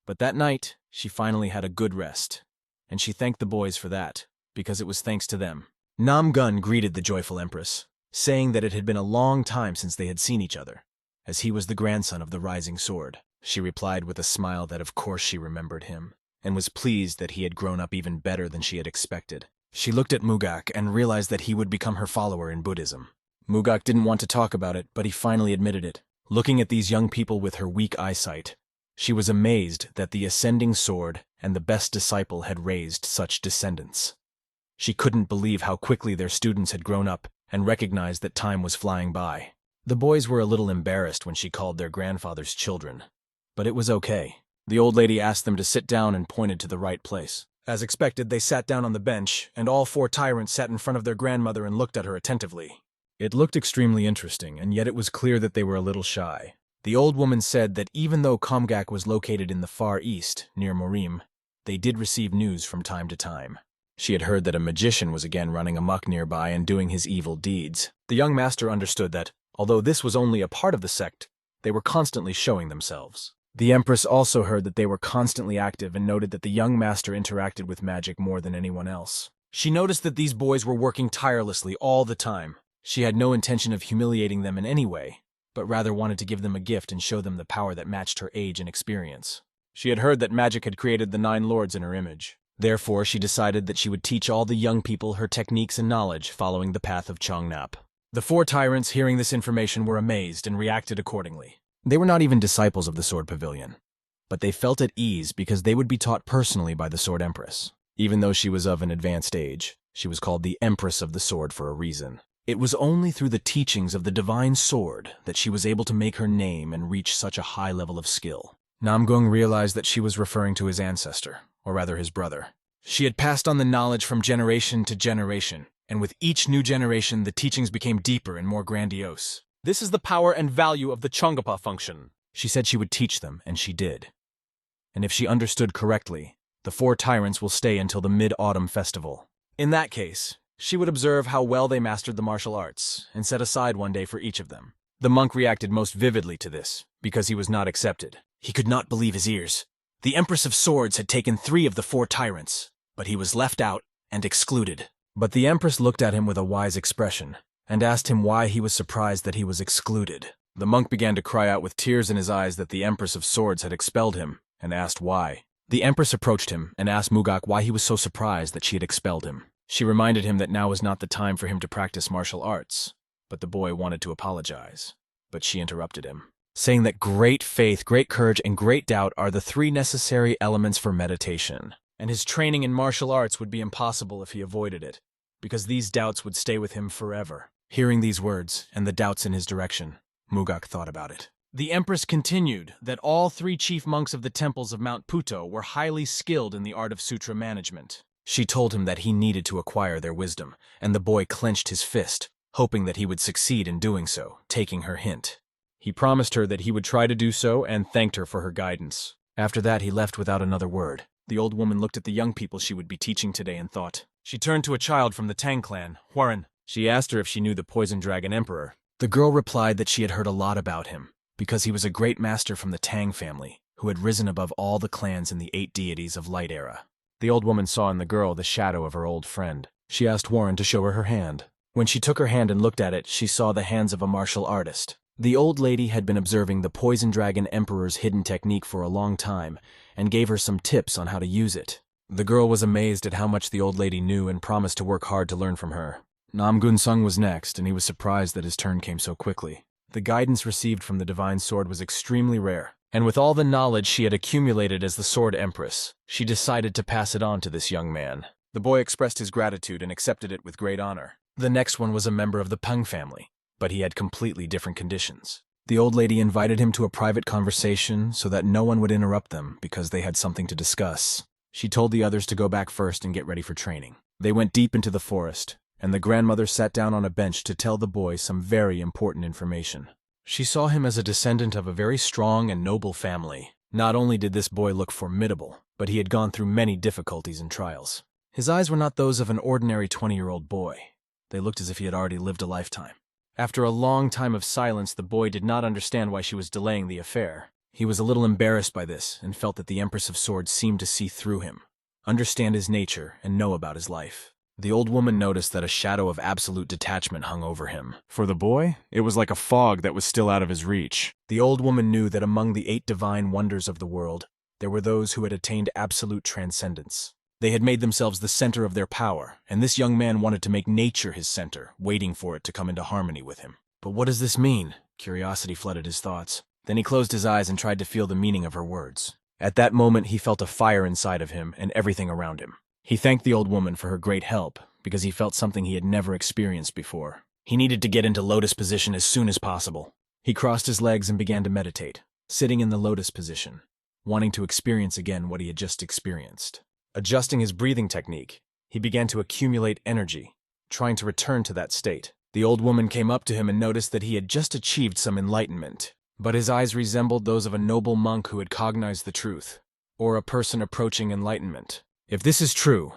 But that night, she finally had a good rest, and she thanked the boys for that, because it was thanks to them. Nam Gun greeted the joyful Empress, saying that it had been a long time since they had seen each other, as he was the grandson of the Rising Sword. She replied with a smile that of course she remembered him, and was pleased that he had grown up even better than she had expected. She looked at Mugak and realized that he would become her follower in Buddhism. Mugak didn't want to talk about it, but he finally admitted it. Looking at these young people with her weak eyesight, she was amazed that the Ascending Sword and the best disciple had raised such descendants. She couldn't believe how quickly their students had grown up and recognized that time was flying by. The boys were a little embarrassed when she called their grandfathers children, but it was okay. The old lady asked them to sit down and pointed to the right place. As expected, they sat down on the bench, and all 4 tyrants sat in front of their grandmother and looked at her attentively. It looked extremely interesting, and yet it was clear that they were a little shy. The old woman said that even though Komgak was located in the far east, near Morim, they did receive news from time to time. She had heard that a magician was again running amok nearby and doing his evil deeds. The young master understood that, although this was only a part of the sect, they were constantly showing themselves. The Empress also heard that they were constantly active and noted that the young master interacted with magic more than anyone else. She noticed that these boys were working tirelessly all the time. She had no intention of humiliating them in any way, but rather wanted to give them a gift and show them the power that matched her age and experience. She had heard that magic had created the 9 lords in her image. Therefore, she decided that she would teach all the young people her techniques and knowledge following the path of Chongnap. The 4 tyrants, hearing this information, were amazed and reacted accordingly. They were not even disciples of the Sword Pavilion, but they felt at ease because they would be taught personally by the Sword Empress. Even though she was of an advanced age, she was called the Empress of the Sword for a reason. It was only through the teachings of the Divine Sword that she was able to make her name and reach such a high level of skill. Namgung realized that she was referring to his ancestor, or rather his brother. She had passed on the knowledge from generation to generation, and with each new generation the teachings became deeper and more grandiose. This is the power and value of the Chongapa function. She said she would teach them, and she did. And if she understood correctly, the 4 tyrants will stay until the Mid-Autumn Festival. In that case, she would observe how well they mastered the martial arts, and set aside one day for each of them. The monk reacted most vividly to this, because he was not accepted. He could not believe his ears. The Empress of Swords had taken 3 of the 4 tyrants, but he was left out and excluded. But the Empress looked at him with a wise expression, and asked him why he was surprised that he was excluded. The monk began to cry out with tears in his eyes that the Empress of Swords had expelled him, and asked why. The Empress approached him and asked Mugak why he was so surprised that she had expelled him. She reminded him that now was not the time for him to practice martial arts, but the boy wanted to apologize. But she interrupted him, saying that great faith, great courage, and great doubt are the 3 necessary elements for meditation, and his training in martial arts would be impossible if he avoided it, because these doubts would stay with him forever. Hearing these words, and the doubts in his direction, Mugak thought about it. The Empress continued that all 3 chief monks of the temples of Mount Puto were highly skilled in the art of sutra management. She told him that he needed to acquire their wisdom, and the boy clenched his fist, hoping that he would succeed in doing so, taking her hint. He promised her that he would try to do so and thanked her for her guidance. After that, he left without another word. The old woman looked at the young people she would be teaching today and thought. She turned to a child from the Tang clan, Huaren. She asked her if she knew the Poison Dragon Emperor. The girl replied that she had heard a lot about him, because he was a great master from the Tang family, who had risen above all the clans in the 8 deities of Light Era. The old woman saw in the girl the shadow of her old friend. She asked Warren to show her hand. When she took her hand and looked at it, she saw the hands of a martial artist. The old lady had been observing the Poison Dragon Emperor's hidden technique for a long time, and gave her some tips on how to use it. The girl was amazed at how much the old lady knew and promised to work hard to learn from her. Namgun Sung was next, and he was surprised that his turn came so quickly. The guidance received from the Divine Sword was extremely rare, And with all the knowledge she had accumulated as the Sword Empress, she decided to pass it on to this young man. The boy expressed his gratitude and accepted it with great honor. The next one was a member of the Peng family, but he had completely different conditions. The old lady invited him to a private conversation so that no one would interrupt them because they had something to discuss. She told the others to go back first and get ready for training. They went deep into the forest, and the grandmother sat down on a bench to tell the boy some very important information. She saw him as a descendant of a very strong and noble family. Not only did this boy look formidable, but he had gone through many difficulties and trials. His eyes were not those of an ordinary 20-year-old boy. They looked as if he had already lived a lifetime. After a long time of silence, the boy did not understand why she was delaying the affair. He was a little embarrassed by this and felt that the Empress of Swords seemed to see through him, understand his nature, and know about his life. The old woman noticed that a shadow of absolute detachment hung over him. For the boy, it was like a fog that was still out of his reach. The old woman knew that among the 8 divine wonders of the world, there were those who had attained absolute transcendence. They had made themselves the center of their power, and this young man wanted to make nature his center, waiting for it to come into harmony with him. But what does this mean? Curiosity flooded his thoughts. Then he closed his eyes and tried to feel the meaning of her words. At that moment, he felt a fire inside of him and everything around him. He thanked the old woman for her great help, because he felt something he had never experienced before. He needed to get into lotus position as soon as possible. He crossed his legs and began to meditate, sitting in the lotus position, wanting to experience again what he had just experienced. Adjusting his breathing technique, he began to accumulate energy, trying to return to that state. The old woman came up to him and noticed that he had just achieved some enlightenment, but his eyes resembled those of a noble monk who had cognized the truth, or a person approaching enlightenment. If this is true,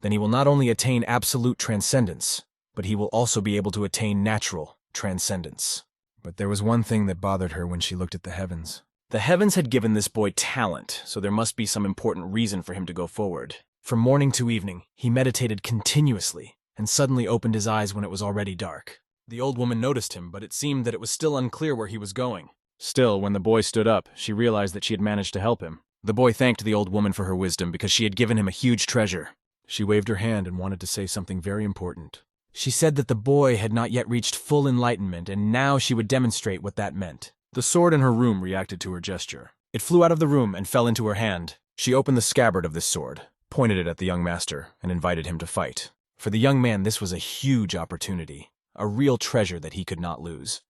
then he will not only attain absolute transcendence, but he will also be able to attain natural transcendence. But there was one thing that bothered her when she looked at the heavens. The heavens had given this boy talent, so there must be some important reason for him to go forward. From morning to evening, he meditated continuously, and suddenly opened his eyes when it was already dark. The old woman noticed him, but it seemed that it was still unclear where he was going. Still, when the boy stood up, she realized that she had managed to help him. The boy thanked the old woman for her wisdom because she had given him a huge treasure. She waved her hand and wanted to say something very important. She said that the boy had not yet reached full enlightenment, and now she would demonstrate what that meant. The sword in her room reacted to her gesture. It flew out of the room and fell into her hand. She opened the scabbard of this sword, pointed it at the young master, and invited him to fight. For the young man, this was a huge opportunity, a real treasure that he could not lose.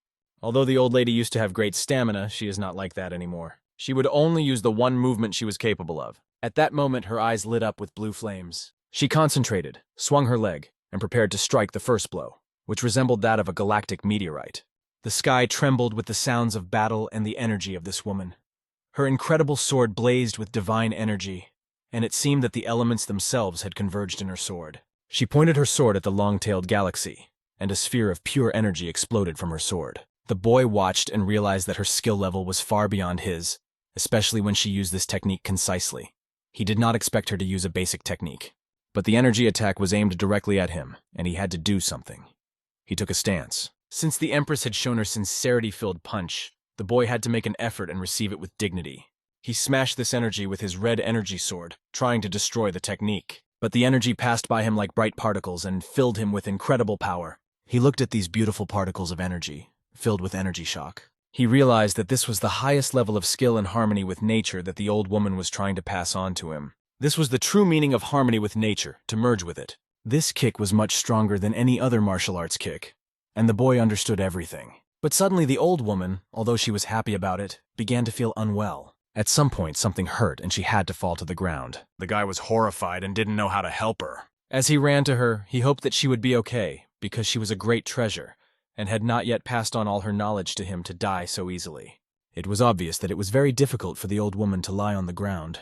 Although the old lady used to have great stamina, she is not like that anymore. She would only use the one movement she was capable of. At that moment, her eyes lit up with blue flames. She concentrated, swung her leg, and prepared to strike the first blow, which resembled that of a galactic meteorite. The sky trembled with the sounds of battle and the energy of this woman. Her incredible sword blazed with divine energy, and it seemed that the elements themselves had converged in her sword. She pointed her sword at the long-tailed galaxy, and a sphere of pure energy exploded from her sword. The boy watched and realized that her skill level was far beyond his, especially when she used this technique concisely. He did not expect her to use a basic technique, but the energy attack was aimed directly at him, and he had to do something. He took a stance. Since the Empress had shown her sincerity-filled punch, the boy had to make an effort and receive it with dignity. He smashed this energy with his red energy sword, trying to destroy the technique. But the energy passed by him like bright particles and filled him with incredible power. He looked at these beautiful particles of energy, filled with energy shock. He realized that this was the highest level of skill and harmony with nature that the old woman was trying to pass on to him. This was the true meaning of harmony with nature, to merge with it. This kick was much stronger than any other martial arts kick, and the boy understood everything. But suddenly the old woman, although she was happy about it, began to feel unwell. At some point, something hurt and she had to fall to the ground. The guy was horrified and didn't know how to help her. As he ran to her, he hoped that she would be okay, because she was a great treasure, and had not yet passed on all her knowledge to him to die so easily. It was obvious that it was very difficult for the old woman to lie on the ground,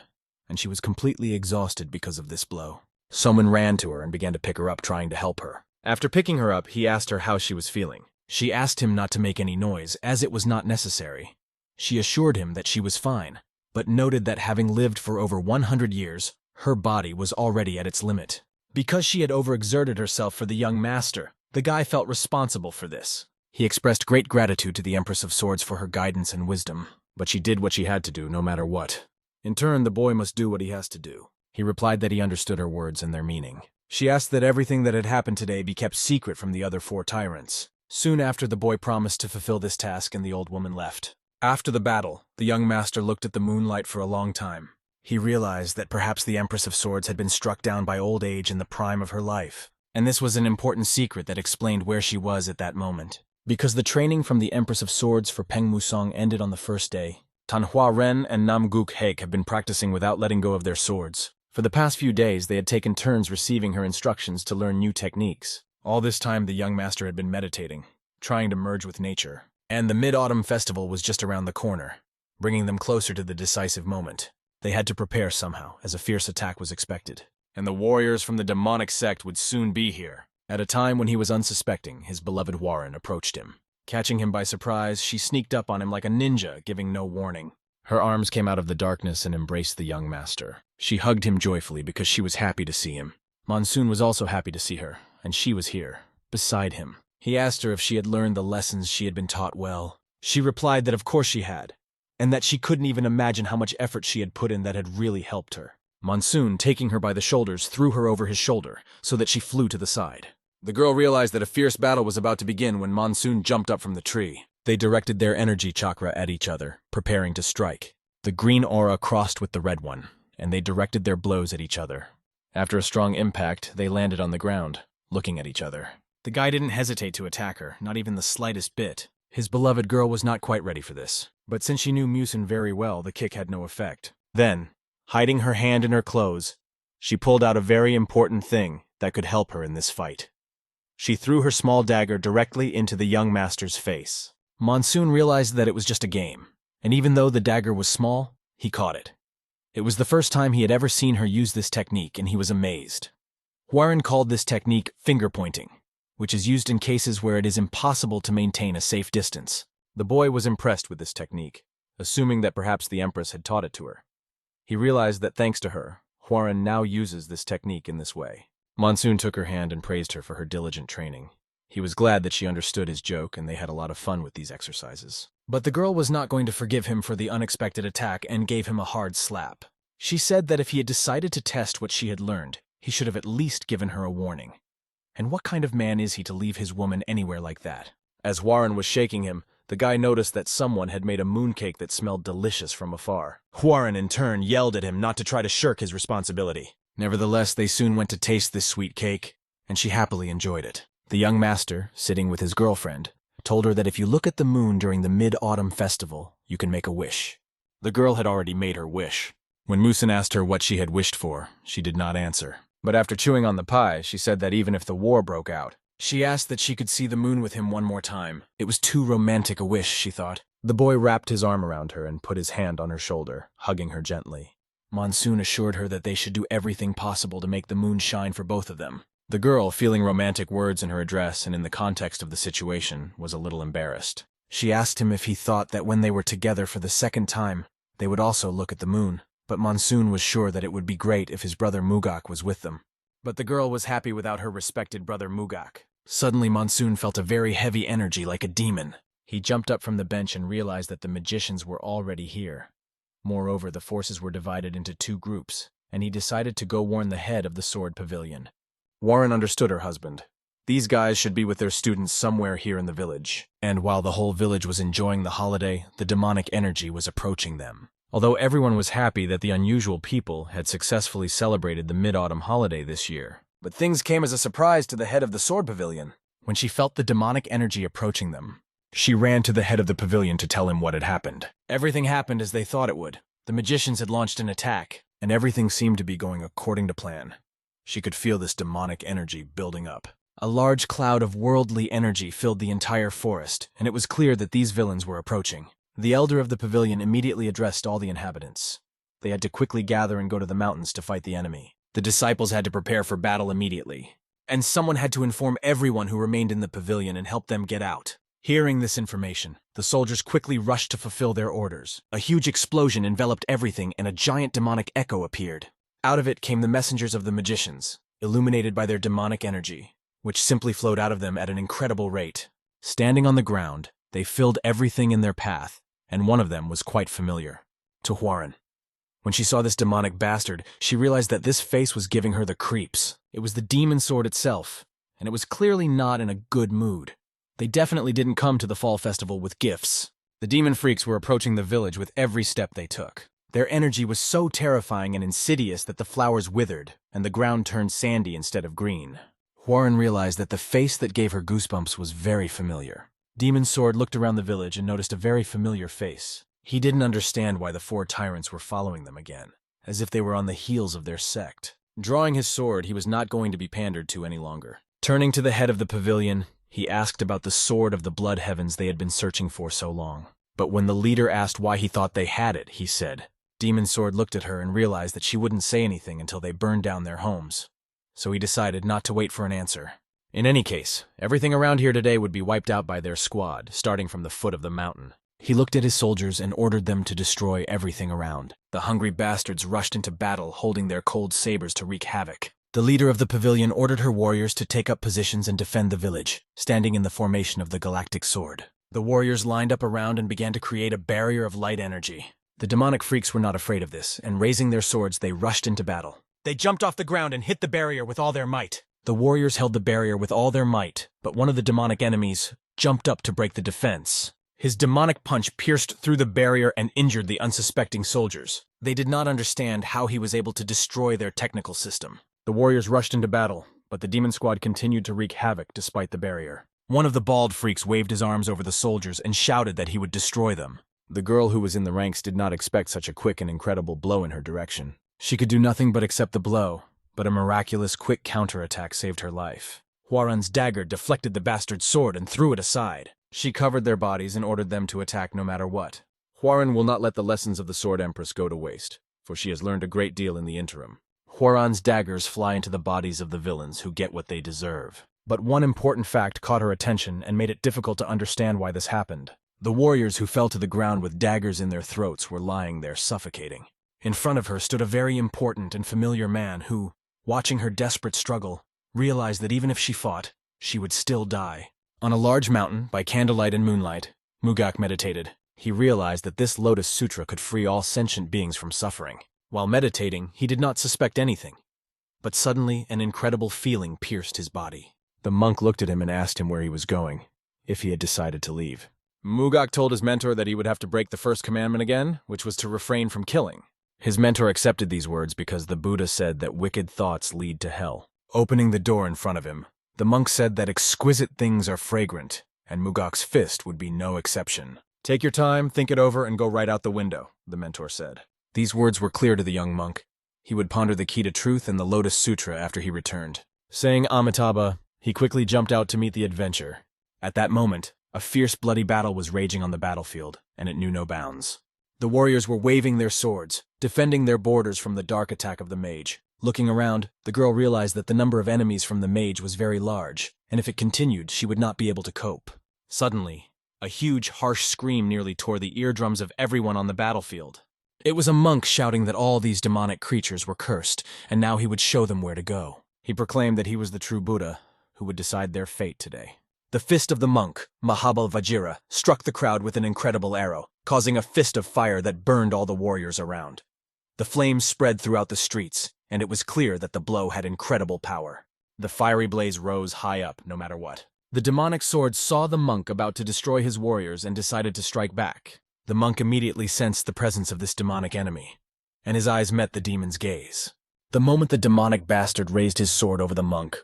and she was completely exhausted because of this blow. Someone ran to her and began to pick her up, trying to help her. After picking her up, he asked her how she was feeling. She asked him not to make any noise, as it was not necessary. She assured him that she was fine, but noted that having lived for over 100 years, her body was already at its limit. Because she had overexerted herself for the young master, the guy felt responsible for this. He expressed great gratitude to the Empress of Swords for her guidance and wisdom, but she did what she had to do no matter what. In turn, the boy must do what he has to do. He replied that he understood her words and their meaning. She asked that everything that had happened today be kept secret from the other 4 tyrants. Soon after, the boy promised to fulfill this task and the old woman left. After the battle, the young master looked at the moonlight for a long time. He realized that perhaps the Empress of Swords had been struck down by old age in the prime of her life, and this was an important secret that explained where she was at that moment. Because the training from the Empress of Swords for Peng Musong ended on the first day, Tanhua Ren and Nam Guk Haek have been practicing without letting go of their swords. For the past few days, they had taken turns receiving her instructions to learn new techniques. All this time, the young master had been meditating, trying to merge with nature. And the Mid-Autumn Festival was just around the corner, bringing them closer to the decisive moment. They had to prepare somehow, as a fierce attack was expected. And the warriors from the demonic sect would soon be here. At a time when he was unsuspecting, his beloved Warren approached him. Catching him by surprise, she sneaked up on him like a ninja, giving no warning. Her arms came out of the darkness and embraced the young master. She hugged him joyfully because she was happy to see him. Monsoon was also happy to see her, and she was here, beside him. He asked her if she had learned the lessons she had been taught well. She replied that of course she had, and that she couldn't even imagine how much effort she had put in that had really helped her. Monsoon, taking her by the shoulders, threw her over his shoulder so that she flew to the side. The girl realized that a fierce battle was about to begin when Monsoon jumped up from the tree. They directed their energy chakra at each other, preparing to strike. The green aura crossed with the red one, and they directed their blows at each other. After a strong impact, they landed on the ground, looking at each other. The guy didn't hesitate to attack her, not even the slightest bit. His beloved girl was not quite ready for this. But since she knew Musin very well, the kick had no effect. Then, hiding her hand in her clothes, she pulled out a very important thing that could help her in this fight. She threw her small dagger directly into the young master's face. Monsoon realized that it was just a game, and even though the dagger was small, he caught it. It was the first time he had ever seen her use this technique, and he was amazed. Warren called this technique finger pointing, which is used in cases where it is impossible to maintain a safe distance. The boy was impressed with this technique, assuming that perhaps the Empress had taught it to her. He realized that thanks to her, Warren now uses this technique in this way. Monsoon took her hand and praised her for her diligent training. He was glad that she understood his joke and they had a lot of fun with these exercises. But the girl was not going to forgive him for the unexpected attack and gave him a hard slap. She said that if he had decided to test what she had learned, he should have at least given her a warning. And what kind of man is he to leave his woman anywhere like that? As Warren was shaking him, the guy noticed that someone had made a mooncake that smelled delicious from afar. Warren, in turn, yelled at him not to try to shirk his responsibility. Nevertheless, they soon went to taste this sweet cake, and she happily enjoyed it. The young master, sitting with his girlfriend, told her that if you look at the moon during the Mid-Autumn Festival, you can make a wish. The girl had already made her wish. When Musin asked her what she had wished for, she did not answer. But after chewing on the pie, she said that even if the war broke out, she asked that she could see the moon with him one more time. It was too romantic a wish, she thought. The boy wrapped his arm around her and put his hand on her shoulder, hugging her gently. Monsoon assured her that they should do everything possible to make the moon shine for both of them. The girl, feeling romantic words in her address and in the context of the situation, was a little embarrassed. She asked him if he thought that when they were together for the second time, they would also look at the moon. But Monsoon was sure that it would be great if his brother Mugak was with them. But the girl was happy without her respected brother Mugak. Suddenly Monsoon felt a very heavy energy like a demon. He jumped up from the bench and realized that the magicians were already here. Moreover, the forces were divided into two groups, and he decided to go warn the head of the Sword Pavilion. Warren understood her husband. These guys should be with their students somewhere here in the village. And while the whole village was enjoying the holiday, the demonic energy was approaching them. Although everyone was happy that the unusual people had successfully celebrated the Mid-Autumn holiday this year. But things came as a surprise to the head of the Sword Pavilion. When she felt the demonic energy approaching them, she ran to the head of the pavilion to tell him what had happened. Everything happened as they thought it would. The magicians had launched an attack, and everything seemed to be going according to plan. She could feel this demonic energy building up. A large cloud of worldly energy filled the entire forest, and it was clear that these villains were approaching. The elder of the pavilion immediately addressed all the inhabitants. They had to quickly gather and go to the mountains to fight the enemy. The disciples had to prepare for battle immediately, and someone had to inform everyone who remained in the pavilion and help them get out. Hearing this information, the soldiers quickly rushed to fulfill their orders. A huge explosion enveloped everything, and a giant demonic echo appeared. Out of it came the messengers of the magicians, illuminated by their demonic energy, which simply flowed out of them at an incredible rate. Standing on the ground, they filled everything in their path, and one of them was quite familiar to Warren. When she saw this demonic bastard, she realized that this face was giving her the creeps. It was the demon sword itself, and it was clearly not in a good mood. They definitely didn't come to the fall festival with gifts. The demon freaks were approaching the village with every step they took. Their energy was so terrifying and insidious that the flowers withered, and the ground turned sandy instead of green. Warren realized that the face that gave her goosebumps was very familiar. Demon Sword looked around the village and noticed a very familiar face. He didn't understand why the 4 tyrants were following them again, as if they were on the heels of their sect. Drawing his sword, he was not going to be pandered to any longer. Turning to the head of the pavilion, he asked about the sword of the blood heavens they had been searching for so long. But when the leader asked why he thought they had it, he said. Demon Sword looked at her and realized that she wouldn't say anything until they burned down their homes. So he decided not to wait for an answer. In any case, everything around here today would be wiped out by their squad, starting from the foot of the mountain. He looked at his soldiers and ordered them to destroy everything around. The hungry bastards rushed into battle, holding their cold sabers to wreak havoc. The leader of the pavilion ordered her warriors to take up positions and defend the village, standing in the formation of the Galactic Sword. The warriors lined up around and began to create a barrier of light energy. The demonic freaks were not afraid of this, and raising their swords, they rushed into battle. They jumped off the ground and hit the barrier with all their might. The warriors held the barrier with all their might, but one of the demonic enemies jumped up to break the defense. His demonic punch pierced through the barrier and injured the unsuspecting soldiers. They did not understand how he was able to destroy their technical system. The warriors rushed into battle, but the demon squad continued to wreak havoc despite the barrier. One of the bald freaks waved his arms over the soldiers and shouted that he would destroy them. The girl who was in the ranks did not expect such a quick and incredible blow in her direction. She could do nothing but accept the blow, but a miraculous quick counterattack saved her life. Huaran's dagger deflected the bastard's sword and threw it aside. She covered their bodies and ordered them to attack no matter what. Huaran will not let the lessons of the Sword Empress go to waste, for she has learned a great deal in the interim. Huaran's daggers fly into the bodies of the villains who get what they deserve. But one important fact caught her attention and made it difficult to understand why this happened. The warriors who fell to the ground with daggers in their throats were lying there suffocating. In front of her stood a very important and familiar man who, watching her desperate struggle, realized that even if she fought, she would still die. On a large mountain, by candlelight and moonlight, Mugak meditated. He realized that this Lotus Sutra could free all sentient beings from suffering. While meditating, he did not suspect anything. But suddenly, an incredible feeling pierced his body. The monk looked at him and asked him where he was going, if he had decided to leave. Mugak told his mentor that he would have to break the first commandment again, which was to refrain from killing. His mentor accepted these words because the Buddha said that wicked thoughts lead to hell. Opening the door in front of him, the monk said that exquisite things are fragrant, and Mugak's fist would be no exception. Take your time, think it over, and go right out the window, the mentor said. These words were clear to the young monk. He would ponder the key to truth and the Lotus Sutra after he returned. Saying Amitabha, he quickly jumped out to meet the adventure. At that moment, a fierce bloody battle was raging on the battlefield, and it knew no bounds. The warriors were waving their swords, defending their borders from the dark attack of the mage. Looking around, the girl realized that the number of enemies from the mage was very large, and if it continued, she would not be able to cope. Suddenly, a huge, harsh scream nearly tore the eardrums of everyone on the battlefield. It was a monk shouting that all these demonic creatures were cursed, and now he would show them where to go. He proclaimed that he was the true Buddha, who would decide their fate today. The fist of the monk, Mahabal Vajira, struck the crowd with an incredible arrow, causing a fist of fire that burned all the warriors around. The flames spread throughout the streets, and it was clear that the blow had incredible power. The fiery blaze rose high up, no matter what. The demonic sword saw the monk about to destroy his warriors and decided to strike back. The monk immediately sensed the presence of this demonic enemy, and his eyes met the demon's gaze. The moment the demonic bastard raised his sword over the monk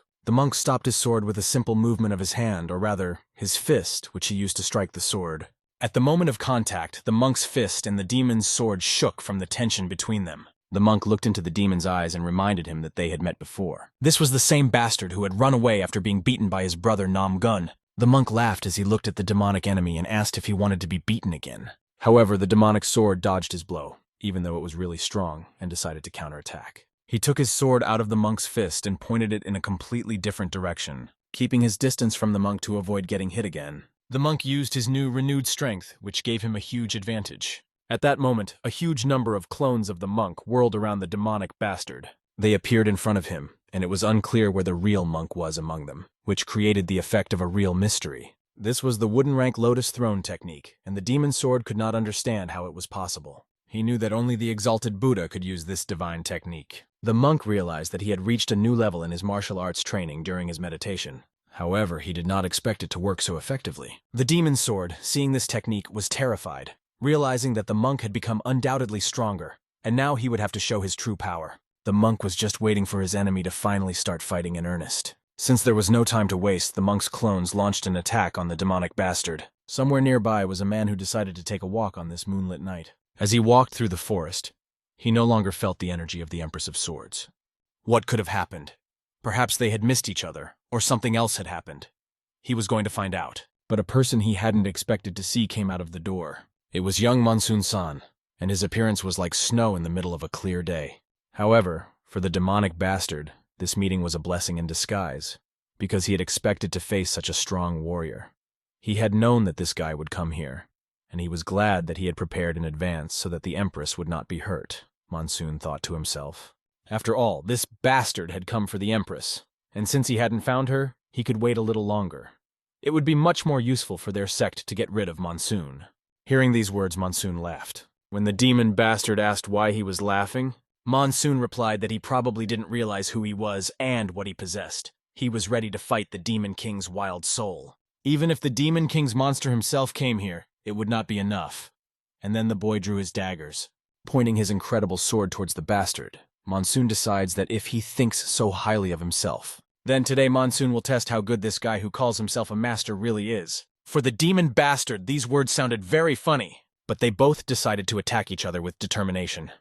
stopped his sword with a simple movement of his hand, or rather, his fist, which he used to strike the sword. At the moment of contact, the monk's fist and the demon's sword shook from the tension between them. The monk looked into the demon's eyes and reminded him that they had met before. This was the same bastard who had run away after being beaten by his brother Nam Gun. The monk laughed as he looked at the demonic enemy and asked if he wanted to be beaten again. However, the demonic sword dodged his blow, even though it was really strong, and decided to counterattack. He took his sword out of the monk's fist and pointed it in a completely different direction, keeping his distance from the monk to avoid getting hit again. The monk used his new renewed strength, which gave him a huge advantage. At that moment, a huge number of clones of the monk whirled around the demonic bastard. They appeared in front of him, and it was unclear where the real monk was among them, which created the effect of a real mystery. This was the wooden rank lotus throne technique, and the demon sword could not understand how it was possible. He knew that only the exalted Buddha could use this divine technique. The monk realized that he had reached a new level in his martial arts training during his meditation. However, he did not expect it to work so effectively. The demon's sword, seeing this technique, was terrified, realizing that the monk had become undoubtedly stronger, and now he would have to show his true power. The monk was just waiting for his enemy to finally start fighting in earnest. Since there was no time to waste, the monk's clones launched an attack on the demonic bastard. Somewhere nearby was a man who decided to take a walk on this moonlit night. As he walked through the forest, he no longer felt the energy of the Empress of Swords. What could have happened? Perhaps they had missed each other, or something else had happened. He was going to find out. But a person he hadn't expected to see came out of the door. It was young Monsoon-san, and his appearance was like snow in the middle of a clear day. However, for the demonic bastard, this meeting was a blessing in disguise, because he had expected to face such a strong warrior. He had known that this guy would come here, and he was glad that he had prepared in advance so that the Empress would not be hurt, Monsoon thought to himself. After all, this bastard had come for the Empress, and since he hadn't found her, he could wait a little longer. It would be much more useful for their sect to get rid of Monsoon. Hearing these words, Monsoon laughed. When the demon bastard asked why he was laughing, Monsoon replied that he probably didn't realize who he was and what he possessed. He was ready to fight the Demon King's wild soul. Even if the Demon King's monster himself came here, it would not be enough. And then the boy drew his daggers, pointing his incredible sword towards the bastard. Monsoon decides that if he thinks so highly of himself, then today Monsoon will test how good this guy who calls himself a master really is. For the demon bastard, these words sounded very funny, but they both decided to attack each other with determination.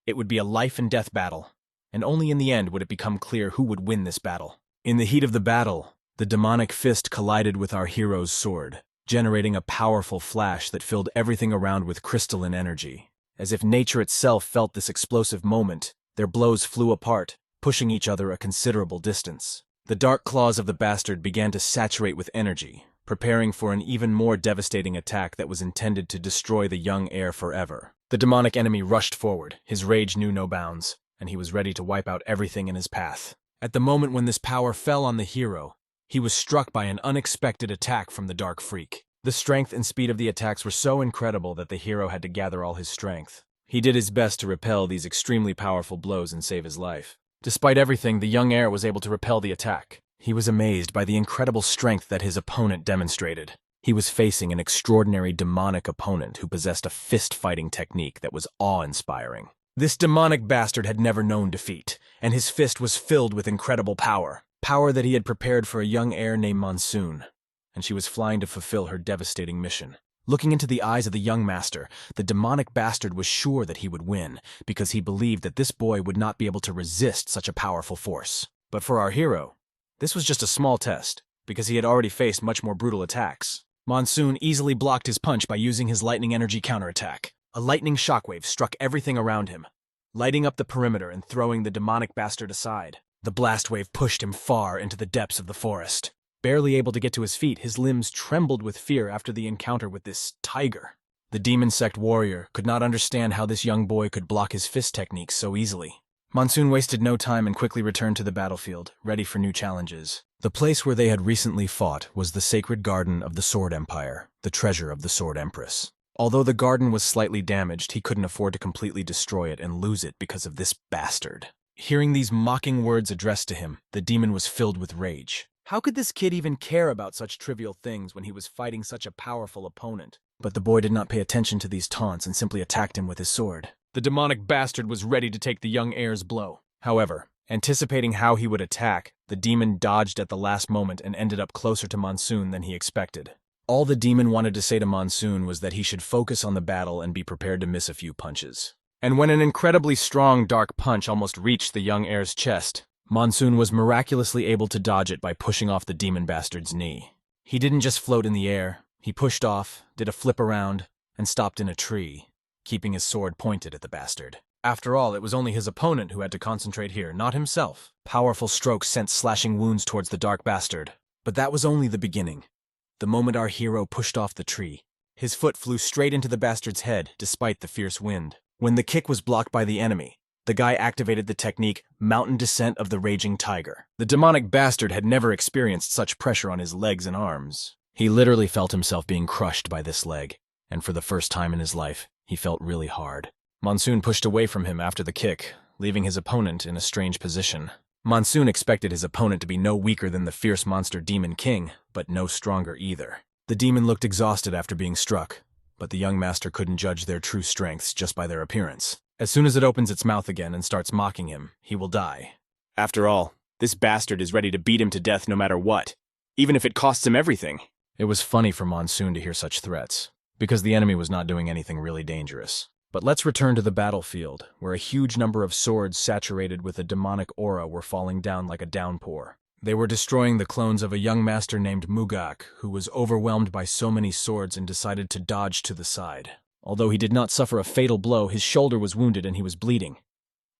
It would be a life-and-death battle, and only in the end would it become clear who would win this battle. In the heat of the battle, the demonic fist collided with our hero's sword, generating a powerful flash that filled everything around with crystalline energy. As if nature itself felt this explosive moment, their blows flew apart, pushing each other a considerable distance. The dark claws of the bastard began to saturate with energy, preparing for an even more devastating attack that was intended to destroy the young heir forever. The demonic enemy rushed forward, his rage knew no bounds, and he was ready to wipe out everything in his path. At the moment when this power fell on the hero, he was struck by an unexpected attack from the dark freak. The strength and speed of the attacks were so incredible that the hero had to gather all his strength. He did his best to repel these extremely powerful blows and save his life. Despite everything, the young heir was able to repel the attack. He was amazed by the incredible strength that his opponent demonstrated. He was facing an extraordinary demonic opponent who possessed a fist-fighting technique that was awe-inspiring. This demonic bastard had never known defeat, and his fist was filled with incredible power. Power that he had prepared for a young heir named Monsoon, and she was flying to fulfill her devastating mission. Looking into the eyes of the young master, the demonic bastard was sure that he would win, because he believed that this boy would not be able to resist such a powerful force. But for our hero, this was just a small test, because he had already faced much more brutal attacks. Monsoon easily blocked his punch by using his lightning energy counterattack. A lightning shockwave struck everything around him, lighting up the perimeter and throwing the demonic bastard aside. The blast wave pushed him far into the depths of the forest. Barely able to get to his feet, his limbs trembled with fear after the encounter with this tiger. The demon sect warrior could not understand how this young boy could block his fist techniques so easily. Monsoon wasted no time and quickly returned to the battlefield, ready for new challenges. The place where they had recently fought was the sacred garden of the Sword Empire, the treasure of the Sword Empress. Although the garden was slightly damaged, he couldn't afford to completely destroy it and lose it because of this bastard. Hearing these mocking words addressed to him, the demon was filled with rage. How could this kid even care about such trivial things when he was fighting such a powerful opponent? But the boy did not pay attention to these taunts and simply attacked him with his sword. The demonic bastard was ready to take the young heir's blow. However, anticipating how he would attack, the demon dodged at the last moment and ended up closer to Monsoon than he expected. All the demon wanted to say to Monsoon was that he should focus on the battle and be prepared to miss a few punches. And when an incredibly strong dark punch almost reached the young heir's chest, Monsoon was miraculously able to dodge it by pushing off the demon bastard's knee. He didn't just float in the air, he pushed off, did a flip around, and stopped in a tree, keeping his sword pointed at the bastard. After all, it was only his opponent who had to concentrate here, not himself. Powerful strokes sent slashing wounds towards the dark bastard. But that was only the beginning. The moment our hero pushed off the tree, his foot flew straight into the bastard's head, despite the fierce wind. When the kick was blocked by the enemy, the guy activated the technique Mountain Descent of the Raging Tiger. The demonic bastard had never experienced such pressure on his legs and arms. He literally felt himself being crushed by this leg, and for the first time in his life, he felt really hard. Monsoon pushed away from him after the kick, leaving his opponent in a strange position. Monsoon expected his opponent to be no weaker than the fierce monster Demon King, but no stronger either. The demon looked exhausted after being struck, but the young master couldn't judge their true strengths just by their appearance. As soon as it opens its mouth again and starts mocking him, he will die. After all, this bastard is ready to beat him to death no matter what, even if it costs him everything. It was funny for Monsoon to hear such threats, because the enemy was not doing anything really dangerous. But let's return to the battlefield, where a huge number of swords saturated with a demonic aura were falling down like a downpour. They were destroying the clones of a young master named Mugak, who was overwhelmed by so many swords and decided to dodge to the side. Although he did not suffer a fatal blow, his shoulder was wounded and he was bleeding.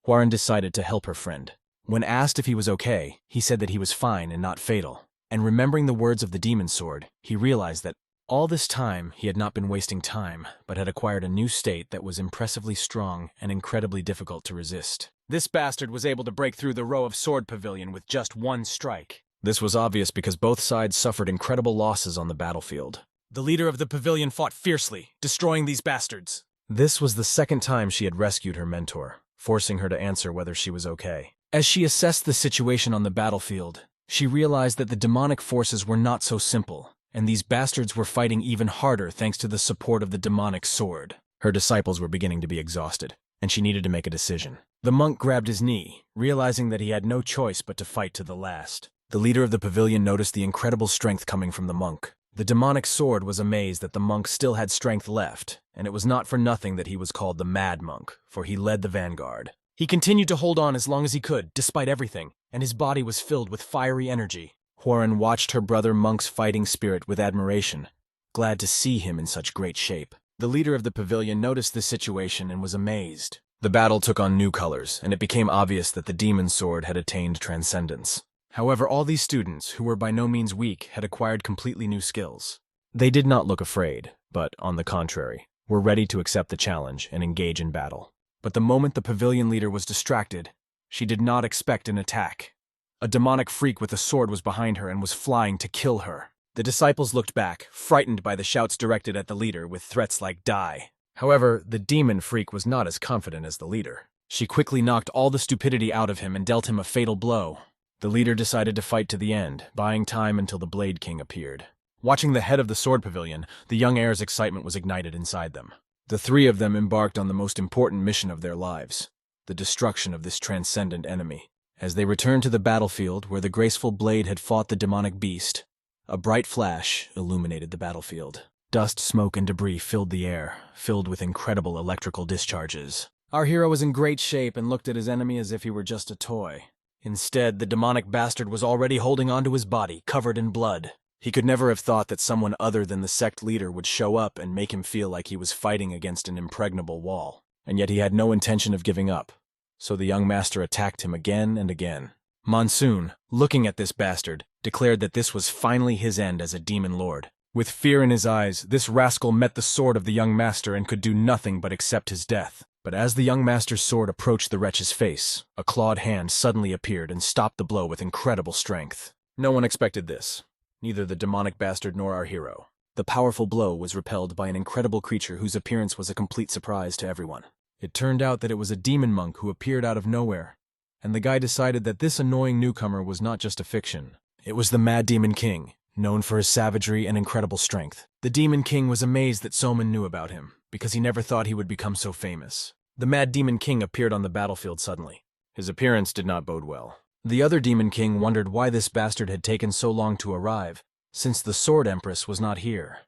Hwarin decided to help her friend. When asked if he was okay, he said that he was fine and not fatal. And remembering the words of the demon sword, he realized that all this time he had not been wasting time, but had acquired a new state that was impressively strong and incredibly difficult to resist. This bastard was able to break through the row of sword pavilion with just one strike. This was obvious because both sides suffered incredible losses on the battlefield. The leader of the pavilion fought fiercely, destroying these bastards. This was the second time she had rescued her mentor, forcing her to answer whether she was okay. As she assessed the situation on the battlefield, she realized that the demonic forces were not so simple, and these bastards were fighting even harder thanks to the support of the demonic sword. Her disciples were beginning to be exhausted, and she needed to make a decision. The monk grabbed his knee, realizing that he had no choice but to fight to the last. The leader of the pavilion noticed the incredible strength coming from the monk. The demonic sword was amazed that the monk still had strength left, and it was not for nothing that he was called the Mad Monk, for he led the vanguard. He continued to hold on as long as he could, despite everything, and his body was filled with fiery energy. Hwarin watched her brother monk's fighting spirit with admiration, glad to see him in such great shape. The leader of the pavilion noticed the situation and was amazed. The battle took on new colors, and it became obvious that the demon sword had attained transcendence. However, all these students, who were by no means weak, had acquired completely new skills. They did not look afraid, but, on the contrary, were ready to accept the challenge and engage in battle. But the moment the pavilion leader was distracted, she did not expect an attack. A demonic freak with a sword was behind her and was flying to kill her. The disciples looked back, frightened by the shouts directed at the leader with threats like "die." However, the demon freak was not as confident as the leader. She quickly knocked all the stupidity out of him and dealt him a fatal blow. The leader decided to fight to the end, buying time until the Blade King appeared. Watching the head of the sword pavilion, the young heir's excitement was ignited inside them. The three of them embarked on the most important mission of their lives, the destruction of this transcendent enemy. As they returned to the battlefield where the graceful blade had fought the demonic beast, a bright flash illuminated the battlefield. Dust, smoke, and debris filled the air, filled with incredible electrical discharges. Our hero was in great shape and looked at his enemy as if he were just a toy. Instead, the demonic bastard was already holding onto his body, covered in blood. He could never have thought that someone other than the sect leader would show up and make him feel like he was fighting against an impregnable wall. And yet he had no intention of giving up. So the young master attacked him again and again. Monsoon, looking at this bastard, declared that this was finally his end as a demon lord. With fear in his eyes, this rascal met the sword of the young master and could do nothing but accept his death. But as the young master's sword approached the wretch's face, a clawed hand suddenly appeared and stopped the blow with incredible strength. No one expected this, neither the demonic bastard nor our hero. The powerful blow was repelled by an incredible creature whose appearance was a complete surprise to everyone. It turned out that it was a demon monk who appeared out of nowhere, and the guy decided that this annoying newcomer was not just a fiction. It was the Mad Demon King, known for his savagery and incredible strength. The Demon King was amazed that Soman knew about him, because he never thought he would become so famous. The Mad Demon King appeared on the battlefield suddenly. His appearance did not bode well. The other Demon King wondered why this bastard had taken so long to arrive, since the Sword Empress was not here,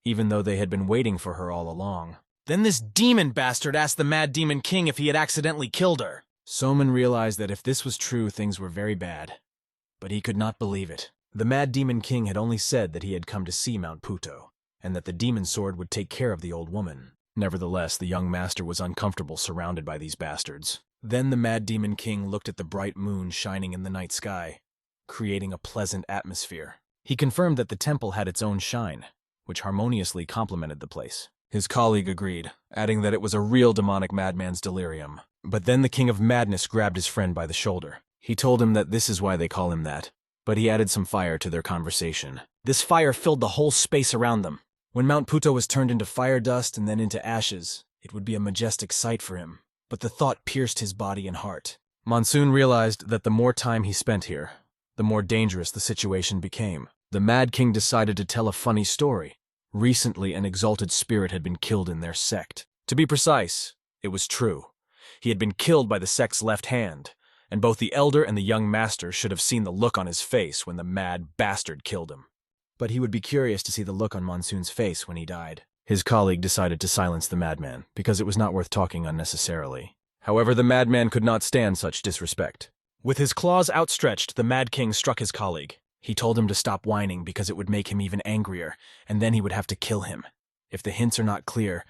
even though they had been waiting for her all along. Then this demon bastard asked the Mad Demon King if he had accidentally killed her. Soman realized that if this was true, things were very bad. But he could not believe it. The Mad Demon King had only said that he had come to see Mount Puto, and that the demon sword would take care of the old woman. Nevertheless, the young master was uncomfortable surrounded by these bastards. Then the Mad Demon King looked at the bright moon shining in the night sky, creating a pleasant atmosphere. He confirmed that the temple had its own shine, which harmoniously complemented the place. His colleague agreed, adding that it was a real demonic madman's delirium. But then the King of Madness grabbed his friend by the shoulder. He told him that this is why they call him that, but he added some fire to their conversation. This fire filled the whole space around them. When Mount Puto was turned into fire dust and then into ashes, it would be a majestic sight for him. But the thought pierced his body and heart. Monsoon realized that the more time he spent here, the more dangerous the situation became. The Mad King decided to tell a funny story. Recently, an exalted spirit had been killed in their sect. To be precise, it was true. He had been killed by the sect's left hand, and both the elder and the young master should have seen the look on his face when the mad bastard killed him. But he would be curious to see the look on Monsoon's face when he died. His colleague decided to silence the madman, because it was not worth talking unnecessarily. However, the madman could not stand such disrespect. With his claws outstretched, the Mad King struck his colleague. He told him to stop whining because it would make him even angrier, and then he would have to kill him. If the hints are not clear,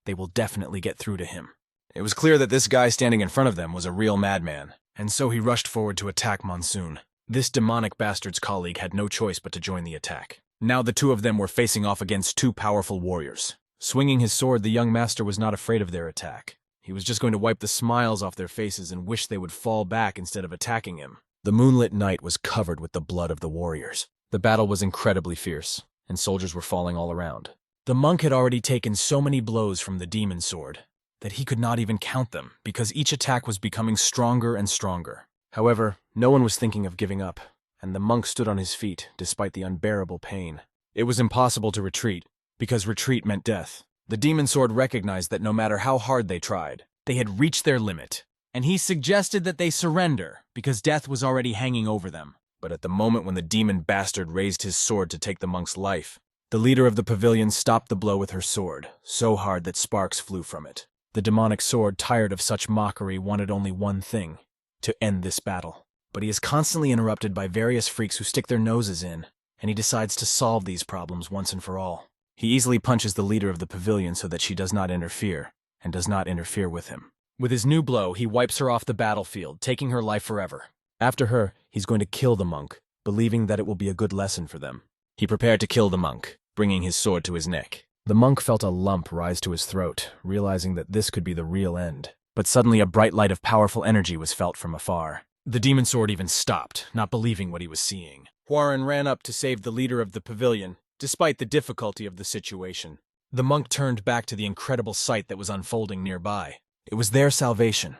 they will definitely get through to him. It was clear that this guy standing in front of them was a real madman, and so he rushed forward to attack Monsoon. This demonic bastard's colleague had no choice but to join the attack. Now the two of them were facing off against two powerful warriors. Swinging his sword, the young master was not afraid of their attack. He was just going to wipe the smiles off their faces and wish they would fall back instead of attacking him. The moonlit night was covered with the blood of the warriors. The battle was incredibly fierce, and soldiers were falling all around. The monk had already taken so many blows from the demon sword that he could not even count them because each attack was becoming stronger and stronger. However, no one was thinking of giving up, and the monk stood on his feet despite the unbearable pain. It was impossible to retreat, because retreat meant death. The demon sword recognized that no matter how hard they tried, they had reached their limit, and he suggested that they surrender because death was already hanging over them. But at the moment when the demon bastard raised his sword to take the monk's life, the leader of the pavilion stopped the blow with her sword, so hard that sparks flew from it. The demonic sword, tired of such mockery, wanted only one thing: to end this battle. But he is constantly interrupted by various freaks who stick their noses in, and he decides to solve these problems once and for all. He easily punches the leader of the pavilion so that she does not interfere, and does not interfere with him. With his new blow, he wipes her off the battlefield, taking her life forever. After her, he's going to kill the monk, believing that it will be a good lesson for them. He prepared to kill the monk, bringing his sword to his neck. The monk felt a lump rise to his throat, realizing that this could be the real end. But suddenly a bright light of powerful energy was felt from afar. The demon sword even stopped, not believing what he was seeing. Huaren ran up to save the leader of the pavilion, despite the difficulty of the situation. The monk turned back to the incredible sight that was unfolding nearby. It was their salvation.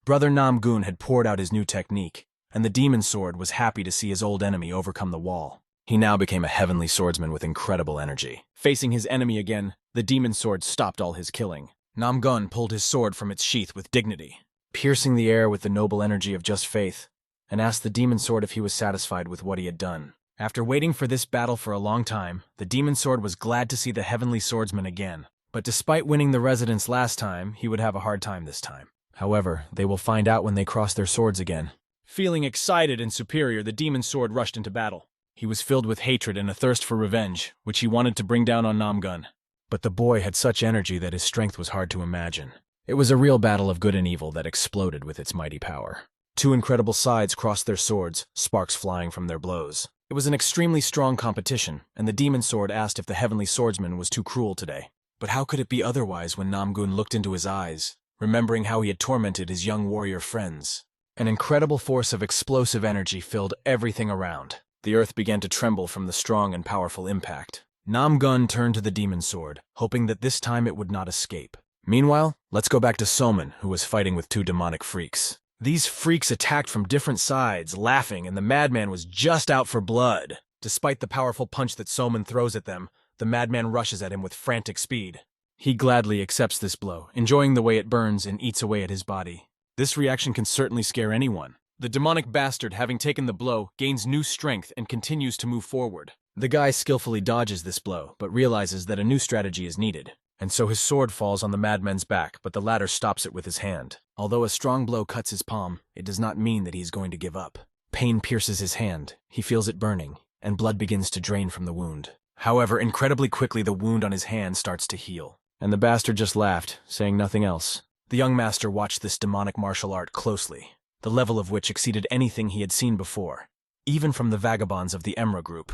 Brother Namgun had poured out his new technique, and the demon sword was happy to see his old enemy overcome the wall. He now became a heavenly swordsman with incredible energy. Facing his enemy again, the demon sword stopped all his killing. Namgun pulled his sword from its sheath with dignity, piercing the air with the noble energy of just faith, and asked the demon sword if he was satisfied with what he had done. After waiting for this battle for a long time, the demon sword was glad to see the heavenly swordsman again. But despite winning the residence last time, he would have a hard time this time. However, they will find out when they cross their swords again. Feeling excited and superior, the demon sword rushed into battle. He was filled with hatred and a thirst for revenge, which he wanted to bring down on Namgun. But the boy had such energy that his strength was hard to imagine. It was a real battle of good and evil that exploded with its mighty power. Two incredible sides crossed their swords, sparks flying from their blows. It was an extremely strong competition, and the demon sword asked if the heavenly swordsman was too cruel today. But how could it be otherwise when Namgun looked into his eyes, remembering how he had tormented his young warrior friends? An incredible force of explosive energy filled everything around. The earth began to tremble from the strong and powerful impact. Namgun turned to the demon sword, hoping that this time it would not escape. Meanwhile, let's go back to Soman, who was fighting with two demonic freaks. These freaks attacked from different sides, laughing, and the madman was just out for blood. Despite the powerful punch that Soman throws at them, the madman rushes at him with frantic speed. He gladly accepts this blow, enjoying the way it burns and eats away at his body. This reaction can certainly scare anyone. The demonic bastard, having taken the blow, gains new strength and continues to move forward. The guy skillfully dodges this blow, but realizes that a new strategy is needed. And so his sword falls on the madman's back, but the latter stops it with his hand. Although a strong blow cuts his palm, it does not mean that he is going to give up. Pain pierces his hand, he feels it burning, and blood begins to drain from the wound. However, incredibly quickly the wound on his hand starts to heal. And the bastard just laughed, saying nothing else. The young master watched this demonic martial art closely, the level of which exceeded anything he had seen before, even from the vagabonds of the Emra group.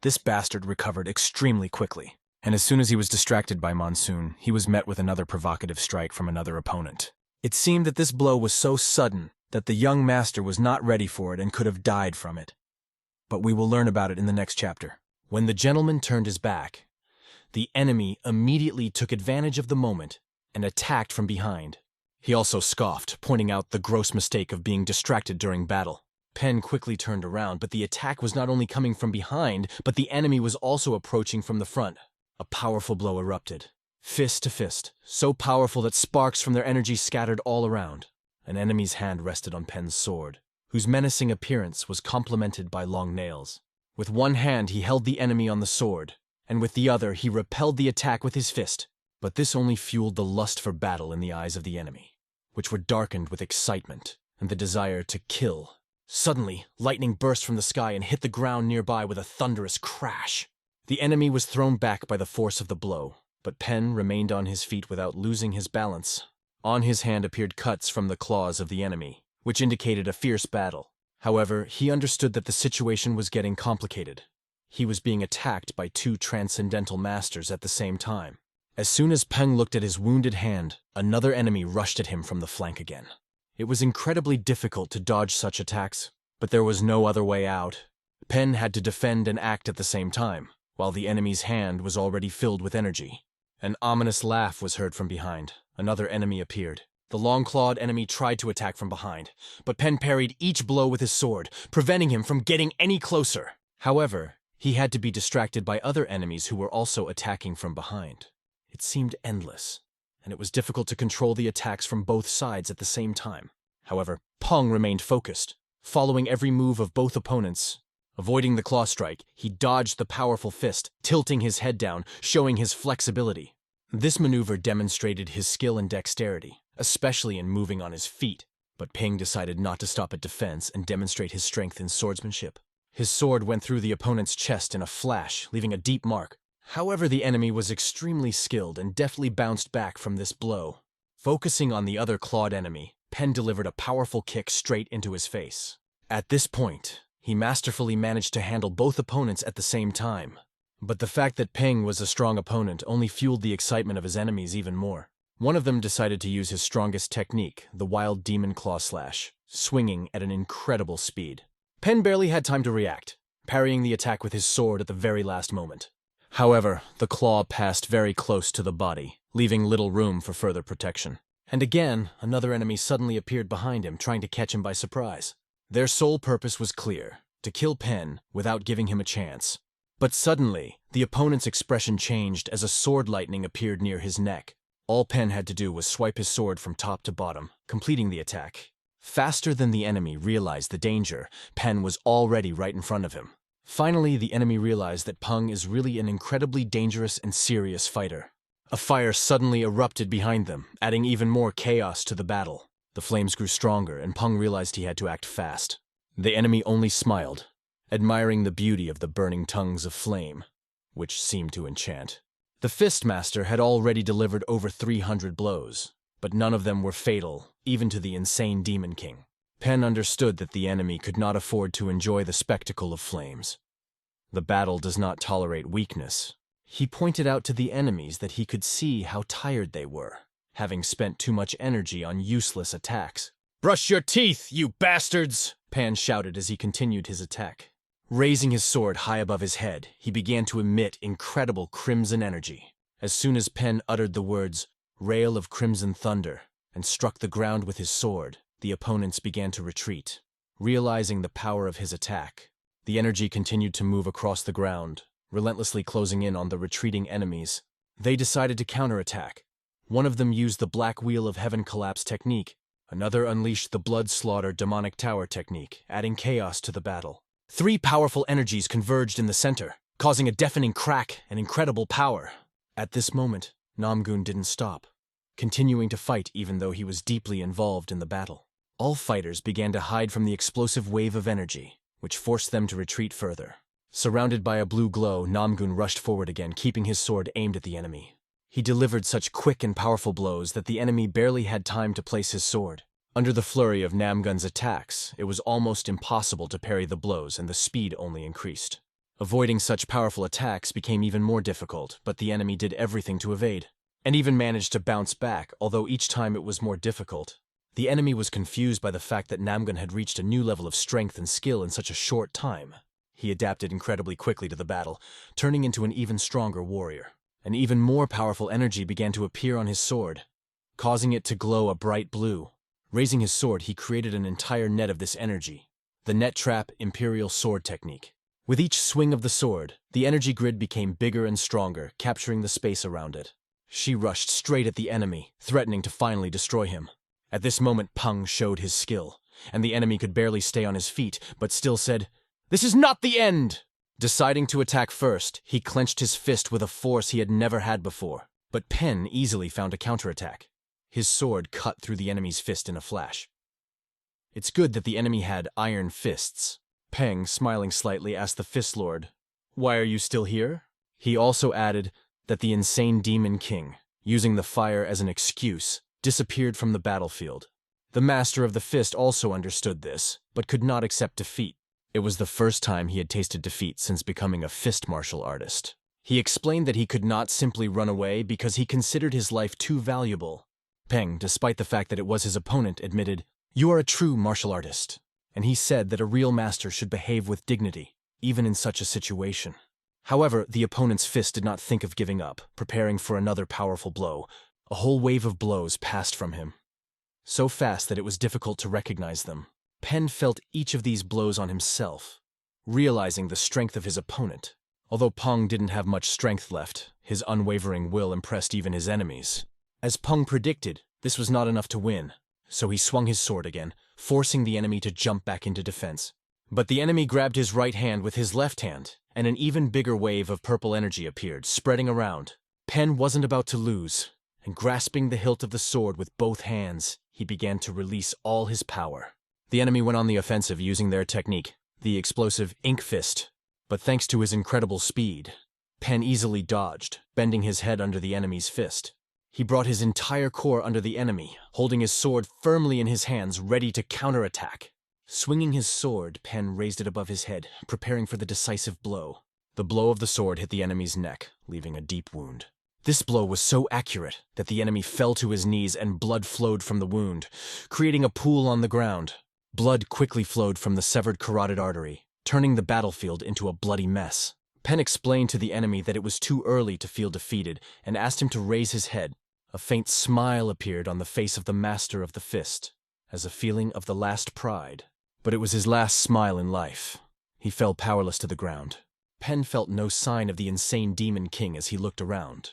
This bastard recovered extremely quickly. And as soon as he was distracted by Monsoon, he was met with another provocative strike from another opponent. It seemed that this blow was so sudden that the young master was not ready for it and could have died from it. But we will learn about it in the next chapter. When the gentleman turned his back, the enemy immediately took advantage of the moment and attacked from behind. He also scoffed, pointing out the gross mistake of being distracted during battle. Pen quickly turned around, but the attack was not only coming from behind, but the enemy was also approaching from the front. A powerful blow erupted, fist to fist, so powerful that sparks from their energy scattered all around. An enemy's hand rested on Pen's sword, whose menacing appearance was complemented by long nails. With one hand he held the enemy on the sword, and with the other he repelled the attack with his fist. But this only fueled the lust for battle in the eyes of the enemy, which were darkened with excitement and the desire to kill. Suddenly, lightning burst from the sky and hit the ground nearby with a thunderous crash. The enemy was thrown back by the force of the blow, but Pen remained on his feet without losing his balance. On his hand appeared cuts from the claws of the enemy, which indicated a fierce battle. However, he understood that the situation was getting complicated. He was being attacked by two transcendental masters at the same time. As soon as Pen looked at his wounded hand, another enemy rushed at him from the flank again. It was incredibly difficult to dodge such attacks, but there was no other way out. Pen had to defend and act at the same time, while the enemy's hand was already filled with energy. An ominous laugh was heard from behind. Another enemy appeared. The long-clawed enemy tried to attack from behind, but Pen parried each blow with his sword, preventing him from getting any closer. However, he had to be distracted by other enemies who were also attacking from behind. It seemed endless, and it was difficult to control the attacks from both sides at the same time. However, Peng remained focused, following every move of both opponents. Avoiding the claw strike, he dodged the powerful fist, tilting his head down, showing his flexibility. This maneuver demonstrated his skill and dexterity, especially in moving on his feet. But Peng decided not to stop at defense and demonstrate his strength in swordsmanship. His sword went through the opponent's chest in a flash, leaving a deep mark. However, the enemy was extremely skilled and deftly bounced back from this blow. Focusing on the other clawed enemy, Pen delivered a powerful kick straight into his face. At this point, he masterfully managed to handle both opponents at the same time. But the fact that Peng was a strong opponent only fueled the excitement of his enemies even more. One of them decided to use his strongest technique, the Wild Demon Claw Slash, swinging at an incredible speed. Pen barely had time to react, parrying the attack with his sword at the very last moment. However, the claw passed very close to the body, leaving little room for further protection. And again, another enemy suddenly appeared behind him, trying to catch him by surprise. Their sole purpose was clear, to kill Pen without giving him a chance. But suddenly, the opponent's expression changed as a sword lightning appeared near his neck. All Pen had to do was swipe his sword from top to bottom, completing the attack. Faster than the enemy realized the danger, Pen was already right in front of him. Finally, the enemy realized that Peng is really an incredibly dangerous and serious fighter. A fire suddenly erupted behind them, adding even more chaos to the battle. The flames grew stronger, and Peng realized he had to act fast. The enemy only smiled, admiring the beauty of the burning tongues of flame, which seemed to enchant. The Fistmaster had already delivered over 300 blows, but none of them were fatal, even to the insane Demon King. Pen understood that the enemy could not afford to enjoy the spectacle of flames. The battle does not tolerate weakness. He pointed out to the enemies that he could see how tired they were, having spent too much energy on useless attacks. "Brush your teeth, you bastards!" Pan shouted as he continued his attack. Raising his sword high above his head, he began to emit incredible crimson energy. As soon as Pen uttered the words, "Rail of Crimson Thunder," and struck the ground with his sword, the opponents began to retreat. Realizing the power of his attack, the energy continued to move across the ground, relentlessly closing in on the retreating enemies. They decided to counterattack. One of them used the Black Wheel of Heaven Collapse technique. Another unleashed the Blood Slaughter Demonic Tower technique, adding chaos to the battle. 3 powerful energies converged in the center, causing a deafening crack and incredible power. At this moment, Namgun didn't stop, continuing to fight even though he was deeply involved in the battle. All fighters began to hide from the explosive wave of energy, which forced them to retreat further. Surrounded by a blue glow, Namgun rushed forward again, keeping his sword aimed at the enemy. He delivered such quick and powerful blows that the enemy barely had time to place his sword. Under the flurry of Namgun's attacks, it was almost impossible to parry the blows, and the speed only increased. Avoiding such powerful attacks became even more difficult, but the enemy did everything to evade, and even managed to bounce back, although each time it was more difficult. The enemy was confused by the fact that Namgun had reached a new level of strength and skill in such a short time. He adapted incredibly quickly to the battle, turning into an even stronger warrior. An even more powerful energy began to appear on his sword, causing it to glow a bright blue. Raising his sword, he created an entire net of this energy. The net trap Imperial Sword Technique. With each swing of the sword, the energy grid became bigger and stronger, capturing the space around it. She rushed straight at the enemy, threatening to finally destroy him. At this moment, Peng showed his skill, and the enemy could barely stay on his feet, but still said, "This is not the end!" Deciding to attack first, he clenched his fist with a force he had never had before. But Pen easily found a counterattack. His sword cut through the enemy's fist in a flash. It's good that the enemy had iron fists. Peng, smiling slightly, asked the Fist Lord, "Why are you still here?" He also added that the insane Demon King, using the fire as an excuse, disappeared from the battlefield. The Master of the Fist also understood this, but could not accept defeat. It was the first time he had tasted defeat since becoming a fist martial artist. He explained that he could not simply run away because he considered his life too valuable. Peng, despite the fact that it was his opponent, admitted, "You are a true martial artist," and he said that a real master should behave with dignity, even in such a situation. However, the opponent's fist did not think of giving up, preparing for another powerful blow. A whole wave of blows passed from him, so fast that it was difficult to recognize them. Pen felt each of these blows on himself, realizing the strength of his opponent. Although Peng didn't have much strength left, his unwavering will impressed even his enemies. As Peng predicted, this was not enough to win, so he swung his sword again, forcing the enemy to jump back into defense. But the enemy grabbed his right hand with his left hand, and an even bigger wave of purple energy appeared, spreading around. Pen wasn't about to lose, and grasping the hilt of the sword with both hands, he began to release all his power. The enemy went on the offensive using their technique, the explosive Ink Fist. But thanks to his incredible speed, Pen easily dodged, bending his head under the enemy's fist. He brought his entire core under the enemy, holding his sword firmly in his hands, ready to counterattack. Swinging his sword, Pen raised it above his head, preparing for the decisive blow. The blow of the sword hit the enemy's neck, leaving a deep wound. This blow was so accurate that the enemy fell to his knees and blood flowed from the wound, creating a pool on the ground. Blood quickly flowed from the severed carotid artery, turning the battlefield into a bloody mess. Pen explained to the enemy that it was too early to feel defeated and asked him to raise his head. A faint smile appeared on the face of the Master of the Fist, as a feeling of the last pride. But it was his last smile in life. He fell powerless to the ground. Pen felt no sign of the insane Demon King as he looked around.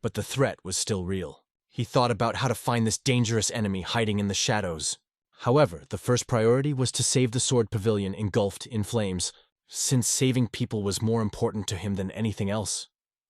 But the threat was still real. He thought about how to find this dangerous enemy hiding in the shadows. However, the first priority was to save the sword pavilion engulfed in flames, since saving people was more important to him than anything else.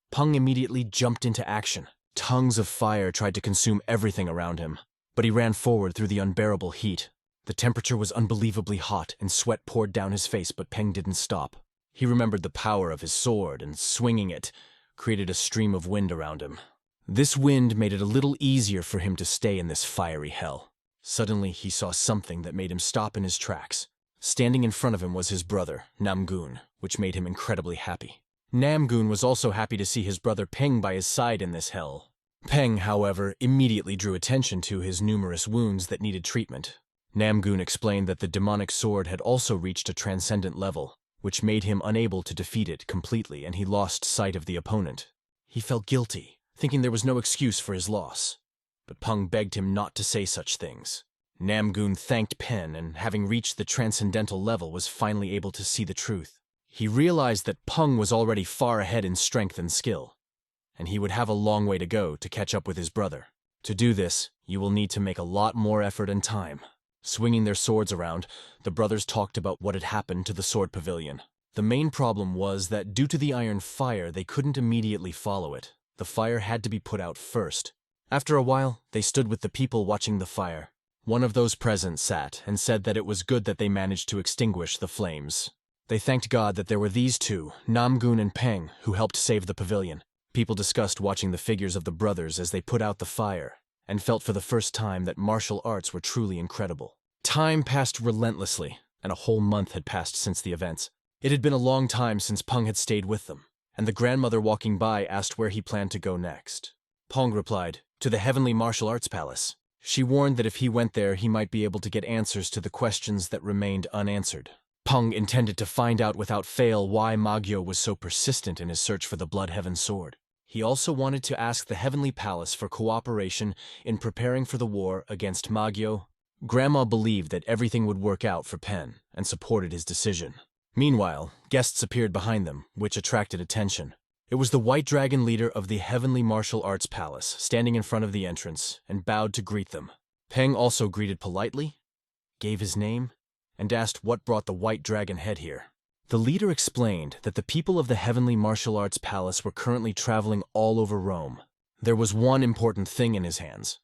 Peng immediately jumped into action. Tongues of fire tried to consume everything around him, but he ran forward through the unbearable heat. The temperature was unbelievably hot and sweat poured down his face, but Peng didn't stop. He remembered the power of his sword and, swinging it, created a stream of wind around him. This wind made it a little easier for him to stay in this fiery hell. Suddenly, he saw something that made him stop in his tracks. Standing in front of him was his brother, Namgun, which made him incredibly happy. Namgun was also happy to see his brother Peng by his side in this hell. Peng, however, immediately drew attention to his numerous wounds that needed treatment. Namgun explained that the demonic sword had also reached a transcendent level, which made him unable to defeat it completely, and he lost sight of the opponent. He felt guilty, thinking there was no excuse for his loss. But Peng begged him not to say such things. Namgun thanked Pen and, having reached the transcendental level, was finally able to see the truth. He realized that Peng was already far ahead in strength and skill, and he would have a long way to go to catch up with his brother. To do this, you will need to make a lot more effort and time. Swinging their swords around, the brothers talked about what had happened to the sword pavilion. The main problem was that due to the iron fire, they couldn't immediately follow it. The fire had to be put out first. After a while, they stood with the people watching the fire. One of those present sat and said that it was good that they managed to extinguish the flames. They thanked God that there were these two, Namgun and Peng, who helped save the pavilion. People discussed watching the figures of the brothers as they put out the fire, and felt for the first time that martial arts were truly incredible. Time passed relentlessly, and a whole month had passed since the events. It had been a long time since Peng had stayed with them, and the grandmother walking by asked where he planned to go next. Peng replied, "To the Heavenly Martial Arts Palace." She warned that if he went there, he might be able to get answers to the questions that remained unanswered. Peng intended to find out without fail why Magyo was so persistent in his search for the Blood Heaven sword. He also wanted to ask the Heavenly Palace for cooperation in preparing for the war against Magyo. Grandma believed that everything would work out for Pen and supported his decision. Meanwhile, guests appeared behind them, which attracted attention. It was the White Dragon leader of the Heavenly Martial Arts Palace, standing in front of the entrance, and bowed to greet them. Peng also greeted politely, gave his name, and asked what brought the White Dragon head here. The leader explained that the people of the Heavenly Martial Arts Palace were currently traveling all over Rome. There was one important thing in his hands,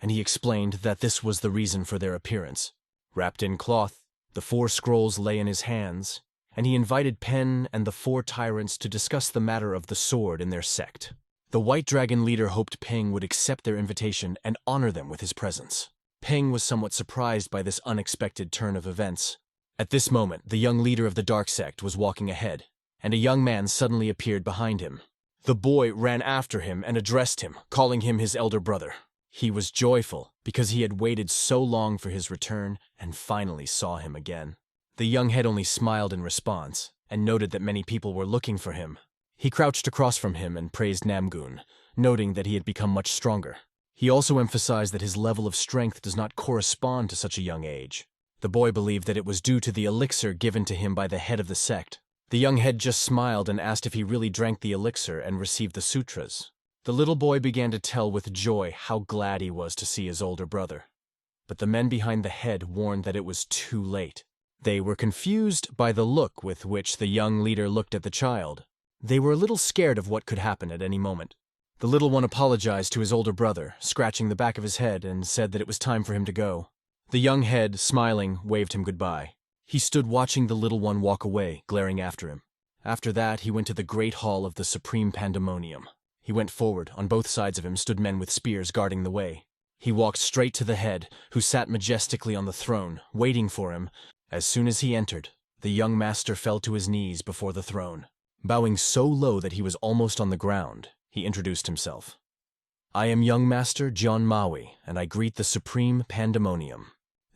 and he explained that this was the reason for their appearance. Wrapped in cloth, the 4 scrolls lay in his hands, and he invited Pen and the 4 tyrants to discuss the matter of the sword in their sect. The White Dragon leader hoped Peng would accept their invitation and honor them with his presence. Peng was somewhat surprised by this unexpected turn of events. At this moment, the young leader of the dark sect was walking ahead, and a young man suddenly appeared behind him. The boy ran after him and addressed him, calling him his elder brother. He was joyful because he had waited so long for his return and finally saw him again. The young head only smiled in response and noted that many people were looking for him. He crouched across from him and praised Namgun, noting that he had become much stronger. He also emphasized that his level of strength does not correspond to such a young age. The boy believed that it was due to the elixir given to him by the head of the sect. The young head just smiled and asked if he really drank the elixir and received the sutras. The little boy began to tell with joy how glad he was to see his older brother. But the men behind the head warned that it was too late. They were confused by the look with which the young leader looked at the child. They were a little scared of what could happen at any moment. The little one apologized to his older brother, scratching the back of his head, and said that it was time for him to go. The young head, smiling, waved him goodbye. He stood watching the little one walk away, glaring after him. After that, he went to the great hall of the Supreme Pandemonium. He went forward. On both sides of him stood men with spears guarding the way. He walked straight to the head, who sat majestically on the throne, waiting for him. As soon as he entered, the young master fell to his knees before the throne. Bowing so low that he was almost on the ground, he introduced himself. "I am young master John Maui, and I greet the Supreme Pandemonium."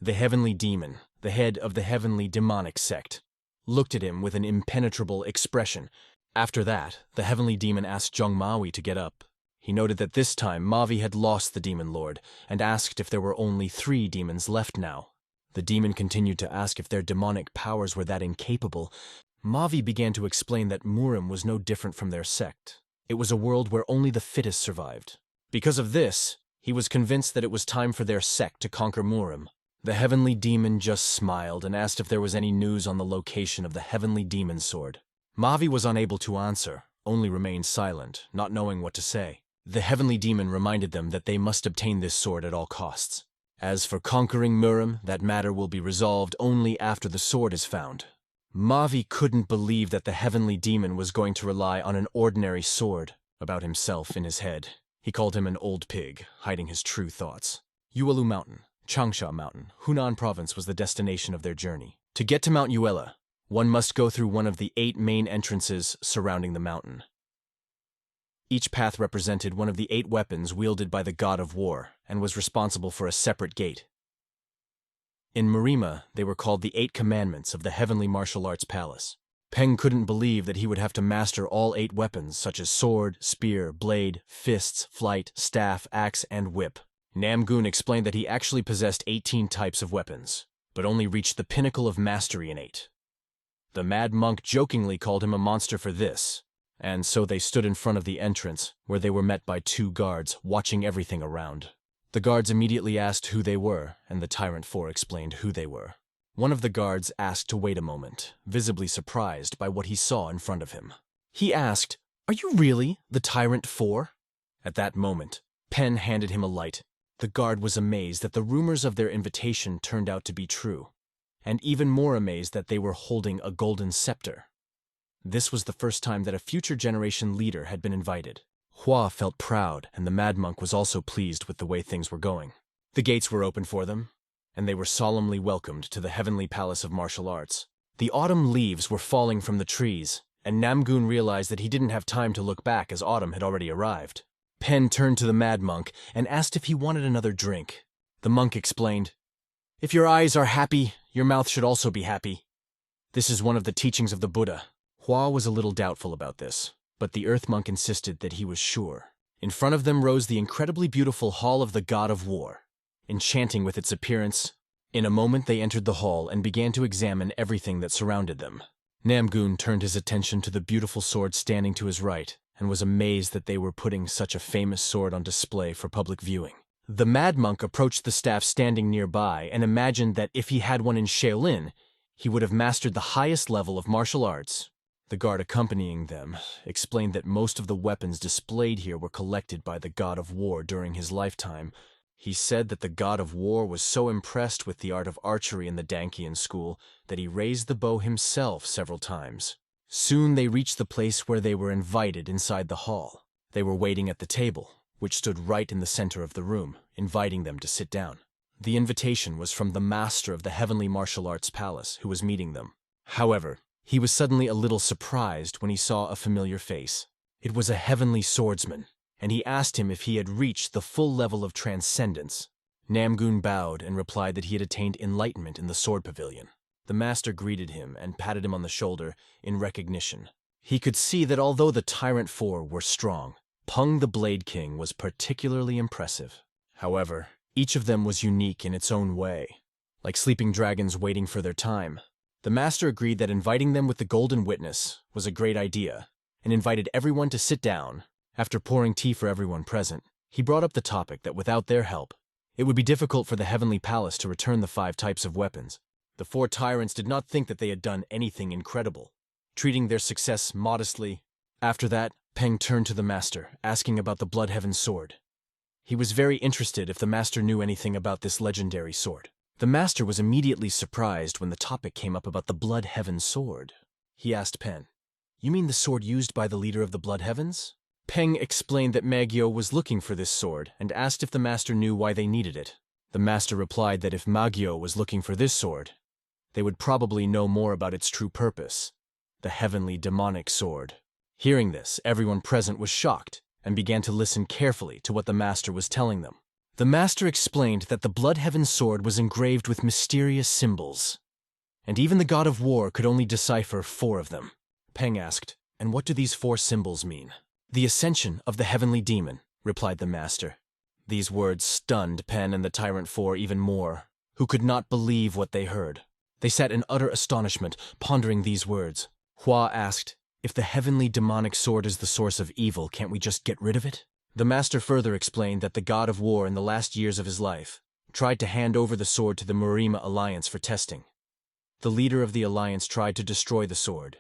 The heavenly demon, the head of the heavenly demonic sect, looked at him with an impenetrable expression. After that, the heavenly demon asked Jong Maui to get up. He noted that this time Mavi had lost the demon lord, and asked if there were only 3 demons left now. The demon continued to ask if their demonic powers were that incapable. Mavi began to explain that Murim was no different from their sect. It was a world where only the fittest survived. Because of this, he was convinced that it was time for their sect to conquer Murim. The heavenly demon just smiled and asked if there was any news on the location of the heavenly demon sword. Mavi was unable to answer, only remained silent, not knowing what to say. The heavenly demon reminded them that they must obtain this sword at all costs. As for conquering Murim, that matter will be resolved only after the sword is found. Mavi couldn't believe that the heavenly demon was going to rely on an ordinary sword. About himself in his head, he called him an old pig, hiding his true thoughts. Yuelu Mountain, Changsha Mountain, Hunan Province was the destination of their journey. To get to Mount Yuela, one must go through one of the 8 main entrances surrounding the mountain. Each path represented one of the 8 weapons wielded by the god of war, and was responsible for a separate gate. In Marima, they were called the 8 Commandments of the Heavenly Martial Arts Palace. Peng couldn't believe that he would have to master all 8 weapons, such as sword, spear, blade, fists, flight, staff, axe, and whip. Namgun explained that he actually possessed 18 types of weapons, but only reached the pinnacle of mastery in 8. The mad monk jokingly called him a monster for this, and so they stood in front of the entrance, where they were met by 2 guards, watching everything around. The guards immediately asked who they were, and the Tyrant 4 explained who they were. One of the guards asked to wait a moment, visibly surprised by what he saw in front of him. He asked, "Are you really the Tyrant 4? At that moment, Pen handed him a light. The guard was amazed that the rumors of their invitation turned out to be true, and even more amazed that they were holding a golden scepter. This was the first time that a future generation leader had been invited. Hua felt proud, and the mad monk was also pleased with the way things were going. The gates were open for them, and they were solemnly welcomed to the Heavenly Palace of Martial Arts. The autumn leaves were falling from the trees, and Namgun realized that he didn't have time to look back as autumn had already arrived. Pen turned to the mad monk and asked if he wanted another drink. The monk explained, "If your eyes are happy, your mouth should also be happy. This is one of the teachings of the Buddha." Hua was a little doubtful about this, But the Earth Monk insisted that he was sure. In front of them rose the incredibly beautiful Hall of the God of War, enchanting with its appearance. In a moment they entered the hall and began to examine everything that surrounded them. Namgoon turned his attention to the beautiful sword standing to his right, and was amazed that they were putting such a famous sword on display for public viewing. The Mad Monk approached the staff standing nearby and imagined that if he had one in Shaolin, he would have mastered the highest level of martial arts. The guard accompanying them explained that most of the weapons displayed here were collected by the God of War during his lifetime. He said that the God of War was so impressed with the art of archery in the Dankian school that he raised the bow himself several times. Soon they reached the place where they were invited inside the hall. They were waiting at the table, which stood right in the center of the room, inviting them to sit down. The invitation was from the master of the Heavenly Martial Arts Palace, who was meeting them. However, he was suddenly a little surprised when he saw a familiar face. It was a heavenly swordsman, and he asked him if he had reached the full level of transcendence. Namgoon bowed and replied that he had attained enlightenment in the sword pavilion. The master greeted him and patted him on the shoulder in recognition. He could see that although the Tyrant Four were strong, Peng the Blade King was particularly impressive. However, each of them was unique in its own way, like sleeping dragons waiting for their time. The master agreed that inviting them with the Golden Witness was a great idea, and invited everyone to sit down. After pouring tea for everyone present, he brought up the topic that without their help, it would be difficult for the Heavenly Palace to return the 5 types of weapons. The 4 tyrants did not think that they had done anything incredible, treating their success modestly. After that, Peng turned to the master, asking about the Bloodheaven sword. He was very interested if the master knew anything about this legendary sword. The master was immediately surprised when the topic came up about the Bloodheaven sword. He asked Peng, "You mean the sword used by the leader of the Bloodheavens?" Peng explained that Magyo was looking for this sword and asked if the master knew why they needed it. The master replied that if Magyo was looking for this sword, they would probably know more about its true purpose, the heavenly demonic sword. Hearing this, everyone present was shocked and began to listen carefully to what the master was telling them. The master explained that the Bloodheaven sword was engraved with mysterious symbols, and even the God of War could only decipher 4 of them. Peng asked, "And what do these 4 symbols mean?" "The ascension of the heavenly demon," replied the master. These words stunned Peng and the Tyrant Four even more, who could not believe what they heard. They sat in utter astonishment, pondering these words. Hua asked, "If the heavenly demonic sword is the source of evil, can't we just get rid of it?" The master further explained that the God of War in the last years of his life tried to hand over the sword to the Murima Alliance for testing. The leader of the alliance tried to destroy the sword,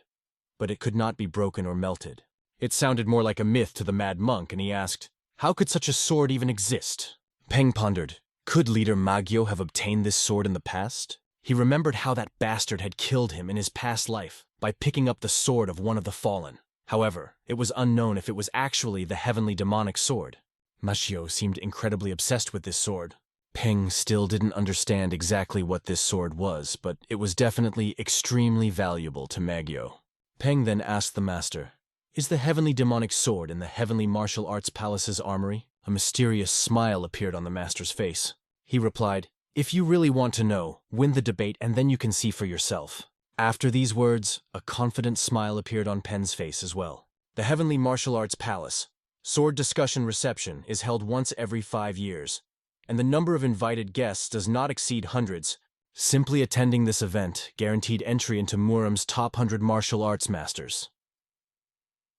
but it could not be broken or melted. It sounded more like a myth to the Mad Monk, and he asked, "How could such a sword even exist?" Peng pondered, could leader Magyo have obtained this sword in the past? He remembered how that bastard had killed him in his past life by picking up the sword of one of the fallen. However, it was unknown if it was actually the heavenly demonic sword. Magyo seemed incredibly obsessed with this sword. Peng still didn't understand exactly what this sword was, but it was definitely extremely valuable to Magyo. Peng then asked the master, "Is the heavenly demonic sword in the Heavenly Martial Arts Palace's armory?" A mysterious smile appeared on the master's face. He replied, "If you really want to know, win the debate and then you can see for yourself." After these words, a confident smile appeared on Peng's face as well. The Heavenly Martial Arts Palace Sword Discussion Reception is held once every 5 years, and the number of invited guests does not exceed hundreds. Simply attending this event guaranteed entry into Muram's top 100 martial arts masters.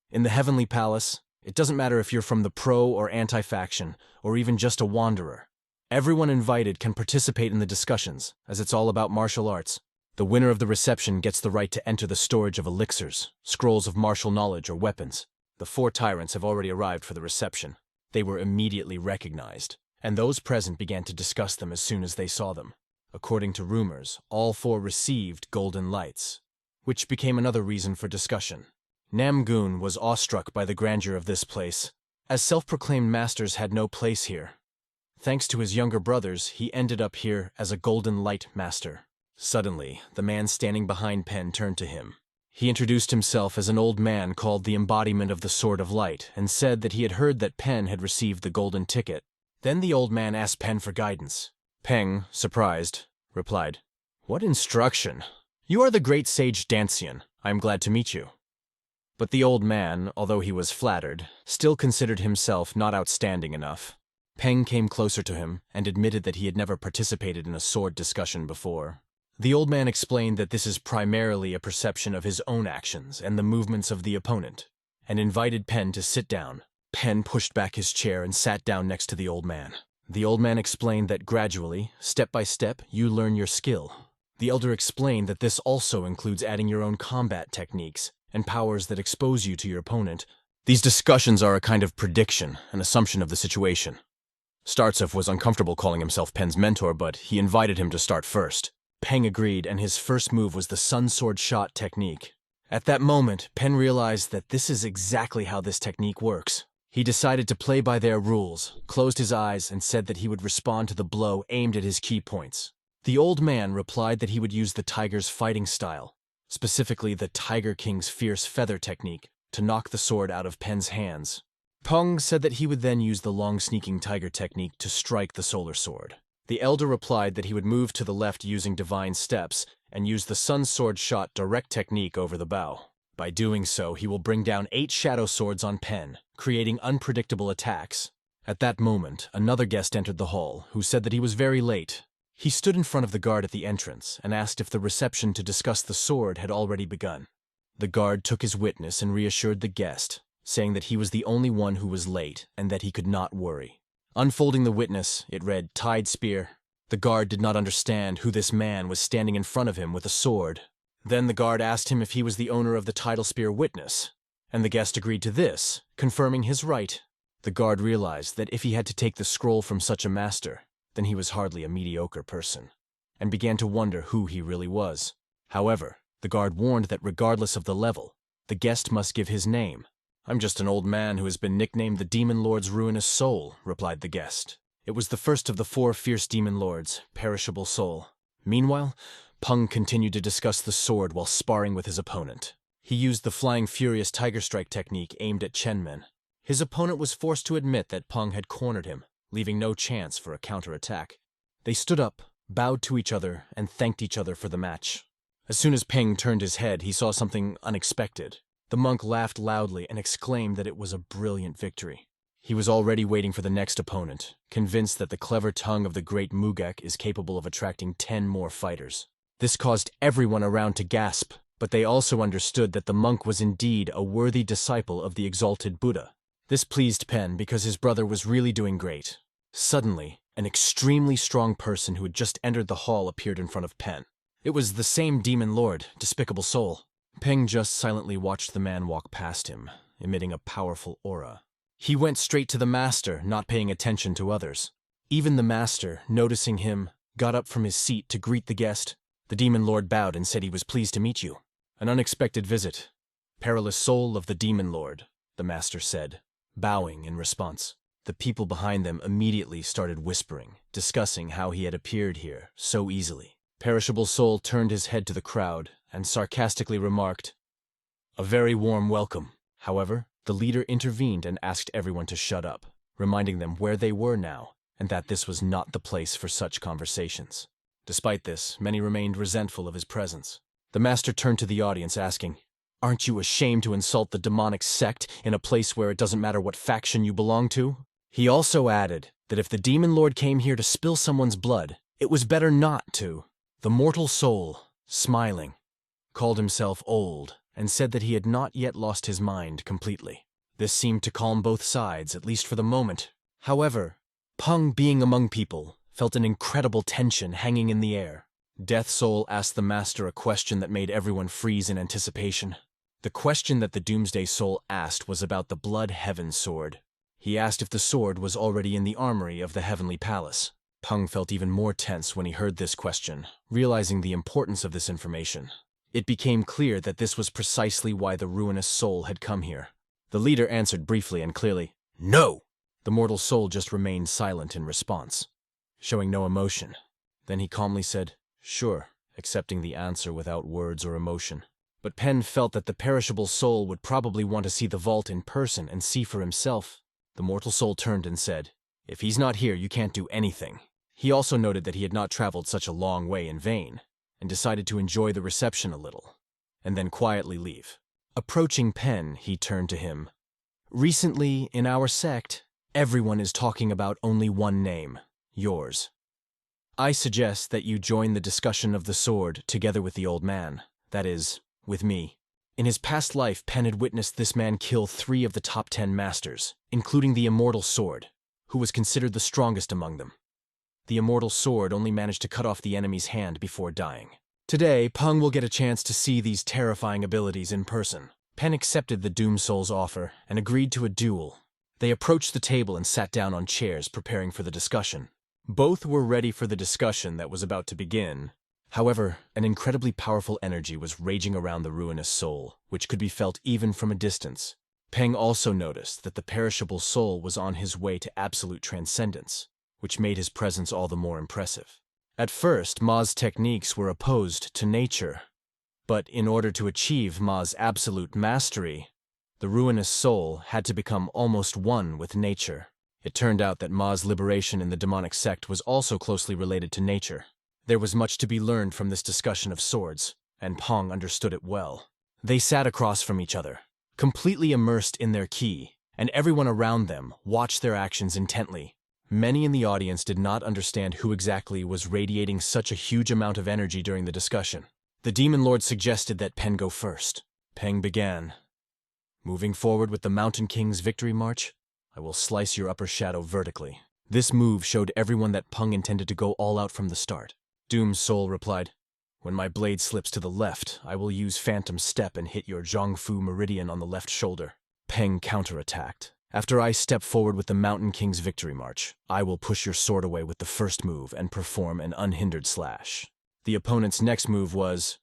In the Heavenly Palace, it doesn't matter if you're from the pro or anti-faction, or even just a wanderer. Everyone invited can participate in the discussions, as it's all about martial arts. The winner of the reception gets the right to enter the storage of elixirs, scrolls of martial knowledge, or weapons. The 4 tyrants have already arrived for the reception. They were immediately recognized, and those present began to discuss them as soon as they saw them. According to rumors, all 4 received golden lights, which became another reason for discussion. Namgoon was awestruck by the grandeur of this place, as self-proclaimed masters had no place here. Thanks to his younger brothers, he ended up here as a golden light master. Suddenly, the man standing behind Peng turned to him. He introduced himself as an old man called the embodiment of the Sword of Light, and said that he had heard that Peng had received the golden ticket. Then the old man asked Peng for guidance. Peng, surprised, replied, "What instruction? You are the great sage Dancian. I am glad to meet you." But the old man, although he was flattered, still considered himself not outstanding enough. Peng came closer to him and admitted that he had never participated in a sword discussion before. The old man explained that this is primarily a perception of his own actions and the movements of the opponent, and invited Pen to sit down. Pen pushed back his chair and sat down next to the old man. The old man explained that gradually, step by step, you learn your skill. The elder explained that this also includes adding your own combat techniques and powers that expose you to your opponent. These discussions are a kind of prediction, an assumption of the situation. Startsev was uncomfortable calling himself Pen's mentor, but he invited him to start first. Peng agreed, and his first move was the Sun Sword Shot technique. At that moment, Pen realized that this is exactly how this technique works. He decided to play by their rules, closed his eyes, and said that he would respond to the blow aimed at his key points. The old man replied that he would use the tiger's fighting style, specifically the Tiger King's fierce feather technique, to knock the sword out of Pen's hands. Peng said that he would then use the long sneaking tiger technique to strike the solar sword. The elder replied that he would move to the left using divine steps and use the Sun Sword Shot direct technique over the bow. By doing so, he will bring down 8 shadow swords on Pen, creating unpredictable attacks. At that moment, another guest entered the hall, who said that he was very late. He stood in front of the guard at the entrance and asked if the reception to discuss the sword had already begun. The guard took his witness and reassured the guest, saying that he was the only one who was late and that he could not worry. Unfolding the witness, it read, Tide Spear. The guard did not understand who this man was standing in front of him with a sword. Then the guard asked him if he was the owner of the Tidal Spear witness, and the guest agreed to this, confirming his right. The guard realized that if he had to take the scroll from such a master, then he was hardly a mediocre person, and began to wonder who he really was. However, the guard warned that regardless of the level, the guest must give his name. I'm just an old man who has been nicknamed the Demon Lord's Ruinous Soul, replied the guest. It was the first of the 4 fierce demon lords, Perishable Soul. Meanwhile, Peng continued to discuss the sword while sparring with his opponent. He used the Flying Furious Tiger Strike technique aimed at Chenmen. His opponent was forced to admit that Peng had cornered him, leaving no chance for a counterattack. They stood up, bowed to each other, and thanked each other for the match. As soon as Peng turned his head, he saw something unexpected. The monk laughed loudly and exclaimed that it was a brilliant victory. He was already waiting for the next opponent, convinced that the clever tongue of the great Mugek is capable of attracting 10 more fighters. This caused everyone around to gasp, but they also understood that the monk was indeed a worthy disciple of the exalted Buddha. This pleased Pen because his brother was really doing great. Suddenly, an extremely strong person who had just entered the hall appeared in front of Pen. It was the same demon lord, Despicable Soul. Peng just silently watched the man walk past him, emitting a powerful aura. He went straight to the master, not paying attention to others. Even the master, noticing him, got up from his seat to greet the guest. The demon lord bowed and said he was pleased to meet you. An unexpected visit. Perilous soul of the demon lord, the master said, bowing in response. The people behind them immediately started whispering, discussing how he had appeared here so easily. Perishable Soul turned his head to the crowd and sarcastically remarked, "A very warm welcome." However, the leader intervened and asked everyone to shut up, reminding them where they were now and that this was not the place for such conversations. Despite this, many remained resentful of his presence. The master turned to the audience asking, "Aren't you ashamed to insult the demonic sect in a place where it doesn't matter what faction you belong to?" He also added that if the demon lord came here to spill someone's blood, it was better not to. The mortal soul, smiling, called himself old and said that he had not yet lost his mind completely. This seemed to calm both sides, at least for the moment. However, Peng, being among people, felt an incredible tension hanging in the air. Death Soul asked the master a question that made everyone freeze in anticipation. The question that the Doomsday Soul asked was about the Blood Heaven sword. He asked if the sword was already in the armory of the Heavenly Palace. Peng felt even more tense when he heard this question, realizing the importance of this information. It became clear that this was precisely why the ruinous soul had come here. The leader answered briefly and clearly, "No!" The mortal soul just remained silent in response, showing no emotion. Then he calmly said, "Sure," accepting the answer without words or emotion. But Pen felt that the perishable soul would probably want to see the vault in person and see for himself. The mortal soul turned and said, "If he's not here, you can't do anything." He also noted that he had not traveled such a long way in vain, and decided to enjoy the reception a little, and then quietly leave. Approaching Pen, he turned to him. Recently, in our sect, everyone is talking about only one name, yours. I suggest that you join the discussion of the sword together with the old man, that is, with me. In his past life, Pen had witnessed this man kill 3 of the top 10 masters, including the immortal sword, who was considered the strongest among them. The immortal sword only managed to cut off the enemy's hand before dying. Today, Peng will get a chance to see these terrifying abilities in person. Pen accepted the Doom Soul's offer and agreed to a duel. They approached the table and sat down on chairs preparing for the discussion. Both were ready for the discussion that was about to begin. However, an incredibly powerful energy was raging around the ruinous soul, which could be felt even from a distance. Peng also noticed that the perishable soul was on his way to absolute transcendence, which made his presence all the more impressive. At first, Ma's techniques were opposed to nature, but in order to achieve Ma's absolute mastery, the ruinous soul had to become almost one with nature. It turned out that Ma's liberation in the demonic sect was also closely related to nature. There was much to be learned from this discussion of swords, and Peng understood it well. They sat across from each other, completely immersed in their ki, and everyone around them watched their actions intently. Many in the audience did not understand who exactly was radiating such a huge amount of energy during the discussion. The Demon Lord suggested that Pen go first. Peng began. Moving forward with the Mountain King's victory march, I will slice your upper shadow vertically. This move showed everyone that Peng intended to go all out from the start. Doom's soul replied, when my blade slips to the left, I will use Phantom Step and hit your Zhongfu Meridian on the left shoulder. Peng counterattacked. After I step forward with the Mountain King's victory march, I will push your sword away with the first move and perform an unhindered slash. The opponent's next move was,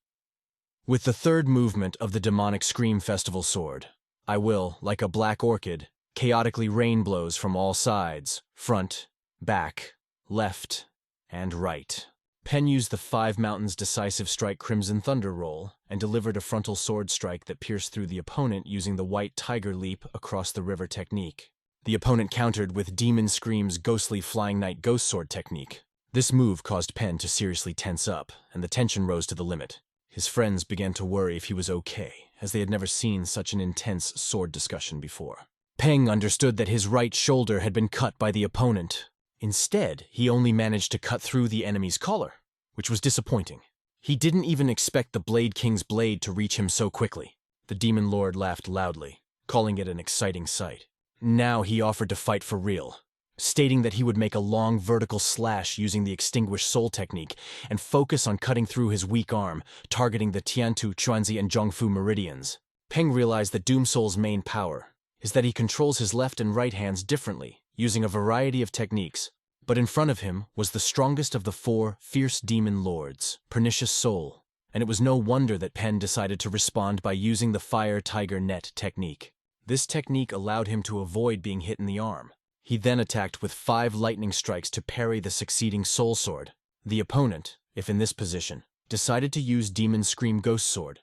with the third movement of the demonic Scream Festival sword, I will, like a black orchid, chaotically rain blows from all sides, front, back, left, and right. Pen used the 5 Mountains Decisive Strike Crimson Thunder roll and delivered a frontal sword strike that pierced through the opponent using the White Tiger Leap across the river technique. The opponent countered with Demon Scream's Ghostly Flying Knight Ghost Sword technique. This move caused Pen to seriously tense up, and the tension rose to the limit. His friends began to worry if he was okay, as they had never seen such an intense sword discussion before. Peng understood that his right shoulder had been cut by the opponent. Instead, he only managed to cut through the enemy's collar, which was disappointing. He didn't even expect the Blade King's blade to reach him so quickly. The Demon Lord laughed loudly, calling it an exciting sight. Now he offered to fight for real, stating that he would make a long vertical slash using the Extinguished Soul technique and focus on cutting through his weak arm, targeting the Tiantu, Chuanzi, and Zhongfu meridians. Peng realized that Doom Soul's main power is that he controls his left and right hands differently, using a variety of techniques. But in front of him was the strongest of the 4 fierce demon lords, Pernicious Soul, and it was no wonder that Pen decided to respond by using the Fire Tiger Net technique. This technique allowed him to avoid being hit in the arm. He then attacked with 5 lightning strikes to parry the succeeding Soul Sword. The opponent, if in this position, decided to use Demon Scream Ghost Sword,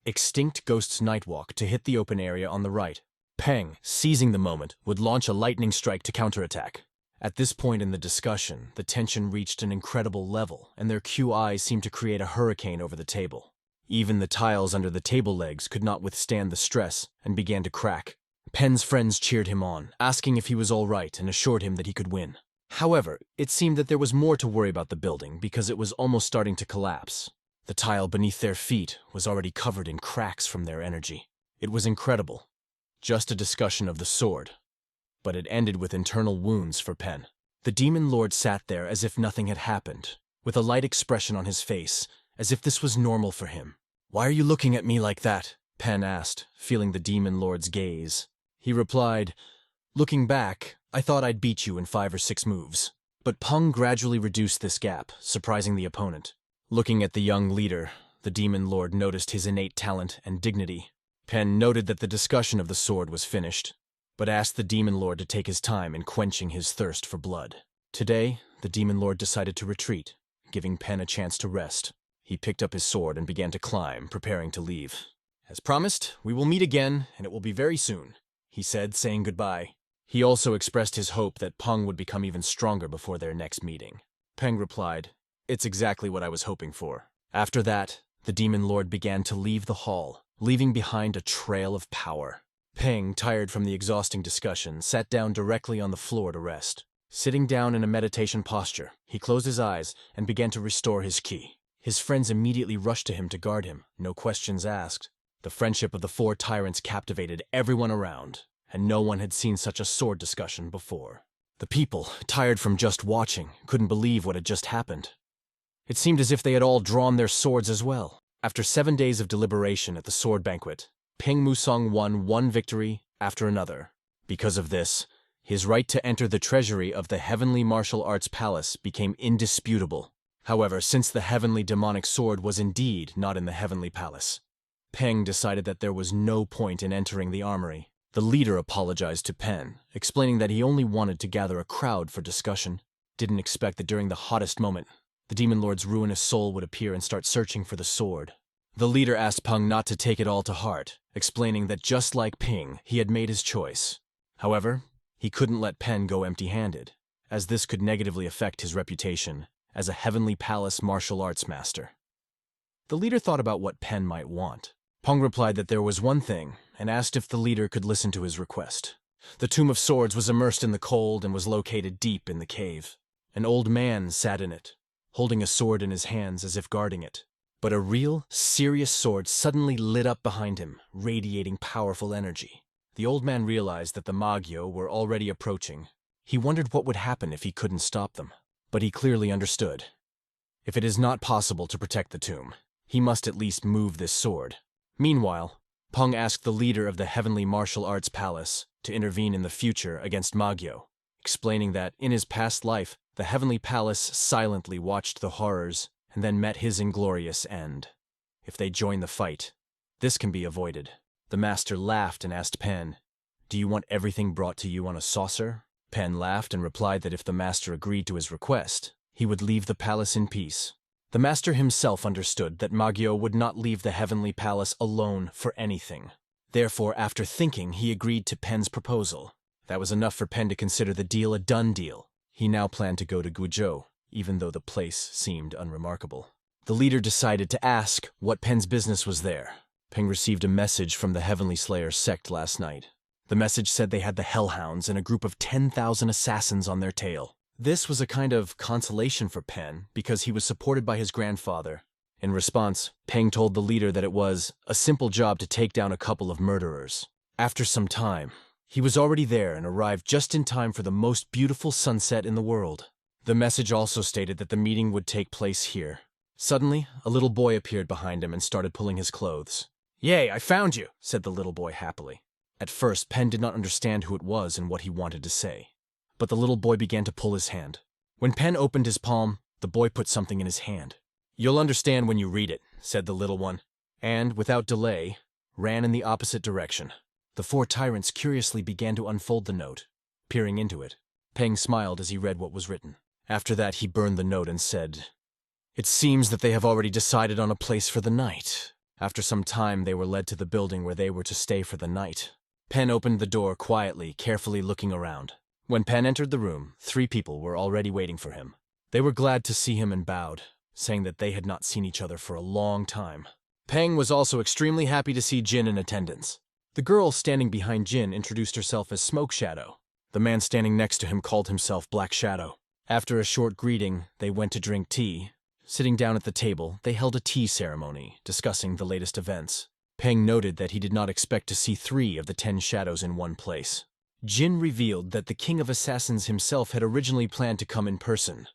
Extinct Ghost's Nightwalk, to hit the open area on the right. Peng, seizing the moment, would launch a lightning strike to counterattack. At this point in the discussion, the tension reached an incredible level, and their QI seemed to create a hurricane over the table. Even the tiles under the table legs could not withstand the stress and began to crack. Pen's friends cheered him on, asking if he was all right and assured him that he could win. However, it seemed that there was more to worry about the building because it was almost starting to collapse. The tile beneath their feet was already covered in cracks from their energy. It was incredible. Just a discussion of the sword, but it ended with internal wounds for Pen. The Demon Lord sat there as if nothing had happened, with a light expression on his face, as if this was normal for him. "Why are you looking at me like that?" Pen asked, feeling the Demon Lord's gaze. He replied, "Looking back, I thought I'd beat you in 5 or 6 moves." But Peng gradually reduced this gap, surprising the opponent. Looking at the young leader, the Demon Lord noticed his innate talent and dignity. Pen noted that the discussion of the sword was finished, but asked the Demon Lord to take his time in quenching his thirst for blood. Today, the Demon Lord decided to retreat, giving Pen a chance to rest. He picked up his sword and began to climb, preparing to leave. "As promised, we will meet again, and it will be very soon," he said, saying goodbye. He also expressed his hope that Peng would become even stronger before their next meeting. Peng replied, "It's exactly what I was hoping for." After that, the Demon Lord began to leave the hall, leaving behind a trail of power. Peng, tired from the exhausting discussion, sat down directly on the floor to rest. Sitting down in a meditation posture, he closed his eyes and began to restore his ki. His friends immediately rushed to him to guard him, no questions asked. The friendship of the four tyrants captivated everyone around, and no one had seen such a sword discussion before. The people, tired from just watching, couldn't believe what had just happened. It seemed as if they had all drawn their swords as well. After 7 days of deliberation at the sword banquet, Peng Musong won one victory after another. Because of this, his right to enter the treasury of the Heavenly Martial Arts Palace became indisputable. However, since the Heavenly Demonic Sword was indeed not in the Heavenly Palace, Peng decided that there was no point in entering the armory. The leader apologized to Pen, explaining that he only wanted to gather a crowd for discussion. Didn't expect that during the hottest moment, the Demon Lord's ruinous soul would appear and start searching for the sword. The leader asked Peng not to take it all to heart, explaining that just like Ping, he had made his choice. However, he couldn't let Pen go empty-handed, as this could negatively affect his reputation as a Heavenly Palace martial arts master. The leader thought about what Pen might want. Peng replied that there was one thing, and asked if the leader could listen to his request. The Tomb of Swords was immersed in the cold and was located deep in the cave. An old man sat in it, holding a sword in his hands as if guarding it. But a real, serious sword suddenly lit up behind him, radiating powerful energy. The old man realized that the Magyo were already approaching. He wondered what would happen if he couldn't stop them. But he clearly understood. If it is not possible to protect the tomb, he must at least move this sword. Meanwhile, Peng asked the leader of the Heavenly Martial Arts Palace to intervene in the future against Magyo, explaining that in his past life, the Heavenly Palace silently watched the horrors and then met his inglorious end. If they join the fight, this can be avoided. The master laughed and asked Pen, "Do you want everything brought to you on a saucer?" Pen laughed and replied that if the master agreed to his request, he would leave the palace in peace. The master himself understood that Magyo would not leave the Heavenly Palace alone for anything. Therefore, after thinking, he agreed to Pen's proposal. That was enough for Pen to consider the deal a done deal. He now planned to go to Guizhou, even though the place seemed unremarkable. The leader decided to ask what Pen's business was there. Peng received a message from the Heavenly Slayer sect last night. The message said they had the Hellhounds and a group of 10,000 assassins on their tail. This was a kind of consolation for Pen because he was supported by his grandfather. In response, Peng told the leader that it was a simple job to take down a couple of murderers. After some time, he was already there and arrived just in time for the most beautiful sunset in the world. The message also stated that the meeting would take place here. Suddenly, a little boy appeared behind him and started pulling his clothes. "Yay, I found you," said the little boy happily. At first, Pen did not understand who it was and what he wanted to say. But the little boy began to pull his hand. When Pen opened his palm, the boy put something in his hand. "You'll understand when you read it," said the little one, and, without delay, ran in the opposite direction. The four tyrants curiously began to unfold the note, peering into it. Peng smiled as he read what was written. After that, he burned the note and said, "It seems that they have already decided on a place for the night." After some time, they were led to the building where they were to stay for the night. Pen opened the door quietly, carefully looking around. When Pen entered the room, 3 people were already waiting for him. They were glad to see him and bowed, saying that they had not seen each other for a long time. Peng was also extremely happy to see Jin in attendance. The girl standing behind Jin introduced herself as Smoke Shadow. The man standing next to him called himself Black Shadow. After a short greeting, they went to drink tea. Sitting down at the table, they held a tea ceremony, discussing the latest events. Peng noted that he did not expect to see 3 of the 10 shadows in one place. Jin revealed that the King of Assassins himself had originally planned to come in person,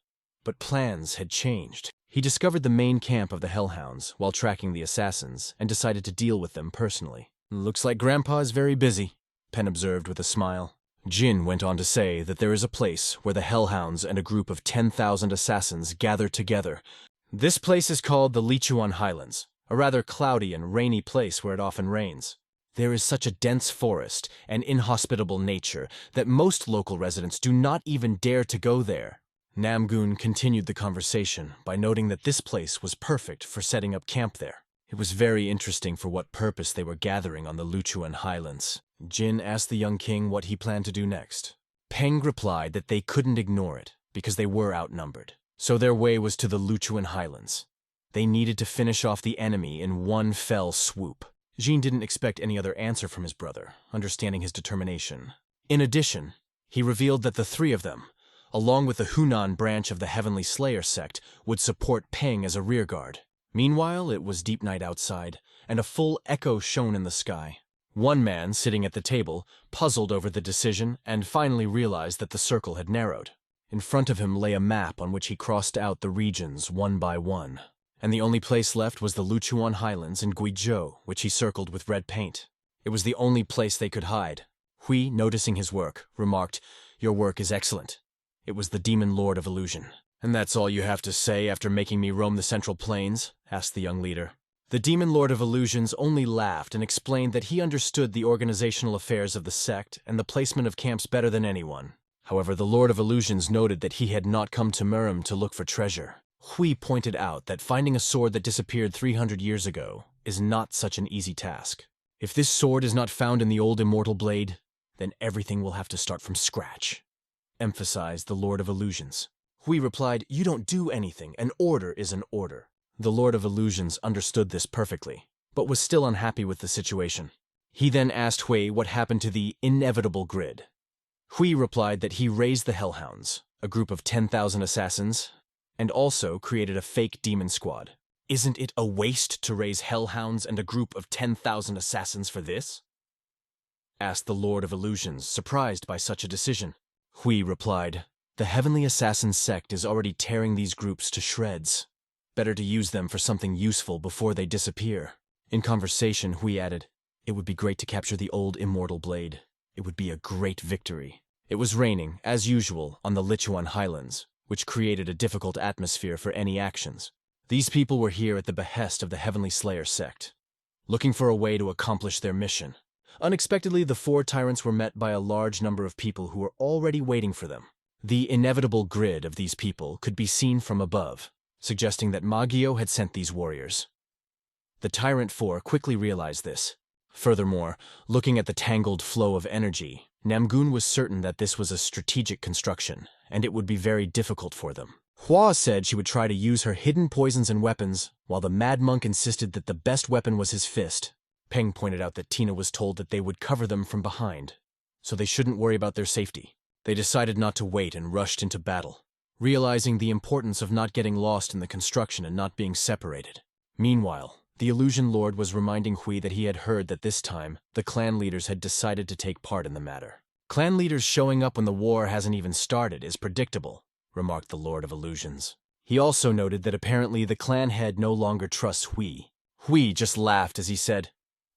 but plans had changed. He discovered the main camp of the Hellhounds while tracking the assassins and decided to deal with them personally. "Looks like Grandpa is very busy," Pen observed with a smile. Jin went on to say that there is a place where the Hellhounds and a group of 10,000 assassins gather together. This place is called the Lichuan Highlands, a rather cloudy and rainy place where it often rains. There is such a dense forest and inhospitable nature that most local residents do not even dare to go there. Namgoon continued the conversation by noting that this place was perfect for setting up camp there. It was very interesting for what purpose they were gathering on the Lichuan Highlands. Jin asked the young king what he planned to do next. Peng replied that they couldn't ignore it because they were outnumbered. So their way was to the Lichuan Highlands. They needed to finish off the enemy in one fell swoop. Jean didn't expect any other answer from his brother, understanding his determination. In addition, he revealed that the three of them, along with the Hunan branch of the Heavenly Slayer sect, would support Peng as a rearguard. Meanwhile, it was deep night outside, and a full echo shone in the sky. One man, sitting at the table, puzzled over the decision and finally realized that the circle had narrowed. In front of him lay a map on which he crossed out the regions one by one, and the only place left was the Luchuan Highlands in Guizhou, which he circled with red paint. It was the only place they could hide. Hui, noticing his work, remarked, "Your work is excellent." It was the Demon Lord of Illusion. "And that's all you have to say after making me roam the Central Plains?" asked the young leader. The Demon Lord of Illusions only laughed and explained that he understood the organizational affairs of the sect and the placement of camps better than anyone. However, the Lord of Illusions noted that he had not come to Murim to look for treasure. Hui pointed out that finding a sword that disappeared 300 years ago is not such an easy task. If this sword is not found in the old immortal blade, then everything will have to start from scratch, emphasized the Lord of Illusions. Hui replied, "You don't do anything. An order is an order." The Lord of Illusions understood this perfectly, but was still unhappy with the situation. He then asked Hui what happened to the inevitable grid. Hui replied that he raised the Hellhounds, a group of 10,000 assassins, and also created a fake demon squad. "Isn't it a waste to raise Hellhounds and a group of 10,000 assassins for this?" asked the Lord of Illusions, surprised by such a decision. Hui replied, "The Heavenly Assassin sect is already tearing these groups to shreds. Better to use them for something useful before they disappear." In conversation, Hui added, "It would be great to capture the old immortal blade. It would be a great victory." It was raining, as usual, on the Lichuan Highlands, which created a difficult atmosphere for any actions. These people were here at the behest of the Heavenly Slayer sect, looking for a way to accomplish their mission. Unexpectedly, the four tyrants were met by a large number of people who were already waiting for them. The inevitable grid of these people could be seen from above, suggesting that Magio had sent these warriors. The Tyrant Four quickly realized this. Furthermore, looking at the tangled flow of energy, Namgun was certain that this was a strategic construction, and it would be very difficult for them. Hua said she would try to use her hidden poisons and weapons, while the Mad Monk insisted that the best weapon was his fist. Peng pointed out that Tina was told that they would cover them from behind, so they shouldn't worry about their safety. They decided not to wait and rushed into battle, realizing the importance of not getting lost in the construction and not being separated. Meanwhile, the Illusion Lord was reminding Hui that he had heard that this time, the clan leaders had decided to take part in the matter. "Clan leaders showing up when the war hasn't even started is predictable," remarked the Lord of Illusions. He also noted that apparently the clan head no longer trusts Hui. Hui just laughed as he said,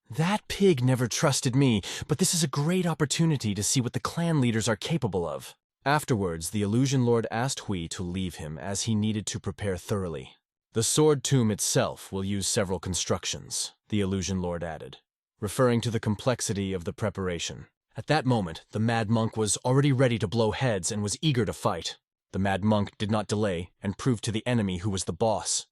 "That pig never trusted me, but this is a great opportunity to see what the clan leaders are capable of." Afterwards, the Illusion Lord asked Hui to leave him as he needed to prepare thoroughly. "The sword tomb itself will use several constructions," the Illusion Lord added, referring to the complexity of the preparation. At that moment, the Mad Monk was already ready to blow heads and was eager to fight. The Mad Monk did not delay and proved to the enemy who was the boss,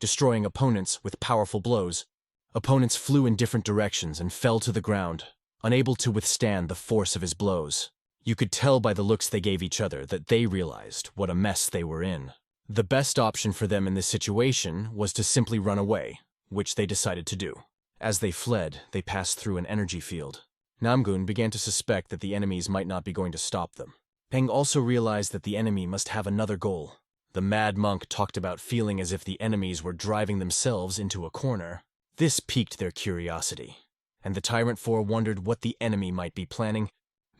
destroying opponents with powerful blows. Opponents flew in different directions and fell to the ground, unable to withstand the force of his blows. You could tell by the looks they gave each other that they realized what a mess they were in. The best option for them in this situation was to simply run away, which they decided to do. As they fled, they passed through an energy field. Namgun began to suspect that the enemies might not be going to stop them. Peng also realized that the enemy must have another goal. The Mad Monk talked about feeling as if the enemies were driving themselves into a corner. This piqued their curiosity, and the Tyrant Four wondered what the enemy might be planning.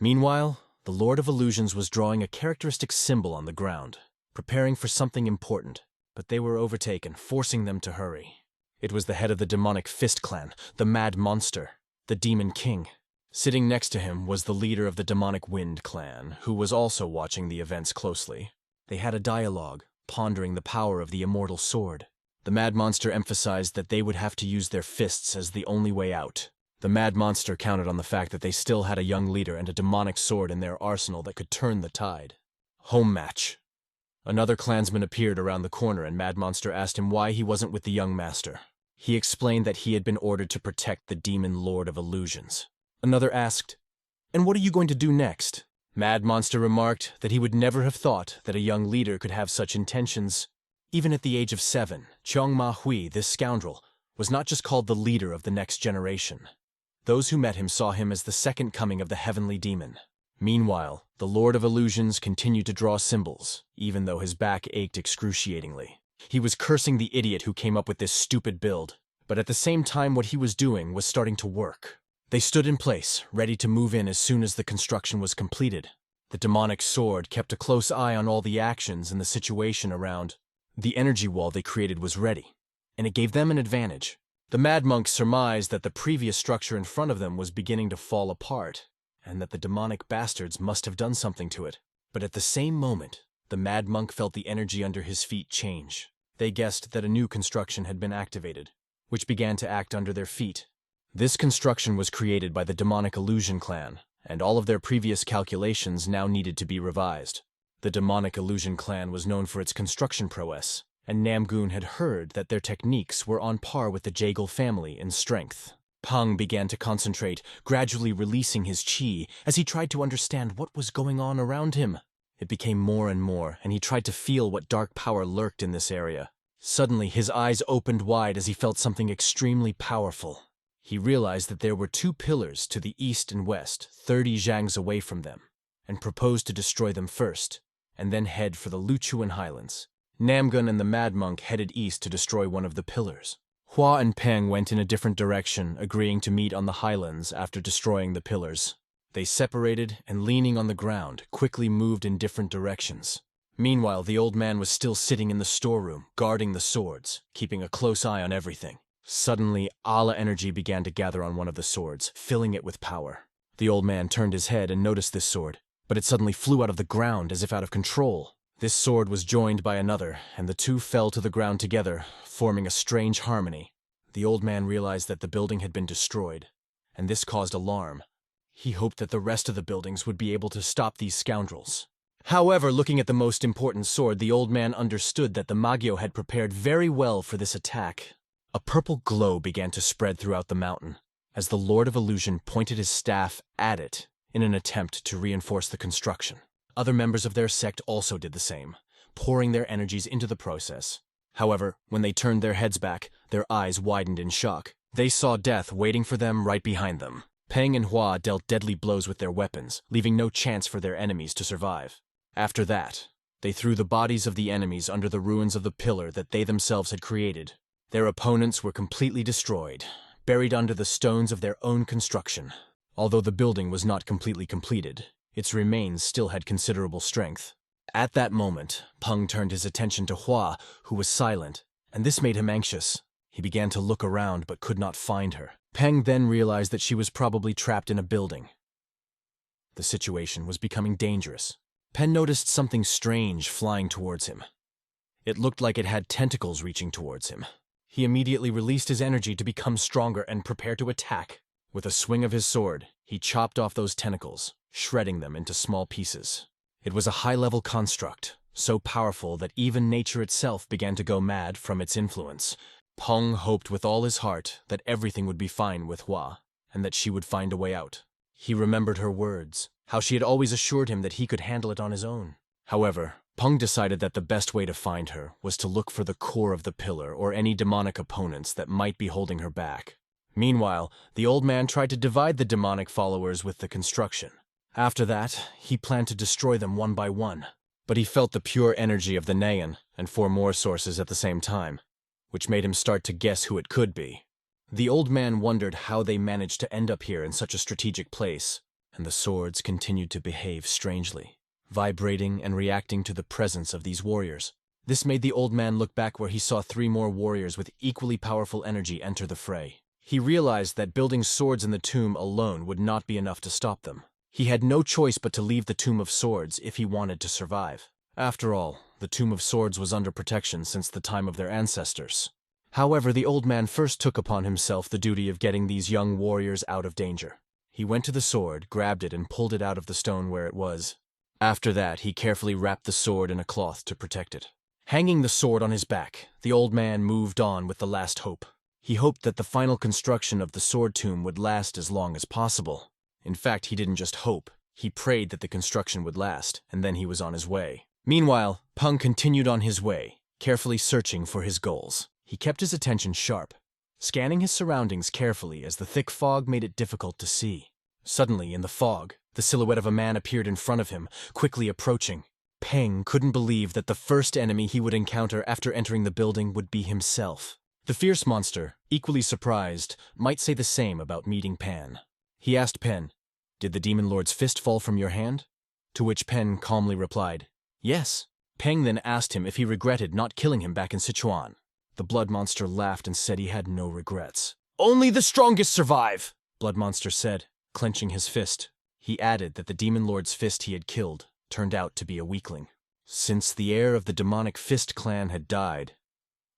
Meanwhile, the Lord of Illusions was drawing a characteristic symbol on the ground, preparing for something important, but they were overtaken, forcing them to hurry. It was the head of the demonic Fist clan, the Mad Monster, the Demon King. Sitting next to him was the leader of the demonic Wind clan, who was also watching the events closely. They had a dialogue, pondering the power of the immortal sword. The Mad Monster emphasized that they would have to use their fists as the only way out. The Mad Monster counted on the fact that they still had a young leader and a demonic sword in their arsenal that could turn the tide. Home match. Another clansman appeared around the corner and Mad Monster asked him why he wasn't with the young master. He explained that he had been ordered to protect the Demon Lord of Illusions. Another asked, "And what are you going to do next?" Mad Monster remarked that he would never have thought that a young leader could have such intentions. Even at the age of 7, Cheong Ma Hui, this scoundrel, was not just called the leader of the next generation. Those who met him saw him as the second coming of the heavenly demon. Meanwhile, the Lord of Illusions continued to draw symbols, even though his back ached excruciatingly. He was cursing the idiot who came up with this stupid build, but at the same time what he was doing was starting to work. They stood in place, ready to move in as soon as the construction was completed. The demonic sword kept a close eye on all the actions and the situation around. The energy wall they created was ready, and it gave them an advantage. The mad monks surmised that the previous structure in front of them was beginning to fall apart, and that the demonic bastards must have done something to it. But at the same moment, the mad monk felt the energy under his feet change. They guessed that a new construction had been activated, which began to act under their feet. This construction was created by the demonic illusion clan, and all of their previous calculations now needed to be revised. The demonic illusion clan was known for its construction prowess, and Namgoon had heard that their techniques were on par with the Jagal family in strength. Peng began to concentrate, gradually releasing his chi as he tried to understand what was going on around him. It became more and more, and he tried to feel what dark power lurked in this area. Suddenly, his eyes opened wide as he felt something extremely powerful. He realized that there were two pillars to the east and west, 30 zhangs away from them, and proposed to destroy them first, and then head for the Luchuan highlands. Namgun and the Mad Monk headed east to destroy one of the pillars. Hua and Peng went in a different direction, agreeing to meet on the highlands after destroying the pillars. They separated and, leaning on the ground, quickly moved in different directions. Meanwhile, the old man was still sitting in the storeroom, guarding the swords, keeping a close eye on everything. Suddenly, Allah energy began to gather on one of the swords, filling it with power. The old man turned his head and noticed this sword, but it suddenly flew out of the ground as if out of control. This sword was joined by another, and the two fell to the ground together, forming a strange harmony. The old man realized that the building had been destroyed, and this caused alarm. He hoped that the rest of the buildings would be able to stop these scoundrels. However, looking at the most important sword, the old man understood that the Magyo had prepared very well for this attack. A purple glow began to spread throughout the mountain, as the Lord of Illusion pointed his staff at it in an attempt to reinforce the construction. Other members of their sect also did the same, pouring their energies into the process. However, when they turned their heads back, their eyes widened in shock. They saw death waiting for them right behind them. Peng and Hua dealt deadly blows with their weapons, leaving no chance for their enemies to survive. After that, they threw the bodies of the enemies under the ruins of the pillar that they themselves had created. Their opponents were completely destroyed, buried under the stones of their own construction. Although the building was not completely completed, its remains still had considerable strength. At that moment, Peng turned his attention to Hua, who was silent, and this made him anxious. He began to look around but could not find her. Peng then realized that she was probably trapped in a building. The situation was becoming dangerous. Peng noticed something strange flying towards him. It looked like it had tentacles reaching towards him. He immediately released his energy to become stronger and prepare to attack. With a swing of his sword, he chopped off those tentacles, shredding them into small pieces. It was a high-level construct, so powerful that even nature itself began to go mad from its influence. Peng hoped with all his heart that everything would be fine with Hua, and that she would find a way out. He remembered her words, how she had always assured him that he could handle it on his own. However, Peng decided that the best way to find her was to look for the core of the pillar or any demonic opponents that might be holding her back. Meanwhile, the old man tried to divide the demonic followers with the construction. After that, he planned to destroy them one by one. But he felt the pure energy of the Nayan and 4 more sources at the same time, which made him start to guess who it could be. The old man wondered how they managed to end up here in such a strategic place, and the swords continued to behave strangely, vibrating and reacting to the presence of these warriors. This made the old man look back where he saw 3 more warriors with equally powerful energy enter the fray. He realized that building swords in the tomb alone would not be enough to stop them. He had no choice but to leave the Tomb of Swords if he wanted to survive. After all, the Tomb of Swords was under protection since the time of their ancestors. However, the old man first took upon himself the duty of getting these young warriors out of danger. He went to the sword, grabbed it, and pulled it out of the stone where it was. After that, he carefully wrapped the sword in a cloth to protect it. Hanging the sword on his back, the old man moved on with the last hope. He hoped that the final construction of the sword tomb would last as long as possible. In fact, he didn't just hope. He prayed that the construction would last, and then he was on his way. Meanwhile, Peng continued on his way, carefully searching for his goals. He kept his attention sharp. scanning his surroundings carefully as the thick fog made it difficult to see. Suddenly, in the fog, the silhouette of a man appeared in front of him, quickly approaching. Peng couldn't believe that the first enemy he would encounter after entering the building would be himself. The fierce monster, equally surprised, might say the same about meeting Pan. He asked Pen, "Did the Demon Lord's fist fall from your hand?" To which Pen calmly replied, "Yes." Peng then asked him if he regretted not killing him back in Sichuan. The blood monster laughed and said he had no regrets. "Only the strongest survive," Blood Monster said, clenching his fist. He added that the Demon Lord's fist he had killed turned out to be a weakling. Since the heir of the demonic Fist clan had died,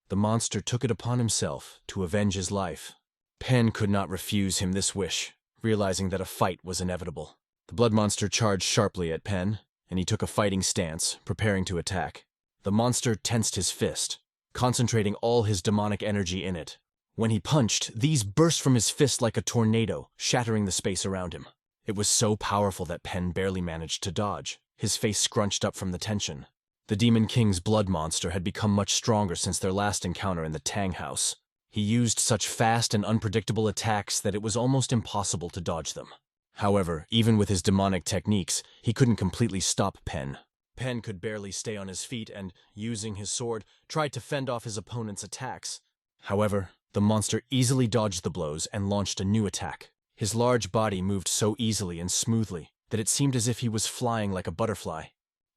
the monster took it upon himself to avenge his life. Pen could not refuse him this wish, realizing that a fight was inevitable. The blood monster charged sharply at Pen, and he took a fighting stance, preparing to attack. The monster tensed his fist, concentrating all his demonic energy in it. When he punched, these burst from his fist like a tornado, shattering the space around him. It was so powerful that Pen barely managed to dodge, his face scrunched up from the tension. The Demon King's blood monster had become much stronger since their last encounter in the Tang House. He used such fast and unpredictable attacks that it was almost impossible to dodge them. However, even with his demonic techniques, he couldn't completely stop Pen. Pen could barely stay on his feet and, using his sword, tried to fend off his opponent's attacks. However, the monster easily dodged the blows and launched a new attack. His large body moved so easily and smoothly that it seemed as if he was flying like a butterfly.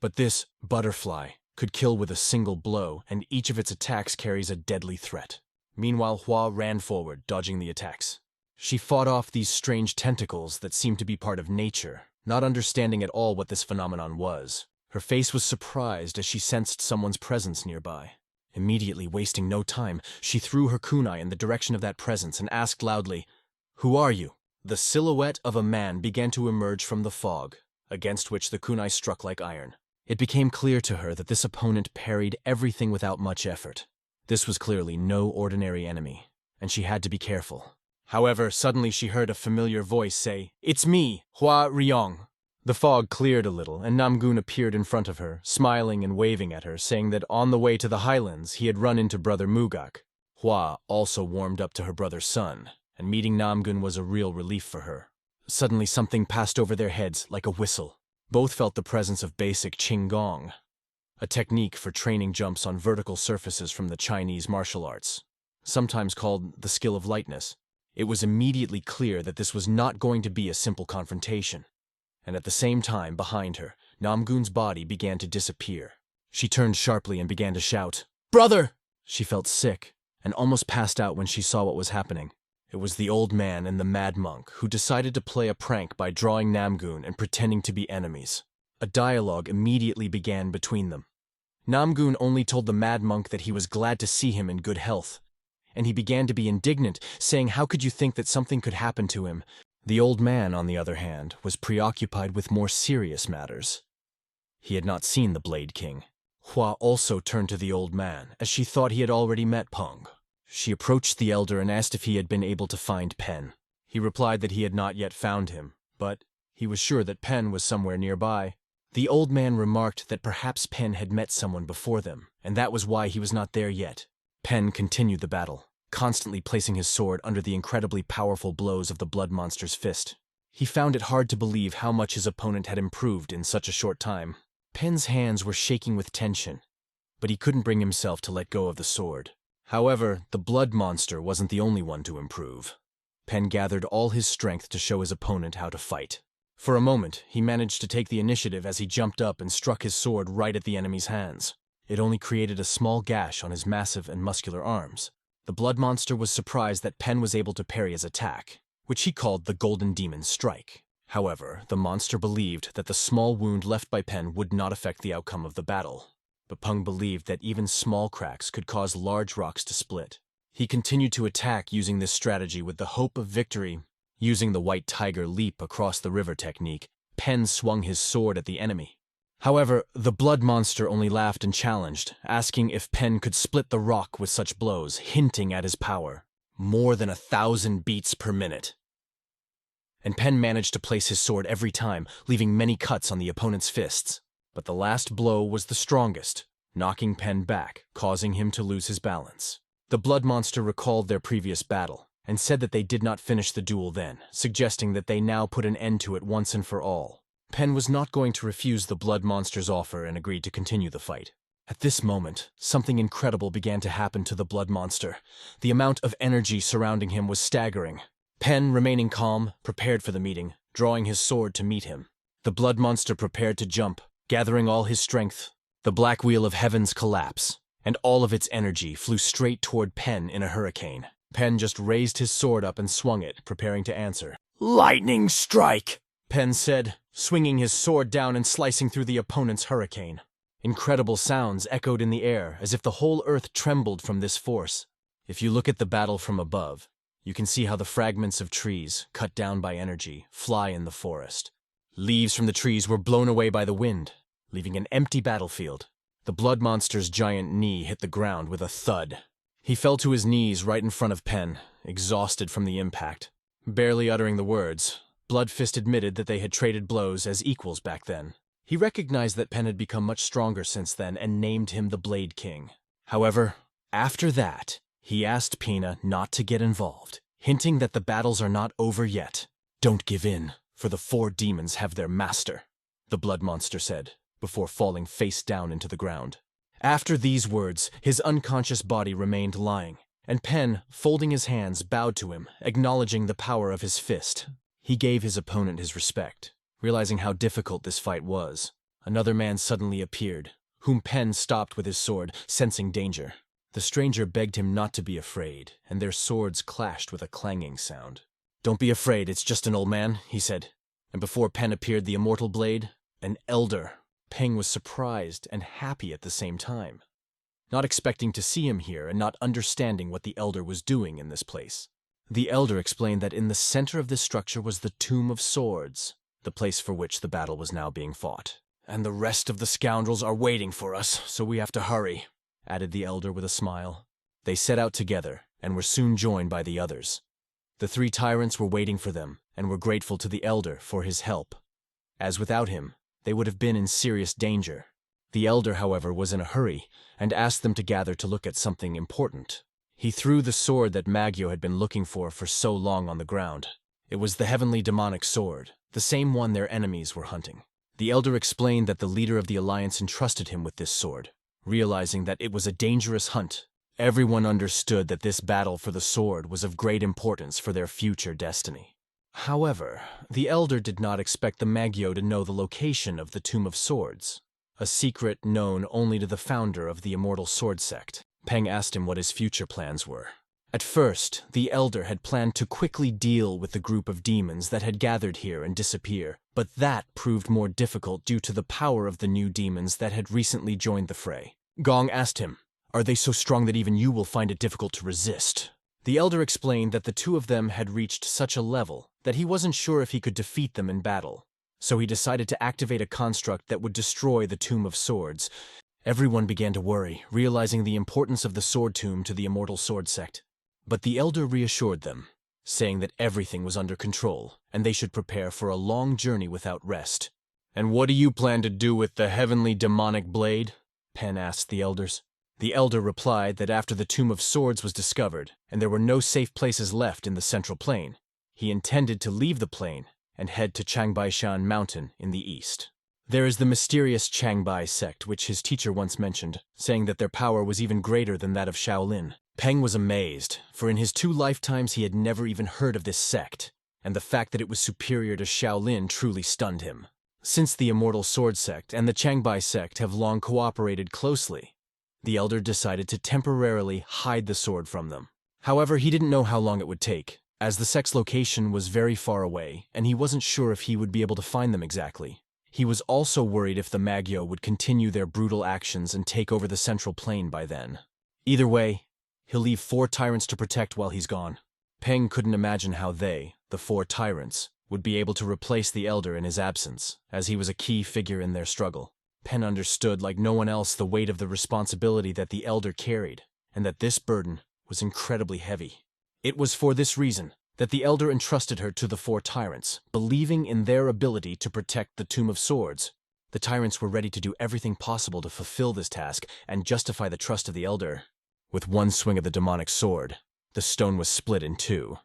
But this butterfly could kill with a single blow, and each of its attacks carries a deadly threat. Meanwhile, Hua ran forward, dodging the attacks. She fought off these strange tentacles that seemed to be part of nature, not understanding at all what this phenomenon was. Her face was surprised as she sensed someone's presence nearby. Immediately, wasting no time, she threw her kunai in the direction of that presence and asked loudly, "Who are you?" The silhouette of a man began to emerge from the fog, against which the kunai struck like iron. It became clear to her that this opponent parried everything without much effort. This was clearly no ordinary enemy, and she had to be careful. However, suddenly she heard a familiar voice say, "It's me, Hua Ryong." The fog cleared a little, and Namgun appeared in front of her, smiling and waving at her, saying that on the way to the highlands he had run into Brother Mugak. Hua also warmed up to her brother's son, and meeting Namgun was a real relief for her. Suddenly something passed over their heads like a whistle. Both felt the presence of basic Qinggong, a technique for training jumps on vertical surfaces from the Chinese martial arts, sometimes called the skill of lightness. It was immediately clear that this was not going to be a simple confrontation. And at the same time, behind her, Namgun's body began to disappear. She turned sharply and began to shout, "Brother!" She felt sick and almost passed out when she saw what was happening. It was the old man and the mad monk who decided to play a prank by drawing Namgun and pretending to be enemies. A dialogue immediately began between them. Namgun only told the mad monk that he was glad to see him in good health, and he began to be indignant, saying, "How could you think that something could happen to him?" The old man, on the other hand, was preoccupied with more serious matters. He had not seen the Blade King. Hua also turned to the old man, as she thought he had already met Peng. She approached the elder and asked if he had been able to find Pen. He replied that he had not yet found him, but he was sure that Pen was somewhere nearby. The old man remarked that perhaps Pen had met someone before them, and that was why he was not there yet. Pen continued the battle, constantly placing his sword under the incredibly powerful blows of the blood monster's fist. He found it hard to believe how much his opponent had improved in such a short time. Pen's hands were shaking with tension, but he couldn't bring himself to let go of the sword. However, the blood monster wasn't the only one to improve. Pen gathered all his strength to show his opponent how to fight. For a moment, he managed to take the initiative as he jumped up and struck his sword right at the enemy's hands. It only created a small gash on his massive and muscular arms. The blood monster was surprised that Pen was able to parry his attack, which he called the Golden Demon's Strike. However, the monster believed that the small wound left by Pen would not affect the outcome of the battle. But Peng believed that even small cracks could cause large rocks to split. He continued to attack using this strategy with the hope of victory. Using the white tiger leap across the river technique, Pen swung his sword at the enemy. However, the blood monster only laughed and challenged, asking if Pen could split the rock with such blows, hinting at his power. More than 1,000 beats per minute. And Pen managed to place his sword every time, leaving many cuts on the opponent's fists. But the last blow was the strongest, knocking Pen back, causing him to lose his balance. The blood monster recalled their previous battle and said that they did not finish the duel then, suggesting that they now put an end to it once and for all. Pen was not going to refuse the blood monster's offer and agreed to continue the fight. At this moment, something incredible began to happen to the blood monster. The amount of energy surrounding him was staggering. Pen, remaining calm, prepared for the meeting, drawing his sword to meet him. The blood monster prepared to jump, gathering all his strength. The black wheel of heavens collapsed, and all of its energy flew straight toward Pen in a hurricane. Pen just raised his sword up and swung it, preparing to answer. "Lightning strike!" Pen said, swinging his sword down and slicing through the opponent's hurricane. Incredible sounds echoed in the air, as if the whole earth trembled from this force. If you look at the battle from above, you can see how the fragments of trees, cut down by energy, fly in the forest. Leaves from the trees were blown away by the wind, leaving an empty battlefield. The blood monster's giant knee hit the ground with a thud. He fell to his knees right in front of Pen, exhausted from the impact. Barely uttering the words, Bloodfist admitted that they had traded blows as equals back then. He recognized that Pen had become much stronger since then and named him the Blade King. However, after that, he asked Pina not to get involved, hinting that the battles are not over yet. "Don't give in, for the 4 demons have their master," the blood monster said, before falling face down into the ground. After these words, his unconscious body remained lying, and Pen, folding his hands, bowed to him, acknowledging the power of his fist. He gave his opponent his respect, realizing how difficult this fight was. Another man suddenly appeared, whom Pen stopped with his sword, sensing danger. The stranger begged him not to be afraid, and their swords clashed with a clanging sound. "Don't be afraid, it's just an old man," he said. And before Pen appeared the immortal blade, an elder. Peng was surprised and happy at the same time, not expecting to see him here and not understanding what the elder was doing in this place. The elder explained that in the center of this structure was the Tomb of Swords, the place for which the battle was now being fought. "And the rest of the scoundrels are waiting for us, so we have to hurry," added the elder with a smile. They set out together and were soon joined by the others. The 3 tyrants were waiting for them and were grateful to the elder for his help, as without him, they would have been in serious danger. The elder, however, was in a hurry and asked them to gather to look at something important. He threw the sword that Maggio had been looking for so long on the ground. It was the heavenly demonic sword, the same one their enemies were hunting. The elder explained that the leader of the alliance entrusted him with this sword, realizing that it was a dangerous hunt. Everyone understood that this battle for the sword was of great importance for their future destiny. However, the elder did not expect the Maggio to know the location of the Tomb of Swords, a secret known only to the founder of the Immortal Sword Sect. Peng asked him what his future plans were. At first, the elder had planned to quickly deal with the group of demons that had gathered here and disappear, but that proved more difficult due to the power of the new demons that had recently joined the fray. Gong asked him, "Are they so strong that even you will find it difficult to resist?" The elder explained that the 2 of them had reached such a level that he wasn't sure if he could defeat them in battle, so he decided to activate a construct that would destroy the Tomb of Swords. Everyone began to worry, realizing the importance of the Sword Tomb to the Immortal Sword Sect. But the elder reassured them, saying that everything was under control, and they should prepare for a long journey without rest. "And what do you plan to do with the heavenly demonic blade?" Pen asked the elders. The elder replied that after the Tomb of Swords was discovered, and there were no safe places left in the central plain, he intended to leave the plain and head to Changbaishan Mountain in the east. There is the mysterious Changbai sect, which his teacher once mentioned, saying that their power was even greater than that of Shaolin. Peng was amazed, for in his 2 lifetimes he had never even heard of this sect, and the fact that it was superior to Shaolin truly stunned him. Since the Immortal Sword Sect and the Changbai sect have long cooperated closely, the elder decided to temporarily hide the sword from them. However, he didn't know how long it would take, as the sect's location was very far away, and he wasn't sure if he would be able to find them exactly. He was also worried if the Maggio would continue their brutal actions and take over the central plain by then. Either way, he'll leave 4 tyrants to protect while he's gone. Peng couldn't imagine how they, the 4 tyrants, would be able to replace the elder in his absence, as he was a key figure in their struggle. Pen understood like no one else the weight of the responsibility that the elder carried, and that this burden was incredibly heavy. It was for this reason that the elder entrusted her to the 4 tyrants, believing in their ability to protect the Tomb of Swords. The tyrants were ready to do everything possible to fulfill this task and justify the trust of the elder. With one swing of the demonic sword, the stone was split in two.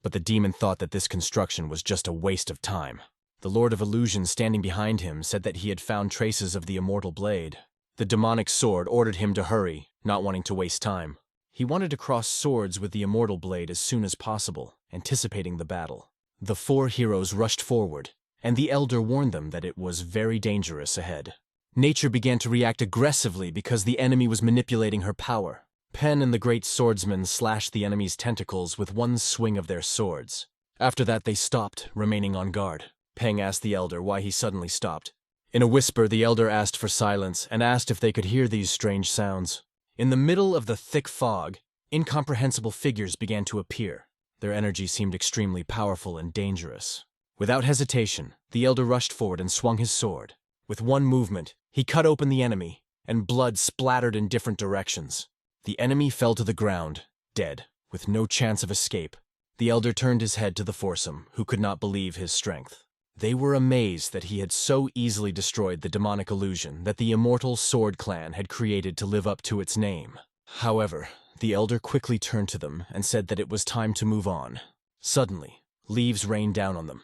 But the demon thought that this construction was just a waste of time. The Lord of Illusion standing behind him said that he had found traces of the immortal blade. The demonic sword ordered him to hurry, not wanting to waste time. He wanted to cross swords with the immortal blade as soon as possible, anticipating the battle. The four heroes rushed forward, and the elder warned them that it was very dangerous ahead. Nature began to react aggressively because the enemy was manipulating her power. Pen and the great swordsman slashed the enemy's tentacles with one swing of their swords. After that, they stopped, remaining on guard. Peng asked the elder why he suddenly stopped. In a whisper, the elder asked for silence and asked if they could hear these strange sounds. In the middle of the thick fog, incomprehensible figures began to appear. Their energy seemed extremely powerful and dangerous. Without hesitation, the elder rushed forward and swung his sword. With one movement, he cut open the enemy, and blood splattered in different directions. The enemy fell to the ground, dead, with no chance of escape. The elder turned his head to the foursome, who could not believe his strength. They were amazed that he had so easily destroyed the demonic illusion that the immortal sword clan had created to live up to its name. However, the elder quickly turned to them and said that it was time to move on. Suddenly, leaves rained down on them,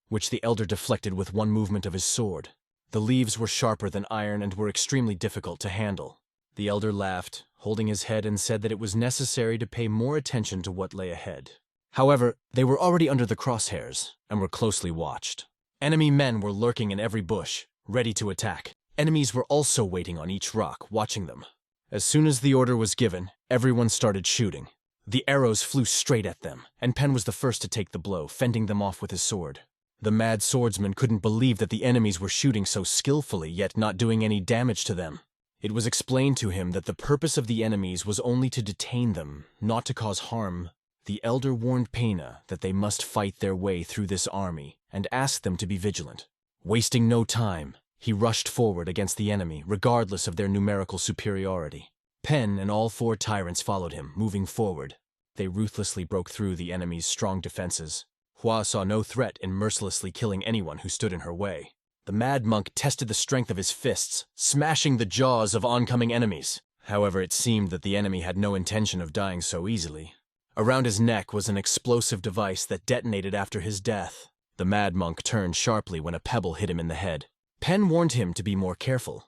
which the elder deflected with one movement of his sword. The leaves were sharper than iron and were extremely difficult to handle. The elder laughed, holding his head, and said that it was necessary to pay more attention to what lay ahead. However, they were already under the crosshairs and were closely watched. Enemy men were lurking in every bush, ready to attack. Enemies were also waiting on each rock, watching them. As soon as the order was given, everyone started shooting. The arrows flew straight at them, and Pen was the first to take the blow, fending them off with his sword. The mad swordsman couldn't believe that the enemies were shooting so skillfully, yet not doing any damage to them. It was explained to him that the purpose of the enemies was only to detain them, not to cause harm. The elder warned Pena that they must fight their way through this army and asked them to be vigilant. Wasting no time, he rushed forward against the enemy, regardless of their numerical superiority. Pen and all four tyrants followed him, moving forward. They ruthlessly broke through the enemy's strong defenses. Hua saw no threat in mercilessly killing anyone who stood in her way. The mad monk tested the strength of his fists, smashing the jaws of oncoming enemies. However, it seemed that the enemy had no intention of dying so easily. Around his neck was an explosive device that detonated after his death. The mad monk turned sharply when a pebble hit him in the head. Pen warned him to be more careful,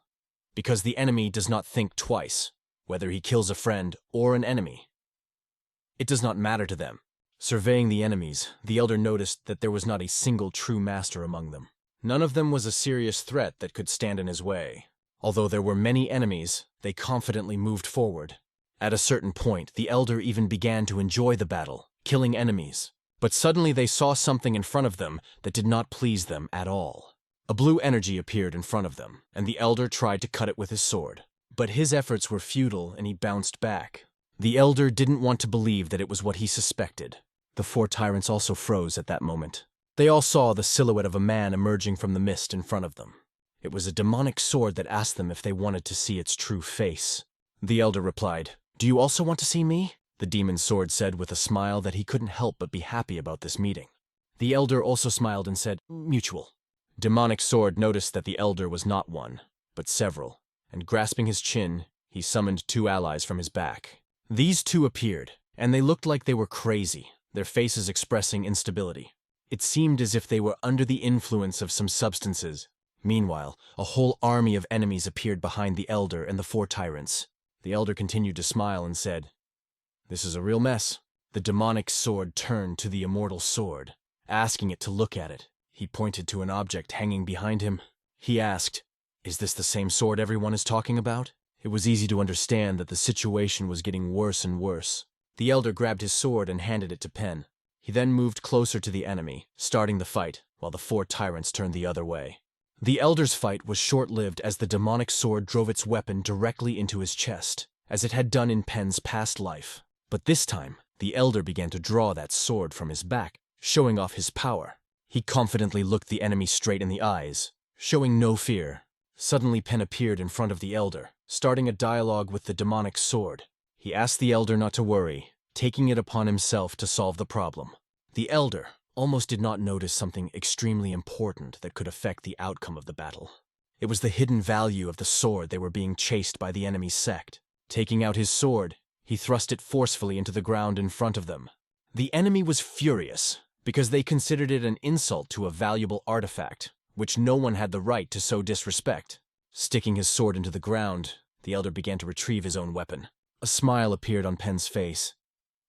because the enemy does not think twice, whether he kills a friend or an enemy. It does not matter to them. Surveying the enemies, the elder noticed that there was not a single true master among them. None of them was a serious threat that could stand in his way. Although there were many enemies, they confidently moved forward. At a certain point, the elder even began to enjoy the battle, killing enemies. But suddenly they saw something in front of them that did not please them at all. A blue energy appeared in front of them, and the elder tried to cut it with his sword. But his efforts were futile, and he bounced back. The elder didn't want to believe that it was what he suspected. The four tyrants also froze at that moment. They all saw the silhouette of a man emerging from the mist in front of them. It was a demonic sword that asked them if they wanted to see its true face. The elder replied, "Do you also want to see me?" The demon sword said with a smile that he couldn't help but be happy about this meeting. The elder also smiled and said, "Mutual." Demonic sword noticed that the elder was not one, but several, and grasping his chin, he summoned two allies from his back. These two appeared, and they looked like they were crazy, their faces expressing instability. It seemed as if they were under the influence of some substances. Meanwhile, a whole army of enemies appeared behind the elder and the four tyrants. The elder continued to smile and said, "This is a real mess." The demonic sword turned to the immortal sword, asking it to look at it. He pointed to an object hanging behind him. He asked, "Is this the same sword everyone is talking about?" It was easy to understand that the situation was getting worse and worse. The elder grabbed his sword and handed it to Pen. He then moved closer to the enemy, starting the fight, while the four tyrants turned the other way. The elder's fight was short-lived as the demonic sword drove its weapon directly into his chest, as it had done in Pen's past life. But this time, the elder began to draw that sword from his back, showing off his power. He confidently looked the enemy straight in the eyes, showing no fear. Suddenly Pen appeared in front of the elder, starting a dialogue with the demonic sword. He asked the elder not to worry, taking it upon himself to solve the problem. The elder almost did not notice something extremely important that could affect the outcome of the battle. It was the hidden value of the sword they were being chased by the enemy's sect. Taking out his sword, He thrust it forcefully into the ground in front of them. The enemy was furious, because they considered it an insult to a valuable artifact, which no one had the right to so disrespect. Sticking his sword into the ground, the elder began to retrieve his own weapon. A smile appeared on Pen's face,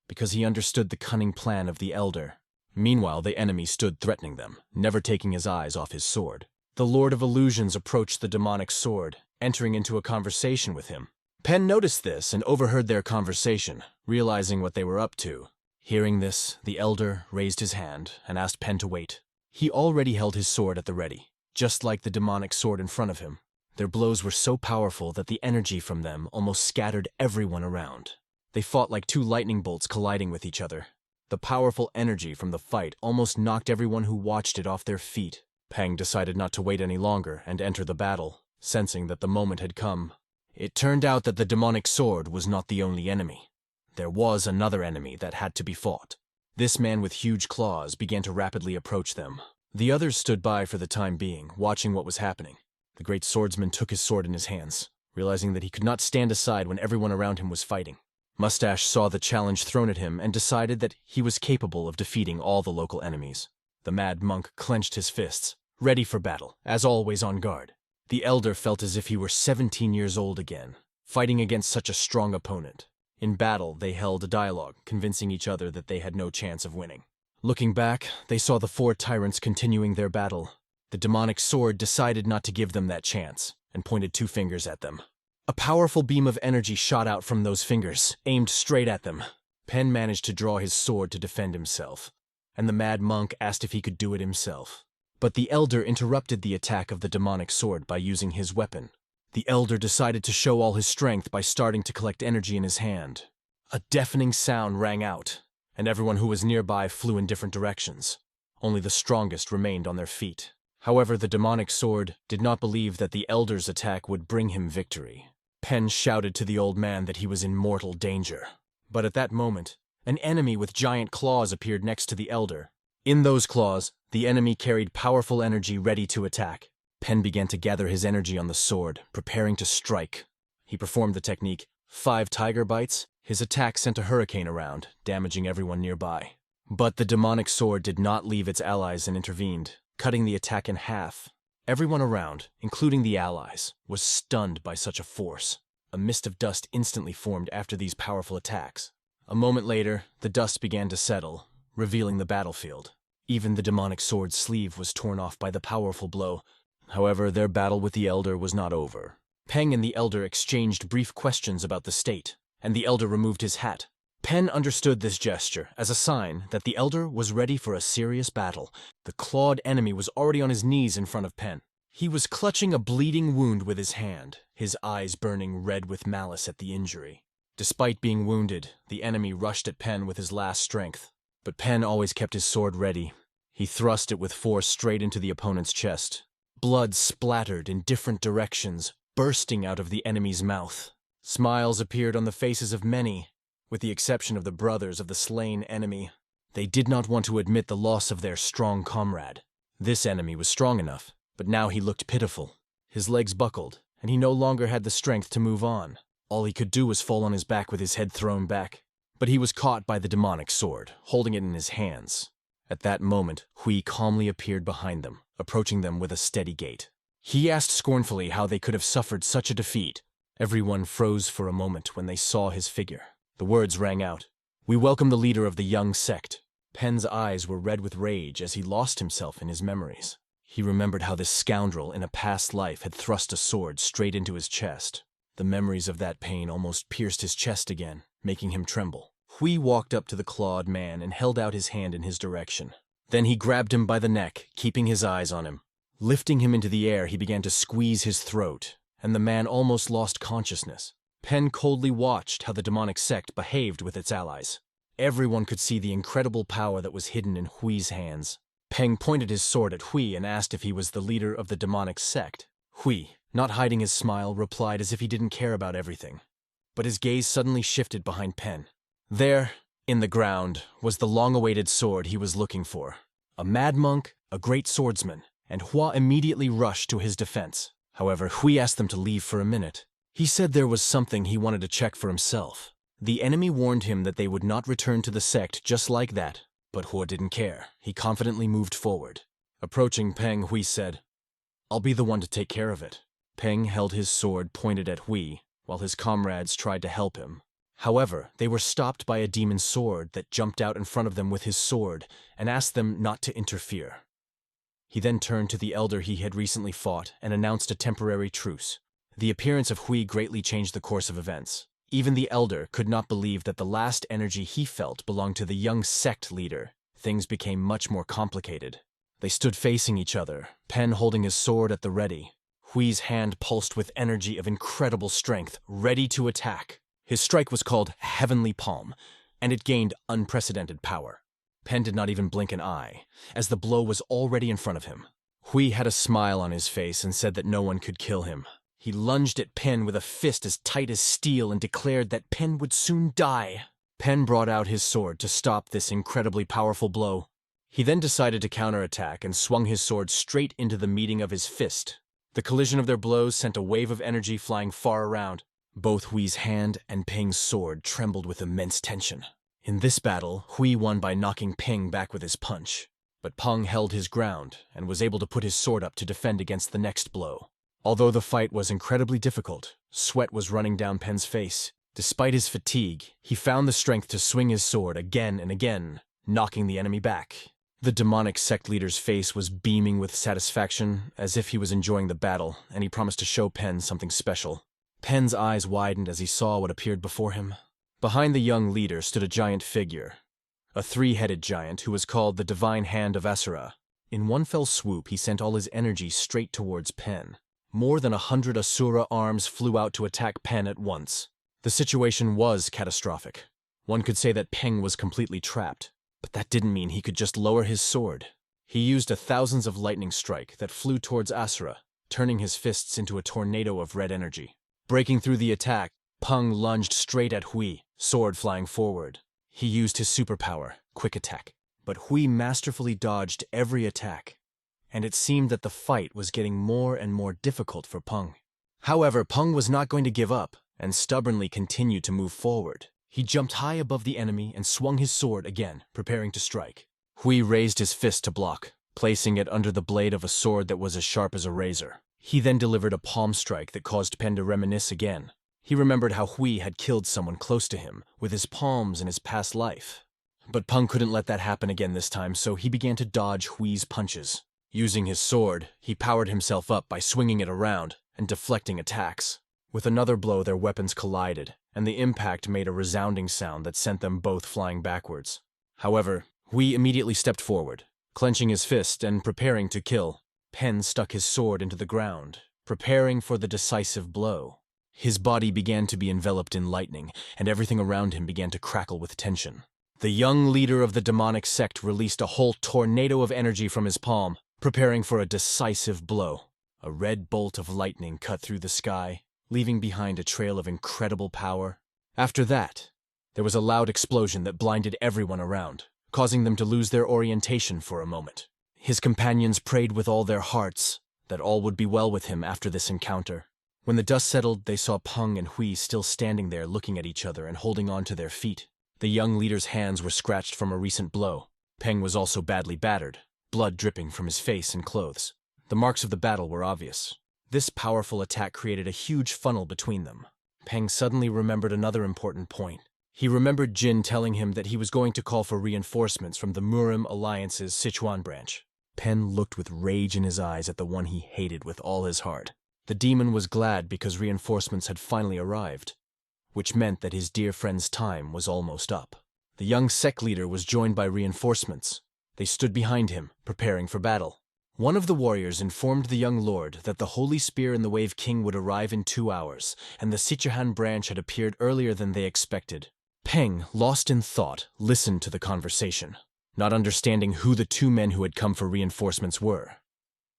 because he understood the cunning plan of the elder. Meanwhile, the enemy stood threatening them, never taking his eyes off his sword. The Lord of Illusions approached the demonic sword, entering into a conversation with him. Pen noticed this and overheard their conversation, realizing what they were up to. Hearing this, the elder raised his hand and asked Pen to wait. He already held his sword at the ready, just like the demonic sword in front of him. Their blows were so powerful that the energy from them almost scattered everyone around. They fought like two lightning bolts colliding with each other. The powerful energy from the fight almost knocked everyone who watched it off their feet. Peng decided not to wait any longer and enter the battle, sensing that the moment had come. It turned out that the demonic sword was not the only enemy. There was another enemy that had to be fought. This man with huge claws began to rapidly approach them. The others stood by for the time being, watching what was happening. The great swordsman took his sword in his hands, realizing that he could not stand aside when everyone around him was fighting. Mustache saw the challenge thrown at him and decided that he was capable of defeating all the local enemies. The mad monk clenched his fists, ready for battle, as always on guard. The elder felt as if he were 17 years old again, fighting against such a strong opponent. In battle, they held a dialogue, convincing each other that they had no chance of winning. Looking back, they saw the four tyrants continuing their battle. The demonic sword decided not to give them that chance, and pointed two fingers at them. A powerful beam of energy shot out from those fingers, aimed straight at them. Pen managed to draw his sword to defend himself, and the mad monk asked if he could do it himself. But the elder interrupted the attack of the demonic sword by using his weapon. The elder decided to show all his strength by starting to collect energy in his hand. A deafening sound rang out, and everyone who was nearby flew in different directions. Only the strongest remained on their feet. However, the demonic sword did not believe that the elder's attack would bring him victory. Pen shouted to the old man that he was in mortal danger. But at that moment, an enemy with giant claws appeared next to the elder. In those claws, the enemy carried powerful energy ready to attack. Pen began to gather his energy on the sword, preparing to strike. He performed the technique 5 tiger bites. His attack sent a hurricane around, damaging everyone nearby. But the demonic sword did not leave its allies and intervened, cutting the attack in half. Everyone around, including the allies, was stunned by such a force. A mist of dust instantly formed after these powerful attacks. A moment later, the dust began to settle, revealing the battlefield. Even the demonic sword's sleeve was torn off by the powerful blow. However, their battle with the elder was not over. Peng and the elder exchanged brief questions about the state, and the elder removed his hat. Pen understood this gesture as a sign that the elder was ready for a serious battle. The clawed enemy was already on his knees in front of Pen. He was clutching a bleeding wound with his hand, his eyes burning red with malice at the injury. Despite being wounded, the enemy rushed at Pen with his last strength. But Pen always kept his sword ready. He thrust it with force straight into the opponent's chest. Blood splattered in different directions, bursting out of the enemy's mouth. Smiles appeared on the faces of many, with the exception of the brothers of the slain enemy. They did not want to admit the loss of their strong comrade. This enemy was strong enough, but now he looked pitiful. His legs buckled, and he no longer had the strength to move on. All he could do was fall on his back with his head thrown back. But he was caught by the demonic sword, holding it in his hands. At that moment, Hui calmly appeared behind them, approaching them with a steady gait. He asked scornfully how they could have suffered such a defeat. Everyone froze for a moment when they saw his figure. The words rang out, "We welcome the leader of the young sect." Pen's eyes were red with rage as he lost himself in his memories. He remembered how this scoundrel in a past life had thrust a sword straight into his chest. The memories of that pain almost pierced his chest again, making him tremble. Hui walked up to the clawed man and held out his hand in his direction. Then he grabbed him by the neck, keeping his eyes on him. Lifting him into the air, he began to squeeze his throat, and the man almost lost consciousness. Pen coldly watched how the demonic sect behaved with its allies. Everyone could see the incredible power that was hidden in Hui's hands. Peng pointed his sword at Hui and asked if he was the leader of the demonic sect. Hui, not hiding his smile, replied as if he didn't care about everything. But his gaze suddenly shifted behind Pen. There, in the ground, was the long-awaited sword he was looking for. A mad monk, a great swordsman, and Hua immediately rushed to his defense. However, Hui asked them to leave for a minute. He said there was something he wanted to check for himself. The enemy warned him that they would not return to the sect just like that, but Hua didn't care. He confidently moved forward. Approaching Peng, Hui said, "I'll be the one to take care of it." Peng held his sword pointed at Hui, while his comrades tried to help him. However, they were stopped by a demon sword that jumped out in front of them with his sword and asked them not to interfere. He then turned to the elder he had recently fought and announced a temporary truce. The appearance of Hui greatly changed the course of events. Even the elder could not believe that the last energy he felt belonged to the young sect leader. Things became much more complicated. They stood facing each other, Pen holding his sword at the ready. Hui's hand pulsed with energy of incredible strength, ready to attack. His strike was called Heavenly Palm, and it gained unprecedented power. Pen did not even blink an eye, as the blow was already in front of him. Hui had a smile on his face and said that no one could kill him. He lunged at Pen with a fist as tight as steel and declared that Pen would soon die. Pen brought out his sword to stop this incredibly powerful blow. He then decided to counterattack and swung his sword straight into the meeting of his fist. The collision of their blows sent a wave of energy flying far around. Both Hui's hand and Peng's sword trembled with immense tension. In this battle, Hui won by knocking Peng back with his punch. But Peng held his ground and was able to put his sword up to defend against the next blow. Although the fight was incredibly difficult, sweat was running down Pen's face. Despite his fatigue, he found the strength to swing his sword again and again, knocking the enemy back. The demonic sect leader's face was beaming with satisfaction, as if he was enjoying the battle, and he promised to show Pen something special. Pen's eyes widened as he saw what appeared before him. Behind the young leader stood a giant figure, a three-headed giant who was called the Divine Hand of Asura. In one fell swoop, he sent all his energy straight towards Pen. More than 100 Asura arms flew out to attack Pen at once. The situation was catastrophic. One could say that Peng was completely trapped, but that didn't mean he could just lower his sword. He used a thousands of lightning strike that flew towards Asura, turning his fists into a tornado of red energy. Breaking through the attack, Peng lunged straight at Hui, sword flying forward. He used his superpower, Quick Attack, but Hui masterfully dodged every attack, and it seemed that the fight was getting more and more difficult for Peng. However, Peng was not going to give up, and stubbornly continued to move forward. He jumped high above the enemy and swung his sword again, preparing to strike. Hui raised his fist to block, placing it under the blade of a sword that was as sharp as a razor. He then delivered a palm strike that caused Pen to reminisce again. He remembered how Hui had killed someone close to him with his palms in his past life. But Peng couldn't let that happen again this time, so he began to dodge Hui's punches. Using his sword, he powered himself up by swinging it around and deflecting attacks. With another blow, their weapons collided, and the impact made a resounding sound that sent them both flying backwards. However, Hui immediately stepped forward, clenching his fist and preparing to kill. Pen stuck his sword into the ground, preparing for the decisive blow. His body began to be enveloped in lightning, and everything around him began to crackle with tension. The young leader of the demonic sect released a whole tornado of energy from his palm, preparing for a decisive blow. A red bolt of lightning cut through the sky, leaving behind a trail of incredible power. After that, there was a loud explosion that blinded everyone around, causing them to lose their orientation for a moment. His companions prayed with all their hearts that all would be well with him after this encounter. When the dust settled, they saw Peng and Hui still standing there looking at each other and holding on to their feet. The young leader's hands were scratched from a recent blow. Peng was also badly battered, blood dripping from his face and clothes. The marks of the battle were obvious. This powerful attack created a huge funnel between them. Peng suddenly remembered another important point. He remembered Jin telling him that he was going to call for reinforcements from the Murim Alliance's Sichuan branch. Pen looked with rage in his eyes at the one he hated with all his heart. The demon was glad because reinforcements had finally arrived, which meant that his dear friend's time was almost up. The young sect leader was joined by reinforcements. They stood behind him, preparing for battle. One of the warriors informed the young lord that the Holy Spear and the Wave King would arrive in 2 hours, and the Sichuan branch had appeared earlier than they expected. Peng, lost in thought, listened to the conversation, not understanding who the 2 men who had come for reinforcements were.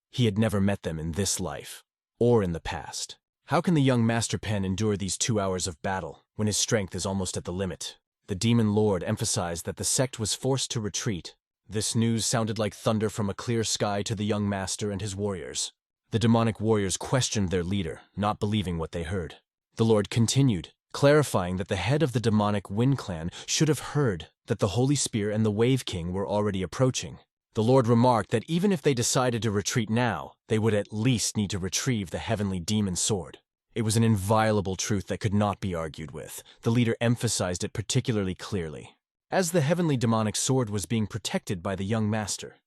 He had never met them in this life, or in the past. How can the young Master Pen endure these 2 hours of battle, when his strength is almost at the limit? The demon lord emphasized that the sect was forced to retreat. This news sounded like thunder from a clear sky to the young master and his warriors. The demonic warriors questioned their leader, not believing what they heard. The lord continued, clarifying that the head of the demonic Wind Clan should have heard that the Holy Spear and the Wave King were already approaching. The Lord remarked that even if they decided to retreat now, they would at least need to retrieve the heavenly demon sword. It was an inviolable truth that could not be argued with. The leader emphasized it particularly clearly. As the heavenly demonic sword was being protected by the young master,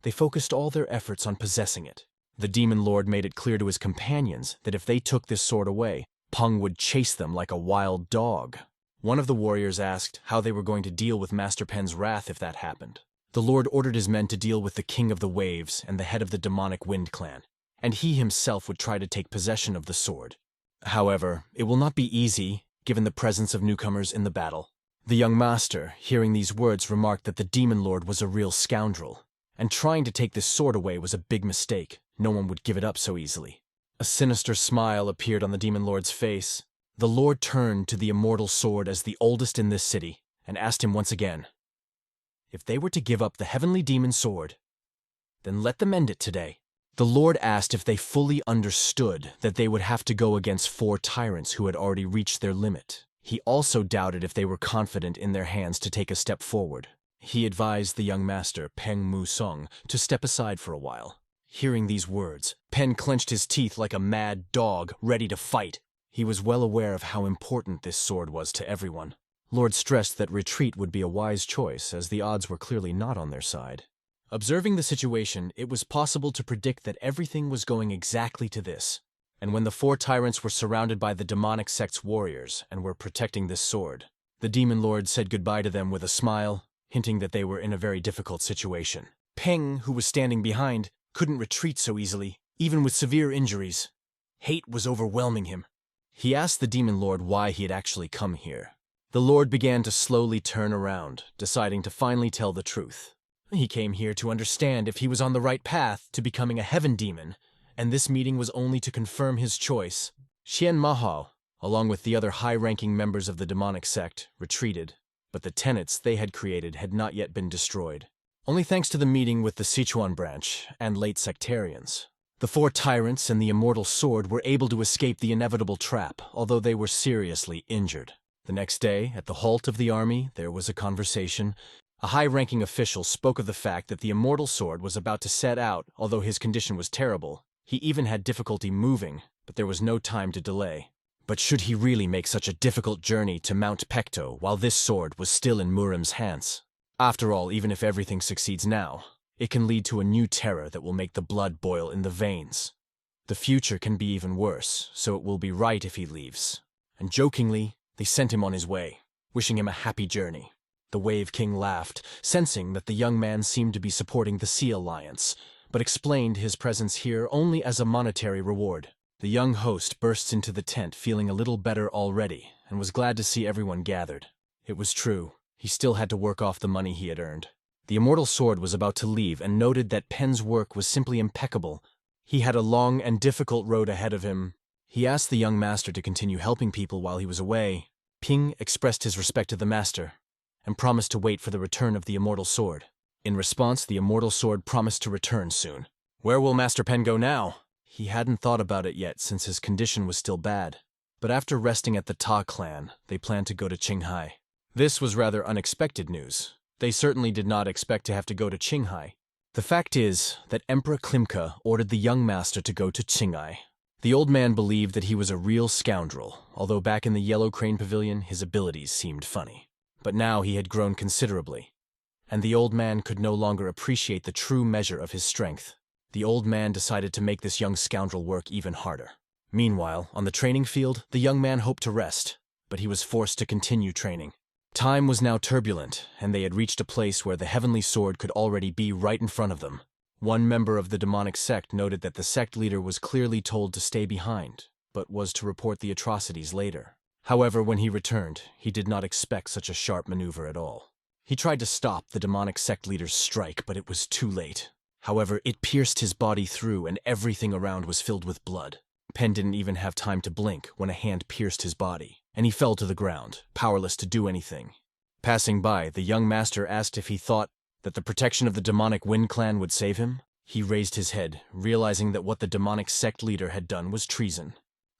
they focused all their efforts on possessing it. The demon lord made it clear to his companions that if they took this sword away, Peng would chase them like a wild dog. One of the warriors asked how they were going to deal with Master Pen's wrath if that happened. The Lord ordered his men to deal with the King of the Waves and the head of the demonic Wind Clan, and he himself would try to take possession of the sword. However, it will not be easy, given the presence of newcomers in the battle. The young master, hearing these words, remarked that the demon lord was a real scoundrel, and trying to take this sword away was a big mistake. No one would give it up so easily. A sinister smile appeared on the demon lord's face. The Lord turned to the immortal sword as the oldest in this city, and asked him once again, if they were to give up the heavenly demon sword, then let them end it today. The Lord asked if they fully understood that they would have to go against 4 tyrants who had already reached their limit. He also doubted if they were confident in their hands to take a step forward. He advised the young master, Peng Mu Song, to step aside for a while. Hearing these words, Pen clenched his teeth like a mad dog, ready to fight. He was well aware of how important this sword was to everyone. Lord stressed that retreat would be a wise choice, as the odds were clearly not on their side. Observing the situation, it was possible to predict that everything was going exactly to this. And when the 4 tyrants were surrounded by the demonic sect's warriors and were protecting this sword, the demon lord said goodbye to them with a smile, hinting that they were in a very difficult situation. Peng, who was standing behind, couldn't retreat so easily, even with severe injuries. Hate was overwhelming him. He asked the demon lord why he had actually come here. The Lord began to slowly turn around, deciding to finally tell the truth. He came here to understand if he was on the right path to becoming a heaven demon, and this meeting was only to confirm his choice. Xian Mahao, along with the other high-ranking members of the demonic sect, retreated, but the tenets they had created had not yet been destroyed. Only thanks to the meeting with the Sichuan branch and late sectarians. The 4 tyrants and the immortal sword were able to escape the inevitable trap, although they were seriously injured. The next day, at the halt of the army, there was a conversation. A high-ranking official spoke of the fact that the immortal sword was about to set out, although his condition was terrible. He even had difficulty moving, but there was no time to delay. But should he really make such a difficult journey to Mount Pecto while this sword was still in Murim's hands? After all, even if everything succeeds now, it can lead to a new terror that will make the blood boil in the veins. The future can be even worse, so it will be right if he leaves. And jokingly, they sent him on his way, wishing him a happy journey. The Wave King laughed, sensing that the young man seemed to be supporting the Sea Alliance, but explained his presence here only as a monetary reward. The young host burst into the tent feeling a little better already, and was glad to see everyone gathered. It was true, he still had to work off the money he had earned. The immortal sword was about to leave and noted that Pen's work was simply impeccable. He had a long and difficult road ahead of him. He asked the young master to continue helping people while he was away. Ping expressed his respect to the master, and promised to wait for the return of the immortal sword. In response, the immortal sword promised to return soon. Where will Master Pen go now? He hadn't thought about it yet since his condition was still bad. But after resting at the Ta clan, they planned to go to Qinghai. This was rather unexpected news. They certainly did not expect to have to go to Qinghai. The fact is that Emperor Klimka ordered the young master to go to Qinghai. The old man believed that he was a real scoundrel, although back in the Yellow Crane Pavilion his abilities seemed funny. But now he had grown considerably, and the old man could no longer appreciate the true measure of his strength. The old man decided to make this young scoundrel work even harder. Meanwhile, on the training field, the young man hoped to rest, but he was forced to continue training. Time was now turbulent, and they had reached a place where the heavenly sword could already be right in front of them. One member of the demonic sect noted that the sect leader was clearly told to stay behind, but was to report the atrocities later. However, when he returned, he did not expect such a sharp maneuver at all. He tried to stop the demonic sect leader's strike, but it was too late. However, it pierced his body through, and everything around was filled with blood. Pen didn't even have time to blink when a hand pierced his body, and he fell to the ground, powerless to do anything. Passing by, the young master asked if he thought that the protection of the demonic Wind Clan would save him. He raised his head, realizing that what the demonic sect leader had done was treason.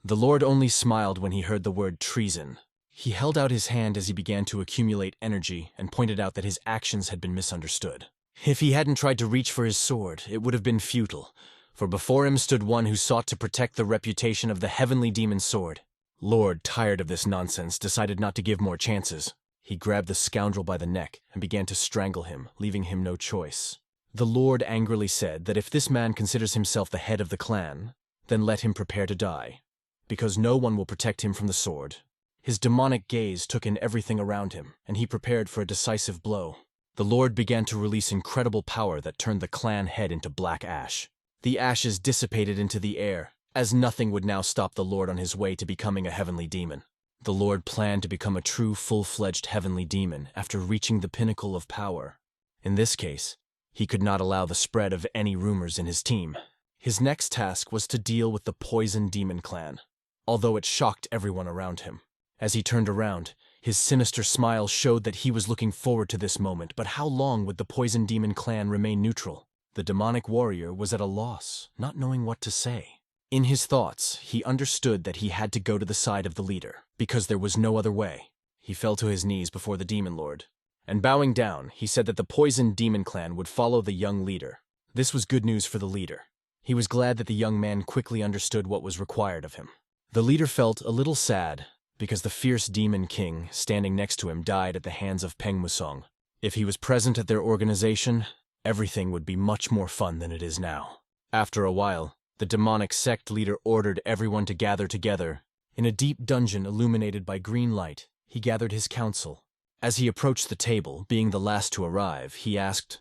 The Lord only smiled when he heard the word treason, He held out his hand as he began to accumulate energy and pointed out that his actions had been misunderstood. If he hadn't tried to reach for his sword, it would have been futile, for before him stood one who sought to protect the reputation of the heavenly demon sword. Lord, tired of this nonsense, decided not to give more chances. He grabbed the scoundrel by the neck and began to strangle him, leaving him no choice. The Lord angrily said that if this man considers himself the head of the clan, then let him prepare to die, because no one will protect him from the sword. His demonic gaze took in everything around him, and he prepared for a decisive blow. The Lord began to release incredible power that turned the clan head into black ash. The ashes dissipated into the air, as nothing would now stop the Lord on his way to becoming a heavenly demon. The Lord planned to become a true full-fledged heavenly demon after reaching the pinnacle of power. In this case, he could not allow the spread of any rumors in his team. His next task was to deal with the Poison Demon Clan, although it shocked everyone around him. As he turned around, his sinister smile showed that he was looking forward to this moment, but how long would the Poison Demon Clan remain neutral? The demonic warrior was at a loss, not knowing what to say. In his thoughts, he understood that he had to go to the side of the leader, because there was no other way. He fell to his knees before the Demon Lord, and bowing down, he said that the Poison Demon Clan would follow the young leader. This was good news for the leader. He was glad that the young man quickly understood what was required of him. The leader felt a little sad, because the fierce Demon King standing next to him died at the hands of Peng Musong. If he was present at their organization, everything would be much more fun than it is now. After a while, the demonic sect leader ordered everyone to gather together. In a deep dungeon illuminated by green light, he gathered his council. As he approached the table, being the last to arrive, he asked,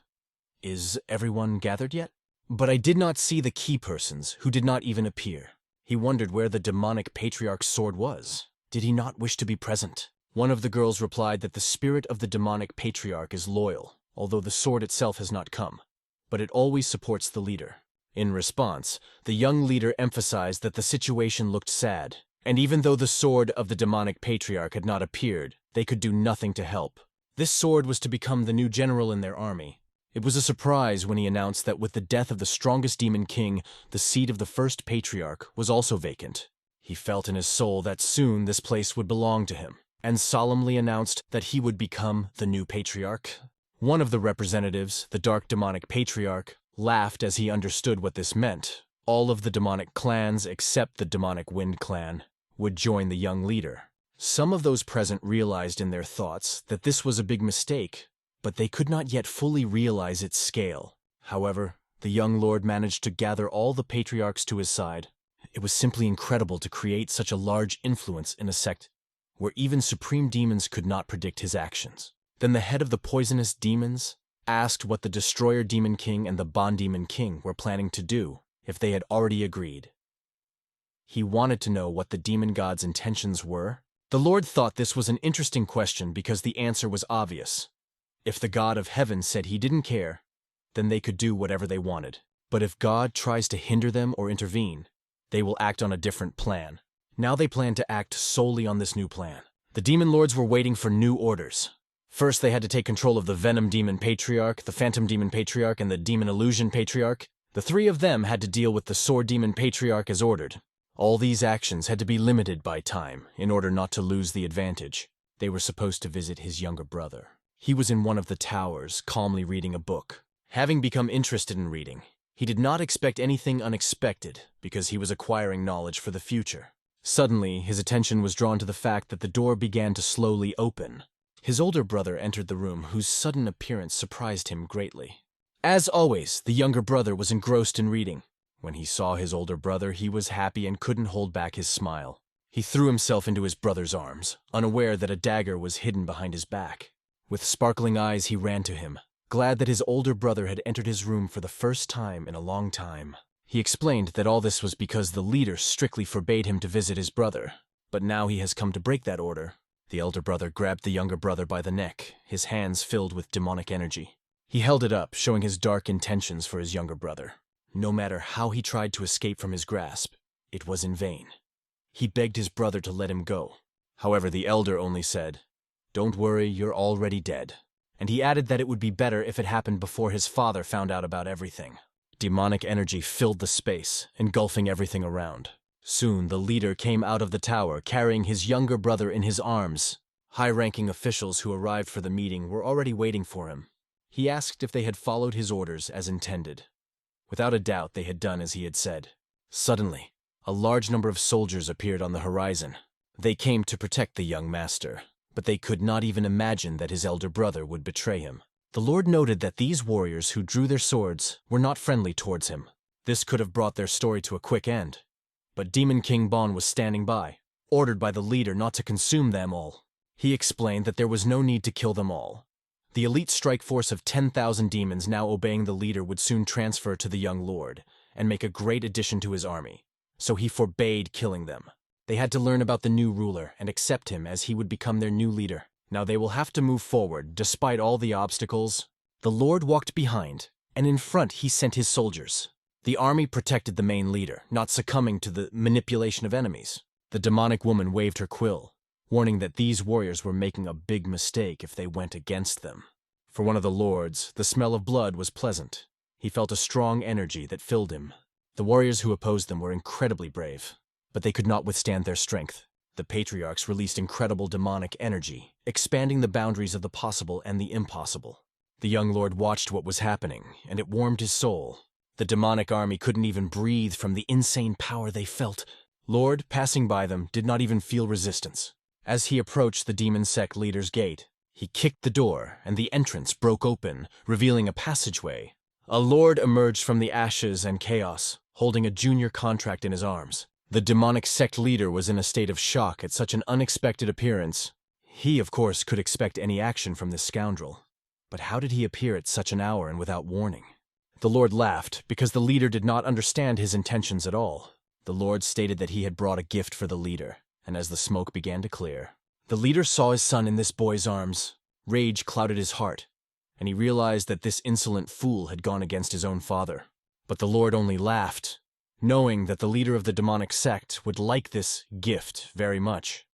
"Is everyone gathered yet?" But I did not see the key persons, who did not even appear. He wondered where the demonic patriarch's sword was. Did he not wish to be present? One of the girls replied that the spirit of the demonic patriarch is loyal, although the sword itself has not come, but it always supports the leader. In response, the young leader emphasized that the situation looked sad, and even though the sword of the demonic patriarch had not appeared, they could do nothing to help. This sword was to become the new general in their army. It was a surprise when he announced that with the death of the strongest demon king, the seat of the first patriarch was also vacant. He felt in his soul that soon this place would belong to him, and solemnly announced that he would become the new patriarch. One of the representatives, the dark demonic patriarch, laughed as he understood what this meant. All of the demonic clans, except the demonic wind clan, would join the young leader. Some of those present realized in their thoughts that this was a big mistake, but they could not yet fully realize its scale. However, the young lord managed to gather all the patriarchs to his side. It was simply incredible to create such a large influence in a sect where even supreme demons could not predict his actions. Then the head of the poisonous demons asked what the Destroyer Demon King and the Bond Demon King were planning to do, if they had already agreed. He wanted to know what the demon god's intentions were. The Lord thought this was an interesting question because the answer was obvious. If the God of heaven said he didn't care, then they could do whatever they wanted. But if God tries to hinder them or intervene, they will act on a different plan. Now they planned to act solely on this new plan. The demon lords were waiting for new orders. First, they had to take control of the Venom Demon Patriarch, the Phantom Demon Patriarch, and the Demon Illusion Patriarch. The three of them had to deal with the Sword Demon Patriarch as ordered. All these actions had to be limited by time in order not to lose the advantage. They were supposed to visit his younger brother. He was in one of the towers, calmly reading a book. Having become interested in reading, he did not expect anything unexpected because he was acquiring knowledge for the future. Suddenly, his attention was drawn to the fact that the door began to slowly open. His older brother entered the room, whose sudden appearance surprised him greatly. As always, the younger brother was engrossed in reading. When he saw his older brother, he was happy and couldn't hold back his smile. He threw himself into his brother's arms, unaware that a dagger was hidden behind his back. With sparkling eyes, he ran to him, glad that his older brother had entered his room for the first time in a long time. He explained that all this was because the leader strictly forbade him to visit his brother, but now he has come to break that order. The elder brother grabbed the younger brother by the neck, his hands filled with demonic energy. He held it up, showing his dark intentions for his younger brother. No matter how he tried to escape from his grasp, it was in vain. He begged his brother to let him go. However, the elder only said, "Don't worry, you're already dead." And he added that it would be better if it happened before his father found out about everything. Demonic energy filled the space, engulfing everything around. Soon the leader came out of the tower carrying his younger brother in his arms. High-ranking officials who arrived for the meeting were already waiting for him. He asked if they had followed his orders as intended. Without a doubt, they had done as he had said. Suddenly, a large number of soldiers appeared on the horizon. They came to protect the young master, but they could not even imagine that his elder brother would betray him. The Lord noted that these warriors who drew their swords were not friendly towards him. This could have brought their story to a quick end. But Demon King Bon was standing by, ordered by the leader not to consume them all. He explained that there was no need to kill them all. The elite strike force of 10,000 demons now obeying the leader would soon transfer to the young lord and make a great addition to his army, so he forbade killing them. They had to learn about the new ruler and accept him as he would become their new leader. Now they will have to move forward despite all the obstacles. The Lord walked behind, and in front he sent his soldiers. The army protected the main leader, not succumbing to the manipulation of enemies. The demonic woman waved her quill, warning that these warriors were making a big mistake if they went against them. For one of the lords, the smell of blood was pleasant. He felt a strong energy that filled him. The warriors who opposed them were incredibly brave, but they could not withstand their strength. The patriarchs released incredible demonic energy, expanding the boundaries of the possible and the impossible. The young lord watched what was happening, and it warmed his soul. The demonic army couldn't even breathe from the insane power they felt. Lord, passing by them, did not even feel resistance. As he approached the demon sect leader's gate, he kicked the door, and the entrance broke open, revealing a passageway. A lord emerged from the ashes and chaos, holding a junior contract in his arms. The demonic sect leader was in a state of shock at such an unexpected appearance. He, of course, could expect any action from this scoundrel. But how did he appear at such an hour and without warning? The Lord laughed, because the leader did not understand his intentions at all. The Lord stated that he had brought a gift for the leader, and as the smoke began to clear, the leader saw his son in this boy's arms. Rage clouded his heart, and he realized that this insolent fool had gone against his own father. But the Lord only laughed, knowing that the leader of the demonic sect would like this gift very much.